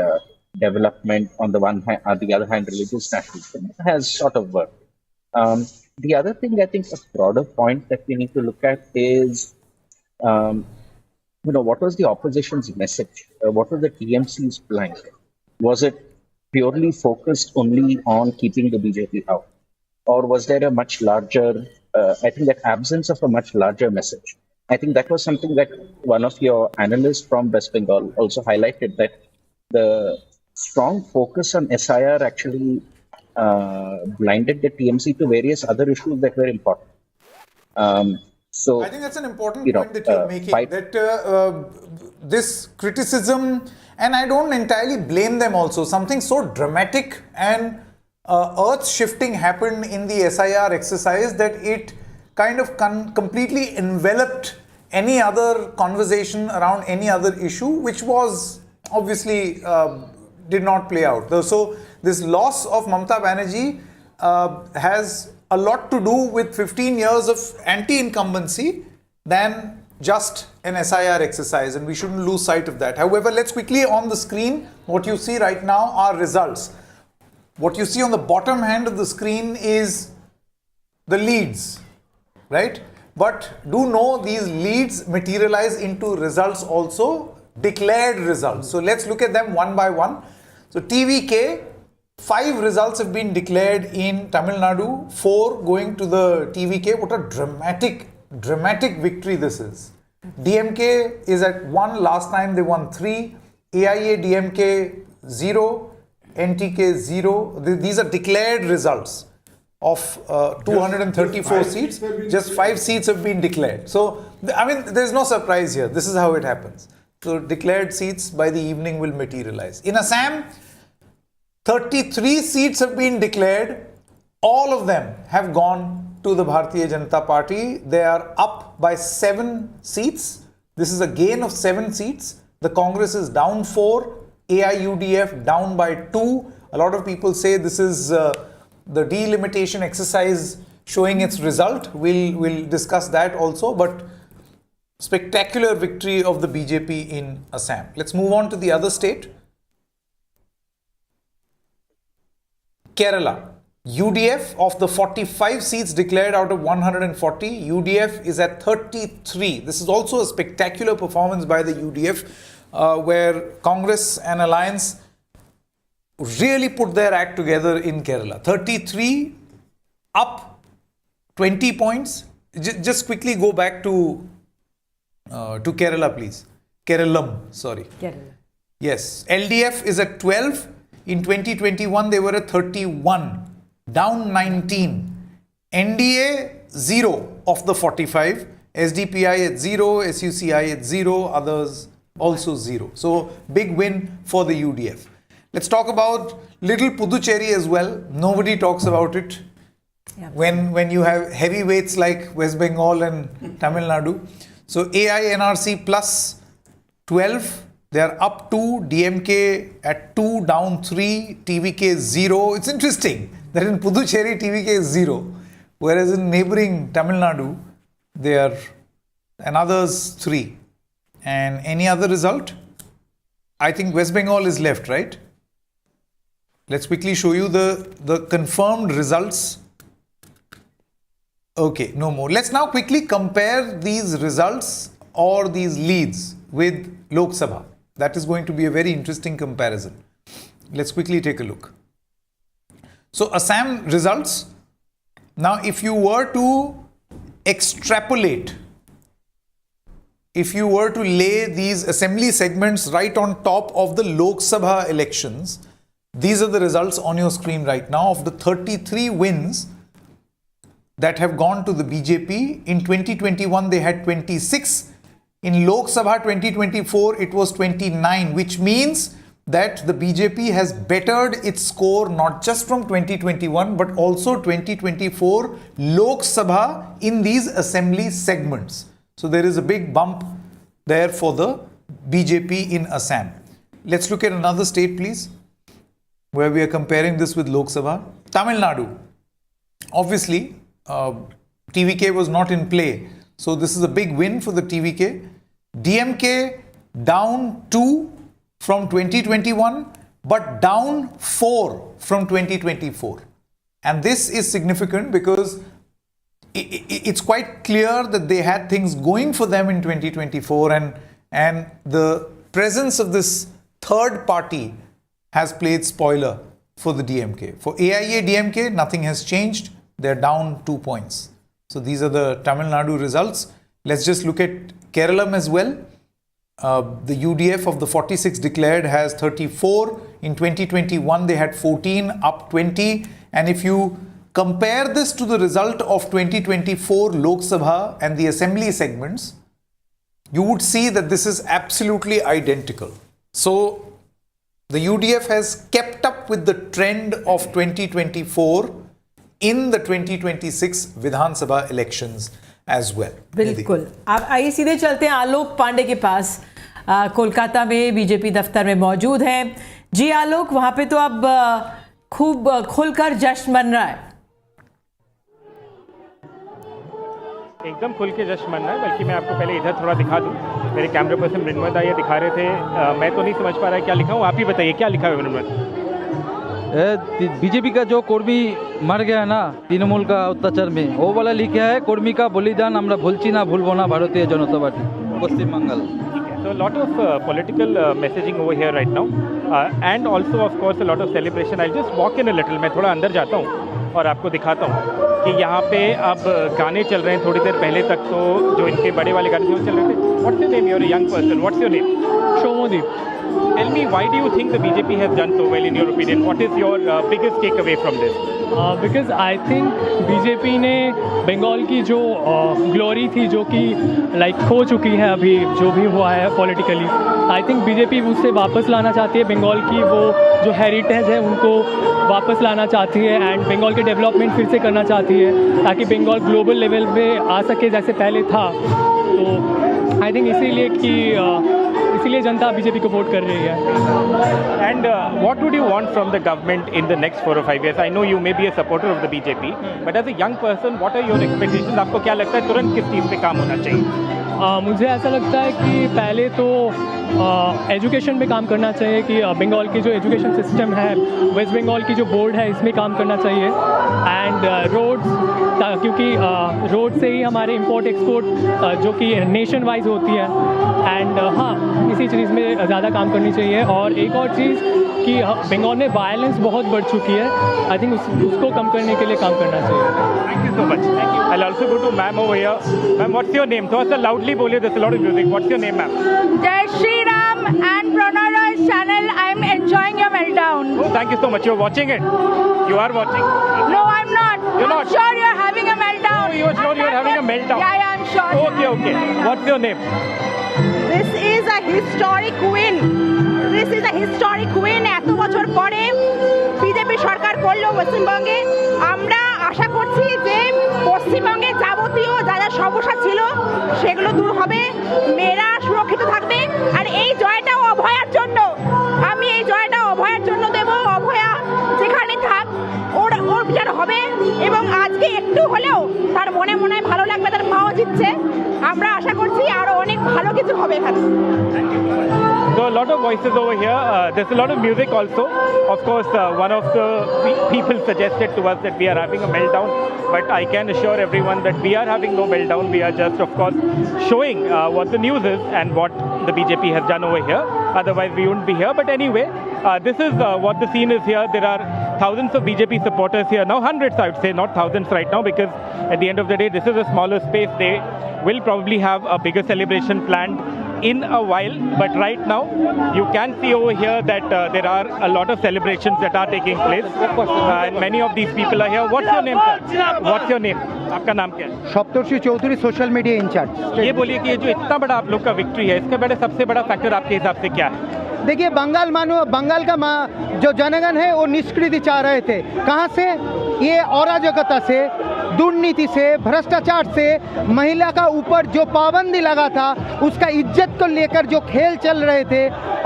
development, on the other hand, religious nationalism has sort of worked. The other thing, I think, a broader point that we need to look at is, what was the opposition's message? What was the TMC's plank? Was it purely focused only on keeping the BJP out? Or was there a much larger, I think that absence of a much larger message? I think that was something that one of your analysts from West Bengal also highlighted, that the strong focus on SIR actually blinded the TMC to various other issues that were important. So I think that's an important point that you're making, that this criticism, and I don't entirely blame them also, something so dramatic and earth-shifting happened in the SIR exercise that it kind of completely enveloped any other conversation around any other issue, which was obviously did not play out. So this loss of Mamata Banerjee has a lot to do with 15 years of anti-incumbency than just an SIR exercise, and we shouldn't lose sight of that. However, let's quickly, on the screen, what you see right now are results. What you see on the bottom hand of the screen is the leads, right? But do know these leads materialize into results also, declared results. So let's look at them one by one. So TVK, 5 results have been declared in Tamil Nadu, 4 going to the TVK. What a dramatic victory this is. DMK is at 1, last time they won 3. AIA DMK 0, NTK 0. These are declared results of 234 seats. Just 5 seats have been declared. So, I mean, there's no surprise here. This is how it happens. So, declared seats by the evening will materialize. In Assam, 33 seats have been declared. All of them have gone to the Bharatiya Janata Party. They are up by 7 seats. This is a gain of 7 seats. The Congress is down 4. AIUDF down by 2. A lot of people say this is the delimitation exercise showing its result. We'll discuss that also. But spectacular victory of the BJP in Assam. Let's move on to the other state. Kerala. UDF, of the 45 seats declared out of 140, UDF is at 33. This is also a spectacular performance by the UDF, where Congress and Alliance really put their act together in Kerala. 33, up 20 points. Just quickly go back to Kerala, please. Keralam, sorry. Kerala. Yes, LDF is at 12. In 2021, they were at 31. Down 19. NDA 0 of the 45. SDPI at 0. SUCI at 0. Others also 0. So big win for the UDF. Let's talk about little Puducherry as well. Nobody talks about it. Yeah. When you have heavyweights like West Bengal and Tamil Nadu. So AINRC plus 12. They are up 2. DMK at 2, down 3. TVK 0. It's interesting that in Puducherry, TVK is 0. Whereas in neighboring Tamil Nadu, they are, and others 3. And any other result? I think West Bengal is left, right? Let's quickly show you the confirmed results. Okay, no more. Let's now quickly compare these results or these leads with Lok Sabha. That is going to be a very interesting comparison. Let's quickly take a look. So Assam results. Now if you were to extrapolate, if you were to lay these assembly segments right on top of the Lok Sabha elections, these are the results on your screen right now. Of the 33 wins that have gone to the BJP, in 2021 they had 26. In Lok Sabha 2024 it was 29, which means that the BJP has bettered its score not just from 2021 but also 2024 Lok Sabha in these assembly segments. So there is a big bump there for the BJP in Assam. Let's look at another state, please, where we are comparing this with Lok Sabha. Tamil Nadu. Obviously, TVK was not in play. So this is a big win for the TVK. DMK down 2 from 2021, but down 4 from 2024. And this is significant because it's quite clear that they had things going for them in 2024, and the presence of this third party has played spoiler for the DMK. For AIA DMK, nothing has changed. They're down 2 points. So these are the Tamil Nadu results. Let's just look at Kerala as well. The UDF of the 46 declared has 34. In 2021, they had 14, up 20. And if you compare this to the result of 2024 Lok Sabha and the assembly segments, you would see that this is absolutely identical. So the UDF has kept up with the trend of 2024 in the 2026 Vidhan Sabha elections as well. बिल्कुल. अब आइए सीधे चलते हैं आलोक पांडे के पास. कोलकाता में BJP दफ्तर में मौजूद हैं. जी आलोक, वहाँ पे तो अब खूब खुलकर जश्न मन रहा है. एकदम खुल के जश्न मन रहा है. बल्कि मैं आपको पहले इधर थोड़ा दिखा दूं. मेरे कैमरा पर्सन मृण्मय ये दिखा रहे थे. मैं तो नहीं समझ पा रहा क्या लिखा हूँ. आप ही बताइए क्या लिखा है मृण्मय. बीजेपी का जो कर्मी मर गया ना तृणमूल का अत्याचार में, वो वाला लिखा है कर्मी का बलिदान আমরা ভুলছি না ভুলবো না ভারতীয় জনতা party Paschim Bangal. So a lot of political messaging over here right now, and also of course a lot of celebration. I'll just walk in a little. मैं थोड़ा अंदर जाता हूँ और आपको दिखाता हूँ कि यहाँ पे अब गाने चल रहे हैं. थोड़ी देर पहले तक तो जो इनके बड़े वाले गाने जो चल रहे थे. What's your name? You're a young person. What's your name? Shomodeep. Tell me, why do you think the BJP has done so well in your opinion? What is your biggest takeaway from this? Because I think BJP ने बंगाल की जो glory थी जो कि like खो चुकी है अभी जो भी हुआ है पॉलिटिकली, आई थिंक बीजेपी उससे वापस लाना चाहती है. बंगाल की वो जो हेरिटेज है उनको वापस लाना चाहती है एंड बंगाल के डेवलपमेंट फिर से करना चाहती है ताकि बंगाल ग्लोबल लेवल पे आ सके जैसे पहले था. तो आई थिंक इसीलिए जनता बीजेपी को वोट कर रही है. And what would you want from the government in the next 4 or 5 years? I know you may be a supporter of the BJP, but as a young person what are your expectations? आपको क्या लगता है तुरंत किस चीज़ पे काम होना चाहिए? मुझे ऐसा लगता है कि पहले तो एजुकेशन पे काम करना चाहिए कि बंगाल की जो एजुकेशन सिस्टम है, वेस्ट बंगाल की जो बोर्ड है इसमें काम करना चाहिए. एंड रोड्स, क्योंकि रोड से ही हमारे इंपोर्ट एक्सपोर्ट जो कि नेशन वाइज होती है. एंड हाँ, इसी चीज़ में ज़्यादा काम करनी चाहिए. और एक और चीज़ कि बंगाल में वायलेंस बहुत बढ़ चुकी है. आई थिंक उसको कम करने के लिए काम करना चाहिए. Thank you so much. Thank you. I also go to ma'am over here. Ma'am, what's your name? थोड़ा सा लाउडली बोलिए. There is a lot of music. What's your name ma'am? Jai Shri Ram and Prannoy Roy's channel. I'm enjoying your meltdown. Oh, thank you so much. You're watching it. You are watching. No, I'm not. You're I'm not. sure you're having a meltdown. Oh, you're sure you're having a meltdown. Yeah, I'm sure. Okay, okay. What's your name? This is a historic win. This is a historic win. এত বছর পরে BJP সরকার করলো পশ্চিমবঙ্গে. আমরা আশা করছি যে পশ্চিমবঙ্গে যাবতীয় যা যা সমস্যা ছিল সেগুলো দূর হবে, মেয়েরা সুরক্ষিত থাকবে. আর এই জয়টাও অভয়ার জন্য, আমি এই জয়টা অভয়ার জন্য দেব. অভয়া যেখানে থাক ওর বিচার হবে এবং আজকে একটু হলেও তার মনে মনে ভালো লাগবে, তার মাও জিতছে. আমরা আশা করছি আরো অনেক ভালো কিছু হবে এখানে. So a lot of voices over here. There's a lot of music also. Of course, one of the people suggested to us that we are having a meltdown, but I can assure everyone that we are having no meltdown. We are just, of course, showing what the news is and what the BJP has done over here. Otherwise, we wouldn't be here. But anyway, this is what the scene is here. There are thousands of BJP supporters here now. Hundreds, I would say, not thousands right now, because at the end of the day, this is a smaller space. They will probably have a bigger celebration planned in a while, but right now you can see over here that there are a lot of celebrations that are taking place, and many of these people are here. What's your name, sir? What's your name? आपका नाम क्या है? सप्तर्षि Chaudhary, social media in charge. ये बोलिए कि ये जो इतना बड़ा आप लोग का विक्ट्री है, इसका बड़ा सबसे बड़ा फैक्टर आपके हिसाब से क्या है? देखिए, बंगाल का जो जनगण है वो निष्कृति चाह रहे थे. कहाँ से? ये अराजकता से, दुर्नीति से, भ्रष्टाचार से, महिला का ऊपर जो पाबंदी लगा था उसका इज्जत को लेकर जो खेल चल रहे थे,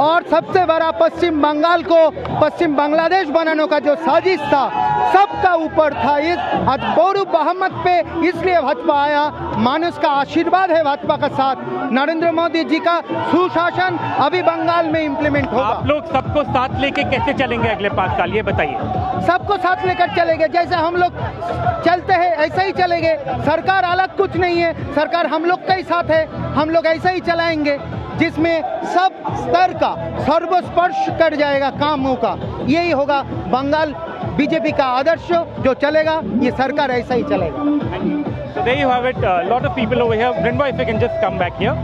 और सबसे बड़ा पश्चिम बंगाल को पश्चिम बांग्लादेश बनाने का जो साजिश था, सबका ऊपर था। इस आज बोरू बहुमत पे इसलिए भाजपा आया, मानुष का आशीर्वाद है भाजपा का साथ। नरेंद्र मोदी जी का सुशासन अभी बंगाल में इम्प्लीमेंट होगा। आप लोग सबको साथ लेके कैसे चलेंगे अगले 5 साल, ये बताइए। सबको साथ लेकर चलेंगे, जैसे हम लोग चलते हैं ऐसे ही चलेंगे। सरकार अलग कुछ नहीं है, सरकार हम लोग का ही साथ है, हम लोग ऐसे ही चलाएंगे जिसमें सब स्तर का सर्वस्पर्श कर जाएगा कामों का। यही होगा बंगाल बीजेपी का आदर्श जो चलेगा, ये सरकार ऐसा ही चलेगा। So there you have it. Lot of people over here. Prannoy, if you can just come back here.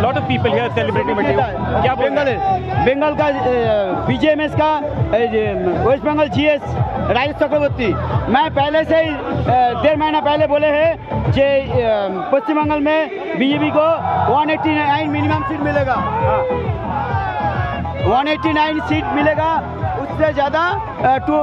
Lot of people here celebrating with you. क्या बंगाल का बीजेएमएस का वेस्ट बंगाल जीएस राजेश चक्रवर्ती, मैं पहले से ही 1.5 महीना पहले बोले हैं कि पश्चिम बंगाल में बीजेपी को 189 मिनिमम सीट मिलेगा, 189 सीट मिलेगा, उससे ज़्यादा 2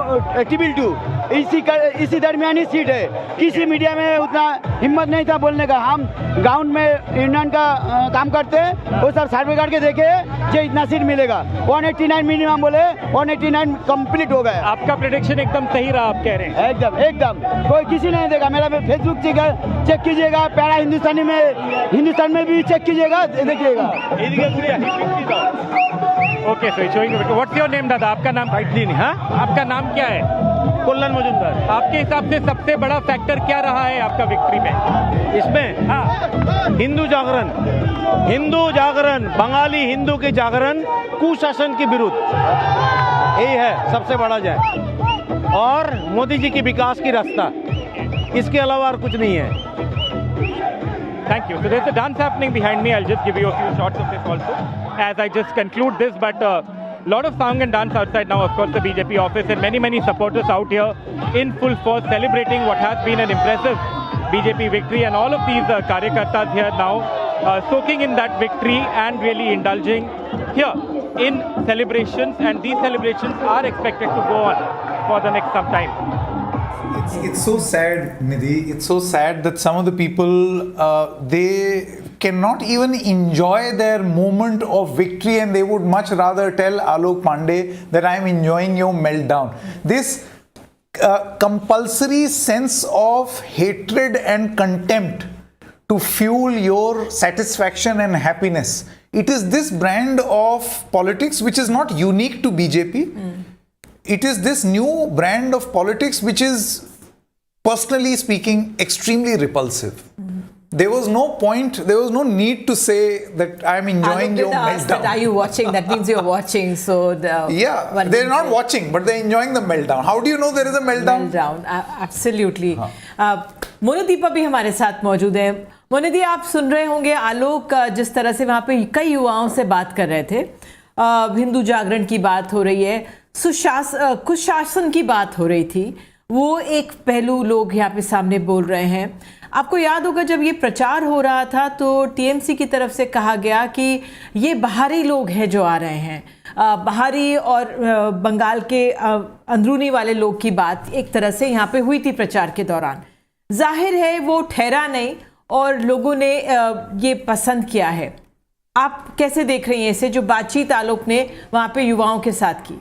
इसी दरमियानी सीट है। किसी मीडिया में उतना हिम्मत नहीं था बोलने का। हम ग्राउंड में यूनियन का काम करते हैं, वो सब सर्वे करके देखे कि इतना सीट मिलेगा। 189 मिनिमम बोले, 189 कंप्लीट हो गया। आपका प्रेडिक्शन एकदम सही रहा, आप कह रहे हैं। एकदम कोई किसी नहीं देगा। मेरा फेसबुक चेक कीजिएगा, पैरा हिंदुस्तान में भी चेक कीजिएगा, देखिएगा। Okay so showing. What's your name दादा? आपका नाम? हाँ, आपका नाम क्या है? कल्याण मजुमदार। आपके हिसाब से सबसे बड़ा फैक्टर क्या रहा है आपका विक्ट्री में? इसमें हाँ, हिंदू जागरण, बंगाली हिंदू के जागरण, कुशासन के विरुद्ध, यही है सबसे बड़ा जय। और मोदी जी की विकास की रास्ता, इसके अलावा और कुछ नहीं है। Thank you. So there's a dance happening behind me. I'll just give you a few shots of this also as I just conclude this. But lot of song and dance outside now, of course, the BJP office, and many supporters out here in full force celebrating what has been an impressive BJP victory. And all of these karyakartas here now soaking in that victory and really indulging here in celebrations. And these celebrations are expected to go on for the next some time. It's so sad, Nidhi. It's so sad that some of the people, they cannot even enjoy their moment of victory, and they would much rather tell Alok Pandey that I'm enjoying your meltdown. This compulsory sense of hatred and contempt to fuel your satisfaction and happiness. It is this brand of politics which is not unique to BJP. It is this new brand of politics which is, personally speaking, extremely repulsive. There was no point, there was no need to say that I'm enjoying your meltdown. Are you watching? That means you're watching. So yeah, they're not watching, but they're enjoying the meltdown. How do you know there is a meltdown? Absolutely. Monideepa भी हमारे साथ मौजूद है। मोनिदी, आप सुन रहे होंगे आलोक जिस तरह से वहाँ पे कई युवाओं से बात कर रहे थे। हिंदू जागरण की बात हो रही है, कुशासन की बात हो रही थी, वो एक पहलू लोग यहाँ पे सामने बोल रहे हैं। आपको याद होगा जब ये प्रचार हो रहा था तो टीएमसी की तरफ से कहा गया कि ये बाहरी लोग हैं जो आ रहे हैं, बाहरी और बंगाल के अंदरूनी वाले लोग की बात एक तरह से यहाँ पे हुई थी प्रचार के दौरान। जाहिर है वो ठहरा नहीं और लोगों ने ये पसंद किया है। आप कैसे देख रही हैं इसे, जो बातचीत आलोक ने वहाँ पे युवाओं के साथ की?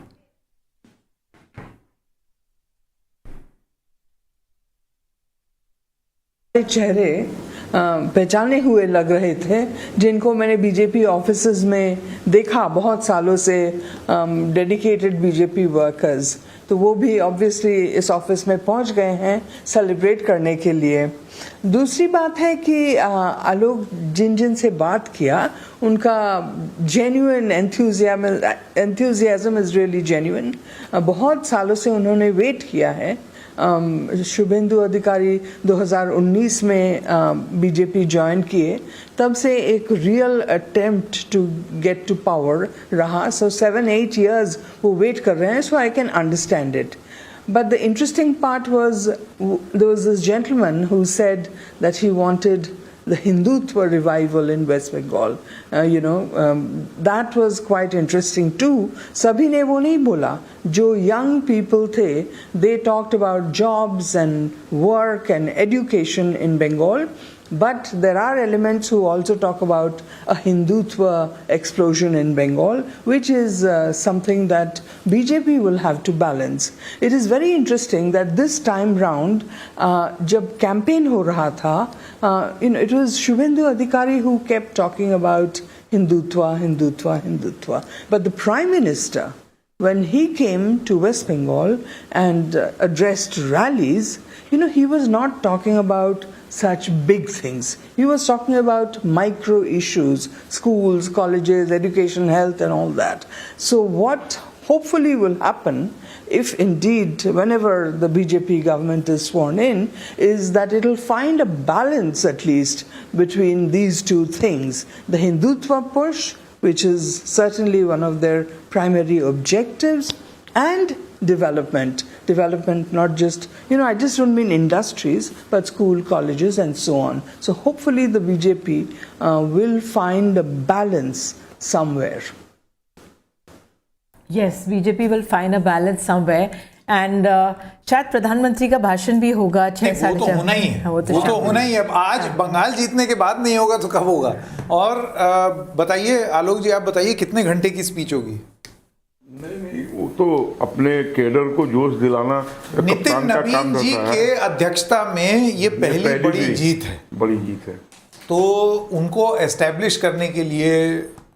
चेहरे पहचाने हुए लग रहे थे, जिनको मैंने बीजेपी ऑफिसेज में देखा बहुत सालों से, डेडिकेटेड बीजेपी वर्कर्स, तो वो भी ऑब्वियसली इस ऑफिस में पहुंच गए हैं सेलिब्रेट करने के लिए। दूसरी बात है कि आलोक जिन से बात किया उनका genuine enthusiasm is really genuine. बहुत सालों से उन्होंने वेट किया है। शुभेंदु अधिकारी 2019 में बीजेपी ज्वाइन किए, तब से एक real attempt to get to power रहा। सो 7-8 years वो वेट कर रहे हैं, so I can understand it. But the interesting part was there was this gentleman who said that he wanted the Hindutva revival in West Bengal. That was quite interesting too. Sabhi ne wo nahi bola. Jo young people the, they talked about jobs and work and education in Bengal. But there are elements who also talk about a Hindutva explosion in Bengal, which is something that BJP will have to balance. It is very interesting that this time round, jab campaign ho raha tha, it was Shubhendu Adhikari who kept talking about Hindutva, Hindutva, Hindutva. But the Prime Minister, when he came to West Bengal and addressed rallies, he was not talking about such big things. He was talking about micro issues, schools, colleges, education, health and all that. So what hopefully will happen, if indeed whenever the BJP government is sworn in, is that it will find a balance at least between these two things. The Hindutva push, which is certainly one of their primary objectives, and development. Development not just, I just don't mean industries, but school, colleges and so on. So hopefully the BJP will find a balance somewhere. Yes, BJP will find a balance somewhere. And शायद प्रधानमंत्री का भाषण भी होगा 6:30 वो तो होना ही है, वो तो होना ही है। अब आज बंगाल जीतने के बाद नहीं होगा तो कब होगा? और बताइए आलोक जी, आप बताइए कितने घंटे की स्पीच होगी? नहीं, वो तो अपने केडर को जोश दिलाना नितिन नवीन जी के अध्यक्षता में ये पहली बड़ी जीत है, बड़ी जीत है। तो उनको एस्टैब्लिश करने के लिए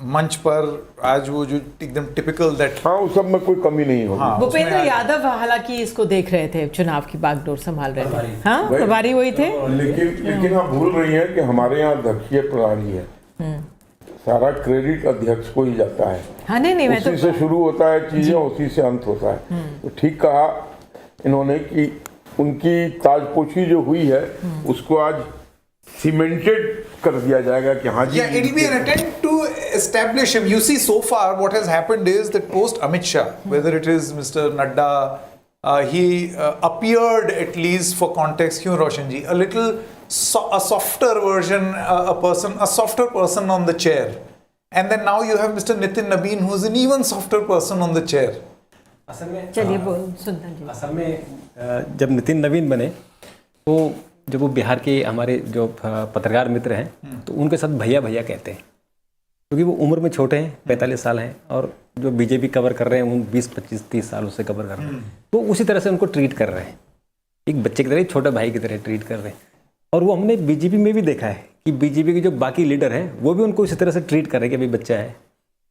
मंच पर आज वो जो एकदम टिपिकल दैट, हाँ उस सब में कोई कमी नहीं होगी। भूपेंद्र यादव हालांकि इसको देख रहे थे, चुनाव की बागडोर संभाल रहे थे, हाँ प्रभारी वही थे। लेकिन आप भूल रही हैं कि हमारे यहाँ अध्यक्षीय प्रणाली है, सारा क्रेडिट अध्यक्ष को ही जाता है। हाँ नहीं मैं उसी से शुरू होता है चीजें, उसी से अंत होता है। तो ठीक कहा इन्होंने कि उनकी ताजपोशी जो हुई है उसको आज सीमेंटेड कर दिया जाएगा कि हाँ जी। Yeah, it will be an attempt to establish him. You see, so far what has happened is that post Amit Shah, whether it is Mr. Nadda, he appeared, at least for context, kyun Roshan ji, a softer version, a softer person on the chair. And then now you have Mr. Nitin Nabeen, who is an even softer person on the chair. चलिए बोल सुनता जी। असम में जब नितिन नवीन बने तो जब वो बिहार के हमारे जो पत्रकार मित्र हैं तो उनके साथ भैया भैया कहते हैं, क्योंकि वो उम्र में छोटे हैं, 45 साल हैं, और जो बीजेपी कवर कर रहे हैं उन 20-25-30 सालों से कवर कर रहे हैं, तो उसी तरह से उनको ट्रीट कर रहे हैं, एक बच्चे की तरह, एक छोटे भाई की तरह ट्रीट कर रहे हैं। और वो हमने बीजेपी में भी देखा है कि बीजेपी के जो बाकी लीडर हैं वो भी उनको इसी तरह से ट्रीट कर रहे हैं कि अभी बच्चा है।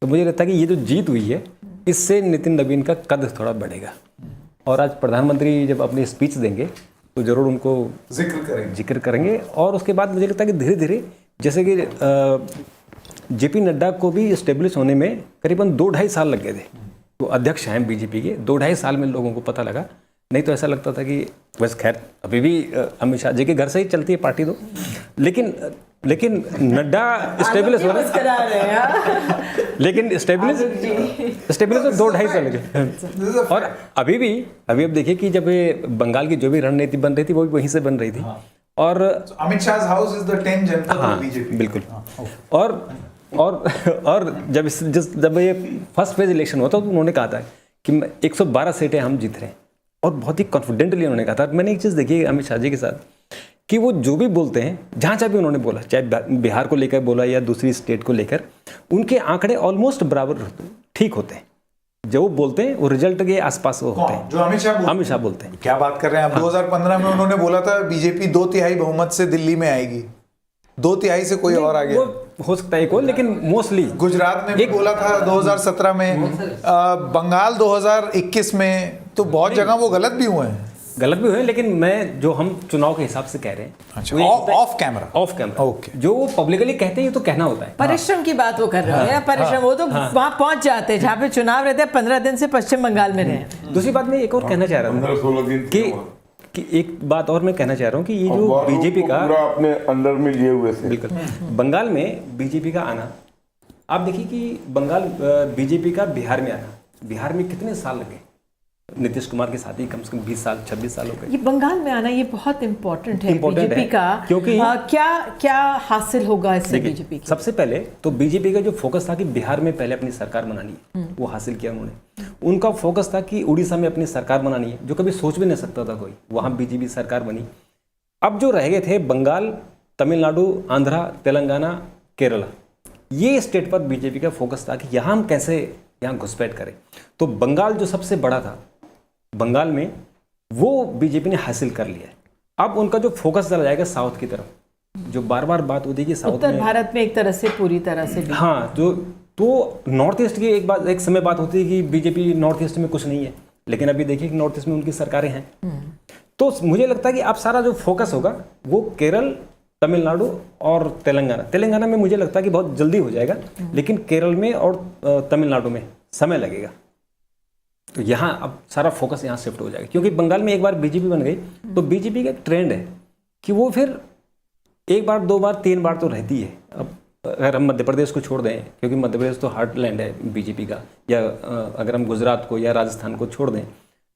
तो मुझे लगता है कि ये जो जीत हुई है इससे नितिन नवीन का कद थोड़ा बढ़ेगा, और आज प्रधानमंत्री जब अपनी स्पीच देंगे तो जरूर उनको जिक्र करेंगे। और उसके बाद मुझे लगता है कि धीरे धीरे, जैसे कि जेपी नड्डा को भी इस्टेब्लिश होने में करीबन 2-2.5 साल लग गए थे, वो अध्यक्ष हैं बीजेपी के, 2-2.5 साल में लोगों को पता लगा। नहीं तो ऐसा लगता था कि बस खैर अभी भी अमित शाह जी के घर से ही चलती है पार्टी, तो लेकिन नड्डा स्टेबलिश हो रहे हैं, लेकिन स्टेबलिश तो 2-2.5 साल लगे। और अभी अब देखिए कि जब बंगाल की जो भी रणनीति बन रही थी वो भी वहीं से बन रही थी। और Amit Shah house is the 10 जनता हाँ, बीजेपी बिल्कुल। और जब ये फर्स्ट फेज इलेक्शन हुआ था तो उन्होंने कहा था कि 112 सीटें हम जीत रहे हैं, और बहुत ही कॉन्फिडेंटली उन्होंने कहा था। मैंने एक चीज़ देखी अमित शाह जी के साथ कि वो जो भी बोलते हैं, जहाँ भी उन्होंने बोला, चाहे बिहार को लेकर बोला या दूसरी स्टेट को लेकर, उनके आंकड़े ऑलमोस्ट बराबर ठीक होते हैं। जो वो बोलते हैं वो रिजल्ट के आसपास वो होते हैं। जो अमित शाह बोलते हैं। क्या बात कर रहे हैं आप? 2015 में उन्होंने बोला था बीजेपी 2/3 बहुमत से दिल्ली में आएगी, 2/3 से कोई और आ गया, हो सकता है कोई, लेकिन मोस्टली गुजरात में भी बोला था 2017 में, बंगाल 2021 में, तो बहुत जगह वो गलत भी हुए हैं, लेकिन मैं जो हम चुनाव के हिसाब से कह रहे हैं, अच्छा, ऑफ कैमरा ओके, जो वो पब्लिकली कहते हैं ये तो कहना होता है। परिश्रम की बात वो कर रहे हैं, परिश्रम वो तो वहाँ पहुँच जाते हैं जहाँ पे चुनाव रहते हैं। 15 दिन से पश्चिम बंगाल में रहे। दूसरी बात मैं एक और कहना चाह रहा हूँ कि एक बात और मैं कहना चाह रहा हूँ कि ये जो बीजेपी का अपने अंडर में लिए हुए थे, बिल्कुल बंगाल में बीजेपी का आना, आप देखिए कि बंगाल बीजेपी का बिहार में आना, बिहार में कितने साल लगे, नीतीश कुमार के साथ ही कम से कम 20 साल 26 साल हो गए। ये बंगाल में आना ये बहुत इम्पोर्टेंट है बीजेपी का, क्योंकि क्या हासिल होगा इससे बीजेपी की? सबसे पहले तो बीजेपी का जो फोकस था कि बिहार में पहले अपनी सरकार बनानी है, वो हासिल किया उन्होंने। उनका फोकस था कि उड़ीसा में अपनी सरकार बनानी है, जो कभी सोच भी नहीं सकता था कोई, वहाँ बीजेपी सरकार बनी। अब जो रह गए थे बंगाल तमिलनाडु, आंध्रा, तेलंगाना, केरला, ये स्टेट पर बीजेपी का फोकस था कि यहाँ हम कैसे यहाँ घुसपैठ करें। तो बंगाल जो सबसे बड़ा था, बंगाल में वो बीजेपी ने हासिल कर लिया है। अब उनका जो फोकस चला जाएगा साउथ की तरफ, जो बार बार बात होती है कि साउथ उत्तर भारत में एक तरह से पूरी तरह से हाँ, जो तो नॉर्थ ईस्ट की एक समय बात होती है कि बीजेपी नॉर्थ ईस्ट में कुछ नहीं है, लेकिन अभी देखिए कि नॉर्थ ईस्ट में उनकी सरकारें हैं। तो मुझे लगता है कि अब सारा जो फोकस होगा वो केरल, तमिलनाडु और तेलंगाना में मुझे लगता है कि बहुत जल्दी हो जाएगा, लेकिन केरल में और तमिलनाडु में समय लगेगा। तो यहाँ अब सारा फोकस यहाँ शिफ्ट हो जाएगा, क्योंकि बंगाल में एक बार बीजेपी बन गई तो बीजेपी का एक ट्रेंड है कि वो फिर एक बार, दो बार, तीन बार तो रहती है। अब अगर हम मध्य प्रदेश को छोड़ दें, क्योंकि मध्य प्रदेश तो हार्टलैंड है बीजेपी का, या अगर हम गुजरात को या राजस्थान को छोड़ दें,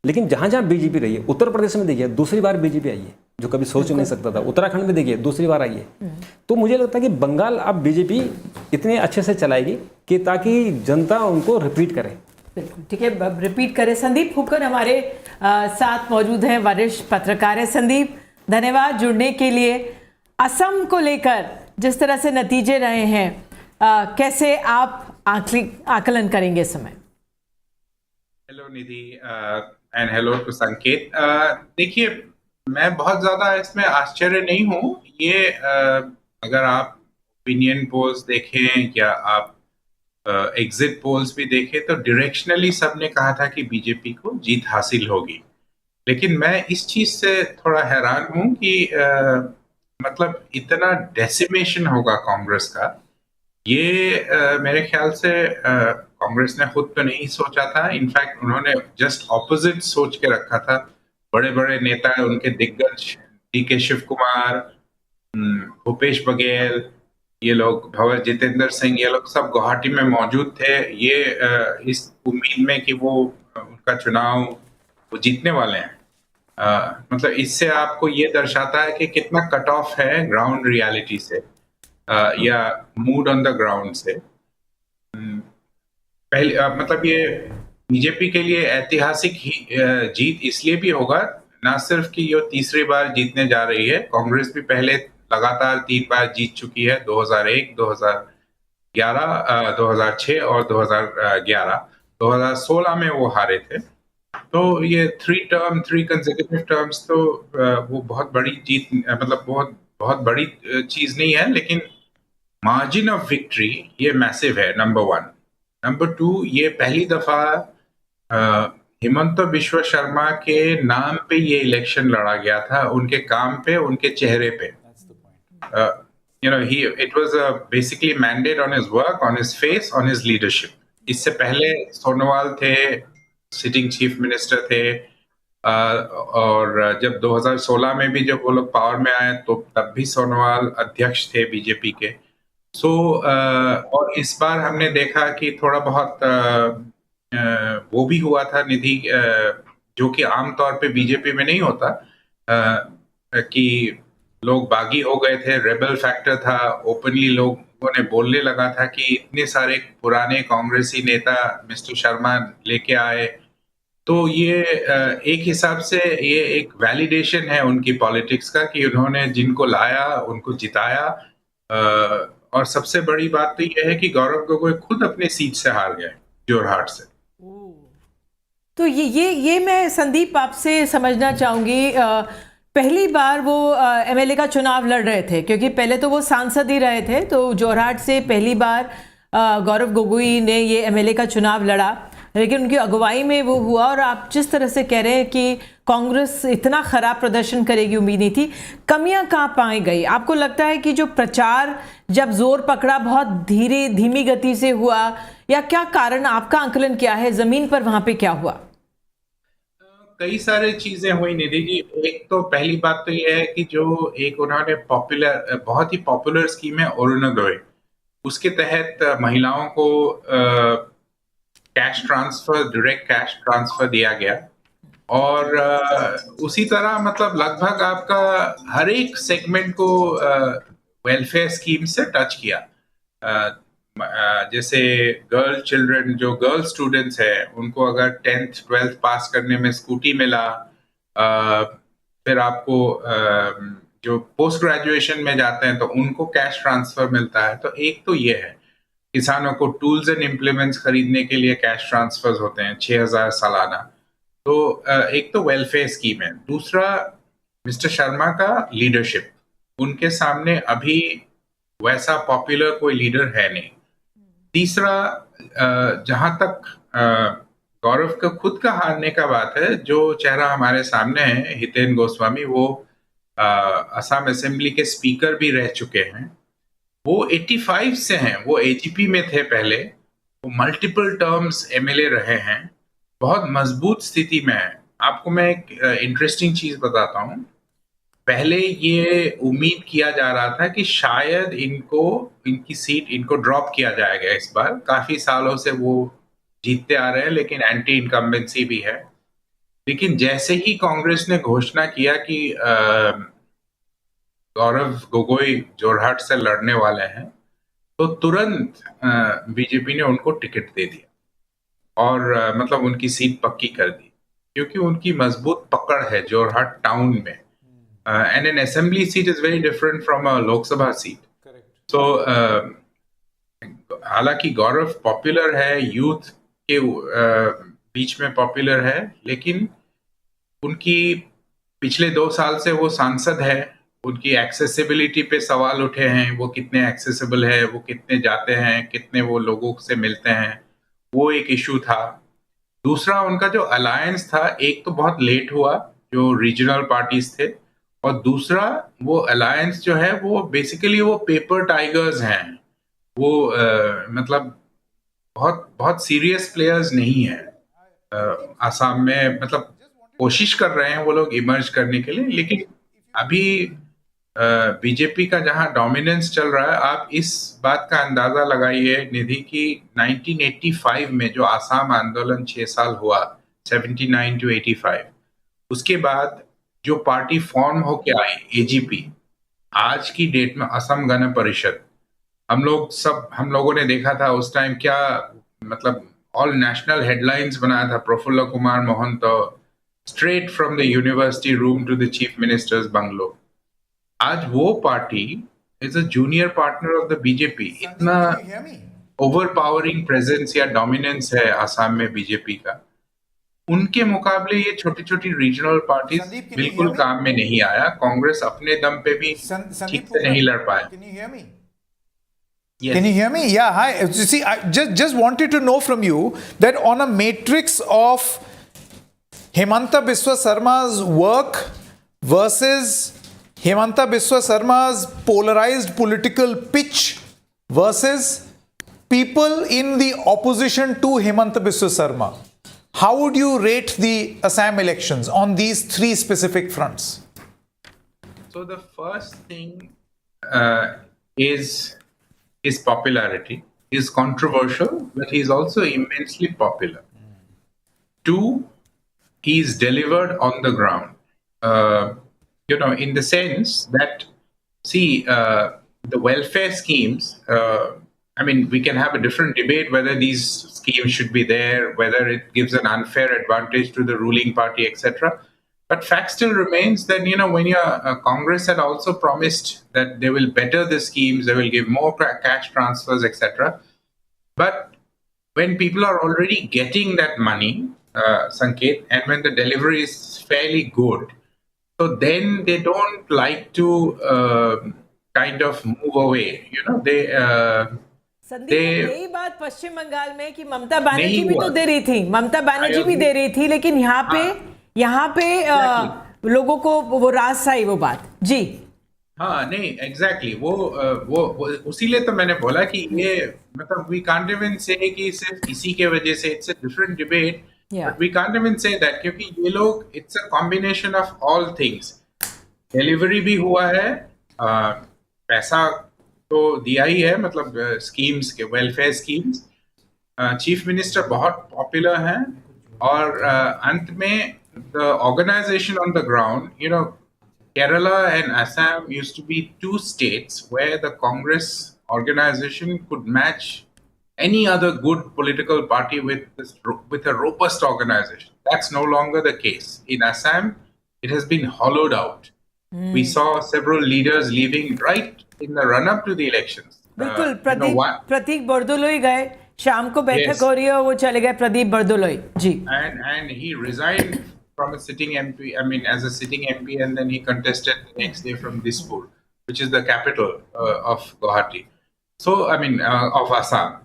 लेकिन जहाँ जहाँ बीजेपी रही है, उत्तर प्रदेश में देखिए दूसरी बार बीजेपी आई है, जो कभी सोच नहीं सकता था। उत्तराखंड में देखिए दूसरी बार आई है। तो मुझे लगता है कि बंगाल अब बीजेपी इतने अच्छे से चलाएगी कि ताकि जनता उनको रिपीट करे। बिल्कुल ठीक है, रिपीट करें। संदीप हुक्कर हमारे साथ मौजूद हैं, वरिष्ठ पत्रकार है। संदीप, धन्यवाद जुड़ने के लिए। असम को लेकर जिस तरह से नतीजे रहे हैं, कैसे आप आकलन करेंगे इस समय? Hello Nidhi and hello to Sanket. देखिए, मैं बहुत ज़्यादा इसमें आश्चर्य नहीं हूँ। ये अगर आप ओपिनियन पोल्स देखें या आप एग्जिट पोल्स भी देखें तो डायरेक्शनली सबने कहा था कि बीजेपी को जीत हासिल होगी। लेकिन मैं इस चीज़ से थोड़ा हैरान हूँ कि मतलब इतना डेसिमेशन होगा कांग्रेस का, ये मेरे ख्याल से कांग्रेस ने खुद तो नहीं सोचा था। इनफैक्ट उन्होंने जस्ट ऑपोजिट सोच के रखा था। बड़े बड़े नेता, उनके दिग्गज DK शिव कुमार, भूपेश बघेल, ये लोग, भंवर जितेंद्र सिंह, ये लोग सब गुवाहाटी में मौजूद थे, ये इस उम्मीद में कि वो उनका चुनाव वो जीतने वाले हैं। मतलब इससे आपको ये दर्शाता है कि कितना कट ऑफ है ग्राउंड रियलिटी से या मूड ऑन द ग्राउंड से। पहले मतलब ये बीजेपी के लिए ऐतिहासिक जीत इसलिए भी होगा, ना सिर्फ कि ये तीसरी बार जीतने जा रही है। कांग्रेस भी पहले लगातार 3 बार जीत चुकी है, 2001, 2011, 2006 और 2011। 2016 में वो हारे थे। तो ये 3 कंसेक्यूटिव टर्म्स तो वो बहुत बड़ी जीत, मतलब बहुत बड़ी चीज नहीं है, लेकिन मार्जिन ऑफ विक्ट्री ये मैसिव है, नंबर 1। नंबर 2, ये पहली दफा हिमंत बिश्व शर्मा के नाम पे ये इलेक्शन लड़ा गया था, उनके काम पे, उनके चेहरे पे। You know, it was basically mandate on his work, on his face, on his leadership. इससे पहले सोनोवाल थे, सिटिंग चीफ मिनिस्टर थे, और जब 2016 में भी जब वो लोग पावर में आए तो तब भी सोनोवाल अध्यक्ष थे बीजेपी के। और इस बार हमने देखा कि थोड़ा बहुत वो भी हुआ था निधि, जो कि आमतौर पे बीजेपी में नहीं होता, कि लोग बागी हो गए थे, रेबल फैक्टर था। ओपनली लोगों ने बोलने लगा था कि इतने सारे पुराने कांग्रेसी नेता मिस्टर शर्मा लेके आए। तो ये एक हिसाब से ये एक वैलिडेशन है उनकी पॉलिटिक्स का कि उन्होंने जिनको लाया उनको जिताया। और सबसे बड़ी बात तो ये है कि गौरव गोगोई खुद अपने सीट से हार गए, जोरहाट से। तो ये मैं संदीप आपसे समझना चाहूंगी, पहली बार वो एमएलए का चुनाव लड़ रहे थे, क्योंकि पहले तो वो सांसद ही रहे थे, तो जोरहाट से पहली बार गौरव गोगोई ने ये एमएलए का चुनाव लड़ा, लेकिन उनकी अगुवाई में वो हुआ। और आप जिस तरह से कह रहे हैं कि कांग्रेस इतना खराब प्रदर्शन करेगी, उम्मीद नहीं थी। कमियां कहाँ पाई गई? आपको लगता है कि जो प्रचार जब जोर पकड़ा बहुत धीमी गति से हुआ, या क्या कारण, आपका आंकलन क्या है, जमीन पर वहां पे क्या हुआ? कई सारे चीजें हुई निधि जी। एक तो पहली बात तो ये है कि जो एक उन्होंने बहुत ही पॉपुलर स्कीम है अरुणोदय, उसके तहत महिलाओं को cash transfer, direct cash transfer दिया गया। और उसी तरह मतलब लगभग आपका हर एक सेगमेंट को वेलफेयर स्कीम से टच किया। जैसे गर्ल चिल्ड्रन, जो गर्ल स्टूडेंट्स हैं, उनको अगर 10th 12th पास करने में स्कूटी मिला, फिर आपको जो पोस्ट ग्रेजुएशन में जाते हैं तो उनको कैश ट्रांसफर मिलता है। तो एक तो ये है, किसानों को टूल्स एंड इम्प्लीमेंट्स खरीदने के लिए कैश ट्रांसफर्स होते हैं 6,000 सालाना। तो एक तो वेलफेयर स्कीम है। दूसरा, मिस्टर शर्मा का लीडरशिप, उनके सामने अभी वैसा पॉपुलर कोई लीडर है नहीं। तीसरा, जहां तक गौरव का खुद का हारने का बात है, जो चेहरा हमारे सामने है हितेन गोस्वामी, वो असम असेंबली के स्पीकर भी रह चुके हैं। वो 85 से हैं, वो एजीपी में थे पहले, वो मल्टीपल टर्म्स एमएलए रहे हैं, बहुत मजबूत स्थिति में है। आपको मैं एक इंटरेस्टिंग चीज बताता हूँ। पहले ये उम्मीद किया जा रहा था कि शायद इनकी सीट इनको ड्रॉप किया जाएगा इस बार। काफी सालों से वो जीतते आ रहे हैं, लेकिन एंटी इनकम्बेंसी भी है। लेकिन जैसे ही कांग्रेस ने घोषणा किया कि गौरव गोगोई जोरहाट से लड़ने वाले हैं, तो तुरंत बीजेपी ने उनको टिकट दे दिया और मतलब उनकी सीट पक्की कर दी, क्योंकि उनकी मजबूत पकड़ है जोरहाट टाउन में। And an assembly seat is very different from a Lok Sabha seat. So हालांकि गौरव पॉपुलर है, यूथ के बीच में पॉपुलर है, लेकिन उनकी पिछले 2 साल से वो सांसद है। उनकी एक्सेसिबिलिटी पे सवाल उठे हैं, वो कितने एक्सेसिबल है, वो कितने जाते हैं, कितने वो लोगों से मिलते हैं, वो एक इशू था। दूसरा, उनका जो अलायंस था, एक तो बहुत लेट हुआ, जो रीजनल पार्टीज थे, और दूसरा वो अलायंस जो है वो बेसिकली वो पेपर टाइगर्स हैं। वो मतलब बहुत बहुत सीरियस प्लेयर्स नहीं है आसाम में। मतलब कोशिश कर रहे हैं वो लोग इमर्ज करने के लिए, लेकिन अभी बीजेपी का जहां डोमिनेंस चल रहा है, आप इस बात का अंदाजा लगाइए निधि की 1985 में जो आसाम आंदोलन 6 साल हुआ, 79 to 85, उसके बाद जो पार्टी फॉर्म होके आई एजीपी, आज की डेट में असम गण परिषद, हम लोगों ने देखा था उस टाइम क्या, मतलब ऑल नेशनल हेडलाइंस बनाया था Prafulla Kumar Mahanta, straight from the university room to the chief minister's bungalow. आज वो party is a junior partner of the BJP. इतना ओवरपावरिंग प्रेजेंस या डोमिनेंस है आसाम में बीजेपी का। उनके मुकाबले ये छोटी छोटी रीजनल पार्टीज बिल्कुल काम में नहीं आया। कांग्रेस अपने दम पे भी ठीक से नहीं लड़ पाया। Yes. Can you hear me? Yeah, hi. You see, I just wanted to know from you that on a matrix of Hemanta Biswa Sarma's work versus Hemanta Biswa Sarma's polarized political pitch versus people in the opposition to Hemanta Biswa Sarma, how would you rate the Assam elections on these 3 specific fronts? So the first thing is his popularity. He's controversial, but he's also immensely popular. 2, he's delivered on the ground. In the sense that, see, the welfare schemes, I mean, we can have a different debate whether these schemes should be there, whether it gives an unfair advantage to the ruling party, etc. But fact still remains that, when Congress had also promised that they will better the schemes, they will give more cash transfers, etc. But when people are already getting that money, Sanket, and when the delivery is fairly good, so then they don't like to kind of move away. यही बात पश्चिम बंगाल में कि ममता बनर्जी भी तो दे रही थी, ममता बनर्जी भी दे रही थी, लेकिन यहाँ पे लोगों को वो रास आई वो बात जी। हाँ, नहीं, एग्जैक्टली वो उसीलिए तो मैंने बोला कि ये मतलब वी कांट इवन से कि सिर्फ इसी के वजह से, it's a different debate, but we can't even say that, क्योंकि ये लोग, it's a combination of all things. Delivery भी हुआ है, पैसा तो दिया ही है, मतलब स्कीम्स के, वेलफेयर स्कीम्स, चीफ मिनिस्टर बहुत पॉपुलर हैं, और अंत में the organization on the ground, Kerala and Assam used to be 2 states where the Congress organization could match any other good political party with a robust organization. That's no longer the case. In Assam, it has been hollowed out. We saw several leaders leaving right in the run-up to the elections. बिल्कुल प्रतीक बरदोलोई गए, शाम को बैठक हो रही है, वो चले गए प्रदीप बरदोलोई जी. And he resigned from a sitting MP. I mean, as a sitting MP, and then he contested the next day from Dispur, which is the capital of Guwahati. So, I mean, of Assam.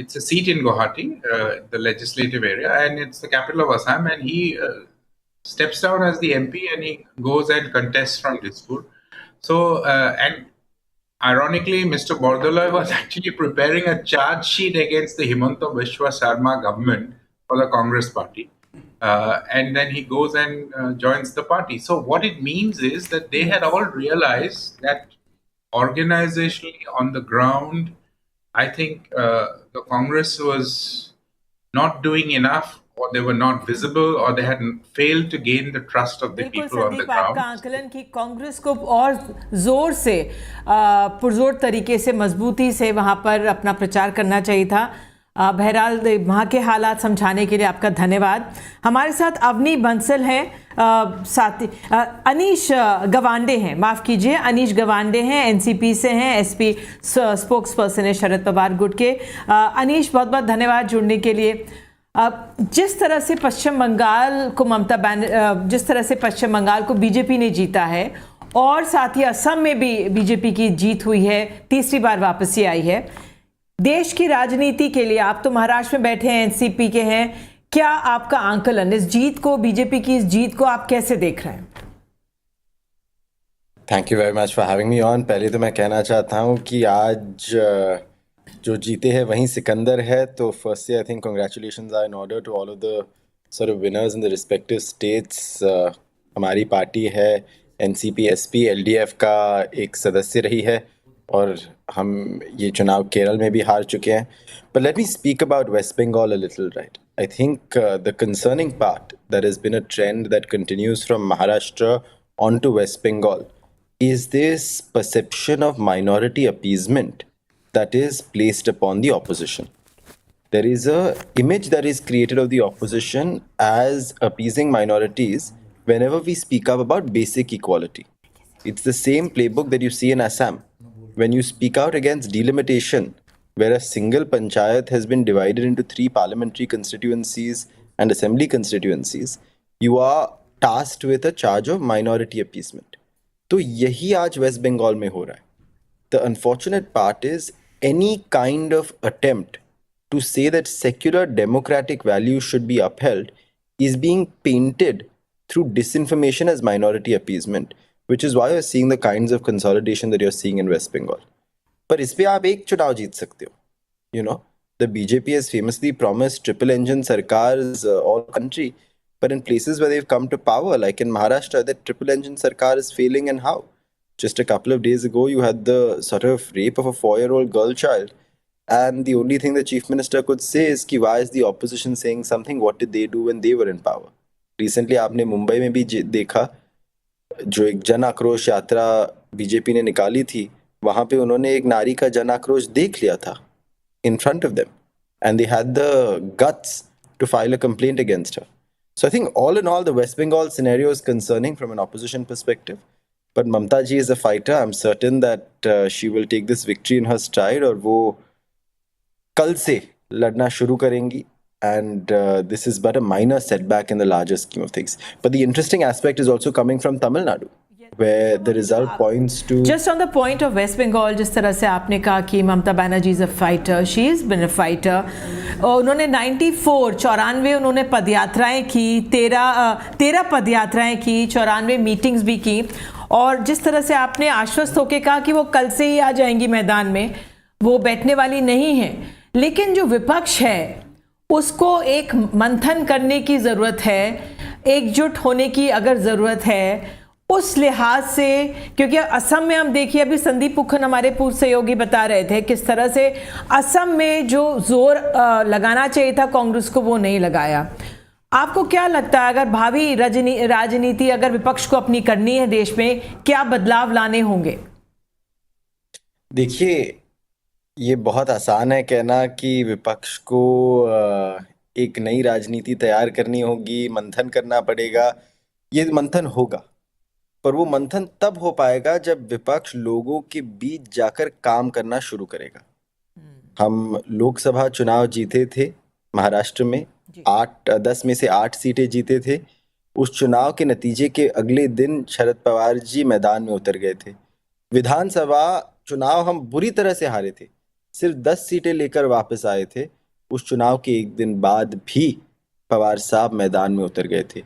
It's a seat in Guwahati, the legislative area, and it's the capital of Assam. And he steps down as the MP and he goes and contests from Dispur. So, and ironically, Mr. Bordoloi was actually preparing a charge sheet against the Himanta Biswa Sarma government for the Congress party. And then he goes and joins the party. So what it means is that they had all realized that organizationally on the ground, I think the Congress was not doing enough, or they were not visible, or they had failed to gain the trust of the people on the ground. आपका आकलन कि कांग्रेस को और जोर से पुरजोर तरीके से मजबूती से वहां पर अपना प्रचार करना चाहिए था. बहरहाल वहाँ के हालात समझाने के लिए आपका धन्यवाद. हमारे साथ अवनी बंसल हैं, साथी अनीश गवांडे हैं, माफ़ कीजिए, अनीश गवांडे हैं, एनसीपी से हैं, एसपी स्पोक्स पर्सन है शरद पवार गुट के. अनीश, बहुत बहुत धन्यवाद जुड़ने के लिए. जिस तरह से पश्चिम बंगाल को जिस तरह से पश्चिम बंगाल को बीजेपी ने जीता है, और साथ ही असम में भी बीजेपी की जीत हुई है, तीसरी बार वापसी आई है. देश की राजनीति के लिए आप तो महाराष्ट्र में बैठे हैं, एनसीपी के हैं, क्या आपका आंकलन इस जीत को, बीजेपी की इस जीत को आप कैसे देख रहे हैं? Thank you very much for having me on. पहले तो मैं कहना चाहता हूं कि आज जो जीते हैं वहीं सिकंदर है. तो firstly I think congratulations are in order to all of the sort of winners in the respective states. हमारी पार्टी है एनसीपी एसपी एलडीएफ का एक सदस्य रही है, और हम ये चुनाव केरल में भी हार चुके हैं. But let me speak about West Bengal a little, right. I think the concerning part that has been a trend that continues from Maharashtra on to West Bengal is this perception of minority appeasement that is placed upon the opposition. There is a image that is created of the opposition as appeasing minorities whenever we speak up about basic equality. It's the same playbook that you see in Assam. When you speak out against delimitation, where a single panchayat has been divided into 3 parliamentary constituencies and assembly constituencies, you are tasked with a charge of minority appeasement. तो यही आज waste Bengal में हो रहा है. The unfortunate part is any kind of attempt to say that secular democratic values should be upheld is being painted through disinformation as minority appeasement, which is why you're seeing the kinds of consolidation that you're seeing in West Bengal. पर इस पे आप एक चुनाव जीत सकते हो. You know, the BJP has famously promised triple engine sarkars all country. But in places where they've come to power, like in Maharashtra, that triple engine sarkar is failing, and how? Just a couple of days ago, you had the sort of rape of a 4-year-old girl child. And the only thing the chief minister could say is, ki, why is the opposition saying something? What did they do when they were in power? Recently, आपने मुंबई में भी देखा, जो एक जन आक्रोश यात्रा BJP ने निकाली थी, वहाँ पे उन्होंने एक नारी का जन आक्रोश देख लिया था in front of them. And they had the guts to file a complaint against her. So I think all in all, the West Bengal scenario is concerning from an opposition perspective. But Mamta ji is a fighter. I'm certain that she will take this victory in her stride, और वो कल से लड़ना शुरू करेंगी. And this is but a minor setback in the larger scheme of things. But the interesting aspect is also coming from Tamil Nadu, where the result points to... Just on the point of West Bengal, जिस तरह से आपने कहा कि Mamata Banerjee is a fighter, she has been a fighter. उन्होंने 94 उन्होंने पदयात्राएं की, 13 पदयात्राएं की, 94 मीटिंग्स भी की. और जिस तरह से आपने आश्वस्त होकर कहा कि वो कल से ही आ जाएंगी मैदान में, वो बैठने वाली नहीं है. लेकिन जो विपक्ष है उसको एक मंथन करने की ज़रूरत है, एकजुट होने की अगर ज़रूरत है उस लिहाज से, क्योंकि असम में हम देखिए, अभी संदीप पुखन हमारे पूर्व सहयोगी बता रहे थे किस तरह से असम में जो जोर लगाना चाहिए था कांग्रेस को वो नहीं लगाया. आपको क्या लगता है, अगर भावी राजनीति अगर विपक्ष को अपनी करनी है देश में, क्या बदलाव लाने होंगे? देखिए, ये बहुत आसान है कहना कि विपक्ष को एक नई राजनीति तैयार करनी होगी, मंथन करना पड़ेगा. ये मंथन होगा. पर वो मंथन तब हो पाएगा जब विपक्ष लोगों के बीच जाकर काम करना शुरू करेगा। हम लोकसभा चुनाव जीते थे महाराष्ट्र में, 10 में से 8 सीटें जीते थे। उस चुनाव के नतीजे के अगले दिन शरद पवार जी मैदान में उतर गए थे। विधानसभा चुनाव हम बुरी तरह से हारे थे, सिर्फ 10 सीटें लेकर वापस आए थे। उस चुनाव के एक दिन बाद भी पवार साहब मैदान में उतर गए थे।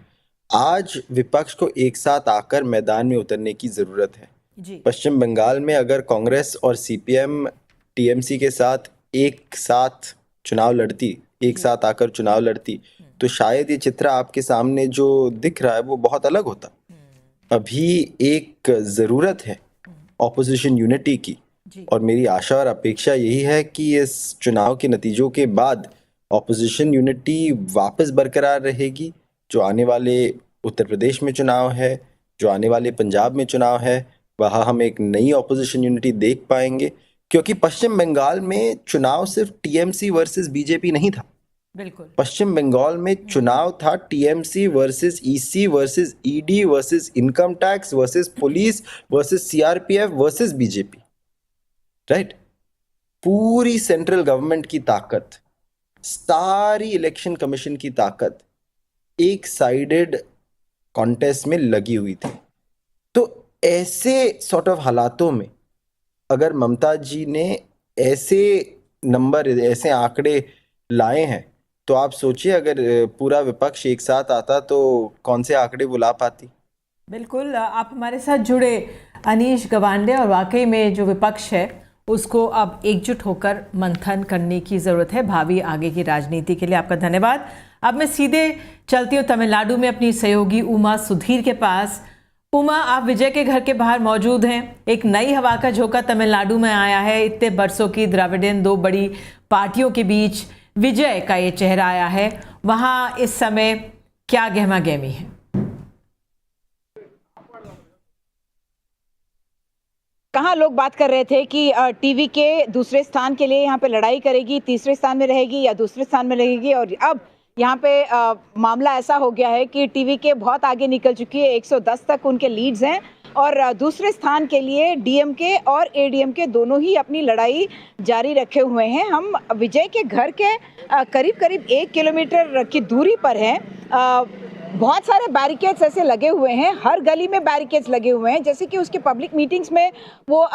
आज विपक्ष को एक साथ आकर मैदान में उतरने की जरूरत है। पश्चिम बंगाल में अगर कांग्रेस और सीपीएम टीएमसी के साथ एक साथ चुनाव लड़ती, एक साथ आकर चुनाव लड़ती, तो शायद ये चित्र आपके सामने जो दिख रहा है वो बहुत अलग होता। अभी एक ज़रूरत है ऑपोजिशन यूनिटी की, और मेरी आशा और अपेक्षा यही है कि इस चुनाव के नतीजों के बाद ऑपोजिशन यूनिटी वापस बरकरार रहेगी। जो आने वाले उत्तर प्रदेश में चुनाव है, जो आने वाले पंजाब में चुनाव है, वहाँ हम एक नई ऑपोजिशन यूनिटी देख पाएंगे, क्योंकि पश्चिम बंगाल में चुनाव सिर्फ टीएमसी वर्सेस बीजेपी नहीं था। बिल्कुल, पश्चिम बंगाल में चुनाव था TMC versus EC versus ED versus income tax versus police versus CRPF versus BJP, right. पूरी सेंट्रल गवर्नमेंट की ताकत, सारी इलेक्शन कमीशन की ताकत एक साइडेड कॉन्टेस्ट में लगी हुई थी। तो ऐसे सॉर्ट ऑफ हालातों में अगर ममता जी ने ऐसे नंबर, ऐसे आंकड़े लाए हैं, तो आप सोचिए अगर पूरा विपक्ष एक साथ आता तो कौन से आंकड़े बुला पाती। बिल्कुल, आप हमारे साथ जुड़े अनीश गवांडे, और वाकई में जो विपक्ष है उसको अब एकजुट होकर मंथन करने की ज़रूरत है भावी आगे की राजनीति के लिए। आपका धन्यवाद। अब मैं सीधे चलती हूँ तमिलनाडु में अपनी सहयोगी उमा सुधीर के पास। उमा, आप विजय के घर के बाहर मौजूद हैं। एक नई हवा का झोंका तमिलनाडु में आया है। इतने बरसों की द्रविडियन 2 बड़ी पार्टियों के बीच विजय का ये चेहरा आया है। वहाँ इस समय क्या गहमा गहमी है? कहाँ लोग बात कर रहे थे कि टीवी के दूसरे स्थान के लिए यहाँ पे लड़ाई करेगी, तीसरे स्थान में रहेगी या दूसरे स्थान में रहेगी, और अब यहाँ पे मामला ऐसा हो गया है कि टीवी के बहुत आगे निकल चुकी है। 110 तक उनके लीड्स हैं, और दूसरे स्थान के लिए डीएमके और एडीएमके दोनों ही अपनी लड़ाई जारी रखे हुए हैं। हम विजय के घर के करीब करीब 1 किलोमीटर की दूरी पर हैं। बहुत सारे बैरिकेड्स ऐसे लगे हुए हैं, हर गली में बैरिकेड्स लगे हुए हैं, जैसे कि उसके पब्लिक मीटिंग्स में वो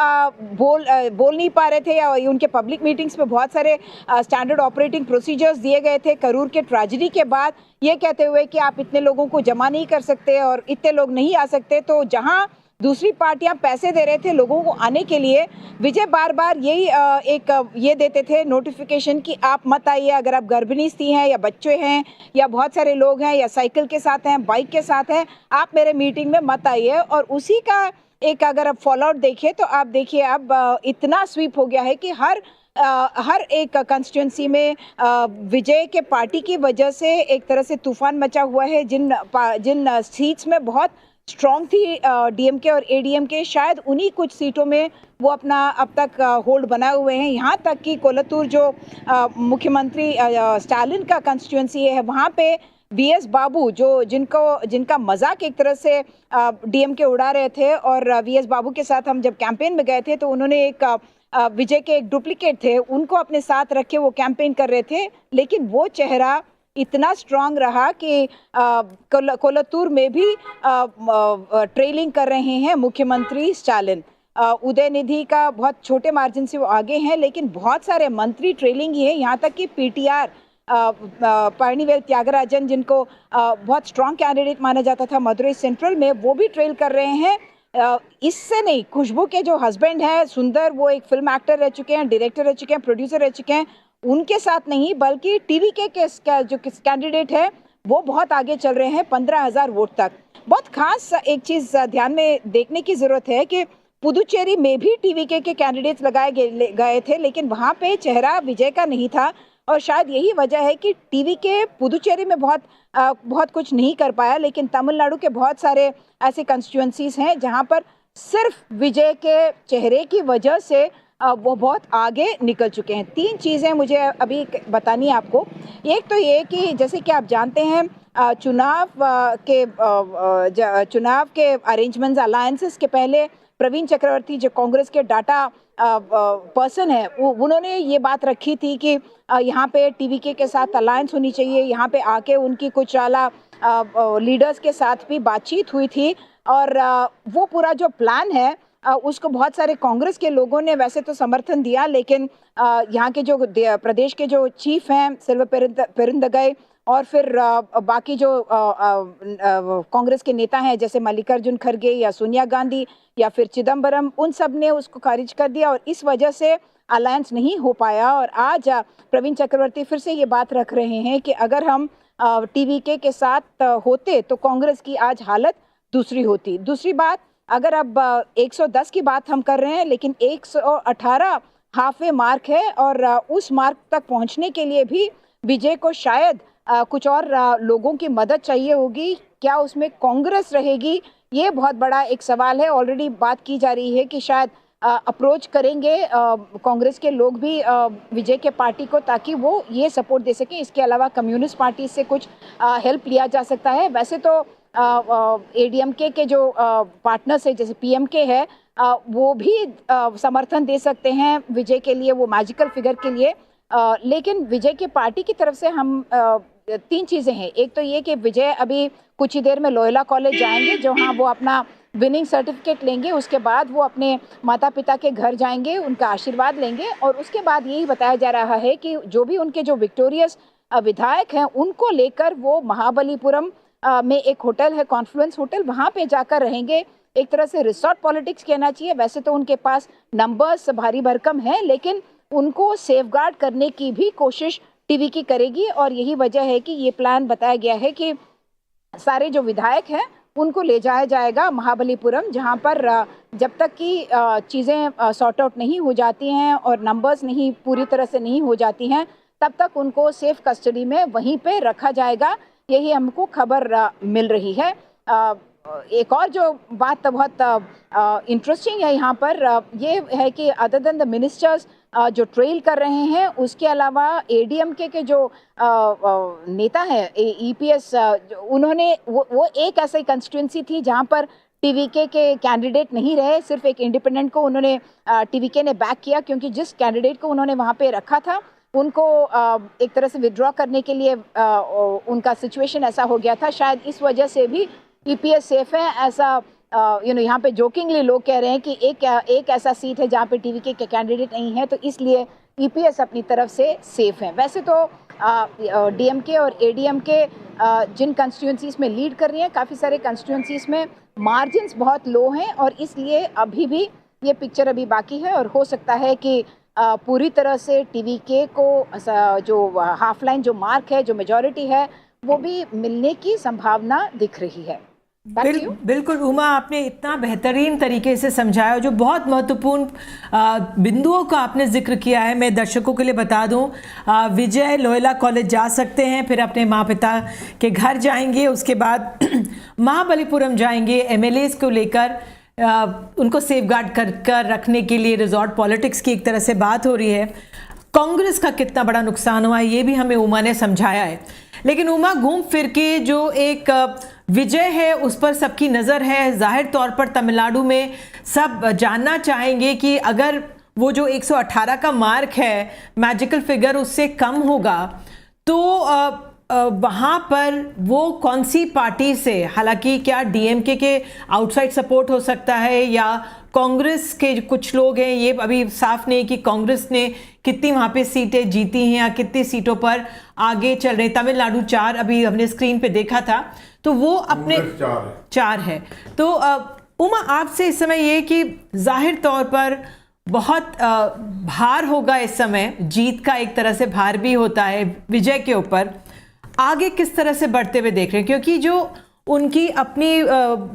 बोल नहीं पा रहे थे, या उनके पब्लिक मीटिंग्स में बहुत सारे स्टैंडर्ड ऑपरेटिंग प्रोसीजर्स दिए गए थे करूर के ट्रेजेडी के बाद, ये कहते हुए कि आप इतने लोगों को जमा नहीं कर सकते और इतने लोग नहीं आ सकते। तो जहां दूसरी पार्टियां पैसे दे रहे थे लोगों को आने के लिए, विजय बार बार यही ये देते थे नोटिफिकेशन कि आप मत आइए, अगर आप गर्भिणी स्त्री हैं या बच्चे हैं या बहुत सारे लोग हैं या साइकिल के साथ हैं, बाइक के साथ हैं, आप मेरे मीटिंग में मत आइए। और उसी का एक अगर आप फॉलो आउट देखिए तो आप देखिए अब इतना स्वीप हो गया है कि हर एक कंस्टिट्यूंसी में विजय के पार्टी की वजह से एक तरह से तूफान मचा हुआ है। जिन सीट्स में बहुत स्ट्रॉन्ग थी डीएमके और एडीएमके, शायद उन्हीं कुछ सीटों में वो अपना अब तक होल्ड बनाए हुए हैं। यहाँ तक कि कोलतूर जो मुख्यमंत्री स्टालिन का कंस्टिट्यूंसी है, वहाँ पे वीएस बाबू जिनका मजाक एक तरह से डीएमके उड़ा रहे थे, और वीएस बाबू के साथ हम जब कैंपेन में गए थे तो उन्होंने एक विजय के एक डुप्लीकेट थे उनको अपने साथ रखे वो कैंपेन कर रहे थे, लेकिन वो चेहरा इतना स्ट्रांग रहा कि कोलतूर में भी ट्रेलिंग कर रहे हैं मुख्यमंत्री स्टालिन। उदयनिधि का बहुत छोटे मार्जिन से वो आगे हैं, लेकिन बहुत सारे मंत्री ट्रेलिंग ही है। यहाँ तक कि पीटीआर पार्निवेल त्यागराजन, जिनको बहुत स्ट्रांग कैंडिडेट माना जाता था मदुरई सेंट्रल में, वो भी ट्रेल कर रहे हैं। इससे नहीं, खुशबू के जो हस्बैंड हैं सुंदर, वो एक फिल्म एक्टर रह चुके हैं, डायरेक्टर रह चुके हैं, प्रोड्यूसर रह चुके हैं, उनके साथ नहीं बल्कि टीवी के जो कैंडिडेट है वो बहुत आगे चल रहे हैं 15,000 वोट तक। बहुत खास एक चीज़ ध्यान में देखने की ज़रूरत है कि पुदुचेरी में भी टीवी के कैंडिडेट्स लगाए गए थे, लेकिन वहाँ पे चेहरा विजय का नहीं था, और शायद यही वजह है कि टीवी के पुदुचेरी में बहुत कुछ नहीं कर पाया। लेकिन तमिलनाडु के बहुत सारे ऐसे कंस्टिट्यूएंसीज हैं जहाँ पर सिर्फ विजय के चेहरे की वजह से वो बहुत आगे निकल चुके हैं। 3 चीज़ें मुझे अभी बतानी है आपको। एक तो ये कि जैसे कि आप जानते हैं चुनाव के अरेंजमेंट्स अलायंसेस के पहले प्रवीण चक्रवर्ती जो कांग्रेस के डाटा पर्सन है उन्होंने ये बात रखी थी कि यहाँ पे टीवीके के साथ अलायंस होनी चाहिए। यहाँ पे आके उनकी कुछ आला लीडर्स के साथ भी बातचीत हुई थी और वो पूरा जो प्लान है उसको बहुत सारे कांग्रेस के लोगों ने वैसे तो समर्थन दिया, लेकिन यहाँ के जो प्रदेश के जो चीफ हैं सिल्वा पेरुंदगई और फिर बाकी जो कांग्रेस के नेता हैं जैसे मल्लिकार्जुन खड़गे या सोनिया गांधी या फिर चिदम्बरम, उन सब ने उसको खारिज कर दिया और इस वजह से अलायंस नहीं हो पाया। और आज प्रवीण चक्रवर्ती फिर से ये बात रख रहे हैं कि अगर हम टीवीके के साथ होते तो कांग्रेस की आज हालत दूसरी होती। दूसरी बात, अगर अब 110 की बात हम कर रहे हैं लेकिन 118 हाफवे मार्क है और उस मार्क तक पहुंचने के लिए भी विजय को शायद कुछ और लोगों की मदद चाहिए होगी। क्या उसमें कांग्रेस रहेगी, ये बहुत बड़ा एक सवाल है। ऑलरेडी बात की जा रही है कि शायद अप्रोच करेंगे कांग्रेस के लोग भी विजय के पार्टी को ताकि वो ये सपोर्ट दे सकें। इसके अलावा कम्युनिस्ट पार्टी से कुछ हेल्प लिया जा सकता है। वैसे तो एडीएमके के जो पार्टनर्स है जैसे पीएमके है वो भी समर्थन दे सकते हैं विजय के लिए, वो मैजिकल फिगर के लिए। लेकिन विजय की पार्टी की तरफ से हम 3 चीज़ें हैं। एक तो ये कि विजय अभी कुछ ही देर में लोयला कॉलेज जाएंगे जहाँ वो अपना विनिंग सर्टिफिकेट लेंगे, उसके बाद वो अपने माता पिता के घर जाएंगे, उनका आशीर्वाद लेंगे और उसके बाद यही बताया जा रहा है कि जो भी उनके जो विक्टोरियस विधायक हैं उनको लेकर वो महाबलीपुरम में एक होटल है कॉन्फ्लुएंस होटल, वहाँ पे जाकर रहेंगे। एक तरह से रिसोर्ट पॉलिटिक्स कहना चाहिए। वैसे तो उनके पास नंबर्स भारी भरकम है लेकिन उनको सेफगार्ड करने की भी कोशिश टीवी की करेगी और यही वजह है कि ये प्लान बताया गया है कि सारे जो विधायक हैं उनको ले जाया जाएगा महाबलीपुरम, जहां पर जब तक कि चीज़ें सॉर्ट आउट नहीं हो जाती हैं और नंबर्स नहीं पूरी तरह से नहीं हो जाती हैं तब तक उनको सेफ कस्टडी में वहीं पे रखा जाएगा। यही हमको खबर मिल रही है। एक और जो बात बहुत इंटरेस्टिंग है यहाँ पर ये है कि अदर देन द मिनिस्टर्स जो ट्रेल कर रहे हैं उसके अलावा एडीएमके के जो नेता हैं ईपीएस उन्होंने वो एक ऐसी कंस्टिट्यूंसी थी जहाँ पर टीवीके के कैंडिडेट नहीं रहे, सिर्फ एक इंडिपेंडेंट को उन्होंने टीवीके ने बैक किया क्योंकि जिस कैंडिडेट को उन्होंने वहाँ पे रखा था उनको एक तरह से विड्रॉ करने के लिए उनका सिचुएशन ऐसा हो गया था। शायद इस वजह से भी ईपीएस सेफ है, ऐसा यहाँ पे जोकिंगली लोग कह रहे हैं कि एक ऐसा सीट है जहाँ पे टीवीके के कैंडिडेट नहीं है तो इसलिए ईपीएस अपनी तरफ से सेफ है। वैसे तो डीएमके और एडीएमके जिन कंस्टिट्यूंसीज में लीड कर रही हैं काफ़ी सारे कंस्टिट्यूंसीज में मार्जिन्स बहुत लो हैं और इसलिए अभी भी ये पिक्चर अभी बाकी है और हो सकता है कि पूरी तरह से टीवीके को जो हाफ लाइन जो मार्क है जो मेजॉरिटी है वो भी मिलने की संभावना दिख रही है। बिल्कुल उमा, आपने इतना बेहतरीन तरीके से समझाया, जो बहुत महत्वपूर्ण बिंदुओं का आपने जिक्र किया है। मैं दर्शकों के लिए बता दूं, विजय लोयला कॉलेज जा सकते हैं, फिर अपने माँ पिता के घर जाएंगे, उसके बाद महाबलीपुरम जाएंगे। एमएलएस को लेकर उनको सेफगार्ड कर रखने के लिए रिजॉर्ट पॉलिटिक्स की एक तरह से बात हो रही है। कांग्रेस का कितना बड़ा नुकसान हुआ ये भी हमें उमा ने समझाया है। लेकिन उमा, घूम फिर के जो एक विजय है उस पर सबकी नज़र है। जाहिर तौर पर तमिलनाडु में सब जानना चाहेंगे कि अगर वो जो 118 का मार्क है मैजिकल फिगर उससे कम होगा तो वहाँ पर वो कौन सी पार्टी से, हालांकि क्या डीएमके के आउटसाइड सपोर्ट हो सकता है या कांग्रेस के कुछ लोग हैं, ये अभी साफ नहीं कि कांग्रेस ने कितनी वहाँ पे सीटें जीती हैं या कितनी सीटों पर आगे चल रहे। तमिलनाडु 4 अभी हमने स्क्रीन पे देखा था तो वो अपने 4 है। तो उमा, आपसे इस समय ये कि जाहिर तौर पर बहुत भार होगा इस समय, जीत का एक तरह से भार भी होता है विजय के ऊपर। आगे किस तरह से बढ़ते हुए देख रहे हैं, क्योंकि जो उनकी अपनी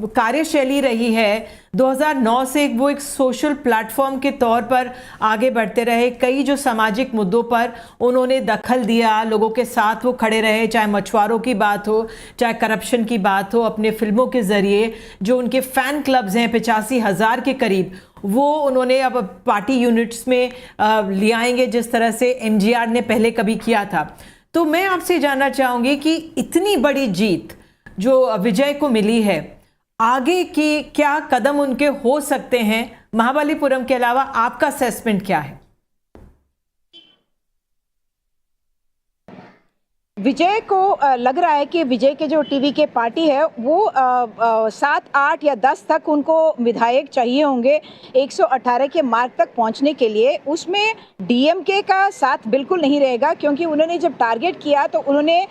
कार्यशैली रही है 2009 से वो एक सोशल प्लेटफॉर्म के तौर पर आगे बढ़ते रहे। कई जो सामाजिक मुद्दों पर उन्होंने दखल दिया, लोगों के साथ वो खड़े रहे, चाहे मछुआरों की बात हो, चाहे करप्शन की बात हो। अपने फिल्मों के ज़रिए जो उनके फ़ैन क्लब्स हैं 85,000 के करीब, वो उन्होंने अब पार्टी यूनिट्स में ले आएंगे जिस तरह से एमजीआर ने पहले कभी किया था। तो मैं आपसे जानना चाहूंगी कि इतनी बड़ी जीत जो विजय को मिली है, आगे की क्या कदम उनके हो सकते हैं महाबलीपुरम के अलावा? आपका असेसमेंट क्या है? विजय को लग रहा है कि विजय के जो टीवी के पार्टी है वो 7, 8 या 10 तक उनको विधायक चाहिए होंगे 118 के मार्क तक पहुंचने के लिए। उसमें डीएमके का साथ बिल्कुल नहीं रहेगा, क्योंकि उन्होंने जब टारगेट किया तो उन्होंने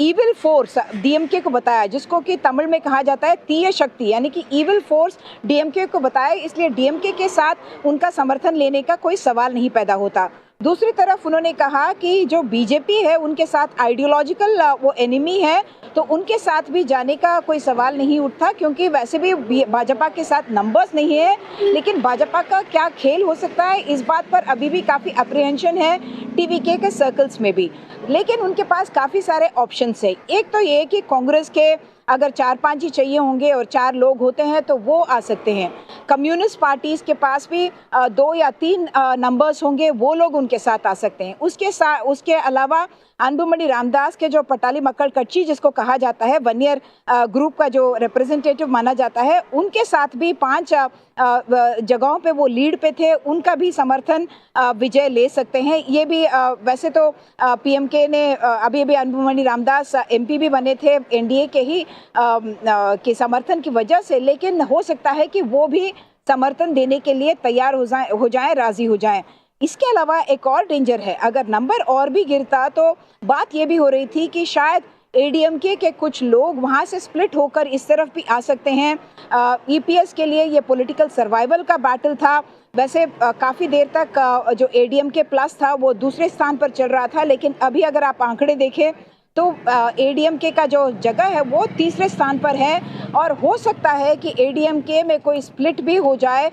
ईविल फोर्स डीएमके को बताया, जिसको कि तमिल में कहा जाता है तीय शक्ति, यानी कि ईविल फोर्स डीएमके को बताया। इसलिए डीएमके के साथ उनका समर्थन लेने का कोई सवाल नहीं पैदा होता। दूसरी तरफ उन्होंने कहा कि जो बीजेपी है उनके साथ आइडियोलॉजिकल वो एनिमी है, तो उनके साथ भी जाने का कोई सवाल नहीं उठता, क्योंकि वैसे भी भाजपा के साथ नंबर्स नहीं है। लेकिन भाजपा का क्या खेल हो सकता है, इस बात पर अभी भी काफ़ी अप्रीहेंशन है टीवीके के सर्कल्स में भी। लेकिन उनके पास काफ़ी सारे ऑप्शंस है। एक तो ये कि कांग्रेस के अगर 4-5 ही चाहिए होंगे और 4 लोग होते हैं तो वो आ सकते हैं। कम्युनिस्ट पार्टीज़ के पास भी 2 या 3 नंबर्स होंगे, वो लोग उनके साथ आ सकते हैं। उसके अलावा अनबुमणि रामदास के जो पटाली मक्कड़ कच्ची जिसको कहा जाता है, वनियर ग्रुप का जो रिप्रेजेंटेटिव माना जाता है, उनके साथ भी 5 जगहों पे वो लीड पे थे, उनका भी समर्थन विजय ले सकते हैं। ये भी वैसे तो पीएमके ने अभी अनबुमणि रामदास एमपी भी बने थे एनडीए के ही के समर्थन की वजह से, लेकिन हो सकता है कि वो भी समर्थन देने के लिए तैयार हो जाएं, राजी हो जाएं। इसके अलावा एक और डेंजर है, अगर नंबर और भी गिरता तो बात ये भी हो रही थी कि शायद एडीएमके के कुछ लोग वहाँ से स्प्लिट होकर इस तरफ भी आ सकते हैं। ईपीएस के लिए ये पॉलिटिकल सर्वाइवल का बैटल था। वैसे काफ़ी देर तक जो एडीएमके प्लस था वो दूसरे स्थान पर चल रहा था, लेकिन अभी अगर आप आंकड़े देखें तो एडीएमके का जो जगह है वो तीसरे स्थान पर है, और हो सकता है कि एडीएमके में कोई स्प्लिट भी हो जाए।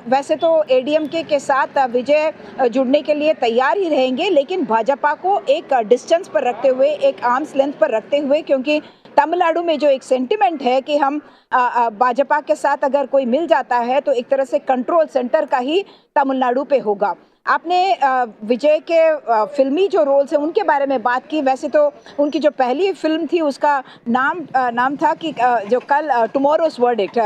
वैसे तो एडीएमके के साथ विजय जुड़ने के लिए तैयार ही रहेंगे, लेकिन भाजपा को एक डिस्टेंस पर रखते हुए, एक आर्म्स लेंथ पर रखते हुए, क्योंकि तमिलनाडु में जो एक सेंटिमेंट है कि हम भाजपा के साथ अगर कोई मिल जाता है तो एक तरह से कंट्रोल सेंटर का ही तमिलनाडु पे होगा। आपने विजय के फिल्मी जो रोल्स हैं उनके बारे में बात की। वैसे तो उनकी जो पहली फिल्म थी उसका नाम था कि जो कल टुमारोज वर्डिक्ट,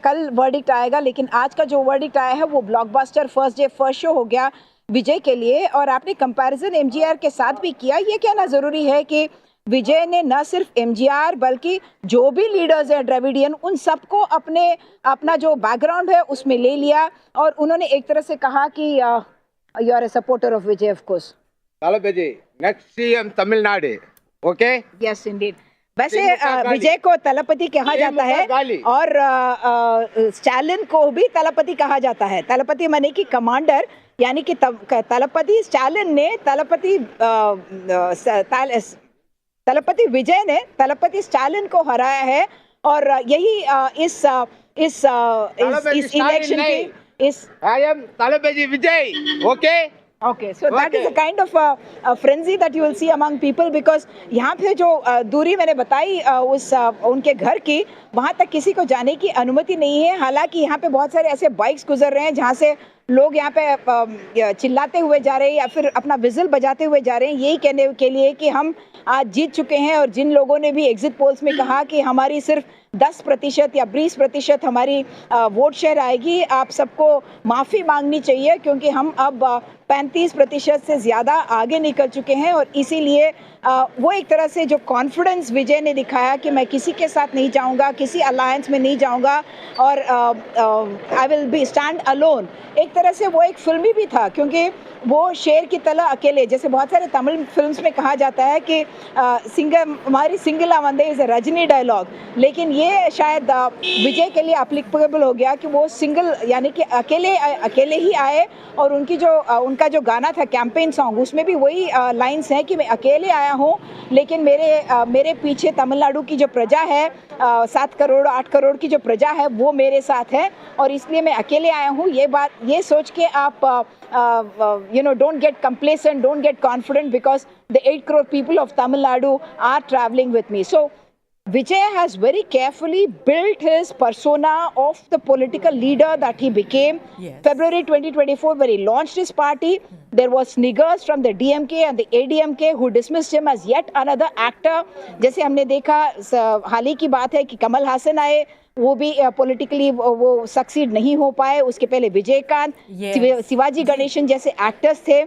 कल वर्डिक्ट आएगा, लेकिन आज का जो वर्डिक्ट आया है वो blockbuster first day first show हो गया विजय के लिए। और आपने कंपैरिजन एमजीआर के साथ भी किया। ये कहना ज़रूरी है कि विजय ने न सिर्फ एमजीआर बल्कि जो भी लीडर्स हैं द्रविडियन, उन सबको अपना जो बैकग्राउंड है उसमें ले लिया, और उन्होंने एक तरह से कहा कि you are a supporter of Vijay of course. Next CM Tamil Nadu, okay? Yes indeed. वैसे विजय को तलपति कहा जाता है, और स्टालिन को भी तलपति कहा जाता है। तलपति माने कि कमांडर, यानी कि तलपति स्टालिन ने तलपति विजय ने तलपति स्टालिन को हराया है, और यही इस इलेक्शन की I am Thalapathy Vijay, okay? Okay, so that is a kind of a frenzy that you will see among people, because यहाँ पे जो दूरी मैंने बताई उनके घर की, वहाँ तक किसी को जाने की अनुमति नहीं है। हालांकि यहाँ पे बहुत सारे ऐसे बाइक्स गुजर रहे हैं जहाँ से लोग यहाँ पे चिल्लाते हुए जा रहे हैं या फिर अपना विजिल बजाते हुए जा रहे हैं, यही कहने के लिए कि हम आज जीत चुके हैं। और जिन लोगों ने भी एग्जिट पोल्स में कहा कि हमारी सिर्फ 10% या 20% हमारी वोट शेयर आएगी, आप सबको माफ़ी मांगनी चाहिए, क्योंकि हम अब 35% से ज़्यादा आगे निकल चुके हैं। और इसीलिए वो एक तरह से जो कॉन्फिडेंस विजय ने दिखाया कि मैं किसी के साथ नहीं जाऊंगा, किसी अलायंस में नहीं जाऊंगा, और I will be stand alone, एक तरह से वो एक फिल्मी भी था, क्योंकि वो शेर की तरह अकेले, जैसे बहुत सारे तमिल फिल्म्स में कहा जाता है कि हमारी सिंगला वंदे इज़ अ रजनी डायलॉग, लेकिन ये शायद विजय के लिए एप्लीकेबल हो गया कि वो सिंगल, यानी कि अकेले ही आए। और उनका जो गाना था कैंपेन सॉन्ग, उसमें भी वही लाइन्स हैं कि मैं अकेले आया हूँ, लेकिन मेरे पीछे तमिलनाडु की जो प्रजा है, 7 करोड़ 8 करोड़ की जो प्रजा है वो मेरे साथ है, और इसलिए मैं अकेले आया हूँ। ये सोच के आप don't get complacent, don't get confident, because the 8 crore people of Tamil Nadu are traveling with me. So Vijay has very carefully built his persona of the political leader that he became. February 2024, when he launched his party, there was sniggers from the DMK and the ADMK who dismissed him as yet another actor. जैसे हमने देखा हाल ही की बात है कि कमल हासन आए, वो भी पॉलिटिकली वो सक्सीड नहीं हो पाए. उसके पहले विजयकांत, शिवाजी गणेशन जैसे एक्टर्स थे,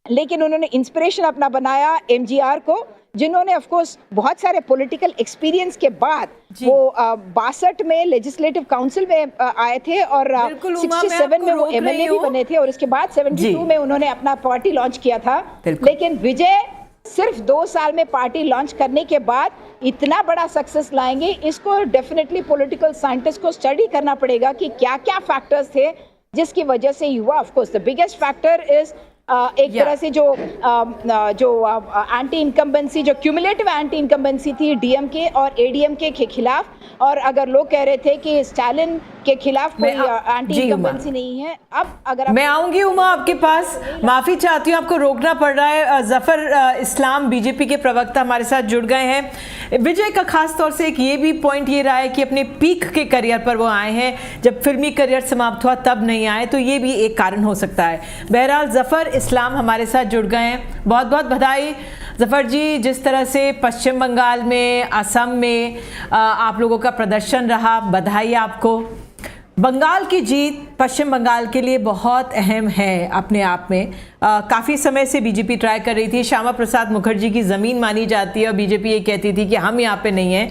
लेकिन उन्होंने इंस्पिरेशन अपना बनाया एमजीआर को, जिन्होंने ऑफ कोर्स बहुत सारे पॉलिटिकल एक्सपीरियंस के बाद वो 62 में लेजिस्लेटिव काउंसिल में आए थे और 67 में वो एमएलए भी बने थे और इसके बाद 72 में उन्होंने अपना पार्टी लॉन्च किया था. लेकिन विजय सिर्फ 2 साल में पार्टी लॉन्च करने के बाद इतना बड़ा सक्सेस लाएंगे, इसको डेफिनेटली पॉलिटिकल साइंटिस्ट को स्टडी करना पड़ेगा कि क्या क्या फैक्टर्स थे जिसकी वजह से युवा. Of course the biggest factor is एक तरह से जो एंटी इनकम्बेंसी, जो क्यूमुलेटिव एंटी इनकम्बेंसी थी डीएमके और एडीएमके के खिलाफ, और अगर लोग कह रहे थे कि स्टालिन के खिलाफ कोई एंटी इनकम्बेंसी नहीं है. अब अगर मैं आऊंगी उमा आपके पास, माफी चाहती हूँ आपको रोकना पड़ रहा है. जफर इस्लाम बीजेपी के प्रवक्ता हमारे साथ जुड़ गए हैं. विजय का खास तौर से एक ये भी पॉइंट ये रहा है कि अपने पीक के करियर पर वो आए हैं, जब फिल्मी करियर समाप्त हुआ तब नहीं आए, तो ये भी एक कारण हो सकता है. बहरहाल जफर इस्लाम हमारे साथ जुड़ गए हैं, बहुत बहुत बधाई. जफर जी, जिस तरह से पश्चिम बंगाल में, असम में आप लोगों का प्रदर्शन रहा, बधाई आपको. बंगाल की जीत पश्चिम बंगाल के लिए बहुत अहम है अपने आप में. काफ़ी समय से बीजेपी ट्राई कर रही थी. श्यामा प्रसाद मुखर्जी की ज़मीन मानी जाती है और बीजेपी ये कहती थी कि हम यहाँ पे नहीं हैं.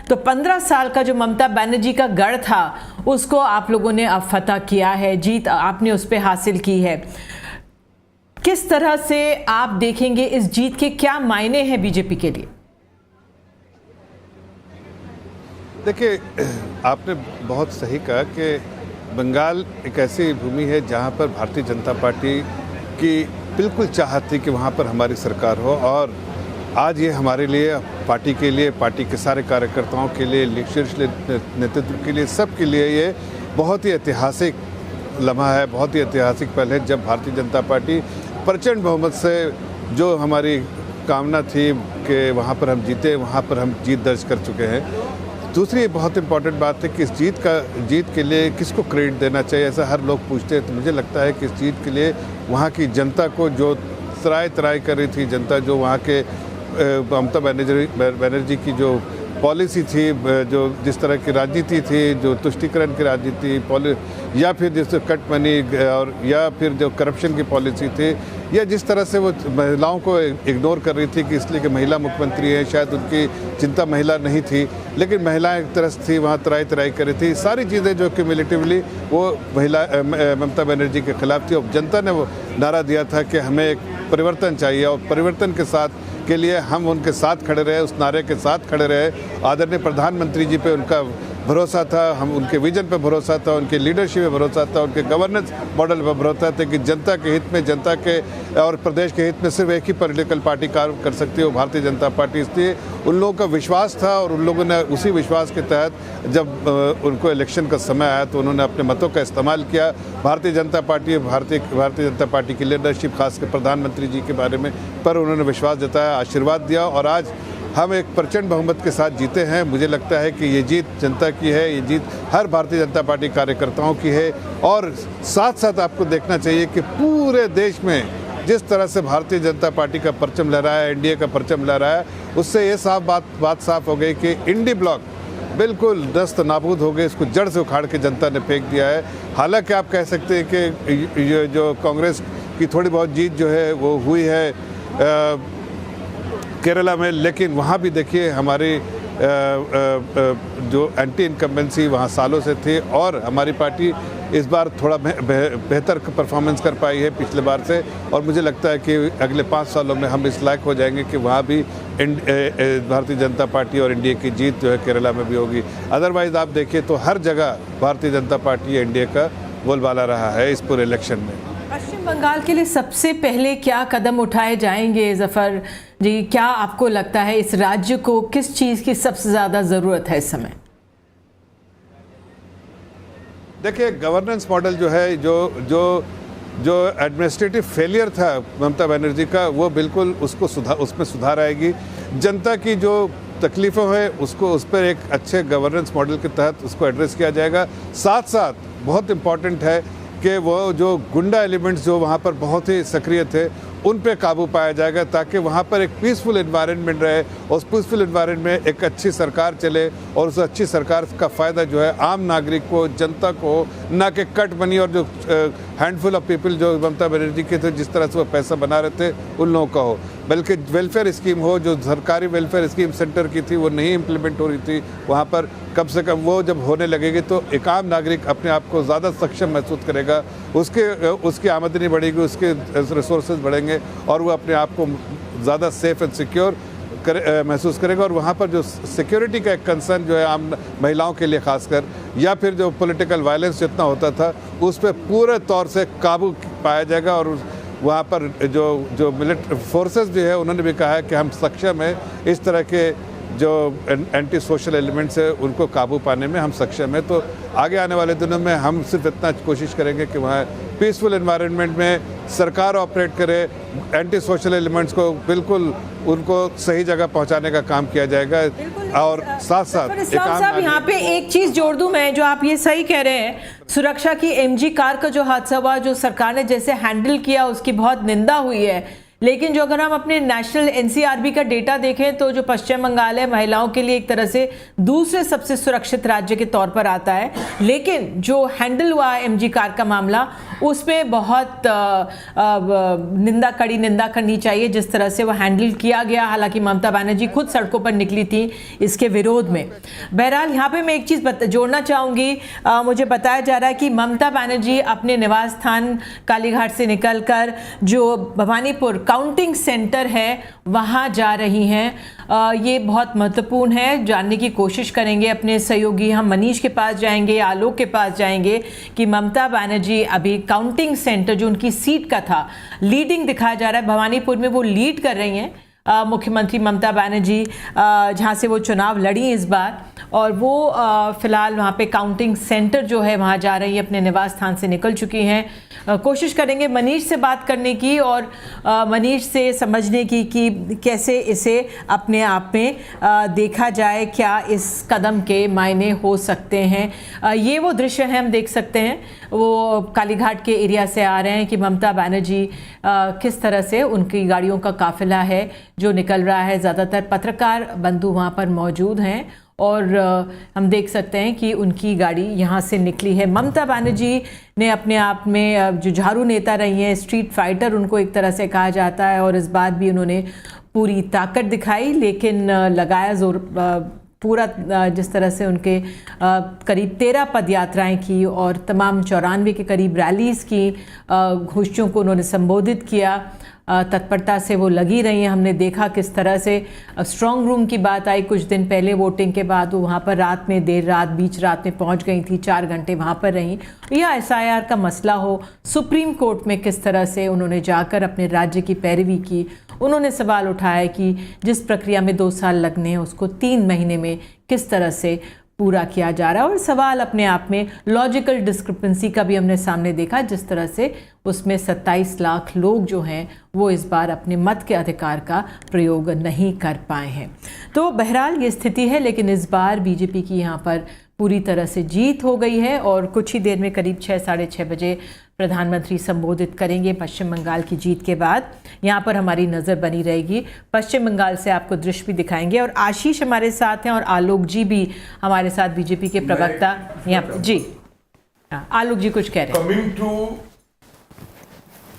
तो 15 साल का जो ममता बनर्जी का गढ़ था उसको आप लोगों ने अब फतह किया है, जीत आपने उस पर हासिल की है. किस तरह से आप देखेंगे इस जीत के, क्या मायने हैं बीजेपी के लिए? देखिए, आपने बहुत सही कहा कि बंगाल एक ऐसी भूमि है जहां पर भारतीय जनता पार्टी की बिल्कुल चाहत थी कि वहां पर हमारी सरकार हो, और आज ये हमारे लिए, पार्टी के लिए, पार्टी के सारे कार्यकर्ताओं के लिए, शीर्ष नेतृत्व के लिए, सब के लिए ये बहुत ही ऐतिहासिक लम्हा है, बहुत ही ऐतिहासिक पल है, जब भारतीय जनता पार्टी प्रचंड बहुमत से, जो हमारी कामना थी कि वहाँ पर हम जीते, वहाँ पर हम जीत दर्ज कर चुके हैं. दूसरी बहुत इंपॉर्टेंट बात है कि इस जीत के लिए किसको क्रेडिट देना चाहिए, ऐसा हर लोग पूछते हैं. तो मुझे लगता है कि इस जीत के लिए वहाँ की जनता को, जो तराई कर रही थी जनता, जो वहाँ के ममता बनर्जी की जो पॉलिसी थी, जो जिस तरह की राजनीति थी, जो तुष्टीकरण की राजनीति, या फिर जैसे कट मनी, और या फिर जो करप्शन की पॉलिसी थी, या जिस तरह से वो महिलाओं को इग्नोर कर रही थी कि इसलिए कि महिला मुख्यमंत्री है, शायद उनकी चिंता महिला नहीं थी, लेकिन महिलाएं एक तरह थी, वहाँ तराई कर रही थी. सारी चीज़ें जो क्यूमुलेटिवली वो ममता बनर्जी के खिलाफ थी, और जनता ने वो नारा दिया था कि हमें एक परिवर्तन चाहिए, और परिवर्तन के लिए हम उनके साथ खड़े रहे, उस नारे के साथ खड़े रहे. आदरणीय प्रधानमंत्री जी पे उनका भरोसा था, हम उनके विजन पे भरोसा था, उनके लीडरशिप पे भरोसा था, उनके गवर्नेंस मॉडल पे भरोसा था कि जनता के हित में, जनता के और प्रदेश के हित में सिर्फ एक ही पॉलिटिकल पार्टी कार्य कर सकती है, वो भारतीय जनता पार्टी. इसलिए उन लोगों का विश्वास था, और उन लोगों ने उसी विश्वास के तहत जब उनको इलेक्शन का समय आया तो उन्होंने अपने मतों का इस्तेमाल किया. भारतीय जनता जनता पार्टी की लीडरशिप, खासकर प्रधानमंत्री जी के बारे में पर उन्होंने विश्वास जताया, आशीर्वाद दिया, और आज हम एक प्रचंड बहुमत के साथ जीते हैं. मुझे लगता है कि ये जीत जनता की है, ये जीत हर भारतीय जनता पार्टी कार्यकर्ताओं की है. और साथ साथ आपको देखना चाहिए कि पूरे देश में जिस तरह से भारतीय जनता पार्टी का परचम लहराया है, एनडीए का परचम लहराया है, उससे ये बात साफ हो गई कि इंडी ब्लॉक बिल्कुल दस्त नाबूद हो गए, इसको जड़ से उखाड़ के जनता ने फेंक दिया है. हालांकि आप कह सकते हैं कि ये जो कांग्रेस की थोड़ी बहुत जीत जो है वो हुई है केरला में, लेकिन वहाँ भी देखिए हमारी जो एंटी इनकम्बेंसी वहाँ सालों से थी, और हमारी पार्टी इस बार थोड़ा बेहतर परफॉर्मेंस कर पाई है पिछले बार से. और मुझे लगता है कि अगले 5 सालों में हम इस लायक हो जाएंगे कि वहाँ भी भारतीय जनता पार्टी और एनडीए की जीत जो है केरला में भी होगी. अदरवाइज आप देखिए तो हर जगह भारतीय जनता पार्टी एनडीए का बोलबाला रहा है इस पूरे इलेक्शन में. पश्चिम बंगाल के लिए सबसे पहले क्या कदम उठाए जाएंगे जफर जी? क्या आपको लगता है इस राज्य को किस चीज़ की सबसे ज़्यादा ज़रूरत है इस समय? देखिए, गवर्नेंस मॉडल जो है, जो एडमिनिस्ट्रेटिव फेलियर था ममता बनर्जी का, वो बिल्कुल उसमें सुधार आएगी. जनता की जो तकलीफ़ें हैं उसको उस पर एक अच्छे गवर्नेंस मॉडल के तहत उसको एड्रेस किया जाएगा। साथ साथ बहुत इम्पॉर्टेंट है कि वो जो गुंडा एलिमेंट्स जो वहाँ पर बहुत ही सक्रिय थे उन पे काबू पाया जाएगा, ताकि वहाँ पर एक पीसफुल एनवायरनमेंट रहे और उस पीसफुल एनवायरनमेंट में एक अच्छी सरकार चले और उस अच्छी सरकार का फ़ायदा जो है आम नागरिक को, जनता को, ना कि कट बनी और जो हैंडफुल ऑफ पीपल जो ममता बनर्जी के थे जिस तरह से वो पैसा बना रहे थे उन लोगों का हो, बल्कि वेलफेयर स्कीम हो। जो सरकारी वेलफेयर स्कीम सेंटर की थी वो नहीं इम्प्लीमेंट हो रही थी, वहाँ पर कम से कम वो जब होने लगेगी तो एक आम नागरिक अपने आप को ज़्यादा सक्षम महसूस करेगा, उसकी आमदनी बढ़ेगी, उसके रिसोर्सेज बढ़ेंगे और वो अपने आप को ज़्यादा सेफ एंड सिक्योर महसूस करेगा। और वहाँ पर जो सिक्योरिटी का एक कंसर्न जो है आम महिलाओं के लिए खासकर, या फिर जो पॉलिटिकल वायलेंस जितना होता था उस पर पूरे तौर से काबू पाया जाएगा। और वहाँ पर जो मिलिट्री फोर्सेस भी है उन्होंने भी कहा है कि हम सक्षम हैं इस तरह के जो एंटी सोशल एलिमेंट्स है उनको काबू पाने में हम सक्षम हैं। तो आगे आने वाले दिनों में हम सिर्फ इतना कोशिश करेंगे कि वहाँ पीसफुल एनवायरनमेंट में सरकार ऑपरेट करे, एंटी सोशल एलिमेंट्स को बिल्कुल उनको सही जगह पहुंचाने का काम किया जाएगा। और साथ साथ इस्लाम साहब यहाँ पे एक चीज जोड़ दूं मैं, जो आप ये सही कह रहे हैं, सुरक्षा की एमजी कार का जो हादसा हुआ, जो सरकार ने जैसे हैंडल किया उसकी बहुत निंदा हुई है, लेकिन जो अगर हम अपने नेशनल एनसीआरबी का डेटा देखें तो जो पश्चिम बंगाल है महिलाओं के लिए एक तरह से दूसरे सबसे सुरक्षित राज्य के तौर पर आता है, लेकिन जो हैंडल हुआ एमजी कार का मामला उसमें बहुत कड़ी निंदा करनी चाहिए जिस तरह से वो हैंडल किया गया। हालांकि ममता बनर्जी खुद सड़कों पर निकली थी इसके विरोध में। बहरहाल यहाँ पे मैं एक चीज़ जोड़ना चाहूँगी, मुझे बताया जा रहा है कि ममता बनर्जी अपने निवास स्थान कालीघाट से निकलकर जो भवानीपुर काउंटिंग सेंटर है वहाँ जा रही हैं। ये बहुत महत्वपूर्ण है, जानने की कोशिश करेंगे अपने सहयोगी हम मनीष के पास जाएंगे, आलोक के पास जाएंगे कि ममता बनर्जी अभी काउंटिंग सेंटर जो उनकी सीट का था, लीडिंग दिखाया जा रहा है भवानीपुर में, वो लीड कर रही हैं मुख्यमंत्री ममता बनर्जी जहाँ से वो चुनाव लड़ी इस बार, और वो फिलहाल वहाँ पे काउंटिंग सेंटर जो है वहाँ जा रही है, अपने निवास स्थान से निकल चुकी हैं। कोशिश करेंगे मनीष से बात करने की और मनीष से समझने की कि कैसे इसे अपने आप में देखा जाए, क्या इस कदम के मायने हो सकते हैं। ये वो दृश्य है हम देख सकते हैं, वो कालीघाट के एरिया से आ रहे हैं कि ममता बनर्जी किस तरह से उनकी गाड़ियों का काफिला है जो निकल रहा है। ज़्यादातर पत्रकार बंधु वहाँ पर मौजूद हैं और हम देख सकते हैं कि उनकी गाड़ी यहाँ से निकली है। ममता बनर्जी ने अपने आप में जो झाड़ू नेता रही हैं, स्ट्रीट फाइटर उनको एक तरह से कहा जाता है, और इस बार भी उन्होंने पूरी ताकत दिखाई, लेकिन लगाया जोर पूरा जिस तरह से उनके करीब 13 पद यात्राएँ की और तमाम 94 के करीब रैलीज़ की, गोष्ठियों को उन्होंने संबोधित किया, तत्परता से वो लगी रही हैं। हमने देखा किस तरह से स्ट्रॉन्ग रूम की बात आई कुछ दिन पहले वोटिंग के बाद, वो वहाँ पर रात में देर रात बीच रात में पहुँच गई थी, 4 घंटे वहाँ पर रहीं। या एसआईआर का मसला हो, सुप्रीम कोर्ट में किस तरह से उन्होंने जाकर अपने राज्य की पैरवी की। उन्होंने सवाल उठाया कि जिस प्रक्रिया में 2 साल लगने हैं उसको 3 महीने में किस तरह से पूरा किया जा रहा है। और सवाल अपने आप में लॉजिकल डिस्क्रिपेंसी का भी हमने सामने देखा, जिस तरह से उसमें 27 लाख लोग जो हैं वो इस बार अपने मत के अधिकार का प्रयोग नहीं कर पाए हैं। तो बहरहाल ये स्थिति है, लेकिन इस बार बीजेपी की यहाँ पर पूरी तरह से जीत हो गई है और कुछ ही देर में करीब 6 साढ़े 6 बजे प्रधानमंत्री संबोधित करेंगे पश्चिम बंगाल की जीत के बाद। यहाँ पर हमारी नज़र बनी रहेगी, पश्चिम बंगाल से आपको दृश्य भी दिखाएंगे। और आशीष हमारे साथ हैं और आलोक जी भी हमारे साथ, बीजेपी के प्रवक्ता यहाँ पर। जी आलोक जी कुछ कह रहे हैं। Coming to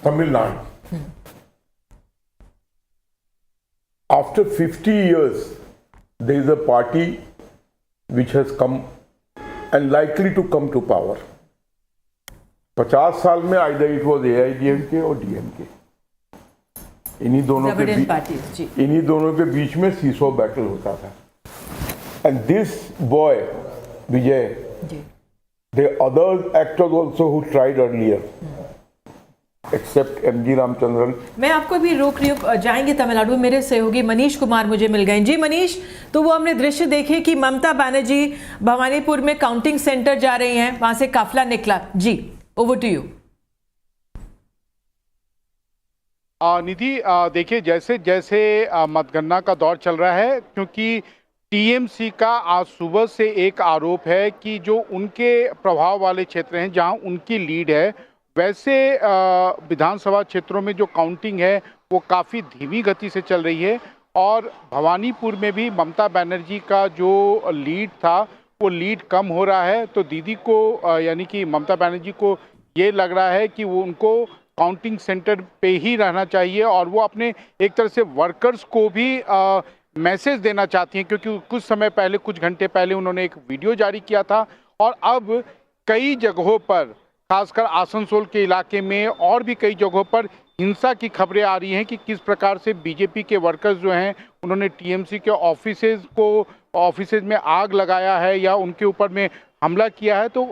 Tamil Nadu, after 50 years there is a party which has come and likely to come to power. 50 साल में either it was AIDMK और DMK, इन्हीं दोनों के बीच में सीसो बैटल होता था। And this boy Vijay, there are other actors also who tried earlier, except MG Ramachandran. मैं आपको भी रोक रही हूँ, जाएंगे तमिलनाडु। मेरे सहयोगी मनीष कुमार मुझे मिल गए। जी मनीष, तो वो हमने दृश्य देखे कि ममता बनर्जी भवानीपुर में काउंटिंग सेंटर जा रही हैं, वहां से काफिला निकला। जी ओवर टू यू। निधि, देखिए जैसे जैसे मतगणना का दौर चल रहा है, क्योंकि टीएमसी का आज सुबह से एक आरोप है कि जो उनके प्रभाव वाले क्षेत्र हैं जहां उनकी लीड है, वैसे विधानसभा क्षेत्रों में जो काउंटिंग है वो काफ़ी धीमी गति से चल रही है। और भवानीपुर में भी ममता बनर्जी का जो लीड था वो लीड कम हो रहा है। तो दीदी को यानी कि ममता बनर्जी को ये लग रहा है कि वो उनको काउंटिंग सेंटर पे ही रहना चाहिए और वो अपने एक तरह से वर्कर्स को भी मैसेज देना चाहती हैं, क्योंकि कुछ समय पहले, कुछ घंटे पहले उन्होंने एक वीडियो जारी किया था और अब कई जगहों पर, खासकर आसनसोल के इलाके में और भी कई जगहों पर हिंसा की खबरें आ रही हैं कि किस प्रकार से बीजेपी के वर्कर्स जो हैं उन्होंने टीएमसी के ऑफिसेज में आग लगाया है या उनके ऊपर में हमला किया है। तो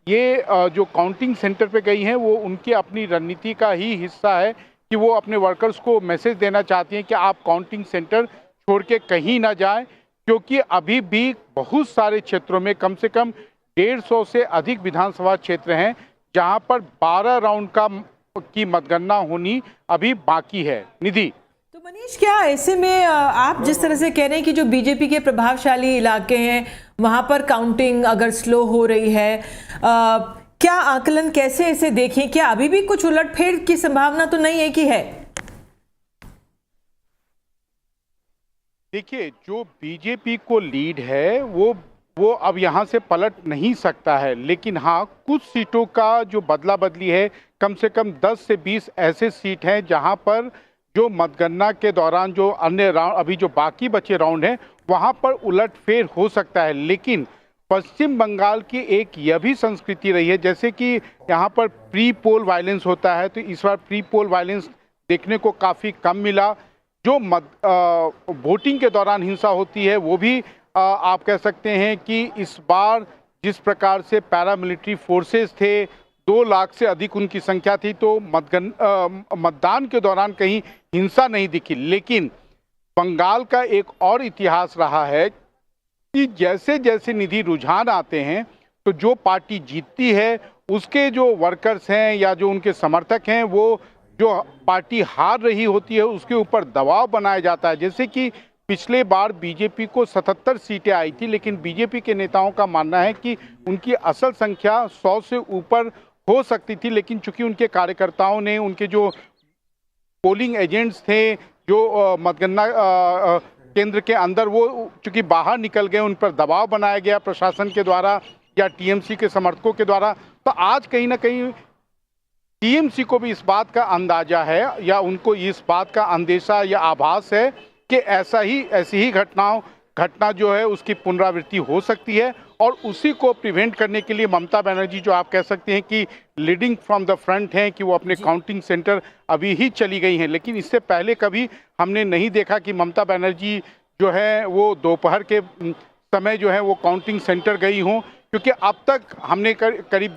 ये जो काउंटिंग सेंटर पे गई हैं वो उनकी अपनी रणनीति का ही हिस्सा है कि वो अपने वर्कर्स को मैसेज देना चाहती हैं कि आप काउंटिंग सेंटर छोड़ के कहीं ना जाएं, क्योंकि अभी भी बहुत सारे क्षेत्रों में कम से कम 150 से अधिक विधानसभा क्षेत्र हैं जहां पर 12 राउंड की मतगणना होनी अभी बाकी है। निधि, तो मनीष, क्या ऐसे में आप जिस तरह से कह रहे हैं कि जो बीजेपी के प्रभावशाली इलाके हैं वहां पर काउंटिंग अगर स्लो हो रही है, क्या आकलन कैसे ऐसे देखें? क्या अभी भी कुछ उलटफेर की संभावना तो नहीं है कि है? देखिए, जो बीजेपी को लीड है वो अब यहाँ से पलट नहीं सकता है, लेकिन हाँ, कुछ सीटों का जो बदला बदली है, कम से कम 10 से 20 ऐसे सीट हैं जहाँ पर जो मतगणना के दौरान जो अन्य राउंड, अभी जो बाकी बचे राउंड हैं, वहाँ पर उलटफेर हो सकता है। लेकिन पश्चिम बंगाल की एक यह भी संस्कृति रही है, जैसे कि यहाँ पर प्री पोल वायलेंस होता है, तो इस बार प्री पोल वायलेंस देखने को काफ़ी कम मिला। जो वोटिंग के दौरान हिंसा होती है वो भी आप कह सकते हैं कि इस बार जिस प्रकार से पैरामिलिट्री फोर्सेस थे, 2 लाख से अधिक उनकी संख्या थी, तो मतदान के दौरान कहीं हिंसा नहीं दिखी। लेकिन बंगाल का एक और इतिहास रहा है कि जैसे जैसे निधि रुझान आते हैं तो जो पार्टी जीतती है उसके जो वर्कर्स हैं या जो उनके समर्थक हैं, वो जो पार्टी हार रही होती है उसके ऊपर दबाव बनाया जाता है। जैसे कि पिछले बार बीजेपी को 77 सीटें आई थी, लेकिन बीजेपी के नेताओं का मानना है कि उनकी असल संख्या 100 से ऊपर हो सकती थी, लेकिन चूंकि उनके कार्यकर्ताओं ने, उनके जो पोलिंग एजेंट्स थे जो मतगणना केंद्र के अंदर, वो चूंकि बाहर निकल गए, उन पर दबाव बनाया गया प्रशासन के द्वारा या टीएमसी के समर्थकों के द्वारा। तो आज कहीं ना कहीं टीएमसी को भी इस बात का अंदाजा है या उनको इस बात का अंदेशा या आभास है कि ऐसी ही घटना जो है उसकी पुनरावृत्ति हो सकती है, और उसी को प्रिवेंट करने के लिए ममता बनर्जी, जो आप कह सकते हैं कि लीडिंग फ्रॉम द फ्रंट हैं, कि वो अपने काउंटिंग सेंटर अभी ही चली गई हैं। लेकिन इससे पहले कभी हमने नहीं देखा कि ममता बनर्जी जो है वो दोपहर के समय जो है वो काउंटिंग सेंटर गई हों, क्योंकि अब तक हमने करीब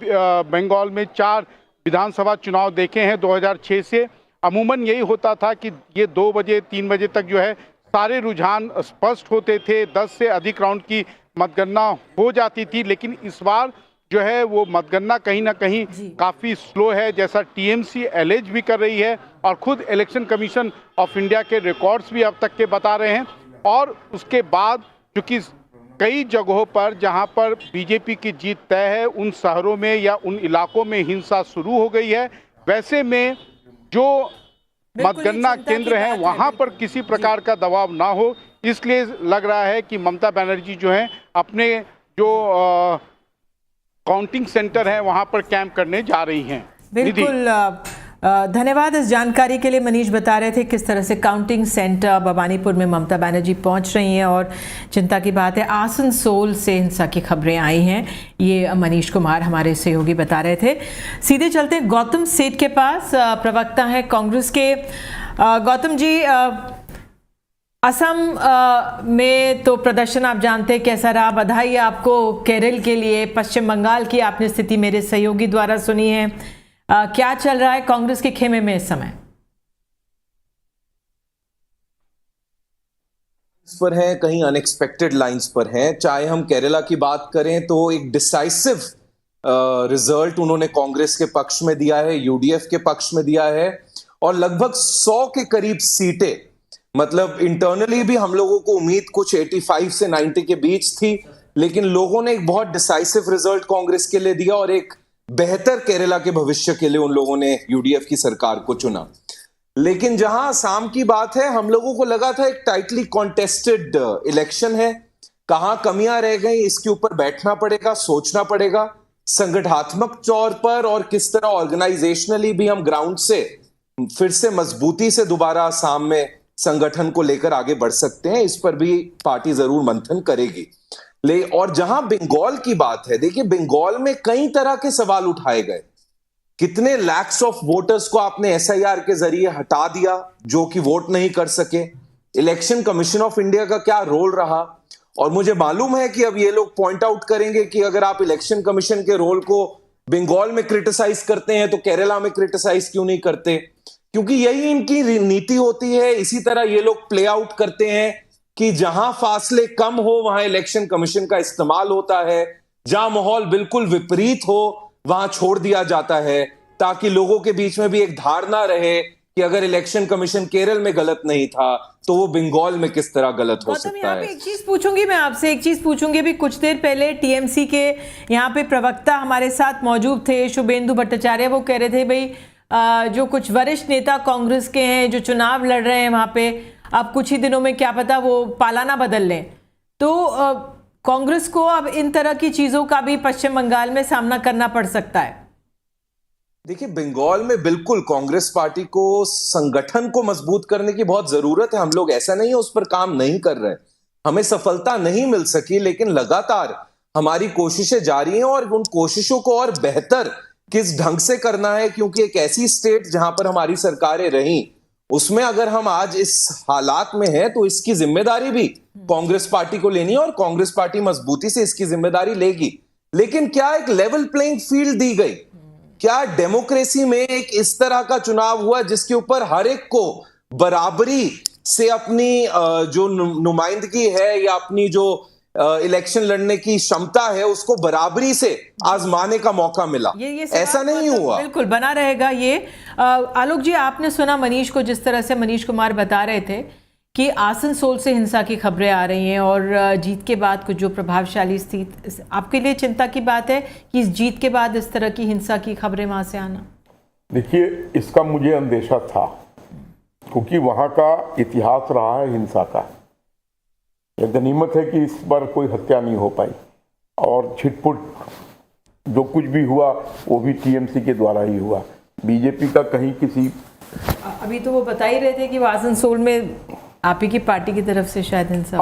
बंगाल में 4 विधानसभा चुनाव देखे हैं 2006 से। अमूमन यही होता था कि ये 2 बजे 3 बजे तक जो है सारे रुझान स्पष्ट होते थे, 10 से अधिक राउंड की मतगणना हो जाती थी। लेकिन इस बार जो है वो मतगणना कहीं ना कहीं काफ़ी स्लो है, जैसा टीएमसी एलेज भी कर रही है और खुद इलेक्शन कमीशन ऑफ इंडिया के रिकॉर्ड्स भी अब तक के बता रहे हैं। और उसके बाद चूँकि कई जगहों पर जहां पर बीजेपी की जीत तय है, उन शहरों में या उन इलाकों में हिंसा शुरू हो गई है। वैसे में जो मतगणना केंद्र हैं वहां पर किसी प्रकार का दबाव ना हो, इसलिए लग रहा है कि ममता बनर्जी जो है अपने जो काउंटिंग सेंटर है वहां पर कैंप करने जा रही हैं। बिल्कुल, धन्यवाद इस जानकारी के लिए। मनीष बता रहे थे किस तरह से काउंटिंग सेंटर भवानीपुर में ममता बनर्जी पहुंच रही हैं, और चिंता की बात है आसनसोल से हिंसा की खबरें आई हैं, ये मनीष कुमार हमारे सहयोगी बता रहे थे। सीधे चलते हैं गौतम सेठ के पास, प्रवक्ता है कांग्रेस के। गौतम जी, असम में तो प्रदर्शन आप जानते हैं कैसा रहा, बधाई आपको केरल के लिए। पश्चिम बंगाल की आपने स्थिति मेरे सहयोगी द्वारा सुनी है। क्या चल रहा है कांग्रेस के खेमे में इस समय? पर हैं, कहीं अनएक्सपेक्टेड लाइंस पर हैं। चाहे हम केरला की बात करें तो एक डिसाइसिव रिजल्ट उन्होंने कांग्रेस के पक्ष में दिया है, यूडीएफ के पक्ष में दिया है, और लगभग 100 के करीब सीटें मतलब इंटरनली भी हम लोगों को उम्मीद कुछ 85 से 90 के बीच थी, लेकिन लोगों ने एक बहुत डिसाइसिव रिजल्ट कांग्रेस के लिए दिया और एक बेहतर केरला के भविष्य के लिए उन लोगों ने यूडीएफ की सरकार को चुना। लेकिन जहां असम की बात है, हम लोगों को लगा था एक टाइटली कॉन्टेस्टेड इलेक्शन है, कहां कमियां रह गई इसके ऊपर बैठना पड़ेगा, सोचना पड़ेगा संगठनात्मक तौर पर, और किस तरह ऑर्गेनाइजेशनली भी हम ग्राउंड से फिर से मजबूती से दोबारा असम में संगठन को लेकर आगे बढ़ सकते हैं। इस पर भी पार्टी जरूर मंथन करेगी। और जहां बंगाल की बात है, देखिए बंगाल में कई तरह के सवाल उठाए गए। कितने लैक्स ऑफ वोटर्स को आपने एसआईआर के जरिए हटा दिया जो कि वोट नहीं कर सके? इलेक्शन कमीशन ऑफ इंडिया का क्या रोल रहा? और मुझे मालूम है कि अब ये लोग पॉइंट आउट करेंगे कि अगर आप इलेक्शन कमीशन के रोल को बंगाल में क्रिटिसाइज करते हैं तो केरला में क्रिटिसाइज क्यों नहीं करते? क्योंकि यही इनकी नीति होती है। इसी तरह ये लोग प्ले आउट करते हैं कि जहां फासले कम हो वहां इलेक्शन कमीशन का इस्तेमाल होता है, जहां माहौल बिल्कुल विपरीत हो वहां छोड़ दिया जाता है, ताकि लोगों के बीच में भी एक धारणा रहे कि अगर इलेक्शन कमीशन केरल में गलत नहीं था तो वो बंगाल में किस तरह गलत हो सकता है। एक चीज पूछूंगी मैं आपसे, एक चीज पूछूंगी। अभी कुछ देर पहले टीएमसी के यहाँ पे प्रवक्ता हमारे साथ मौजूद थे, शुभेंदु भट्टाचार्य, वो कह रहे थे भाई जो कुछ वरिष्ठ नेता कांग्रेस के हैं जो चुनाव लड़ रहे हैं वहां पे, अब कुछ ही दिनों में क्या पता वो पालाना बदल लें, तो कांग्रेस को अब इन तरह की चीजों का भी पश्चिम बंगाल में सामना करना पड़ सकता है। देखिए बंगाल में बिल्कुल कांग्रेस पार्टी को संगठन को मजबूत करने की बहुत जरूरत है। हम लोग ऐसा नहीं है उस पर काम नहीं कर रहे, हमें सफलता नहीं मिल सकी, लेकिन लगातार हमारी कोशिशें जारी हैं और उन कोशिशों को और बेहतर किस ढंग से करना है, क्योंकि एक ऐसी स्टेट जहां पर हमारी सरकारें रहीं उसमें अगर हम आज इस हालात में हैं तो इसकी जिम्मेदारी भी कांग्रेस पार्टी को लेनी है और कांग्रेस पार्टी मजबूती से इसकी जिम्मेदारी लेगी। लेकिन क्या एक लेवल प्लेइंग फील्ड दी गई? क्या डेमोक्रेसी में एक इस तरह का चुनाव हुआ जिसके ऊपर हर एक को बराबरी से अपनी जो नुमाइंदगी है या अपनी जो इलेक्शन लड़ने की क्षमता है उसको बराबरी से आजमाने का मौका मिला? ये ऐसा नहीं हुआ। बिल्कुल बना रहेगा ये। आलोक जी, आपने सुना मनीष को, जिस तरह से मनीष कुमार बता रहे थे कि आसनसोल से हिंसा की खबरें आ रही हैं और जीत के बाद कुछ जो प्रभावशाली स्थिति, आपके लिए चिंता की बात है कि इस जीत के बाद इस तरह की हिंसा की खबरें वहां से आना? देखिए, इसका मुझे अंदेशा था क्योंकि वहां का इतिहास रहा है हिंसा का। यह गनीमत है कि इस बार कोई हत्या नहीं हो पाई और छिटपुट जो कुछ भी हुआ वो भी टीएमसी के द्वारा ही हुआ। बीजेपी का कहीं किसी, अभी तो वो बता ही रहे थे कि आसनसोल में आप ही की पार्टी की तरफ से शायद हिंसा,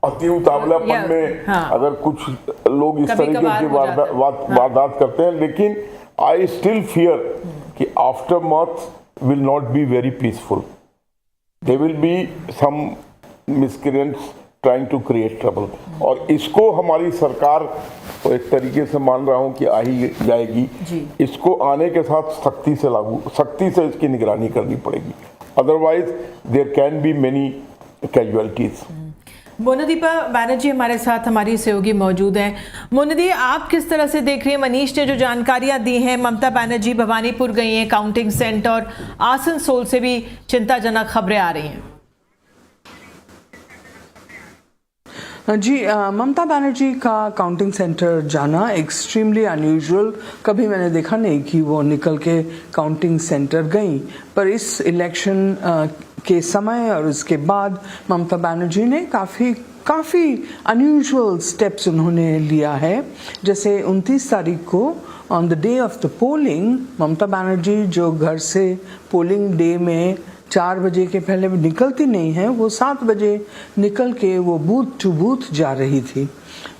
अति उतावलापन में अगर कुछ लोग इस तरीके की वारदात करते हैं, लेकिन आई स्टिल फियर कि aftermath will not be very peaceful. They will be some miscreants trying to create trouble, और इसको हमारी सरकार तो एक तरीके से मान रहा हूं कि आ ही जाएगी। इसको आने के साथ सख्ती से इसकी निगरानी करनी पड़ेगी, otherwise there can be many casualties. Monidipa Banerjee हमारे साथ, हमारी सहयोगी मौजूद हैं। मोनिदी, आप किस तरह से देख रही हैं? मनीष ने जो जानकारियां दी हैं, ममता बनर्जी भवानीपुर गई हैं काउंटिंग सेंटर, और आसनसोल से भी चिंताजनक खबरें आ रही हैं। जी, ममता बनर्जी का काउंटिंग सेंटर जाना एक्सट्रीमली अनयूजुअल, कभी मैंने देखा नहीं कि वो निकल के काउंटिंग सेंटर गई। पर इस इलेक्शन के समय और उसके बाद ममता बनर्जी ने काफ़ी अनयूजुअल स्टेप्स उन्होंने लिया है। जैसे 29 तारीख को on the day of the polling, Mamata Banerjee जो घर से पोलिंग डे में 4 बजे के पहले निकलती नहीं है, वो 7 बजे निकल के वो बूथ टू बूथ जा रही थी।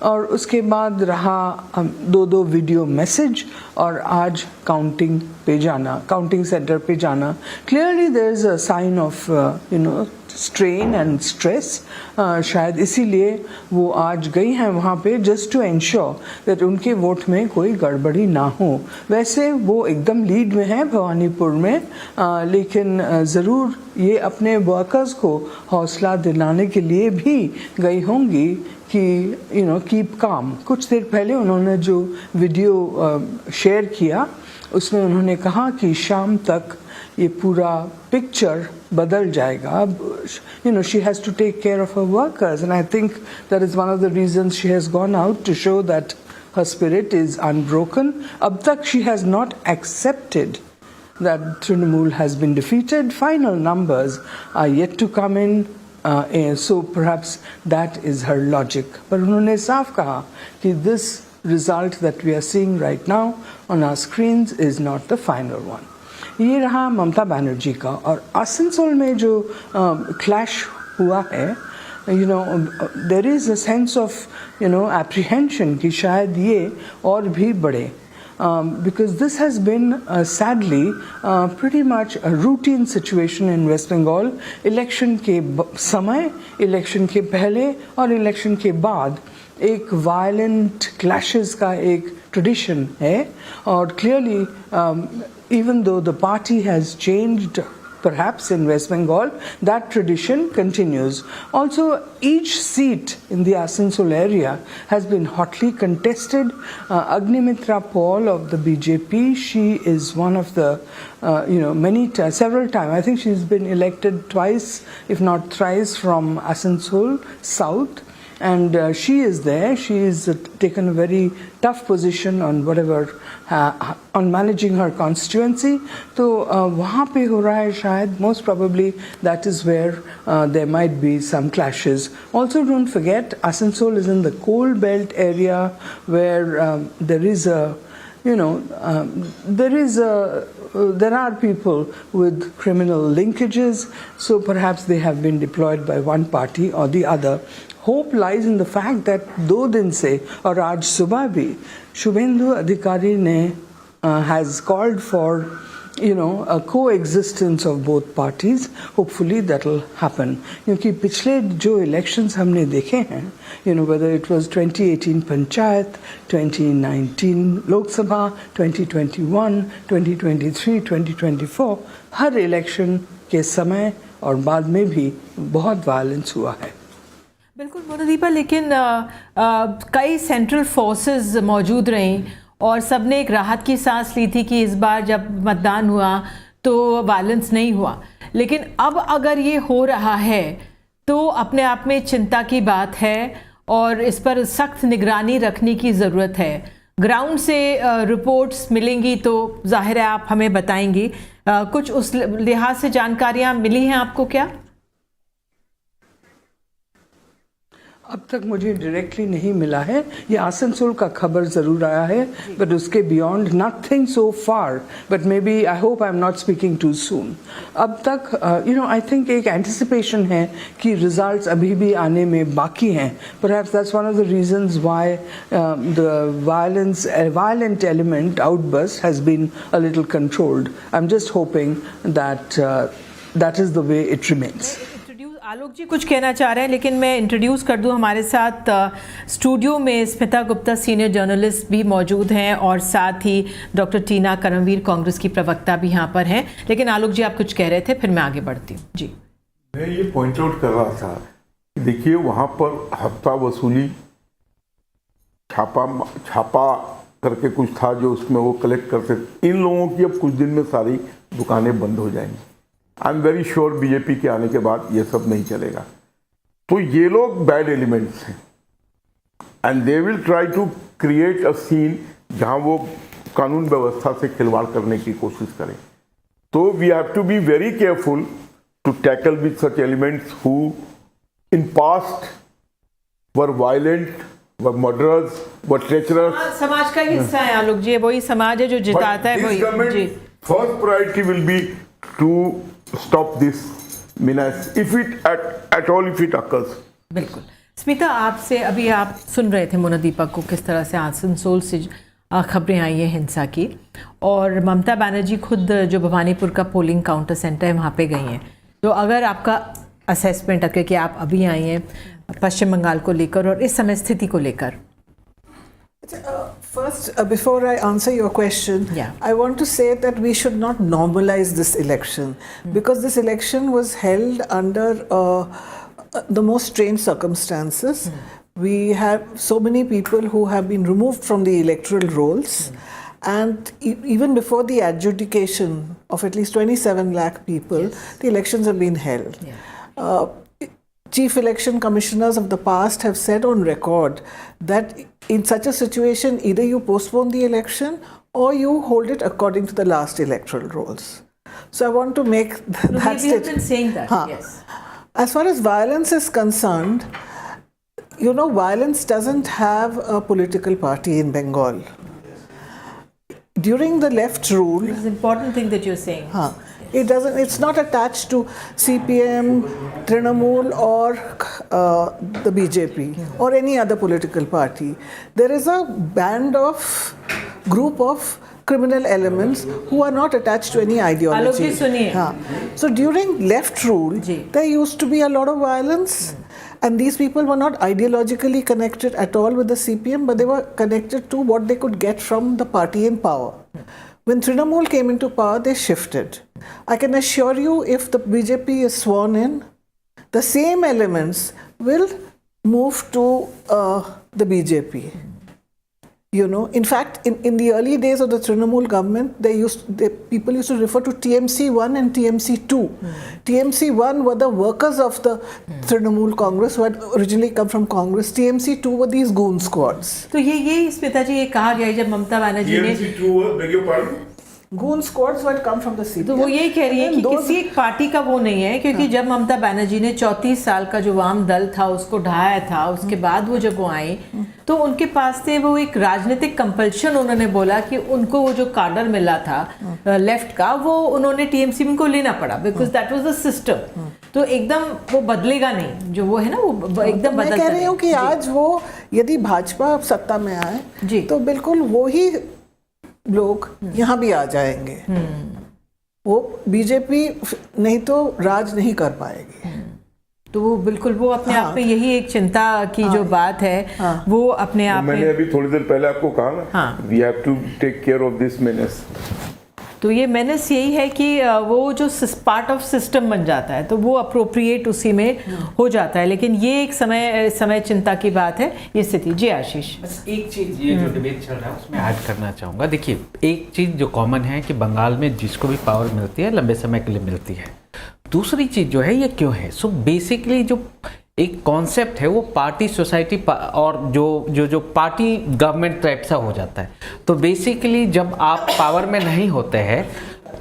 और उसके बाद रहा 2 वीडियो मैसेज, और आज काउंटिंग सेंटर पे जाना। Clearly there is a sign of strain and stress. शायद इसीलिए वो आज गई हैं वहाँ पे, जस्ट टू एंश्योर दैट उनके वोट में कोई गड़बड़ी ना हो। वैसे वो एकदम लीड में है भवानीपुर में, लेकिन ज़रूर ये अपने वर्कर्स को हौसला दिलाने के लिए भी गई होंगी कि कीप काम। कुछ देर पहले उन्होंने जो वीडियो शेयर किया उसमें उन्होंने कहा कि शाम तक ये पूरा पिक्चर बदल जाएगा. अब she has to take care of her workers, and I think that is one of the reasons she has gone out to show that her spirit is unbroken. Ab tak she has not accepted that Trinamool has been defeated. Final numbers are yet to come in. So perhaps that is her logic. But उन्होंने साफ कहा कि this result that we are seeing right now on our screens is not the final one. ये रहा ममता बनर्जी का. और आसनसोल में जो clash हुआ है, there is a sense of apprehension कि शायद ये और भी बढ़े. Because this has been sadly pretty much a routine situation in West Bengal. Election के समय, election के पहले और election के बाद एक violent clashes का एक tradition है. और clearly even though the party has changed perhaps in West Bengal, that tradition continues. Also, each seat in the Asansol area has been hotly contested. Agnimitra Paul of the BJP, she is one of the, several times. I think she's been elected twice, if not thrice, from Asansol South. And she is there. She has taken a very tough position on on managing her constituency. So वहाँ पे हो रहा है शायद, most probably that is where there might be some clashes. Also, don't forget, Asansol is in the coal belt area where there are people with criminal linkages. So perhaps they have been deployed by one party or the other. Hope lies in the fact that 2 दिन से और आज सुबह भी शुभेंदु अधिकारी ने has called for a coexistence of both parties. Hopefully that will happen. क्योंकि पिछले जो elections हमने देखे हैं, whether it was 2018 panchayat, 2019 Lok Sabha, 2021, 2023, 2024, her election के समय और बाद में भी बहुत violence हुआ है. बिल्कुल मोनिदीपा, लेकिन कई सेंट्रल फोर्सेस मौजूद रहीं और सबने एक राहत की सांस ली थी कि इस बार जब मतदान हुआ तो वायलेंस नहीं हुआ. लेकिन अब अगर ये हो रहा है तो अपने आप में चिंता की बात है और इस पर सख्त निगरानी रखने की ज़रूरत है. ग्राउंड से रिपोर्ट्स मिलेंगी तो जाहिर है आप हमें बताएंगी. कुछ उस लिहाज से जानकारियाँ मिली हैं आपको क्या? अब तक मुझे डायरेक्टली नहीं मिला है. ये आसनसोल का खबर ज़रूर आया है, बट उसके beyond nothing so far. But maybe I hope I am not speaking too soon. अब तक आई थिंक एक एंटिसिपेशन है कि रिजल्ट्स अभी भी आने में बाकी हैं. Perhaps that's one of the reasons why the violent element outburst has been a little controlled. I'm just hoping that that is the way it remains. आलोक जी कुछ कहना चाह रहे हैं, लेकिन मैं इंट्रोड्यूस कर दूं, हमारे साथ स्टूडियो में स्मिता गुप्ता सीनियर जर्नलिस्ट भी मौजूद हैं और साथ ही डॉक्टर टीना करमवीर कांग्रेस की प्रवक्ता भी यहाँ पर हैं. लेकिन आलोक जी आप कुछ कह रहे थे, फिर मैं आगे बढ़ती हूँ. जी, मैं ये पॉइंट आउट कर रहा था कि देखिए वहाँ पर हफ्ता वसूली छापा करके कुछ था जो उसमें वो कलेक्ट करते. इन लोगों की अब कुछ दिन में सारी दुकानें बंद हो जाएंगी. I am very sure BJP के आने के बाद ये सब नहीं चलेगा. तो ये लोग बैड एलिमेंट्स हैं and they will try to create a scene जहां वो कानून व्यवस्था से खिलवाड़ करने की कोशिश करें. तो we have to be very careful to tackle with such elements who in past were violent, were murderers, were treacherers. समाज का हिस्सा है आलोक जी, वही समाज है जो जिताता है. वही जी, first priority will be to stop this menace if it at all if it occurs. बिल्कुल. स्मिता, आपसे अभी आप सुन रहे थे मोनिदीपा को किस तरह से आसनसोल से खबरें आई हैं हिंसा की, और ममता बनर्जी खुद जो भवानीपुर का पोलिंग काउंटर सेंटर है वहाँ पे गई हैं. तो अगर आपका असेसमेंट अगर कि आप अभी आई हैं पश्चिम बंगाल को लेकर और इस समय स्थिति को लेकर. First, before I answer your question, I want to say that we should not normalize this election because this election was held under the most strange circumstances. We have so many people who have been removed from the electoral rolls, And even before the adjudication of at least 27 lakh people, the elections have been held. Chief election commissioners of the past have said on record that in such a situation, either you postpone the election or you hold it according to the last electoral rolls. So I want to make that statement. We have been saying that, yes. As far as violence is concerned, you know, violence doesn't have a political party in Bengal. During the left rule... This is an important thing that you're saying. It doesn't. It's not attached to CPM, Trinamool or the BJP or any other political party. There is a group of criminal elements who are not attached to any ideology. So during left rule, there used to be a lot of violence. And these people were not ideologically connected at all with the CPM, but they were connected to what they could get from the party in power. When Trinamool came into power, they shifted. I can assure you, if the BJP is sworn in, the same elements will move to the BJP. You know, in fact, in the early days of the Trinamool government, people used to refer to TMC-1 and TMC-2. TMC-1 were the workers of the Trinamool Congress who had originally come from Congress. TMC-2 were these goon squads. तो ये पिताजी ये कहा गया जब ममता बनर्जी ने TMC-2 beg your pardon? Goon squads had come from the CPM. तो वो यही कह रही है कि किसी एक पार्टी का वो नहीं है, क्योंकि जब ममता बनर्जी ने 34 साल का जो वाम दल था उसको ढाया था, उसके बाद वो जब वो आई तो उनके पास से वो एक राजनीतिक कंपल्शन, उन्होंने बोला कि उनको वो जो कार्डर मिला था लेफ्ट का वो उन्होंने टीएमसी में को लेना पड़ा, because that was the system. तो एकदम वो बदलेगा नहीं, जो वो है ना वो एकदम बदलता है. मैं कह रही हूँ कि आज वो यदि भाजपा सत्ता में आए तो बिल्कुल वो ही लोग यहाँ भी आ जाएंगे. वो बीजेपी नहीं तो राज नहीं कर पाएगी. तो वो बिल्कुल वो अपने आप में यही एक चिंता की जो बात है वो अपने आप में. मैंने अभी थोड़ी देर पहले आपको कहा ना, we have to take care of this menace. तो ये मेनेस यही है कि वो जो पार्ट ऑफ सिस्टम बन जाता है तो वो अप्रोप्रिएट उसी में हो जाता है. लेकिन ये एक समय चिंता की बात है ये स्थिति. जी आशीष, बस एक चीज़ ये जो डिबेट चल रहा है उसमें ऐड करना चाहूँगा. देखिए, एक चीज़ जो कॉमन है कि बंगाल में जिसको भी पावर मिलती है लंबे समय के लिए मिलती है. दूसरी चीज़ जो है ये क्यों है, सो बेसिकली जो एक कॉन्सेप्ट है वो पार्टी सोसाइटी और जो पार्टी गवर्नमेंट टाइप सा हो जाता है. तो बेसिकली जब आप पावर में नहीं होते हैं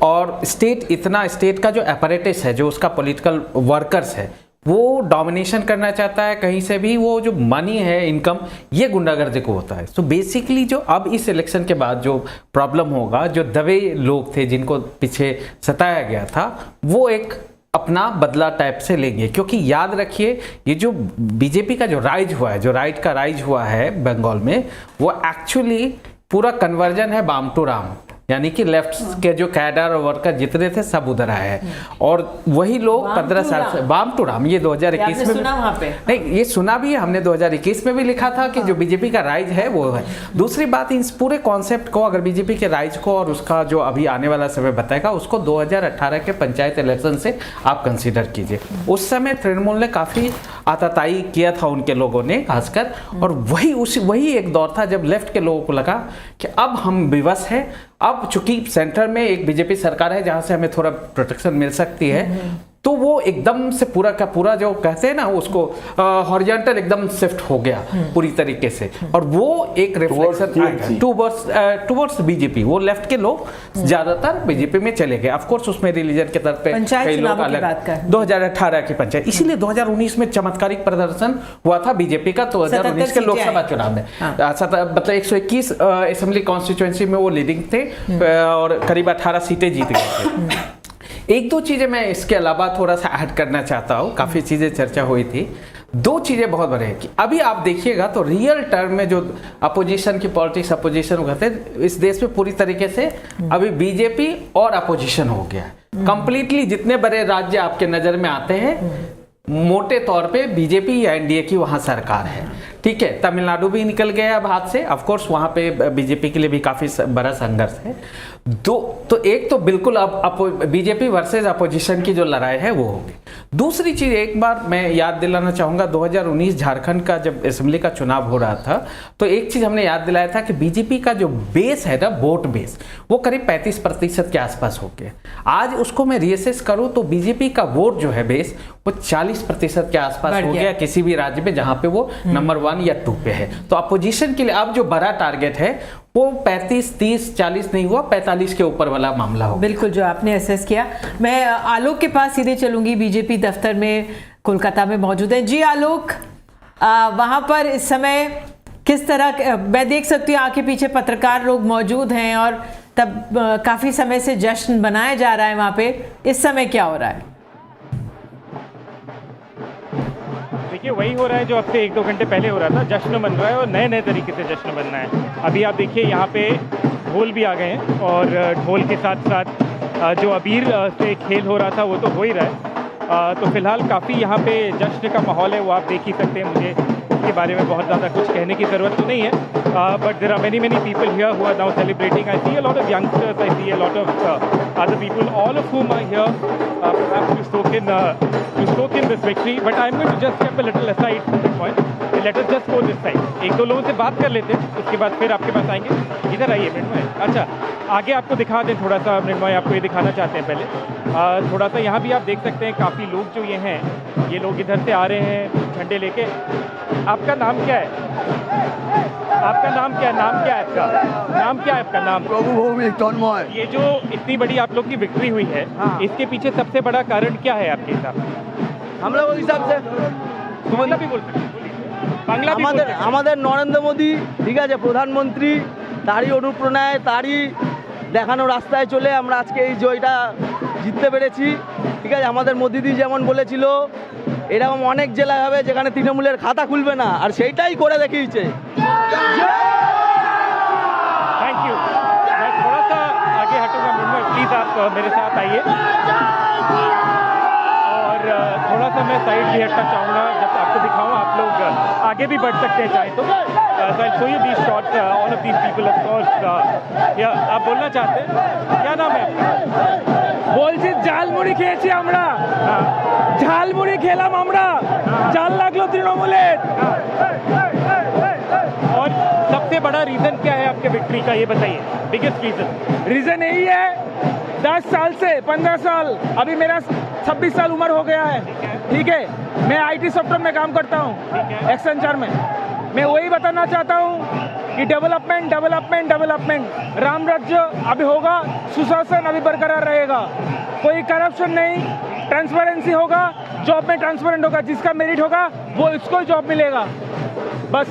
और स्टेट का जो अपैरेटस है, जो उसका पॉलिटिकल वर्कर्स है, वो डोमिनेशन करना चाहता है कहीं से भी, वो जो मनी है, इनकम, ये गुंडागर्दी को होता है. सो बेसिकली जो अब इस इलेक्शन के बाद जो प्रॉब्लम होगा, जो दबे लोग थे जिनको पीछे सताया गया था, वो एक अपना बदला टाइप से लेंगे. क्योंकि याद रखिए ये जो बीजेपी का जो राइज हुआ है, जो राइट का राइज हुआ है बंगाल में, वो एक्चुअली पूरा कन्वर्जन है बाम टू राम. यानी कि लेफ्ट के जो कैडर और वर्कर जितने थे सब उधर आए हैं और वही लोग 15 साल से बाम टू राम. ये 2021 में सुना वहाँ पे? नहीं, ये सुना भी, हमने 2021 में भी लिखा था कि जो बीजेपी का राइज है वो है. दूसरी बात, इस पूरे कॉन्सेप्ट को अगर बीजेपी के राइज को और उसका जो अभी आने वाला समय बताएगा उसको 2018 के पंचायत इलेक्शन से आप कंसीडर कीजिए. उस समय तृणमूल ने काफ़ी आताताई किया था उनके लोगों ने खासकर, और वही एक दौर था जब लेफ्ट के लोगों को लगा कि अब हम विवश हैं. अब चूंकि सेंटर में एक बीजेपी सरकार है जहां से हमें थोड़ा प्रोटेक्शन मिल सकती है, तो वो एकदम से पूरा का पूरा जो कहते हैं ना उसको हॉरिजॉन्टल एकदम शिफ्ट हो गया पूरी तरीके से. और वो एक रिफ्लेक्शन टुवर्ड्स बीजेपी, वो लेफ्ट के लोग ज्यादातर बीजेपी में चले गए. ऑफ कोर्स उसमें रिलीजन के तरफ पे कई लोग अलग. 2018 की पंचायत, इसीलिए 2019 में चमत्कारिक प्रदर्शन हुआ था बीजेपी का. 2019 के लोकसभा चुनाव में मतलब 121 असेंबली कॉन्स्टिट्यूएंसी में वो लीडिंग थे और करीब 18 सीटें जीत गए थे. एक दो चीज़ें मैं इसके अलावा थोड़ा सा ऐड करना चाहता हूँ. काफ़ी चीज़ें चर्चा हुई थी. दो चीज़ें बहुत बड़े हैं कि अभी आप देखिएगा तो रियल टर्म में जो अपोजिशन की पॉलिटिक्स, अपोजिशन कहते हैं इस देश में पूरी तरीके से अभी बीजेपी और अपोजिशन हो गया कंप्लीटली. जितने बड़े राज्य आपके नज़र में आते हैं मोटे तौर पे बीजेपी या एनडीए की वहाँ सरकार है. ठीक है, तमिलनाडु भी निकल गया अब हाथ से. ऑफ कोर्स वहाँ पे बीजेपी के लिए भी काफ़ी बड़ा संघर्ष है. तो एक तो बिल्कुल अब बीजेपी वर्सेस अपोजिशन की जो लड़ाई है वो होगी. दूसरी चीज़ एक बार मैं याद दिलाना चाहूँगा, 2019 झारखंड का जब असेंबली का चुनाव हो रहा था तो एक चीज़ हमने याद दिलाया था कि बीजेपी का जो बेस है ना, वोट बेस, वो करीब 35% के आसपास हो गया। आज उसको मैं रीअसेस करूँ तो बीजेपी का वोट जो है बेस वो 40% के आसपास हो गया किसी भी राज्य में जहाँ पे वो नंबर 1 या 2 पे है। तो अपोजिशन के लिए अब जो बड़ा टारगेट है वो 35, 30, 40 नहीं हुआ, 45 के ऊपर वाला मामला हो। बिल्कुल, जो आपने असेस किया। मैं आलोक के पास सीधे चलूंगी, बीजेपी दफ्तर में कोलकाता में मौजूद है। जी आलोक, वहाँ पर इस समय किस तरह, मैं देख सकती हूँ आगे पीछे पत्रकार लोग मौजूद हैं और तब काफ़ी समय से जश्न मनाया जा रहा है वहाँ पे, इस समय क्या हो रहा है? देखिए वही हो रहा है जो अब से 1-2 घंटे पहले हो रहा था, जश्न मन रहा है और नए नए तरीके से जश्न बनना है। अभी आप देखिए यहाँ पे ढोल भी आ गए हैं और ढोल के साथ साथ जो अबीर से खेल हो रहा था वो तो हो ही रहा है। तो फिलहाल काफ़ी यहाँ पे जश्न का माहौल है, वो आप देख ही सकते हैं। मुझे इसके बारे में बहुत ज़्यादा कुछ कहने की ज़रूरत तो नहीं है, but there are many people here who are now celebrating. I see a lot of youngsters, I see a lot of other people, all of whom are here perhaps to soak in this victory. But I'm going to just step a little aside at this point. Let us just go this side. 1-2 लोगों से बात कर लेते हैं, उसके बाद फिर आपके पास आएंगे। इधर आइए मृण्मय। अच्छा, आगे आपको दिखा दें थोड़ा सा, मृण्मय आपको ये दिखाना चाहते हैं पहले थोड़ा सा। यहाँ भी आप देख सकते हैं काफ़ी लोग जो ये हैं, ये लोग इधर से आ रहे हैं झंडे लेके। आपका नाम क्या है? आपका नाम क्या है? नाम क्या है आपका? नाम क्या है आपका? नाम तन्मय। ये जो इतनी बड़ी आप लोग की विक्ट्री हुई है, इसके पीछे सबसे बड़ा कारण क्या है आपके हिसाब से? हम लोगों के हिसाब से बांग्ला भी बोल सकते हैं, बांग्ला भी बोल सकते हैं। আমাদের নরেন্দ্র মোদী, ঠিক আছে, প্রধানমন্ত্রী, তারই অনুপ্রেরণায়, তারই দেখানো রাস্তায় চলে আমরা আজকে এই জয়টা জিততে পেরেছি। ঠিক আছে, আমাদের মোদিদি যেমন বলেছিল এরকম অনেক জেলা হবে যেখানে তৃণমূলের খাতা খুলবে না, আর সেইটাই করে দেখিয়েছে। Thank you. मैं थोड़ा सा आगे हटूंगा मृण्मय, प्लीज़ आप मेरे साथ आइए और थोड़ा सा मैं साइड भी हटना चाहूँगा जब आपको दिखाऊँ। आप लोग आगे भी बढ़ सकते हैं चाहे तो। I'll show you these shots, all of these people of course। या आप बोलना चाहते हैं? क्या नाम है आपका? বলছি ঝালমুড়ি খেয়েছি আমরা, ঝালমুড়ি খেলাম আমরা, জাল লাগলো তৃণমূলের। और सबसे बड़ा रीजन क्या है आपके विक्ट्री का, ये बताइए, बिगेस्ट रीजन यही है, 10 साल से 15 साल, अभी मेरा 26 साल उम्र हो गया है, ठीक है। मैं आईटी सॉफ्टवेयर में काम करता हूँ, एक्सेंचर में। मैं वही बताना चाहता हूँ कि डेवलपमेंट डेवलपमेंट डेवलपमेंट, राम राज्य अभी होगा, सुशासन अभी बरकरार रहेगा, कोई करप्शन नहीं, ट्रांसपेरेंसी होगा, जॉब में ट्रांसपेरेंट होगा, जिसका मेरिट होगा वो इसको जॉब मिलेगा। बस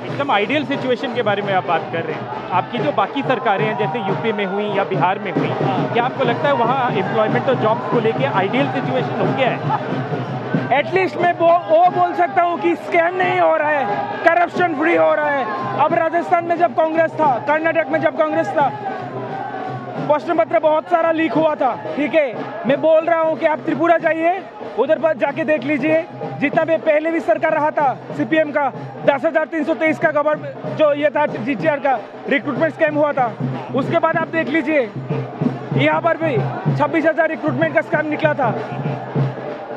एकदम आइडियल सिचुएशन के बारे में आप बात कर रहे हैं। आपकी जो बाकी सरकारें हैं जैसे यूपी में हुई या बिहार में हुई, क्या आपको लगता है वहाँ एम्प्लॉयमेंट और जॉब्स को लेके आइडियल सिचुएशन हो गया है? एटलीस्ट मैं वो बोल सकता हूँ कि स्कैम नहीं हो रहा है, करप्शन फ्री हो रहा है। अब राजस्थान में जब कांग्रेस था, कर्नाटक में जब कांग्रेस था, प्रश्न पत्र बहुत सारा लीक हुआ था, ठीक है। मैं बोल रहा हूँ कि आप त्रिपुरा जाइए, उधर पर जाके देख लीजिए, जितना भी पहले भी सरकार रहा था सीपीएम का, 10,323 का गवर्नमेंट जो ये था जीटीआर का रिक्रूटमेंट स्कैम हुआ था, उसके बाद आप देख लीजिए यहाँ पर भी 26,000 रिक्रूटमेंट का स्कैम निकला था।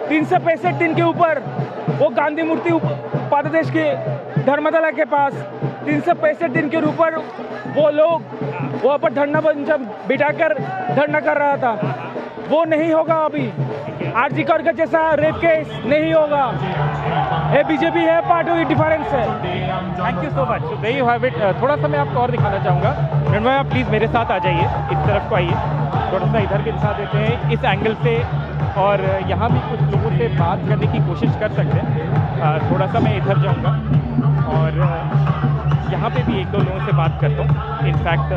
365 दिन के ऊपर वो गांधी मूर्ति उपाध्याय के धर्मशाला के पास 365 दिन के ऊपर वो लोग वहाँ पर धरना बिठाकर धरना कर रहा था। वो नहीं होगा अभी, आरजी कर का जैसा रेप केस नहीं होगा। ये बीजेपी है, पार्ट ऑफ डिफरेंस है। Thank you so much. So there you have it. थोड़ा सा मैं आपको और दिखाना चाहूँगा। मृण्मय आप प्लीज़ मेरे साथ आ जाइए, इस तरफ को आइए, थोड़ा सा इधर भी दिखा देते हैं इस एंगल से, और यहाँ भी कुछ लोगों से बात करने की कोशिश कर सकते हैं। थोड़ा सा मैं इधर जाऊँगा और यहाँ पे भी 1-2 लोगों से बात करता हूँ। In fact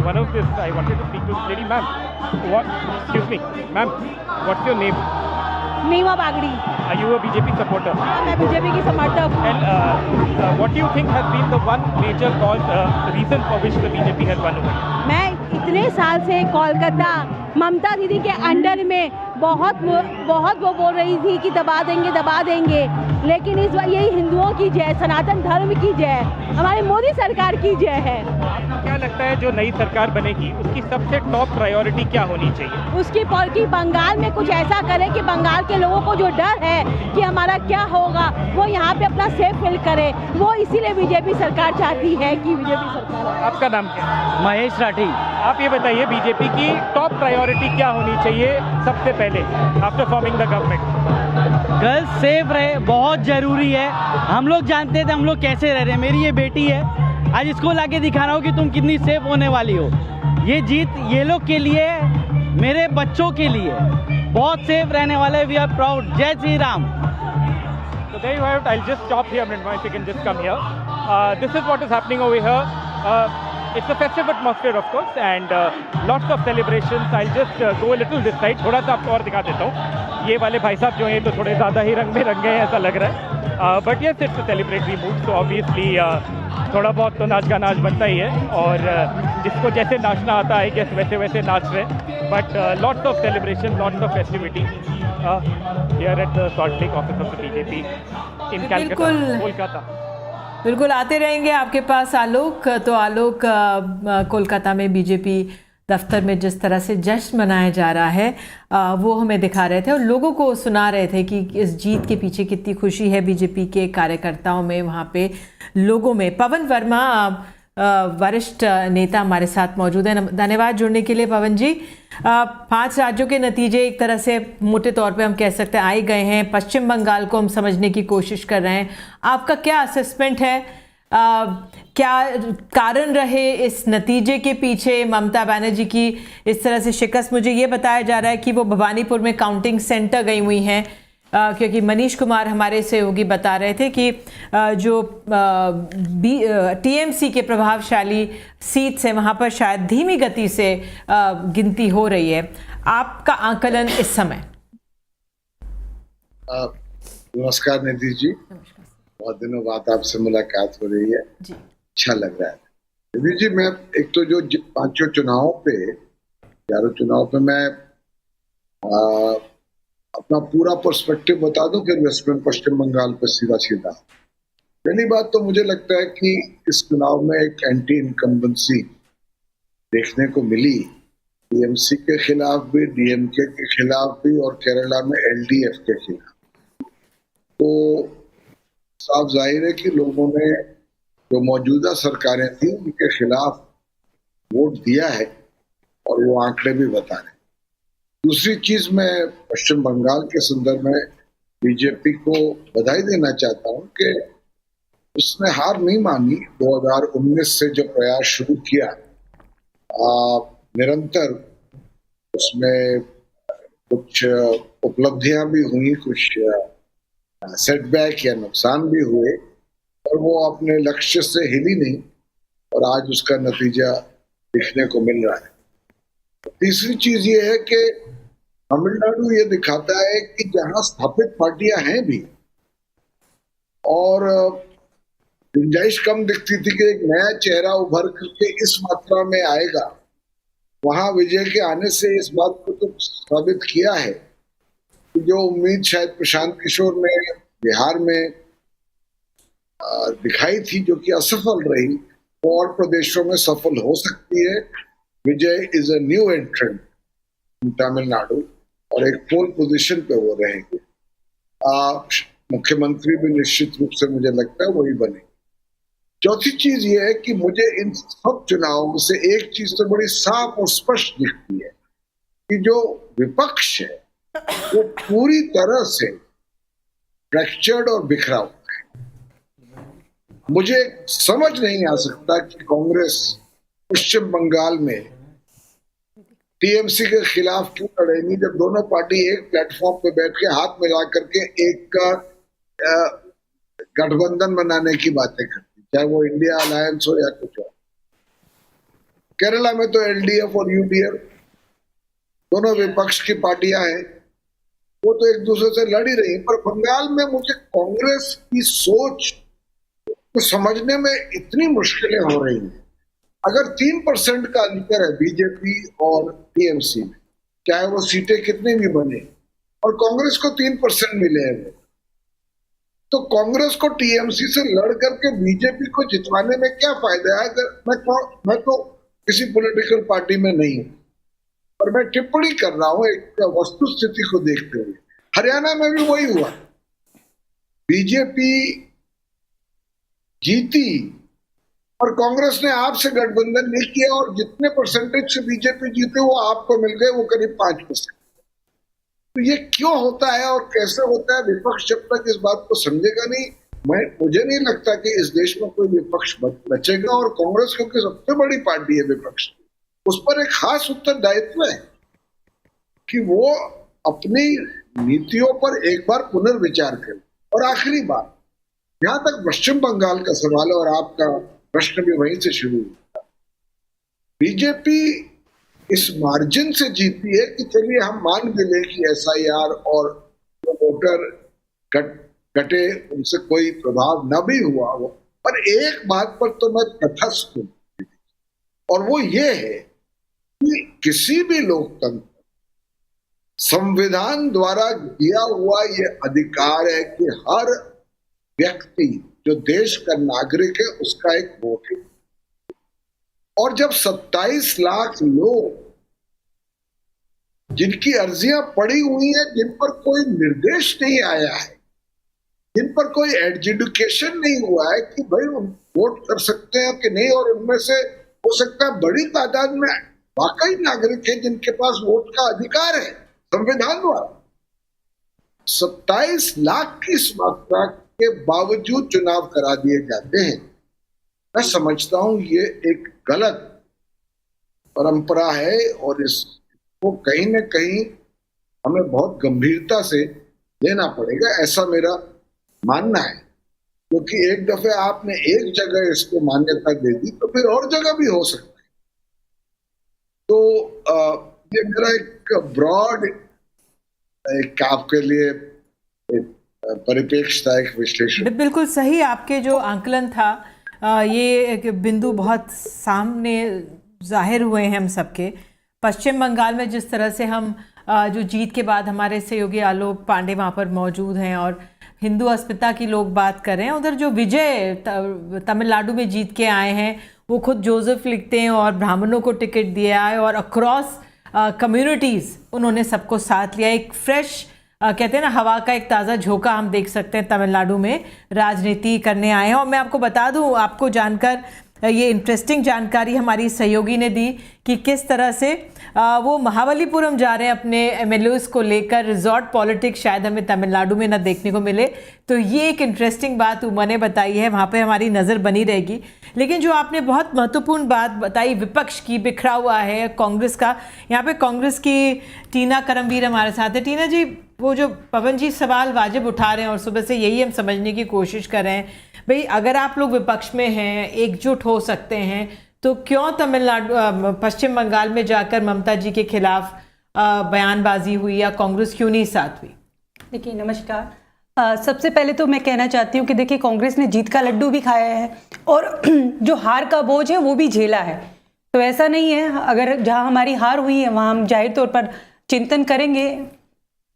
one of this I wanted to speak to lady. Ma'am, excuse me ma'am, what's your name? Neema Bagri. Are you a BJP supporter? मैं बीजेपी की समर्थक हूँ। And what do you think has been the one major cause, reason for which the BJP has won over? मैं इतने साल से कोलकाता ममता दीदी के अंडर में बहुत वो बोल रही थी कि दबा देंगे, लेकिन इस बार यही हिंदुओं की जय, सनातन धर्म की जय, हमारी मोदी सरकार की जय है। आपको क्या लगता है जो नई सरकार बनेगी उसकी सबसे टॉप प्रायोरिटी क्या होनी चाहिए? उसकी कि बंगाल में कुछ ऐसा करे कि बंगाल के लोगों को जो डर है कि हमारा क्या होगा, वो यहाँ पे अपना सेफ फील करे। वो इसीलिए बीजेपी सरकार चाहती है कि बीजेपी सरकार। आपका नाम क्या है? महेश राठी। आप ये बताइए बीजेपी की टॉप प्रायोरिटी क्या होनी चाहिए सबसे पहले after forming the government? Girls safe रहे, बहुत जरूरी है। हम लोग जानते थे हम लोग कैसे रह रहे हैं। मेरी ये बेटी है, आज इसको लाके दिखा रहा हूँ कि तुम कितनी सेफ होने वाली हो। ये जीत ये लोग के लिए, मेरे बच्चों के लिए बहुत सेफ रहने वाले। We are proud. जय Shri Ram. So there you have it. I'll just stop here, Mrinmoy, if you can just come here. This is what is happening over here. It's a festive atmosphere, of course, and lots of celebrations. I'll just go a little this side. थोड़ा सा आपको और दिखा देता हूँ। ये वाले भाई साहब जो हैं तो थोड़े ज़्यादा ही रंग में रंगे हैं ऐसा लग रहा है। But yes, it's a celebratory mood. So obviously थोड़ा बहुत तो नाच गाना आज बनता ही है और जिसको जैसे नाचना आता है कि वैसे वैसे नाच रहे। But lots of celebration, lots of festivity here at the Salt Lake office of the BJP in Calcutta, Kolkata. बिल्कुल आते रहेंगे आपके पास आलोक। तो आलोक, कोलकाता में बीजेपी दफ्तर में जिस तरह से जश्न मनाया जा रहा है वो हमें दिखा रहे थे और लोगों को सुना रहे थे कि इस जीत के पीछे कितनी खुशी है बीजेपी के कार्यकर्ताओं में, वहाँ पे लोगों में। पवन वर्मा वरिष्ठ नेता हमारे साथ मौजूद हैं। धन्यवाद जुड़ने के लिए पवन जी। 5 राज्यों के नतीजे एक तरह से मोटे तौर पे हम कह सकते हैं आ ही गए हैं। पश्चिम बंगाल को हम समझने की कोशिश कर रहे हैं। आपका क्या असेसमेंट है? क्या कारण रहे इस नतीजे के पीछे? ममता बनर्जी की इस तरह से शिकस्त, मुझे ये बताया जा रहा है कि वो भवानीपुर में काउंटिंग सेंटर गई हुई हैं क्योंकि मनीष कुमार हमारे सहयोगी बता रहे थे कि जो टीएमसी के प्रभावशाली सीट से वहाँ पर शायद धीमी गति से गिनती हो रही है। आपका आकलन इस समय? नमस्कार निधि जी, बहुत दिनों बाद आपसे मुलाकात हो रही है जी। अच्छा लग रहा है निधि जी। मैं एक तो जो 5 चुनावों पे 11 चुनाव पे मैं अपना पूरा पर्सपेक्टिव बता दूं, फिर वेस्ट बंगाल पश्चिम बंगाल पर सीधा सीधा। पहली बात तो मुझे लगता है कि इस चुनाव में एक एंटी इनकम्बेंसी देखने को मिली, टीएमसी के खिलाफ भी, डीएमके के खिलाफ भी और केरला में एलडीएफ के खिलाफ। तो साफ जाहिर है कि लोगों ने जो मौजूदा सरकारें थी उनके खिलाफ वोट दिया है और वो आंकड़े भी बता रहे हैं। दूसरी चीज, मैं पश्चिम बंगाल के संदर्भ में बीजेपी को बधाई देना चाहता हूं कि उसने हार नहीं मानी। 2019 से जो प्रयास शुरू किया निरंतर, उसमें कुछ उपलब्धियां भी हुई, कुछ सेटबैक या नुकसान भी हुए और वो अपने लक्ष्य से हिली नहीं और आज उसका नतीजा दिखने को मिल रहा है। तीसरी चीज ये है कि तमिलनाडु ये दिखाता है कि जहां स्थापित पार्टियां हैं भी और गुंजाइश कम दिखती थी कि एक नया चेहरा उभर करके इस मात्रा में आएगा, वहां विजय के आने से इस बात को तो साबित किया है कि जो उम्मीद शायद प्रशांत किशोर ने बिहार में दिखाई थी जो कि असफल रही, वो और प्रदेशों में सफल हो सकती है। विजय इज अ न्यू एंट्रेंट इन तमिलनाडु और एक पोल पोजीशन पे वो रहेंगे। मुख्यमंत्री भी निश्चित रूप से मुझे लगता है वही बने। चौथी चीज ये है कि मुझे इन सब चुनावों से एक चीज तो बड़ी साफ और स्पष्ट दिखती है कि जो विपक्ष है वो पूरी तरह से फ्रैक्चर्ड और बिखरा हुआ है। मुझे समझ नहीं आ सकता कि कांग्रेस पश्चिम बंगाल में टीएमसी के खिलाफ क्यों लड़ेंगी जब दोनों पार्टी एक प्लेटफॉर्म पे बैठ के हाथ मिला करके एक गठबंधन बनाने की बातें करती, चाहे वो इंडिया अलायंस हो या कुछ और। केरला में तो एलडीएफ और यूडीएफ दोनों विपक्ष की पार्टियां हैं, वो तो एक दूसरे से लड़ ही रही है। पर बंगाल में मुझे कांग्रेस की सोच को समझने में इतनी मुश्किलें हो रही हैं। अगर 3% का अंतर है बीजेपी और टीएमसी में, चाहे वो सीटें कितनी भी बने, और कांग्रेस को 3% मिले हैं, तो कांग्रेस को टीएमसी से लड़ करके बीजेपी को जितवाने में क्या फायदा है? अगर मैं तो किसी पॉलिटिकल पार्टी में नहीं हूं, और मैं टिप्पणी कर रहा हूं एक वस्तु स्थिति को देखते हुए। हरियाणा में भी वही हुआ, बीजेपी जीती और कांग्रेस ने आपसे गठबंधन नहीं किया, और जितने परसेंटेज से बीजेपी जीते वो आपको मिल गए, वो करीब 5%। तो ये क्यों होता है और कैसे होता है? विपक्ष जब तक इस बात को समझेगा नहीं, मुझे नहीं लगता कि इस देश में कोई विपक्ष बचेगा। और कांग्रेस क्योंकि सबसे बड़ी पार्टी है विपक्ष, उस पर एक खास उत्तरदायित्व है कि वो अपनी नीतियों पर एक बार पुनर्विचार करे। और आखिरी बात, जहां तक पश्चिम बंगाल का सवाल है और आपका प्रश्न भी वहीं से शुरू हुआ, बीजेपी इस मार्जिन से जीती है कि चलिए हम मान भी लें कि एसआईआर और जो वोटर कटे उनसे कोई प्रभाव न भी हुआ हो, पर एक बात पर तो मैं तटस्थ हूं, और वो ये है कि किसी भी लोकतंत्र संविधान द्वारा दिया हुआ ये अधिकार है कि हर व्यक्ति जो देश का नागरिक है उसका एक वोट है। और जब 27 लाख लोग जिनकी अर्जियां पड़ी हुई हैं, जिन पर कोई निर्देश नहीं आया है, जिन पर कोई एडजुडिकेशन नहीं हुआ है कि भाई वोट कर सकते हैं कि नहीं, और उनमें से हो सकता है बड़ी तादाद में वाकई नागरिक है जिनके पास वोट का अधिकार है संविधान द्वारा, 27 लाख की इस मात्रा के बावजूद चुनाव करा दिए जाते हैं। मैं समझता हूं ये एक गलत परंपरा है, और इसको कहीं न कहीं हमें बहुत गंभीरता से लेना पड़ेगा, ऐसा मेरा मानना है। क्योंकि एक दफे आपने एक जगह इसको मान्यता दे दी तो फिर और जगह भी हो सकता है। तो ये मेरा एक ब्रॉड एक आपके लिए परिप्रेक्ष्य था, एक विश्लेषण। बिल्कुल सही, आपके जो आंकलन था ये एक बिंदु बहुत सामने जाहिर हुए हैं हम सबके। पश्चिम बंगाल में जिस तरह से हम जो जीत के बाद हमारे सहयोगी आलोक पांडे वहाँ पर मौजूद हैं और हिंदू अस्मिता की लोग बात कर रहे हैं, उधर जो विजय तमिलनाडु में जीत के आए हैं वो खुद जोसेफ लिखते हैं और ब्राह्मणों को टिकट दिया है, और अक्रॉस कम्युनिटीज़ उन्होंने सबको साथ लिया। एक फ्रेश कहते हैं ना, हवा का एक ताज़ा झोंका हम देख सकते हैं तमिलनाडु में राजनीति करने आए हैं। और मैं आपको बता दूं, आपको जानकर ये इंटरेस्टिंग जानकारी हमारी सहयोगी ने दी कि किस तरह से वो महाबलीपुरम जा रहे हैं अपने एमएलएस को लेकर। रिजॉर्ट पॉलिटिक्स शायद हमें तमिलनाडु में ना देखने को मिले, तो ये एक इंटरेस्टिंग बात उमा ने बताई है, वहाँ पे हमारी नज़र बनी रहेगी। लेकिन जो आपने बहुत महत्वपूर्ण बात बताई विपक्ष की, बिखरा हुआ है कांग्रेस का, यहाँ पे कांग्रेस की टीना करमवीर हमारे साथ है। टीना जी, वो जो पवन जी सवाल वाजिब उठा रहे हैं और सुबह से यही हम समझने की कोशिश कर रहे हैं, भाई अगर आप लोग विपक्ष में हैं, एकजुट हो सकते हैं, तो क्यों तमिलनाडु पश्चिम बंगाल में जाकर ममता जी के खिलाफ बयानबाजी हुई, या कांग्रेस क्यों नहीं साथ हुई? देखिए, नमस्कार। सबसे पहले तो मैं कहना चाहती हूँ कि देखिए, कांग्रेस ने जीत का लड्डू भी खाया है और जो हार का बोझ है वो भी झेला है। तो ऐसा नहीं है, अगर जहाँ हमारी हार हुई है वहाँ हम जाहिर तौर पर चिंतन करेंगे,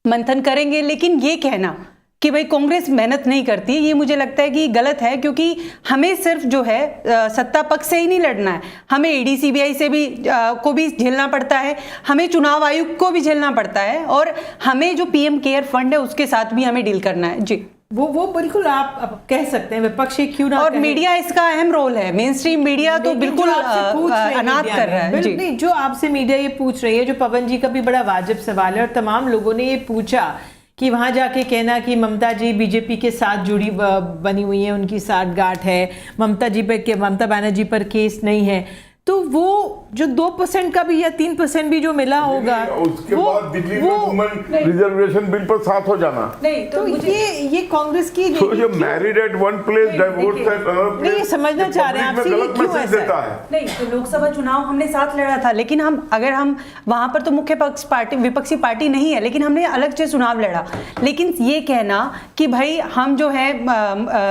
मंथन करेंगे, लेकिन ये कहना कि भाई कांग्रेस मेहनत नहीं करती, ये मुझे लगता है कि गलत है। क्योंकि हमें सिर्फ जो है सत्ता पक्ष से ही नहीं लड़ना है, हमें ईडी सीबीआई से भी को भी झेलना पड़ता है, हमें चुनाव आयोग को भी झेलना पड़ता है, और हमें जो पीएम केयर फंड है उसके साथ भी हमें डील करना है। जी, वो बिल्कुल आप कह सकते हैं, विपक्ष क्यों ना, और मीडिया इसका अहम रोल है, मेन स्ट्रीम मीडिया तो बिल्कुल अनाथ कर रहा है। जी, नहीं, जो आपसे मीडिया ये पूछ रही है, जो पवन जी का भी बड़ा वाजिब सवाल है, और तमाम लोगों ने ये पूछा कि वहाँ जाके कहना कि ममता जी बीजेपी के साथ जुड़ी बनी हुई है, उनकी साठगांठ है, ममता बनर्जी पर केस नहीं है, तो वो जो 2% का भी या 3% भी जो मिला होगा, उसके बाद दिल्ली में वुमेन रिजर्वेशन बिल पर साथ हो जाना, नहीं तो ये कांग्रेस की married eight one place divorce at another place, नहीं समझना चाह रहे हैं आपसे ये क्यों ऐसा है? नहीं, तो लोकसभा चुनाव हमने साथ लड़ा था, लेकिन हम वहां पर तो मुख्य पक्ष पार्टी विपक्षी पार्टी नहीं है, लेकिन हमने अलग से चुनाव लड़ा। लेकिन ये कहना कि भाई हम जो है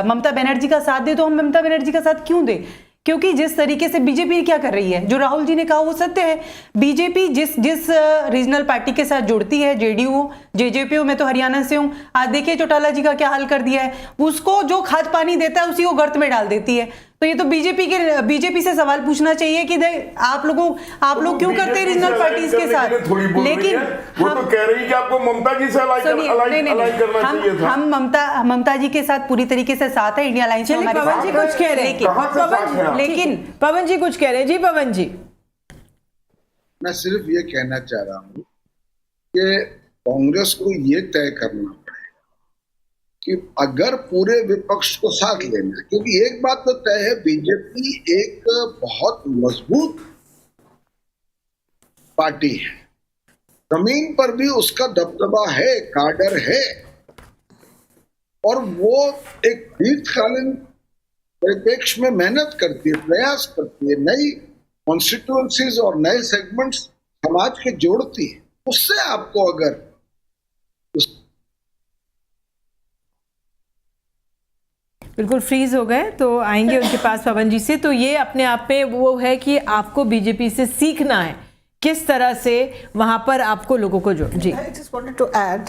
ममता बनर्जी का साथ दे, तो हम ममता बनर्जी का साथ क्यों दे? क्योंकि जिस तरीके से बीजेपी क्या कर रही है, जो राहुल जी ने कहा वो सत्य है। बीजेपी जिस रीजनल पार्टी के साथ जुड़ती है, जेडीयू, जेजेपी, मैं तो हरियाणा से हूँ, आज देखिए चौटाला जी का क्या हाल कर दिया है, उसको जो खाद पानी देता है उसी को गर्त में डाल देती है। तो ये तो बीजेपी से सवाल पूछना चाहिए कि आप लोग क्यों करते हैं रीजनल पार्टीज के साथ। लेकिन वो तो कह रही कि आपको ममता जी से अलाइन करना चाहिए था। हम ममता जी के साथ पूरी तरीके से साथ है, इंडिया अलायंस। पवन जी कुछ कह रहे हैं, लेकिन पवन जी कुछ कह रहे हैं। जी पवन जी, मैं सिर्फ ये कहना चाह रहा हूँ कि कांग्रेस को ये तय करना पड़ेगा कि अगर पूरे विपक्ष को साथ लेना है, क्योंकि एक बात तो तय है, बीजेपी एक बहुत मजबूत पार्टी है, जमीन पर भी उसका दबदबा है, काडर है, और वो एक दीर्घकालीन परिप्रेक्ष्य में मेहनत करती है, प्रयास करती है, नई कॉन्स्टिट्यूएंसीज और नए सेगमेंट्स समाज के जोड़ती है। उससे आपको अगर बिल्कुल फ्रीज हो गए तो आएंगे उनके पास पवन जी से। तो ये अपने आप में वो है कि आपको बीजेपी से सीखना है किस तरह से वहां पर आपको लोगों को जोड़। जी, I just wanted to add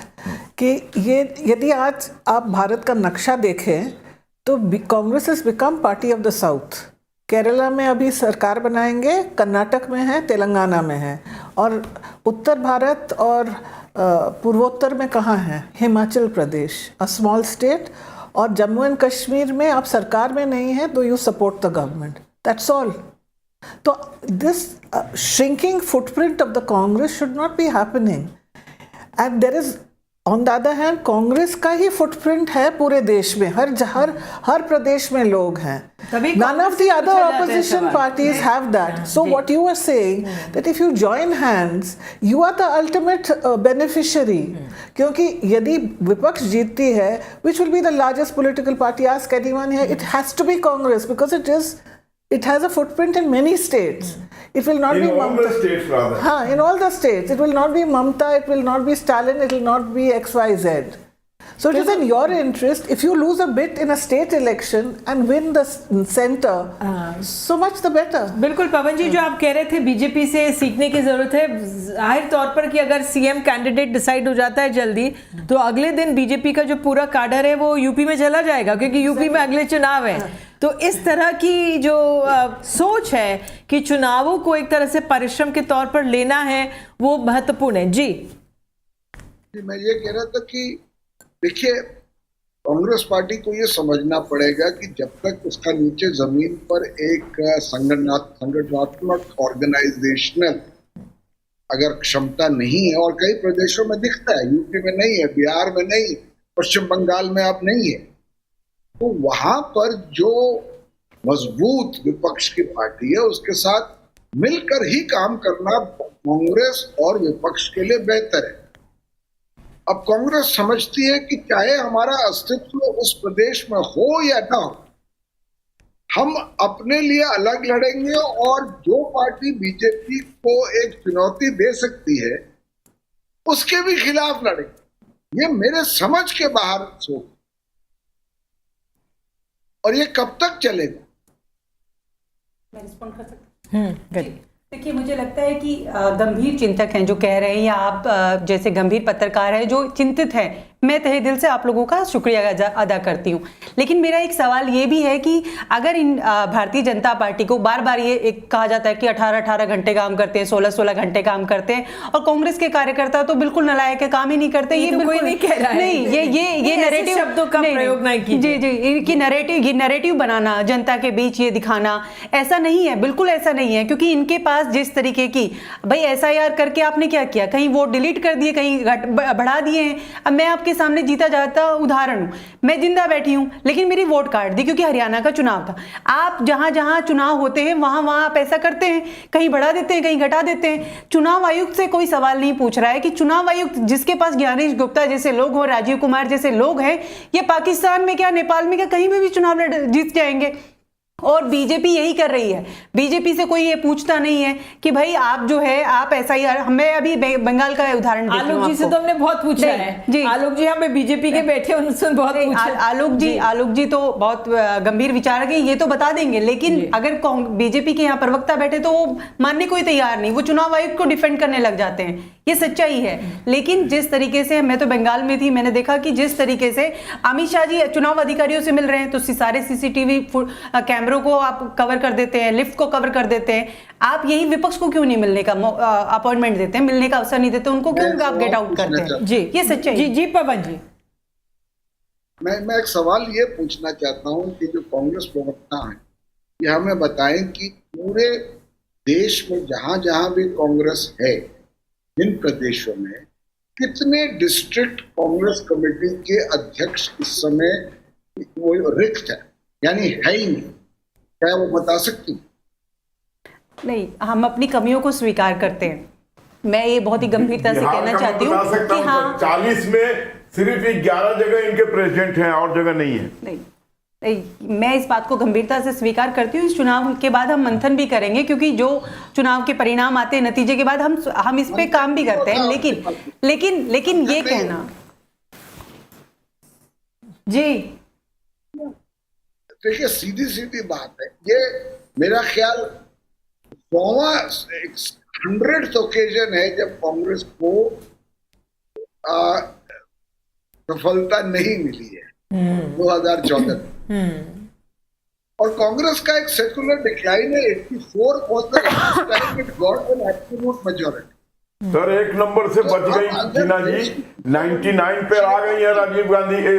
कि ये यदि आज आप भारत का नक्शा देखें तो Congress has become party of the south. Kerala में अभी सरकार बनाएंगे, कर्नाटक में है, तेलंगाना में है, और उत्तर भारत और पूर्वोत्तर में कहाँ है? Himachal Pradesh, a small state, और जम्मू एंड कश्मीर में आप सरकार में नहीं है तो you support the government, that's all. तो this shrinking footprint of the Congress should not be happening, and there is on the other hand Congress का ही फुटप्रिंट है पूरे देश में, हर प्रदेश में लोग हैं। None of the other opposition parties have that. So what you are saying that if you join hands, you are the ultimate beneficiary. क्योंकि यदि विपक्ष जीतती है, which will be the largest political party, ask anyone here, it has to be Congress because it has a footprint in many states. It will not be Mamta. In all the states, rather. In all the states. It will not be Mamta, it will not be Stalin, it will not be XYZ. So it is in your interest, if you lose a bit in a state election and win the center, so much the better. बिल्कुल पवन जी, जो आप कह रहे थे BJP से सीखने की जरूरत है, जाहिर तौर पर कि अगर सीएम कैंडिडेट डिसाइड हो जाता है जल्दी तो अगले दिन बीजेपी का जो पूरा काडर है वो यूपी में चला जाएगा, क्योंकि यूपी में अगले चुनाव है। तो इस तरह की जो सोच है कि चुनावों को एक तरह से परिश्रम के तौर पर लेना है वो महत्वपूर्ण है। जी, मैं ये कह रहा था कि देखिए, कांग्रेस पार्टी को ये समझना पड़ेगा कि जब तक उसका नीचे जमीन पर एक संगठनात्मक ऑर्गेनाइजेशनल अगर क्षमता नहीं है, और कई प्रदेशों में दिखता है, यूपी में नहीं है, बिहार में नहीं, पश्चिम बंगाल में अब नहीं है, तो वहां पर जो मजबूत विपक्ष की पार्टी है उसके साथ मिलकर ही काम करना कांग्रेस और विपक्ष के लिए बेहतर है। अब कांग्रेस समझती है कि चाहे हमारा अस्तित्व उस प्रदेश में हो या ना हो, हम अपने लिए अलग लड़ेंगे, और जो पार्टी बीजेपी को एक चुनौती दे सकती है उसके भी खिलाफ लड़ेंगे। ये मेरे समझ के बाहर सोच, और ये कब तक चलेगा? मैं रिस्पॉन्ड कर सकता हूँ? देखिए, मुझे लगता है कि गंभीर चिंतक हैं जो कह रहे हैं, या आप जैसे गंभीर पत्रकार हैं जो चिंतित हैं, मैं तहे दिल से आप लोगों का शुक्रिया अदा करती हूँ। लेकिन मेरा एक सवाल ये भी है कि अगर इन भारतीय जनता पार्टी को बार बार ये एक कहा जाता है कि 18-18 घंटे काम करते हैं, 16-16 घंटे काम करते हैं, और कांग्रेस के कार्यकर्ता तो बिल्कुल नलायक है, काम ही नहीं करते, ये तो कोई नहीं कह रहा है। नहीं, ये नैरेटिव शब्दों का प्रयोग नहीं कीजिए। जी, ये नैरेटिव बनाना, जनता के बीच ये दिखाना, ऐसा नहीं है, बिल्कुल ऐसा नहीं है। क्योंकि इनके पास जिस तरीके की, भाई SIR करके आपने क्या किया, कहीं वोट डिलीट कर दिए, कहीं बढ़ा दिए हैं। अब मैं आपके सामने जीता जाता उदाहरण हूं, मैं जिंदा बैठी हूं, लेकिन मेरी वोट काट दी क्योंकि हरियाणा का चुनाव था। आप जहां जहां चुनाव होते हैं वहां आप ऐसा करते हैं, कहीं बढ़ा देते हैं, कहीं घटा देते हैं। चुनाव आयुक्त से कोई सवाल नहीं पूछ रहा है कि चुनाव आयुक्त जिसके पास ज्ञानेश गुप्ता जैसे लोग हो, राजीव कुमार जैसे लोग हैं, ये पाकिस्तान में क्या, नेपाल में क्या, कहीं भी चुनाव जीत जाएंगे। और बीजेपी यही कर रही है। बीजेपी से कोई ये पूछता नहीं है कि भाई आप जो है आप SIR, मैं अभी बंगाल का उदाहरण देती हूं। आलोक जी से तो हमने बहुत पूछा है जी। आलोक जी यहाँ पे बीजेपी के बैठे उनसे बहुत पूछा। आलोक जी तो बहुत गंभीर विचार के ये तो बता देंगे, लेकिन अगर बीजेपी के यहाँ प्रवक्ता बैठे तो वो मानने को ही तैयार नहीं, वो चुनाव आयोग को डिफेंड करने लग जाते हैं। ये सच्चाई है। लेकिन जिस तरीके से, मैं तो बंगाल में थी, मैंने देखा कि जिस तरीके से अमित शाह जी चुनाव अधिकारियों से मिल रहे हैं तो सारे CCTV कैमरों को आप कवर कर देते हैं, लिफ्ट को कवर कर देते हैं। आप यही विपक्ष को क्यों नहीं मिलने का अपॉइंटमेंट देते हैं, मिलने का अवसर नहीं देते उनको, क्यों आप गेट आउट करते हैं? जी ये सच्चाई। जी पवन जी, मैं एक सवाल ये पूछना चाहता हूँ कि जो कांग्रेस प्रवक्ता हैं ये हमें बताएं कि पूरे देश में जहां जहां भी कांग्रेस है, जिन प्रदेशों में कितने डिस्ट्रिक्ट कांग्रेस कमेटी के अध्यक्ष इस समय वो रिक्त है, यानी है ही नहीं, क्या वो बता सकती? नहीं, हम अपनी कमियों को स्वीकार करते हैं। मैं ये बहुत ही गंभीरता से कहना चाहती हूँ कि हाँ 40 में सिर्फ 11 जगह इनके प्रेसिडेंट हैं और जगह नहीं है। नहीं, मैं इस बात को गंभीरता से स्वीकार करती हूँ। इस चुनाव के बाद हम मंथन भी करेंगे, क्योंकि जो चुनाव के परिणाम आते हैं, नतीजे के बाद हम इस पे काम भी करते हैं। लेकिन ये कहना जी, देखिए सीधी बात है, ये मेरा ख्याल 100th ओकेजन है जब कांग्रेस को सफलता नहीं मिली है 2014 और कांग्रेस का एक सेकुलर डिक्लाइन है। 84 was the last time it got an absolute majority। Sir एक नंबर से बच गई जीना जी, 99 पे आ गई है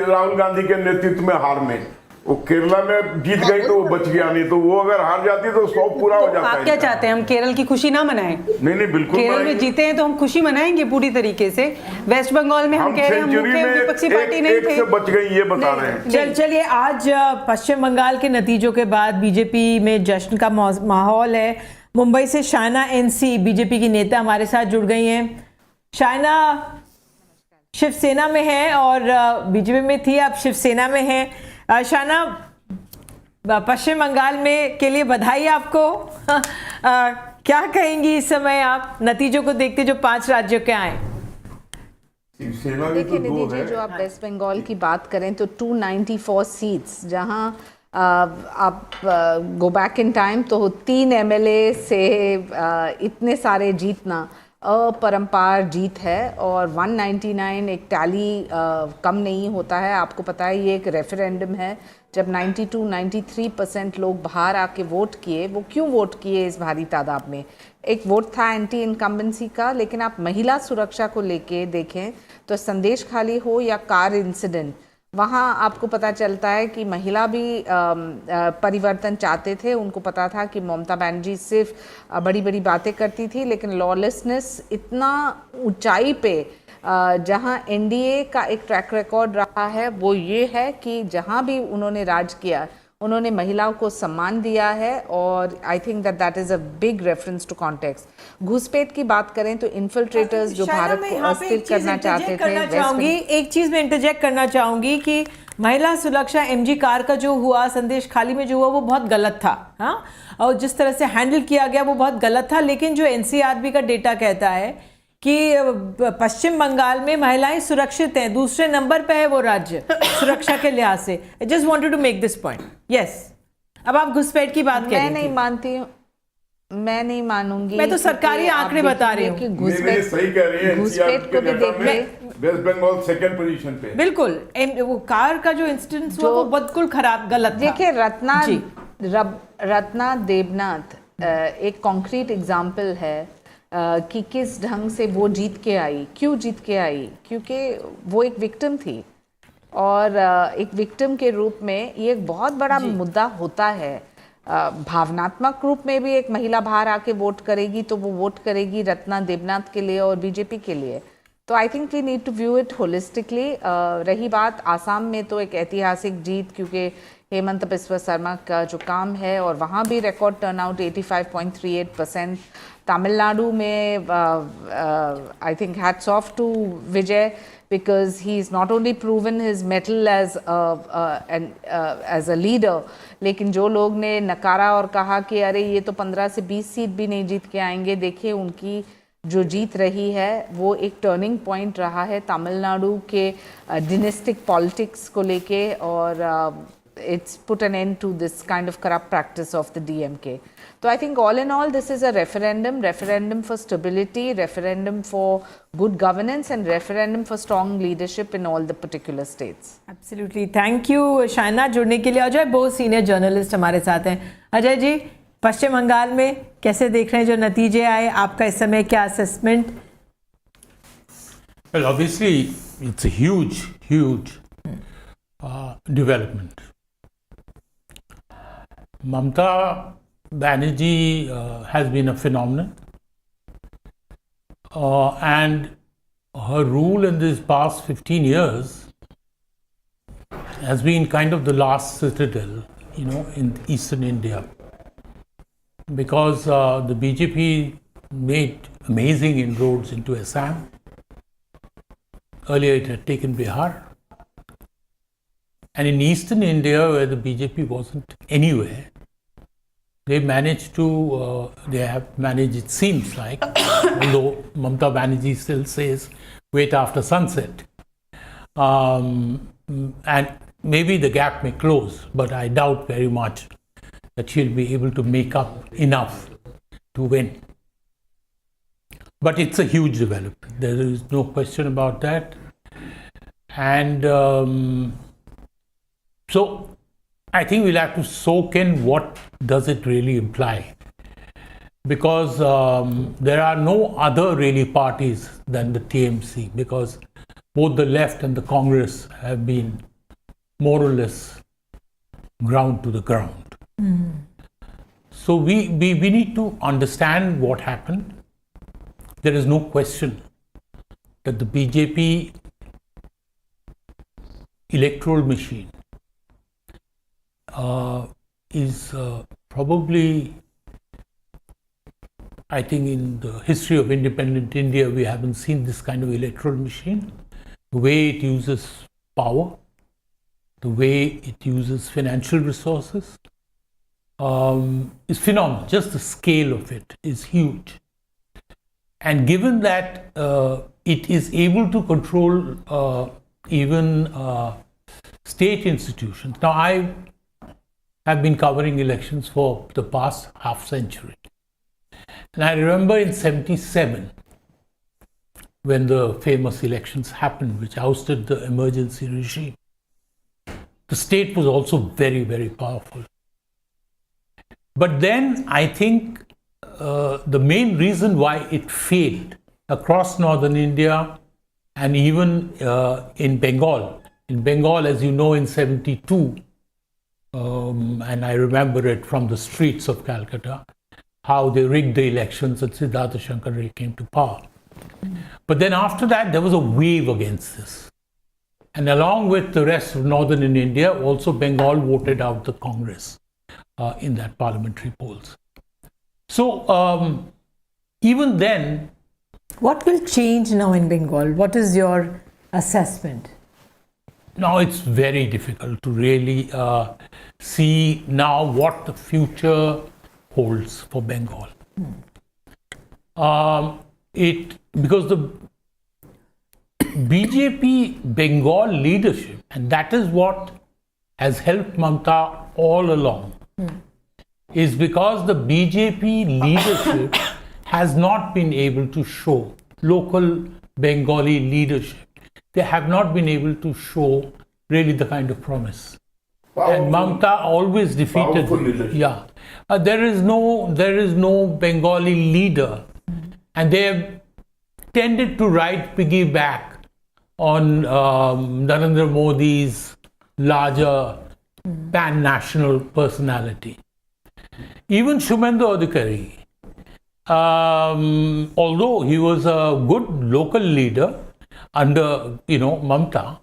राहुल गांधी के नेतृत्व में हार में। वो केरला में जीत गई तो वो बच गया, नहीं तो वो अगर हार जाती तो 100 पूरा हो जाता। आप क्या चाहते हैं, हम केरल की खुशी ना मनाएं? नहीं बिल्कुल, केरल में जीते हैं तो हम खुशी मनाएंगे पूरी तरीके से। वेस्ट बंगाल में हम कह रहे हैं हम मुख्य विपक्षी पार्टी नहीं थे, से बच गई, ये बता रहे हैं। चलिए आज पश्चिम बंगाल के नतीजों के बाद बीजेपी में जश्न का माहौल है। मुंबई से शायना NC बीजेपी की नेता हमारे साथ जुड़ गई हैं। शायना शिवसेना में है और बीजेपी में थी, अब शिवसेना में है। शायना, पश्चिम बंगाल में के लिए बधाई आपको। क्या कहेंगी इस समय आप नतीजों को देखते जो 5 राज्यों के आए? देखिए निधि जी, जो आप वेस्ट बंगाल की बात करें तो 294 सीट्स, जहां आप गो बैक इन टाइम तो 3 MLA से इतने सारे जीतना अपरंपार जीत है। और 199 एक टैली कम नहीं होता है। आपको पता है ये एक रेफरेंडम है, जब 92-93% लोग बाहर आके वोट किए। वो क्यों वोट किए इस भारी तादाद में? एक वोट था एंटी इनकम्बेंसी का, लेकिन आप महिला सुरक्षा को लेके देखें तो संदेश खाली हो या कार इंसिडेंट, वहाँ आपको पता चलता है कि महिला भी परिवर्तन चाहते थे। उनको पता था कि ममता बनर्जी सिर्फ बड़ी बड़ी बातें करती थी, लेकिन लॉलेसनेस इतना ऊंचाई पे जहाँ NDA का एक ट्रैक रिकॉर्ड रहा है वो ये है कि जहाँ भी उन्होंने राज किया उन्होंने महिलाओं को सम्मान दिया है। और I think that is a big reference to context. घुसपैठ की बात करें तो इन्फिल्ट्रेटर्स जो भारत को अस्थिर करना चाहते थे। एक चीज़ में इंटरजेक्ट करना चाहूँगी कि महिला सुरक्षा MG कार का जो हुआ, संदेश खाली में जो हुआ, वो बहुत गलत था। हाँ, और जिस तरह से हैंडल किया गया वो बहुत गलत था। लेकिन जो NCRB का डेटा कहता है कि पश्चिम बंगाल में महिलाएं सुरक्षित हैं, दूसरे नंबर पे है वो राज्य सुरक्षा के लिहाज से। I just wanted to make this point. Yes, अब आप घुसपैठ की बात करें। मैं नहीं मानती हूँ, मैं नहीं मानूंगी। मैं तो सरकारी आंकड़े बता रही हूँ कि घुसपैठ सही कह रही है। घुसपैठ को भी देख ले, वेस्ट बंगाल सेकंड पोजीशन पे। बिल्कुल, वो कार का जो इंसिडेंट हुआ वो बिल्कुल खराब, गलत था। देखिए रत्ना देवनाथ एक कॉन्क्रीट एग्जाम्पल है कि किस ढंग से वो जीत के आई। क्यों जीत के आई? क्योंकि वो एक विक्टिम थी और एक विक्टिम के रूप में ये एक बहुत बड़ा मुद्दा होता है। भावनात्मक रूप में भी एक महिला बाहर आके वोट करेगी तो वो वोट करेगी रत्ना देवनाथ के लिए और बीजेपी के लिए। तो I think we need to view it holistically. रही बात आसाम में, तो एक ऐतिहासिक जीत, क्योंकि हेमंत बिस्वा शर्मा का जो काम है और वहाँ भी record turnout 85.38%। Tamil Nadu mein, I think hats off to Vijay, because he's not only proven his mettle as a leader, लेकिन जो लोग ने नकारा और कहा कि अरे ये तो 15 से 20 सीट भी नहीं जीत के आएंगे, देखिए उनकी जो जीत रही है वो एक टर्निंग पॉइंट रहा है तमिलनाडु के डिनेस्टिक पॉलिटिक्स को लेके, और it's put an end to this kind of corrupt practice of the DMK. So I think all in all this is a referendum for stability, referendum for good governance, and referendum for strong leadership in all the particular states. Absolutely. Thank you Shaina जुड़ने के लिए। अजय बहुत senior journalist हमारे साथ हैं। अजय जी, पश्चिम बंगाल में कैसे देख रहे हैं जो नतीजे आए, आपका इस समय क्या assessment? Well, obviously it's a huge development. Mamata Banerjee has been a phenomenon, and her rule in these past 15 years has been kind of the last citadel, in eastern India, because the BJP made amazing inroads into Assam. Earlier it had taken Bihar. And in eastern India, where the BJP wasn't anywhere, they managed to, they have managed, it seems like, although Mamata Banerjee still says, wait after sunset. And maybe the gap may close, but I doubt very much that she'll be able to make up enough to win. But it's a huge development. There is no question about that. And so I think we'll have to soak in what does it really imply, because there are no other really parties than the TMC, because both the left and the Congress have been more or less ground to the ground. So we need to understand what happened. There is no question that the BJP electoral machine is probably, I think in the history of independent India, we haven't seen this kind of electoral machine. The way it uses power, the way it uses financial resources is phenomenal. Just the scale of it is huge. And given that it is able to control even state institutions. Now, I have been covering elections for the past half century. And I remember in 77, when the famous elections happened, which ousted the emergency regime, the state was also very, very powerful. But then I think the main reason why it failed across northern India and even in Bengal. In Bengal, as you know, in 72, and I remember it from the streets of Calcutta, how they rigged the elections and Siddhartha Shankar came to power. But then after that, there was a wave against this. And along with the rest of northern India, also Bengal voted out the Congress in that parliamentary polls. So even then... What will change now in Bengal? What is your assessment? Now it's very difficult to really see now what the future holds for Bengal. Because the BJP Bengal leadership, and that is what has helped Mamata all along, is because the BJP leadership has not been able to show local Bengali leadership. They have not been able to show really the kind of promise. And Mamata always defeated them. Yeah, there is no Bengali leader, and they have tended to write piggyback on Narendra Modi's larger pan-national personality. Even Shumendu Adhikari, although he was a good local leader under Mamata,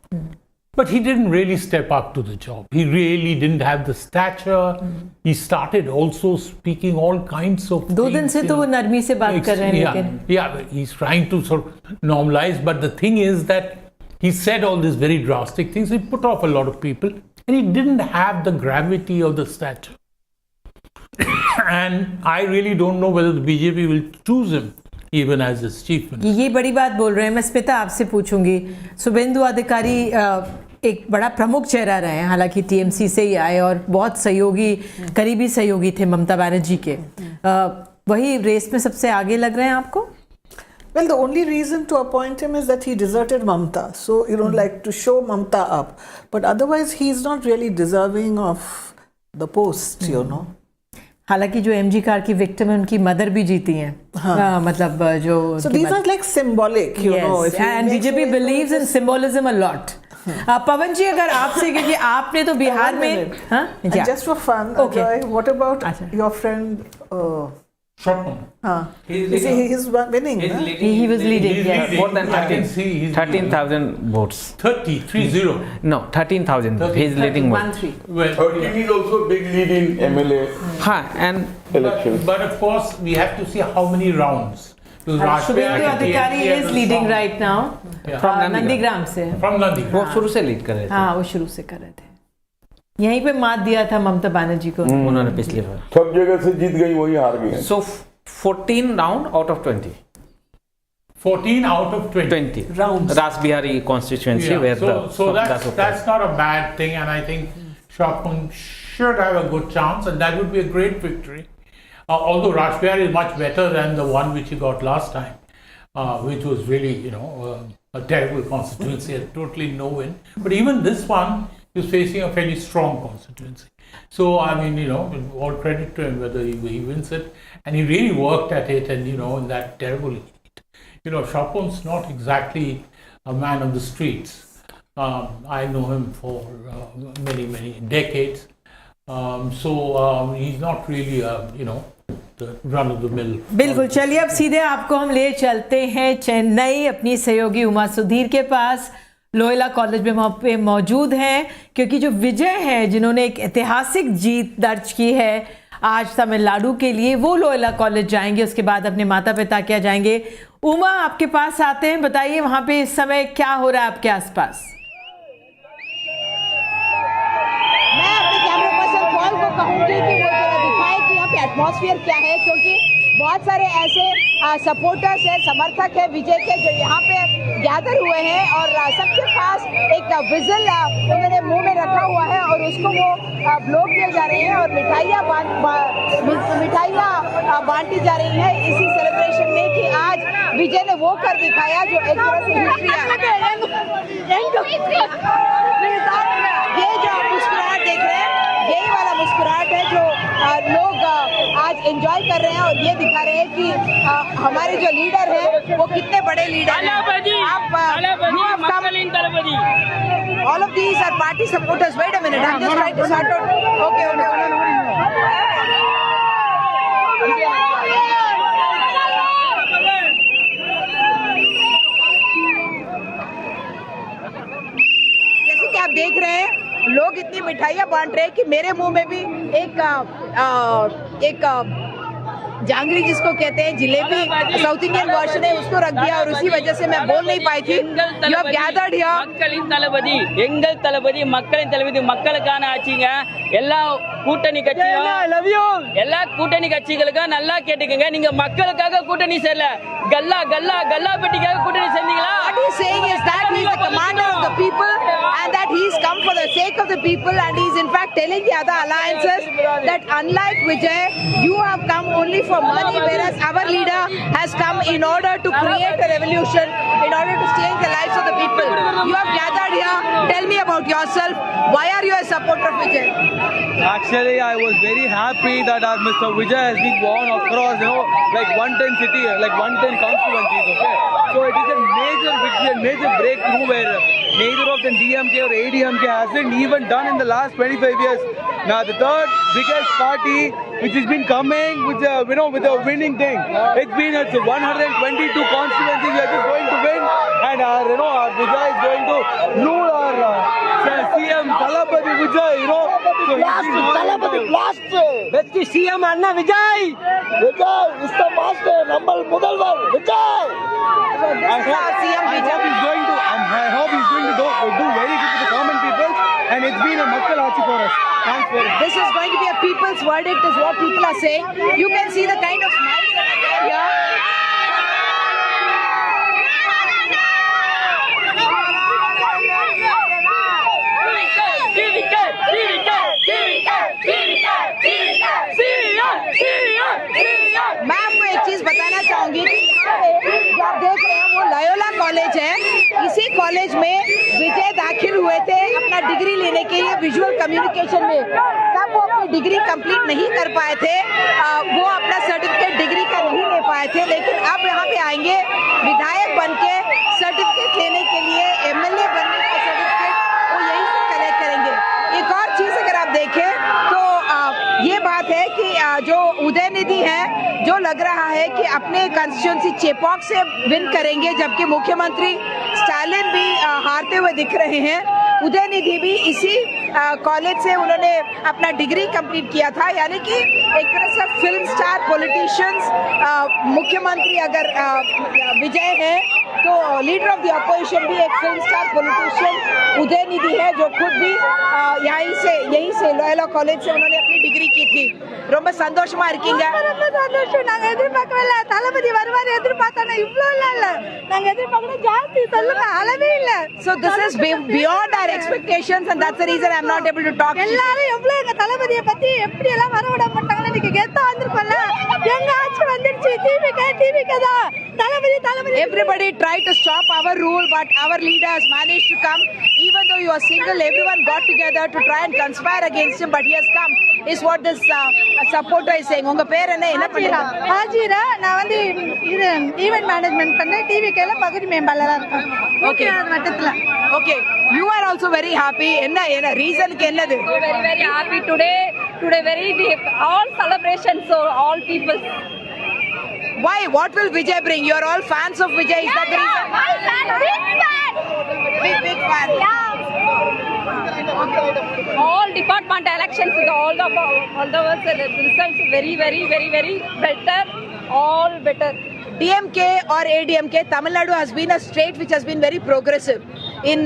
But he didn't really step up to the job. He really didn't have the stature. He started also speaking all kinds of 2 दिन से तो वो नरमी से बात कर रहे हैं लेकिन yeah, he's trying to sort of normalize, but the thing is that he said all these very drastic things. He put off a lot of people, and he didn't have the gravity of the stature. And I really don't know whether the BJP will choose him even as its chief minister. ये बड़ी बात बोल रहे हैं. मैं स्मिता आपसे पूछूंगी. शुभेंदु अधिकारी एक बड़ा प्रमुख चेहरा रहे हैं, हालांकि टीएमसी से ही आए और बहुत सहयोगी, करीबी सहयोगी थे ममता बनर्जी के. वही रेस में सबसे आगे लग रहे हैं आपको? Well, the only reason to appoint him is that he deserted Mamta. So, like to show Mamta up. But otherwise, he's not really deserving of the post, हालांकि जो एमजी कार की विक्टिम है उनकी मदर भी जीती हैं. मतलब जो So these are like symbolic, know. And BJP believes in symbolism a lot. पवन जी, अगर आपसे, क्योंकि आपने तो बिहार में just for fun, Joy, what about your friend He's winning. He was leading. Yes. More than 13,000 votes. 30. No, 13,000. He's leading more. 13 is also a big lead in MLA. And elections. But of course, we have to see how many rounds. Suvendu अधिकारी is leading right now. From Nandigram से. From Nandीग्राम. वो शुरू से lead कर रहे थे. हाँ, वो शुरू से कर रहे थे. यहीं पे मात दिया था ममता बनर्जी को. उन्होंने पिछली बार. सब जगह से जीत गई, वही हार गई. So 14 round out of 20. 14 out of 20 rounds. Ras Bihari constituency where that's not a bad thing, and I think Shapun should have a good chance, and that would be a great victory. Although Ras Bihari is much better than the one which he got last time, which was really a terrible constituency, a totally no win. But even this one is facing a fairly strong constituency. So, I mean, all credit to him whether he wins it. And he really worked at it, and, in that terrible heat. Shapun's not exactly a man of the streets. I know him for many, many decades. So, he's not really, the run of the mill. बिल्कुल. चलिए अब सीधे आपको हम ले चलते हैं चेन्नई अपनी सहयोगी उमा सुधीर के पास. लोयला कॉलेज में वहाँ पे मौजूद हैं क्योंकि जो विजय हैं जिन्होंने एक ऐतिहासिक जीत दर्ज की है आज तमिलनाडु के लिए, वो लोयला कॉलेज जाएंगे. उसके बाद अपने माता पिता क्या जाएंगे. उमा, आपके पास आते हैं. बताइए वहाँ पे इस समय क्या हो रहा है आपके आसपास. मैं अपने कैमरा पर्सन पॉल को कहूँगी कि वो जरा दिखाए कि यहाँ पे एटमॉस्फेयर क्या है, क्योंकि बहुत सारे ऐसे सपोर्टर्स हैं, समर्थक हैं विजय के जो यहाँ पे गैदर हुए हैं और सबके पास एक विजल उन्होंने मुंह में रखा हुआ है और उसको वो ब्लो किए जा रहे हैं और मिठाइयाँ बांटी जा रही हैं इसी सेलिब्रेशन में कि आज विजय ने वो कर दिखाया जो एक तरह से हिस्ट्री ये जो आप मुस्कुराहट देख रहे हैं, यही वाला मुस्कुराहट है जो लोग आज एंजॉय कर रहे हैं और ये दिखा रहे हैं कि हमारे जो लीडर हैं वो कितने बड़े लीडर हैं. All of these are party supporters. Wait a minute, I'm just trying to sort out. Okay. जैसे कि आप देख रहे हैं लोग इतनी मिठाइयाँ बांट रहे हैं कि मेरे मुंह में भी एक जांगरी जिसको कहते हैं जिलेबी, साउथ इंडियन वर्जन है, उसको रख दिया और उसी वजह से मैं बोल नहीं पाई थी. You have gathered here. மக்களின் தளபதி, எங்கள் தளபதி, மக்களின் தளபதி, மக்களுக்கான ஆட்சிங்க. எல்லா கூட்டணி கட்சிகளும் எல்லா கூட்டணி கட்சிகளுக்கும் நல்லா கேட்டுக்கங்க, நீங்க மக்களுக்காக கூட்டணி சேரல, கல்லா கல்லா கல்லா பெட்டிக்காக கூட்டணி சேர்ந்தீங்களா? What he's saying is that he is the commander of the people and that he's come for the sake of the people, and he's in fact telling the other alliances that unlike Vijay, you have come only for money, whereas our leader has come in order to create a revolution, in order to change the lives of the people. You have gathered here. Tell me about yourself. Why are you a supporter of Vijay? Actually, I was very happy that our Mr. Vijay has been won across, like 110 city, like 110 constituencies. Okay, so it is a major victory, a major breakthrough where neither of the DMK or ADMK hasn't even done in the last 25 years. Now the third biggest party which has been coming with a winning thing. It's 122 constituencies we are just going to win, and our Vijay is going to rule our CM Talapati Vijay, you know. So Talapati blast. Best CM Anna Vijay. Vijay is the master. Number Mudalwar Vijay. I hope he's going to do very good to the common people, and it's been a Makkal Achi for us. Thanks for it. This is going to be a people's verdict, is what people are saying. You can see the kind of smiles that are there here. मैं आपको एक चीज बताना चाहूंगी कि जो आप देख रहे हैं वो लयोला कॉलेज है। इसी कॉलेज में विजय दाखिल हुए थे अपना डिग्री लेने के लिए विजुअल कम्युनिकेशन में। तब वो अपनी डिग्री कंप्लीट नहीं कर पाए थे, वो अपना सर्टिफिकेट डिग्री का नहीं ले पाए थे, लेकिन अब यहाँ पे आएंगे विधायक बन के सर्टिफिकेट लेने के लिए, एमएलए बनने का सर्टिफिकेट वो यहीं से कलेक्ट करेंगे। एक और चीज अगर आप देखें तो ये बात है कि जो उदयनिधि है, जो लग रहा है कि अपने कंस्टिट्यूंसी चेपॉक से विन करेंगे, जबकि मुख्यमंत्री स्टालिन भी हारते हुए दिख रहे हैं। उदयनिधि भी इसी कॉलेज से उन्होंने अपना डिग्री कंप्लीट किया था, यानी कि एक तरह से फिल्म स्टार पॉलिटिशियंस, मुख्यमंत्री अगर विजय है तो लीडर ऑफ द अपोजिशन भी एक फिल्म स्टार पॉलिटिशियन उदयनिधि है, जो खुद भी यहीं से लॉयला कॉलेज से उन्होंने अपनी डिग्री की थी। ரொம்ப சந்தோஷமா இருக்கீங்க? ரொம்ப சந்தோஷம். நாங்க எதிர்பார்க்கல, தளபதி வருவார் எதிர்பார்த்தோம், இவ்வளவு இல்ல நாங்க எதிர்பார்க்கணும் ஜாஸ்தி, சொல்லுங்க அளவே இல்ல. So this is beyond our expectations, and that's the reason I'm not able to talk. எல்லாரும் எவ்வளவு எங்க தளபதியை பத்தி எப்படி எல்லாம் வர விட மாட்டாங்கன்னு நீங்க கெத்தா வந்திருக்கோம்ல. எங்க ஆட்சி வந்துருச்சு, டிவிக்கு தான் தளபதி. Everybody tried to stop our rule, but our leaders managed to come. Even though you are single, everyone got together to try and conspire against him, but he has come, is what this supporter is saying. உங்க பேர் என்ன பண்றீங்க? ஹாஜிரா. நான் வந்து இது event management பண்றேன், டிவிக்கேல பகுதி மேம்பாளரா இருக்கேன். ஓகே, மட்டத்துல. Okay, you are also very happy. என்ன ரீசனுக்கு என்னது? Very happy today very deep, all celebrations, so all people. Why? What will Vijay bring? You are all fans of Vijay. Is that the reason? Big fan. Yeah. All department elections, all the results very better, all better. DMK or ADMK, Tamil Nadu has been a state which has been very progressive. In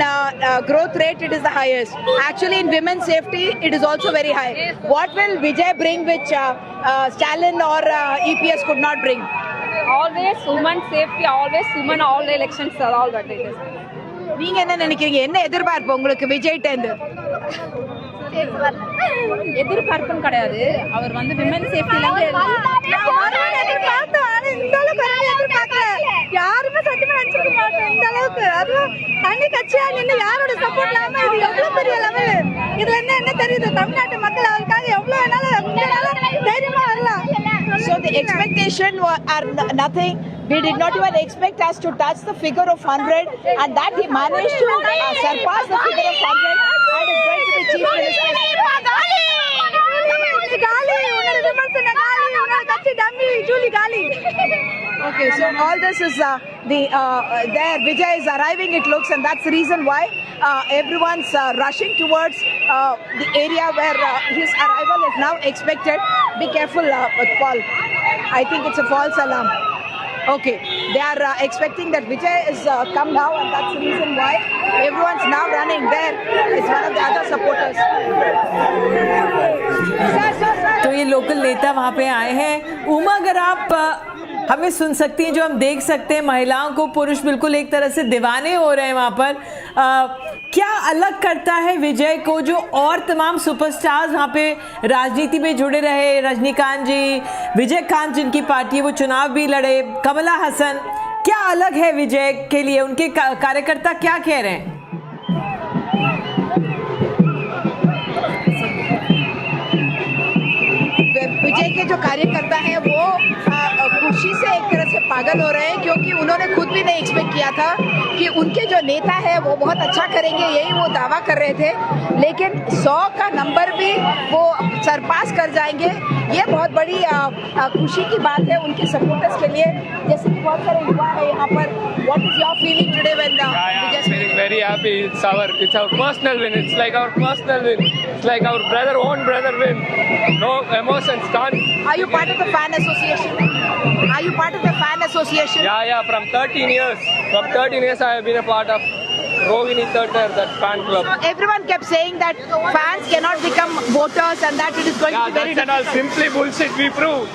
growth rate, it is the highest. Actually, in women's safety, it is also very high. What will Vijay bring which Stalin or EPS could not bring? Always women safety, always women, all the elections are all that it is. நீங்க என்ன நினைக்கிறீங்க? என்ன எதிர்பார்ப்பு உங்களுக்கு விஜய்ட்ட இருந்து? எதிர்பார்ப்பும் கிடையாது, அவர் வந்து விமன் சேஃப்டில யாருமே சத்தியமா நினைச்சிருக்க மாட்டோம் இந்த அளவுக்கு. அதுவும் தனி கட்சியா நின்று யாரோட சப்போர்ட் இல்லாம இது எவ்வளவு பெரிய லெவல். இதுல என்ன தெரியுது, தமிழ்நாட்டு மக்கள் அவருக்காக எவ்வளவு வேணாலும் தைரியமா வரலாம். So the expectation are nothing. We did not even expect us to touch the figure of 100, and that he managed to surpass the figure of 100 and is going to be chief minister. Okay, so all this is there. Vijay is arriving, it looks, and that's the reason why everyone's rushing towards the area where his arrival is now expected. Be careful, Paul. I think it's a false alarm. Okay, they are expecting that Vijay is come now, and that's the reason why everyone's now running there. It's one of the other supporters. तो ये local नेता वहाँ पे आए हैं। उमा, अगर आप हमें सुन सकती हैं, जो हम देख सकते हैं महिलाओं को पुरुष बिल्कुल एक तरह से दीवाने हो रहे हैं वहाँ पर, क्या अलग करता है विजय को जो और तमाम सुपरस्टार्स वहाँ पे राजनीति में जुड़े रहे? रजनीकांत जी, विजयकांत जिनकी पार्टी है वो चुनाव भी लड़े, कमला हसन, क्या अलग है विजय के लिए? उनके कार्यकर्ता क्या कह रहे हैं? विजय के जो कार्यकर्ता हैं वो खुशी से एक तरह से पागल हो रहे हैं, क्योंकि उन्होंने खुद भी नहीं एक्सपेक्ट किया था कि उनके जो नेता है वो बहुत अच्छा करेंगे, यही वो दावा कर रहे थे, लेकिन 100 का नंबर भी वो सरपास कर जाएंगे। ये बहुत बड़ी खुशी की बात है उनके सपोर्टर्स के लिए। जैसे कि बहुत सारे युवा है यहाँ पर, what is your feeling today when feeling very happy. It's our personal win. It's like our personal win. It's like our own brother win. No emotions, can't. Are you part of the fan association? Are you part of the fan association? Yeah. From 13 years. From 13 years, I have been a part of Rohini Theatre, that fan club. So everyone kept saying that fans cannot become voters and that it is going to be very difficult. That's simply bullshit. We prove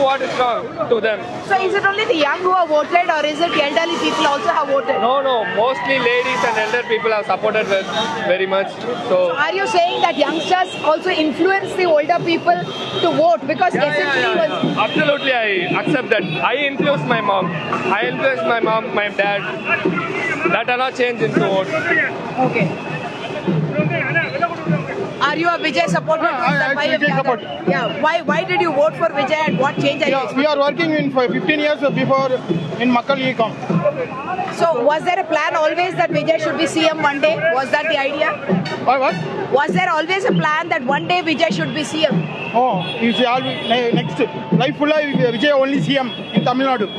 what is wrong to them. So is it only the young who have voted or is it the elderly people also have voted? No. Mostly ladies and elder people have supported us very much. So are you saying that youngsters also influence the older people to vote? Because essentially absolutely, I accept that. I influenced my mom. My dad. That are not changed into vote. Okay. Are you a Vijay supporter? Yeah. Why did you vote for Vijay and what change are you expecting? We are working for 15 years before in Makkal e-com. So was there a plan always that Vijay should be CM one day? Was that the idea? What? Was there always a plan that one day Vijay should be CM? Oh, it's always next life full Vijay only CM in Tamil Nadu.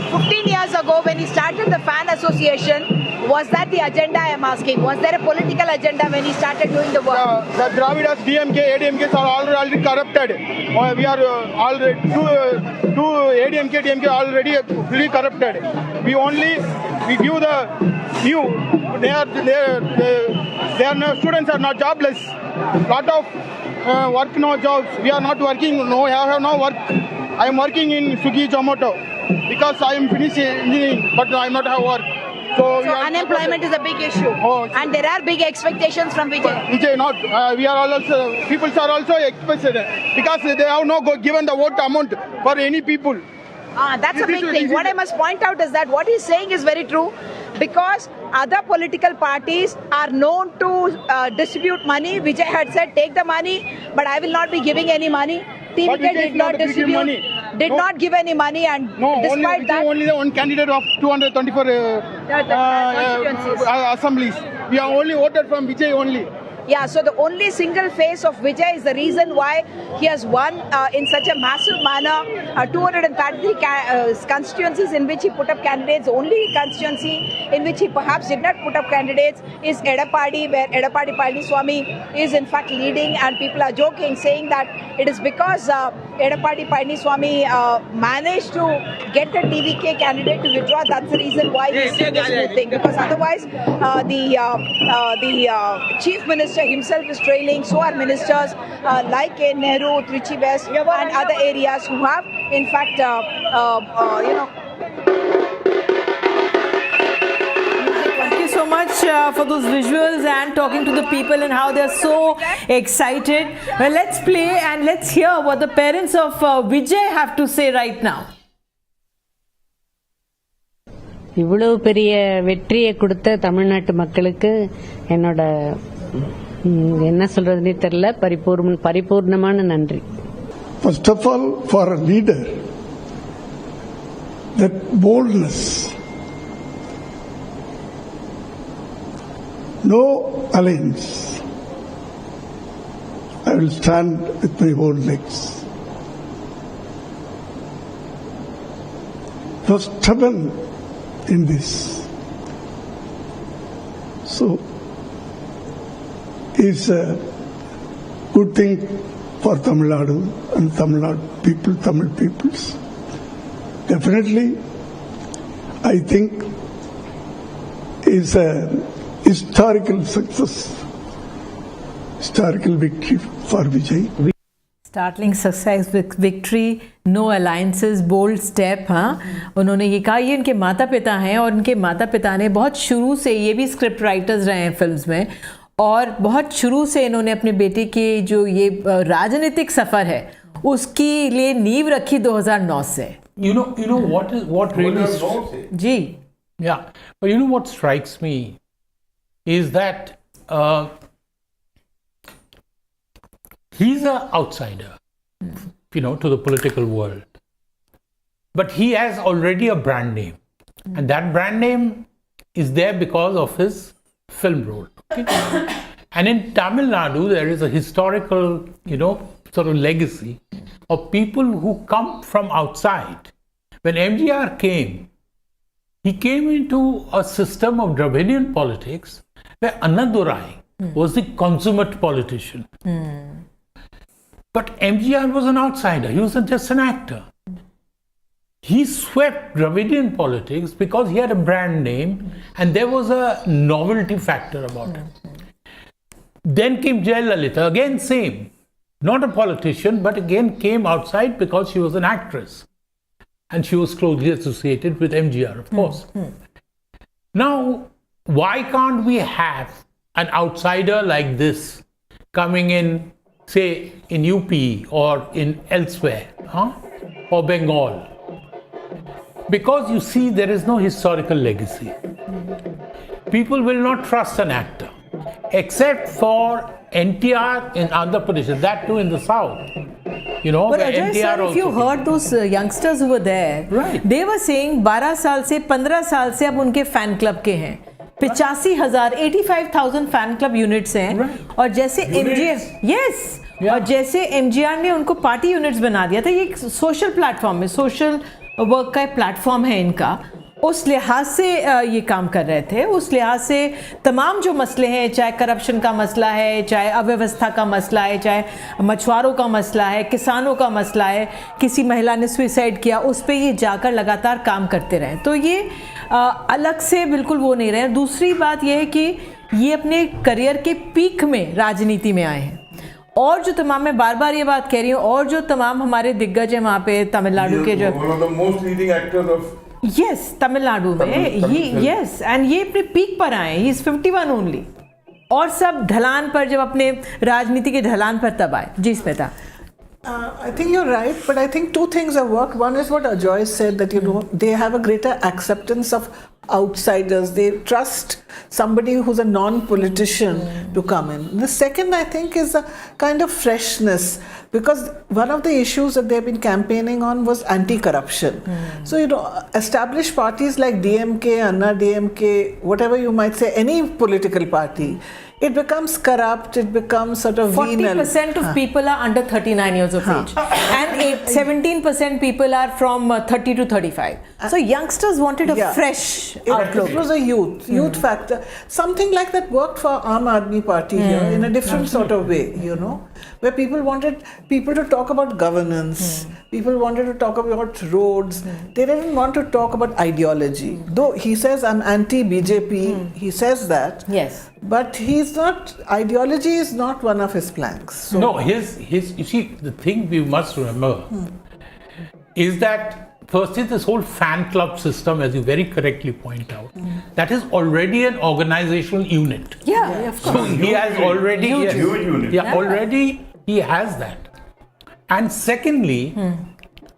15 years ago when he started the fan association, was that the agenda I am asking? Was there a political agenda when he started doing the work? The Dravidas, DMK, ADMKs are already corrupted. We are already two ADMK, DMK already fully corrupted. We give the new. Their students are not jobless. Lot of work, no jobs. We are not working. I have no work. I am working in Swiggy, Zomato because I am finished engineering, but I not have work. So unemployment is a big issue, and there are big expectations from Vijay. Vijay, not. We are also people are also expected because they have not given the vote amount for any people. That's a big thing. What I must point out is that what he's saying is very true, because other political parties are known to distribute money. Vijay had said, take the money, but I will not be giving any money. TVK did not distribute, did not give any money, and despite that, only the one candidate of 224 assemblies. We are only voted from Vijay only. Yeah, so the only single face of Vijay is the reason why he has won in such a massive manner 233 constituencies in which he put up candidates. The only constituency in which he perhaps did not put up candidates is Edapadi, where Edapadi Palaniswamy is in fact leading, and people are joking, saying that it is because Edapadi Palaniswamy managed to get the TVK candidate to withdraw. That's the reason why he's doing this new thing, because otherwise the chief minister himself is trailing, so are ministers like Nehru, Trichy West and other areas who have in fact Thank you so much for those visuals and talking to the people and how they're so excited. Well, let's play and let's hear what the parents of Vijay have to say right now. இவ்வளவு பெரிய வெற்றியை கொடுத்த தமிழ்நாட்டு மக்களுக்கு என்னோட என்ன சொல்றதுன்னே தெரியல பரிபூர்ணமான நன்றி. First of all, for a leader, that boldness, no alliance. I will stand with my own legs. Was stubborn in this. So, it's a good thing for Tamil Nadu and Tamil peoples. Definitely, I think it's a historical success, historical victory for Vijay. Startling success with victory, no alliances, bold step. उन्होंने ये कहा, ये इनके माता पिता हैं और इनके माता पिता ने बहुत शुरू से, ये भी स्क्रिप्ट राइटर्स रहे हैं फिल्म्स में, और बहुत शुरू से इन्होंने अपने बेटे की जो ये राजनीतिक सफ़र है उसकी लिए नींव रखी 2009 से. You know what really ji, yeah, but you know what strikes me is that he's an outsider, to the political world. But he has already a brand name. And that brand name is there because of his film role. Okay? And in Tamil Nadu, there is a historical, sort of legacy of people who come from outside. When MGR came, he came into a system of Dravidian politics where Annadurai was the consummate politician. But MGR was an outsider. He was just an actor. He swept Dravidian politics because he had a brand name and there was a novelty factor about it. Then came Jayalalitha, again same. Not a politician, but again came outside because she was an actress. And she was closely associated with MGR, of course. Now, why can't we have an outsider like this coming in, say, in UP or in elsewhere, or Bengal? Because you see, there is no historical legacy. People will not trust an actor, except for NTR in Andhra Pradesh, that too in the south. You know, but Ajay sir, if you heard those youngsters who were there, they were saying 12 साल से 15 साल से अब उनके fan club के हैं 85,000 85,000 fan club units हैं और जैसे MGR और जैसे MGR ने उनको पार्टी यूनिट्स बना दिया था, ये एक सोशल प्लेटफॉर्म में सोशल वर्क का प्लेटफॉर्म है इनका, उस लिहाज से ये काम कर रहे थे, उस लिहाज से तमाम जो मसले हैं, चाहे करप्शन का मसला है, चाहे अव्यवस्था का मसला है, चाहे मछुआरों का मसला है, किसानों का मसला है, किसी महिला ने सुसाइड किया, उस पे ये जाकर लगातार काम करते रहे। तो ये अलग से बिल्कुल वो नहीं रहे। दूसरी बात ये है कि ये अपने करियर के पीक में राजनीति में आए हैं और जो तमाम, मैं बार बार ये बात कह रही हूँ, और जो तमाम हमारे दिग्गज हैं वहाँ पे तमिलनाडु के जो Yes, तमिलनाडु में yes, and ये अपने पीक पर आए, he is 51 only, और सब ढलान पर, जब अपने राजनीति के ढलान पर तब आए। जी Smita. I think you're right, but I think two things have worked. One is what Ajoy said, that they have a greater acceptance of outsiders. They trust somebody who's a non-politician to come in. The second, I think, is a kind of freshness, because one of the issues that they've been campaigning on was anti-corruption. So, established parties like DMK, Anna DMK, whatever you might say, any political party, it becomes corrupt, it becomes sort of 40% of people are under 39 years of age, and 17% people are from 30 to 35. So youngsters wanted a fresh outlook. It was a youth factor. Something like that worked for Aam Aadmi Party here in a different sort of way, where people wanted people to talk about governance, people wanted to talk about roads, they didn't want to talk about ideology. Though he says, I'm anti-BJP, he says that. Yes. But he's not, ideology is not one of his planks. So no, you see, the thing we must remember is that firstly, this whole fan club system, as you very correctly point out, that is already an organizational unit. Yeah, of course. So he has already, huge unit. Already he has that. And secondly,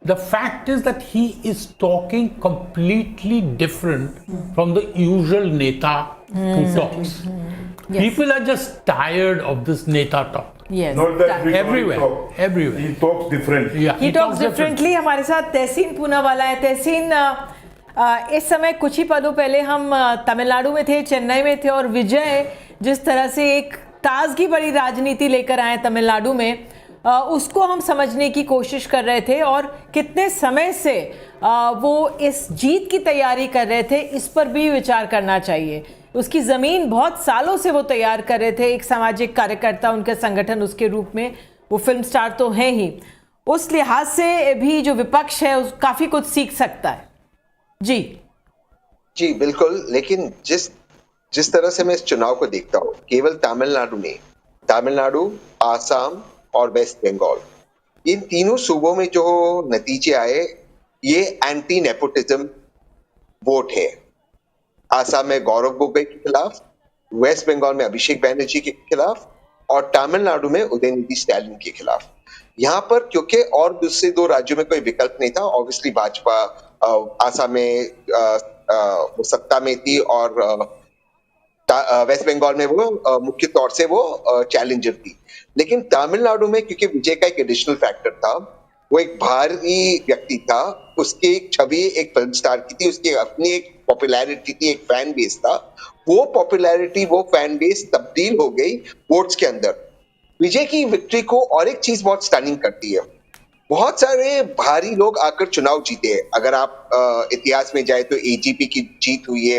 the fact is that he is talking completely different from the usual neta who talks. Yes. People are just tired of this neta talk. Yes. Not that everywhere. He talks different. Yeah, he talks differently. हमारे साथ तहसीन पूनावाला है। तहसीन, इस समय कुछ ही पदों पहले हम तमिलनाडु में थे, चेन्नई में थे, और विजय जिस तरह से एक ताजगी भरी राजनीति लेकर आए तमिलनाडु में, उसको हम समझने की कोशिश कर रहे थे, और कितने समय से वो इस जीत की तैयारी कर रहे थे, इस पर भी विचार करना चाहिए। उसकी ज़मीन बहुत सालों से वो तैयार कर रहे थे, एक सामाजिक कार्यकर्ता, उनके संगठन उसके रूप में, वो फिल्म स्टार तो हैं ही, उस लिहाज से भी जो विपक्ष है काफ़ी कुछ सीख सकता है। जी बिल्कुल, लेकिन जिस तरह से मैं इस चुनाव को देखता हूँ, केवल तमिलनाडु में, तमिलनाडु, आसाम और वेस्ट बंगाल, इन तीनों सूबों में जो नतीजे आए, ये एंटी नेपोटिज्म वोट है। आसाम में गौरव गोगोई के खिलाफ, वेस्ट बंगाल में अभिषेक बैनर्जी के खिलाफ, और तमिलनाडु में उदयनिधि स्टैलिन के खिलाफ। यहाँ पर क्योंकि और दूसरे दो राज्यों में कोई विकल्प नहीं था, ऑब्वियसली भाजपा आसाम में वो सत्ता में थी और वेस्ट बंगाल में वो मुख्य तौर से वो चैलेंजर थी। लेकिन तमिलनाडु में क्योंकि विजय का एक एडिशनल फैक्टर था, वो एक बाहरी व्यक्ति था, उसकी एक छवि एक फिल्म स्टार की थी, उसकी अपनी एक पॉपुलैरिटी थी, एक फैन बेस था। वो पॉपुलैरिटी, वो फैन बेस तब्दील हो गई वोट्स के अंदर। विजय की विक्ट्री को और एक चीज बहुत स्टनिंग करती है, बहुत सारे भारी लोग आकर चुनाव जीते हैं। अगर आप इतिहास में जाए तो एजीपी की जीत हुई है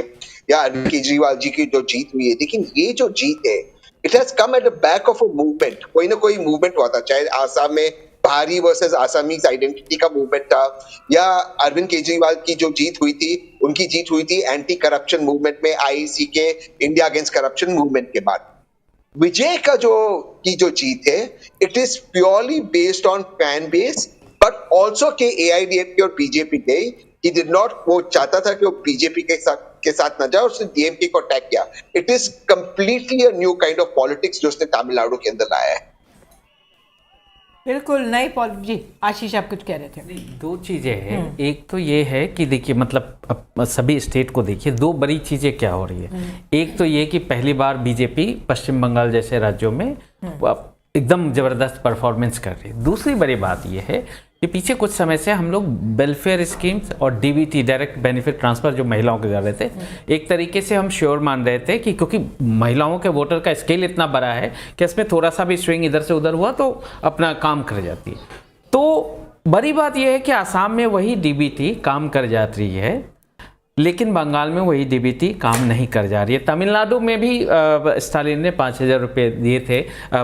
या अरविंद केजरीवाल जी की जो जीत हुई है, लेकिन ये जो जीत है it has come at the back of a movement. कोई ना कोई मूवमेंट हुआ था, चाहे आसाम में भारी वर्सेस आसामीज आइडेंटिटी का मूवमेंट था, या अरविंद केजरीवाल की जो जीत हुई थी उनकी जीत हुई थी एंटी करप्शन मूवमेंट में, आईईसी के इंडिया अगेंस्ट करप्शन मूवमेंट के बाद। विजय का जो जीत है it is purely based on fan base, but also के एआईडीएमके और बीजेपी के ही डिड नॉट, वो चाहता था कि वो बीजेपी के साथ न जाए, उसने डीएमके को अटैक किया। It is completely a new kind of politics जो उसने तमिलनाडु के अंदर लाया है। बिल्कुल नई जी। आशीष आप कुछ कह रहे थे? दो चीज़ें हैं। एक तो ये है कि देखिए मतलब अब सभी स्टेट को देखिए, दो बड़ी चीज़ें क्या हो रही है। एक तो ये कि पहली बार बीजेपी पश्चिम बंगाल जैसे राज्यों में एकदम ज़बरदस्त परफॉर्मेंस कर रही है। दूसरी बड़ी बात ये है कि पीछे कुछ समय से हम लोग वेलफेयर स्कीम्स और डीबीटी डायरेक्ट बेनिफिट ट्रांसफर जो महिलाओं के कर रहे थे, एक तरीके से हम श्योर मान रहे थे कि क्योंकि महिलाओं के वोटर का स्केल इतना बड़ा है कि इसमें थोड़ा सा भी स्विंग इधर से उधर हुआ तो अपना काम कर जाती है। तो बड़ी बात यह है कि आसाम में वही डीबीटी काम कर जाती है, लेकिन बंगाल में वही डीबीटी काम नहीं कर जा रही है। तमिलनाडु में भी स्टालिन ने 5,000 रुपये दिए थे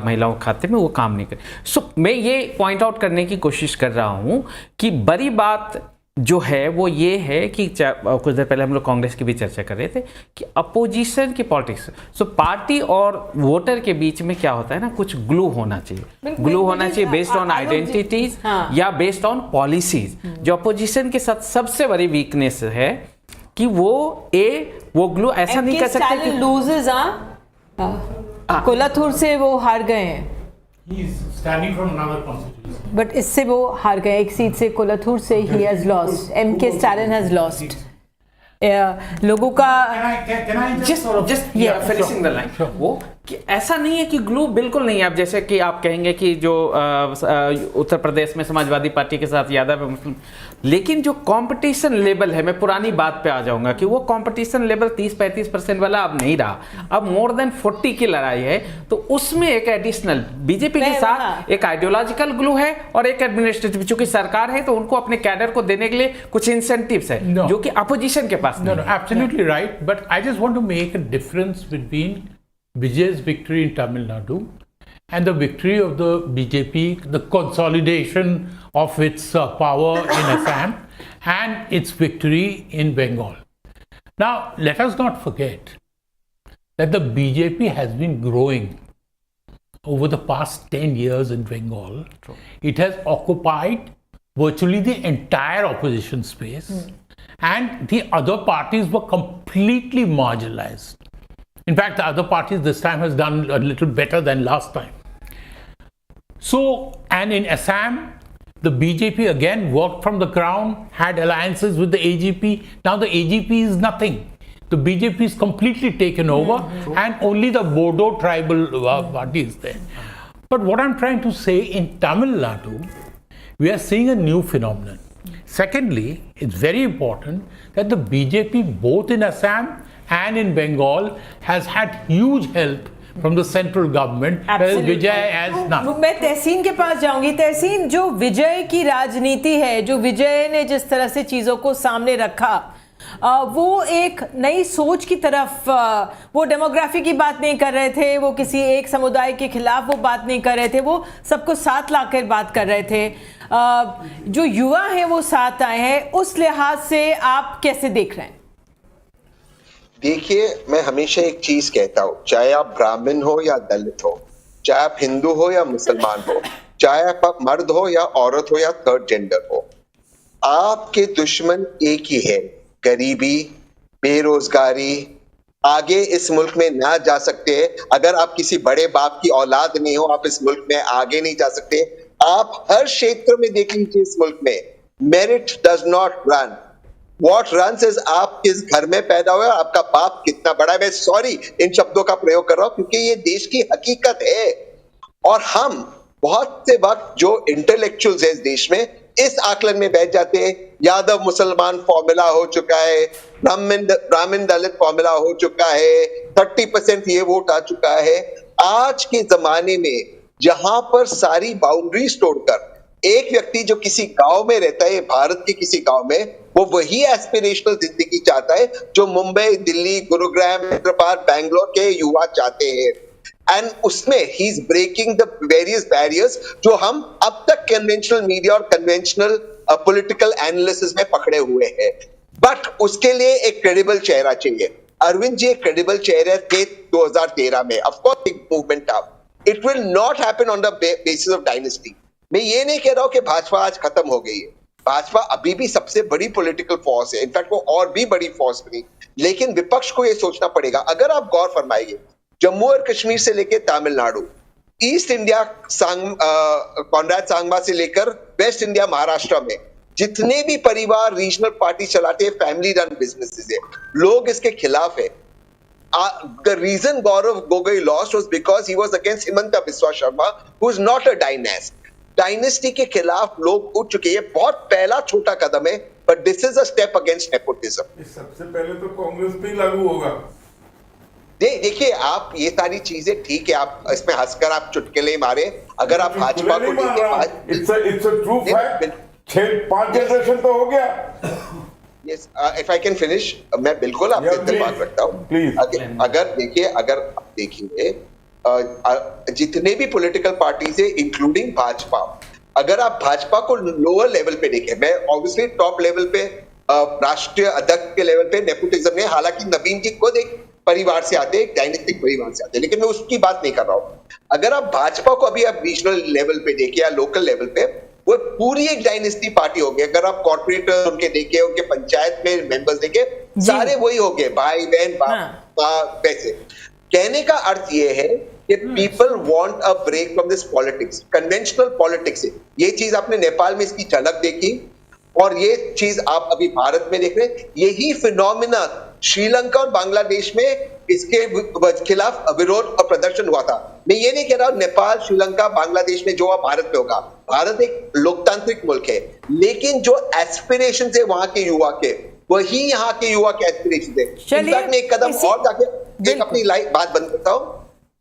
महिलाओं के खाते में, वो काम नहीं कर। सो मैं ये पॉइंट आउट करने की कोशिश कर रहा हूँ कि बड़ी बात जो है वो ये है कि कुछ देर पहले हम लोग कांग्रेस की भी चर्चा कर रहे थे कि अपोजिशन की पॉलिटिक्स, सो पार्टी और वोटर के बीच में क्या होता है ना, कुछ ग्लू होना चाहिए। ग्लू होना चाहिए बेस्ड ऑन आइडेंटिटीज या बेस्ड ऑन पॉलिसीज। जो अपोजिशन के साथ सबसे बड़ी वीकनेस है कि वो ग्लू ऐसा नहीं कर सकते कि लूजर्स कोलाथूर से वो हार गए हैं, बट इससे वो हार गए एक सीट से, कोलाथूर से ही has lost, M K Stalin has lost. लोगों का जस्ट फिनिशिंग द लाइन, वो कि ऐसा नहीं है कि ग्लू बिल्कुल नहीं है। अब जैसे कि आप कहेंगे कि जो उत्तर प्रदेश में समाजवादी पार्टी के साथ यादव है मुस्लिम, लेकिन जो कंपटीशन लेवल है, मैं पुरानी बात पे आ जाऊंगा कि वो कंपटीशन लेवल 30-35% वाला अब नहीं रहा, अब मोर देन 40 की लड़ाई है। तो उसमें एक एडिशनल बीजेपी के साथ एक आइडियोलॉजिकल ग्लू है और एक एडमिनिस्ट्रेटिव, चूंकि सरकार है तो उनको अपने कैडर को देने के लिए कुछ इंसेंटिव्स है जो कि अपोजिशन के पास नहीं है। Absolutely right, but I just want to make a difference between Vijay's victory in Tamil Nadu and the victory of the BJP, the consolidation of its power in Assam and its victory in Bengal. Now, let us not forget that the BJP has been growing over the past 10 years in Bengal. True. It has occupied virtually the entire opposition space and the other parties were completely marginalized. In fact, the other parties this time has done a little better than last time. So, and in Assam, the BJP again worked from the ground, had alliances with the AGP. Now the AGP is nothing. The BJP is completely taken over and only the Bodo tribal party is there. But what I'm trying to say, in Tamil Nadu, we are seeing a new phenomenon. Secondly, it's very important that the BJP both in Assam and in Bengal has had huge help from the central government, whereas Vijay has none. मैं तहसीन के पास जाऊंगी। तहसीन, जो विजय की राजनीति है, जो विजय ने जिस तरह से चीज़ों को सामने रखा, वो एक नई सोच की तरफ, वो डेमोग्राफी की बात नहीं कर रहे थे, वो किसी एक समुदाय के खिलाफ वो बात नहीं कर रहे थे, वो सबको साथ लाकर बात कर रहे थे। जो युवा हैं वो साथ आए हैं, उस लिहाज से आप कैसे देख रहे हैं? देखिए, मैं हमेशा एक चीज कहता हूँ, चाहे आप ब्राह्मण हो या दलित हो, चाहे आप हिंदू हो या मुसलमान हो, चाहे आप मर्द हो या औरत हो या थर्ड जेंडर हो, आपके दुश्मन एक ही है, गरीबी, बेरोजगारी। आगे इस मुल्क में ना जा सकते। अगर आप किसी बड़े बाप की औलाद नहीं हो, आप इस मुल्क में आगे नहीं जा सकते। आप हर क्षेत्र में देख लीजिए इस मुल्क में, merit does not run, what runs is आप किस घर में पैदा हुए, आपका बाप कितना बड़ा है। मैं सॉरी इन शब्दों का प्रयोग कर रहा हूं क्योंकि ये देश की हकीकत है। और हम बहुत से वक्त जो इंटेलेक्चुअल्स है इस देश में, इस आकलन में बैठ जाते हैं, यादव मुसलमान फॉर्मूला हो चुका है, ब्राह्मण दलित फॉर्मूला हो चुका है, 30% ये वोट आ चुका है। आज के जमाने में जहां पर सारी बाउंड्रीज तोड़कर एक व्यक्ति जो किसी गांव में रहता है, भारत के किसी गांव में, वो वही एस्पिरेशनल जिंदगी चाहता है जो मुंबई, दिल्ली, गुरुग्राम, हैदराबाद, बैंगलोर के युवा चाहते हैं। एंड उसमें ही is breaking the various barriers जो हम अब तक कन्वेंशनल मीडिया और कन्वेंशनल पॉलिटिकल एनालिसिस में पकड़े हुए हैं। बट उसके लिए एक क्रेडिबल चेहरा चाहिए। अरविंद जी एक क्रेडिबल चेहरे थे 2013 में। ऑफ कोर्स एक मूवमेंट था। It will not happen on the basis of dynasty. मैं ये नहीं कह रहा हूं कि भाजपा आज खत्म हो गई है। भाजपा अभी भी सबसे बड़ी पॉलिटिकल फोर्स है, इनफैक्ट वो और भी बड़ी फोर्स बनी। लेकिन विपक्ष को ये सोचना पड़ेगा, अगर आप गौर फरमाइए, जम्मू और कश्मीर से लेकर Tamil Nadu, east India Conrad Sangma से लेकर वेस्ट इंडिया महाराष्ट्र में जितने भी परिवार रीजनल पार्टी चलाते हैं, फैमिली रन बिजनेसेस है, लोग इसके खिलाफ है। The reason Gaurav Gogoi lost was because he was against Himanta Biswa Sharma, who is not a dynast. Dynasty के खिलाफ लोग उठ चुके हैं। बहुत पहला छोटा कदम है, but this is a step against nepotism. सबसे पहले तो कांग्रेस पे लागू होगा। देखिए, आप ये सारी चीजें ठीक है, आप इसमें हंसकर आप चुटकुले मारे। अगर आप भाजपा को it's a true fact, 5 generation तो हो गया। Yes, if I can finish, मैं बिल्कुल आपसे इत्तेफाक रखता हूँ। अगर देखिए जितने भी पॉलिटिकल पार्टीज है इंक्लूडिंग भाजपा, अगर आप भाजपा को लोअर लेवल पे देखें, मैं ऑब्वियसली टॉप लेवल पे राष्ट्रीय अध्यक्ष के लेवल पे नेपोटिज्म है। हालांकि नवीन जी खुद एक परिवार से आते हैं, डायनेस्टिक परिवार से आते हैं, लेकिन मैं उसकी बात नहीं कर रहा हूँ। अगर आप भाजपा को अभी आप रीजनल लेवल पे देखें या लोकल लेवल पे, वो पूरी एक डायनेस्टी पार्टी हो गई। अगर आप कॉर्पोरेटर उनके देखे, उनके पंचायत में मेंबर्स देखे, सारे वही हो गए, भाई बहन वैसे। कहने का अर्थ ये है कि people want a break from this politics, conventional politics से। ये चीज आपने नेपाल में इसकी झलक देखी और ये चीज आप अभी भारत में देख रहे हैं। यही फिनोमिना श्रीलंका और बांग्लादेश में इसके खिलाफ विरोध और प्रदर्शन हुआ था। मैं ये नहीं कह रहा हूं नेपाल, श्रीलंका, बांग्लादेश में जो भारत में होगा। भारत एक लोकतांत्रिक मुल्क है, लेकिन जो एस्पिरेशन है वहां के युवा के, वही यहाँ के युवा के एस्पिरेशन है। इनफैक्ट मैं एक कदम और जाके अपनी बात बंद करता हूँ।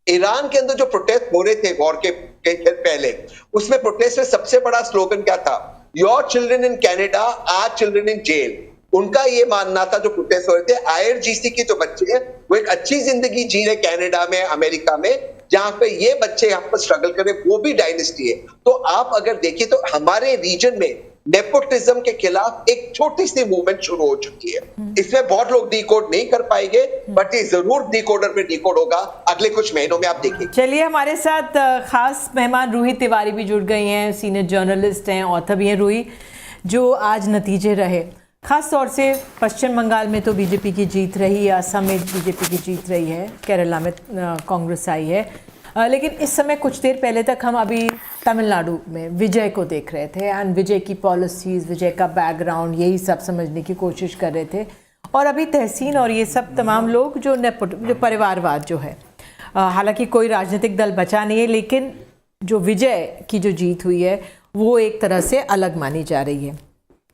ईरान के अंदर जो प्रोटेस्ट हो रहे थे वॉर के पहले, उसमें प्रोटेस्ट में सबसे बड़ा स्लोगन क्या था? Your children in Canada are children in jail. उनका ये मानना था, जो प्रोटेस्ट हो रहे थे, आईआरजीसी के जो बच्चे हैं वो एक अच्छी जिंदगी जी रहे कैनेडा में, अमेरिका में, जहां पे ये बच्चे यहाँ पर स्ट्रगल कर रहे, वो भी डायनेस्टी है। तो आप अगर देखिए तो हमारे रीजन में नेपोटिज्म के खिलाफ एक छोटी सी मूवमेंट शुरू हो चुकी है। इसमें बहुत लोग डिकोड नहीं कर पाएंगे, बट ये जरूर डिकोडर पे डिकोड होगा अगले कुछ महीनों में, आप देखिए। चलिए, हमारे साथ खास मेहमान रूही तिवारी भी जुड़ गई हैं, सीनियर जर्नलिस्ट हैं, ऑथर भी हैं रूही, जो आज नतीजे रहे। खास तौर से पश्चिम बंगाल में तो बीजेपी की जीत रही है, असम में बीजेपी की जीत रही है, केरला में कांग्रेस आई है, लेकिन इस समय कुछ देर पहले तक हम अभी तमिलनाडु में विजय को देख रहे थे एंड विजय की पॉलिसीज़, विजय का बैकग्राउंड, यही सब समझने की कोशिश कर रहे थे। और अभी तहसीन और ये सब तमाम लोग जो परिवारवाद जो है, हालांकि कोई राजनीतिक दल बचा नहीं है, लेकिन जो विजय की जो जीत हुई है वो एक तरह से अलग मानी जा रही है।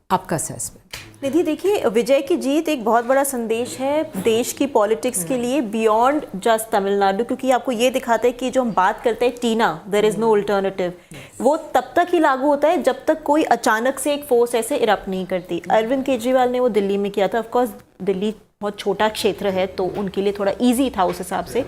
आपका असेसमेंट? निधि, देखिए, विजय की जीत एक बहुत बड़ा संदेश है देश की पॉलिटिक्स के लिए, बियॉन्ड जस्ट तमिलनाडु, क्योंकि आपको ये दिखाता है कि जो हम बात करते हैं टीना, देयर इज़ नो अल्टरनेटिव, वो तब तक ही लागू होता है जब तक कोई अचानक से एक फोर्स ऐसे इरप्ट नहीं करती। अरविंद केजरीवाल ने वो दिल्ली में किया था। ऑफकोर्स दिल्ली बहुत छोटा क्षेत्र है तो उनके लिए थोड़ा इजी था उस हिसाब से।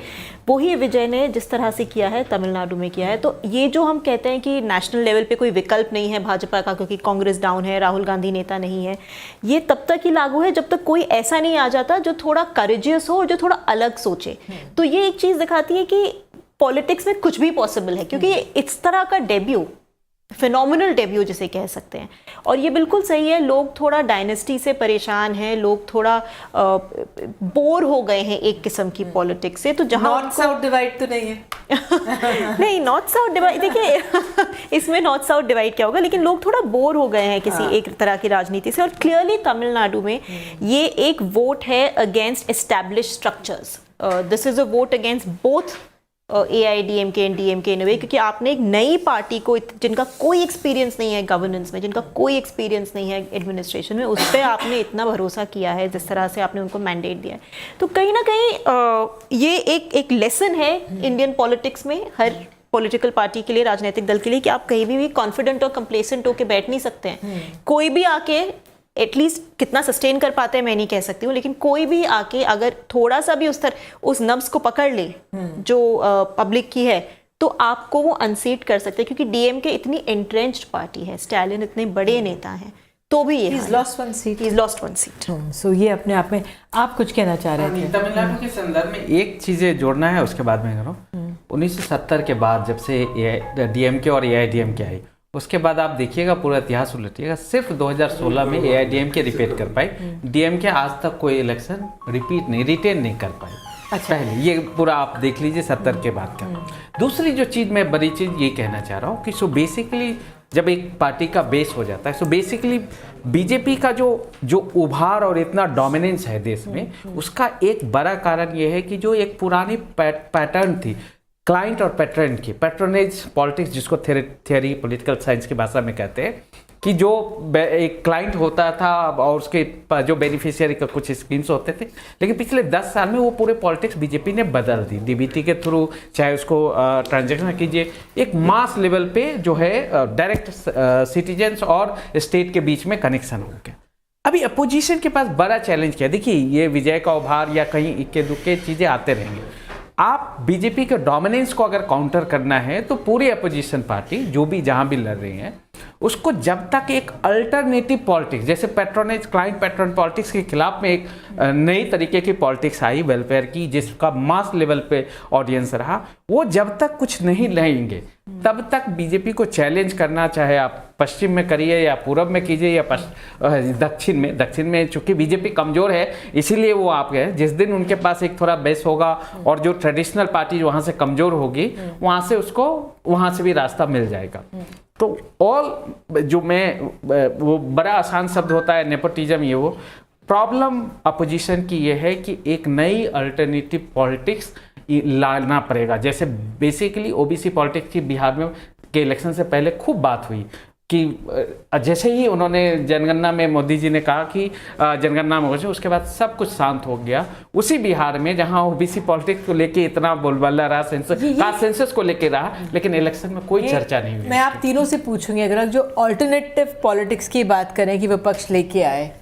वही विजय ने जिस तरह से किया है तमिलनाडु में किया है। तो ये जो हम कहते हैं कि नेशनल लेवल पे कोई विकल्प नहीं है भाजपा का, क्योंकि कांग्रेस डाउन है, राहुल गांधी नेता नहीं है, ये तब तक ही लागू है जब तक कोई ऐसा नहीं आ जाता जो थोड़ा करेजियस हो और जो थोड़ा अलग सोचे। तो ये एक चीज़ दिखाती है कि पॉलिटिक्स में कुछ भी पॉसिबल है, क्योंकि इस तरह का डेब्यू, फिनोमिनल डेब्यू जिसे कह सकते हैं। और ये बिल्कुल सही है, लोग थोड़ा डायनेस्टी से परेशान हैं, लोग थोड़ा बोर हो गए हैं एक किस्म की पॉलिटिक्स से। तो जहाँ नॉर्थ साउथ डिवाइड तो नहीं है नहीं, नॉर्थ साउथ डिवाइड, देखिए इसमें नॉर्थ साउथ डिवाइड क्या होगा, लेकिन लोग थोड़ा बोर हो गए हैं किसी एक तरह की राजनीति से। और क्लियरली तमिलनाडु में ये एक वोट है against establish structures. This is a vote against both AIDMK and DMK इन अ वे, क्योंकि आपने एक नई पार्टी को, जिनका कोई एक्सपीरियंस नहीं है गवर्नेंस में, जिनका कोई एक्सपीरियंस नहीं है एडमिनिस्ट्रेशन में, उस पर आपने इतना भरोसा किया है जिस तरह से आपने उनको मैंडेट दिया है। तो कहीं ना कहीं ये एक लेसन है इंडियन पॉलिटिक्स में। हर पॉलिटिकल पार्टी के लिए, राजनीतिक दल के लिए, कि आप कहीं भी कॉन्फिडेंट और कंप्लेसेंट होकर बैठ नहीं सकते हैं। कोई भी आके एटलीस्ट कितना सस्टेन कर पाते हैं मैं नहीं कह सकती हूँ, लेकिन कोई भी आके अगर थोड़ा सा भी उस नब्ज को पकड़ ले जो पब्लिक की है, तो आपको वो अनसीट कर सकते हैं, क्योंकि डीएमके इतनी एंट्रेंच्ड पार्टी है, स्टैलिन इतने बड़े नेता हैं, तो भी ये He's lost one seat. He's lost one seat. So ये अपने आप में आप कुछ कहना चाह रहे थे? तमिलनाडु के संदर्भ में एक चीज़ें जोड़ना है, उसके बाद में करो। 1970 के बाद जब से डीएमके और एआईडीएमके आई, उसके बाद आप देखिएगा पूरा इतिहास उलटिएगा, सिर्फ 2016 में एआईडीएमके रिपीट कर पाई, डीएमके आज तक कोई इलेक्शन रिटेन नहीं कर पाई। अच्छा, पहले ये पूरा आप देख लीजिए 70 के बाद का। दूसरी जो चीज़ मैं बड़ी चीज़ ये कहना चाह रहा हूँ कि सो बेसिकली जब एक पार्टी का बेस हो जाता है, सो बेसिकली बीजेपी का जो उभार और इतना डोमिनेंस है देश में, उसका एक बड़ा कारण ये है कि जो एक पुरानी पैटर्न थी क्लाइंट और पैटर्न की, पैट्रोनेज पॉलिटिक्स जिसको थियरी पॉलिटिकल साइंस की भाषा में कहते हैं, कि जो एक क्लाइंट होता था और उसके जो बेनिफिशियरी का कुछ स्कीम्स होते थे, लेकिन पिछले 10 साल में वो पूरे पॉलिटिक्स बीजेपी ने बदल दी। डीबीटी के थ्रू चाहे उसको ट्रांजैक्शन कीजिए, एक मास लेवल पे जो है डायरेक्ट सिटीजन्स और स्टेट के बीच में कनेक्शन हो गया। अभी अपोजिशन के पास बड़ा चैलेंज क्या है, देखिए ये विजय का उभार या कहीं इक्के दुक्के चीज़ें आते रहेंगे। आप बीजेपी के डोमिनेंस को अगर काउंटर करना है तो पूरी अपोजिशन पार्टी जो भी जहां भी लड़ रही है, उसको जब तक एक अल्टरनेटिव पॉलिटिक्स, जैसे पैट्रोनेज क्लाइंट पैट्रन पॉलिटिक्स के खिलाफ में एक नई तरीके की पॉलिटिक्स आई वेलफेयर की, जिसका मास लेवल पे ऑडियंस रहा, वो जब तक कुछ नहीं लाएंगे तब तक बीजेपी को चैलेंज करना, चाहे आप पश्चिम में करिए या पूरब में कीजिए या दक्षिण में चूंकि बीजेपी कमजोर है इसीलिए वो आप गए। जिस दिन उनके पास एक थोड़ा बेस होगा और जो ट्रेडिशनल पार्टी वहाँ से कमजोर होगी, वहाँ से उसको वहाँ से भी रास्ता मिल जाएगा। तो ऑल जो मैं वो बड़ा आसान शब्द होता है नेपोटिज्म, ये वो प्रॉब्लम अपोजिशन की ये है कि एक नई अल्टरनेटिव पॉलिटिक्स लाना पड़ेगा। जैसे बेसिकली ओबीसी पॉलिटिक्स की बिहार में के इलेक्शन से पहले खूब बात हुई कि जैसे ही उन्होंने जनगणना में मोदी जी ने कहा कि जनगणना में हो जाए, उसके बाद सब कुछ शांत हो गया। उसी बिहार में जहां ओबीसी पॉलिटिक्स को लेके इतना बोलबाला रहा, सेंसस को लेके रहा, लेकिन इलेक्शन में कोई चर्चा नहीं हुई। मैं आप तीनों से पूछूंगी, अगर जो ऑल्टरनेटिव पॉलिटिक्स की बात करें कि विपक्ष लेके आए,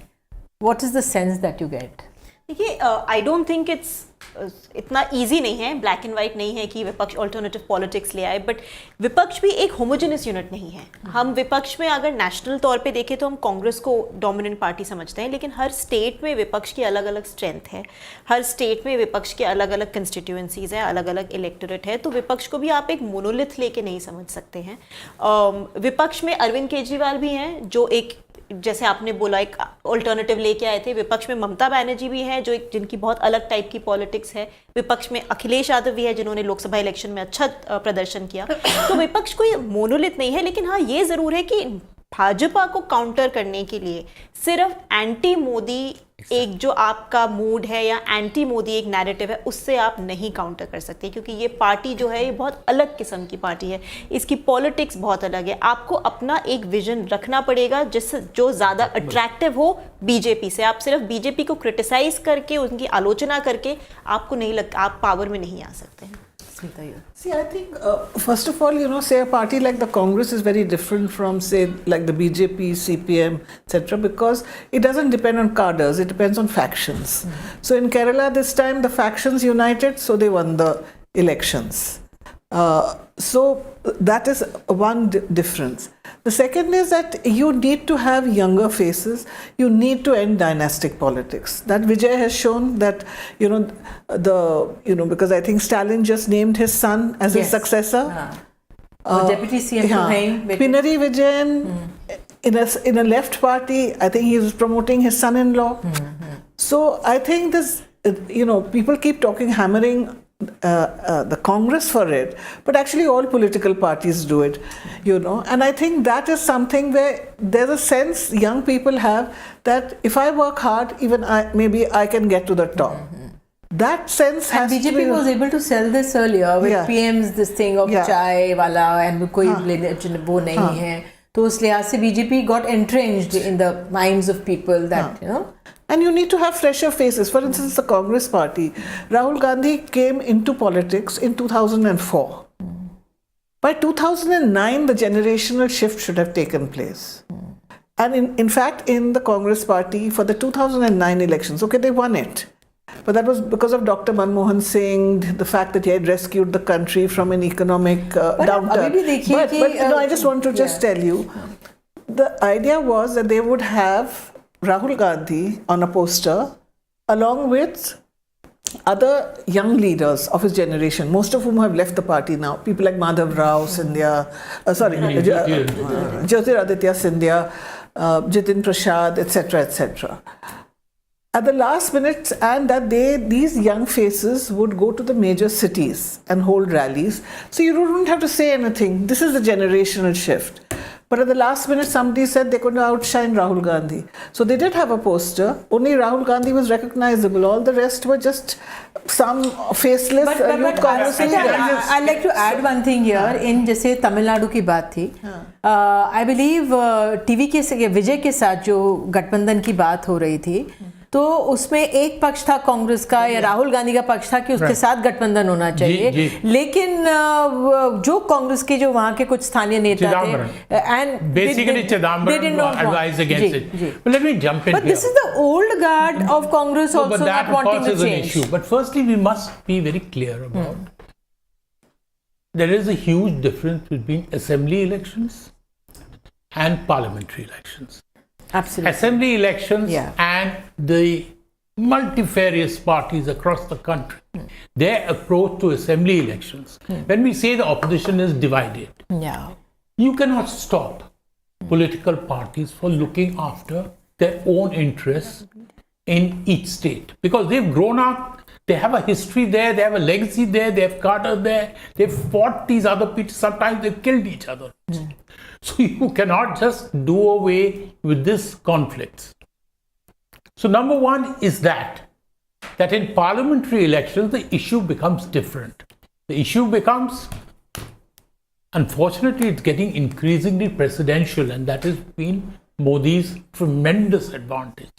what is the sense that you get? देखिए, आई डोंट थिंक इट्स इतना इजी नहीं है, ब्लैक एंड वाइट नहीं है कि विपक्ष ऑल्टरनेटिव पॉलिटिक्स ले आए, बट विपक्ष भी एक होमोजेनियस यूनिट नहीं है। हम विपक्ष में अगर नेशनल तौर पे देखें तो हम कांग्रेस को डोमिनेंट पार्टी समझते हैं, लेकिन हर स्टेट में विपक्ष की अलग अलग स्ट्रेंथ है, हर स्टेट में विपक्ष के अलग अलग कंस्टिट्यूएंसीज हैं, अलग अलग इलेक्टोरेट है, तो विपक्ष को भी आप एक मोनोलिथ लेके नहीं समझ सकते हैं। विपक्ष में अरविंद केजरीवाल भी हैं जो एक, जैसे आपने बोला, एक ऑल्टरनेटिव लेके आए थे। विपक्ष में ममता बनर्जी भी है जो एक जिनकी बहुत अलग टाइप की पॉलिटिक्स है। विपक्ष में अखिलेश यादव भी है जिन्होंने लोकसभा इलेक्शन में अच्छा प्रदर्शन किया। तो विपक्ष कोई मोनोलिथ नहीं है, लेकिन हाँ ये जरूर है कि भाजपा को काउंटर करने के लिए सिर्फ एंटी मोदी एक जो आपका मूड है या एंटी मोदी एक नैरेटिव है, उससे आप नहीं काउंटर कर सकते, क्योंकि ये पार्टी जो है ये बहुत अलग किस्म की पार्टी है, इसकी पॉलिटिक्स बहुत अलग है। आपको अपना एक विजन रखना पड़ेगा जिससे जो ज़्यादा अट्रैक्टिव हो बीजेपी से। आप सिर्फ बीजेपी को क्रिटिसाइज करके, उनकी आलोचना करके आपको नहीं लगता आप पावर में नहीं आ सकते हैं। See, I think first of all, say a party like the Congress is very different from, say, like the BJP, CPM, etc., because it doesn't depend on cadres; it depends on factions. So in Kerala this time, the factions united, so they won the elections. So that is one difference. The second is that you need to have younger faces. You need to end dynastic politics. That Vijay has shown that, because I think Stalin just named his son as his successor. Deputy CM Pinarayi Vijayan, in a left party, I think he was promoting his son-in-law. So I think this, people keep hammering the Congress for it, but actually all political parties do it, and I think that is something where there's a sense young people have that if I work hard, even maybe I can get to the top. That sense has and BJP was able to sell this earlier with PM's this thing of chai wala and koi wo nahi hai, to us lihaz se BJP got entrenched in the minds of people that And you need to have fresher faces. For instance, the Congress party, Rahul Gandhi came into politics in 2004. By 2009, the generational shift should have taken place. And in fact, in the Congress party, for the 2009 elections, okay, they won it. But that was because of Dr. Manmohan Singh, the fact that he had rescued the country from an economic downturn. But no, I just want to tell you, the idea was that they would have Rahul Gandhi on a poster along with other young leaders of his generation, most of whom have left the party now. People like Madhav Rao, Jyotiraditya Scindia, Jitin Prasad, etc., etc. At the last minute, and that these young faces would go to the major cities and hold rallies. So you don't have to say anything. This is the generational shift. But at the last minute, somebody said they could outshine Rahul Gandhi. So they did have a poster. Only Rahul Gandhi was recognizable. All the rest were just some faceless youth Congress leaders. I'd like to add one thing here. In जैसे तमिलनाडु की बात थी, I believe TV के विजय के साथ जो गठबंधन की बात हो रही थी, तो उसमें एक पक्ष था कांग्रेस का या राहुल गांधी का पक्ष था कि उसके साथ गठबंधन होना चाहिए, लेकिन जो कांग्रेस के जो वहाँ के कुछ स्थानीय नेता थे, and basically Chidambaram advised against it. But let me jump in. But this is the old guard of Congress also not wanting to change. But firstly, we must be very clear about there is a huge difference between assembly elections and parliamentary elections. Absolutely. Assembly elections and the multifarious parties across the country, their approach to assembly elections. When we say the opposition is divided, you cannot stop political parties from looking after their own interests in each state, because they've grown up, they have a history there, they have a legacy there, they have cadre there, they've fought these other people, sometimes they've killed each other. So you cannot just do away with this conflicts. So number one is that in parliamentary elections, the issue becomes different. The issue becomes, unfortunately, it's getting increasingly presidential, and that has been Modi's tremendous advantage.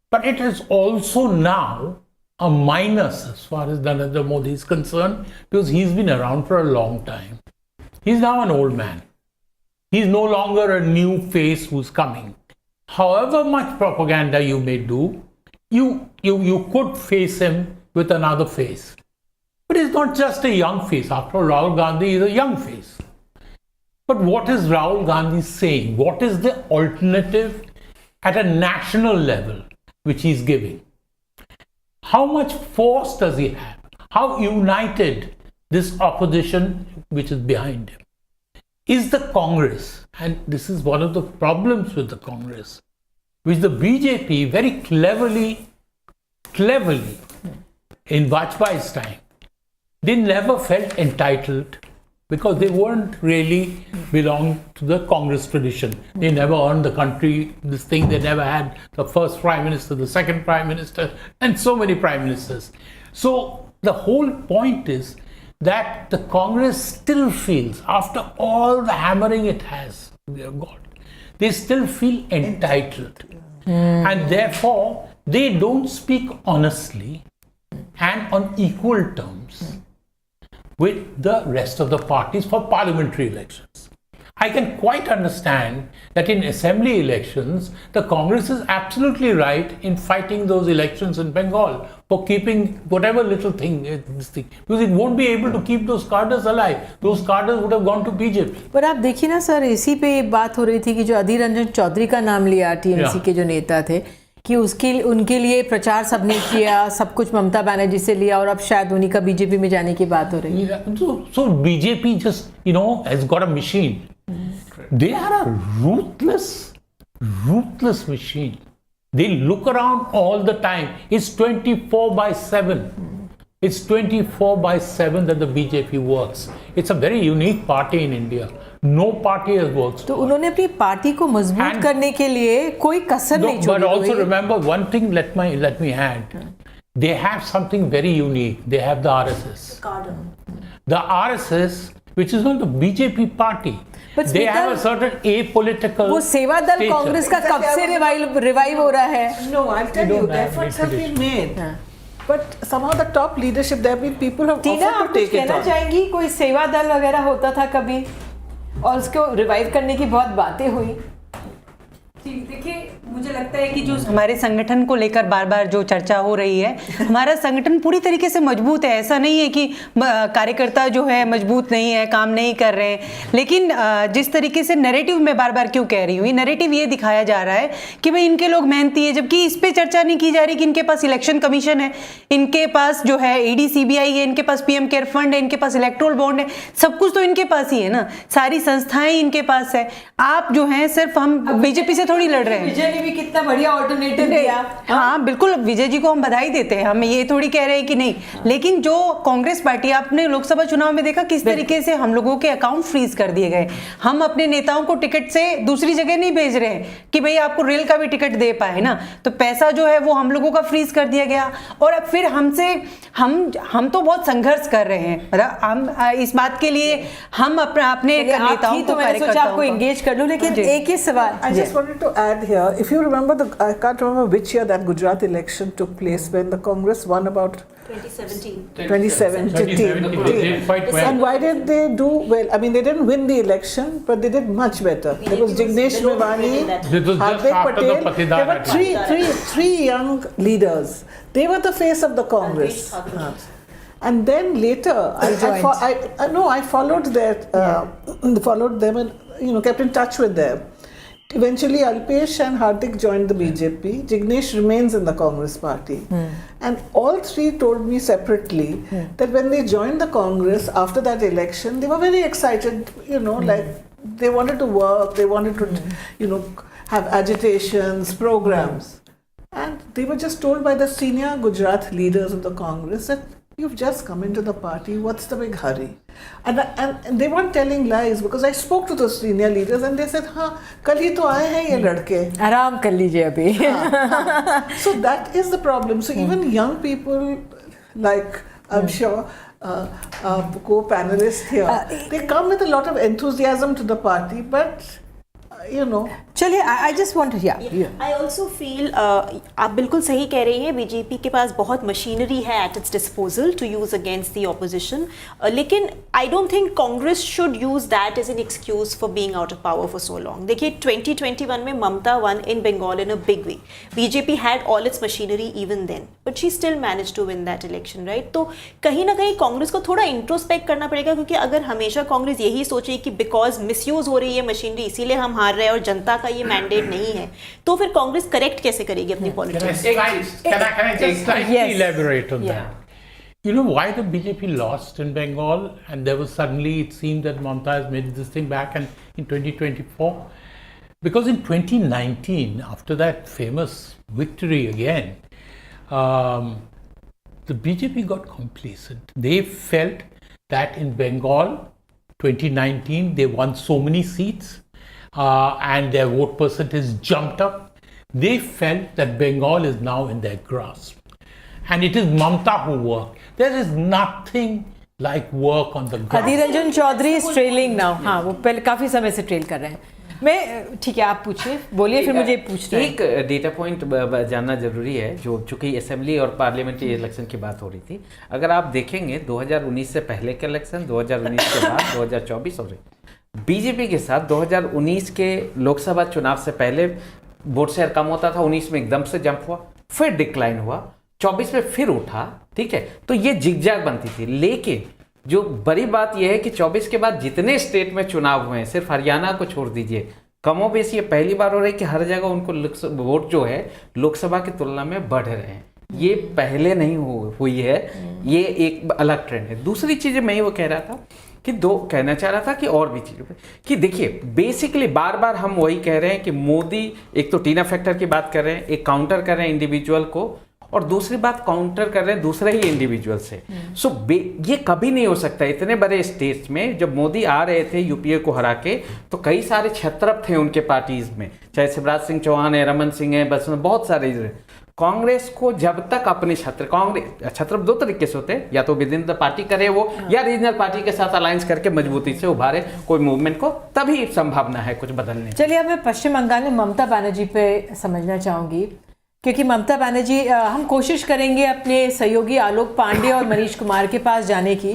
But it is also now a minus as far as Narendra Modi is concerned, because he's been around for a long time. He's now an old man. He's no longer a new face who's coming. However much propaganda you may do, you could face him with another face. But it's not just a young face. After all, Rahul Gandhi is a young face. But what is Rahul Gandhi saying? What is the alternative at a national level which he's giving? How much force does he have? How united this opposition which is behind him? Is the Congress, and this is one of the problems with the Congress, which the BJP very cleverly in Bajpai's time, they never felt entitled because they weren't really belong to the Congress tradition. They never earned the country this thing. They never had the first prime minister, the second prime minister, and so many prime ministers. So the whole point is that the Congress still feels, after all the hammering it has got, they still feel entitled. And therefore, they don't speak honestly and on equal terms with the rest of the parties for parliamentary elections. I can quite understand that in assembly elections, the Congress is absolutely right in fighting those elections in Bengal for keeping whatever little thing, because it won't be able to keep those cadres alive. Those cadres would have gone to BJP. पर आप देखिए ना sir, इसी पे बात हो रही थी कि जो अधीर रंजन चौधरी का नाम लिया टीएमसी के जो नेता थे, कि उनके लिए प्रचार सबने किया, सब कुछ ममता बनर्जी से लिया, और अब शायद उन्हीं का बीजेपी में जाने की बात हो रही है. So BJP just, has got a machine. They are a ruthless machine. They look around all the time. It's 24/7. It's 24/7 that the BJP works. It's a very unique party in India. No party has worked. तो उन्होंने अपनी party को मजबूत करने के लिए कोई कसर नहीं छोड़ी. But also remember one thing. Let me add. They have something very unique. They have the RSS. The RSS, which is not the BJP party. But they have a certain apolitical. वो सेवा दल कांग्रेस का कब से revive हो रहा है? No, I'll tell you. The efforts have been made. but somehow the top leadership, there have been people who have Tina, offered आप to कुछ take it कहना on. चाहेंगी? कोई सेवा दल वगैरह होता था कभी और उसको रिवाइव करने की बहुत बातें हुई। देखिए, मुझे लगता है कि जो हमारे संगठन को लेकर बार बार जो चर्चा हो रही है, हमारा संगठन पूरी तरीके से मजबूत है। ऐसा नहीं है कि कार्यकर्ता जो है मजबूत नहीं है, काम नहीं कर रहे हैं, लेकिन जिस तरीके से नैरेटिव में बार बार क्यों कह रही हूँ, ये नैरेटिव ये दिखाया जा रहा है कि भाई इनके लोग मेहनती है, जबकि इस पे चर्चा नहीं की जा रही कि इनके पास इलेक्शन कमीशन है, इनके पास जो है ईडी सीबीआई है, इनके पास पीएम केयर फंड है, इनके पास इलेक्ट्रोल बॉन्ड है, सब कुछ तो इनके पास ही है ना, सारी संस्थाएं इनके पास है। आप जो है सिर्फ हम बीजेपी से थोड़ी लड़ रहे हैं। विजय ने भी कितना बढ़िया ऑल्टरनेटिव दिया। हाँ बिल्कुल, विजय जी को हम बधाई देते हैं, हम ये थोड़ी कह रहे हैं कि नहीं, लेकिन जो कांग्रेस पार्टी, आपने लोकसभा चुनाव में देखा किस तरीके से हम लोगों के अकाउंट फ्रीज कर दिए गए। हम अपने नेताओं को टिकट से दूसरी जगह नहीं भेज रहे हैं कि भाई आपको रेल का भी टिकट दे पाए ना, तो पैसा जो है वो हम लोगों का फ्रीज कर दिया गया। और अब फिर हमसे हम तो बहुत संघर्ष कर रहे हैं, मतलब हम इस बात के लिए हम अपने नेताओं को, कार्यकर्ताओं को एंगेज कर लूं, लेकिन एक ही सवाल I just wanted to add here, if you remember, I can't remember which year that Gujarat election took place when the Congress won about 2017. They did quite well. And why did they do well? I mean, they didn't win the election, but they did much better. There was Jignesh Mevani, This was just Hardik after the Patel. Patidar There were three young leaders. They were the face of the Congress. And then later, I followed followed them and kept in touch with them. Eventually, Alpesh and Hardik joined the BJP. Jignesh remains in the Congress party. And all three told me separately that when they joined the Congress after that election, they were very excited, like they wanted to work, they wanted to, have agitations, programs. And they were just told by the senior Gujarat leaders of the Congress that you've just come into the party, what's the big hurry? And they weren't telling lies, because I spoke to the senior leaders and they said, kal hi to aaye hain ye ladke. आराम कर लीजिए अभी। So that is the problem. So even young people, like I'm sure co-panelists here, they come with a lot of enthusiasm to the party, but चलिए, I just want to, I also feel आप बिल्कुल सही कह रही हैं, BJP के पास बहुत machinery है at its disposal to use against the opposition, लेकिन I don't think Congress should use that as an excuse for being out of power for so long. देखिए 2021 में ममता won in Bengal in a big way. BJP had all its machinery even then, but she still managed to win that election, right? तो कहीं ना कहीं कांग्रेस को थोड़ा introspect करना पड़ेगा, क्योंकि अगर हमेशा कांग्रेस यही सोचे कि बिकॉज मिसयूज हो रही है मशीनरी इसीलिए हम हार रहे हैं और जनता का ये मैंडेट नहीं है, तो फिर कांग्रेस करेक्ट कैसे करेगी अपनी politics? Can I just slightly elaborate on that? You know why the BJP lost in Bengal, and there was suddenly, it seemed that Mamata has made this thing back in 2024? Because in 2019, after that famous victory again, the BJP got complacent. They felt that in Bengal, 2019, they won so many seats, and their vote percentage jumped up. They felt that Bengal is now in their grasp. And it is Mamata who worked. There is nothing like work on the ground. Adhir Ranjan Chaudhary is trailing now. हाँ, वो पहले काफी समय से trail कर रहे हैं। मैं ठीक है, आप पूछिए, बोलिए, फिर मुझे पूछना है। एक डेटा पॉइंट जानना जरूरी है, जो चूंकि असेंबली और पार्लियामेंट्री इलेक्शन की बात हो रही थी। अगर आप देखेंगे 2019 से पहले के इलेक्शन, 2019 के बाद 2024 और बीजेपी के साथ 2019 के लोकसभा चुनाव से पहले वोट शेयर कम होता था, 19 में एकदम से जंप हुआ, फिर डिक्लाइन हुआ, 24 में फिर उठा, ठीक है, तो ये जिगजैग बनती थी। लेकिन जो बड़ी बात यह है कि 24 के बाद जितने स्टेट में चुनाव हुए हैं, सिर्फ हरियाणा को छोड़ दीजिए, कमोबेश ये पहली बार हो रही है कि हर जगह उनको वोट जो है लोकसभा की तुलना में बढ़ रहे हैं। ये पहले नहीं हुई है, ये एक अलग ट्रेंड है। दूसरी चीज मैं वो कह रहा था कि कहना चाह रहा था कि और भी चीज़ों पे कि देखिए, बेसिकली बार बार हम वही कह रहे हैं कि मोदी एक तो टीना फैक्टर की बात कर रहे हैं, एक काउंटर कर रहे हैं इंडिविजुअल को, और दूसरी बात काउंटर कर रहे हैं दूसरे ही इंडिविजुअल से। सो ये कभी नहीं हो सकता। इतने बड़े स्टेट्स में जब मोदी आ रहे थे यूपीए को हरा के, तो कई सारे छत्रप थे उनके पार्टीज में, चाहे शिवराज सिंह चौहान है, रमन सिंह है, बस बहुत सारे। कांग्रेस को जब तक अपने छत्र दो तरीके से होते हैं, या तो विद इन द पार्टी करे वो, या रीजनल पार्टी के साथ अलायंस करके मजबूती से उभारे कोई मूवमेंट को, तभी संभावना है कुछ बदलने। चलिए, अब मैं पश्चिम बंगाल में ममता बनर्जी पे समझना चाहूंगी। क्योंकि ममता बनर्जी, हम कोशिश करेंगे अपने सहयोगी आलोक पांडे और मनीष कुमार के पास जाने की,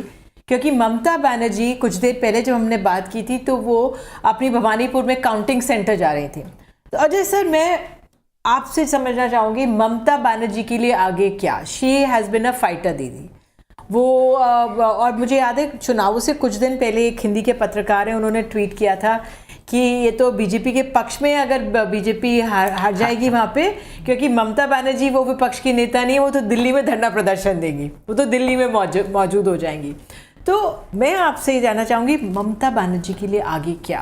क्योंकि ममता बनर्जी कुछ देर पहले जब हमने बात की थी तो वो अपनी भवानीपुर में काउंटिंग सेंटर जा रही थी। तो अजय सर, मैं आपसे समझना चाहूँगी ममता बनर्जी के लिए आगे क्या? She has been a fighter दीदी वो, और मुझे याद है चुनावों से कुछ दिन पहले एक हिंदी के पत्रकार हैं, उन्होंने ट्वीट किया था कि ये तो बीजेपी के पक्ष में, अगर बीजेपी हार जाएगी वहाँ पे, क्योंकि ममता बनर्जी वो विपक्ष की नेता नहीं है, वो तो दिल्ली में धरना प्रदर्शन देंगी, वो तो दिल्ली में मौजूद हो जाएंगी। तो मैं आपसे ये जानना चाहूँगी ममता बनर्जी के लिए आगे क्या,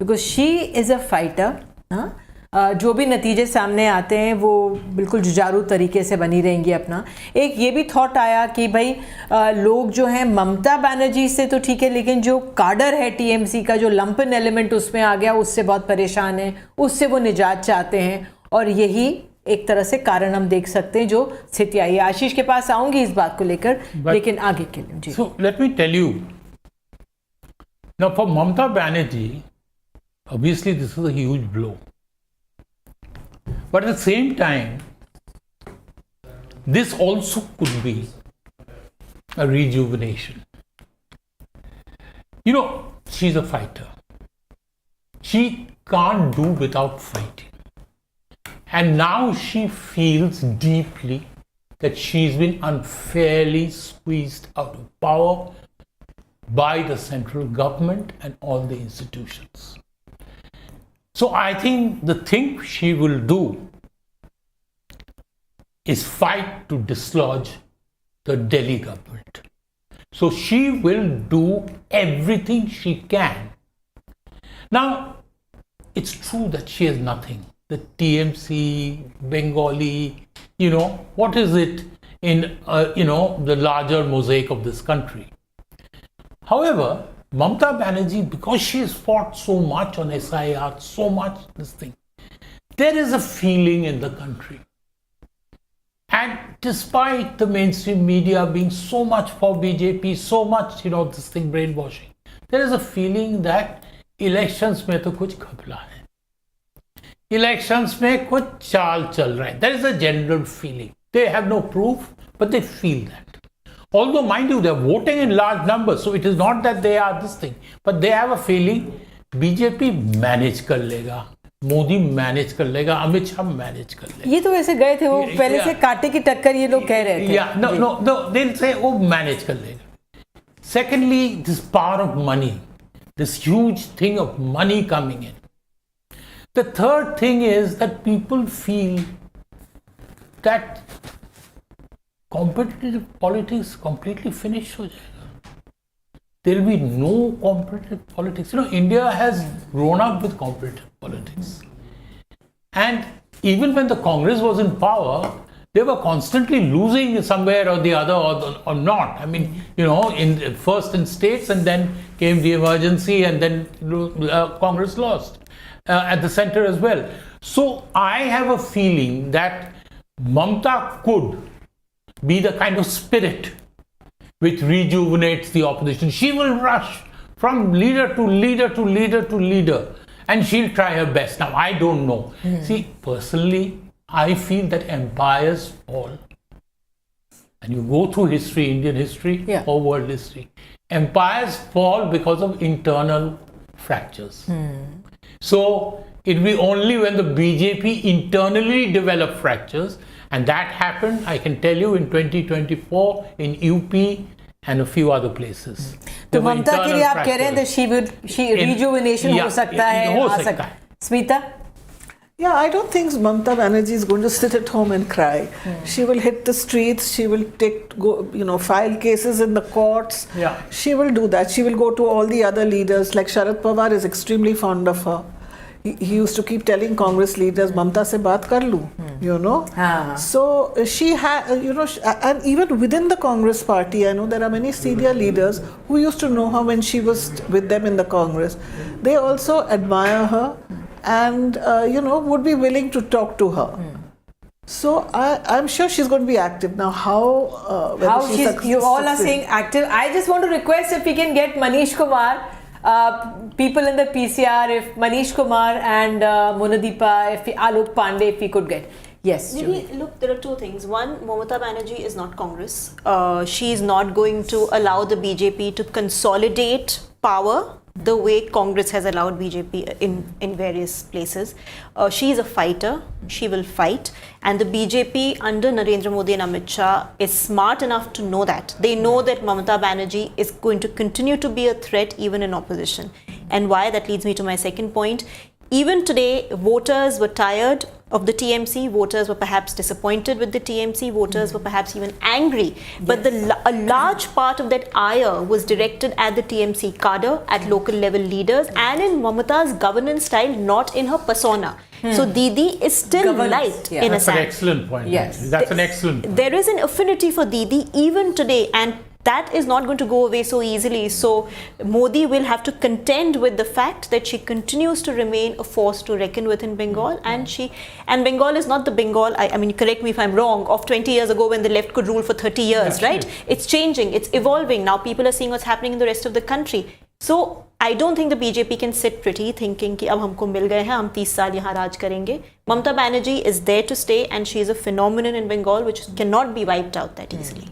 because she is a fighter. हाँ, जो भी नतीजे सामने आते हैं वो बिल्कुल जुझारू तरीके से बनी रहेंगी अपना। एक ये भी थॉट आया कि भाई लोग जो हैं ममता बनर्जी से तो ठीक है, लेकिन जो काडर है टीएमसी का, जो लंपन एलिमेंट उसमें आ गया, उससे बहुत परेशान है, उससे वो निजात चाहते हैं, और यही एक तरह से कारण हम देख सकते हैं जो स्थिति आई है। आशीष के पास आऊंगी इस बात को लेकर, लेकिन आगे के लिए जी। So let me tell you now, for Mamata Banerjee obviously this is a huge blow, but at the same time this also could be a rejuvenation. You know, she's a fighter, she can't do without fighting, and now she feels deeply that she's been unfairly squeezed out of power by the central government and all the institutions. So I think the thing she will do is fight to dislodge the Delhi government. So she will do everything she can. Now, it's true that she has nothing. The TMC, Bengali, you know, what is it in, the larger mosaic of this country? However, Mamata Banerjee, because she has fought so much on SIR, so much this thing, there is a feeling in the country. And despite the mainstream media being so much for BJP, so much, this thing brainwashing, there is a feeling that elections में तो कुछ घपला है, elections में कुछ चाल चल रहा है. There is a general feeling. They have no proof, but they feel that. Although, mind you, they're voting in large numbers, so it is not that they are this thing, but they have a feeling BJP manage कर लेगा, Modi manage कर लेगा, Amit Shah manage कर लेगा. ये तो वैसे गए थे, वो पहले से कांटे की टक्कर ये लोग कह रहे थे. Yeah, no, they'll say वो मैनेज कर लेगा. Secondly, this power of money, this huge thing of money coming in. The third thing is that people feel that competitive politics completely finished हो जाएगा. There will be no competitive politics. India has grown up with competitive politics. And even when the Congress was in power, they were constantly losing somewhere or the other or not. I mean, first in states, and then came the emergency, and then Congress lost at the center as well. So I have a feeling that Mamata could be the kind of spirit which rejuvenates the opposition. She will rush from leader to leader to leader to leader, and she'll try her best. Now, I don't know. See, personally, I feel that empires fall. And you go through history, Indian history or world history, empires fall because of internal fractures. So, it will be only when the BJP internally develop fractures. And that happened, I can tell you, in 2024 in UP and a few other places. तो ममता के लिए आप कह रहे हैं she rejuvenation हो सकता है, आ सकता है. Smita? Yeah, I don't think Mamata Banerjee is going to sit at home and cry. She will hit the streets. She will file cases in the courts. Yeah. She will do that. She will go to all the other leaders. Like Sharad Pawar is extremely fond of her. He used to keep telling Congress leaders, Mamata se baat kar lu, So she had, and even within the Congress party, I know there are many senior leaders who used to know her when she was with them in the Congress. They also admire her and, would be willing to talk to her. So I'm sure she's going to be active. Now how you all are saying active. I just want to request if we can get Manish Kumar, people in the PCR, if Manish Kumar and Monideepa, if Alok Pandey, if we could get. Yes, Nidhi, look, there are two things. One, Mamata Banerjee is not Congress. She is not going to allow the BJP to consolidate power the way Congress has allowed BJP in various places. She is a fighter. She will fight. And the BJP under Narendra Modi and Amit Shah is smart enough to know that. They know that Mamata Banerjee is going to continue to be a threat even in opposition. And why? That leads me to my second point. Even today, voters were tired of the TMC. Voters were perhaps disappointed with the TMC. Voters were perhaps even angry. But a large part of that ire was directed at the TMC cadre, at local level leaders, and in Mamata's governance style, not in her persona. So Didi is still liked in That's Assam. an excellent point. Yes. That's an excellent point. There is an affinity for Didi even today, and that is not going to go away so easily. So Modi will have to contend with the fact that she continues to remain a force to reckon with in Bengal, and Bengal is not the Bengal, I mean, correct me if I'm wrong, of 20 years ago when the left could rule for 30 years, right? It's changing, it's evolving. Now people are seeing what's happening in the rest of the country. So I don't think the BJP can sit pretty thinking कि अब हमको मिल गए हैं, हम 30 साल यहाँ राज करेंगे. Mamata Banerjee is there to stay, and she is a phenomenon in Bengal which cannot be wiped out that easily.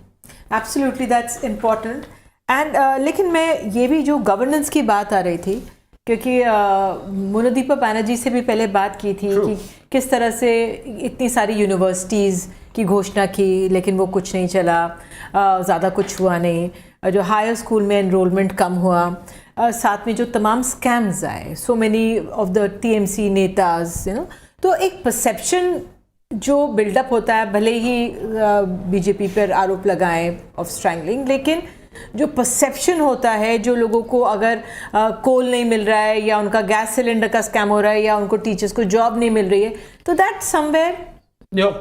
Absolutely, that's important. And लेकिन मैं ये भी जो गवर्नेंस की बात आ रही थी, क्योंकि मोनिदीपा बनर्जी से भी पहले बात की थी कि किस तरह से इतनी सारी यूनिवर्सिटीज़ की घोषणा की, लेकिन वो कुछ नहीं चला, ज़्यादा कुछ हुआ नहीं, जो हायर स्कूल में एनरोलमेंट कम हुआ, साथ में जो तमाम स्कैम्स आए, so many of the TMC नेताज, you know, तो एक परसेप्शन जो बिल्डअप होता है, भले ही बीजेपी पर आरोप लगाएं ऑफ स्ट्रैंगलिंग, लेकिन जो परसेप्शन होता है, जो लोगों को अगर कोल नहीं मिल रहा है, या उनका गैस सिलेंडर का स्कैम हो रहा है, या उनको टीचर्स को जॉब नहीं मिल रही है, तो that somewhere.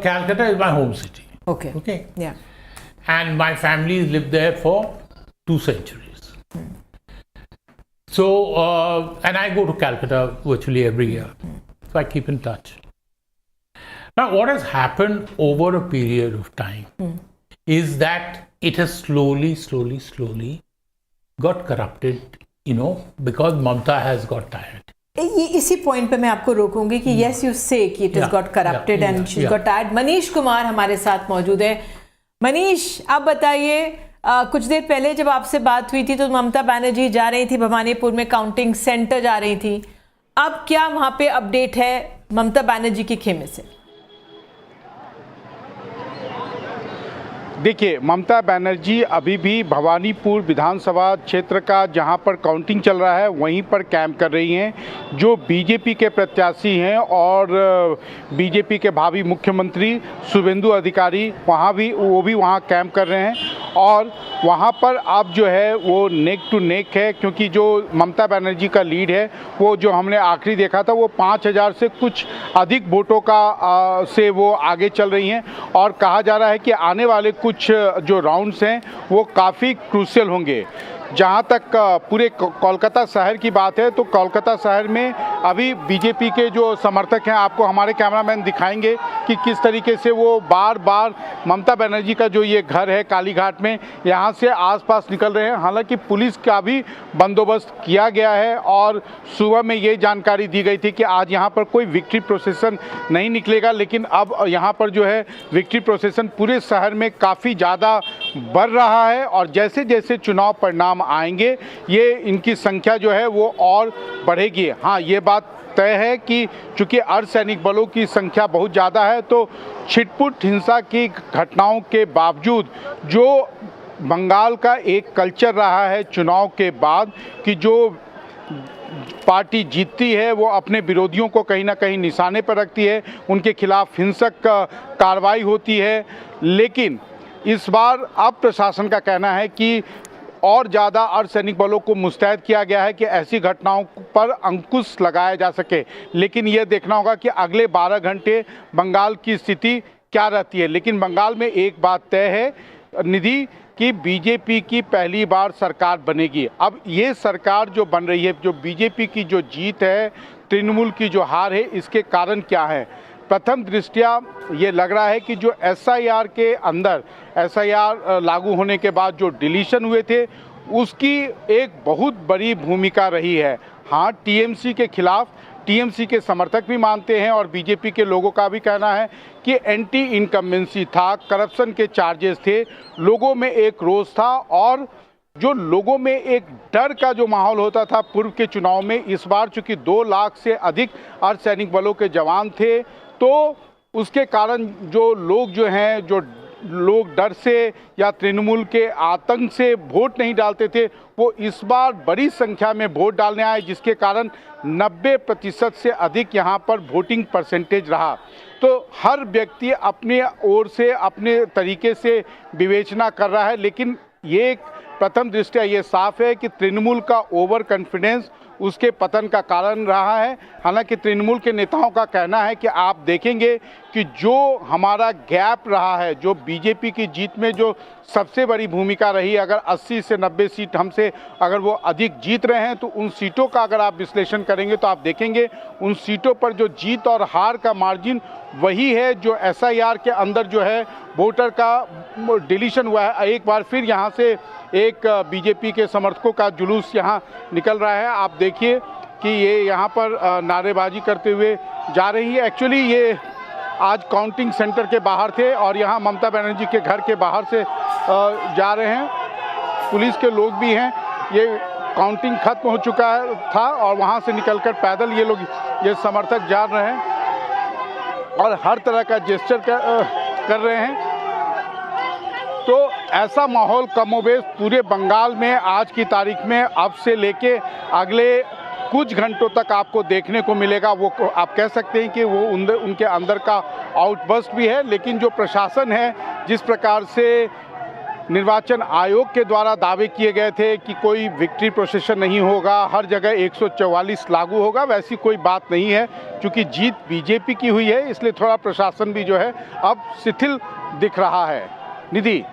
Calcutta is my home city. Okay. Yeah. And my family has lived there for 2 centuries. So, and I go to Calcutta virtually every year. So I keep in touch. Now, what has happened over a period of time is that it has slowly got corrupted, you know, because Mamata has got tired. इसी point पे मैं आपको रोकूंगी कि yes you say कि it has got corrupted and she's got tired. Manish Kumar हमारे साथ मौजूद है. मनीष, आप बताइए, कुछ देर पहले जब आपसे बात हुई थी तो ममता बनर्जी जा रही थी भवानीपुर में, काउंटिंग सेंटर जा रही थी. अब क्या वहाँ पे अपडेट है ममता बनर्जी के खेमे से? देखिए, ममता बनर्जी अभी भी भवानीपुर विधानसभा क्षेत्र का जहां पर काउंटिंग चल रहा है वहीं पर कैंप कर रही हैं. जो बीजेपी के प्रत्याशी हैं और बीजेपी के भावी मुख्यमंत्री शुभेंदु अधिकारी वो भी वहां कैंप कर रहे हैं, और वहां पर अब जो है वो नेक टू नेक है, क्योंकि जो ममता बनर्जी का लीड है वो जो हमने आखिरी देखा था वो 5000 से कुछ अधिक वोटों का से वो आगे चल रही हैं. और कहा जा रहा है कि आने वाले कुछ जो राउंड्स हैं वो काफ़ी क्रूशियल होंगे. जहाँ तक पूरे कोलकाता शहर की बात है तो कोलकाता शहर में अभी बीजेपी के जो समर्थक हैं, आपको हमारे कैमरामैन दिखाएंगे कि किस तरीके से वो बार बार ममता बनर्जी का जो ये घर है कालीघाट में, यहाँ से आसपास निकल रहे हैं. हालांकि पुलिस का भी बंदोबस्त किया गया है, और सुबह में ये जानकारी दी गई थी कि आज यहाँ पर कोई विक्ट्री प्रोसेसन नहीं निकलेगा, लेकिन अब यहाँ पर जो है विक्ट्री प्रोसेसन पूरे शहर में काफ़ी ज़्यादा बढ़ रहा है. और जैसे जैसे चुनाव परिणाम आएंगे ये इनकी संख्या जो है वो और बढ़ेगी. हाँ, ये बात तय है कि चूंकि अर्धसैनिक बलों की संख्या बहुत ज़्यादा है, तो छिटपुट हिंसा की घटनाओं के बावजूद जो बंगाल का एक कल्चर रहा है चुनाव के बाद कि जो पार्टी जीतती है वो अपने विरोधियों को कहीं ना कहीं निशाने पर रखती है, उनके खिलाफ हिंसक कार्रवाई होती है. लेकिन इस बार अब प्रशासन का कहना है कि और ज़्यादा अर्धसैनिक बलों को मुस्तैद किया गया है कि ऐसी घटनाओं पर अंकुश लगाया जा सके. लेकिन ये देखना होगा कि अगले 12 घंटे बंगाल की स्थिति क्या रहती है. लेकिन बंगाल में एक बात तय है निधि कि बीजेपी की पहली बार सरकार बनेगी. अब ये सरकार जो बन रही है, जो बीजेपी की जो जीत है, तृणमूल की जो हार है, इसके कारण क्या है? प्रथम दृष्टया ये लग रहा है कि जो SIR के अंदर SIR लागू होने के बाद जो डिलीशन हुए थे उसकी एक बहुत बड़ी भूमिका रही है. हाँ, TMC के खिलाफ टीएमसी के समर्थक भी मानते हैं और बीजेपी के लोगों का भी कहना है कि एंटी इनकम्बेंसी था, करप्शन के चार्जेस थे, लोगों में एक रोष था और जो लोगों में एक डर का जो माहौल होता था पूर्व के चुनाव में, इस बार चूंकि 2 लाख से अधिक अर्धसैनिक बलों के जवान थे तो उसके कारण जो लोग जो हैं, जो लोग डर से या तृणमूल के आतंक से वोट नहीं डालते थे, वो इस बार बड़ी संख्या में वोट डालने आए, जिसके कारण 90% से अधिक यहाँ पर वोटिंग परसेंटेज रहा। तो हर व्यक्ति अपने ओर से अपने तरीके से विवेचना कर रहा है, लेकिन ये प्रथम दृष्टया ये साफ है कि तृणमूल का ओवर कॉन्फिडेंस उसके पतन का कारण रहा है। हालांकि तृणमूल के नेताओं का कहना है कि आप देखेंगे कि जो हमारा गैप रहा है, जो बीजेपी की जीत में जो सबसे बड़ी भूमिका रही, अगर 80 से 90 सीट हमसे अगर वो अधिक जीत रहे हैं तो उन सीटों का अगर आप विश्लेषण करेंगे तो आप देखेंगे उन सीटों पर जो जीत और हार का मार्जिन वही है जो SIR के अंदर जो है वोटर का डिलीशन हुआ है। एक बार फिर यहाँ से एक बीजेपी के समर्थकों का जुलूस यहाँ निकल रहा है। आप देखिए कि ये यहाँ पर नारेबाजी करते हुए जा रही है। एक्चुअली ये आज काउंटिंग सेंटर के बाहर थे और यहाँ ममता बनर्जी के घर के बाहर से जा रहे हैं, पुलिस के लोग भी हैं। ये काउंटिंग खत्म हो चुका था और वहाँ से निकलकर पैदल ये लोग, ये समर्थक जा रहे हैं और हर तरह का जेस्चर कर रहे हैं। तो ऐसा माहौल कमोबेश पूरे बंगाल में आज की तारीख में अब से लेके अगले कुछ घंटों तक आपको देखने को मिलेगा। वो आप कह सकते हैं कि वो उनके अंदर का आउटबर्स्ट भी है, लेकिन जो प्रशासन है, जिस प्रकार से निर्वाचन आयोग के द्वारा दावे किए गए थे कि कोई विक्ट्री प्रोसेशन नहीं होगा, हर जगह 144 लागू होगा, वैसी कोई बात नहीं है। क्योंकि जीत बीजेपी की हुई है, इसलिए थोड़ा प्रशासन भी जो है अब शिथिल दिख रहा है। निधि।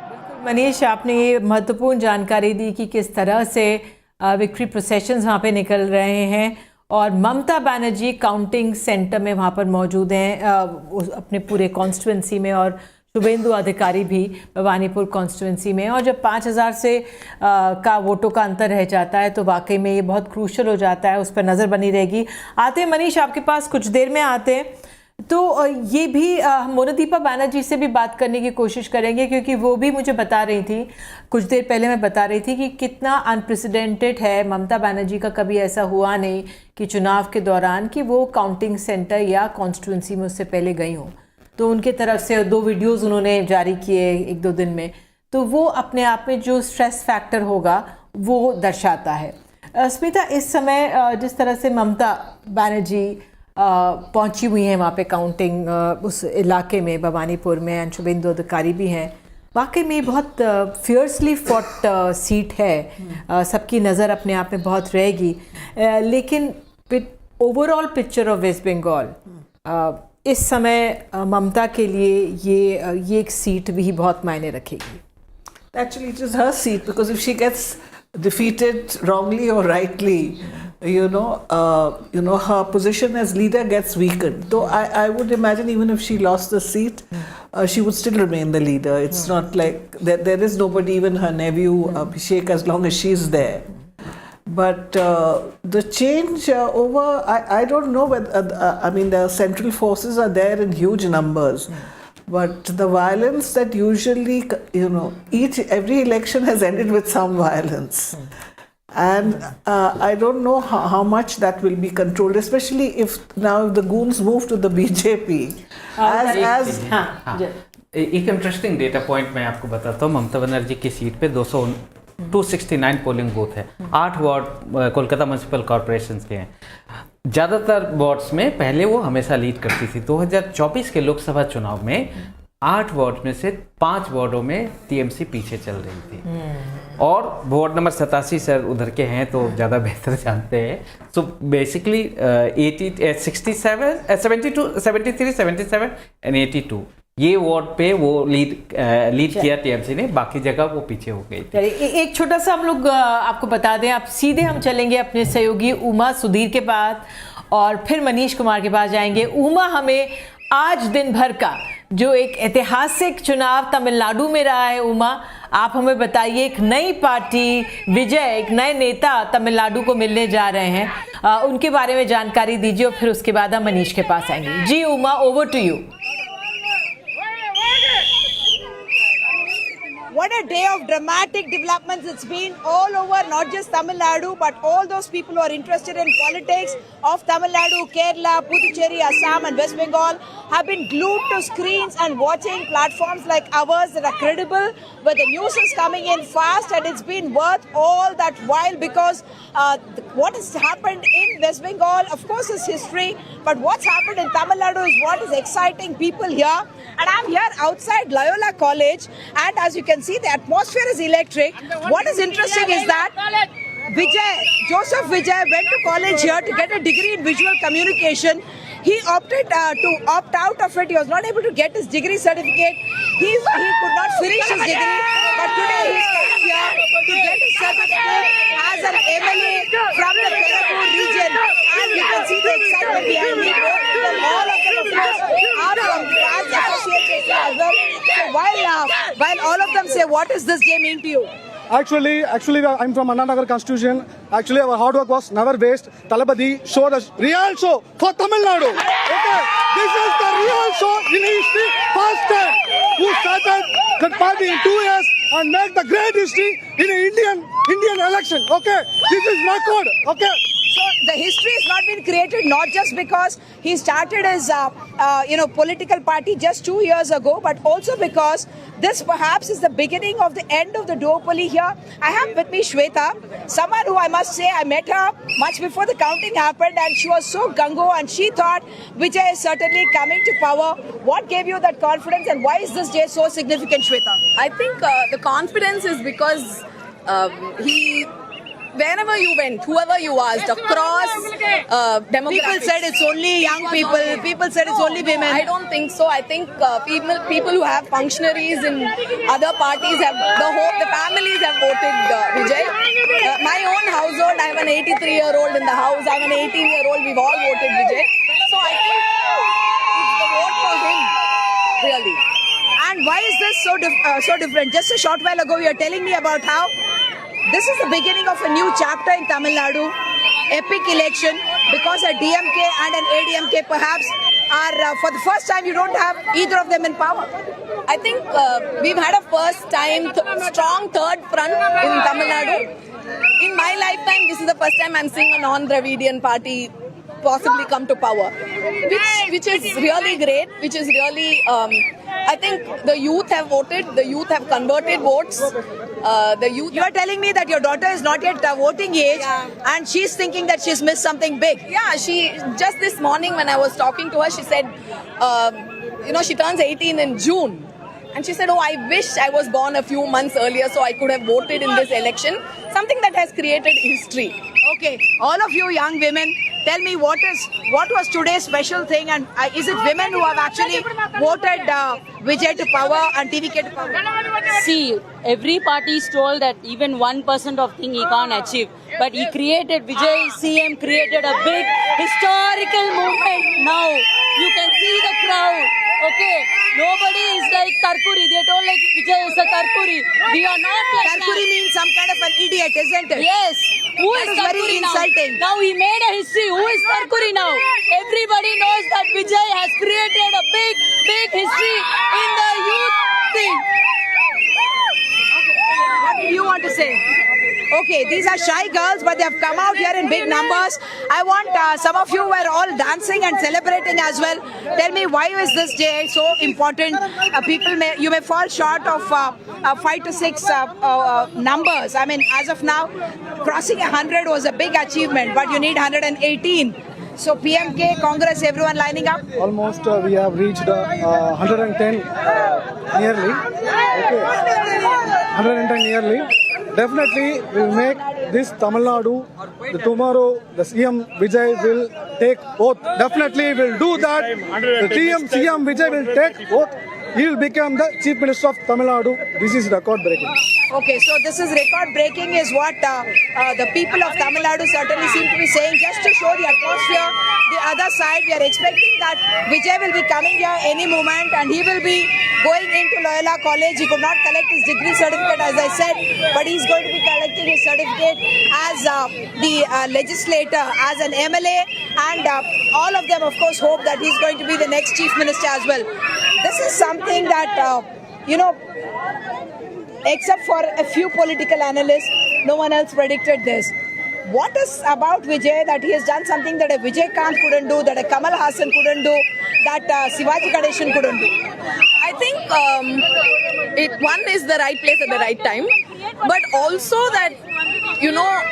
मनीष, आपने ये महत्वपूर्ण जानकारी दी कि किस तरह से विक्ट्री प्रोसेशंस वहाँ पे निकल रहे हैं और ममता बनर्जी काउंटिंग सेंटर में वहाँ पर मौजूद हैं अपने पूरे कॉन्स्टिट्यूंसी में, और शुभेंदु अधिकारी भी भवानीपुर कॉन्स्टिट्यूंसी में। और जब 5000 से का वोटों का अंतर रह जाता है तो वाकई में ये बहुत क्रूशल हो जाता है, उस पर नज़र बनी रहेगी। आते हैं मनीष आपके पास, कुछ देर में आते हैं तो ये भी मोनिदीपा बैनर्जी से भी बात करने की कोशिश करेंगे, क्योंकि वो भी मुझे बता रही थी, कुछ देर पहले मैं बता रही थी कि कितना अनप्रेसिडेंटेड है। ममता बनर्जी का कभी ऐसा हुआ नहीं कि चुनाव के दौरान कि वो काउंटिंग सेंटर या कॉन्स्टिट्यूंसी में उससे पहले गई हों। तो उनके तरफ से 2 वीडियोज़ उन्होंने जारी किए 1-2 दिन में, तो वो अपने आप में जो स्ट्रेस फैक्टर होगा वो दर्शाता है। स्मिता, इस समय जिस तरह से ममता बनर्जी पहुंची हुई हैं वहाँ पे काउंटिंग उस इलाके में, भवानीपुर में, एंड शुभेंदु अधिकारी भी हैं, वाकई में बहुत फियर्सली फॉट सीट है। सबकी नज़र अपने आप में बहुत रहेगी, लेकिन overall picture of West Bengal इस समय ममता के लिए ये एक सीट भी बहुत मायने रखेगी। Actually, it is her seat, because if she gets defeated wrongly or rightly, her position as leader gets weakened. So I would imagine even if she lost the seat, she would still remain the leader. It's not like there is nobody, even her nephew Abhishek, as long as she's there. But the change I don't know whether, the central forces are there in huge numbers. But the violence that usually, every election has ended with some violence. And I don't know how much that will be controlled, especially if now the goons move to the BJP. एक interesting data point मैं आपको बताता हूँ। ममता बनर्जी की seat पे 269 polling booth है, 8 ward Kolkata municipal corporation के हैं। ज़्यादातर वार्ड्स में पहले वो हमेशा लीड करती थी। 2024 के लोकसभा चुनाव में 8 वार्ड में से 5 वार्डों में टीएमसी पीछे चल रही थी। और वार्ड नंबर 87 सर उधर के हैं तो ज़्यादा बेहतर जानते हैं। सो बेसिकली 73, 77 एंड 82 ये वार्ड पे वो लीड किया टीएमसी ने, बाकी जगह वो पीछे हो गई थी। एक छोटा सा हम लोग आपको बता दें, आप सीधे हम चलेंगे अपने सहयोगी उमा सुधीर के पास और फिर मनीष कुमार के पास जाएंगे। उमा, हमें आज दिन भर का जो एक ऐतिहासिक चुनाव तमिलनाडु में रहा है, उमा आप हमें बताइए। एक नई पार्टी विजय, एक नए नेता तमिलनाडु को मिलने जा रहे हैं। उनके बारे में जानकारी दीजिए और फिर उसके बाद हम मनीष के पास आएंगे। जी Uma, over to you. What a day of dramatic developments it's been all over, not just Tamil Nadu, but all those people who are interested in politics of Tamil Nadu, Kerala, Puducherry, Assam and West Bengal have been glued to screens and watching platforms like ours that are credible, where the news is coming in fast, and it's been worth all that while because what has happened in West Bengal, of course, is history, but what's happened in Tamil Nadu is what is exciting people here. And I'm here outside Loyola College, and as you can see, the atmosphere is electric. What is interesting is that Joseph Vijay went to college here to get a degree in visual communication. He opted to opt out of it. He was not able to get his degree certificate. He could not finish his degree, but today he's coming here to get his certificate as an MLA from the Telugu region. And you can see the excitement behind me. All of them, of course, are from fans associated as well. So while all of them say, what does this day mean to you? Actually, I'm from Annanagar Constitution. Actually, our hard work was never waste. Talabadi showed us real show for Tamil Nadu. Okay, this is the real show in history. First time who started that party in 2 years and made the great history in an Indian election. Okay, this is record. Okay. So the history has not been created not just because he started his political party just 2 years ago, but also because this perhaps is the beginning of the end of the duopoly here. I have with me Shweta, someone who I must say I met her much before the counting happened, and she was so gung-ho and she thought Vijay is certainly coming to power. What gave you that confidence, and why is this day so significant, Shweta? I think the confidence is because wherever you went, whoever you asked, across demographics. People said it's only young people. People said it's only women. I don't think so. I think people who have functionaries in other parties the families have voted Vijay. My own household, I have an 83-year-old in the house. I have an 18-year-old. We've all voted Vijay. So I think it's the vote for him, really. And why is this so different? Just a short while ago, you were telling me about how this is the beginning of a new chapter in Tamil Nadu, epic election, because a DMK and an ADMK perhaps are, for the first time, you don't have either of them in power. I think we've had a first time strong third front in Tamil Nadu. In my lifetime, this is the first time I'm seeing a non-Dravidian party possibly come to power, which is really great, which is really, I think the youth have voted, the youth have converted votes. You are telling me that your daughter is not yet voting age, and she's thinking that she's missed something big. Yeah, she just this morning when I was talking to her, she said, she turns 18 in June. And she said, I wish I was born a few months earlier so I could have voted in this election. Something that has created history. Okay, all of you young women, tell me what was today's special thing, and is it women who have actually voted Vijay to power and TVK to power? See, every party is told that even 1% of thing he can't achieve. But he created, Vijay CM created a big historical movement now. You can see the crowd. Okay, nobody is like Tarkuri. They told like Vijay is a Tarkuri. We are not like Tarkuri means some kind of an idiot, isn't it? Yes. Who is Tarkuri very insulting. Now he made a history. Who is Tarkuri now? Everybody knows that Vijay has created a big history in the youth thing. What do you want to say? Okay, these are shy girls, but they have come out here in big numbers. I want some of you were all dancing and celebrating as well. Tell me, why is this day so important? You may fall short of 5 to 6 numbers. I mean, as of now, crossing 100 was a big achievement, but you need 118. So PMK, Congress, everyone lining up? Almost we have reached 110 nearly. Okay. 110 nearly. Definitely will make this Tamil Nadu, tomorrow the CM Vijay will take oath. Definitely will do that. The CM Vijay will take oath. He will become the Chief Minister of Tamil Nadu. This is record breaking. Okay, so this is record breaking is what the people of Tamil Nadu certainly seem to be saying. Just to show the atmosphere, the other side, we are expecting that Vijay will be coming here any moment and he will be going into Loyola College. He could not collect his degree certificate as I said, but he's going to be collecting his certificate as the legislator, as an MLA, and all of them of course hope that he's going to be the next chief minister as well. This is something that, except for a few political analysts, no one else predicted this. What is about Vijay that he has done something that a Vijay Kant couldn't do, that a Kamal Hassan couldn't do, that Shivaji Ganeshan couldn't do? I think one is the right place at the right time, but also that,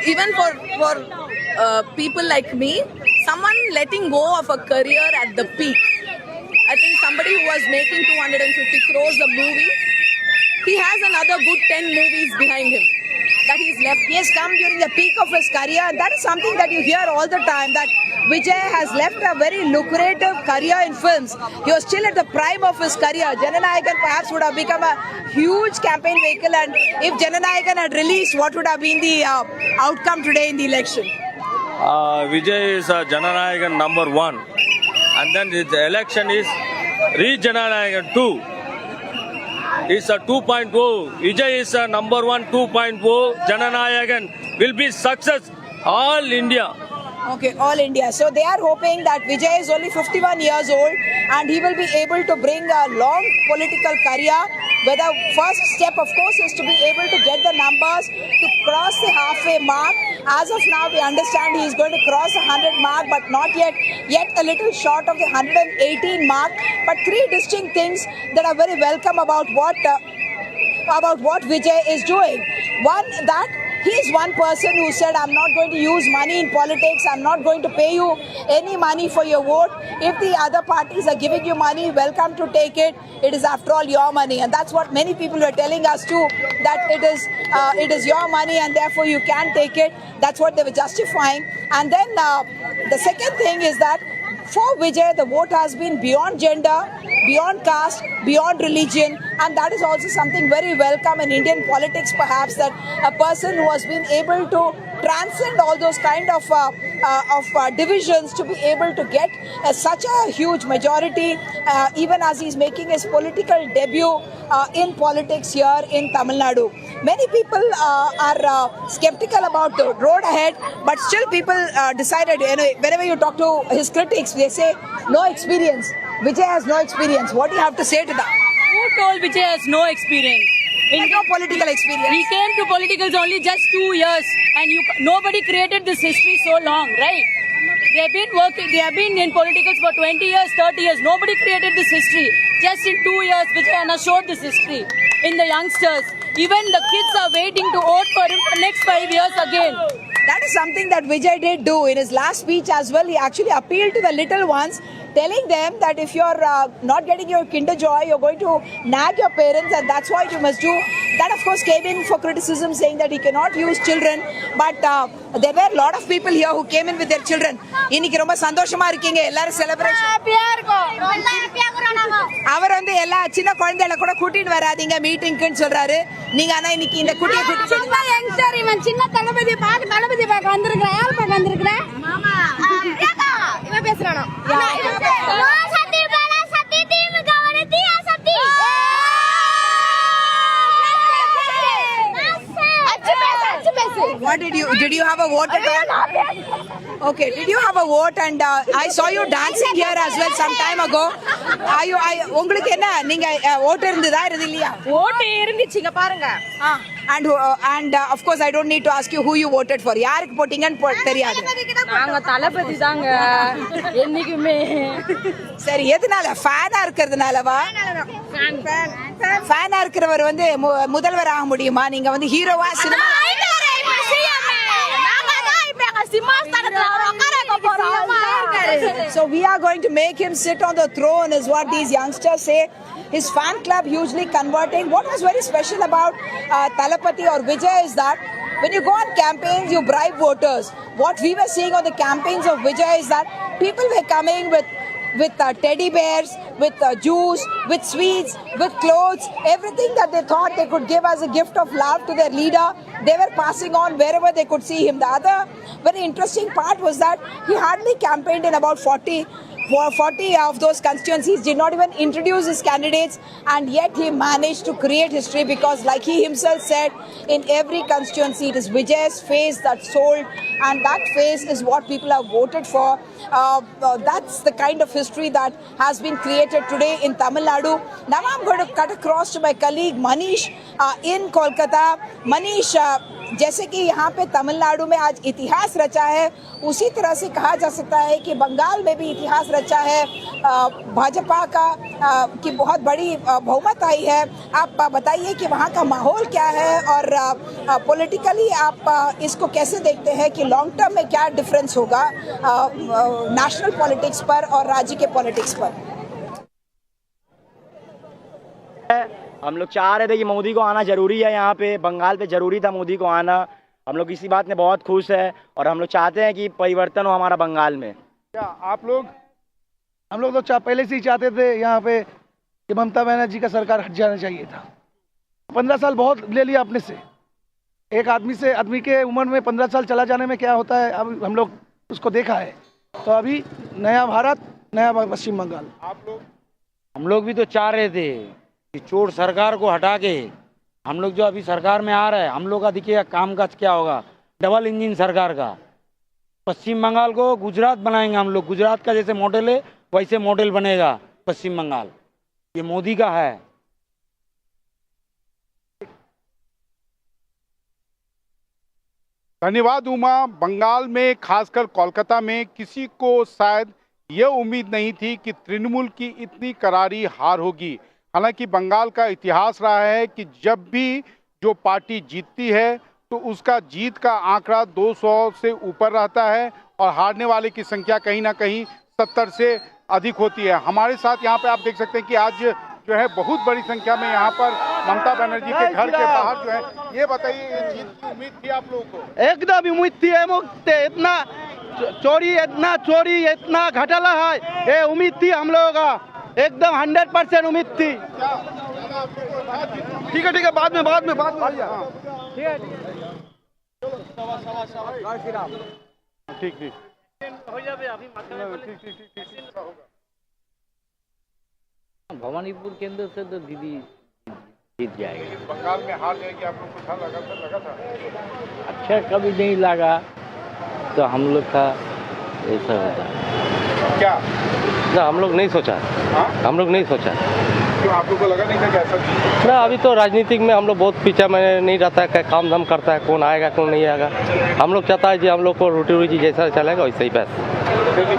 even for people like me, someone letting go of a career at the peak. I think somebody who was making 250 crores a movie, he has another good 10 movies behind him that he's left. He has come during the peak of his career, and that is something that you hear all the time, that Vijay has left a very lucrative career in films. He was still at the prime of his career. Jananayagan perhaps would have become a huge campaign vehicle, and if Jananayagan had released, what would have been the outcome today in the election? Vijay is Jananayagan number 1, and then the election is Jananayagan 2. It's a 2.0. Vijay is a number 1 2.0. Jananayagan will be success all India. Okay, all India. So they are hoping that Vijay is only 51 years old and he will be able to bring a long political career, where the first step of course is to be able to get the numbers to cross the halfway mark. As of now we understand he is going to cross the 100 mark, but not yet a little short of the 118 mark. But three distinct things that are very welcome about what Vijay is doing. One, that he is one person who said, I'm not going to use money in politics, I'm not going to pay you any money for your vote. If the other parties are giving you money, welcome to take it. It is after all your money. And that's what many people were telling us too, that it is your money and therefore you can take it. That's what they were justifying. And then the second thing is that for Vijay, the vote has been beyond gender, beyond caste, beyond religion, and that is also something very welcome in Indian politics perhaps, that a person who has been able to transcend all those kind of divisions to be able to get such a huge majority even as he's making his political debut in politics here in Tamil Nadu. Many people are skeptical about the road ahead, but still people decided, whenever you talk to his critics, they say no experience. Vijay has no experience. What do you have to say to that? Who told Vijay has no experience? No political experience. He came to politicals only just 2 years, and nobody created this history so long, right? They have been working, they have been in politicals for 20 years, 30 years. Nobody created this history. Just in 2 years, Vijay showed this history in the youngsters. Even the kids are waiting to vote for him for next 5 years again. That is something that Vijay did do in his last speech as well. He actually appealed to the little ones, telling them that if you're not getting your Kinder Joy, you're going to nag your parents, and that's what you must do. That of course came in for criticism, saying that he cannot use children, but there were a lot of people here who came in with their children. இன்னைக்கு ரொம்ப சந்தோஷமா இருக்கீங்க, எல்லாரும் celebration ஹேப்பியா இருக்கும், நல்லா ஹேப்பியா குறானாங்க. அவர் வந்து எல்லா சின்ன குழந்தைகளை கூட கூட்டிட்டு வராதீங்க மீட்டிங்க்குன்னு சொல்றாரு. நீங்க ஆனா இன்னைக்கு இந்த குட்டியை கூட்டிட்டு ரொம்ப யங்ஸ்டர், இவன் சின்ன தளபதி பார்க்க வந்திருக்கேன். யார் பார்க்க வந்திருக்கேன்? மாமா பிரியாக்கா இவன் பேசுறானோ. சத்தி பேரா சத்தி டீம் கவனத்தி சத்தி. What did you have a vote at all? Okay, did you have a vote? And I saw you dancing here as well some time ago. உங்களுக்கு என்ன, நீங்க vote இருந்ததா இல்லையா? vote இருந்துச்சுங்க பாருங்க. And of course I don't need to ask you who you voted for. யாருக்கு போட்டீங்கன்னு தெரியாது. நாங்க தளபதி தாங்க என்னைக்குமே. சரி, எதனால? ஃபேனா இருக்கிறதுனாலவா? ஃபேனா இருக்கிறவர் வந்து முதல்வர் ஆக முடியுமா? நீங்க வந்து ஹீரோவா cinema? So we are going to make him sit on the throne is what these youngsters say. His fan club hugely converting. What was very special about Talapati or Vijay is that when you go on campaigns, you bribe voters. What we were seeing on the campaigns of Vijay is that people were coming with with teddy bears, with juice, with sweets, with clothes, everything that they thought they could give as a gift of love to their leader, they were passing on wherever they could see him. The other very interesting part was that he hardly campaigned in about 40 of those constituencies, did not even introduce his candidates, and yet he managed to create history because, like he himself said, in every constituency it is Vijay's face that sold, and that face is what people have voted for. That's the kind of history that has been created today in Tamil Nadu. Now I'm going to cut across to my colleague Manish in Kolkata. Manish, जैसे कि यहाँ पे तमिलनाडु में आज इतिहास रचा है, उसी तरह से कहा जा सकता है कि बंगाल में भी इतिहास रचा है। भाजपा की बहुत बड़ी बहुमत आई है। आप बताइए कि वहाँ का माहौल क्या है और पॉलिटिकली आप इसको कैसे देखते हैं कि लॉन्ग टर्म में क्या डिफरेंस होगा नेशनल पॉलिटिक्स पर और राज्य के पॉलिटिक्स पर? हम लोग चाह रहे थे कि मोदी को आना जरूरी है, यहाँ पे बंगाल पे जरूरी था मोदी को आना। हम लोग इसी बात में बहुत खुश है और हम लोग चाहते हैं कि परिवर्तन हो हमारा बंगाल में। क्या आप लोग, हम लोग तो पहले से ही चाहते थे यहाँ पे कि ममता बनर्जी का सरकार हट जाना चाहिए था। 15 साल बहुत ले लिया अपने से। एक आदमी के उम्र में 15 साल चला जाने में क्या होता है, अब हम लोग उसको देखा है। तो अभी नया भारत, नया पश्चिम बंगाल। हम लोग भी तो चाह रहे थे कि चोर सरकार को हटा के हम लोग जो अभी सरकार में आ रहे हैं, हम लोग का देखिए कामकाज क्या होगा, डबल इंजन सरकार का। पश्चिम बंगाल को गुजरात बनाएंगे हम लोग, गुजरात का जैसे मॉडल है वैसे मॉडल बनेगा पश्चिम बंगाल, ये मोदी का है। धन्यवाद उमा। बंगाल में खासकर कोलकाता में किसी को शायद यह उम्मीद नहीं थी कि तृणमूल की इतनी करारी हार होगी। हालांकि बंगाल का इतिहास रहा है कि जब भी जो पार्टी जीतती है तो उसका जीत का आंकड़ा 200 से ऊपर रहता है और हारने वाले की संख्या कहीं ना कहीं 70 से अधिक होती है। हमारे साथ यहाँ पे आप देख सकते हैं कि आज जो है बहुत बड़ी संख्या में यहाँ पर ममता बनर्जी के घर के बाहर जो है, ये बताइए ये जीत की उम्मीद थी आप लोगों को? एकदम उम्मीद थी। इतना चोरी इतना घोटाला है, ये उम्मीद थी हम लोगों का, एकदम 100% उम्मीद थी। ठीक है बाद में ठीक भवानीपुर केंद्र से तो दीदी जीत जाएगी। बंगाल में हार जाएगी आप लोग को लगा था? अच्छा कभी नहीं लगा, तो हम लोग का ऐसा होता है क्या ना, हम लोग नहीं सोचा। हम लोग नहीं सोचा। क्यों आप लोग को लगा नहीं था कि ऐसा ना? अभी तो राजनीतिक में हम लोग बहुत पीछा में नहीं रहता है, काम धाम करता है, कौन आएगा कौन नहीं आएगा। हम लोग चाहता है कि हम लोग को रोटी जैसा चलेगा वैसे ही बस।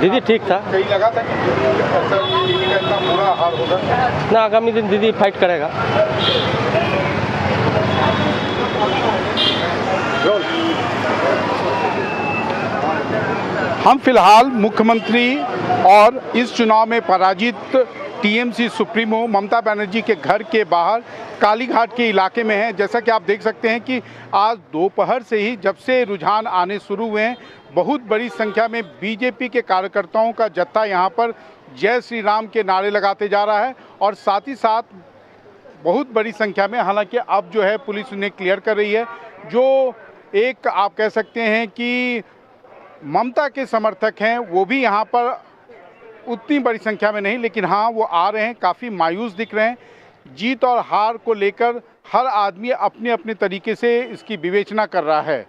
दीदी ठीक था। कहीं लगा था कि दीदी का इतना बुरा हाल होगा? ना, आगामी दिन दीदी फाइट करेगा। हम फिलहाल मुख्यमंत्री और इस चुनाव में पराजित टीएमसी सुप्रीमो ममता बनर्जी के घर के बाहर कालीघाट के इलाके में हैं। जैसा कि आप देख सकते हैं कि आज दोपहर से ही जब से रुझान आने शुरू हुए हैं, बहुत बड़ी संख्या में बीजेपी के कार्यकर्ताओं का जत्था यहाँ पर जय श्री राम के नारे लगाते जा रहा है और साथ ही साथ बहुत बड़ी संख्या में, हालांकि अब जो है पुलिस उन्हें क्लियर कर रही है, जो एक आप कह सकते हैं कि ममता के समर्थक हैं वो भी यहाँ पर उतनी बड़ी संख्या में नहीं, लेकिन हाँ वो आ रहे हैं, काफ़ी मायूस दिख रहे हैं। जीत और हार को लेकर हर आदमी अपने अपने तरीके से इसकी विवेचना कर रहा है।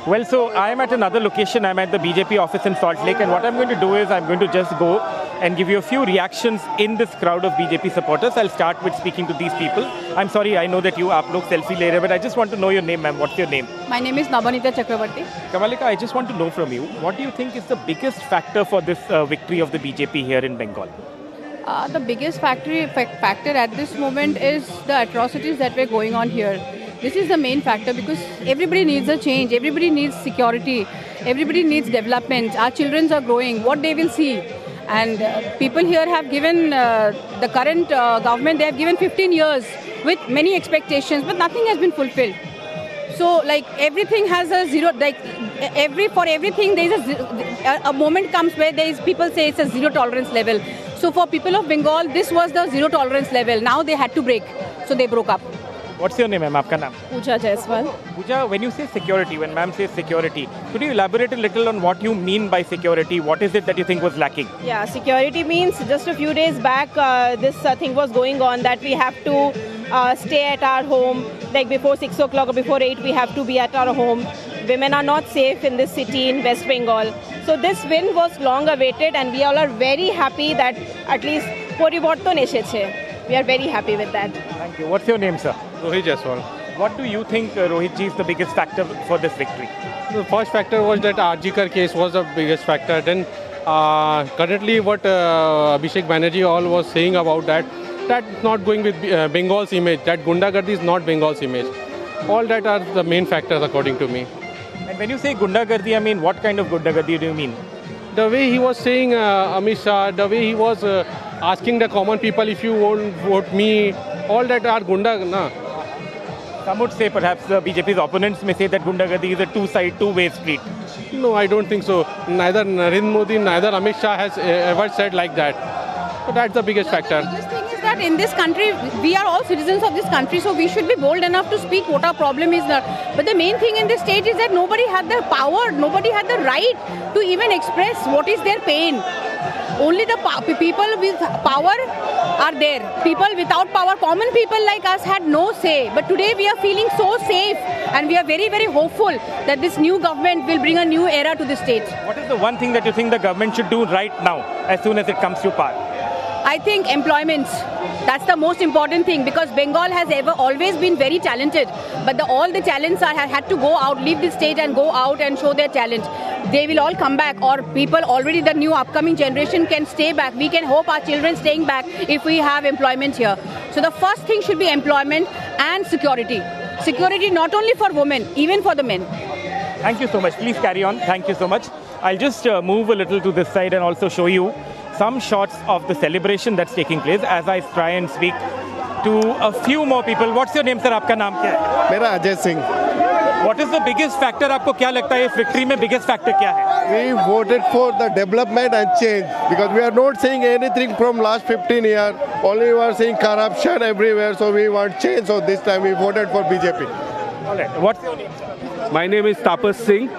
Well, so I am at another location. I'm at the BJP office in Salt Lake, and what I'm going to do is I'm going to just go and give you a few reactions in this crowd of BJP supporters. I'll start with speaking to these people. I'm sorry, I know that you aap log selfie le rahe, but I just want to know your name, ma'am. What's your name? My name is Nabanita Chakrabarti. Kamalika, I just want to know from you, what do you think is the biggest factor for this victory of the BJP here in Bengal? The biggest factor at this moment is the atrocities that were going on here. This is the main factor because everybody needs a change, everybody needs security, everybody needs development. Our children are growing, what they will see. And people here have given the current government, they have given 15 years with many expectations, but nothing has been fulfilled. So like everything has a zero, like for everything there is a moment comes where there is, people say it's a zero tolerance level. So for people of Bengal, this was the zero tolerance level. Now they had to break, so they broke up. What's your name, ma'am? Aapka naam? Pooja Jaiswal. Pooja, when you say security, when ma'am says security, could you elaborate a little on what you mean by security? What is it that you think was lacking? Yeah, security means just a few days back, this thing was going on that we have to stay at our home, like before 6 o'clock or before 8, we have to be at our home. Women are not safe in this city in West Bengal. So this win was long awaited, and we all are very happy that at least poriborton esheche. We are very happy with that. Thank you. What's your name, sir? Rohit Jaiswal. What do you think, Rohit ji, is the biggest factor for this victory? The first factor was that Arjikar case was the biggest factor. Then currently what Abhishek Banerjee all was saying about that's not going with Bengal's image. That Gundagardi is not Bengal's image. All that are the main factors according to me. And when you say Gundagardi, I mean, what kind of Gundagardi do you mean? The way he was saying, Amit Shah, the way he was asking the common people, if you won't vote me, all that are Gunda. Na. Some would say perhaps the BJP's opponents may say that Gundagardi is a two-way street. No, I don't think so. Neither Narendra Modi, neither Amit Shah has ever said like that. So that's the biggest factor. The biggest thing is that in this country, we are all citizens of this country, so we should be bold enough to speak what our problem is. But the main thing in this state is that nobody had the power, nobody had the right to even express what is their pain. Only the people with power are there. People without power, common people like us had no say. But today we are feeling so safe, and we are very, very hopeful that this new government will bring a new era to the state. What is the one thing that you think the government should do right now, as soon as it comes to power? I think employment, that's the most important thing, because Bengal has always been very talented, but all the talents have had to go out, leave the state and go out and show their talent. They will all come back, or people already, the new upcoming generation can stay back. We can hope our children staying back if we have employment here. So the first thing should be employment and security. Security not only for women, even for the men. Thank you so much. Please carry on. Thank you so much. I'll just move a little to this side and also show you some shots of the celebration that's taking place as I try and speak to a few more people. What's your name, sir? Aapka naam kya hai? मेरा Ajay Singh. What is the biggest factor? आपको क्या लगता है इस victory में biggest factor क्या है? We voted for the development and change, because we are not saying anything from last 15 years. Only we are saying corruption everywhere, so we want change. So this time we voted for BJP. All right. What's your name, sir? My name is Tapas Singh,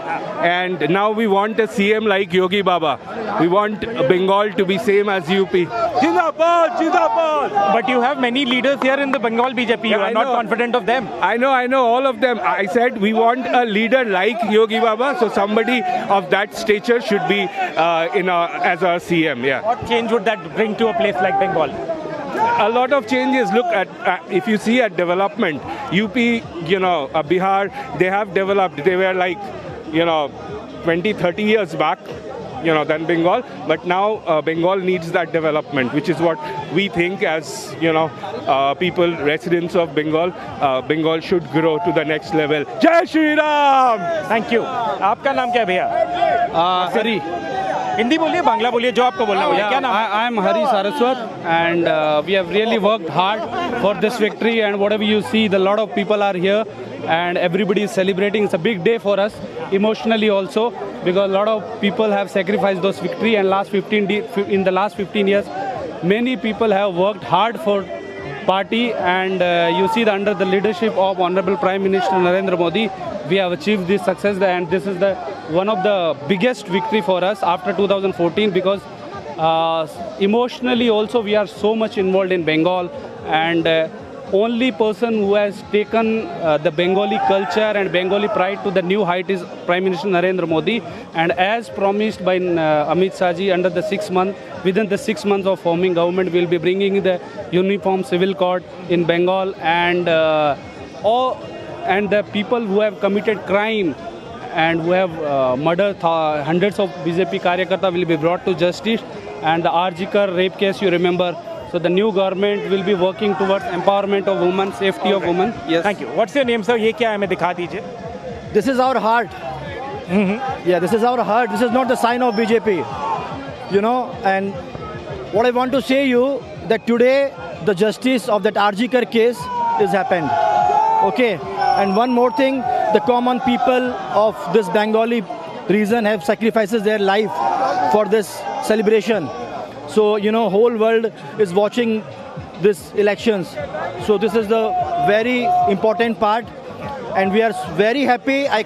and now we want a CM like Yogi Baba. We want Bengal to be same as UP. Jindabad, Jindabad. But you have many leaders here in the Bengal BJP. You are not confident of them. I know all of them. I said we want a leader like Yogi Baba, so somebody of that stature should be as our CM. Yeah. What change would that bring to a place like Bengal? A lot of changes. Look at if you see at development, UP, Bihar, they have developed. They were like, 20, 30 years back, than Bengal. But now Bengal needs that development, which is what we think as, people, residents of Bengal. Bengal should grow to the next level. Jai Shri Ram! Thank you. आपका नाम क्या है भैया? Hari. Hindi बोलिए, बांग्ला बोलिए, जो आपको बोलना है. क्या नाम? I am Hari Saraswat, and we have really worked hard for this victory, and whatever you see, a lot of people are here and everybody is celebrating. It's a big day for us, emotionally also, because a lot of people have sacrificed those victory, and in the last 15 years, many people have worked hard for party, and you see that under the leadership of Honorable Prime Minister Narendra Modi, we have achieved this success, and this is one of the biggest victory for us after 2014, because emotionally also we are so much involved in Bengal, and only person who has taken the Bengali culture and Bengali pride to the new height is Prime Minister Narendra Modi, and as promised by Amit Shah ji, within the 6 months of forming government, we will be bringing the uniform civil code in Bengal, and the people who have committed crime and who have murdered hundreds of BJP Karyakarta will be brought to justice, and the Arjikar rape case, you remember. So the new government will be working towards empowerment of women, safety of women. Yes. Thank you. What's your name, sir? ये क्या है? हमें दिखा दीजिए. This is our heart. Yeah, this is our heart. This is not the sign of BJP. you know, and what I want to say you that today the justice of that RG case is happened. Okay, and one more thing, the common people of this Bengali region have sacrificed their life for this celebration. So, you know, whole world is watching this elections. So this is the very important part, and we are very happy. I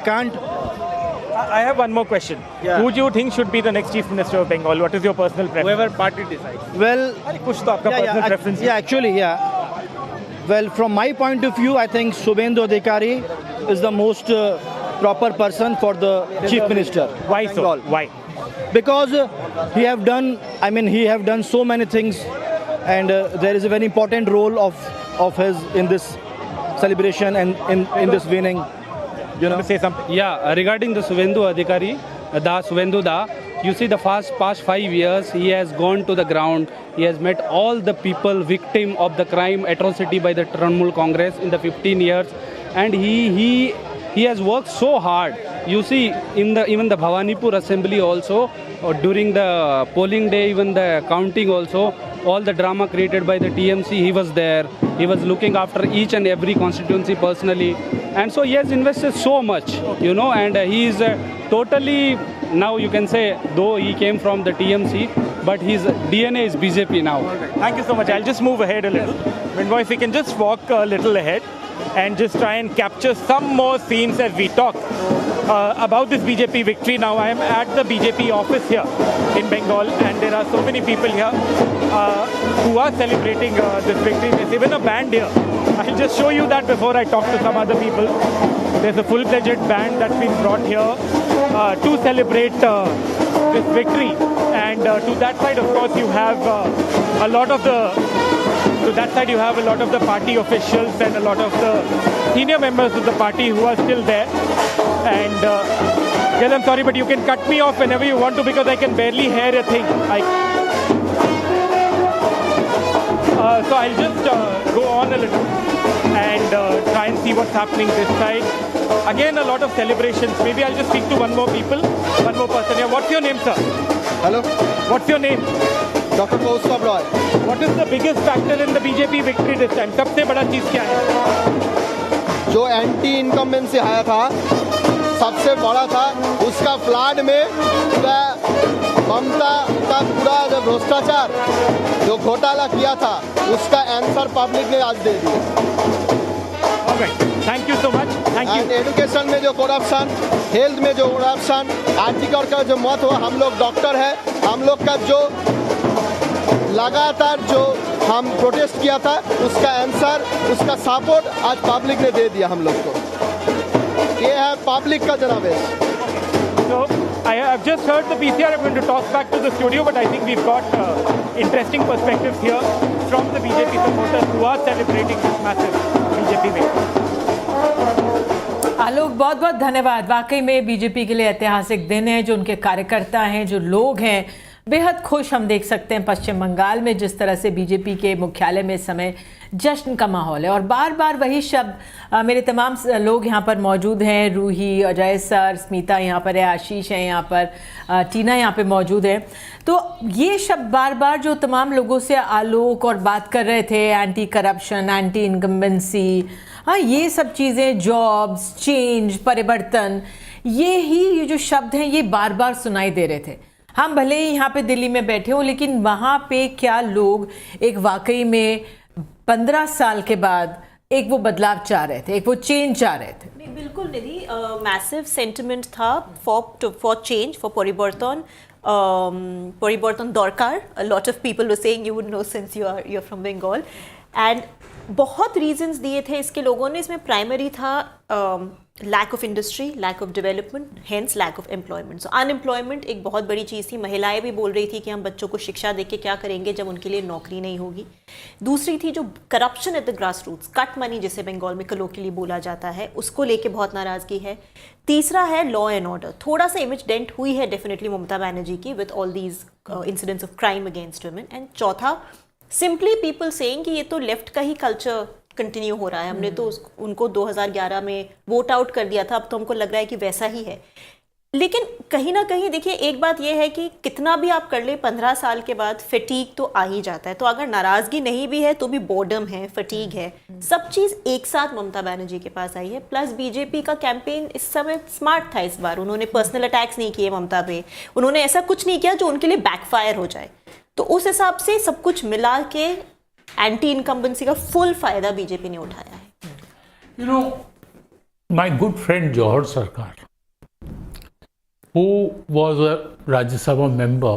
have one more question. Yeah. Who do you think should be the next Chief Minister of Bengal? What is your personal preference? Whoever party decides. Well, preference. Well, from my point of view, I think Shubhendu Adhikari is the most proper person for the Chief Minister. Why so? Why? Because he have done so many things, and there is a very important role of his in this celebration and in this winning. You know, say something. Yeah, regarding the Shubhendu Adhikari, you see the past 5 years, he has gone to the ground. He has met all the people victim of the crime atrocity by the Trinamool Congress in the 15 years, and he has worked so hard. You see, even the Bhawanipur assembly also, during the polling day, even the counting also, all the drama created by the TMC, he was there. He was looking after each and every constituency personally. And so he has invested so much, you know, and he is totally, now you can say, though he came from the TMC, but his DNA is BJP now. Thank you so much. I'll just move ahead a little. Bengal, if we can just walk a little ahead and just try and capture some more scenes as we talk about this BJP victory. Now I am at the BJP office here in Bengal, and there are so many people here who are celebrating this victory. There's even a band here. I'll just show you that before I talk to some other people. There's a full-fledged band that's been brought here to celebrate this victory. And to that side, of course, you have a lot of the party officials and a lot of the senior members of the party who are still there. And yes, I'm sorry, but you can cut me off whenever you want to, because I can barely hear a thing. So I'll just go on a little and try and see what's happening this side. Again, a lot of celebrations. Maybe I'll just speak to one more person here. What's your name, sir? Hello. What's your name? Dr. Dorab R. What is the biggest factor in the BJP victory this time? सबसे बड़ा चीज क्या है? जो anti incumbency आया था, सबसे बड़ा था, उसका फ्लड में पूरा ममता का पूरा जो भ्रष्टाचार, जो घोटाला किया था, उसका आंसर पब्लिक ने आज दे दिया। Thank you so much. Thank you. Education में जो करप्शन, हेल्थ में जो करप्शन, आर्टिकल का जो मत हुआ, हम लोग डॉक्टर है, हम लोग का जो लगातार जो हम प्रोटेस्ट किया था, उसका आंसर, उसका सपोर्ट आज पब्लिक ने दे दिया हम लोग को। ये है पब्लिक का जनादेश। So I've just heard the PCR. I'm going to toss back to the studio, but I think we've got interesting perspectives here from the BJP supporters who are celebrating this massive BJP victory. आलोक, बहुत बहुत धन्यवाद। वाकई में BJP के लिए ऐतिहासिक दिन है। जो उनके कार्यकर्ता हैं, जो लोग हैं, बेहद खुश हम देख सकते हैं पश्चिम बंगाल में जिस तरह से बीजेपी के मुख्यालय में इस समय जश्न का माहौल है। और बार बार वही शब्द मेरे तमाम लोग यहाँ पर मौजूद हैं, रूही, अजय सर, स्मिता यहाँ पर है, आशीष है यहाँ पर, टीना यहाँ पे मौजूद है। तो ये शब्द बार बार जो तमाम लोगों से आलोक और बात कर रहे थे, एंटी करप्शन, एंटी इनकम्बेंसी, हाँ, ये सब चीज़ें, जॉब्स, चेंज, परिवर्तन, ये जो शब्द हैं ये बार बार सुनाई दे रहे थे। हम भले ही यहाँ पे दिल्ली में बैठे हों, लेकिन वहाँ पे क्या लोग एक वाकई में 15 साल के बाद एक वो बदलाव चाह रहे थे, एक वो चेंज चाह रहे थे। नहीं, बिल्कुल निधि, मैसिव सेंटिमेंट था फॉर चेंज, फॉर परिवर्तन दरकार। A lot of people were saying, you would know since you are from Bengal, and बहुत रीजंस दिए थे इसके लोगों ने। इसमें प्राइमरी था lack of industry, lack of development, hence lack of employment. So unemployment एक बहुत बड़ी चीज़ थी। महिलाएं भी बोल रही थी कि हम बच्चों को शिक्षा दे के क्या करेंगे जब उनके लिए नौकरी नहीं होगी। दूसरी थी जो corruption at the grass roots, cut money जिसे बंगाल में कलोकियली बोला जाता है, उसको लेके बहुत नाराज़गी है। तीसरा है लॉ एंड ऑर्डर। थोड़ा सा इमेज डेंट हुई है डेफिनेटली ममता बनर्जी की with all these incidents of crime against women. And चौथा, सिंपली पीपल सेइंग कि ये तो लेफ्ट का ही कल्चर कंटिन्यू हो रहा है, हमने तो उनको 2011 में वोट आउट कर दिया था, अब तो हमको लग रहा है कि वैसा ही है। लेकिन कहीं ना कहीं देखिए एक बात यह है कि कितना भी आप कर ले 15 साल के बाद फटीग तो आ ही जाता है। तो अगर नाराजगी नहीं भी है तो भी बोर्डम है, फटीग है, सब चीज एक साथ ममता बनर्जी के पास आई है। प्लस बीजेपी का कैंपेन इस समय स्मार्ट था। इस बार उन्होंने पर्सनल अटैक्स नहीं किए ममता पे, उन्होंने ऐसा कुछ नहीं किया जो उनके लिए बैकफायर हो जाए। तो उस हिसाब से सब कुछ मिला के एंटी इनकम्बेंसी का फुल फायदा बीजेपी ने उठाया है। You know, my good friend Johar Sarkar, who was a Rajya Sabha member,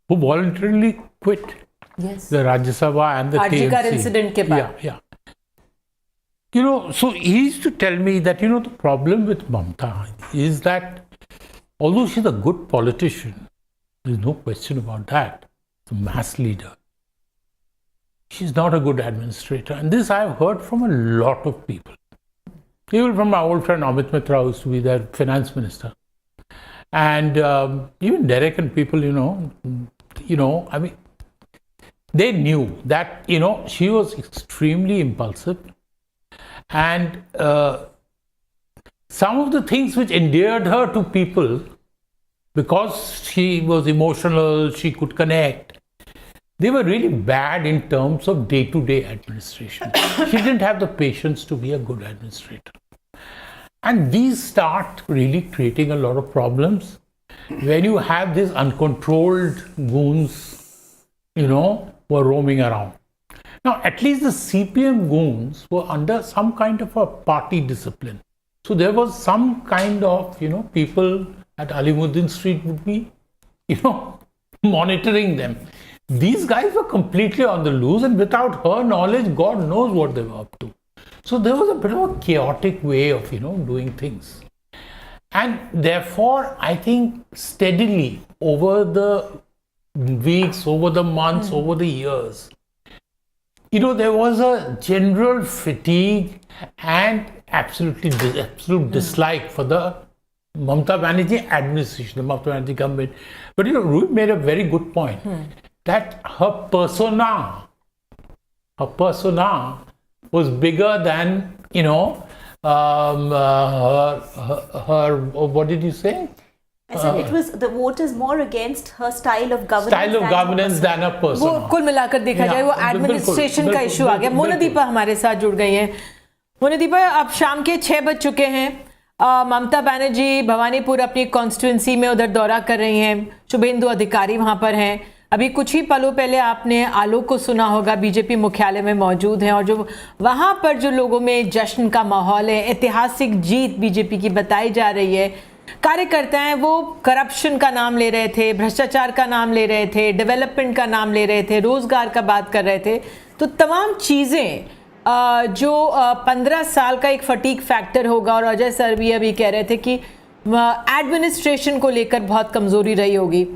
who voluntarily quit the Rajya Sabha and the Arjikar TMC. incident ke baad. Yeah. You know, so he used to tell me that, you know, the problem with Mamta is that although she's a good politician, there's no question about that, it's a mass leader, she's not a good administrator. And this I've heard from a lot of people. Even from my old friend Amit Mitra, who used to be their finance minister. And even Derek and people, you know, I mean, they knew that, you know, she was extremely impulsive. And some of the things which endeared her to people, because she was emotional, she could connect, they were really bad in terms of day-to-day administration. She didn't have the patience to be a good administrator. And these start really creating a lot of problems when you have these uncontrolled goons, you know, who are roaming around. Now, at least the CPM goons were under some kind of a party discipline. So there was some kind of, you know, people at Alimuddin Street would be, you know, monitoring them. These guys were completely on the loose, and without her knowledge, God knows what they were up to. So there was a bit of a chaotic way of, you know, doing things. And therefore, I think steadily over the weeks, over the months, over the years, you know, there was a general fatigue and absolute dislike for the Mamta Banerjee administration, the Mamta Banerjee government. But, you know, Rui made a very good point. That her persona was bigger than, you know, her what did you say? I said it was the vote is more against her style of governance than a person. वो कुल मिलाकर देखा जाए वो administration का issue आ गया। मोनिदीपा हमारे साथ जुड़ गई हैं। मोनिदीपा, अब शाम के 6 बज चुके हैं। ममता बनर्जी भवानीपुर अपनी कॉन्स्टिट्यूंसी में उधर दौरा कर रही हैं। शुभेंदु अधिकारी वहां पर हैं। अभी कुछ ही पलों पहले आपने आलोक को सुना होगा, बीजेपी मुख्यालय में मौजूद हैं, और जो वहां पर जो लोगों में जश्न का माहौल है, ऐतिहासिक जीत बीजेपी की बताई जा रही है। कार्यकर्ता हैं वो करप्शन का नाम ले रहे थे, भ्रष्टाचार का नाम ले रहे थे, डेवलपमेंट का नाम ले रहे थे, रोजगार का बात कर रहे थे। तो तमाम चीज़ें जो 15 साल का एक फटीक फैक्टर होगा, और अजय सर भी अभी कह रहे थे कि एडमिनिस्ट्रेशन को लेकर बहुत कमजोरी रही होगी।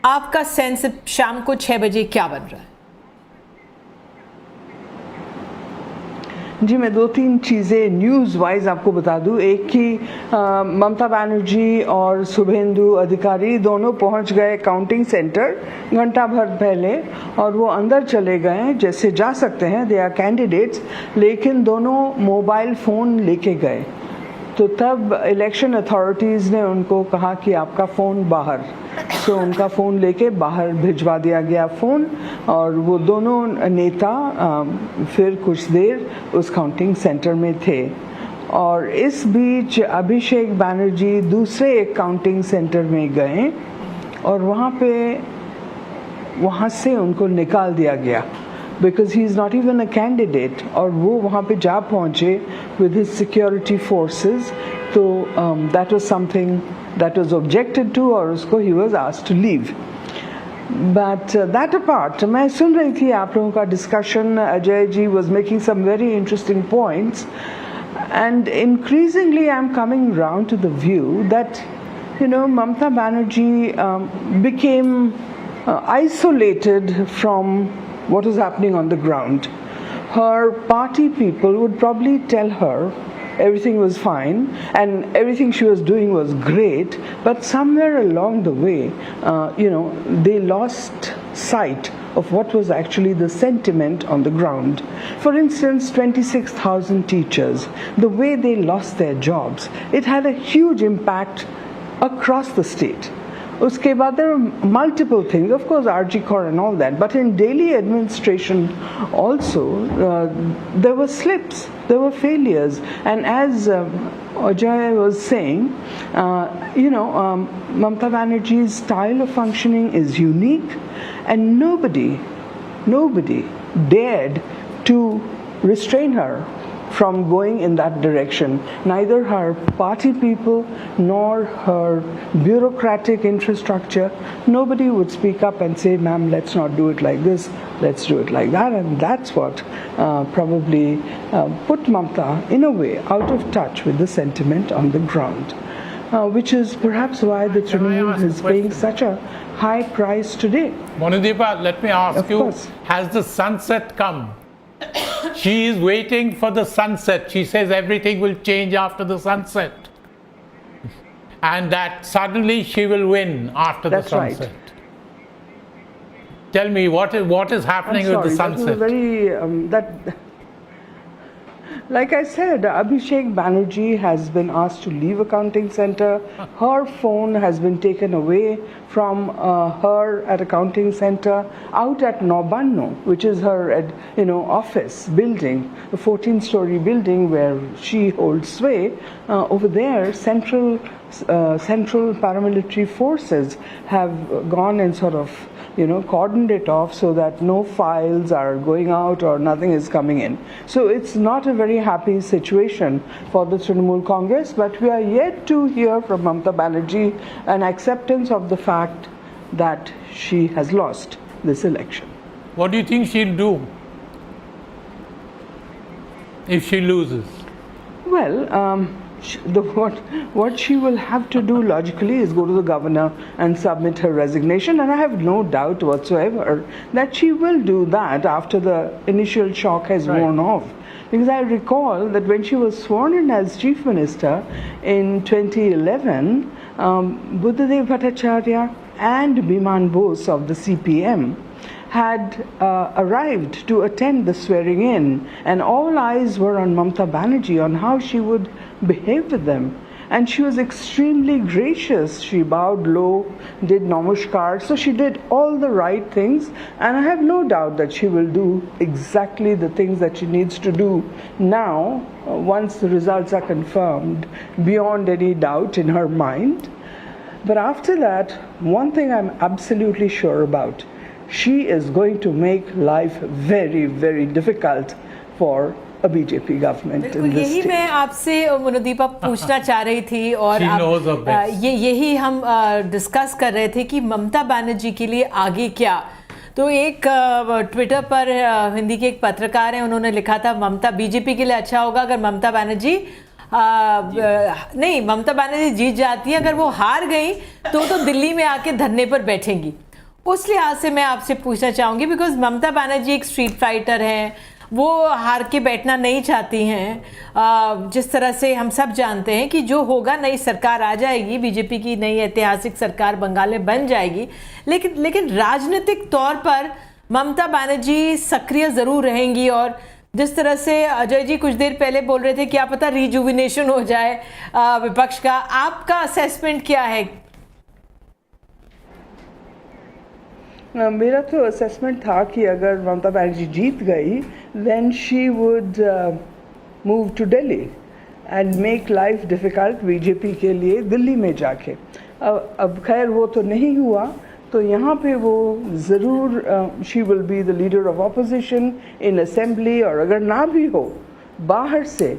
आपका सेंस शाम को 6 बजे क्या बन रहा है? जी, मैं 2-3 चीज़ें न्यूज़ वाइज आपको बता दूं। एक कि ममता बनर्जी और शुभेंदु अधिकारी दोनों पहुंच गए काउंटिंग सेंटर घंटा भर पहले, और वो अंदर चले गए, जैसे जा सकते हैं, दे आर कैंडिडेट्स, लेकिन दोनों मोबाइल फ़ोन लेके गए। तो तब इलेक्शन अथॉरिटीज़ ने उनको कहा कि आपका फ़ोन बाहर, तो उनका फ़ोन लेके बाहर भिजवा दिया गया फ़ोन, और वो दोनों नेता फिर कुछ देर उस काउंटिंग सेंटर में थे। और इस बीच अभिषेक बनर्जी दूसरे एक काउंटिंग सेंटर में गए, और वहाँ से उनको निकाल दिया गया, because he is not even a candidate, और वो वहाँ पे जा पहुँचे with his security forces। तो that was something that was objected to, और उसको he was asked to leave। But that apart, मैं सुन रही थी आप लोगों का discussion, Ajay ji was making some very interesting points, and increasingly I'm coming round to the view that, you know, Mamta Banerjee became isolated from what was happening on the ground. Her party people would probably tell her everything was fine and everything she was doing was great, but somewhere along the way, you know, they lost sight of what was actually the sentiment on the ground. For instance, 26,000 teachers, the way they lost their jobs, it had a huge impact across the state. Uske baad there are multiple things, of course RG Corps and all that, but in daily administration also there were slips, there were failures, and as Ajay was saying, Mamata Banerjee's style of functioning is unique, and nobody dared to restrain her from going in that direction. Neither her party people nor her bureaucratic infrastructure. Nobody would speak up and say, ma'am, let's not do it like this, let's do it like that. And that's what probably put Mamata in a way out of touch with the sentiment on the ground, which is perhaps why the Trinamool is paying such a high price today. Monideepa, let me ask you, has the sunset come? She is waiting for the sunset. She says everything will change after the sunset. And that suddenly she will win after the sunset. Right. Tell me, what is happening with the sunset? That was very, like I said, Abhishek Banerjee has been asked to leave accounting center. Her phone has been taken away from her at accounting center. Out at Nobanno, which is her office building, the 14-story building where she holds sway, over there central paramilitary forces have gone and sort of cordoned it off so that no files are going out or nothing is coming in. So it's not a very happy situation for the Trinamool Congress, but we are yet to hear from Mamata Banerjee an acceptance of the fact that she has lost this election. What do you think she'll do if she loses? Well, what she will have to do logically is go to the governor and submit her resignation, and I have no doubt whatsoever that she will do that after the initial shock has worn off. Because I recall that when she was sworn in as Chief Minister in 2011, Buddhadev Bhattacharya and Biman Bose of the CPM had arrived to attend the swearing in, and all eyes were on Mamata Banerjee, on how she would behave with them. And she was extremely gracious. She bowed low, did namaskar, so she did all the right things, and I have no doubt that she will do exactly the things that she needs to do now, once the results are confirmed, beyond any doubt in her mind. But after that, one thing I'm absolutely sure about, she is going to make life very, very difficult for a BJP government in this यही state. मैं आपसे मोनिदीपा पूछना चाह रही थी, और यही हम डिस्कस कर रहे थे कि ममता बनर्जी के लिए आगे क्या। तो एक ट्विटर पर हिंदी के एक पत्रकार हैं, उन्होंने लिखा था ममता बीजेपी के लिए अच्छा होगा अगर ममता बनर्जी ममता बनर्जी जीत जाती है, अगर वो हार गई तो दिल्ली में आके धरने पर बैठेंगी। उस लिहाज से मैं आपसे पूछना चाहूँगी, बिकॉज ममता बनर्जी एक स्ट्रीट फाइटर हैं, वो हार के बैठना नहीं चाहती हैं। जिस तरह से हम सब जानते हैं कि जो होगा, नई सरकार आ जाएगी, बीजेपी की नई ऐतिहासिक सरकार बंगाल में बन जाएगी, लेकिन राजनीतिक तौर पर ममता बनर्जी सक्रिय ज़रूर रहेंगी। और जिस तरह से अजय जी कुछ देर पहले बोल रहे थे, क्या पता रिजुविनेशन हो जाए विपक्ष का, आपका असेसमेंट क्या है? मेरा तो असेसमेंट था कि अगर ममता बनर्जी जीत गई, then she would move to Delhi and make life difficult BJP के लिए दिल्ली में जाके। अब खैर वो तो नहीं हुआ, तो यहाँ पे वो ज़रूर she will be the leader of opposition in assembly, और अगर ना भी हो बाहर से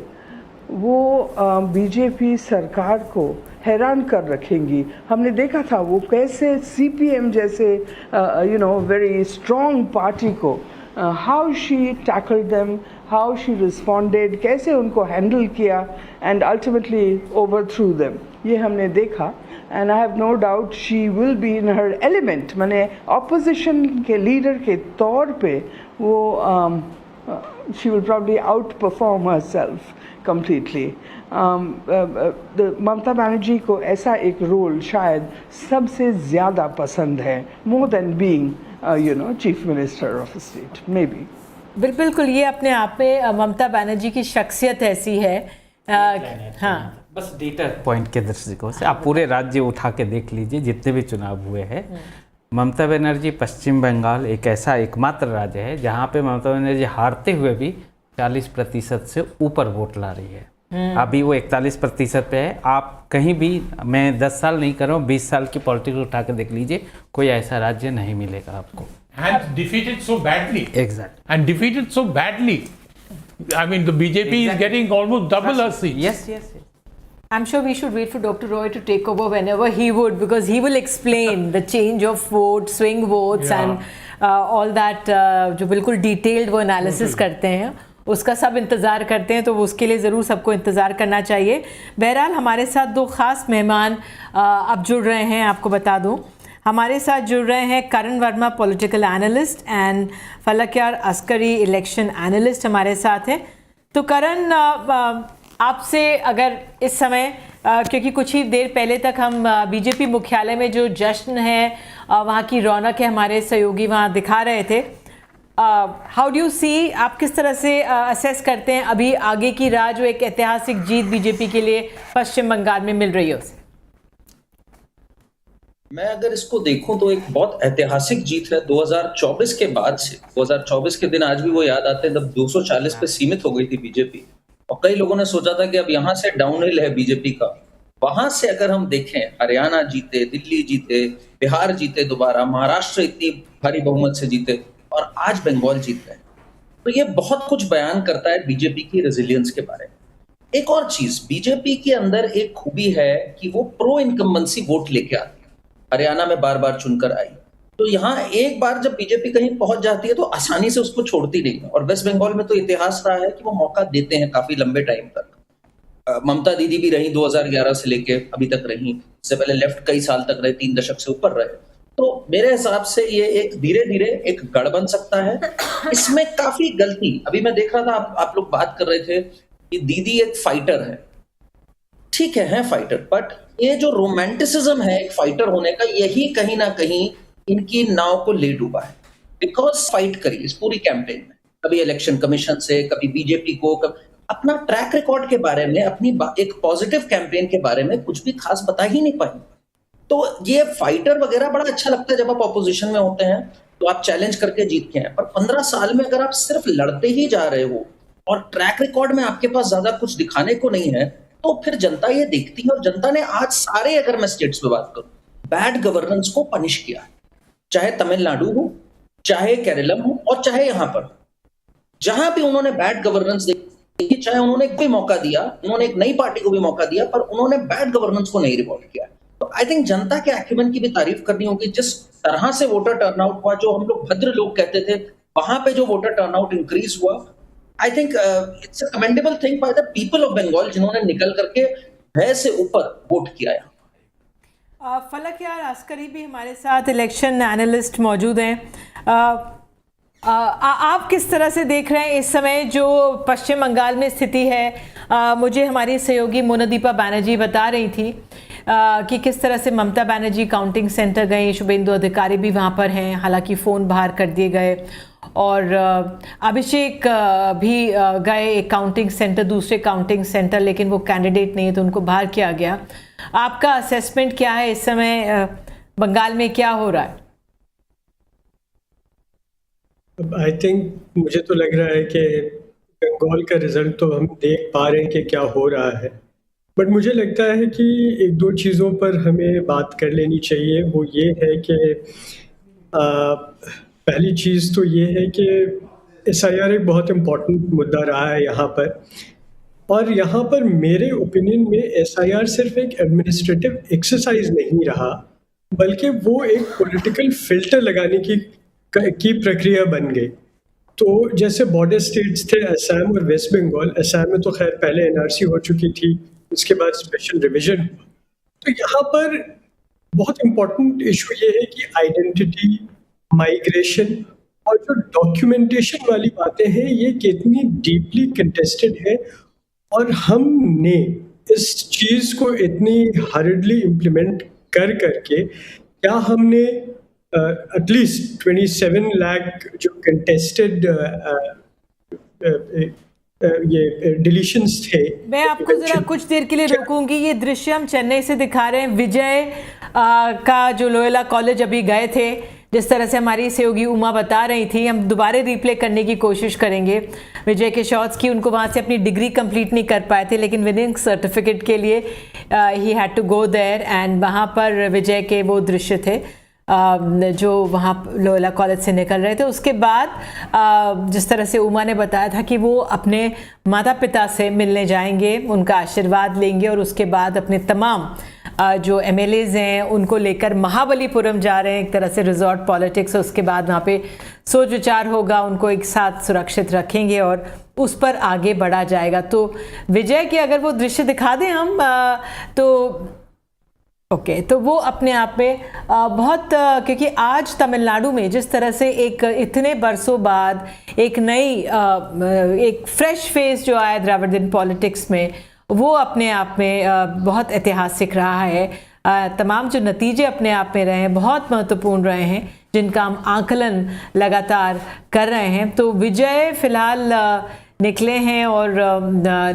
वो बीजेपी सरकार को हैरान कर रखेंगी। हमने देखा था वो कैसे सीपीएम जैसे वेरी स्ट्रॉन्ग पार्टी को how she tackled them, how she responded, कैसे उनको हैंडल किया एंड अल्टीमेटली ओवरथ्रू देम, ये हमने देखा। And I have no doubt she will be in her element, माने ऑपोजिशन के लीडर के तौर पे वो she will probably outperform herself completely. Mamata Banerjee को ऐसा एक रोल शायद सबसे ज़्यादा पसंद है, more than being chief minister of a state, maybe. बिल्कुल, ये अपने आप में ममता बनर्जी की शख्सियत ऐसी है। हाँ, बस डेटा पॉइंट के दृष्टिकोण से आप पूरे राज्य उठा के देख लीजिए, जितने भी चुनाव हुए हैं, ममता बनर्जी पश्चिम बंगाल एक ऐसा एकमात्र राज्य है जहाँ पे ममता बनर्जी हारते हुए भी 40% से ऊपर वोट ला रही है। अभी वो 41% पे है। आप कहीं भी, मैं 10 साल नहीं कर रहा हूँ, 20 साल की पॉलिटिक्स उठा के देख लीजिए, कोई ऐसा राज्य नहीं मिलेगा आपको। And defeated so badly. Exactly. And defeated so badly. I mean, the BJP is getting almost double her seats. Yes. I'm sure we should wait for Dr. Roy to take over whenever he would, because he will explain the change of votes, swing votes, and all that, जो बिल्कुल detailed वो analysis करते हैं, उसका सब इंतज़ार करते हैं, तो उसके लिए ज़रूर सबको इंतज़ार करना चाहिए। बहरहाल हमारे साथ दो ख़ास मेहमान अब जुड़ रहे हैं, आपको बता दूं। हमारे साथ जुड़ रहे हैं Karan Varma, political analyst, and फलक्यार अस्करी, इलेक्शन एनालिस्ट हमारे साथ हैं। तो करण, आपसे अगर इस समय, क्योंकि कुछ ही देर पहले तक हम बीजेपी मुख्यालय में जो जश्न है, वहाँ की रौनक है, हमारे सहयोगी वहाँ दिखा रहे थे, हाउ डू यू सी, आप किस तरह से असेस करते हैं अभी आगे की राह जो एक ऐतिहासिक जीत बीजेपी के लिए पश्चिम बंगाल में मिल रही है उसे? मैं अगर इसको देखूं तो एक बहुत ऐतिहासिक जीत है 2024 के बाद से। 2024 के दिन आज भी वो याद आते हैं जब 240 पे सीमित हो गई थी बीजेपी, और कई लोगों ने सोचा था कि अब यहाँ से डाउनहिल है बीजेपी का। वहां से अगर हम देखें, हरियाणा जीते, दिल्ली जीते, बिहार जीते, दोबारा महाराष्ट्र इतनी भारी बहुमत से जीते, और आज बंगाल जीत रहे हैं, तो ये बहुत कुछ बयान करता है बीजेपी की रेजिलियंस के बारे में। एक और चीज, बीजेपी के अंदर एक खूबी है कि वो प्रो इनकम्बेंसी वोट लेके आती है। हरियाणा में बार बार चुनकर आई, तो यहाँ एक बार जब बीजेपी कहीं पहुंच जाती है तो आसानी से उसको छोड़ती नहीं है। और वेस्ट बंगाल में तो इतिहास रहा है कि वो मौका देते हैं काफी लंबे टाइम तक। ममता दीदी भी रही 2011 से लेके अभी तक रही, इससे पहले लेफ्ट कई साल तक रहे, 3 दशक से ऊपर रहे। तो मेरे हिसाब से ये एक धीरे धीरे एक गढ़ बन सकता है। इसमें काफी गलती, अभी मैं देख रहा था, आप लोग बात कर रहे थे कि दीदी एक फाइटर है, ठीक है फाइटर, बट ये जो रोमांटिसिज्म है एक फाइटर होने का, यही कहीं ना कहीं इनकी नाव को ले डूबा है। बिकॉज फाइट करी इस पूरी कैंपेन में, कभी इलेक्शन कमीशन से, कभी बीजेपी को, अपना ट्रैक रिकॉर्ड के बारे में, अपनी एक पॉजिटिव कैंपेन के बारे में कुछ भी खास बता ही नहीं पाई। तो ये फाइटर वगैरह बड़ा अच्छा लगता है जब आप ऑपोजिशन में होते हैं, तो आप चैलेंज करके जीत के हैं। पर 15 साल में अगर आप सिर्फ लड़ते ही जा रहे हो और ट्रैक रिकॉर्ड में आपके पास ज्यादा कुछ दिखाने को नहीं है, तो फिर जनता ये देखती है। और जनता ने आज सारे, अगर मैं स्टेट्स पे बात करूं, बैड गवर्नेंस को पनिश किया, चाहे तमिलनाडु हो, चाहे केरलम हो, और चाहे यहां पर जहां भी उन्होंने बैड गवर्नेंस देखी, चाहे उन्होंने एक भी मौका दिया, उन्होंने एक नई पार्टी को भी मौका दिया, पर उन्होंने बैड गवर्नेंस को नहीं रिवॉर्ड किया। तो आई थिंक जनता के एक्यूमेंट की भी तारीफ करनी होगी। जिस तरह से वोटर टर्नआउट हुआ, जो हम लोग भद्र लोग कहते थे, वहां पे जो वोटर टर्नआउट इंक्रीज हुआ, I think it's a commendable thing by the people of Bengal, जिन्होंने निकल करके भय से ऊपर वोट किया। फलक्यार अस्करी भी हमारे साथ इलेक्शन एनालिस्ट मौजूद हैं। आप किस तरह से देख रहे हैं इस समय जो पश्चिम बंगाल में स्थिति है? मुझे हमारी सहयोगी मोनिदीपा बैनर्जी बता रही थी कि किस तरह से ममता बनर्जी काउंटिंग सेंटर गए, शुभेंदु अधिकारी भी वहाँ पर हैं, हालांकि फ़ोन बाहर कर दिए गए, और अभिषेक भी गए एक काउंटिंग सेंटर, दूसरे काउंटिंग सेंटर, लेकिन वो कैंडिडेट नहीं है तो उनको बाहर किया गया। आपका असेसमेंट क्या है इस समय बंगाल में क्या हो रहा है? आई थिंक मुझे तो लग रहा है कि बंगाल का रिजल्ट तो हम देख पा रहे हैं कि क्या हो रहा है, बट मुझे लगता है कि एक दो चीज़ों पर हमें बात कर लेनी चाहिए। वो ये है कि पहली चीज़ तो ये है कि SIR एक बहुत इम्पोर्टेंट मुद्दा रहा है यहाँ पर, और यहाँ पर मेरे ओपिनियन में SIR सिर्फ एक एडमिनिस्ट्रेटिव एक्सरसाइज नहीं रहा, बल्कि वो एक पॉलिटिकल फिल्टर लगाने की प्रक्रिया बन गई। तो जैसे बॉर्डर स्टेट्स थे असम और वेस्ट बंगाल, असम में तो खैर पहले NRC हो चुकी थी, उसके बाद स्पेशल रिवीजन हुआ। तो यहाँ पर बहुत इम्पोर्टेंट इशू ये है कि आइडेंटिटी, माइग्रेशन और जो डॉक्यूमेंटेशन वाली बातें हैं, ये कितनी डीपली कंटेस्टेड है, और हमने इस चीज़ को इतनी हर्डली इम्प्लीमेंट करके क्या हमने एटलीस्ट 27 लाख जो कंटेस्टेड ये डिलीशंस थे। मैं आपको जरा कुछ देर के लिए रोकूंगी। ये दृश्य हम चेन्नई से दिखा रहे हैं। विजय का जो लोयोला कॉलेज अभी गए थे, जिस तरह से हमारी सहयोगी उमा बता रही थी, हम दोबारा रिप्ले करने की कोशिश करेंगे विजय के शॉट्स की। उनको वहाँ से अपनी डिग्री कंप्लीट नहीं कर पाए थे, लेकिन विनिंग सर्टिफिकेट के लिए ही had to go there, and वहाँ पर विजय के वो दृश्य थे जो वहाँ लोयोला कॉलेज से निकल रहे थे। उसके बाद जिस तरह से उमा ने बताया था कि वो अपने माता पिता से मिलने जाएंगे, उनका आशीर्वाद लेंगे, और उसके बाद अपने तमाम जो एमएलएज हैं उनको लेकर महाबलीपुरम जा रहे हैं। एक तरह से रिजॉर्ट पॉलिटिक्स, उसके बाद वहाँ पे सोच विचार होगा, उनको एक साथ सुरक्षित रखेंगे और उस पर आगे बढ़ा जाएगा। तो विजय की अगर वो दृश्य दिखा दें हम तो ओके, तो वो अपने आप में बहुत, क्योंकि आज तमिलनाडु में जिस तरह से एक इतने बरसों बाद एक नई एक फ्रेश फेस जो आया द्रविडियन पॉलिटिक्स में, वो अपने आप में बहुत ऐतिहासिक रहा है। तमाम जो नतीजे अपने आप में रहे हैं बहुत महत्वपूर्ण रहे हैं, जिनका हम आकलन लगातार कर रहे हैं। तो विजय फिलहाल निकले हैं और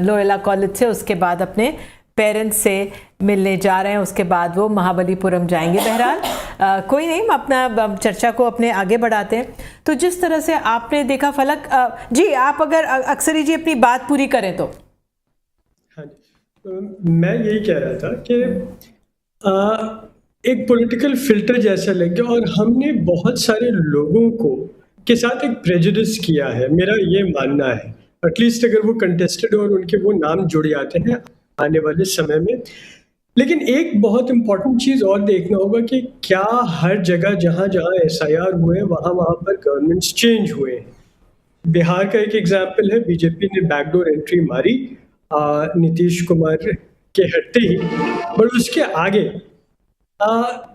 लोयोला कॉलेज से, उसके बाद अपने पेरेंट्स से मिलने जा रहे हैं, उसके बाद वो महाबलीपुरम जाएंगे। बहरहाल कोई नहीं, हम अपना चर्चा को अपने आगे बढ़ाते हैं। तो जिस तरह से आपने देखा फलक जी, आप अगर अक्सरी जी अपनी बात पूरी करें तो। हाँ जी, तो मैं यही कह रहा था कि एक पॉलिटिकल फिल्टर जैसा लग गया और हमने बहुत सारे लोगों को के साथ एक प्रेजुडिस किया है, मेरा ये मानना है। एटलीस्ट अगर वो कंटेस्टेड और उनके वो नाम जुड़ जाते हैं आने वाले समय में। लेकिन एक बहुत इम्पॉर्टेंट चीज़ और देखना होगा कि क्या हर जगह जहाँ जहाँ SIR हुए वहाँ पर गवर्नमेंट्स चेंज हुए हैं। बिहार का एक एग्जाम्पल है, बीजेपी ने बैकडोर एंट्री मारी नीतीश कुमार के हटते ही, बट उसके आगे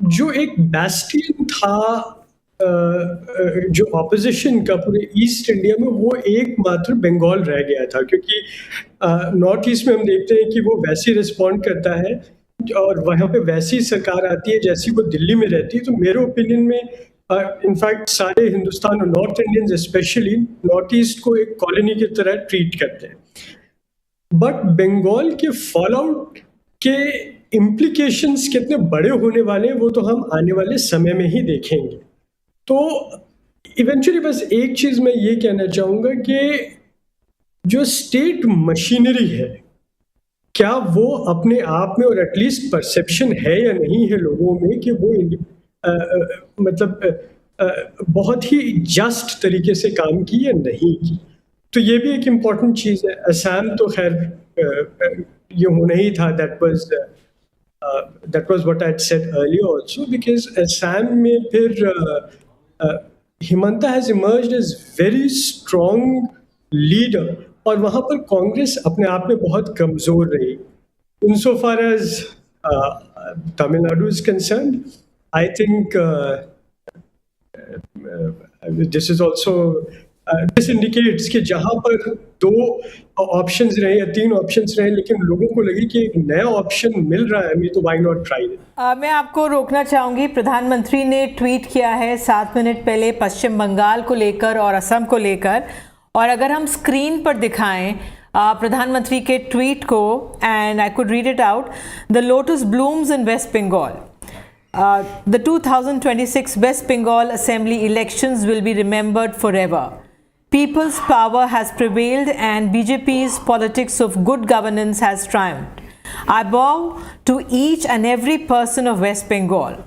जो एक बैस्टियन था जो ऑपोजिशन का पूरे ईस्ट इंडिया में, वो एकमात्र बंगाल रह गया था। क्योंकि नॉर्थ ईस्ट में हम देखते हैं कि वो वैसे रिस्पॉन्ड करता है और वहाँ पे वैसी सरकार आती है जैसी वो दिल्ली में रहती है। तो मेरे ओपिनियन में इनफैक्ट सारे हिंदुस्तान और north Indians specially north east को एक कॉलोनी की तरह ट्रीट करते हैं। बट बंगाल के फॉल आउट के इम्प्लीकेशंस कितने बड़े होने वाले हैं वो तो हम आने वाले समय में ही देखेंगे। तो इवेंचुअली बस एक चीज़ मैं ये कहना चाहूँगा कि जो स्टेट मशीनरी है, क्या वो अपने आप में, और एटलीस्ट परसेप्शन है या नहीं है लोगों में कि वो बहुत ही जस्ट तरीके से काम की या नहीं की। तो ये भी एक इम्पॉर्टेंट चीज़ है। असम तो खैर ये होना ही था, that was what I had said earlier also, because Assam में फिर Himanta has emerged as very strong leader और वहाँ पर कांग्रेस अपने आप में बहुत कमज़ोर रही। Insofar as Tamil Nadu is concerned, I think this is also this indicates कि जहाँ पर 2 ऑप्शंस रहे या 3 ऑप्शंस रहे, लेकिन लोगों को लगी कि एक नया ऑप्शन मिल रहा है हमें, तो व्हाई नॉट ट्राई इट। मैं आपको रोकना चाहूँगी। प्रधानमंत्री ने ट्वीट किया है 7 मिनट पहले पश्चिम बंगाल को लेकर और असम को लेकर, और अगर हम स्क्रीन पर दिखाएं प्रधानमंत्री के ट्वीट को, and I could read it out. The lotus blooms in West Bengal. The 2026 West Bengal Assembly elections will be remembered forever. People's power has prevailed and BJP's politics of good governance has triumphed. I bow to each and every person of West Bengal.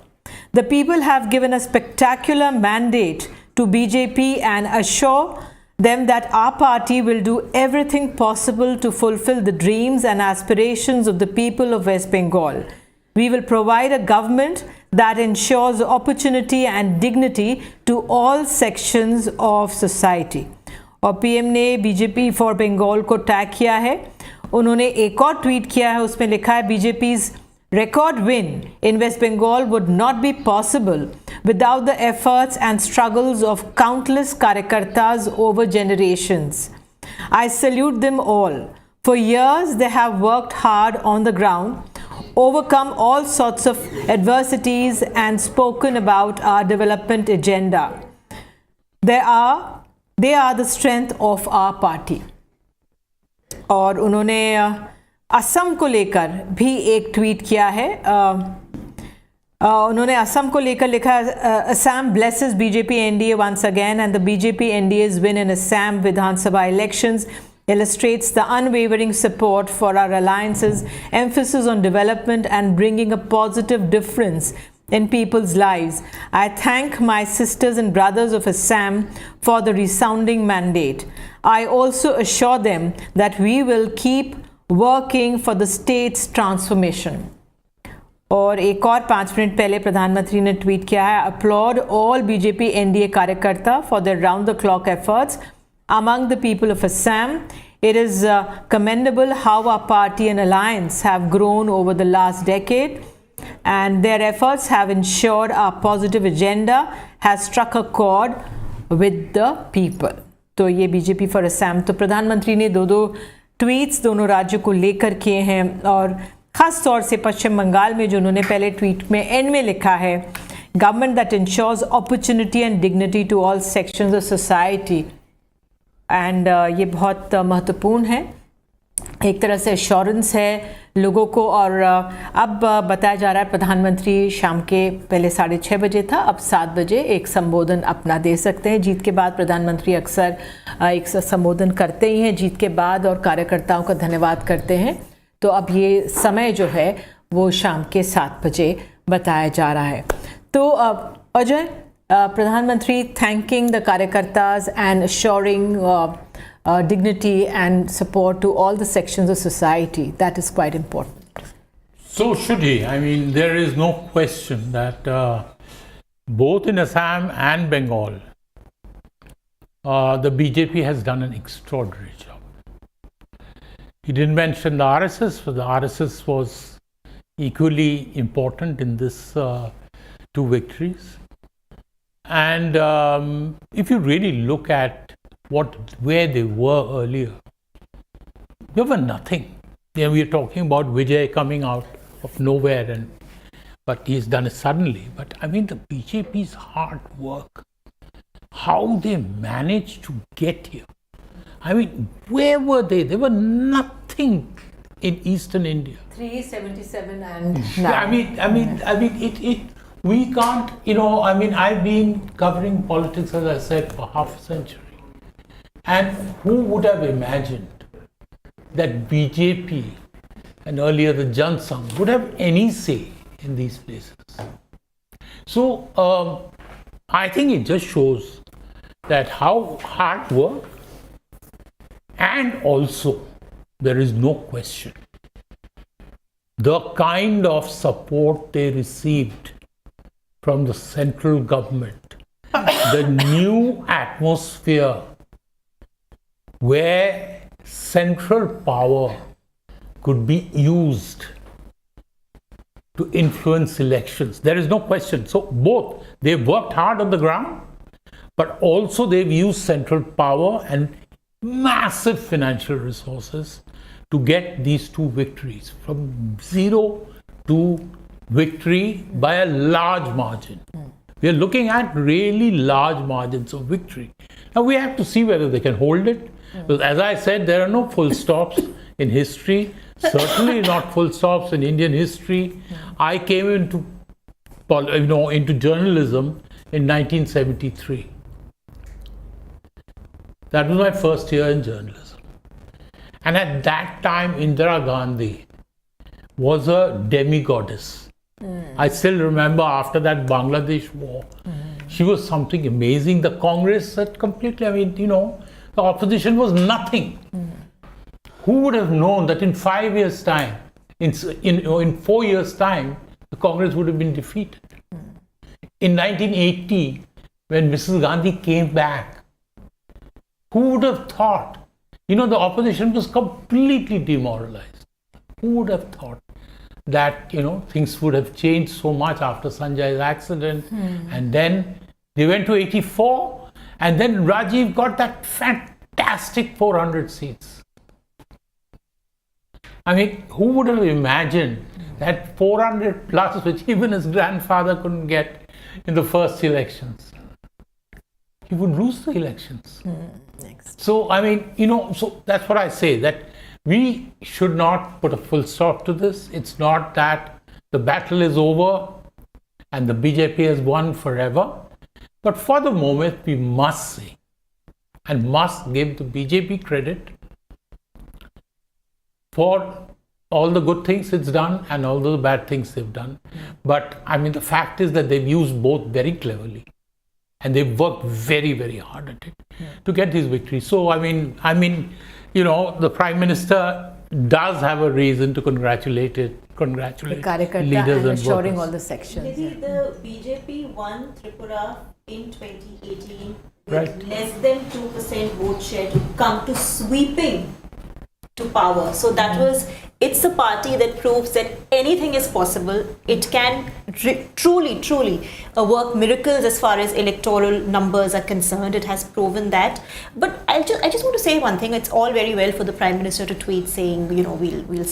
The people have given a spectacular mandate to BJP and assure them that our party will do everything possible to fulfill the dreams and aspirations of the people of West Bengal. We will provide a government that ensures opportunity and dignity to all sections of society. और PM ने BJP for Bengal को tag किया है। उन्होंने एक और tweet किया है, उसमें लिखा है BJP's record win in West Bengal would not be possible without the efforts and struggles of countless karyakartas over generations. I salute them all. For years they have worked hard on the ground, overcome all sorts of adversities and spoken about our development agenda. They are the strength of our party. और उन्होंने असम को लेकर भी एक tweet किया है। उन्होंने असम को लेकर लिखा है, Assam blesses BJP NDA once again and the BJP NDA's win in Assam Vidhan Sabha elections illustrates the unwavering support for our alliance's emphasis on development and bringing a positive difference in people's lives. I thank my sisters and brothers of Assam for the resounding mandate. I also assure them that we will keep working for the state's transformation. और एक और 5 minute पहले प्रधानमंत्री ने tweet किया है, applaud all BJP NDA कार्यकर्ता for their round the clock efforts among the people of Assam. It is commendable how our party and alliance have grown over the last decade, and their efforts have ensured our positive agenda has struck a chord with the people. तो ये BJP for Assam, तो प्रधानमंत्री ने दो tweets दोनों राज्यों को लेकर किए हैं, और ख़ास तौर से पश्चिम बंगाल में जो उन्होंने पहले ट्वीट में एंड में लिखा है, government that ensures opportunity and dignity to all sections of society, and ये बहुत महत्वपूर्ण है, एक तरह से एश्योरेंस है लोगों को। और अब बताया जा रहा है प्रधानमंत्री शाम के पहले 6:30 बजे था, अब 7 बजे एक संबोधन अपना दे सकते हैं। जीत के बाद प्रधानमंत्री अक्सर एक संबोधन करते ही हैं जीत के बाद, और कार्यकर्ताओं का धन्यवाद करते हैं। तो अब ये समय जो है वो शाम के 7 बजे बताया जा रहा है। तो अजय, प्रधानमंत्री thanking the karyakartas and assuring dignity and support to all the sections of society. That is quite important. So should he. I mean, there is no question that both in Assam and Bengal, the BJP has done an extraordinary job. He didn't mention the RSS, but the RSS was equally important in this 2 victories. And if you really look at where they were earlier, they were nothing. Yeah, we are talking about Vijay coming out of nowhere, but he's done it suddenly. But I mean, the BJP's hard work, how they managed to get here. I mean, where were they? They were nothing in Eastern India. 377 and I mean, we can't, I mean, I've been covering politics, as I said, for half a century. And who would have imagined that BJP and earlier the Jan Sangh would have any say in these places? So, I think it just shows that how hard work, and also there is no question the kind of support they received from the central government, the new atmosphere where central power could be used to influence elections. There is no question. So both, they've worked hard on the ground, but also they've used central power and massive financial resources to get these 2 victories, from 0 to victory by a large margin. We are looking at really large margins of victory. Now we have to see whether they can hold it. Because as I said, there are no full stops in history, certainly not full stops in Indian history. I came into journalism in 1973. That was my first year in journalism. And at that time, Indira Gandhi was a demigoddess. I still remember after that Bangladesh war, she was something amazing. The Congress had completely, I mean, the opposition was nothing. Who would have known that in 5 years' time, in 4 years' time, the Congress would have been defeated? In 1980, when Mrs. Gandhi came back, who would have thought? The opposition was completely demoralized. Who would have thought that things would have changed so much after Sanjay's accident? And then they went to 84, and then Rajiv got that fantastic 400 seats. I mean, who would have imagined that 400 plus, which even his grandfather couldn't get in the first elections, he would lose the elections. So I mean, so that's what I say, that we should not put a full stop to this. It's not that the battle is over and the BJP has won forever. But for the moment, we must say and must give the BJP credit for all the good things it's done and all the bad things they've done. But I mean, the fact is that they've used both very cleverly. And they've worked very, very hard at it to get these victories. So, I mean, you know, the Prime Minister does have a reason to congratulate leaders and and assuring voters. all the sections. Nidhi, the BJP won Tripura in 2018 with Right. less than 2% vote share to come to sweeping to power. So that was, it's a party that proves that anything is possible. It can truly work miracles as far as electoral numbers are concerned. It has proven that. But I just want to say one thing. It's all very well for the Prime Minister to tweet saying, you know, we'll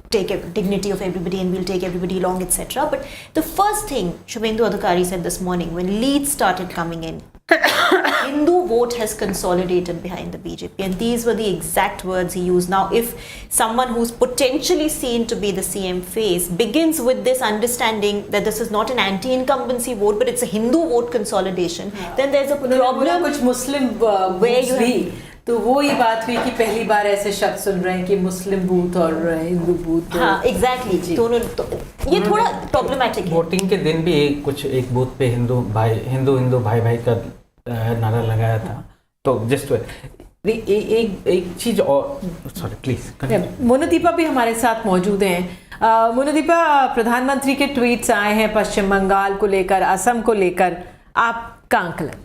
take dignity of everybody and we'll take everybody along, etc. But the first thing Shubhendu Adhikari said this morning when leads started coming in, Hindu vote has consolidated behind the BJP, and these were the exact words he used. Now, if someone who's potentially seen to be the CM face begins with this understanding that this is not an anti-incumbency vote, but it's a Hindu vote consolidation, then there's a problem. कुछ मुस्लिम where you भी तो वो ही बात हुई कि पहली बार ऐसे शब्द सुन रहे हैं कि मुस्लिम बूथ और हिंदू बूथ. हाँ, एग्जैक्टली. दोनों ये थोड़ा प्रॉब्लमेटिक है. वोटिंग के दिन भी एक बूथ पे हिंदू भाई का नारा लगाया था. तो जस्ट एक चीज और, सॉरी प्लीज. मोनिदीपा भी हमारे साथ मौजूद हैं. मोनिदीपा, प्रधानमंत्री के ट्वीट्स आए हैं पश्चिम बंगाल को लेकर, असम को लेकर, आपका आंकलन?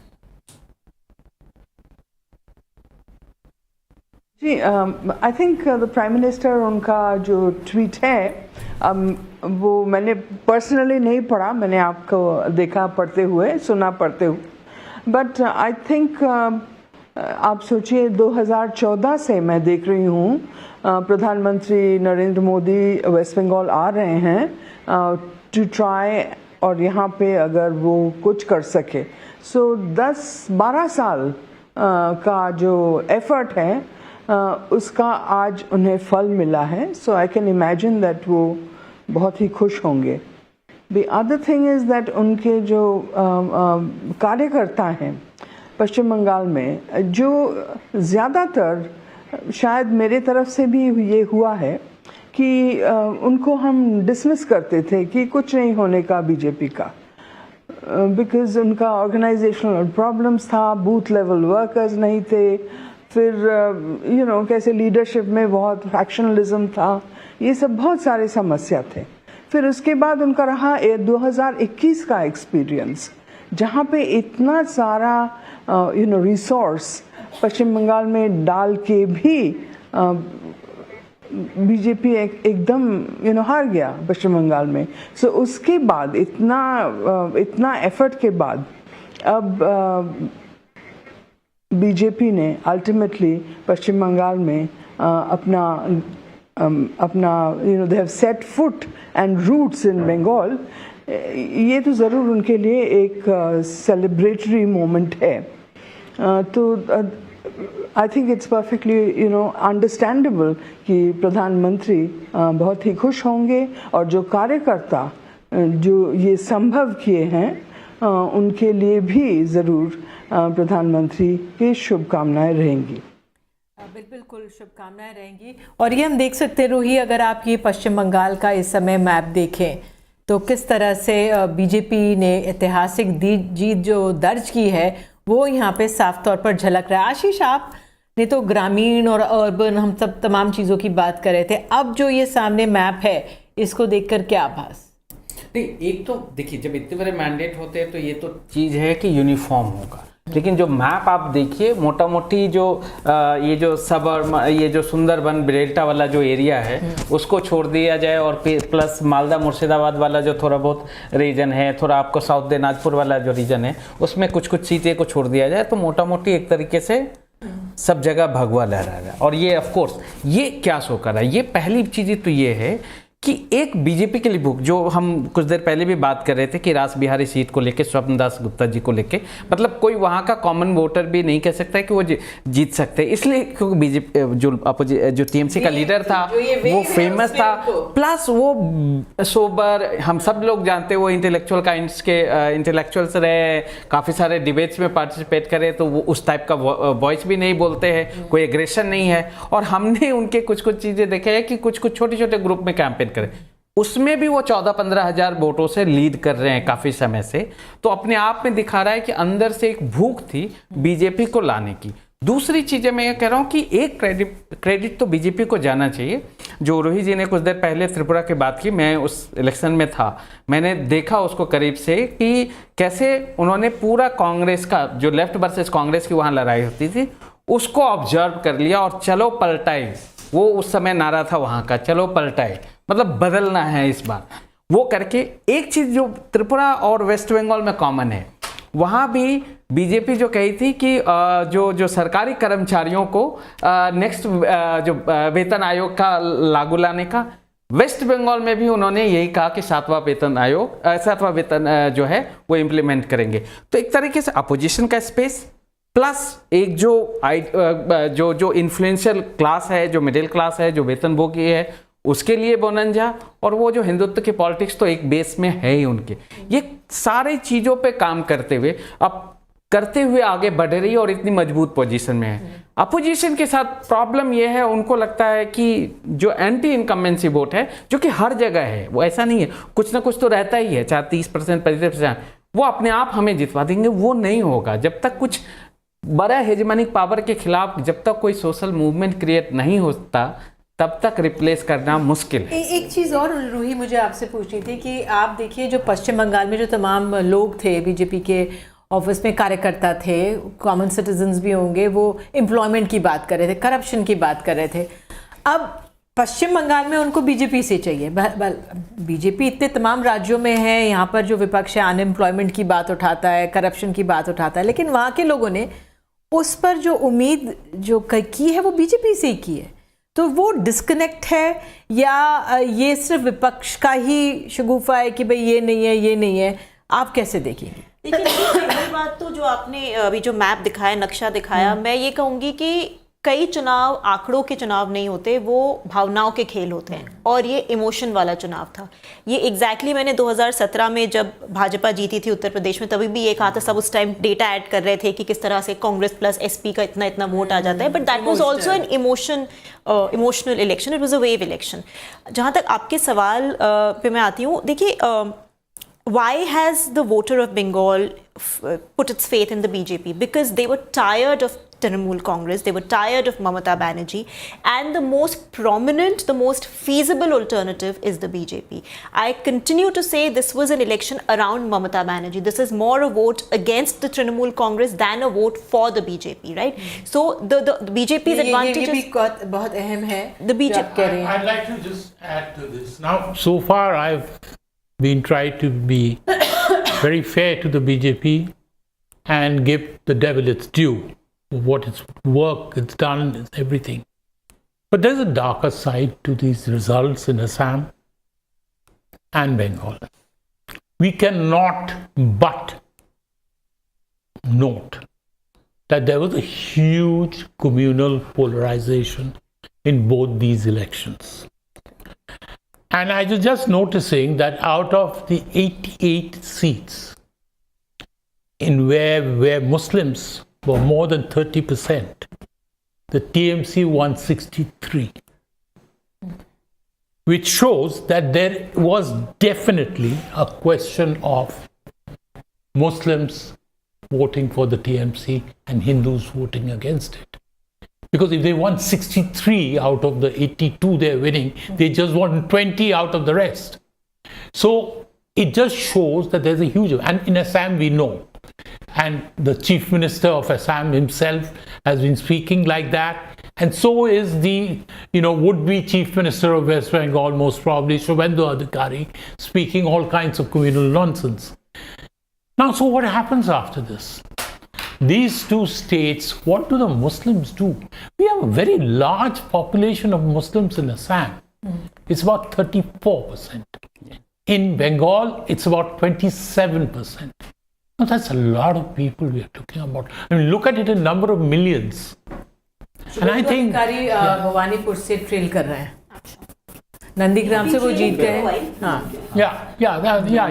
जी, I think the prime minister, उनका जो ट्वीट है वो मैंने पर्सनली नहीं पढ़ा, मैंने आपको देखा पढ़ते हुए, सुना पढ़ते हुए. बट आई थिंक आप सोचिए 2014 से मैं देख रही हूँ प्रधानमंत्री नरेंद्र मोदी वेस्ट बंगाल आ रहे हैं टू ट्राई, और यहाँ पे अगर वो कुछ कर सके, सो 10-12 साल का जो एफर्ट है उसका आज उन्हें फल मिला है. सो आई कैन इमेजिन दैट वो बहुत ही खुश होंगे. The other thing is that उनके जो कार्यकर्ता हैं पश्चिम बंगाल में, जो ज़्यादातर शायद मेरे तरफ से भी ये हुआ है कि उनको हम डिसमिस करते थे कि कुछ नहीं होने का बीजेपी का, बिकॉज़ उनका ऑर्गेनाइजेशनल प्रॉब्लम्स था, बूथ लेवल वर्कर्स नहीं थे, फिर यू नो कैसे लीडरशिप में बहुत फैक्शनलिज्म था, ये सब बहुत सारे समस्या थे. फिर उसके बाद उनका रहा 2021 का एक्सपीरियंस, जहाँ पे इतना सारा यू नो रिसोर्स पश्चिम बंगाल में डाल के भी बीजेपी एकदम यू नो हार गया पश्चिम बंगाल में. सो उसके बाद इतना एफर्ट के बाद अब बीजेपी ने अल्टीमेटली पश्चिम बंगाल में अपना you know they have set foot and roots in Bengal. ये तो ज़रूर उनके लिए एक सेलिब्रेटरी मोमेंट है. तो I think it's perfectly you know understandable कि प्रधानमंत्री बहुत ही खुश होंगे, और जो कार्यकर्ता जो ये संभव किए हैं उनके लिए भी ज़रूर प्रधानमंत्री की शुभकामनाएं रहेंगी. बिल्कुल शुभकामनाएं रहेंगी. और ये हम देख सकते हैं रोही, अगर आप ये पश्चिम बंगाल का इस समय मैप देखें तो किस तरह से बीजेपी ने ऐतिहासिक जीत जो दर्ज की है वो यहाँ पे साफ तौर पर झलक रहा है. आशीष, आपने तो ग्रामीण और अर्बन हम सब तमाम चीज़ों की बात कर रहे थे, अब जो ये सामने मैप है इसको देखकर क्या आभास? नहीं, एक तो देखिए जब इतने बड़े मैंडेट होते हैं तो ये तो चीज़ है कि यूनिफॉर्म होगा, लेकिन जो मैप आप देखिए मोटा मोटी जो ये जो ये जो सुंदरबन बेल्टा वाला जो एरिया है उसको छोड़ दिया जाए, और प्लस मालदा मुर्शिदाबाद वाला जो थोड़ा बहुत रीजन है, थोड़ा आपको साउथ दिनाजपुर वाला जो रीजन है उसमें कुछ चीज़ें को छोड़ दिया जाए, तो मोटा मोटी एक तरीके से सब जगह भगवा लहरा रहा है. और ये ऑफ कोर्स ये क्या शो कर रहा है, ये पहली चीज़ तो ये है कि एक बीजेपी के लिए बुक, जो हम कुछ देर पहले भी बात कर रहे थे कि रास बिहारी सीट को लेके, स्वप्न दास गुप्ता जी को लेके, मतलब कोई वहाँ का कॉमन वोटर भी नहीं कह सकता है कि वो जीत सकते, इसलिए क्योंकि बीजेपी जो टीएमसी का लीडर था वो फेमस था, प्लस वो सोबर, हम सब लोग जानते हैं वो इंटेलेक्चुअल्स रहे, काफ़ी सारे डिबेट्स में पार्टिसिपेट करे, तो वो उस टाइप का वॉइस भी नहीं बोलते हैं, कोई एग्रेशन नहीं है। और हमने उनके कुछ चीज़ें देखे हैं कि कुछ छोटे छोटे ग्रुप में कैंपेन करें, उसमें भी वो 14-15 हज़ार वोटों से लीड कर रहे हैं काफ़ी समय से, तो अपने आप में दिखा रहा है कि अंदर से एक भूख थी बीजेपी को लाने की। दूसरी चीज़ें मैं ये कह रहा हूँ कि एक क्रेडिट तो बीजेपी को जाना चाहिए। जो रोहित जी ने कुछ देर पहले त्रिपुरा की बात की, मैं उस इलेक्शन में था, मैंने देखा उसको करीब से कि कैसे उन्होंने पूरा कांग्रेस का, जो लेफ्ट वर्सेस कांग्रेस की वहाँ लड़ाई होती थी, उसको ऑब्जर्व कर लिया और चलो पलटाए, वो उस समय नारा था वहाँ का, चलो पलटाए, मतलब बदलना है इस बार, वो करके। एक चीज़ जो त्रिपुरा और वेस्ट बंगाल में कॉमन है, वहाँ भी बीजेपी जो कही थी कि जो सरकारी कर्मचारियों को नेक्स्ट जो वेतन आयोग का लागू लाने का, वेस्ट बंगाल में भी उन्होंने यही कहा कि 7वां वेतन जो है वो इम्प्लीमेंट करेंगे। तो एक तरीके से अपोजिशन का स्पेस प्लस एक जो इन्फ्लुएंशियल क्लास है, जो मिडिल क्लास है, जो वेतनभोगी है, उसके लिए बोनंजा, और वो जो हिंदुत्व की पॉलिटिक्स तो एक बेस में है ही उनके, ये सारे चीज़ों पे काम करते हुए आगे बढ़ रही है और इतनी मजबूत पोजीशन में है। अपोजिशन के साथ प्रॉब्लम ये है, उनको लगता है कि जो एंटी इनकम्बेंसी वोट है, जो कि हर जगह है, वो ऐसा नहीं है, कुछ ना कुछ तो रहता ही है, चाहे 30% 35%, वो अपने आप हमें जितवा देंगे, वो नहीं होगा जब तक कुछ बड़ा हेजेमनिक पावर के खिलाफ जब तक कोई सोशल मूवमेंट क्रिएट नहीं होता, तब तक रिप्लेस करना मुश्किल है। एक चीज़ और रूही मुझे आपसे पूछनी थी कि आप देखिए जो पश्चिम बंगाल में जो तमाम लोग थे बीजेपी के ऑफिस में, कार्यकर्ता थे, कॉमन सिटीजन्स भी होंगे, वो एम्प्लॉयमेंट की बात कर रहे थे, करप्शन की बात कर रहे थे। अब पश्चिम बंगाल में उनको बीजेपी से चाहिए, बीजेपी इतने तमाम राज्यों में है, यहाँ पर जो विपक्ष है अनएम्प्लॉयमेंट की बात उठाता है, करप्शन की बात उठाता है, लेकिन वहाँ के लोगों ने उस पर जो उम्मीद जो की है वो बीजेपी से ही की है। तो वो डिस्कनेक्ट है या ये सिर्फ विपक्ष का ही शगुफा है कि भाई ये नहीं है, आप कैसे देखेंगे? देखिए, पहली बात तो जो आपने अभी जो मैप दिखाया, नक्शा दिखाया, मैं ये कहूँगी कि कई चुनाव आंकड़ों के चुनाव नहीं होते, वो भावनाओं के खेल होते हैं, और ये इमोशन वाला चुनाव था। ये एग्जैक्टली मैंने 2017 में जब भाजपा जीती थी उत्तर प्रदेश में, तभी भी ये कहा था, सब उस टाइम डेटा ऐड कर रहे थे कि किस तरह से कांग्रेस प्लस एसपी का इतना वोट आ जाता है, but that was also an emotional election, it was a wave election. जहाँ तक आपके सवाल पे मैं आती हूँ, देखिए, why has the voter of Bengal put its faith in the BJP? Because they were tired of Trinamool Congress, they were tired of Mamata Banerjee, and the most prominent, the most feasible alternative is the BJP. I continue to say this was an election around Mamata Banerjee. This is more a vote against the Trinamool Congress than a vote for the BJP, right? So the BJP's advantage is बहुत अहम है। The BJP. I'd like to just add to this. Now, so far I've been trying to be very fair to the BJP and give the devil its due. What its work it's done, everything. But there's a darker side to these results in Assam and Bengal. We cannot but note that there was a huge communal polarization in both these elections. And I was just noticing that out of the 88 seats in where Muslims were more than 30%, the TMC won 63, which shows that there was definitely a question of Muslims voting for the TMC and Hindus voting against it. Because if they won 63 out of the 82 they're winning, they just won 20 out of the rest. So it just shows that there's a huge, and in Assam we know, and the Chief Minister of Assam himself has been speaking like that, and so is the would-be Chief Minister of West Bengal, most probably Shubhendu Adhikari, speaking all kinds of communal nonsense. Now, so what happens after this? These two states, what do the Muslims do? We have a very large population of Muslims in Assam. it's about 34%. In Bengal, it's about 27%. Now, that's a lot of people we are talking about. I mean, look at it in number of millions. And I think Bhawanipur से trail कर रहे हैं, नंदीग्राम से वो जीत गए.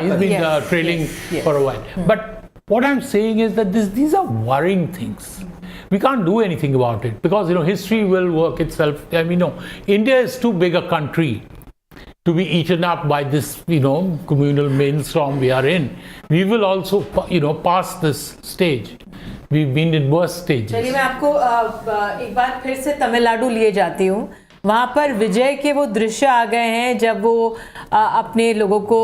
He's been trailing for a while. But what I'm saying is that these are worrying things. We can't do anything about it because history will work itself. I mean, India is too big a country to be eaten up by this communal maelstrom we are in. We will also pass this stage. We've been in worse stages. चलिए मैं आपको एक बार फिर से तमिलनाडु लिए जाती हूँ. वहाँ पर विजय के वो दृश्य आ गए हैं जब वो अपने लोगों को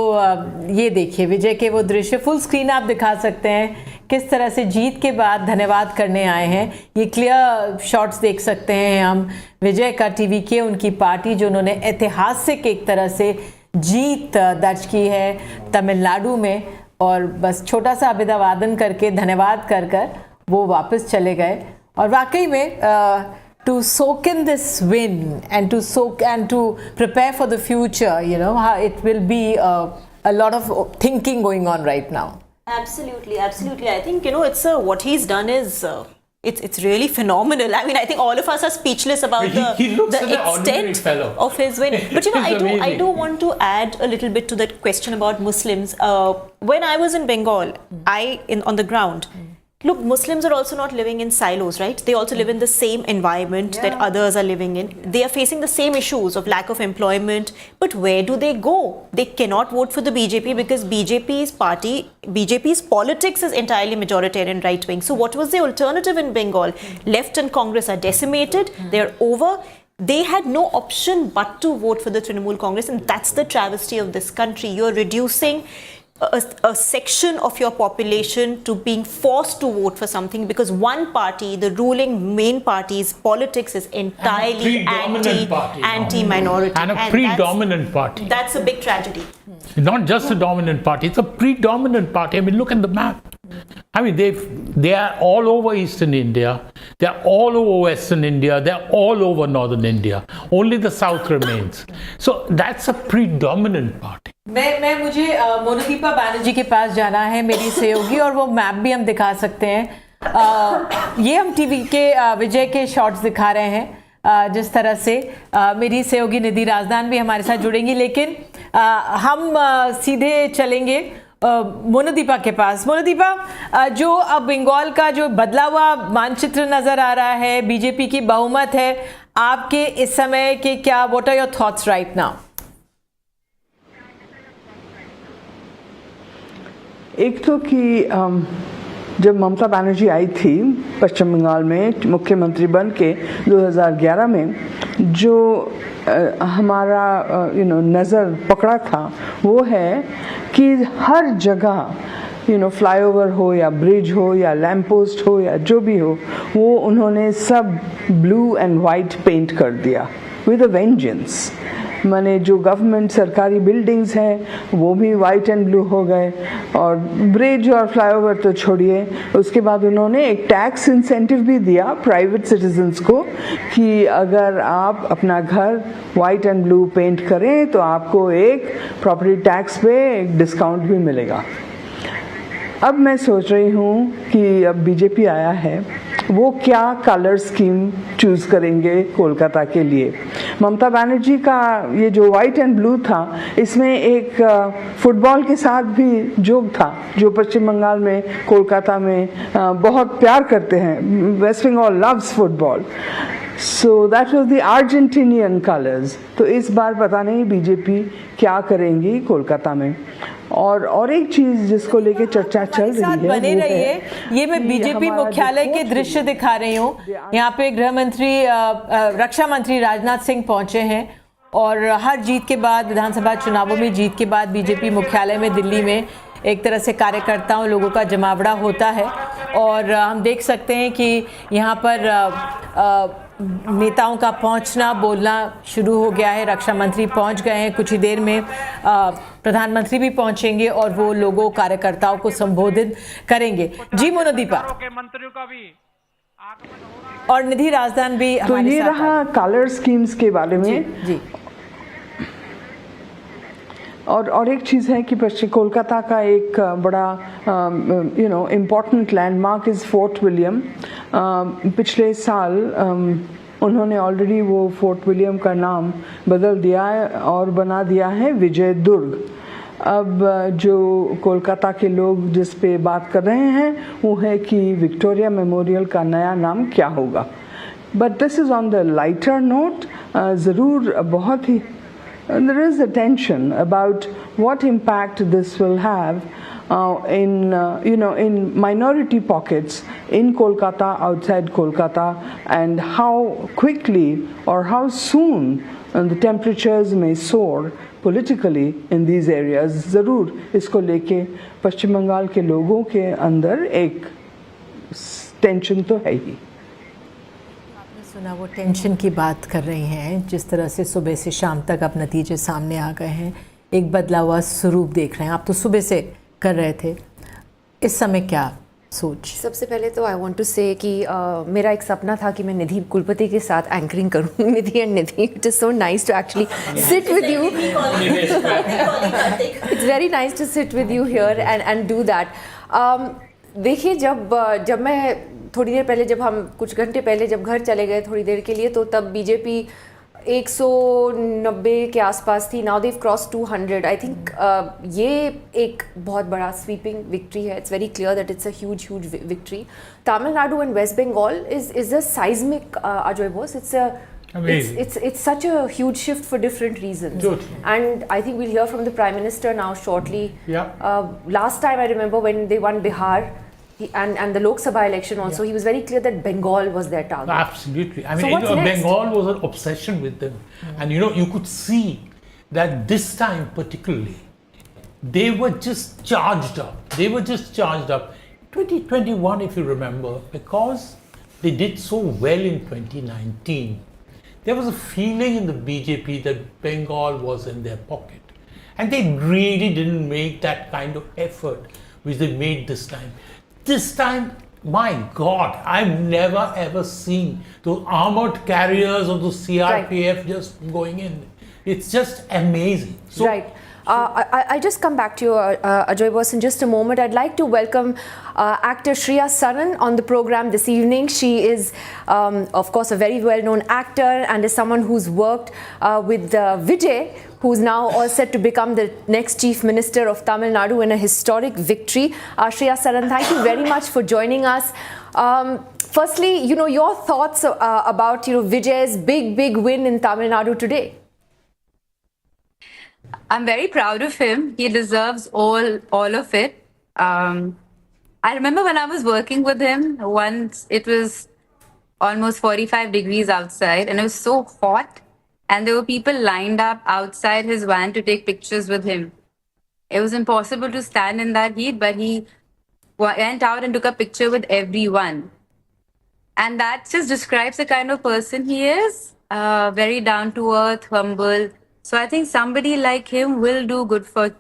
ये देखिए, विजय के वो दृश्य फुल स्क्रीन आप दिखा सकते हैं, किस तरह से जीत के बाद धन्यवाद करने आए हैं. ये क्लियर शॉट्स देख सकते हैं हम विजय का टीवी के, उनकी पार्टी जो उन्होंने ऐतिहासिक एक तरह से जीत दर्ज की है तमिलनाडु में, और बस छोटा सा अभिवादन करके धन्यवाद कर वो वापस चले गए. और वाकई में to soak in this win and to prepare for the future, how it will be a lot of thinking going on right now. Absolutely. I think it's what he's done is it's really phenomenal. I mean, I think all of us are speechless about the extent of his win. But I do want to add a little bit to that question about Muslims. When I was in Bengal, on the ground. Look, Muslims are also not living in silos, right? They also live in the same environment that others are living in. They are facing the same issues of lack of employment. But where do they go? They cannot vote for the BJP because BJP's politics is entirely majoritarian right-wing. So what was the alternative in Bengal? Left and Congress are decimated. They're over. They had no option but to vote for the Trinamool Congress, and that's the travesty of this country. You're reducing a section of your population to being forced to vote for something because one party, the ruling main party's politics is entirely anti-minority. And a predominant party. That's a big tragedy. Not just a dominant party, it's a predominant party. I mean, look at the map. I mean, they are all over Eastern India, they are all over Western India, they are all over Northern India. Only the South remains. So that's a predominant party. मुझे मोनिदीपा बैनर्जी के पास जाना है, मेरी सहयोगी, और वो map भी हम दिखा सकते हैं. ये हम टीवी के विजय के शॉट्स दिखा रहे हैं जिस तरह से. मेरी सहयोगी निधि राजदान भी हमारे साथ जुड़ेंगी, लेकिन हम सीधे चलेंगे मोनिदीपा के पास. मोनिदीपा, जो अब बंगाल का जो बदला हुआ मानचित्र नजर आ रहा है, बीजेपी की बहुमत है, आपके इस समय के क्या, what are your thoughts right now? एक तो कि जब ममता बनर्जी आई थी पश्चिम बंगाल में मुख्यमंत्री बन के 2011 में, जो हमारा नज़र पकड़ा था वो है कि हर जगह फ्लाईओवर हो या ब्रिज हो या लैंप पोस्ट हो या जो भी हो, वो उन्होंने सब ब्लू एंड वाइट पेंट कर दिया विद अ वेंजेंस. माने जो गवर्नमेंट सरकारी बिल्डिंग्स हैं वो भी वाइट एंड ब्लू हो गए, और ब्रिज और फ्लाईओवर तो छोड़िए. उसके बाद उन्होंने एक टैक्स इंसेंटिव भी दिया प्राइवेट सिटीजन्स को कि अगर आप अपना घर वाइट एंड ब्लू पेंट करें तो आपको एक प्रॉपर्टी टैक्स पे एक डिस्काउंट भी मिलेगा. अब मैं सोच रही हूँ कि अब बीजेपी आया है, वो क्या कलर स्कीम चूज़ करेंगे कोलकाता के लिए. ममता बनर्जी का ये जो वाइट एंड ब्लू था, इसमें एक फुटबॉल के साथ भी जोक था, जो पश्चिम बंगाल में कोलकाता में बहुत प्यार करते हैं. West Bengal loves football. So that was the Argentinian colours. तो इस बार पता नहीं बीजेपी क्या करेंगी कोलकाता में. और एक चीज जिसको लेके चर्चा चल रही है, बने रहिए. ये मैं बीजेपी मुख्यालय के दृश्य दिखा रही हूँ. यहाँ पे गृह मंत्री रक्षा मंत्री राजनाथ सिंह पहुंचे हैं, और हर जीत के बाद, विधानसभा चुनावों में जीत के बाद बीजेपी मुख्यालय में दिल्ली में एक तरह से कार्यकर्ताओं लोगों का जमावड़ा होता है. और हम देख सकते हैं कि यहाँ पर नेताओं का पहुंचना, बोलना शुरू हो गया है. रक्षा मंत्री पहुंच गए हैं, कुछ ही देर में प्रधानमंत्री भी पहुंचेंगे और वो लोगों कार्यकर्ताओं को संबोधित करेंगे. जी मोनिदीपा और निधि राजदान भी तो ये रहा कलर स्कीम्स के बारे में. जी. और एक चीज़ है कि पश्चिम कोलकाता का एक बड़ा important landmark is fort William. पिछले साल उन्होंने ऑलरेडी वो फोर्ट विलियम का नाम बदल दिया है और बना दिया है विजय दुर्ग। अब जो कोलकाता के लोग जिस पे बात कर रहे हैं वो है कि विक्टोरिया मेमोरियल का नया नाम क्या होगा। But this is on the lighter note. ज़रूर बहुत ही there is a tension about what impact this will have in minority pockets in Kolkata, outside Kolkata, and how quickly or how soon the temperatures may soar politically in these areas. ज़रूर इसको लेके पश्चिम बंगाल के लोगों के अंदर एक tension तो है ही। सुना वो टेंशन की बात कर रही हैं, जिस तरह से सुबह से शाम तक अब नतीजे सामने आ गए हैं, एक बदला हुआ स्वरूप देख रहे हैं। आप तो सुबह से कर रहे थे, इस समय क्या सोच? सबसे पहले तो आई वांट टू से कि मेरा एक सपना था कि मैं निधि कुलपति के साथ एंकरिंग करूं। Nidhi and Nidhi, it is so nice to actually sit with you. It's very nice to sit with you here and do that. देखिए, जब मैं थोड़ी देर पहले, जब हम कुछ घंटे पहले जब घर चले गए थोड़ी देर के लिए, तो तब बीजेपी 190 के आसपास थी। Now they cross 200। I think ये एक बहुत बड़ा स्वीपिंग विक्ट्री है। It's very clear that it's a huge victory. Tamil Nadu and West Bengal is a seismic, Ajay boss. It's such a huge shift for different reasons. And I think we'll hear from the Prime Minister now shortly. Last time I remember when they won Bihar, and the Lok Sabha election also, he was very clear that Bengal was their target. Absolutely. I mean, Bengal was an obsession with them. And you could see that this time particularly, they were just charged up. 2021, if you remember, because they did so well in 2019, there was a feeling in the BJP that Bengal was in their pocket. And they really didn't make that kind of effort which they made this time. This time, my God, I've never ever seen those armored carriers of the CRPF just going in. It's just amazing. So, right. I'll just come back to you, Ajay boss, in just a moment. I'd like to welcome actor Shriya Saran on the program this evening. She is, of course, a very well-known actor and is someone who's worked with Vijay, who's now all set to become the next Chief Minister of Tamil Nadu in a historic victory. Shriya Saran, thank you very much for joining us. Firstly, your thoughts about Vijay's big win in Tamil Nadu today. I'm very proud of him. He deserves all of it. I remember when I was working with him, once it was almost 45 degrees outside and it was so hot, and there were people lined up outside his van to take pictures with him. It was impossible to stand in that heat, but he went out and took a picture with everyone. And that just describes the kind of person he is, very down to earth, humble. So I think somebody like him will do good for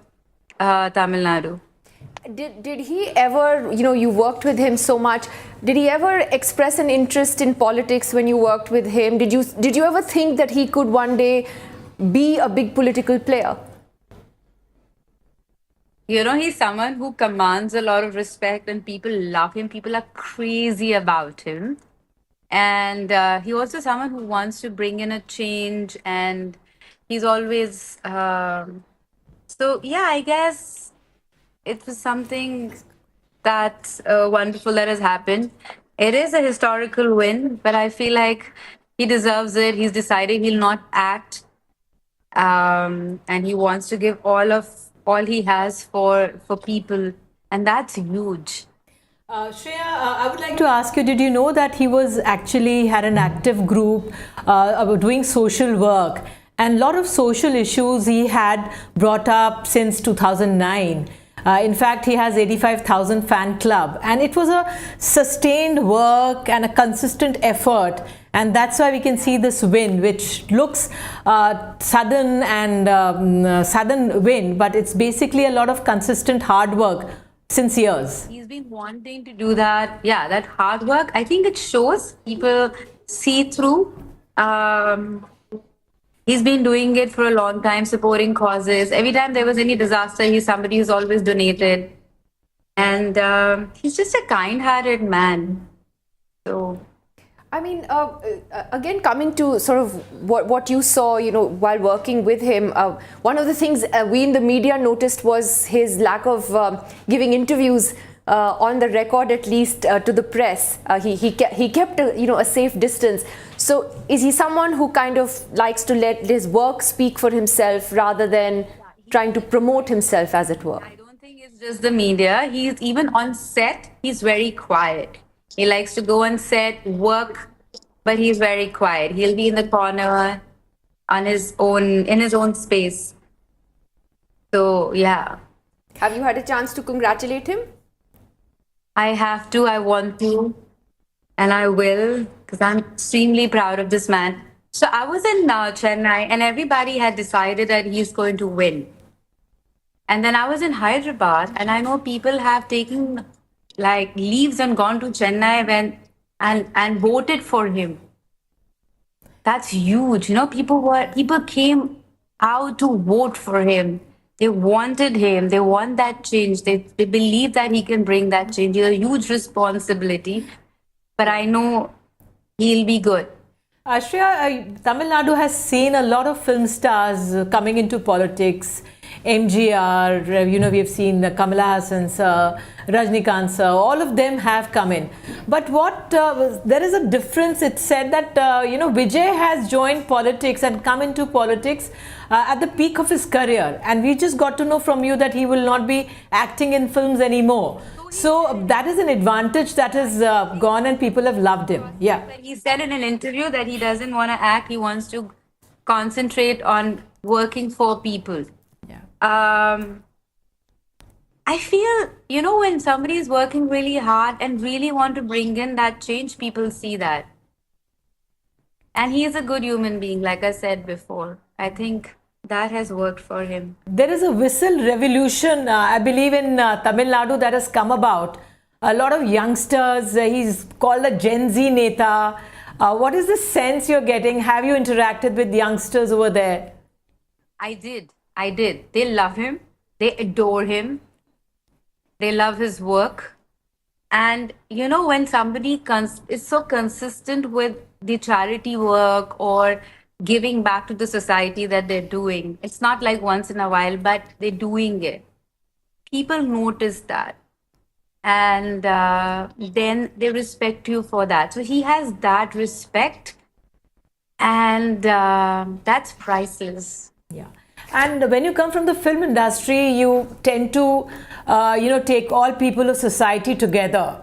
Tamil Nadu. Did he ever, you worked with him so much, did he ever express an interest in politics when you worked with him? Did you ever think that he could one day be a big political player? He's someone who commands a lot of respect and people love him. People are crazy about him. And he also someone who wants to bring in a change, and he's always, I guess it was something that's wonderful that has happened. It is a historical win, but I feel like he deserves it. He's decided he'll not act, and he wants to give all he has for people, and that's huge. Shreya, I would like to ask you, did you know that he had an active group doing social work? And a lot of social issues he had brought up since 2009. In fact, he has 85,000 fan club, and it was a sustained work and a consistent effort, and that's why we can see this win, which looks sudden win, but it's basically a lot of consistent hard work since years. He's been wanting to do that. Yeah, that hard work. I think it shows. People see through. He's been doing it for a long time, supporting causes. Every time there was any disaster, he's somebody who's always donated. And he's just a kind-hearted man. So, I mean, again, coming to sort of what you saw, you know, while working with him, one of the things we in the media noticed was his lack of giving interviews on the record, at least to the press. He kept a safe distance. So is he someone who kind of likes to let his work speak for himself rather than trying to promote himself, as it were? I don't think it's just the media. He's even on set, he's very quiet. He likes to go on set, work, but he's very quiet. He'll be in the corner on his own, in his own space. So, yeah. Have you had a chance to congratulate him? I have to, I want to, and I will, because I'm extremely proud of this man. So I was in Chennai, and everybody had decided that he's going to win. And then I was in Hyderabad, and I know people have taken like leaves and gone to Chennai and voted for him. That's huge. You know, people came out to vote for him. They wanted him. They want that change. They believe that he can bring that change. It's a huge responsibility, but I know he'll be good. Shreya, Tamil Nadu has seen a lot of film stars coming into politics. MGR, you know, we have seen Kamala Hassan sir, Rajnikant sir, all of them have come in. But what, there is a difference. It's said that, you know, Vijay has joined politics and come into politics at the peak of his career. And we just got to know from you that he will not be acting in films anymore. So that is an advantage that has gone and people have loved him. Yeah. He said in an interview that he doesn't want to act. He wants to concentrate on working for people. I feel, you know, when somebody is working really hard and really want to bring in that change, people see that. And he is a good human being, like I said before. I think that has worked for him. There is a whistle revolution, I believe, in Tamil Nadu that has come about. A lot of youngsters, he's called a Gen Z Neta. What is the sense you're getting? Have you interacted with youngsters over there? I did. They love him. They adore him. They love his work. And, you know, when somebody is so consistent with the charity work or giving back to the society that they're doing, it's not like once in a while, but they're doing it. People notice that. And then they respect you for that. So he has that respect. And that's priceless. Yeah. And when you come from the film industry, you tend to, you know, take all people of society together.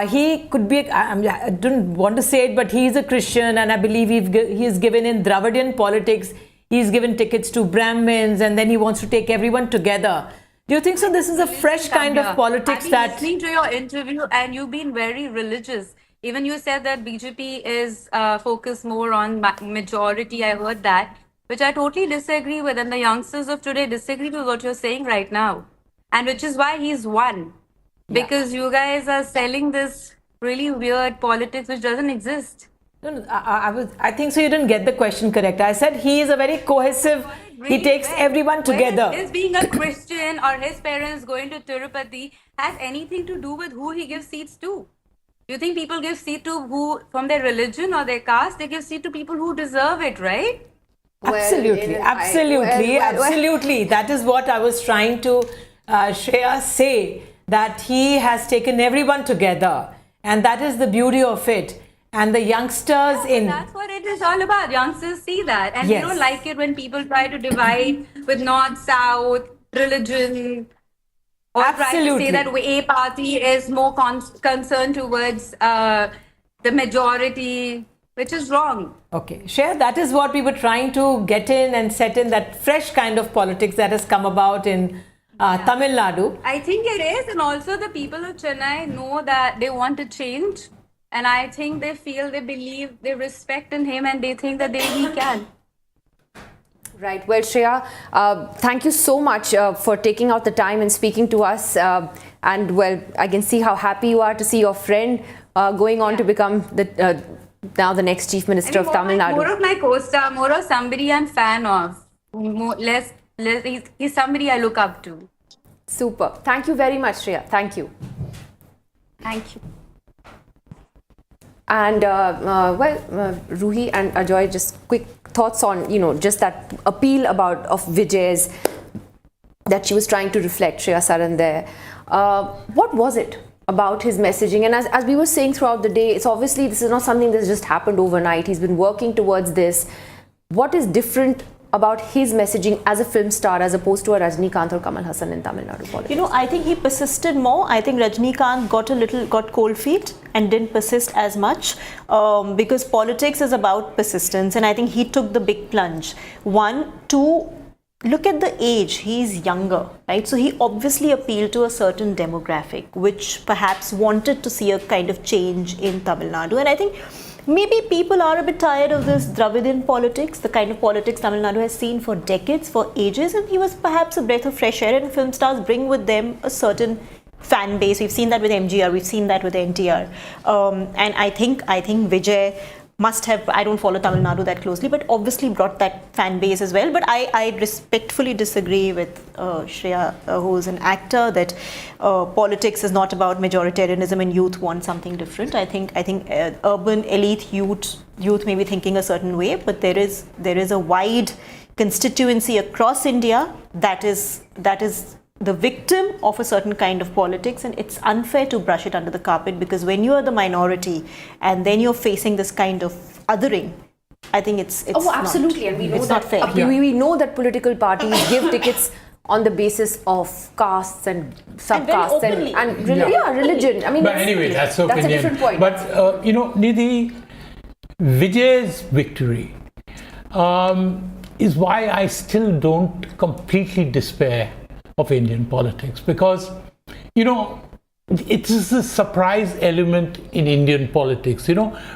He could be, I don't want to say it, but he's a Christian, and I believe he's given in Dravidian politics. He's given tickets to Brahmins, and then he wants to take everyone together. Do you think so? This is a fresh kind of politics that... I've been listening to your interview, and you've been very religious. Even you said that BJP is focused more on majority. I heard that, which I totally disagree with, and the youngsters of today disagree with what you're saying right now, and which is why he's won, because you guys are selling this really weird politics which doesn't exist. No, I think so. You didn't get the question correct. I said he is a very cohesive. Really he takes everyone together. His being a Christian or his parents going to Tirupati has anything to do with who he gives seats to? Do you think people give seat to who from their religion or their caste? They give seat to people who deserve it, right? Absolutely, absolutely. That is what I was trying to Shreya say, that he has taken everyone together, and that is the beauty of it. And the youngsters that's what it is all about. Youngsters see that, and yes. You don't like it when people try to divide with north, south, religion, or try to say that a party is more concerned towards the majority, which is wrong. Okay, Shreya, that is what we were trying to get in and set in, that fresh kind of politics that has come about in Tamil Nadu. I think it is, and also the people of Chennai know that they want to change, and I think they feel, they believe, they respect in him, and they think that he can. Right. Well, Shreya, thank you so much for taking out the time and speaking to us. And well, I can see how happy you are to see your friend going on to become the now the next Chief Minister of Tamil Nadu. More of my co-star, more of somebody I'm fan of. Less, he's somebody I look up to. Super. Thank you very much, Shreya. Thank you. Thank you. And Ruhi and Ajoy, just quick thoughts on, just that appeal of Vijay's, that she was trying to reflect, Shreya Saran there. What was it about his messaging? And as we were saying throughout the day, it's obviously this is not something that's just happened overnight. He's been working towards this. What is different about his messaging as a film star as opposed to a Rajnikant or Kamal Haasan in Tamil Nadu politics? I think he persisted more. I think Rajnikant got cold feet and didn't persist as much because politics is about persistence, and I think he took the big plunge. 1, 2, look at the age. He's younger, right? So he obviously appealed to a certain demographic which perhaps wanted to see a kind of change in Tamil Nadu, and I think maybe people are a bit tired of this Dravidian politics, the kind of politics Tamil Nadu has seen for decades, for ages, and he was perhaps a breath of fresh air, and film stars bring with them a certain fan base. We've seen that with MGR, we've seen that with NTR. And I think Vijay must have, I don't follow Tamil Nadu that closely, but obviously brought that fan base as well. But I respectfully disagree with Shreya, who's an actor, that politics is not about majoritarianism and youth want something different. I think urban elite youth may be thinking a certain way, but there is a wide constituency across India that is the victim of a certain kind of politics, and it's unfair to brush it under the carpet, because when you are the minority and then you're facing this kind of othering, I think it's absolutely, and we know not fair. We know that political parties give tickets on the basis of castes and subcastes and religion. I mean, but anyway, that's a different point. But Nidhi, Vijay's victory is why I still don't completely despair of Indian politics, because it is a surprise element in Indian politics,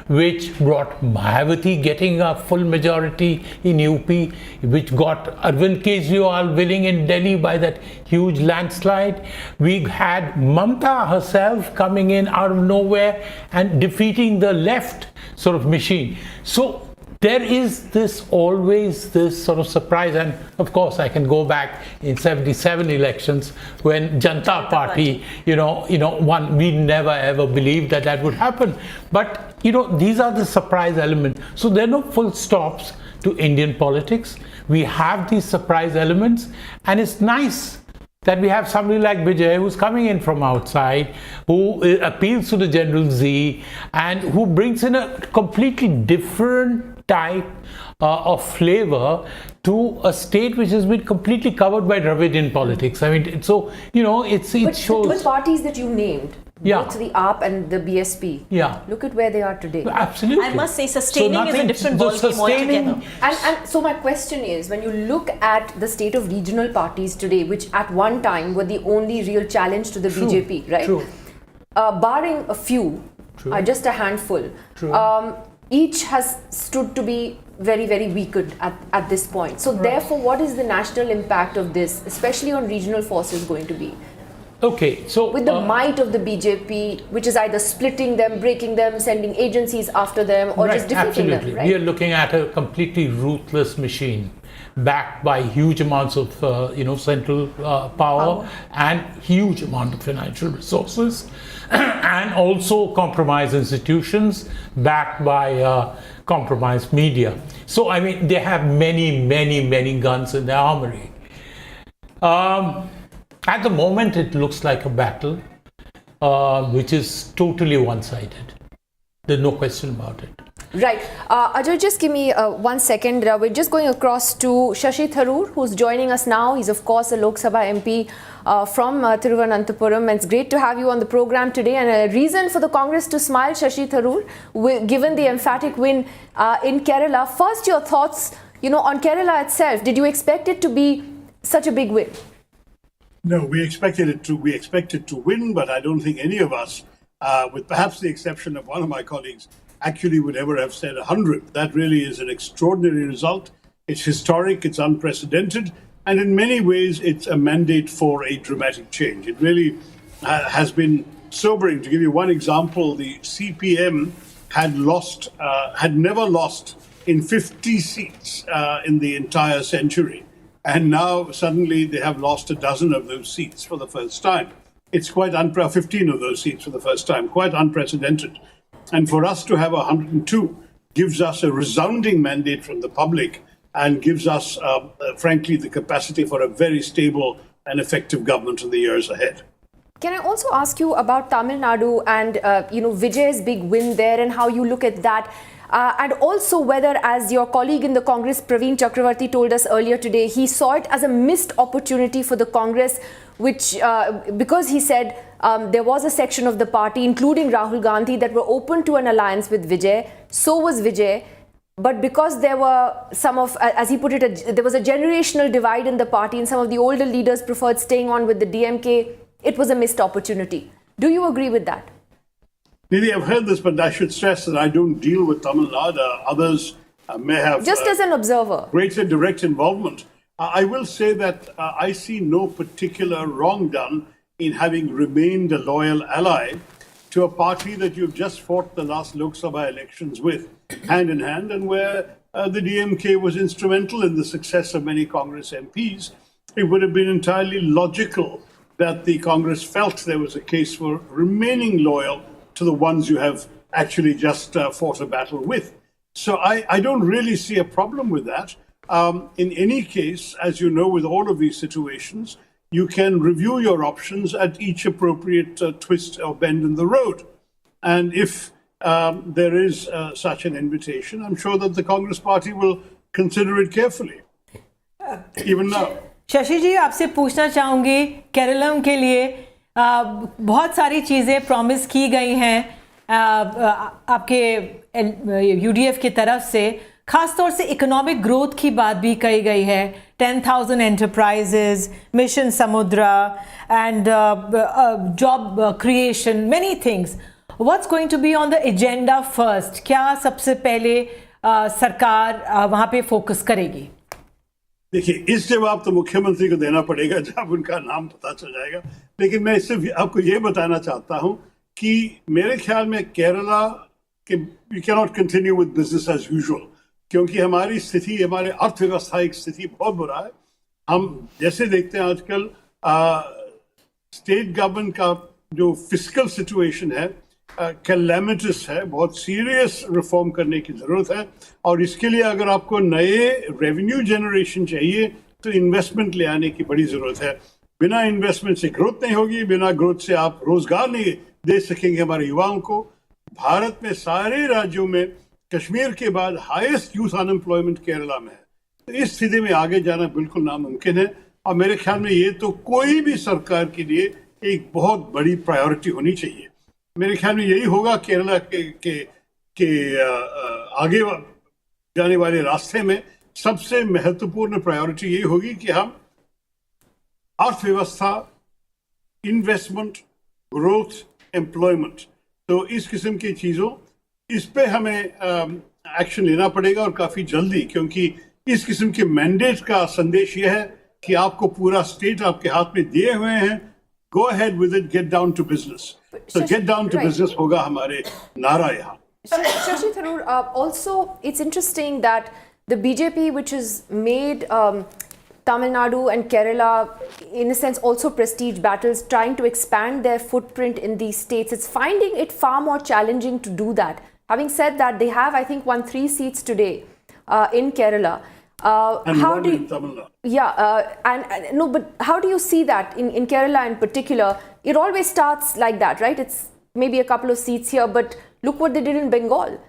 which brought Mayawati getting a full majority in UP, which got Arvind Kejriwal winning in Delhi by that huge landslide. We had Mamta herself coming in out of nowhere and defeating the left sort of machine. So there is always this sort of surprise, and of course I can go back in 77 elections when Janata Party, won. We never ever believed that would happen. But these are the surprise elements. So there are no full stops to Indian politics. We have these surprise elements, and it's nice that we have somebody like Vijay who's coming in from outside, who appeals to the General Z, and who brings in a completely different type of flavor to a state which has been completely covered by Dravidian politics. I mean, so, it shows. But the parties that you named, both the AAP and the BSP, look at where they are today. Absolutely. I must say, sustaining is a different ballgame altogether. And so my question is, when you look at the state of regional parties today, which at one time were the only real challenge to the BJP, right? True. Barring a few, just a handful, each has stood to be very, very weakened at this point. So therefore, what is the national impact of this, especially on regional forces, going to be? Okay, so with the might of the BJP, which is either splitting them, breaking them, sending agencies after them, or just defeating them, right? We are looking at a completely ruthless machine, backed by huge amounts of central power and huge amount of financial resources, and also compromised institutions backed by compromised media. So I mean, they have many guns in their armory. At the moment, it looks like a battle which is totally one-sided. There's no question about it. Right. Ajay, just give me 1 second. We're just going across to Shashi Tharoor, who's joining us now. He's, of course, a Lok Sabha MP from Thiruvananthapuram. And it's great to have you on the program today. And a reason for the Congress to smile, Shashi Tharoor, given the emphatic win in Kerala. First, your thoughts, on Kerala itself. Did you expect it to be such a big win? No, we expected it to win, but I don't think any of us, with perhaps the exception of one of my colleagues, actually would ever have said 100. That really is an extraordinary result. It's historic, it's unprecedented, and in many ways it's a mandate for a dramatic change. It really has been sobering. To give you one example, the CPM had never lost in 50 seats in the entire century. And now suddenly they have lost a dozen of those seats for the first time. It's quite 15 of those seats for the first time, quite unprecedented. And for us to have 102 gives us a resounding mandate from the public and gives us, frankly, the capacity for a very stable and effective government in the years ahead. Can I also ask you about Tamil Nadu and Vijay's big win there and how you look at that? And also whether, as your colleague in the Congress, Praveen Chakravarti, told us earlier today, he saw it as a missed opportunity for the Congress, which, because he said there was a section of the party, including Rahul Gandhi, that were open to an alliance with Vijay. So was Vijay. But because there were some of, as he put it, there was a generational divide in the party and some of the older leaders preferred staying on with the DMK, it was a missed opportunity. Do you agree with that? Nidhi, I've heard this, but I should stress that I don't deal with Tamil Nadu. Others may have... Just as an observer. Greater direct involvement. I will say that I see no particular wrong done in having remained a loyal ally to a party that you've just fought the last Lok Sabha elections with, hand in hand, and where the DMK was instrumental in the success of many Congress MPs. It would have been entirely logical that the Congress felt there was a case for remaining loyal to the ones you have actually just fought a battle with. So I don't really see a problem with that. In any case, as you know, with all of these situations, you can review your options at each appropriate twist or bend in the road. And if there is such an invitation, I'm sure that the Congress Party will consider it carefully, even now. Shashi ji, आपसे पूछना चाहूँगी केरलम के लिए बहुत सारी चीज़ें promise की गई हैं आपके यूडीएफ की तरफ से, ख़ासतौर से इकोनॉमिक ग्रोथ की बात भी कही गई है, 10,000 enterprises, mission Samudra and job creation, many things. What's going to be on the agenda first? क्या सबसे पहले सरकार वहाँ पे फोकस करेगी? देखिए, इस जवाब तो मुख्यमंत्री को देना पड़ेगा जब उनका नाम पता चल जाएगा, लेकिन मैं इससे आपको ये बताना चाहता हूँ कि मेरे ख्याल में केरला के we can not continue with business as usual, क्योंकि हमारी स्थिति, हमारे अर्थव्यवस्था की स्थिति बहुत बुरा है. हम जैसे देखते हैं आजकल स्टेट गवर्नमेंट का जो फिस्कल सिचुएशन है कैलेमिटस है, बहुत सीरियस रिफॉर्म करने की ज़रूरत है. और इसके लिए अगर आपको नए रेवेन्यू जनरेशन चाहिए तो इन्वेस्टमेंट ले आने की बड़ी ज़रूरत है. बिना इन्वेस्टमेंट से ग्रोथ नहीं होगी, बिना ग्रोथ से आप रोज़गार नहीं दे सकेंगे हमारे युवाओं को. भारत में सारे राज्यों में कश्मीर के बाद हाईएस्ट यूथ अनएम्प्लॉयमेंट केरला में है. तो इस स्थिति में आगे जाना बिल्कुल नामुमकिन है. और मेरे ख्याल में ये तो कोई भी सरकार के लिए एक बहुत बड़ी प्रायोरिटी होनी चाहिए. मेरे ख्याल में यही होगा केरला के आगे जाने वाले रास्ते में सबसे महत्वपूर्ण प्रायोरिटी यही होगी कि हम अर्थव्यवस्था, इन्वेस्टमेंट, ग्रोथ, एम्प्लॉयमेंट, तो इस किस्म की चीज़ों, इस पे हमें एक्शन लेना पड़ेगा और काफ़ी जल्दी, क्योंकि इस किस्म के मैंडेट का संदेश यह है कि आपको पूरा स्टेट आपके हाथ में दिए हुए हैं, go ahead with it, get down to business. So get down to business होगा हमारे नारा यहाँ. Shashi Tharoor, also it's interesting that the BJP, which has made Tamil Nadu and Kerala, in a sense, also prestige battles, trying to expand their footprint in these states, it's finding it far more challenging to do that. Having said that, they have, I think, won 3 seats today in Kerala. And how one do in Tamil Nadu. and no, but how do you see that in Kerala in particular? It always starts like that, right? It's maybe a couple of seats here, but look what they did in Bengal.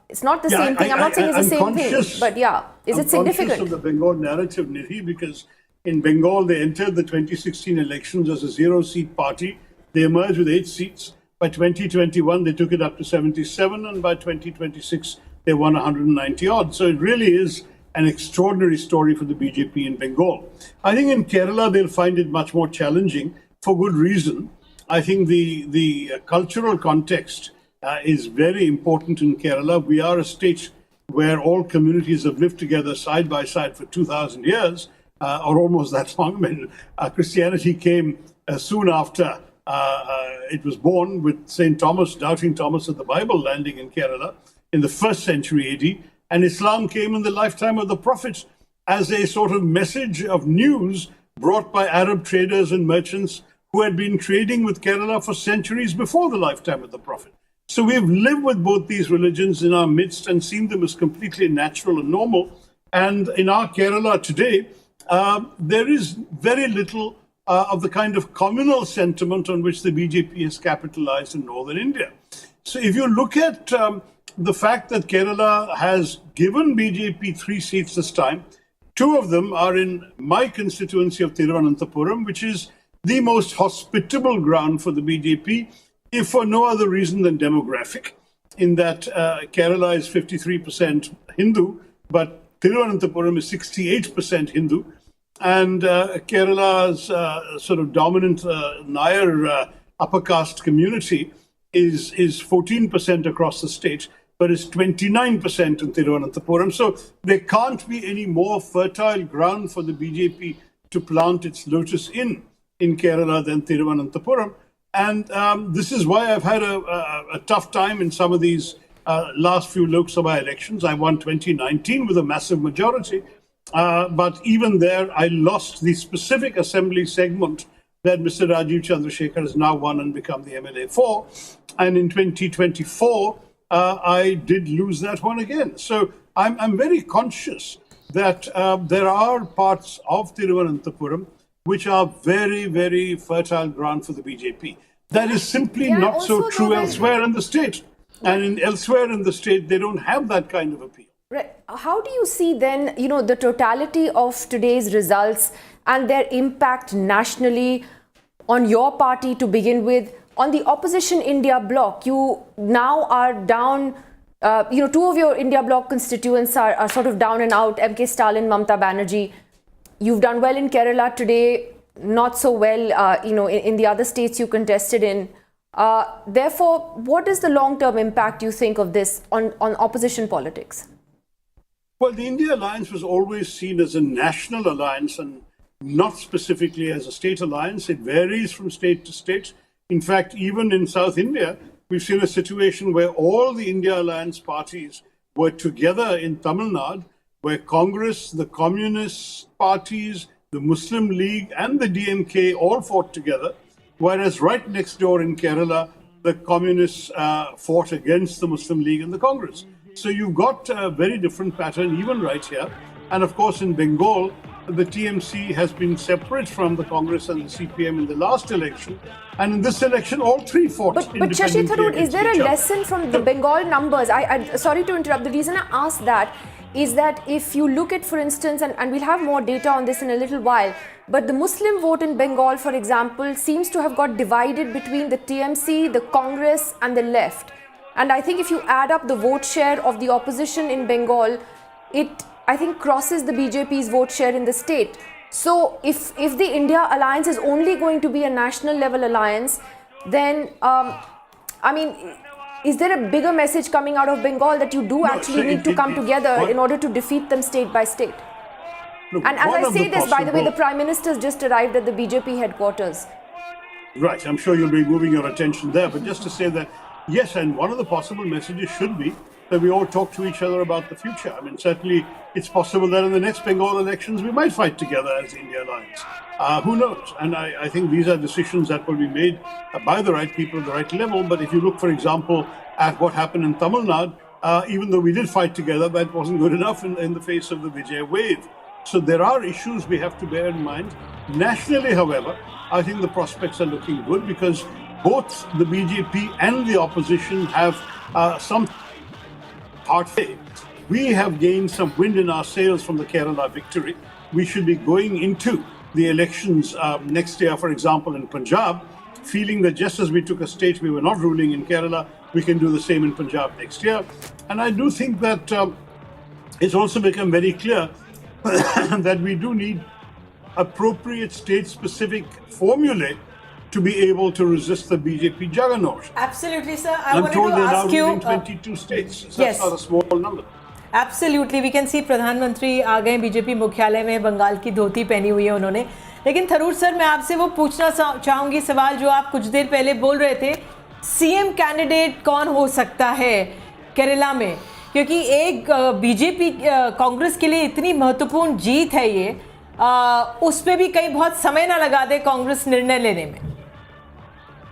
It's not the same thing. I'm not saying it's the same thing, but yeah, is it significant? I'm conscious of the Bengal narrative, Nidhi, because in Bengal they entered the 2016 elections as a 0-seat party. They emerged with 8 seats. By 2021, they took it up to 77, and by 2026, they won 190 odd. So it really is an extraordinary story for the BJP in Bengal. I think in Kerala, they'll find it much more challenging for good reason. I think the cultural context is very important in Kerala. We are a state where all communities have lived together side by side for 2,000 years, or almost that long. I mean, Christianity came soon after it was born with St. Thomas, doubting Thomas of the Bible, landing in Kerala in the 1st century AD. And Islam came in the lifetime of the Prophet as a sort of message of news brought by Arab traders and merchants who had been trading with Kerala for centuries before the lifetime of the Prophet. So we've lived with both these religions in our midst and seen them as completely natural and normal. And in our Kerala today, there is very little of the kind of communal sentiment on which the BJP has capitalized in northern India. So if you look at the fact that Kerala has given BJP 3 seats this time, 2 of them are in my constituency of Thiruvananthapuram, which is the most hospitable ground for the BJP, if for no other reason than demographic, in that Kerala is 53% Hindu, but Thiruvananthapuram is 68% Hindu, and Kerala's sort of dominant Nair upper caste community is 14% across the state, but is 29% in Thiruvananthapuram. So there can't be any more fertile ground for the BJP to plant its lotus in Kerala than Thiruvananthapuram. And this is why I've had a tough time in some of these last few Lok Sabha elections. I won 2019 with a massive majority. But even there, I lost the specific assembly segment that Mr. Rajiv Chandrasekhar has now won and become the MLA for. And in 2024, I did lose that one again. So I'm very conscious that there are parts of Thiruvananthapuram which are very, very fertile ground for the BJP. That is simply not so true elsewhere in the state. And elsewhere in the state, they don't have that kind of appeal. Right. How do you see then, the totality of today's results and their impact nationally on your party to begin with, on the opposition India bloc? You now are down, 2 of your India bloc constituents are sort of down and out, MK Stalin, Mamata Banerjee. You've done well in Kerala today, not so well, in the other states you contested in. Therefore, what is the long-term impact, you think, of this on opposition politics? Well, the India Alliance was always seen as a national alliance and not specifically as a state alliance. It varies from state to state. In fact, even in South India, we've seen a situation where all the India Alliance parties were together in Tamil Nadu, where Congress, the Communist parties, the Muslim League and the DMK all fought together, whereas right next door in Kerala, the Communists fought against the Muslim League and the Congress. So you've got a very different pattern even right here. And of course in Bengal, the TMC has been separate from the Congress and the CPM in the last election. And in this election, all 3 fought. But Shashi Tharoor, is there a lesson from the Bengal numbers? I sorry to interrupt. The reason I ask that is that if you look at, for instance, and we'll have more data on this in a little while, but the Muslim vote in Bengal, for example, seems to have got divided between the TMC, the Congress and the left. And I think if you add up the vote share of the opposition in Bengal, it, I think, crosses the BJP's vote share in the state. So if the India Alliance is only going to be a national level alliance, then, is there a bigger message coming out of Bengal that you do actually need to come together in order to defeat them state by state? Look, and as I say this, by the way, the Prime Minister's just arrived at the BJP headquarters. Right, I'm sure you'll be moving your attention there. But just to say that, yes, and one of the possible messages should be that we all talk to each other about the future. I mean, certainly it's possible that in the next Bengal elections, we might fight together as the India Alliance. Who knows? And I think these are decisions that will be made by the right people at the right level. But if you look, for example, at what happened in Tamil Nadu, even though we did fight together, that wasn't good enough in the face of the Vijay wave. So there are issues we have to bear in mind. Nationally, however, I think the prospects are looking good because both the BJP and the opposition have some hard faith. We have gained some wind in our sails from the Kerala victory. We should be going into the elections next year, for example, in Punjab, feeling that just as we took a state we were not ruling in Kerala, we can do the same in Punjab next year. And I do think that it's also become very clear that we do need appropriate state-specific formulae to be able to resist the BJP juggernaut. Absolutely, sir. I'm told they're now ruling 22 states. So yes. That's not a small number. Absolutely, we can see प्रधानमंत्री आ गए BJP मुख्यालय में, बंगाल की धोती पहनी हुई है उन्होंने. लेकिन थरूर सर, मैं आपसे वो पूछना चाहूँगी सवाल जो आप कुछ देर पहले बोल रहे थे, सीएम कैंडिडेट कौन हो सकता है केरला में, क्योंकि एक बीजेपी कांग्रेस के लिए इतनी महत्वपूर्ण जीत है ये, उस पर भी कहीं बहुत समय ना लगा दे कांग्रेस निर्णय लेने में।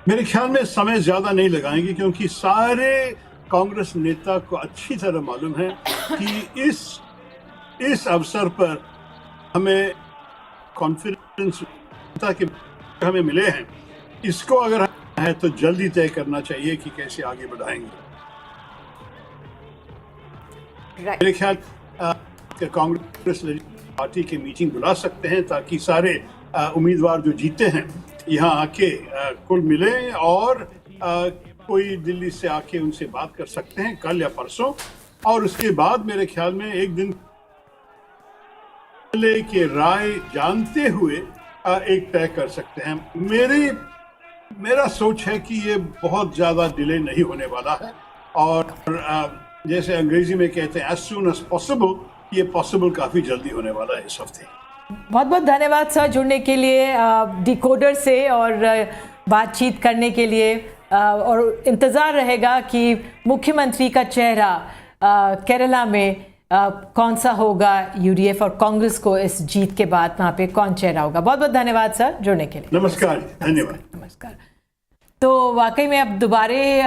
मेरे ख्याल में समय ज्यादा नहीं लगाएंगे, क्योंकि सारे कांग्रेस नेता को अच्छी तरह मालूम है कि इस अवसर पर हमें कॉन्फिडेंस के हमें मिले हैं, इसको अगर है तो जल्दी तय करना चाहिए कि कैसे आगे बढ़ाएंगे। मेरे ख्याल कांग्रेस पार्टी की मीटिंग बुला सकते हैं ताकि सारे उम्मीदवार जो जीते हैं यहाँ आके कुल मिले और कोई दिल्ली से आके उनसे बात कर सकते हैं कल या परसों, और उसके बाद मेरे ख्याल में एक दिन के राय जानते हुए एक तय कर सकते हैं। मेरा सोच है कि ये बहुत ज़्यादा डिले नहीं होने वाला है, और जैसे अंग्रेजी में कहते हैं as soon as possible, ये पॉसिबल काफ़ी जल्दी होने वाला है इस हफ्ते। बहुत बहुत धन्यवाद सर जुड़ने के लिए डिकोडर से और बातचीत करने के लिए, और इंतज़ार रहेगा कि मुख्यमंत्री का चेहरा केरला में कौन सा होगा, यूडीएफ और कांग्रेस को इस जीत के बाद वहाँ पे कौन चेहरा होगा। बहुत बहुत धन्यवाद सर जुड़ने के लिए। नमस्कार, धन्यवाद। नमस्कार। तो वाकई में अब दोबारे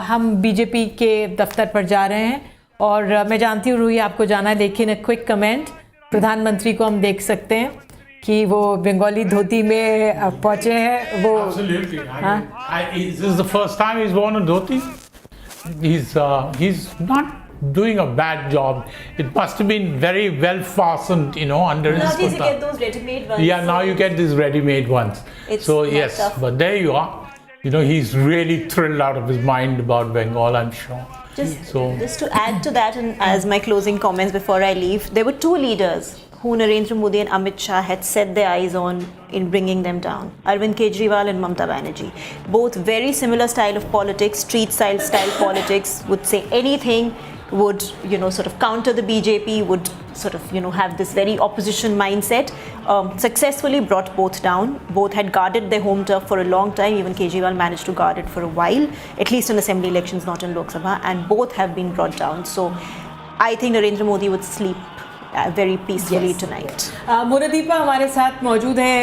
हम बीजेपी के दफ्तर पर जा रहे हैं, और मैं जानती हूँ रूही आपको जाना है, लेकिन क्विक कमेंट, प्रधानमंत्री को हम देख सकते हैं कि वो बंगाली धोती में पहुंचे हैं। वो This is the first time he's worn a dhoti. He's not doing a bad job. It must have been very well fastened, under his kurta. You get those ready-made ones. Yeah, now you get these ready-made ones. So yes, tough. But there you are. He's really thrilled out of his mind about Bengal, I'm sure. Just to add to that, and as my closing comments before I leave, there were two leaders who Narendra Modi and Amit Shah had set their eyes on in bringing them down. Arvind Kejriwal and Mamta Banerjee. Both very similar style of politics, street style politics, would say anything, would, sort of counter the BJP, would sort of, have this very opposition mindset. Successfully brought both down. Both had guarded their home turf for a long time. Even Kejriwal managed to guard it for a while, at least in assembly elections, not in Lok Sabha, and both have been brought down. So I think Narendra Modi would sleep very peacefully tonight. Monideepa हमारे साथ मौजूद हैं।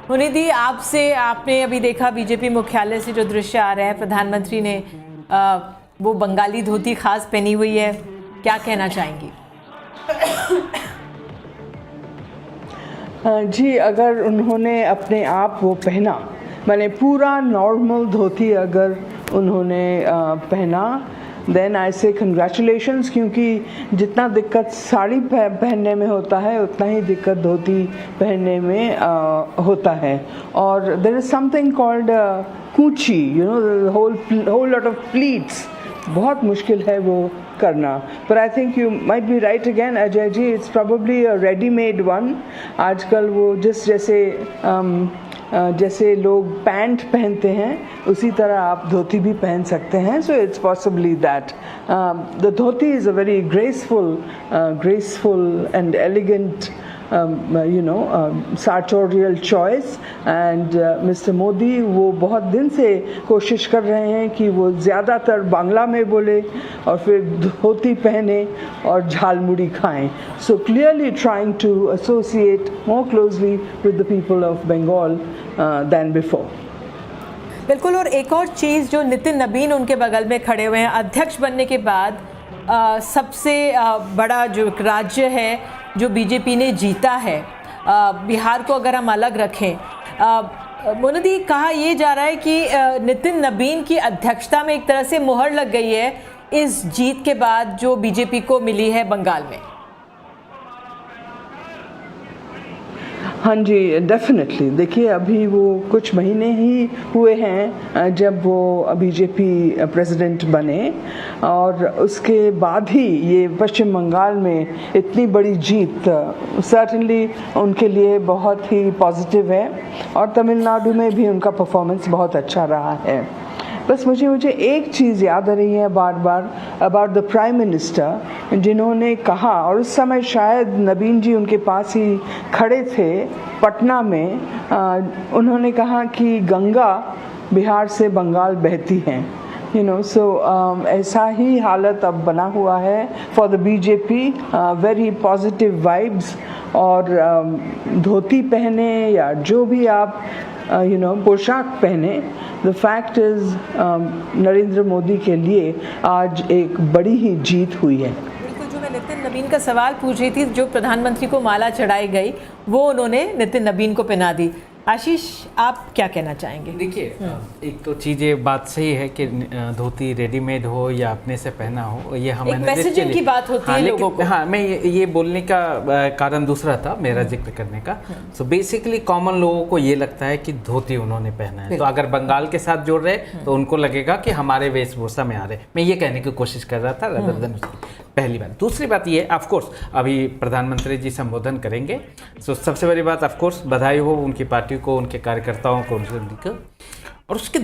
मोनिदी, आपने अभी देखा BJP मुख्यालय से जो दृश्य आ रहे हैं, प्रधानमंत्री ने वो बंगाली धोती खास पहनी हुई है, क्या कहना चाहेंगी? जी, अगर उन्होंने अपने आप वो पहना, मैंने पूरा नॉर्मल धोती अगर उन्होंने पहना, देन आई से कंग्रेचुलेशंस, क्योंकि जितना दिक्कत साड़ी पहनने में होता है उतना ही दिक्कत धोती पहनने में होता है। और there is something called kuchi, whole lot of pleats, बहुत मुश्किल है वो करना। पर I think you might be right again Ajay ji, it's probably a readymade one. आजकल वो जैसे लोग पैंट पहनते हैं उसी तरह आप धोती भी पहन सकते हैं। So it's possibly that the dhoti is a very graceful and elegant sartorial choice, and Mr. Modi वो बहुत दिन से कोशिश कर रहे हैं कि वो ज़्यादातर बांग्ला में बोले और फिर धोती पहने और झालमुड़ी खाएं. So clearly trying to associate more closely with the people of Bengal than before. बिल्कुल. और एक और चीज़ जो नितिन नबीन उनके बगल में खड़े हुए हैं, अध्यक्ष बनने के बाद सबसे बड़ा जो राज्य है जो बीजेपी ने जीता है, बिहार को अगर हम अलग रखें, मोनिदी, कहा यह जा रहा है कि नितिन नबीन की अध्यक्षता में एक तरह से मुहर लग गई है इस जीत के बाद जो बीजेपी को मिली है बंगाल में. हाँ जी, डेफिनेटली. देखिए, अभी वो कुछ महीने ही हुए हैं जब वो बीजेपी प्रेसिडेंट बने, और उसके बाद ही ये पश्चिम बंगाल में इतनी बड़ी जीत सर्टेनली उनके लिए बहुत ही पॉजिटिव है. और तमिलनाडु में भी उनका परफॉर्मेंस बहुत अच्छा रहा है. बस मुझे एक चीज़ याद आ रही है बार बार अबाउट द प्राइम मिनिस्टर, जिन्होंने कहा, और उस समय शायद नवीन जी उनके पास ही खड़े थे पटना में, उन्होंने कहा कि गंगा बिहार से बंगाल बहती हैं, यू नो। सो ऐसा ही हालत अब बना हुआ है for the BJP, very positive vibes, और धोती पहने या जो भी आप यू नो पोशाक पहने, the fact is Narendra Modi के लिए आज एक बड़ी ही जीत हुई है। बिल्कुल, जो मैं नितिन नवीन का सवाल पूछ रही थी, जो प्रधानमंत्री को माला चढ़ाई गई वो उन्होंने नितिन नवीन को पहना दी। आशीष, आप क्या कहना चाहेंगे? देखिए, एक तो चीज़ ये बात सही है कि धोती रेडीमेड हो या अपने से पहना हो, ये हमें मैसेजिंग की बात होती है लोगों को। हाँ, मैं ये बोलने का कारण दूसरा था मेरा जिक्र करने का। सो बेसिकली कॉमन लोगों को ये लगता है कि धोती उन्होंने पहना है, तो अगर बंगाल के साथ जोड़ रहे तो उनको लगेगा कि हमारे वेशभूषा में आ रहे। मैं ये कहने की कोशिश कर रहा था rather than पहली बात। दूसरी बात ये, ऑफ कोर्स अभी प्रधानमंत्री जी संबोधन करेंगे, तो सबसे बड़ी बात ऑफ कोर्स बधाई हो उनकी पार्टी को, उनके कार्यकर्ताओं को, उनके, और उसके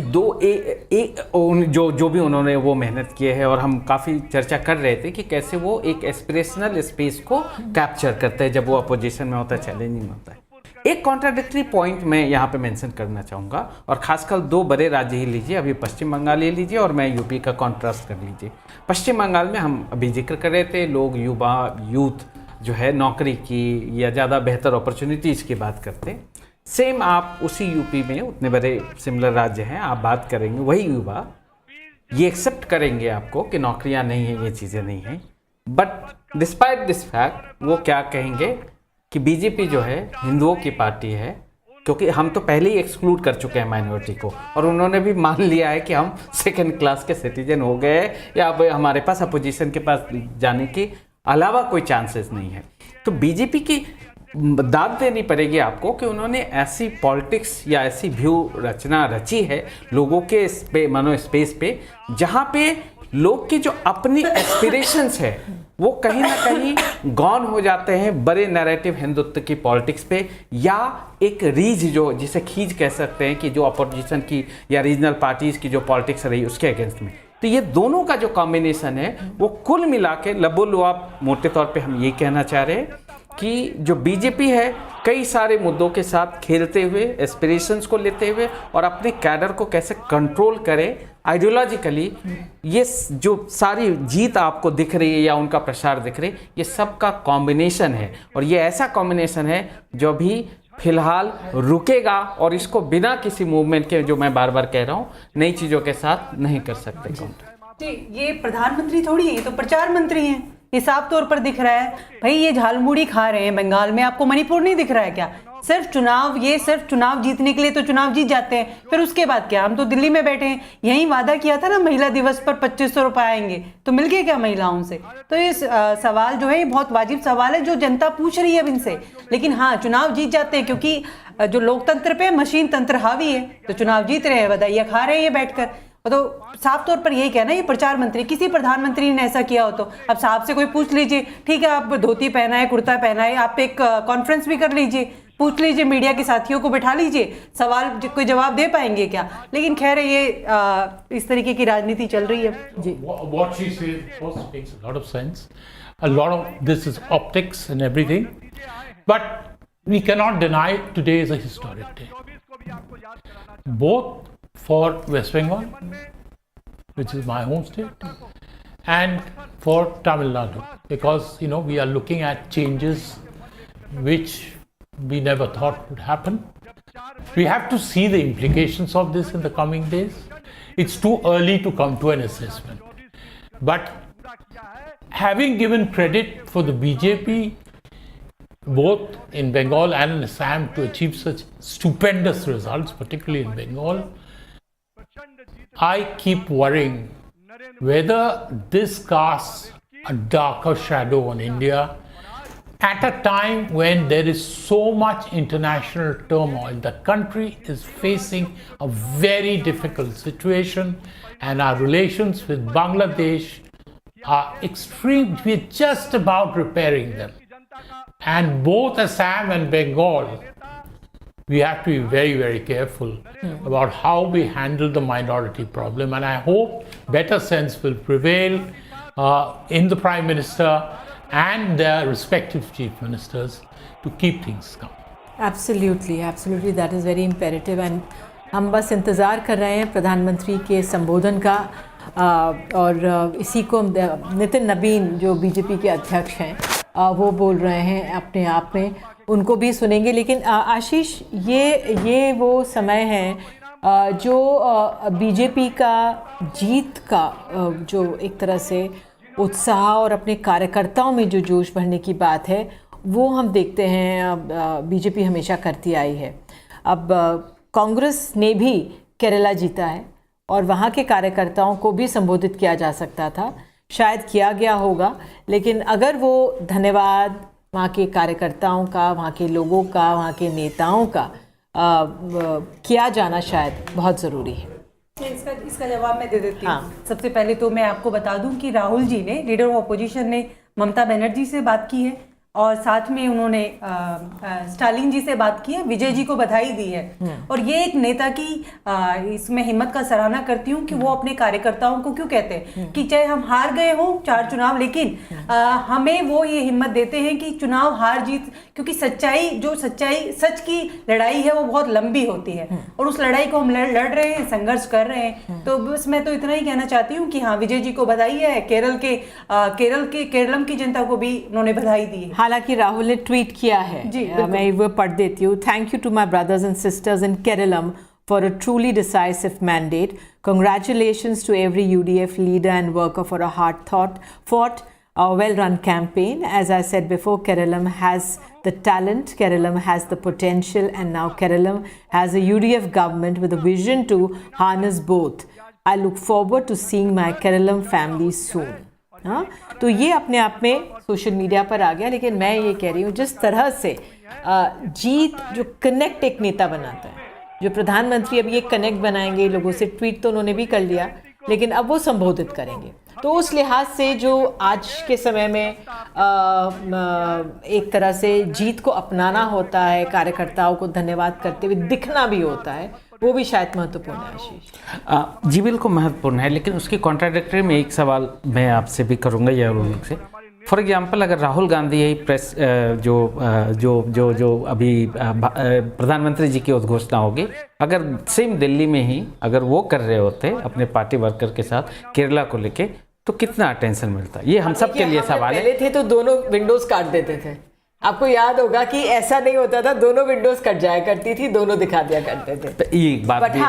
जो भी उन्होंने वो मेहनत किए है, और हम काफ़ी चर्चा कर रहे थे कि कैसे वो एक एस्पिरेशनल स्पेस को कैप्चर करते हैं जब वो अपोजिशन में होता है, चैलेंजिंग होता है। एक कॉन्ट्राडिक्टरी पॉइंट मैं यहाँ पे मेंशन करना चाहूँगा, और खासकर दो बड़े राज्य ही लीजिए, अभी पश्चिम बंगाल ले लीजिए और मैं यूपी का कॉन्ट्रास्ट कर लीजिए। पश्चिम बंगाल में हम अभी जिक्र कर रहे थे, लोग यूथ जो है नौकरी की या ज़्यादा बेहतर अपॉर्चुनिटीज़ की बात करते हैं। सेम आप उसी यूपी में, उतने बड़े सिमिलर राज्य हैं, आप बात करेंगे, वही युवा ये एक्सेप्ट करेंगे आपको कि नौकरियां नहीं हैं, ये चीज़ें नहीं हैं, बट डिस्पाइट दिस फैक्ट वो क्या कहेंगे कि बीजेपी जो है हिंदुओं की पार्टी है, क्योंकि हम तो पहले ही एक्सक्लूड कर चुके हैं माइनॉरिटी को, और उन्होंने भी मान लिया है कि हम सेकंड क्लास के सिटीजन हो गए या अब हमारे पास अपोजिशन के पास जाने के अलावा कोई चांसेस नहीं है। तो बीजेपी की दाद देनी पड़ेगी आपको कि उन्होंने ऐसी पॉलिटिक्स या ऐसी व्यू रचना रची है लोगों के मनो स्पेस पे, जहाँ पे लोग के जो अपनी एस्पिरेशंस है वो कहीं ना कहीं गॉन हो जाते हैं बड़े नैरेटिव हिंदुत्व की पॉलिटिक्स पे, या एक रीज जो जिसे खींच कह सकते हैं कि जो अपोजिशन की या रीजनल पार्टीज की जो पॉलिटिक्स रही उसके अगेंस्ट में। तो ये दोनों का जो कॉम्बिनेशन है वो कुल मिला के लबोलुआब मोटे तौर पे हम ये कहना चाह रहे हैं कि जो बीजेपी है कई सारे मुद्दों के साथ खेलते हुए, एस्पिरेशंस को लेते हुए और अपने कैडर को कैसे कंट्रोल करे आइडियोलॉजिकली, ये जो सारी जीत आपको दिख रही है या उनका प्रसार दिख रही है, ये सब का कॉम्बिनेशन है, और ये ऐसा कॉम्बिनेशन है जो भी फिलहाल रुकेगा, और इसको बिना किसी मूवमेंट के, जो मैं बार बार कह रहा हूँ, नई चीज़ों के साथ नहीं कर सकते काउंटर। ये प्रधानमंत्री थोड़ी है, ये तो प्रचार मंत्री हैं, ये साफ तौर पर दिख रहा है। भाई ये झालमुड़ी खा रहे हैं बंगाल में, आपको मणिपुर नहीं दिख रहा है क्या? सिर्फ चुनाव जीतने के लिए तो चुनाव जीत जाते हैं, फिर उसके बाद क्या? हम तो दिल्ली में बैठे हैं, यही वादा किया था ना महिला दिवस पर 2500 रुपए आएंगे, तो मिल गए क्या महिलाओं से? तो ये सवाल जो है ये बहुत वाजिब सवाल है जो जनता पूछ रही है अब इनसे। लेकिन हाँ, चुनाव जीत जाते हैं क्योंकि जो लोकतंत्र पे मशीन तंत्र हावी है, तो चुनाव जीत रहे हैं, बधाइयाँ खा रहे हैं ये बैठकर। तो साफ तौर पर यही कहना, ये प्रचार मंत्री, किसी प्रधानमंत्री ने ऐसा किया हो तो अब साहब से कोई पूछ लीजिए, ठीक है आप धोती पहना है, कुर्ता पहना है, आप एक कॉन्फ्रेंस भी कर लीजिए, पूछ लीजिए, मीडिया के साथियों को बिठा लीजिए, सवाल कोई जवाब दे पाएंगे क्या? लेकिन खैर ये इस तरीके की राजनीति चल रही है जी। What she says of course makes a lot of sense. A lot of this is optics and everything, but we cannot deny today is a historic day, both for West Bengal, which is my home state, and for Tamil Nadu, because we are looking at changes which we never thought would happen. We have to see the implications of this in the coming days. It's too early to come to an assessment. But having given credit for the BJP, both in Bengal and in Assam, to achieve such stupendous results, particularly in Bengal, I keep worrying whether this casts a darker shadow on India at a time when there is so much international turmoil. The country is facing a very difficult situation, and our relations with Bangladesh are extreme. We're just about repairing them. And both Assam and Bengal we have to be very, very careful about how we handle the minority problem. And I hope better sense will prevail in the Prime Minister and their respective chief ministers to keep things calm. Absolutely, absolutely, that is very imperative. And हम बस इंतज़ार कर रहे हैं प्रधानमंत्री के संबोधन का और इसी को नितिन नबीन जो बीजेपी के अध्यक्ष हैं वो बोल रहे हैं अपने आप में, उनको भी सुनेंगे। लेकिन आशीष, ये वो समय है जो बीजेपी का जीत का जो एक तरह से उत्साह और अपने कार्यकर्ताओं में जो जोश भरने की बात है वो हम देखते हैं बीजेपी हमेशा करती आई है। अब कांग्रेस ने भी केरला जीता है और वहाँ के कार्यकर्ताओं को भी संबोधित किया जा सकता था, शायद किया गया होगा, लेकिन अगर वो धन्यवाद वहाँ के कार्यकर्ताओं का, वहाँ के लोगों का, वहाँ के नेताओं का किया जाना शायद बहुत ज़रूरी है। इसका जवाब मैं दे देती हूँ। सबसे पहले तो मैं आपको बता दूं कि राहुल जी ने, लीडर ऑफ अपोजिशन ने, ममता बनर्जी से बात की है और साथ में उन्होंने स्टालिन जी से बात की है, विजय जी को बधाई दी है। और ये एक नेता की इसमें हिम्मत का सराहना करती हूँ कि वो अपने कार्यकर्ताओं को क्यों कहते हैं कि चाहे हम हार गए हों 4 चुनाव, लेकिन हमें वो ये हिम्मत देते हैं कि चुनाव हार जीत, क्योंकि सच की लड़ाई है वो बहुत लंबी होती है और उस लड़ाई को हम लड़ रहे हैं, संघर्ष कर रहे हैं। तो बस मैं तो इतना ही कहना चाहती हूँ कि हाँ, विजय जी को बधाई है, केरलम की जनता को भी उन्होंने बधाई दी है। हालांकि राहुल ने ट्वीट किया है, मैं वो पढ़ देती हूँ। Thank you to my brothers and sisters in Keralam for a truly decisive mandate. Congratulations to every UDF leader and worker for a hard-fought, well-run campaign. As I said before, Kerala has the talent, Kerala has the potential, and now Kerala has a UDF government with a vision to harness both. I look forward to seeing my Kerala family soon. हाँ, तो ये अपने आप में social media पर आ गया, लेकिन मैं ये कह रही हूँ जिस तरह से जीत जो कनेक्ट एक नेता बनाता है, जो प्रधानमंत्री अब ये कनेक्ट बनाएंगे लोगों से, ट्वीट तो उन्होंने भी कर लिया, लेकिन अब वो संबोधित करेंगे। तो उस लिहाज से जो आज के समय में एक तरह से जीत को अपनाना होता है, कार्यकर्ताओं को धन्यवाद करते हुए दिखना भी होता है, वो भी शायद महत्वपूर्ण है। आशीष जी बिल्कुल महत्वपूर्ण है, लेकिन उसकी कॉन्ट्राडिक्टरी में एक सवाल मैं आपसे भी करूंगा या लोग से। फॉर एग्जांपल, अगर राहुल गांधी यही प्रेस जो अभी प्रधानमंत्री जी की उद्घोषणा होगी, अगर सेम दिल्ली में ही अगर वो कर रहे होते अपने पार्टी वर्कर के साथ केरला को लेके, तो कितना अटेंशन मिलता। ये हम सब के लिए सवाल है। पहले थे तो दोनों विंडोज काट देते थे, आपको याद होगा कि ऐसा नहीं होता था, दोनों विंडोज कट जाया करती थी, दोनों दिखा दिया करते थे। तो ये बात भी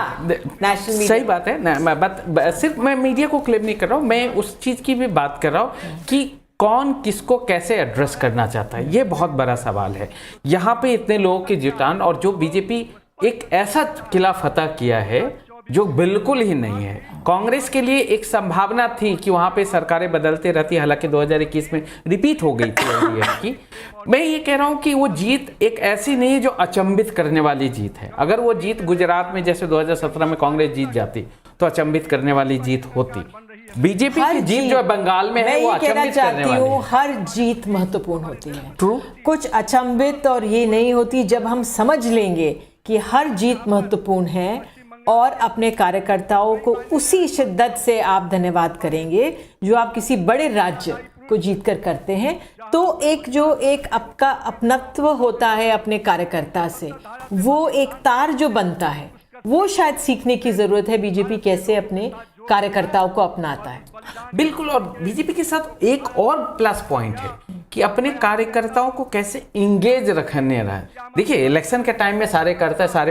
नेशनल सही बात है। सिर्फ मैं मीडिया को क्लेम नहीं कर रहा हूँ, मैं उस चीज़ की भी बात कर रहा हूँ कि कौन किसको कैसे एड्रेस करना चाहता है, ये बहुत बड़ा सवाल है। यहाँ पे इतने लोगों की जुटान, और जो बीजेपी एक ऐसा किला फतह किया है जो बिल्कुल ही नहीं है। कांग्रेस के लिए एक संभावना थी कि वहाँ पे सरकारें बदलते रहती, हालांकि 2021 में रिपीट हो गई थी एलडीएफ की। मैं ये कह रहा हूँ कि वो जीत एक ऐसी नहीं है जो अचंभित करने वाली जीत है। अगर वो जीत गुजरात में जैसे 2017 में कांग्रेस जीत जाती तो अचंभित करने वाली जीत होती। बीजेपी की जीत जो बंगाल में है वो अचंभित करने वाली है। हर जीत महत्वपूर्ण होती है, ट्रू, कुछ अचंभित और ये नहीं होती। जब हम समझ लेंगे कि हर जीत महत्वपूर्ण है और अपने कार्यकर्ताओं को उसी शिद्दत से आप धन्यवाद करेंगे जो आप किसी बड़े राज्य को जीतकर करते हैं, तो एक आपका अपनत्व होता है अपने कार्यकर्ता से, वो एक तार जो बनता है, वो शायद सीखने की जरूरत है बीजेपी कैसे अपने कार्यकर्ताओं को अपनाता है। बिल्कुल, और बीजेपी के साथ एक और प्लस पॉइंट है कि अपने कार्यकर्ताओं को कैसे इंगेज रखने रहा है। देखिए, इलेक्शन के टाइम में सारे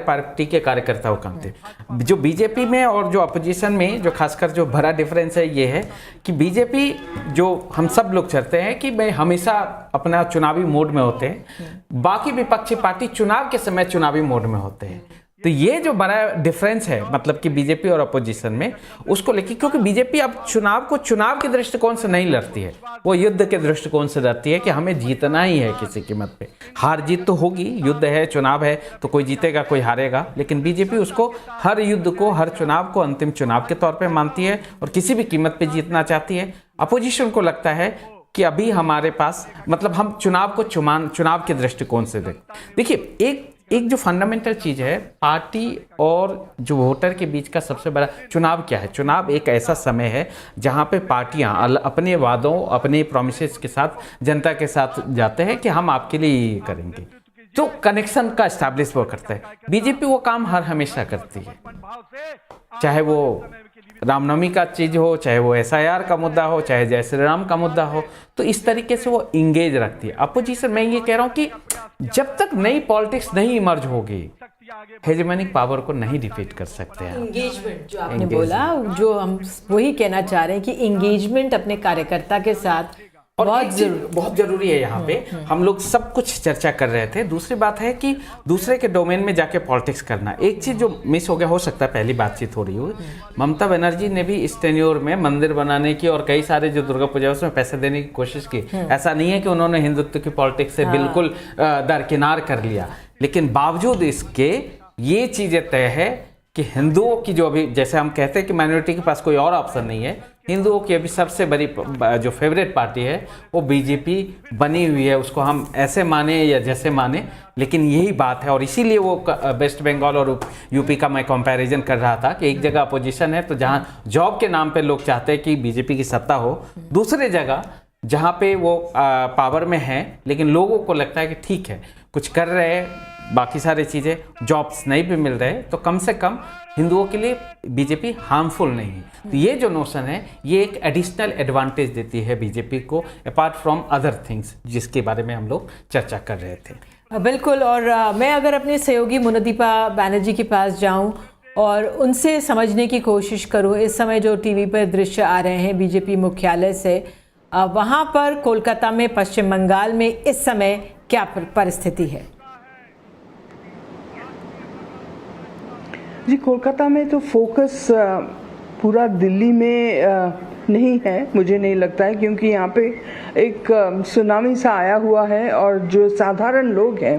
पार्टी के कार्यकर्ताओं काम थे। जो बीजेपी में और जो अपोजिशन में जो खासकर जो बड़ा डिफरेंस है ये है कि बीजेपी, जो हम सब लोग चाहते हैं कि मैं हमेशा अपना चुनावी मोड में होते हैं, बाकी विपक्षी पार्टी चुनाव के समय चुनावी मोड में होते हैं। तो ये जो बड़ा डिफरेंस है, मतलब कि बीजेपी और अपोजिशन में, उसको लेके, क्योंकि बीजेपी अब चुनाव को चुनाव के दृष्टिकोण से नहीं लड़ती है, वो युद्ध के दृष्टिकोण से लड़ती है कि हमें जीतना ही है किसी कीमत पे। हार जीत तो होगी, युद्ध है, चुनाव है, तो कोई जीतेगा कोई हारेगा, लेकिन बीजेपी उसको हर युद्ध को, हर चुनाव को अंतिम चुनाव के तौर पर मानती है और किसी भी कीमत पर जीतना चाहती है। अपोजिशन को लगता है कि अभी हमारे पास, मतलब हम चुनाव को चुनाव के दृष्टिकोण से देखिए, एक एक जो फंडामेंटल चीज़ है, पार्टी और जो वोटर के बीच का सबसे बड़ा चुनाव क्या है? चुनाव एक ऐसा समय है जहाँ पे पार्टियाँ अपने वादों, अपने प्रोमिसेस के साथ जनता के साथ जाते हैं कि हम आपके लिए ये करेंगे, तो कनेक्शन का एस्टैब्लिश वो करता है। बीजेपी वो काम हर हमेशा करती है, चाहे वो रामनवमी का चीज़ हो, चाहे वो SIR का मुद्दा हो, चाहे जय श्री राम का मुद्दा हो, तो इस तरीके से वो इंगेज रखती है। अपोजिशन, मैं ये कह रहा हूँ कि जब तक नई पॉलिटिक्स नहीं इमर्ज होगी, हेजेमोनिक पावर को नहीं डिफीट कर सकते हैं। इंगेजमेंट जो आपने बोला, जो हम वही कहना चाह रहे हैं कि इंगेजमेंट अपने कार्यकर्ता के साथ बहुत जरूरी है। यहाँ पे हम लोग सब कुछ चर्चा कर रहे थे। दूसरी बात है कि दूसरे के डोमेन में जाके पॉलिटिक्स करना, एक चीज जो मिस हो गया, हो सकता है पहली बातचीत हो रही हो, ममता बनर्जी ने भी इस टेन्योर में मंदिर बनाने की और कई सारे जो दुर्गा पूजा उसमें पैसे देने की कोशिश की। ऐसा नहीं है कि उन्होंने हिंदुत्व की पॉलिटिक्स से बिल्कुल दरकिनार कर लिया, लेकिन बावजूद इसके ये चीजें तय है कि हिंदुओं की जो अभी, जैसे हम कहते हैं कि माइनॉरिटी के पास कोई और ऑप्शन नहीं है, हिंदुओं की अभी सबसे बड़ी जो फेवरेट पार्टी है वो बीजेपी बनी हुई है। उसको हम ऐसे माने या जैसे माने, लेकिन यही बात है। और इसीलिए वो वेस्ट बंगाल और यूपी का मैं कंपैरिजन कर रहा था कि एक जगह अपोजिशन है तो जहाँ जॉब के नाम पे लोग चाहते हैं कि बीजेपी की सत्ता हो, दूसरे जगह जहाँ पे वो पावर में है लेकिन लोगों को लगता है कि ठीक है कुछ कर रहे हैं, बाकी सारी चीज़ें, जॉब्स नहीं भी मिल रहे, तो कम से कम हिंदुओं के लिए बीजेपी हार्मफुल नहीं है। तो ये जो नोशन है ये एक एडिशनल एडवांटेज देती है बीजेपी को, अपार्ट फ्रॉम अदर थिंग्स जिसके बारे में हम लोग चर्चा कर रहे थे। बिल्कुल। और मैं अगर अपने सहयोगी मोनिदीपा बैनर्जी के पास जाऊं और उनसे समझने की कोशिश करूं, इस समय जो टीवी पर दृश्य आ रहे हैं बीजेपी मुख्यालय से, वहां पर कोलकाता में, पश्चिम बंगाल में इस समय क्या परिस्थिति है? जी, कोलकाता में तो फोकस पूरा दिल्ली में नहीं है, मुझे नहीं लगता है, क्योंकि यहाँ पे एक सुनामी सा आया हुआ है और जो साधारण लोग हैं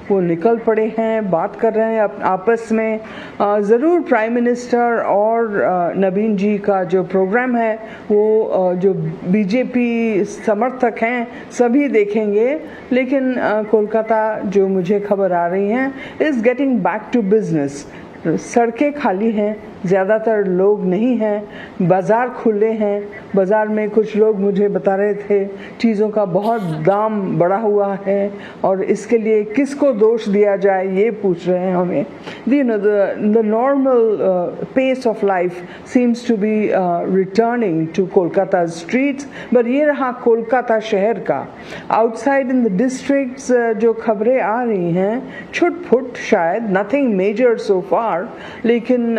वो निकल पड़े हैं, बात कर रहे हैं आपस में। ज़रूर प्राइम मिनिस्टर और नवीन जी का जो प्रोग्राम है वो जो बीजेपी समर्थक हैं सभी देखेंगे, लेकिन कोलकाता जो मुझे खबर आ रही हैं is getting back to business. सड़कें खाली हैं, ज़्यादातर लोग नहीं हैं, बाज़ार खुले हैं। बाज़ार में कुछ लोग मुझे बता रहे थे चीज़ों का बहुत दाम बढ़ा हुआ है और इसके लिए किसको दोष दिया जाए ये पूछ रहे हैं हमें। The normal pace of life seems to be returning to Kolkata streets, but ये रहा कोलकाता शहर का। Outside in the districts जो खबरें आ रही हैं छुट-फुट, शायद nothing major so far, लेकिन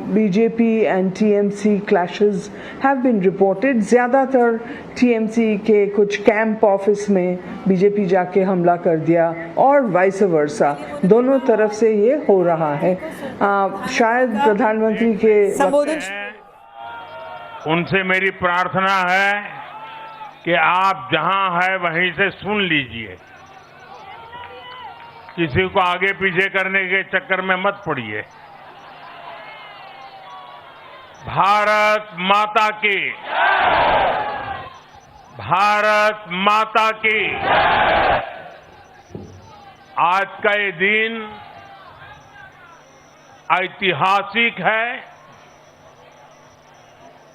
BJP and TMC clashes have been reported। ज़्यादातर TMC के कुछ कैंप ऑफिस में BJP जाके हमला कर दिया और वाइस वर्सा, दोनों तरफ से ये हो रहा है। शायद प्रधानमंत्री के संबोधन, उनसे मेरी प्रार्थना है कि आप जहां है वहीं से सुन लीजिए, किसी को आगे पीछे करने के चक्कर में मत पड़िए। भारत माता की, भारत माता की। आज का ये दिन ऐतिहासिक है,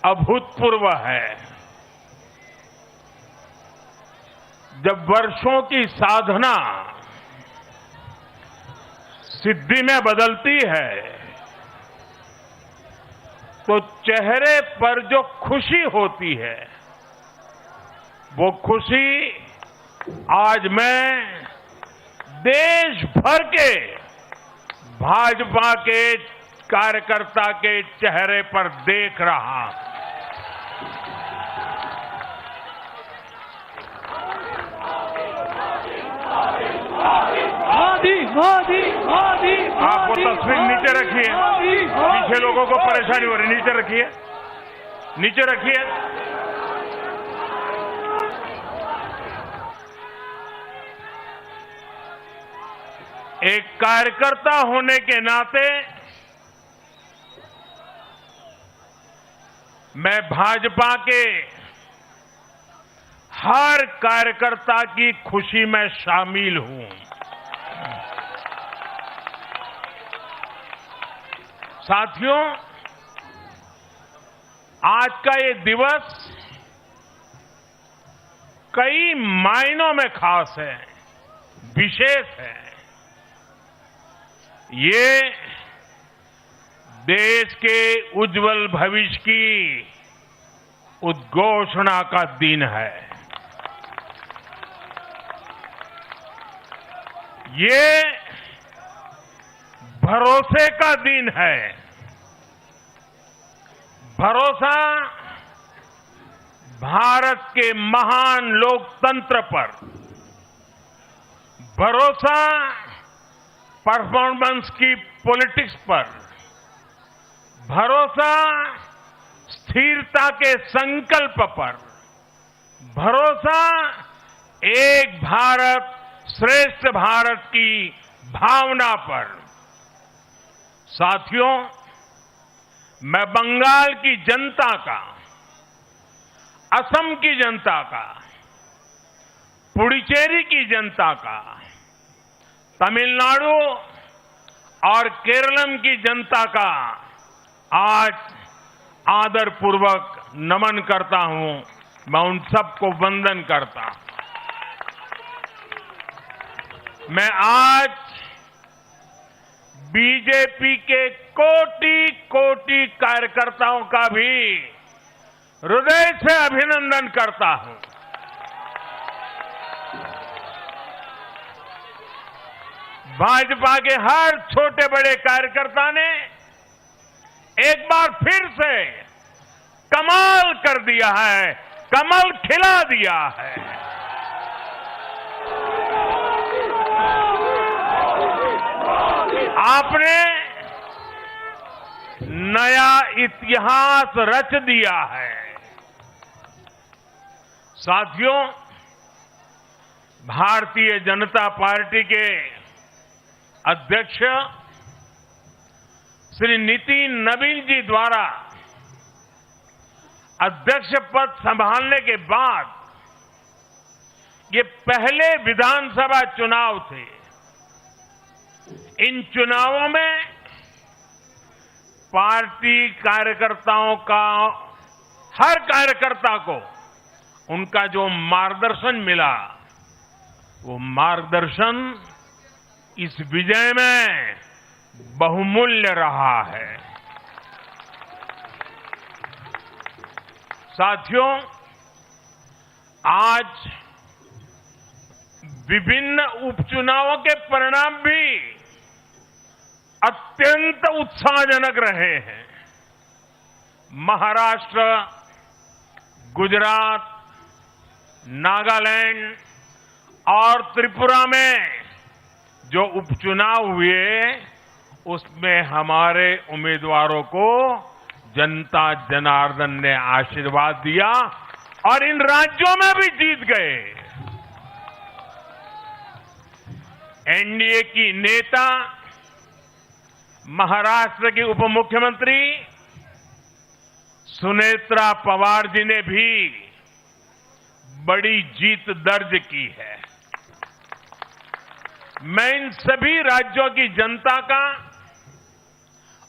अभूतपूर्व है। जब वर्षों की साधना सिद्धि में बदलती है तो चेहरे पर जो खुशी होती है वो खुशी आज मैं देश भर के भाजपा के कार्यकर्ता के चेहरे पर देख रहा हूं। आप वो तस्वीर नीचे रखिए, पीछे लोगों को परेशानी हो रही, नीचे रखिए, नीचे रखिए। एक कार्यकर्ता होने के नाते मैं भाजपा के हर कार्यकर्ता की खुशी में शामिल हूं। साथियों, आज का ये दिवस कई मायनों में खास है, विशेष है। ये देश के उज्जवल भविष्य की उद्घोषणा का दिन है। ये भरोसे का दिन है। भरोसा भारत के महान लोकतंत्र पर, भरोसा परफॉर्मेंस की पॉलिटिक्स पर, भरोसा स्थिरता के संकल्प पर, भरोसा एक भारत श्रेष्ठ भारत की भावना पर। साथियों, मैं बंगाल की जनता का, असम की जनता का, पुडुचेरी की जनता का, तमिलनाडु और केरलम की जनता का आज आदरपूर्वक नमन करता हूं। मैं उन सबको वंदन करता हूं। मैं आज बीजेपी के कोटि कोटि कार्यकर्ताओं का भी हृदय से अभिनंदन करता हूं। भाजपा के हर छोटे बड़े कार्यकर्ता ने एक बार फिर से कमाल कर दिया है, कमल खिला दिया है। आपने नया इतिहास रच दिया है। साथियों, भारतीय जनता पार्टी के अध्यक्ष श्री नितिन नवीन जी द्वारा अध्यक्ष पद संभालने के बाद ये पहले विधानसभा चुनाव थे। इन चुनावों में पार्टी कार्यकर्ताओं का, हर कार्यकर्ता को उनका जो मार्गदर्शन मिला, वो मार्गदर्शन इस विजय में बहुमूल्य रहा है। साथियों, आज विभिन्न उपचुनावों के परिणाम भी अत्यंत उत्साहजनक रहे हैं। महाराष्ट्र, गुजरात, नागालैंड और त्रिपुरा में जो उपचुनाव हुए, उसमें हमारे उम्मीदवारों को जनता जनार्दन ने आशीर्वाद दिया और इन राज्यों में भी जीत गए। एनडीए की नेता, महाराष्ट्र की उप मुख्यमंत्री सुनेत्रा पवार जी ने भी बड़ी जीत दर्ज की है। मैं इन सभी राज्यों की जनता का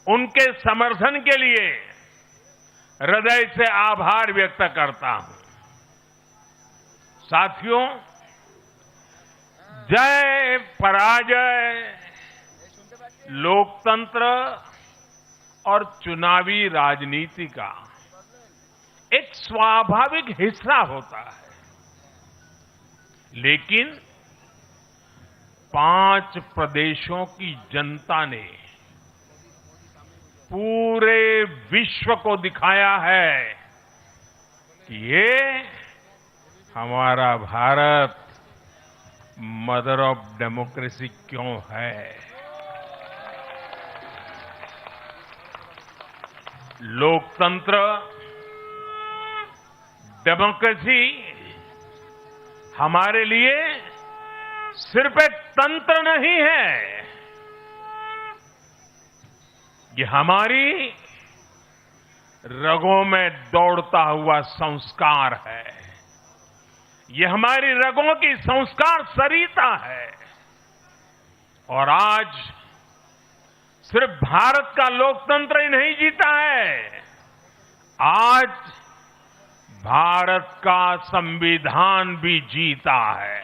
उनके समर्थन के लिए हृदय से आभार व्यक्त करता हूं। साथियों, जय पराजय लोकतंत्र और चुनावी राजनीति का एक स्वाभाविक हिस्सा होता है, लेकिन 5 प्रदेशों की जनता ने पूरे विश्व को दिखाया है कि ये हमारा भारत मदर ऑफ डेमोक्रेसी क्यों है। लोकतंत्र, डेमोक्रेसी हमारे लिए सिर्फ एक तंत्र नहीं है, ये हमारी रगों में दौड़ता हुआ संस्कार है। ये हमारी रगों की संस्कार सरिता है। और आज सिर्फ भारत का लोकतंत्र ही नहीं जीता है, आज भारत का संविधान भी जीता है।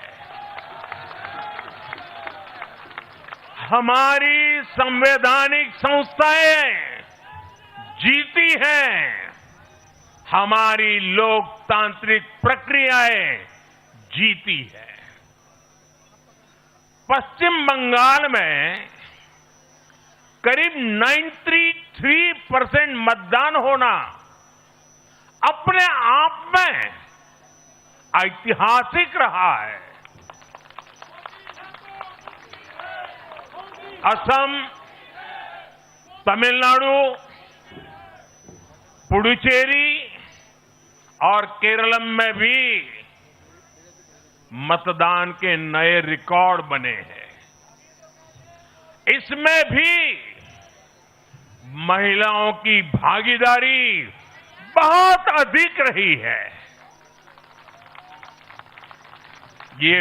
हमारी संवैधानिक संस्थाएं जीती हैं, हमारी लोकतांत्रिक प्रक्रियाएं जीती है। पश्चिम बंगाल में करीब 93% मतदान होना अपने आप में ऐतिहासिक रहा है। असम, तमिलनाडु, पुडुचेरी और केरल में भी मतदान के नए रिकॉर्ड बने हैं। इसमें भी महिलाओं की भागीदारी बहुत अधिक रही है। ये